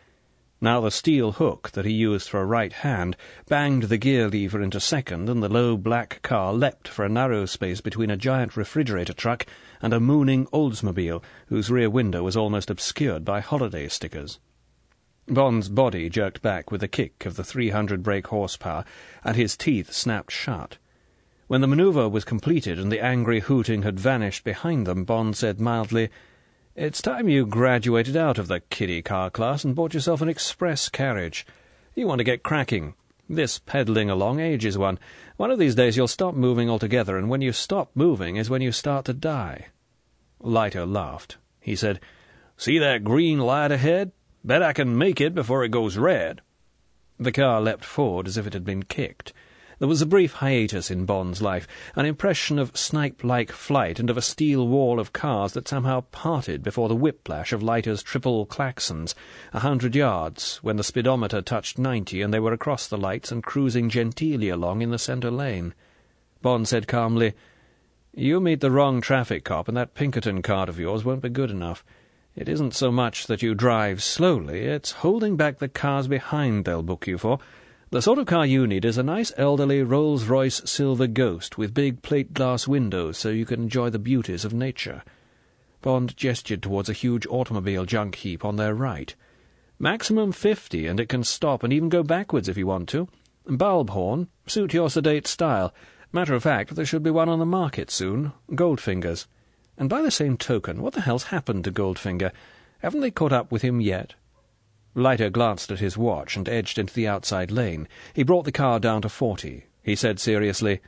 Now the steel hook that he used for a right hand banged the gear lever into second, and the low black car leapt for a narrow space between a giant refrigerator truck and a mooning Oldsmobile, whose rear window was almost obscured by holiday stickers. Bond's body jerked back with the kick of the 300 brake horsepower, and his teeth snapped shut. When the manoeuvre was completed and the angry hooting had vanished behind them, Bond said mildly, "It's time you graduated out of the kiddie car class and bought yourself an express carriage. You want to get cracking. This peddling along ages one. One of these days you'll stop moving altogether, and when you stop moving is when you start to die." Leiter laughed. He said, "See that green light ahead? Bet I can make it before it goes red." The car leapt forward as if it had been kicked. There was a brief hiatus in Bond's life, an impression of snipe-like flight and of a steel wall of cars that somehow parted before the whiplash of Leiter's triple klaxons, 100 yards, when the speedometer touched 90 and they were across the lights and cruising genteelly along in the centre lane. Bond said calmly, "You meet the wrong traffic cop, and that Pinkerton card of yours won't be good enough. It isn't so much that you drive slowly, it's holding back the cars behind they'll book you for. The sort of car you need is a nice elderly Rolls-Royce Silver Ghost with big plate-glass windows so you can enjoy the beauties of nature." Bond gestured towards a huge automobile junk heap on their right. "Maximum 50, and it can stop and even go backwards if you want to. Bulb horn, suit your sedate style. Matter of fact, there should be one on the market soon, Goldfinger's. And by the same token, what the hell's happened to Goldfinger? Haven't they caught up with him yet?" Leiter glanced at his watch and edged into the outside lane. He brought the car down to 40. He said seriously,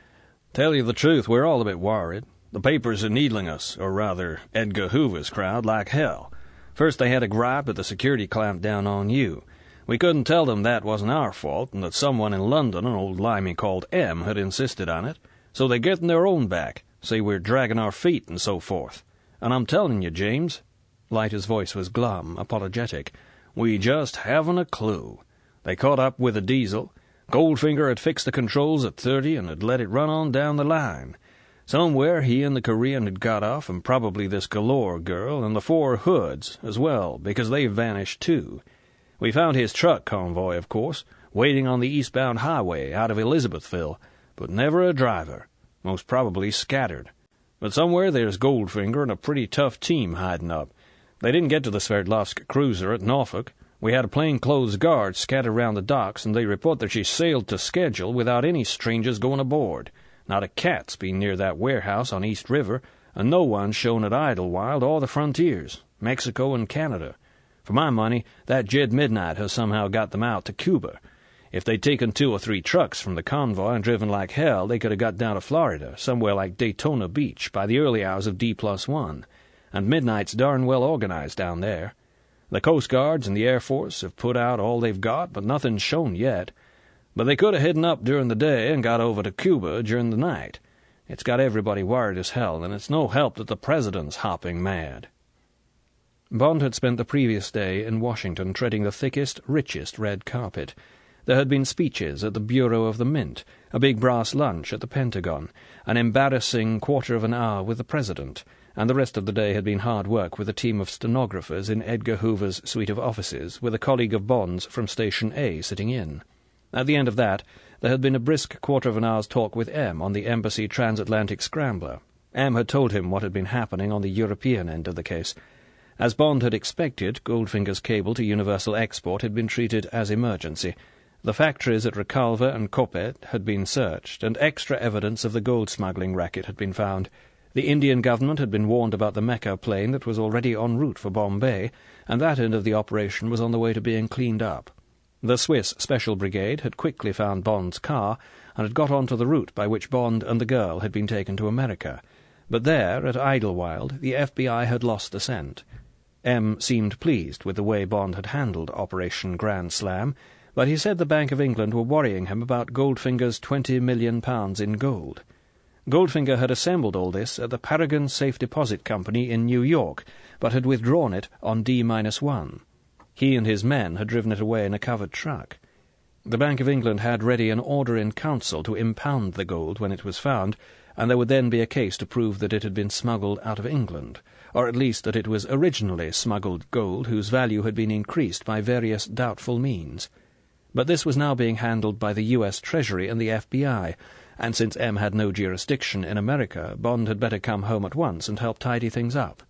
"Tell you the truth, we're all a bit worried. The papers are needling us, or rather Edgar Hoover's crowd, like hell. First they had a gripe that the security clamped down on you. We couldn't tell them that wasn't our fault, and that someone in London, an old limey called M, had insisted on it. So they're getting their own back, say we're dragging our feet and so forth. And I'm telling you, James," Leiter's voice was glum, apologetic, "we just haven't a clue. They caught up with the diesel. Goldfinger had fixed the controls at 30 and had let it run on down the line. Somewhere he and the Korean had got off, and probably this Galore girl and the 4 hoods as well, because they vanished too. We found his truck convoy, of course, waiting on the eastbound highway out of Elizabethville, but never a driver, most probably scattered. But somewhere there's Goldfinger and a pretty tough team hiding up. They didn't get to the Sverdlovsk cruiser at Norfolk. We had a plainclothes guard scattered around the docks, and they report that she sailed to schedule without any strangers going aboard. Not a cat's been near that warehouse on East River, and no one's shown at Idlewild or the frontiers, Mexico and Canada. For my money, that Jed Midnight has somehow got them out to Cuba. If they'd taken 2 or 3 trucks from the convoy and driven like hell, they could have got down to Florida, somewhere like Daytona Beach, by the early hours of D+1. And Midnight's darn well organized down there. The Coast Guards and the Air Force have put out all they've got, but nothing's shown yet. But they could have hidden up during the day and got over to Cuba during the night. It's got everybody worried as hell, and it's no help that the president's hopping mad. Bond had spent the previous day in Washington treading the thickest, richest red carpet. There had been speeches at the Bureau of the Mint, a big brass lunch at the Pentagon, an embarrassing quarter of an hour with the President, and the rest of the day had been hard work with a team of stenographers in Edgar Hoover's suite of offices, with a colleague of Bond's from Station A sitting in. At the end of that, there had been a brisk quarter of an hour's talk with M on the Embassy transatlantic scrambler. M had told him what had been happening on the European end of the case. As Bond had expected, Goldfinger's cable to Universal Export had been treated as emergency. The factories at Recalva and Copet had been searched, and extra evidence of the gold smuggling racket had been found. The Indian government had been warned about the Mecca plane that was already en route for Bombay, and that end of the operation was on the way to being cleaned up. The Swiss Special Brigade had quickly found Bond's car, and had got on to the route by which Bond and the girl had been taken to America. But there, at Idlewild, the FBI had lost the scent. M seemed pleased with the way Bond had handled Operation Grand Slam, but he said the Bank of England were worrying him about Goldfinger's £20 million in gold. Goldfinger had assembled all this at the Paragon Safe Deposit Company in New York, but had withdrawn it on D-1. He and his men had driven it away in a covered truck. The Bank of England had ready an order in council to impound the gold when it was found, and there would then be a case to prove that it had been smuggled out of England, or at least that it was originally smuggled gold whose value had been increased by various doubtful means. But this was now being handled by the U.S. Treasury and the FBI, and since M had no jurisdiction in America, Bond had better come home at once and help tidy things up.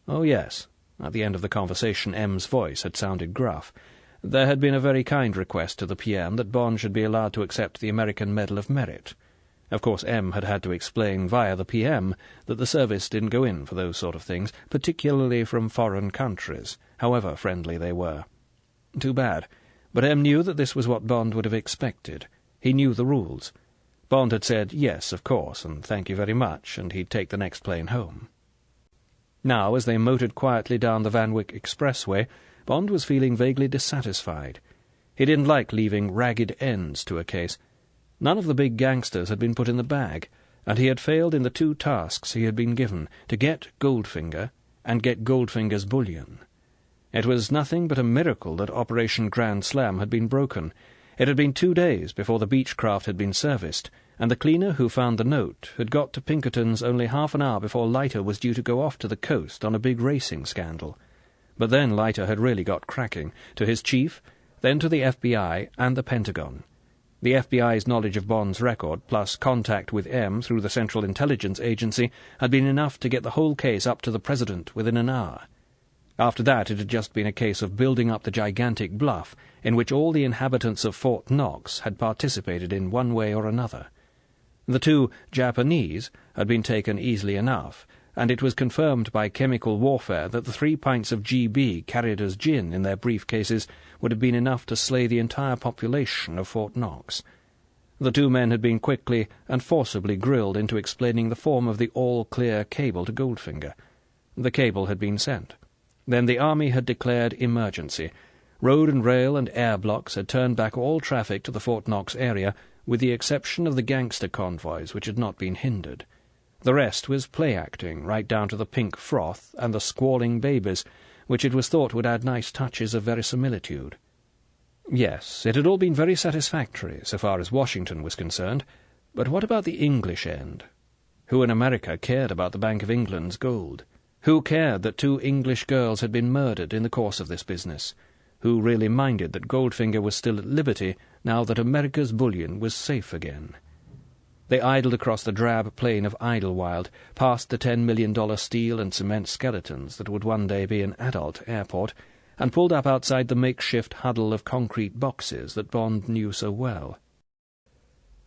Oh, yes. At the end of the conversation, M's voice had sounded gruff. There had been a very kind request to the PM that Bond should be allowed to accept the American Medal of Merit. Of course, M had had to explain via the PM that the service didn't go in for those sort of things, particularly from foreign countries, however friendly they were. Too bad. But M knew that this was what Bond would have expected. He knew the rules. Bond had said yes, of course, and thank you very much, and he'd take the next plane home. Now, as they motored quietly down the Van Wyck Expressway, Bond was feeling vaguely dissatisfied. He didn't like leaving ragged ends to a case. None of the big gangsters had been put in the bag, and he had failed in the 2 tasks he had been given, to get Goldfinger and get Goldfinger's bullion. It was nothing but a miracle that Operation Grand Slam had been broken. It had been 2 days before the Beechcraft had been serviced, and the cleaner who found the note had got to Pinkerton's only half an hour before Leiter was due to go off to the coast on a big racing scandal. But then Leiter had really got cracking, to his chief, then to the FBI and the Pentagon. The FBI's knowledge of Bond's record, plus contact with M through the Central Intelligence Agency, had been enough to get the whole case up to the President within an hour. After that, it had just been a case of building up the gigantic bluff in which all the inhabitants of Fort Knox had participated in one way or another. The 2 Japanese had been taken easily enough, and it was confirmed by chemical warfare that the 3 pints of GB carried as gin in their briefcases would have been enough to slay the entire population of Fort Knox. The 2 men had been quickly and forcibly grilled into explaining the form of the all-clear cable to Goldfinger. The cable had been sent. Then the Army had declared emergency. Road and rail and air blocks had turned back all traffic to the Fort Knox area, with the exception of the gangster convoys, which had not been hindered. The rest was play-acting, right down to the pink froth and the squalling babies, which it was thought would add nice touches of verisimilitude. Yes, it had all been very satisfactory, so far as Washington was concerned, but what about the English end? Who in America cared about the Bank of England's gold? Who cared that 2 English girls had been murdered in the course of this business? Who really minded that Goldfinger was still at liberty now that America's bullion was safe again? They idled across the drab plain of Idlewild, past the $10 million steel and cement skeletons that would one day be an adult airport, and pulled up outside the makeshift huddle of concrete boxes that Bond knew so well.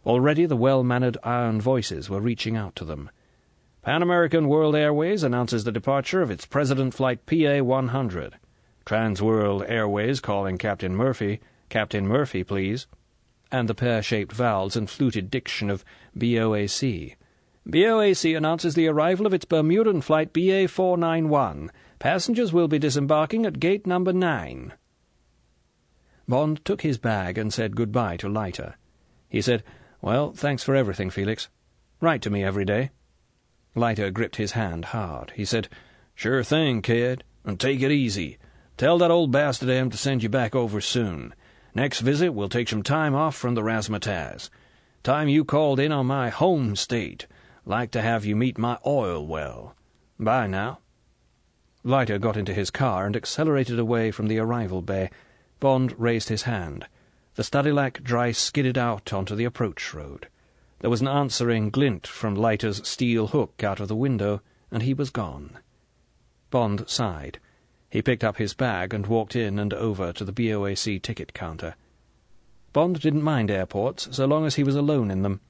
Already the well-mannered iron voices were reaching out to them. Pan American World Airways announces the departure of its President Flight PA-100. Trans-World Airways calling Captain Murphy. Captain Murphy, please. And the pear-shaped vowels and fluted diction of BOAC. BOAC announces the arrival of its Bermudan Flight BA-491. Passengers will be disembarking at gate number 9. Bond took his bag and said goodbye to Leiter. He said, "Well, thanks for everything, Felix. Write to me every day." Leiter gripped his hand hard. He said, "Sure thing, kid, and take it easy. Tell that old bastard M to send you back over soon. Next visit we'll take some time off from the razzmatazz. Time you called in on my home state. Like to have you meet my oil well. Bye now." Leiter got into his car and accelerated away from the arrival bay. Bond raised his hand. The Studilac dry skidded out onto the approach road. There was an answering glint from Leiter's steel hook out of the window, and he was gone. Bond sighed. He picked up his bag and walked in and over to the BOAC ticket counter. Bond didn't mind airports so long as he was alone in them.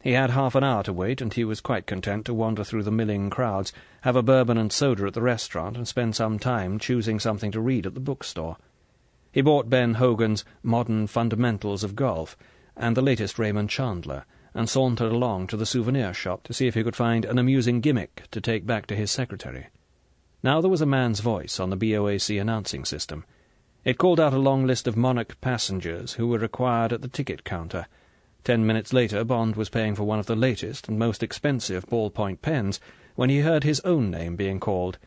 He had half an hour to wait, and he was quite content to wander through the milling crowds, have a bourbon and soda at the restaurant, and spend some time choosing something to read at the bookstore. He bought Ben Hogan's Modern Fundamentals of Golf and the latest Raymond Chandler, and sauntered along to the souvenir shop to see if he could find an amusing gimmick to take back to his secretary. Now there was a man's voice on the BOAC announcing system. It called out a long list of Monarch passengers who were required at the ticket counter. 10 minutes later, Bond was paying for one of the latest and most expensive ballpoint pens when he heard his own name being called.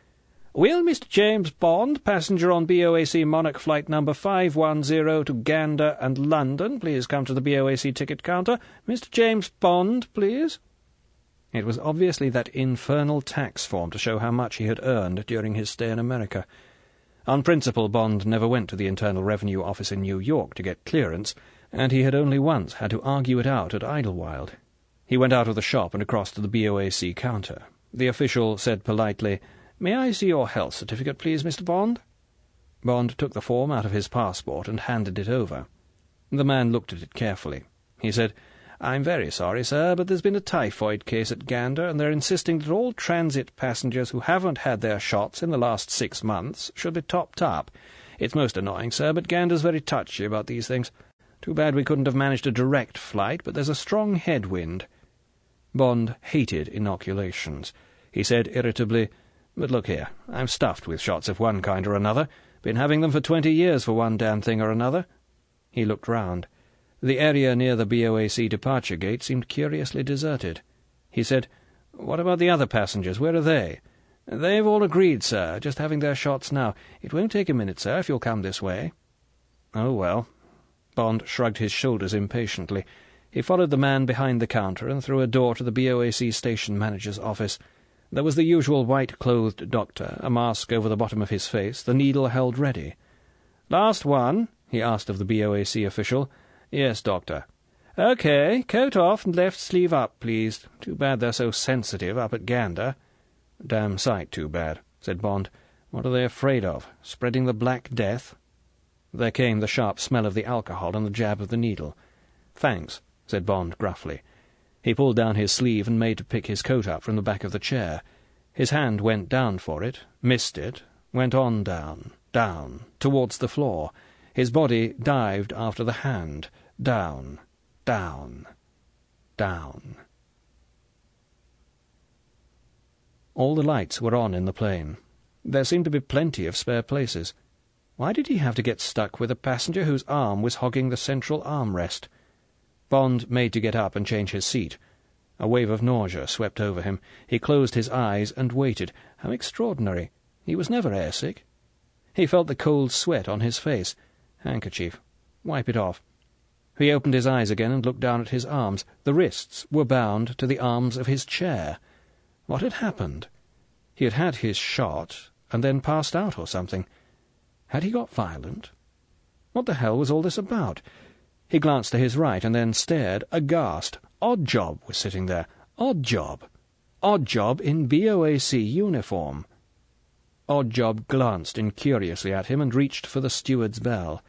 "Will Mr. James Bond, passenger on BOAC Monarch Flight number 510 to Gander and London, please come to the BOAC ticket counter. Mr. James Bond, please." It was obviously that infernal tax form to show how much he had earned during his stay in America. On principle, Bond never went to the Internal Revenue Office in New York to get clearance, and he had only once had to argue it out at Idlewild. He went out of the shop and across to the BOAC counter. The official said politely, "May I see your health certificate, please, Mr. Bond?" Bond took the form out of his passport and handed it over. The man looked at it carefully. He said, "I'm very sorry, sir, but there's been a typhoid case at Gander, and they're insisting that all transit passengers who haven't had their shots in the last 6 months should be topped up. It's most annoying, sir, but Gander's very touchy about these things. Too bad we couldn't have managed a direct flight, but there's a strong headwind." Bond hated inoculations. He said irritably, "But look here, I'm stuffed with shots of one kind or another. Been having them for 20 years for one damn thing or another." He looked round. The area near the BOAC departure gate seemed curiously deserted. He said, "What about the other passengers? Where are they?" "They've all agreed, sir, just having their shots now. It won't take a minute, sir, if you'll come this way." "Oh, well." Bond shrugged his shoulders impatiently. He followed the man behind the counter and through a door to the BOAC station manager's office. There was the usual white-clothed doctor, a mask over the bottom of his face, the needle held ready. "Last one?" he asked of the BOAC official. "Yes, doctor." "OK, coat off and left sleeve up, please. Too bad they're so sensitive up at Gander." "Damn sight too bad," said Bond. "What are they afraid of? Spreading the Black Death?" There came the sharp smell of the alcohol and the jab of the needle. "Thanks," said Bond gruffly. He pulled down his sleeve and made to pick his coat up from the back of the chair. His hand went down for it, missed it, went on down, down, towards the floor. His body dived after the hand, down, down, down. All the lights were on in the plane. There seemed to be plenty of spare places. Why did he have to get stuck with a passenger whose arm was hogging the central armrest? Bond made to get up and change his seat. A wave of nausea swept over him. He closed his eyes and waited. How extraordinary. He was never airsick. He felt the cold sweat on his face. Handkerchief. Wipe it off. He opened his eyes again and looked down at his arms. The wrists were bound to the arms of his chair. What had happened? He had had his shot, and then passed out or something. Had he got violent? What the hell was all this about? He glanced to his right, and then stared, aghast. Oddjob was sitting there. Oddjob. Oddjob in BOAC uniform. Oddjob glanced incuriously at him and reached for the steward's bell.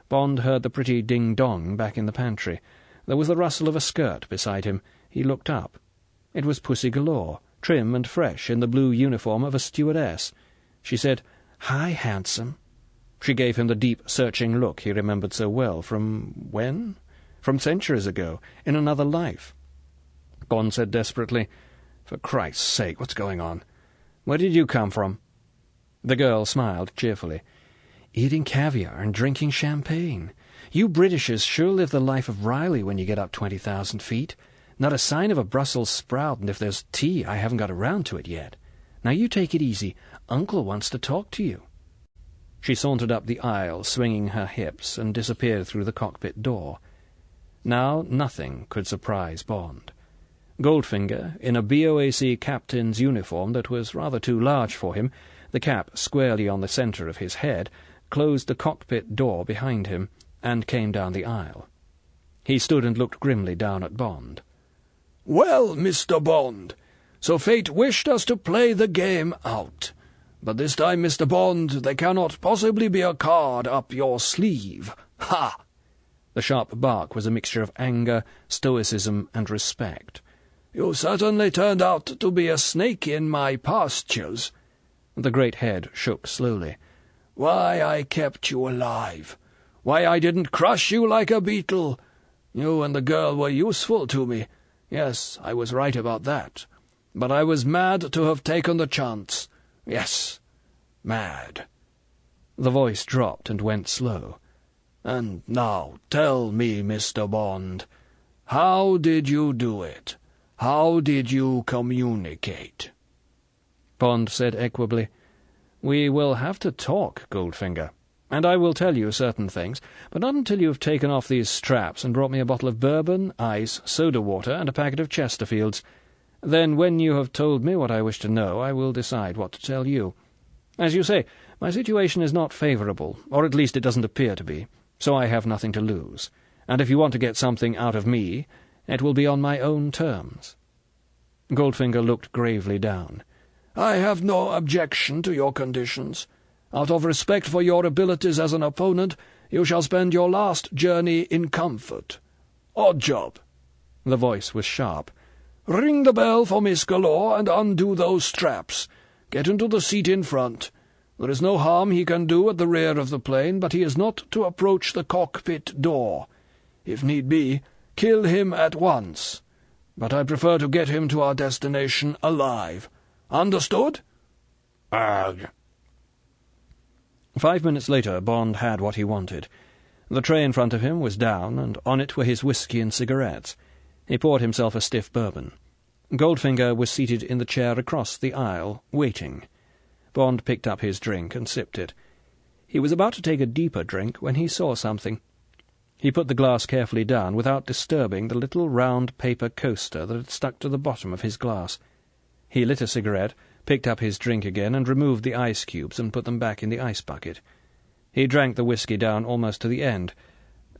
Bond heard the pretty ding-dong back in the pantry. There was the rustle of a skirt beside him. He looked up. It was Pussy Galore, trim and fresh in the blue uniform of a stewardess. She said, "Hi, handsome." She gave him the deep, searching look he remembered so well. From when? From centuries ago, in another life. Bond said desperately, "For Christ's sake, what's going on? Where did you come from?" The girl smiled cheerfully. "Eating caviar and drinking champagne. You Britishers sure live the life of Riley when you get up 20,000 feet. Not a sign of a Brussels sprout, and if there's tea, I haven't got around to it yet. Now you take it easy. Uncle wants to talk to you." She sauntered up the aisle, swinging her hips, and disappeared through the cockpit door. Now nothing could surprise Bond. Goldfinger, in a BOAC captain's uniform that was rather too large for him, the cap squarely on the centre of his head, closed the cockpit door behind him, and came down the aisle. He stood and looked grimly down at Bond. "Well, Mr. Bond, so fate wished us to play the game out. But this time, Mr. Bond, there cannot possibly be a card up your sleeve. Ha!" The sharp bark was a mixture of anger, stoicism, and respect. "You certainly turned out to be a snake in my pastures." The great head shook slowly. "Why I kept you alive. Why I didn't crush you like a beetle. You and the girl were useful to me. Yes, I was right about that. But I was mad to have taken the chance. Yes, mad." The voice dropped and went slow. "And now tell me, Mr. Bond, how did you do it? How did you communicate?" Bond said equably, "We will have to talk, Goldfinger, and I will tell you certain things, but not until you have taken off these straps and brought me a bottle of bourbon, ice, soda water, and a packet of Chesterfields. Then, when you have told me what I wish to know, I will decide what to tell you. As you say, my situation is not favourable, or at least it doesn't appear to be, so I have nothing to lose, and if you want to get something out of me, it will be on my own terms." Goldfinger looked gravely down. "I have no objection to your conditions. Out of respect for your abilities as an opponent, you shall spend your last journey in comfort. Oddjob." The voice was sharp. "Ring the bell for Miss Galore and undo those straps. Get into the seat in front. There is no harm he can do at the rear of the plane, but he is not to approach the cockpit door. If need be, kill him at once. But I prefer to get him to our destination alive. Understood?" Ugh. 5 minutes later, Bond had what he wanted. The tray in front of him was down, and on it were his whisky and cigarettes. He poured himself a stiff bourbon. Goldfinger was seated in the chair across the aisle, waiting. Bond picked up his drink and sipped it. He was about to take a deeper drink when he saw something. He put the glass carefully down without disturbing the little round paper coaster that had stuck to the bottom of his glass. He lit a cigarette, picked up his drink again, and removed the ice cubes and put them back in the ice bucket. He drank the whisky down almost to the end.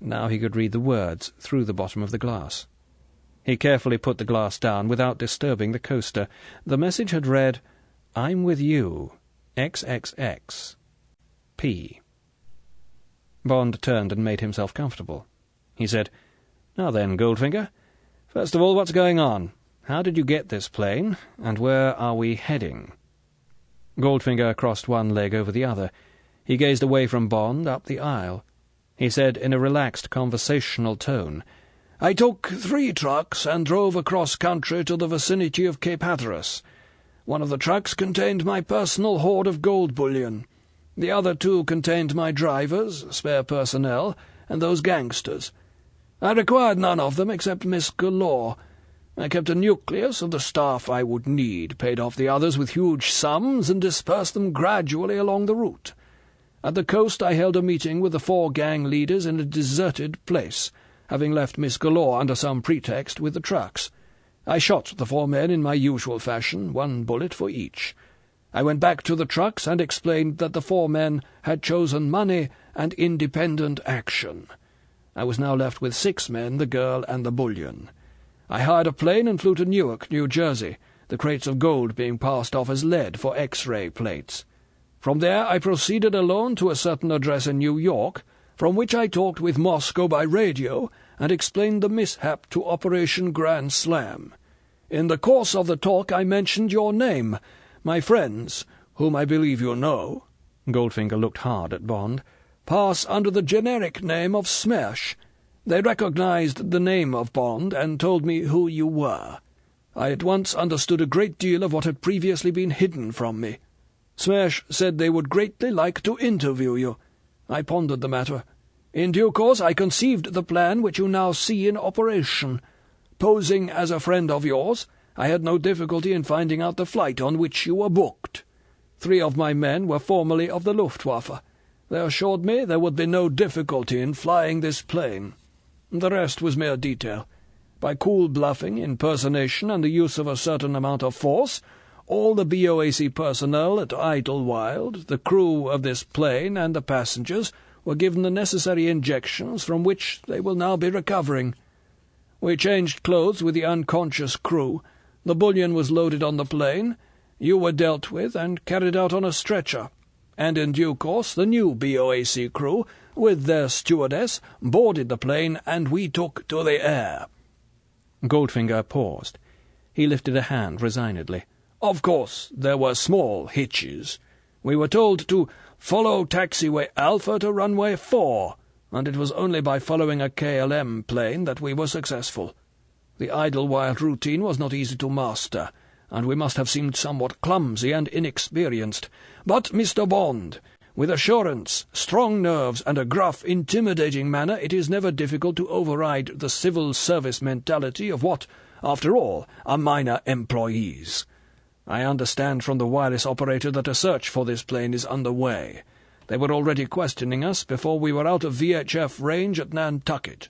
Now he could read the words through the bottom of the glass. He carefully put the glass down without disturbing the coaster. The message had read, "I'm with you, XXX, P." Bond turned and made himself comfortable. He said, "Now then, Goldfinger, first of all, what's going on? How did you get this plane, and where are we heading?" Goldfinger crossed one leg over the other. He gazed away from Bond up the aisle. He said in a relaxed conversational tone, "I took 3 trucks and drove across country to the vicinity of Cape Hatteras. One of the trucks contained my personal hoard of gold bullion. The other 2 contained my drivers, spare personnel, and those gangsters. I required none of them except Miss Galore. I kept a nucleus of the staff I would need, paid off the others with huge sums, and dispersed them gradually along the route. At the coast I held a meeting with the 4 gang leaders in a deserted place, having left Miss Galore under some pretext with the trucks. I shot the 4 men in my usual fashion, 1 bullet for each. I went back to the trucks and explained that the 4 men had chosen money and independent action. I was now left with 6 men, the girl and the bullion. I hired a plane and flew to Newark, New Jersey, the crates of gold being passed off as lead for X-ray plates. From there I proceeded alone to a certain address in New York, from which I talked with Moscow by radio and explained the mishap to Operation Grand Slam. In the course of the talk I mentioned your name. My friends, whom I believe you know," Goldfinger looked hard at Bond, "pass under the generic name of Smash. They recognized the name of Bond and told me who you were. I at once understood a great deal of what had previously been hidden from me. Smash said they would greatly like to interview you. I pondered the matter. In due course I conceived the plan which you now see in operation. Posing as a friend of yours, I had no difficulty in finding out the flight on which you were booked. 3 of my men were formerly of the Luftwaffe. They assured me there would be no difficulty in flying this plane. The rest was mere detail. By cool bluffing, impersonation, and the use of a certain amount of force, all the BOAC personnel at Idlewild, the crew of this plane, and the passengers were given the necessary injections from which they will now be recovering. We changed clothes with the unconscious crew. The bullion was loaded on the plane. You were dealt with and carried out on a stretcher. And in due course the new BOAC crew, with their stewardess, boarded the plane, and we took to the air." Goldfinger paused. He lifted a hand resignedly. "Of course, there were small hitches. We were told to follow taxiway Alpha to runway 4, and it was only by following a KLM plane that we were successful. The Idlewild routine was not easy to master, and we must have seemed somewhat clumsy and inexperienced. But, Mr. Bond, with assurance, strong nerves, and a gruff, intimidating manner, it is never difficult to override the civil service mentality of what, after all, are minor employees. I understand from the wireless operator that a search for this plane is under way. They were already questioning us before we were out of VHF range at Nantucket.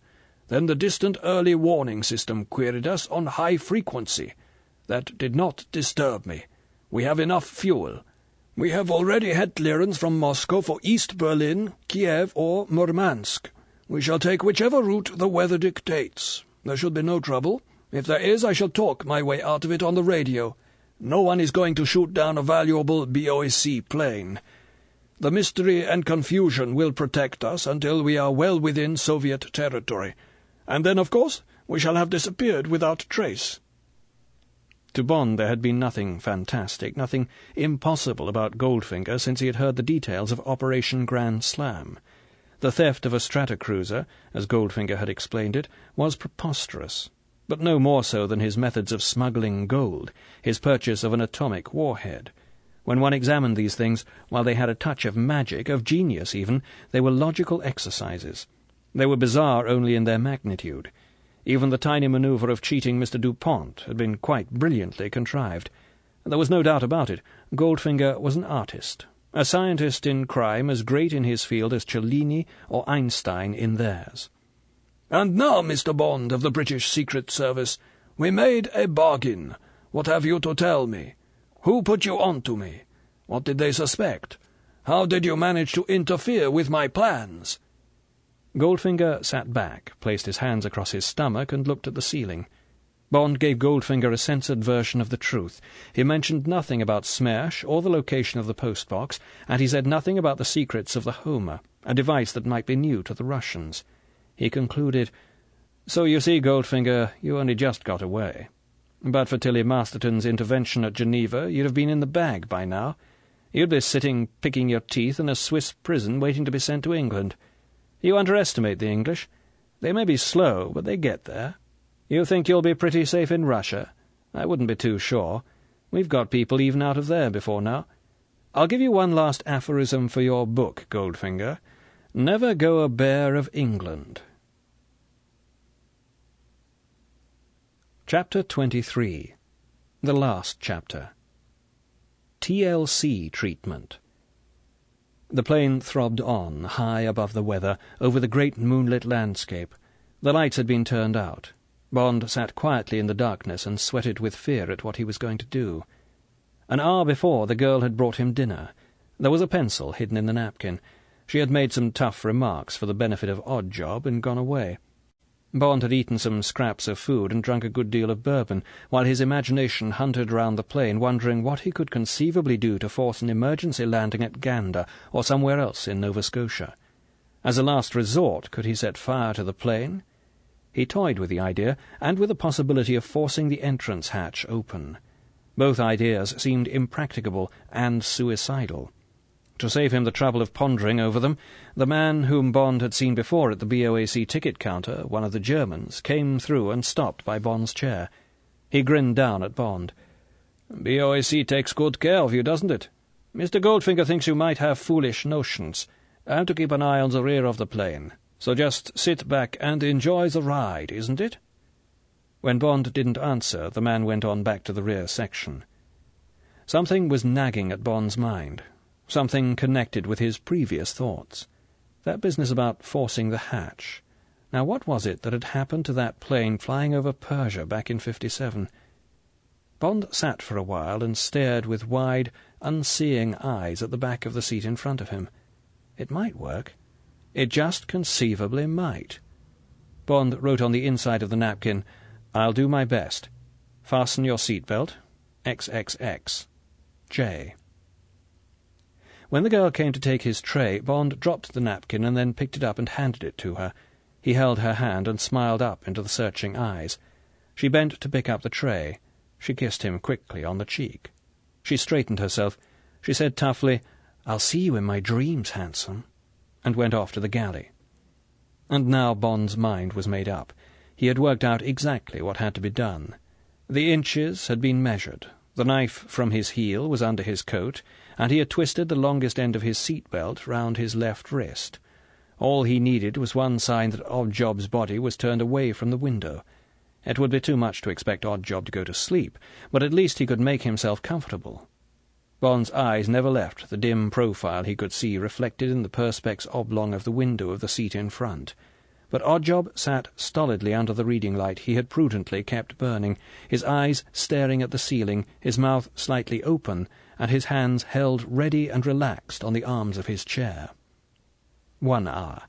Then the distant early warning system queried us on high frequency. That did not disturb me. We have enough fuel. We have already had clearance from Moscow for East Berlin, Kiev, or Murmansk. We shall take whichever route the weather dictates. There should be no trouble. If there is, I shall talk my way out of it on the radio. No one is going to shoot down a valuable BOAC plane. The mystery and confusion will protect us until we are well within Soviet territory. And then, of course, we shall have disappeared without trace." To Bond there had been nothing fantastic, nothing impossible about Goldfinger since he had heard the details of Operation Grand Slam. The theft of a Stratocruiser, as Goldfinger had explained it, was preposterous, but no more so than his methods of smuggling gold, his purchase of an atomic warhead. When one examined these things, while they had a touch of magic, of genius even, they were logical exercises. They were bizarre only in their magnitude. Even the tiny manoeuvre of cheating Mr. Dupont had been quite brilliantly contrived. There was no doubt about it. Goldfinger was an artist, a scientist in crime as great in his field as Cellini or Einstein in theirs. "And now, Mr. Bond of the British Secret Service, we made a bargain. What have you to tell me? Who put you on to me? What did they suspect? How did you manage to interfere with my plans?" Goldfinger sat back, placed his hands across his stomach, and looked at the ceiling. Bond gave Goldfinger a censored version of the truth. He mentioned nothing about Smash or the location of the post-box, and he said nothing about the secrets of the Homer, a device that might be new to the Russians. He concluded, "So you see, Goldfinger, you only just got away. But for Tilly Masterton's intervention at Geneva, you'd have been in the bag by now. You'd be sitting picking your teeth in a Swiss prison waiting to be sent to England. You underestimate the English. They may be slow, but they get there. You think you'll be pretty safe in Russia? I wouldn't be too sure. We've got people even out of there before now. I'll give you one last aphorism for your book, Goldfinger. Never go a bear of England." Chapter 23. The last chapter. TLC treatment. The plane throbbed on, high above the weather, over the great moonlit landscape. The lights had been turned out. Bond sat quietly in the darkness and sweated with fear at what he was going to do. An hour before, the girl had brought him dinner. There was a pencil hidden in the napkin. She had made some tough remarks for the benefit of Oddjob and gone away. Bond had eaten some scraps of food and drunk a good deal of bourbon, while his imagination hunted round the plane, wondering what he could conceivably do to force an emergency landing at Gander or somewhere else in Nova Scotia. As a last resort, could he set fire to the plane? He toyed with the idea, and with the possibility of forcing the entrance hatch open. Both ideas seemed impracticable and suicidal. To save him the trouble of pondering over them, the man whom Bond had seen before at the BOAC ticket counter, one of the Germans, came through and stopped by Bond's chair. He grinned down at Bond. "BOAC takes good care of you, doesn't it? Mr. Goldfinger thinks you might have foolish notions. I'm to keep an eye on the rear of the plane, so just sit back and enjoy the ride, isn't it?" When Bond didn't answer, the man went on back to the rear section. Something was nagging at Bond's mind. Something connected with his previous thoughts. That business about forcing the hatch. Now what was it that had happened to that plane flying over Persia back in 57? Bond sat for a while and stared with wide, unseeing eyes at the back of the seat in front of him. It might work. It just conceivably might. Bond wrote on the inside of the napkin, "I'll do my best. Fasten your seatbelt. XXX. J." When the girl came to take his tray, Bond dropped the napkin and then picked it up and handed it to her. He held her hand and smiled up into the searching eyes. She bent to pick up the tray. She kissed him quickly on the cheek. She straightened herself. She said toughly, "I'll see you in my dreams, handsome," and went off to the galley. And now Bond's mind was made up. He had worked out exactly what had to be done. The inches had been measured. The knife from his heel was under his coat, and he had twisted the longest end of his seat-belt round his left wrist. All he needed was one sign that Oddjob's body was turned away from the window. It would be too much to expect Oddjob to go to sleep, but at least he could make himself comfortable. Bond's eyes never left the dim profile he could see reflected in the perspex oblong of the window of the seat in front. But Oddjob sat stolidly under the reading light he had prudently kept burning, his eyes staring at the ceiling, his mouth slightly open, and his hands held ready and relaxed on the arms of his chair. 1 hour.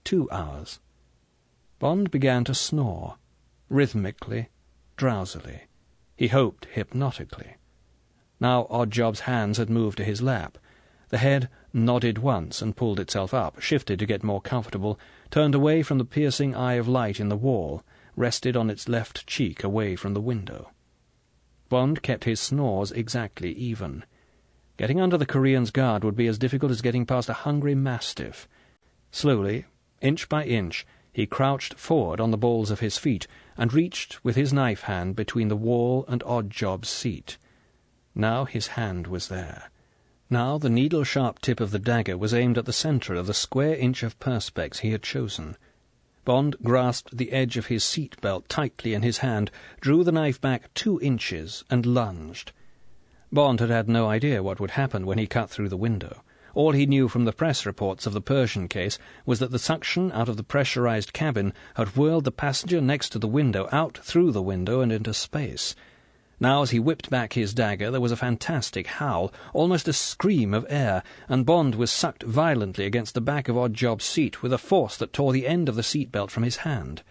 2 hours. Bond began to snore, rhythmically, drowsily. He hoped hypnotically. Now Oddjob's hands had moved to his lap. The head nodded once and pulled itself up, shifted to get more comfortable, turned away from the piercing eye of light in the wall, rested on its left cheek away from the window. Bond kept his snores exactly even. Getting under the Korean's guard would be as difficult as getting past a hungry mastiff. Slowly, inch by inch, he crouched forward on the balls of his feet and reached with his knife hand between the wall and Oddjob's seat. Now his hand was there. Now the needle-sharp tip of the dagger was aimed at the centre of the square inch of perspex he had chosen. Bond grasped the edge of his seat-belt tightly in his hand, drew the knife back 2 inches, and lunged. Bond had had no idea what would happen when he cut through the window. All he knew from the press reports of the Persian case was that the suction out of the pressurized cabin had whirled the passenger next to the window out through the window and into space. Now, as he whipped back his dagger, there was a fantastic howl, almost a scream of air, and Bond was sucked violently against the back of Oddjob's seat with a force that tore the end of the seat-belt from his hand.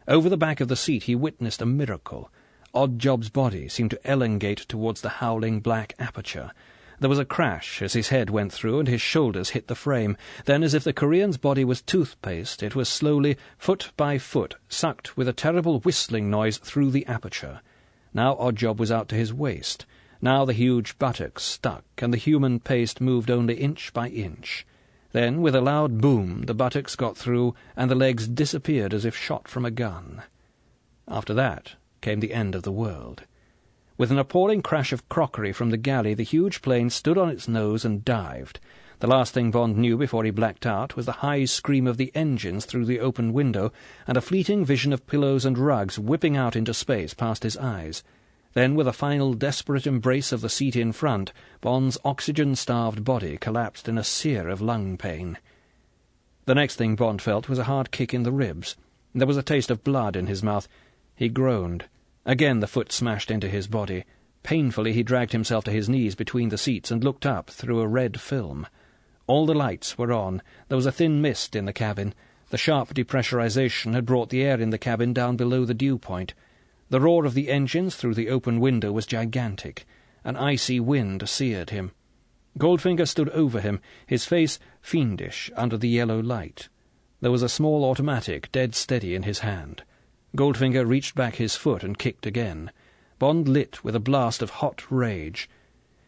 Over the back of the seat he witnessed a miracle. Oddjob's body seemed to elongate towards the howling black aperture. There was a crash as his head went through and his shoulders hit the frame. Then, as if the Korean's body was toothpaste, it was slowly, foot by foot, sucked with a terrible whistling noise through the aperture. Now Oddjob was out to his waist. Now the huge buttocks stuck, and the human paste moved only inch by inch. Then, with a loud boom, the buttocks got through, and the legs disappeared as if shot from a gun. After that came the end of the world. With an appalling crash of crockery from the galley, the huge plane stood on its nose and dived. The last thing Bond knew before he blacked out was the high scream of the engines through the open window, and a fleeting vision of pillows and rugs whipping out into space past his eyes. Then, with a final desperate embrace of the seat in front, Bond's oxygen-starved body collapsed in a sear of lung pain. The next thing Bond felt was a hard kick in the ribs. There was a taste of blood in his mouth. He groaned. Again the foot smashed into his body. Painfully he dragged himself to his knees between the seats and looked up through a red film. All the lights were on. There was a thin mist in the cabin. The sharp depressurization had brought the air in the cabin down below the dew point. The roar of the engines through the open window was gigantic. An icy wind seared him. Goldfinger stood over him, his face fiendish under the yellow light. There was a small automatic dead steady in his hand. Goldfinger reached back his foot and kicked again. Bond lit with a blast of hot rage.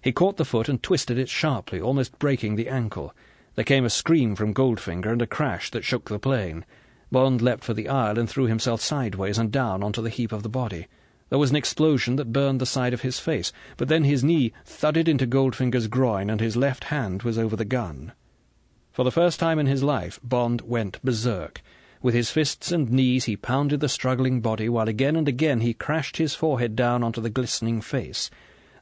He caught the foot and twisted it sharply, almost breaking the ankle. There came a scream from Goldfinger and a crash that shook the plane. Bond leapt for the aisle and threw himself sideways and down onto the heap of the body. There was an explosion that burned the side of his face, but then his knee thudded into Goldfinger's groin and his left hand was over the gun. For the first time in his life, Bond went berserk. With his fists and knees he pounded the struggling body, while again and again he crashed his forehead down onto the glistening face.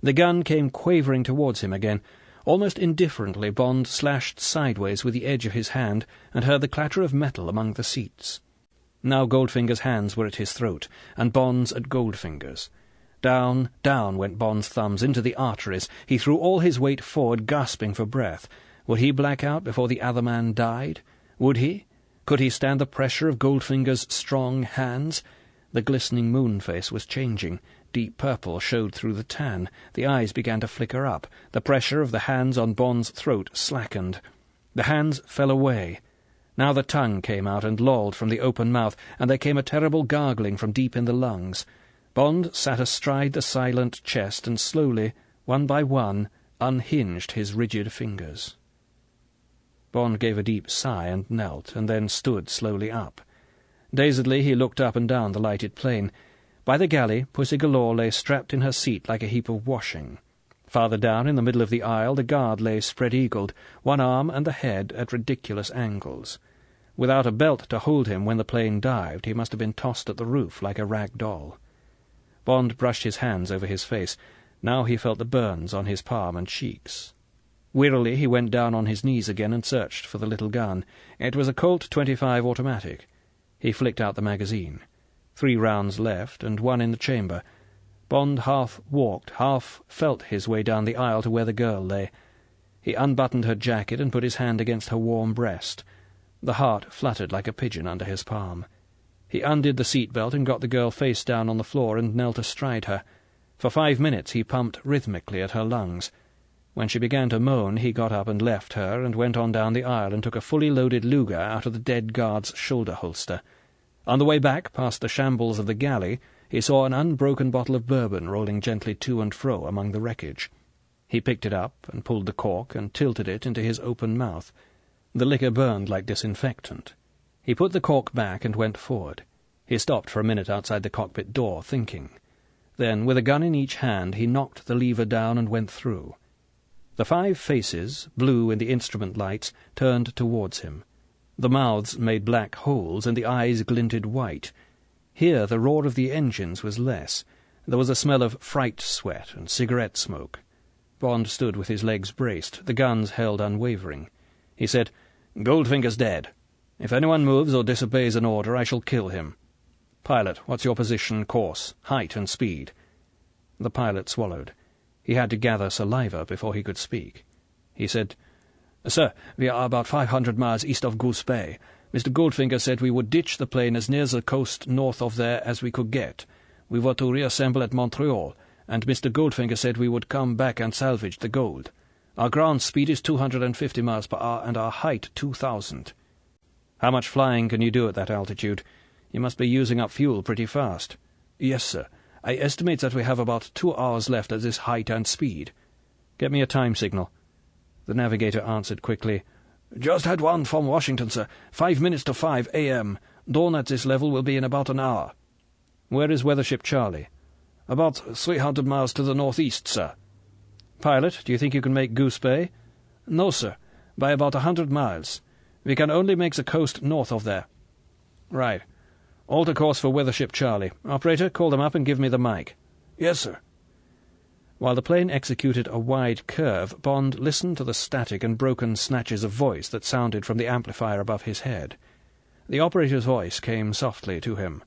The gun came quavering towards him again. Almost indifferently Bond slashed sideways with the edge of his hand and heard the clatter of metal among the seats. Now Goldfinger's hands were at his throat, and Bond's at Goldfinger's. Down, down went Bond's thumbs into the arteries. He threw all his weight forward, gasping for breath. Would he black out before the other man died? Would he? Could he stand the pressure of Goldfinger's strong hands? The glistening moon face was changing. Deep purple showed through the tan. The eyes began to flicker up. The pressure of the hands on Bond's throat slackened. The hands fell away. Now the tongue came out and lolled from the open mouth, and there came a terrible gargling from deep in the lungs. Bond sat astride the silent chest and slowly, one by one, unhinged his rigid fingers. Bond gave a deep sigh and knelt, and then stood slowly up. Dazedly he looked up and down the lighted plain. By the galley, Pussy Galore lay strapped in her seat like a heap of washing. Farther down in the middle of the aisle the guard lay spread-eagled, one arm and the head at ridiculous angles. Without a belt to hold him when the plane dived, he must have been tossed at the roof like a rag doll. Bond brushed his hands over his face. Now he felt the burns on his palm and cheeks. Wearily he went down on his knees again and searched for the little gun. It was a Colt .25 automatic. He flicked out the magazine. 3 rounds left, and 1 in the chamber. Bond half walked, half felt his way down the aisle to where the girl lay. He unbuttoned her jacket and put his hand against her warm breast. The heart fluttered like a pigeon under his palm. He undid the seat-belt and got the girl face down on the floor and knelt astride her. For 5 minutes he pumped rhythmically at her lungs. When she began to moan, he got up and left her and went on down the aisle and took a fully loaded Luger out of the dead guard's shoulder holster. On the way back, past the shambles of the galley, he saw an unbroken bottle of bourbon rolling gently to and fro among the wreckage. He picked it up and pulled the cork and tilted it into his open mouth. The liquor burned like disinfectant. He put the cork back and went forward. He stopped for a minute outside the cockpit door, thinking. Then, with a gun in each hand, he knocked the lever down and went through. The 5 faces, blue in the instrument lights, turned towards him. The mouths made black holes, and the eyes glinted white. Here the roar of the engines was less. There was a smell of fright sweat and cigarette smoke. Bond stood with his legs braced, the guns held unwavering. He said, "Goldfinger's dead. If anyone moves or disobeys an order, I shall kill him. Pilot, what's your position, course, height, and speed?" The pilot swallowed. He had to gather saliva before he could speak. He said, "Sir, we are about 500 miles east of Goose Bay. Mr. Goldfinger said we would ditch the plane as near the coast north of there as we could get. We were to reassemble at Montreal, and Mr. Goldfinger said we would come back and salvage the gold. Our ground speed is 250 miles per hour, and our height 2,000. "How much flying can you do at that altitude? You must be using up fuel pretty fast." "Yes, sir. I estimate that we have about 2 hours left at this height and speed." "Get me a time signal." The navigator answered quickly, "Just had one from Washington, sir. 5 minutes to 5 a.m. Dawn at this level will be in about an hour." "Where is Weathership Charlie?" "About 300 miles to the northeast, sir." "Pilot, do you think you can make Goose Bay?" "No, sir. By about 100 miles. We can only make the coast north of there." "Right. Alter course for Weathership Charlie. Operator, call them up and give me the mic." "Yes, sir." While the plane executed a wide curve, Bond listened to the static and broken snatches of voice that sounded from the amplifier above his head. The operator's voice came softly to him.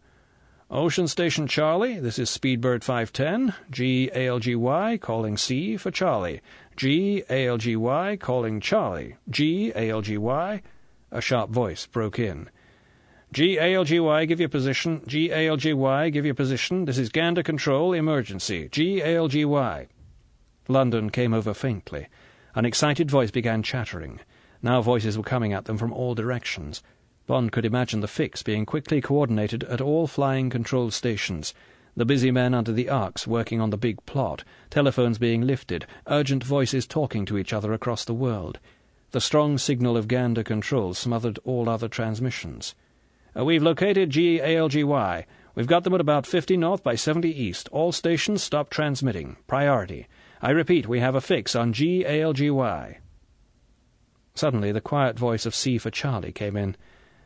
"Ocean Station Charlie, this is Speedbird 510, GALGY calling C for Charlie. GALGY calling Charlie. GALGY." A sharp voice broke in. "GALGY, give your position. GALGY, give your position. This is Gander Control, emergency. GALGY." London came over faintly. An excited voice began chattering. Now voices were coming at them from all directions. Bond could imagine the fix being quickly coordinated at all flying control stations, the busy men under the arcs working on the big plot, telephones being lifted, urgent voices talking to each other across the world. The strong signal of Gander Control smothered all other transmissions. "We've located GALGY. We've got them at about 50 north by 70 east. All stations stop transmitting. Priority. I repeat, we have a fix on GALGY." Suddenly the quiet voice of C for Charlie came in.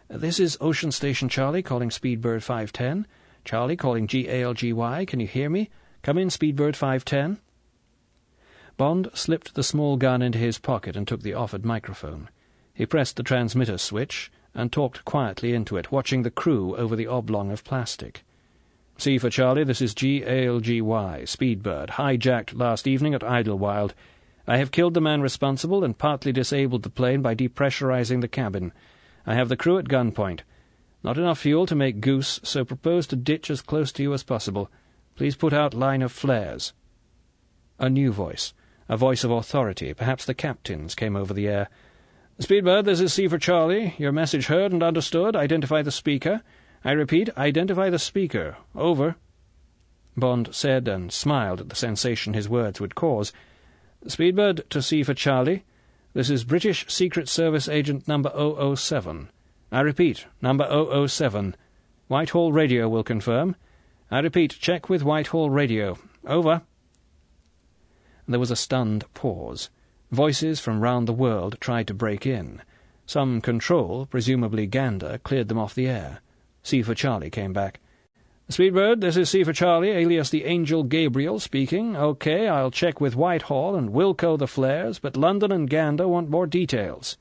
"This is Ocean Station Charlie calling Speedbird 510. Charlie calling GALGY. Can you hear me? Come in, Speedbird 510. Bond slipped the small gun into his pocket and took the offered microphone. He pressed the transmitter switch and talked quietly into it, watching the crew over the oblong of plastic. "C for Charlie, this is GALGY, Speedbird, hijacked last evening at Idlewild. I have killed the man responsible and partly disabled the plane by depressurizing the cabin. I have the crew at gunpoint. Not enough fuel to make goose, so propose to ditch as close to you as possible. Please put out line of flares." A new voice, a voice of authority, perhaps the captain's, came over the air. "Speedbird, this is C for Charlie. Your message heard and understood. Identify the speaker. I repeat, identify the speaker. Over." Bond said and smiled at the sensation his words would cause. "Speedbird to C for Charlie. This is British Secret Service Agent number 007. I repeat, number 007. Whitehall Radio will confirm. I repeat, check with Whitehall Radio. Over." There was a stunned pause. Voices from round the world tried to break in. Some control, presumably Gander, cleared them off the air. C for Charlie came back. "Speedbird, this is C for Charlie, alias the Angel Gabriel, speaking. Okay, I'll check with Whitehall and Wilco the flares, but London and Gander want more details."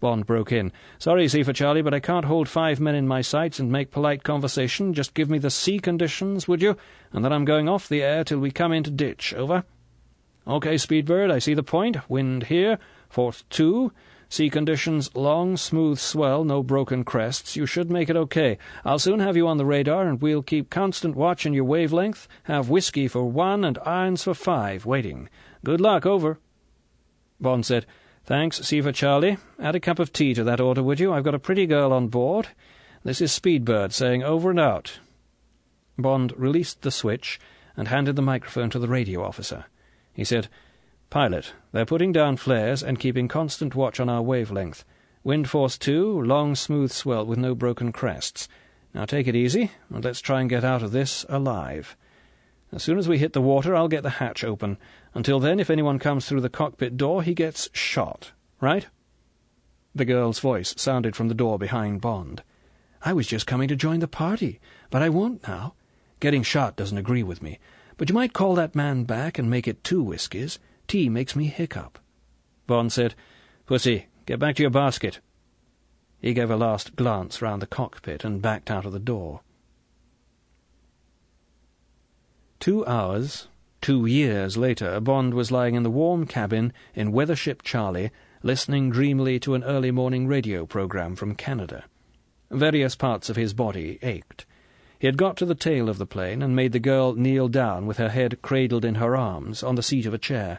Bond broke in. "Sorry, C for Charlie, but I can't hold 5 men in my sights and make polite conversation. Just give me the sea conditions, would you? And then I'm going off the air till we come into ditch. Over." "Okay, Speedbird, I see the point. Wind here. Force 2. Sea conditions, long, smooth swell, no broken crests. You should make it okay. I'll soon have you on the radar, and we'll keep constant watch in your wavelength. Have whiskey for 1 and irons for 5, waiting. Good luck, over." Bond said, "Thanks, C for Charlie. Add a cup of tea to that order, would you? I've got a pretty girl on board. This is Speedbird, saying over and out." Bond released the switch and handed the microphone to the radio officer. He said, "Pilot, they're putting down flares and keeping constant watch on our wavelength. Wind force 2, long smooth swell with no broken crests. Now take it easy, and let's try and get out of this alive. As soon as we hit the water, I'll get the hatch open. Until then, if anyone comes through the cockpit door, he gets shot. Right?" The girl's voice sounded from the door behind Bond. "I was just coming to join the party, but I won't now. Getting shot doesn't agree with me. But you might call that man back and make it 2 whiskies. Tea makes me hiccup." Bond said, "Pussy, get back to your basket." He gave a last glance round the cockpit and backed out of the door. 2 hours, 2 years later, Bond was lying in the warm cabin in Weathership Charlie, listening dreamily to an early morning radio program from Canada. Various parts of his body ached. He had got to the tail of the plane and made the girl kneel down with her head cradled in her arms on the seat of a chair.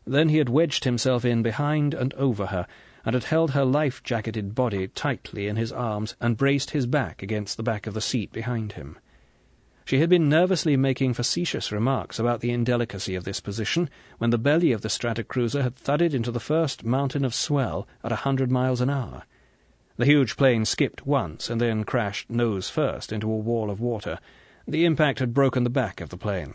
Then he had wedged himself in behind and over her, and had held her life-jacketed body tightly in his arms and braced his back against the back of the seat behind him. She had been nervously making facetious remarks about the indelicacy of this position when the belly of the Stratocruiser had thudded into the first mountain of swell at 100 miles an hour. The huge plane skipped once and then crashed nose first into a wall of water. The impact had broken the back of the plane.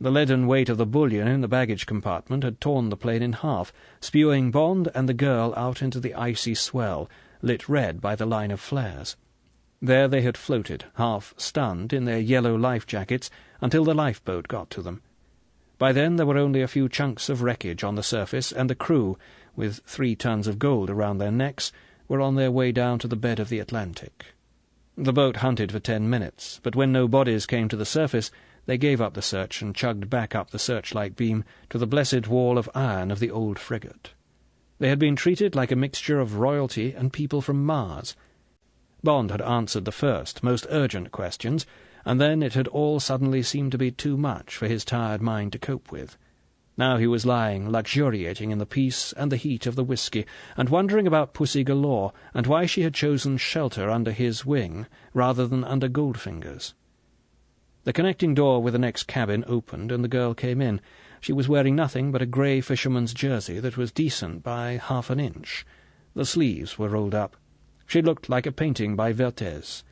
The leaden weight of the bullion in the baggage compartment had torn the plane in half, spewing Bond and the girl out into the icy swell, lit red by the line of flares. There they had floated, half stunned, in their yellow life-jackets, until the lifeboat got to them. By then there were only a few chunks of wreckage on the surface, and the crew, with 3 tons of gold around their necks, were on their way down to the bed of the Atlantic. The boat hunted for 10 minutes, but when no bodies came to the surface, they gave up the search and chugged back up the searchlight beam to the blessed wall of iron of the old frigate. They had been treated like a mixture of royalty and people from Mars. Bond had answered the first, most urgent questions, and then it had all suddenly seemed to be too much for his tired mind to cope with. Now he was lying, luxuriating in the peace and the heat of the whisky, and wondering about Pussy Galore, and why she had chosen shelter under his wing rather than under Goldfinger's. The connecting door with the next cabin opened, and the girl came in. She was wearing nothing but a grey fisherman's jersey that was decent by half an inch. The sleeves were rolled up. She looked like a painting by Vertès.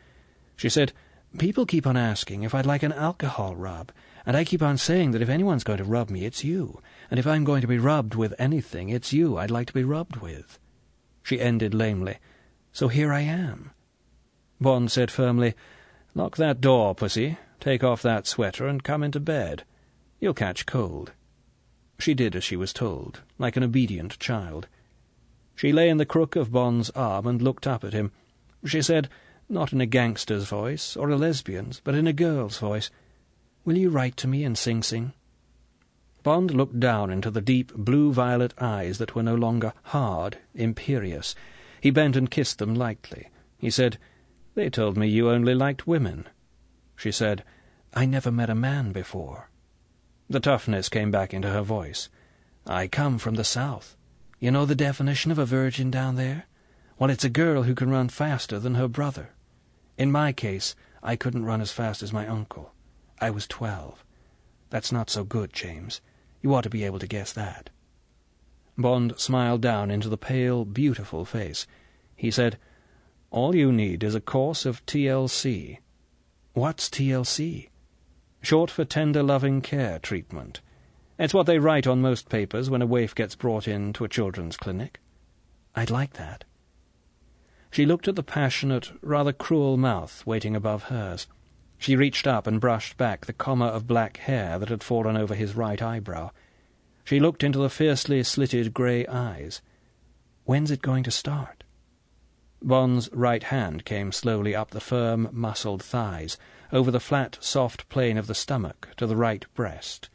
She said, "People keep on asking if I'd like an alcohol rub, and I keep on saying that if anyone's going to rub me, it's you, and if I'm going to be rubbed with anything, it's you I'd like to be rubbed with." She ended lamely, "So here I am." Bond said firmly, "Lock that door, Pussy. Take off that sweater and come into bed. You'll catch cold." She did as she was told, like an obedient child. She lay in the crook of Bond's arm and looked up at him. She said, not in a gangster's voice or a lesbian's, but in a girl's voice, "Will you write to me in Sing Sing?" Bond looked down into the deep blue-violet eyes that were no longer hard, imperious. He bent and kissed them lightly. He said, "They told me you only liked women." She said, "I never met a man before." The toughness came back into her voice. "I come from the South. You know the definition of a virgin down there? Well, it's a girl who can run faster than her brother. In my case, I couldn't run as fast as my uncle. I was 12. That's not so good, James. You ought to be able to guess that." Bond smiled down into the pale, beautiful face. He said, "All you need is a course of TLC." "What's TLC?" "Short for Tender Loving Care Treatment. It's what they write on most papers when a waif gets brought in to a children's clinic." "I'd like that." She looked at the passionate, rather cruel mouth waiting above hers. She reached up and brushed back the comma of black hair that had fallen over his right eyebrow. She looked into the fiercely slitted grey eyes. "When's it going to start?" Bond's right hand came slowly up the firm, muscled thighs, over the flat, soft plane of the stomach to the right breast.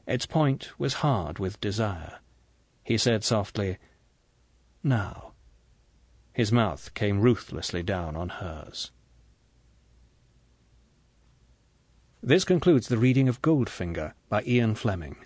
Its point was hard with desire. He said softly, "Now." His mouth came ruthlessly down on hers. This concludes the reading of Goldfinger by Ian Fleming.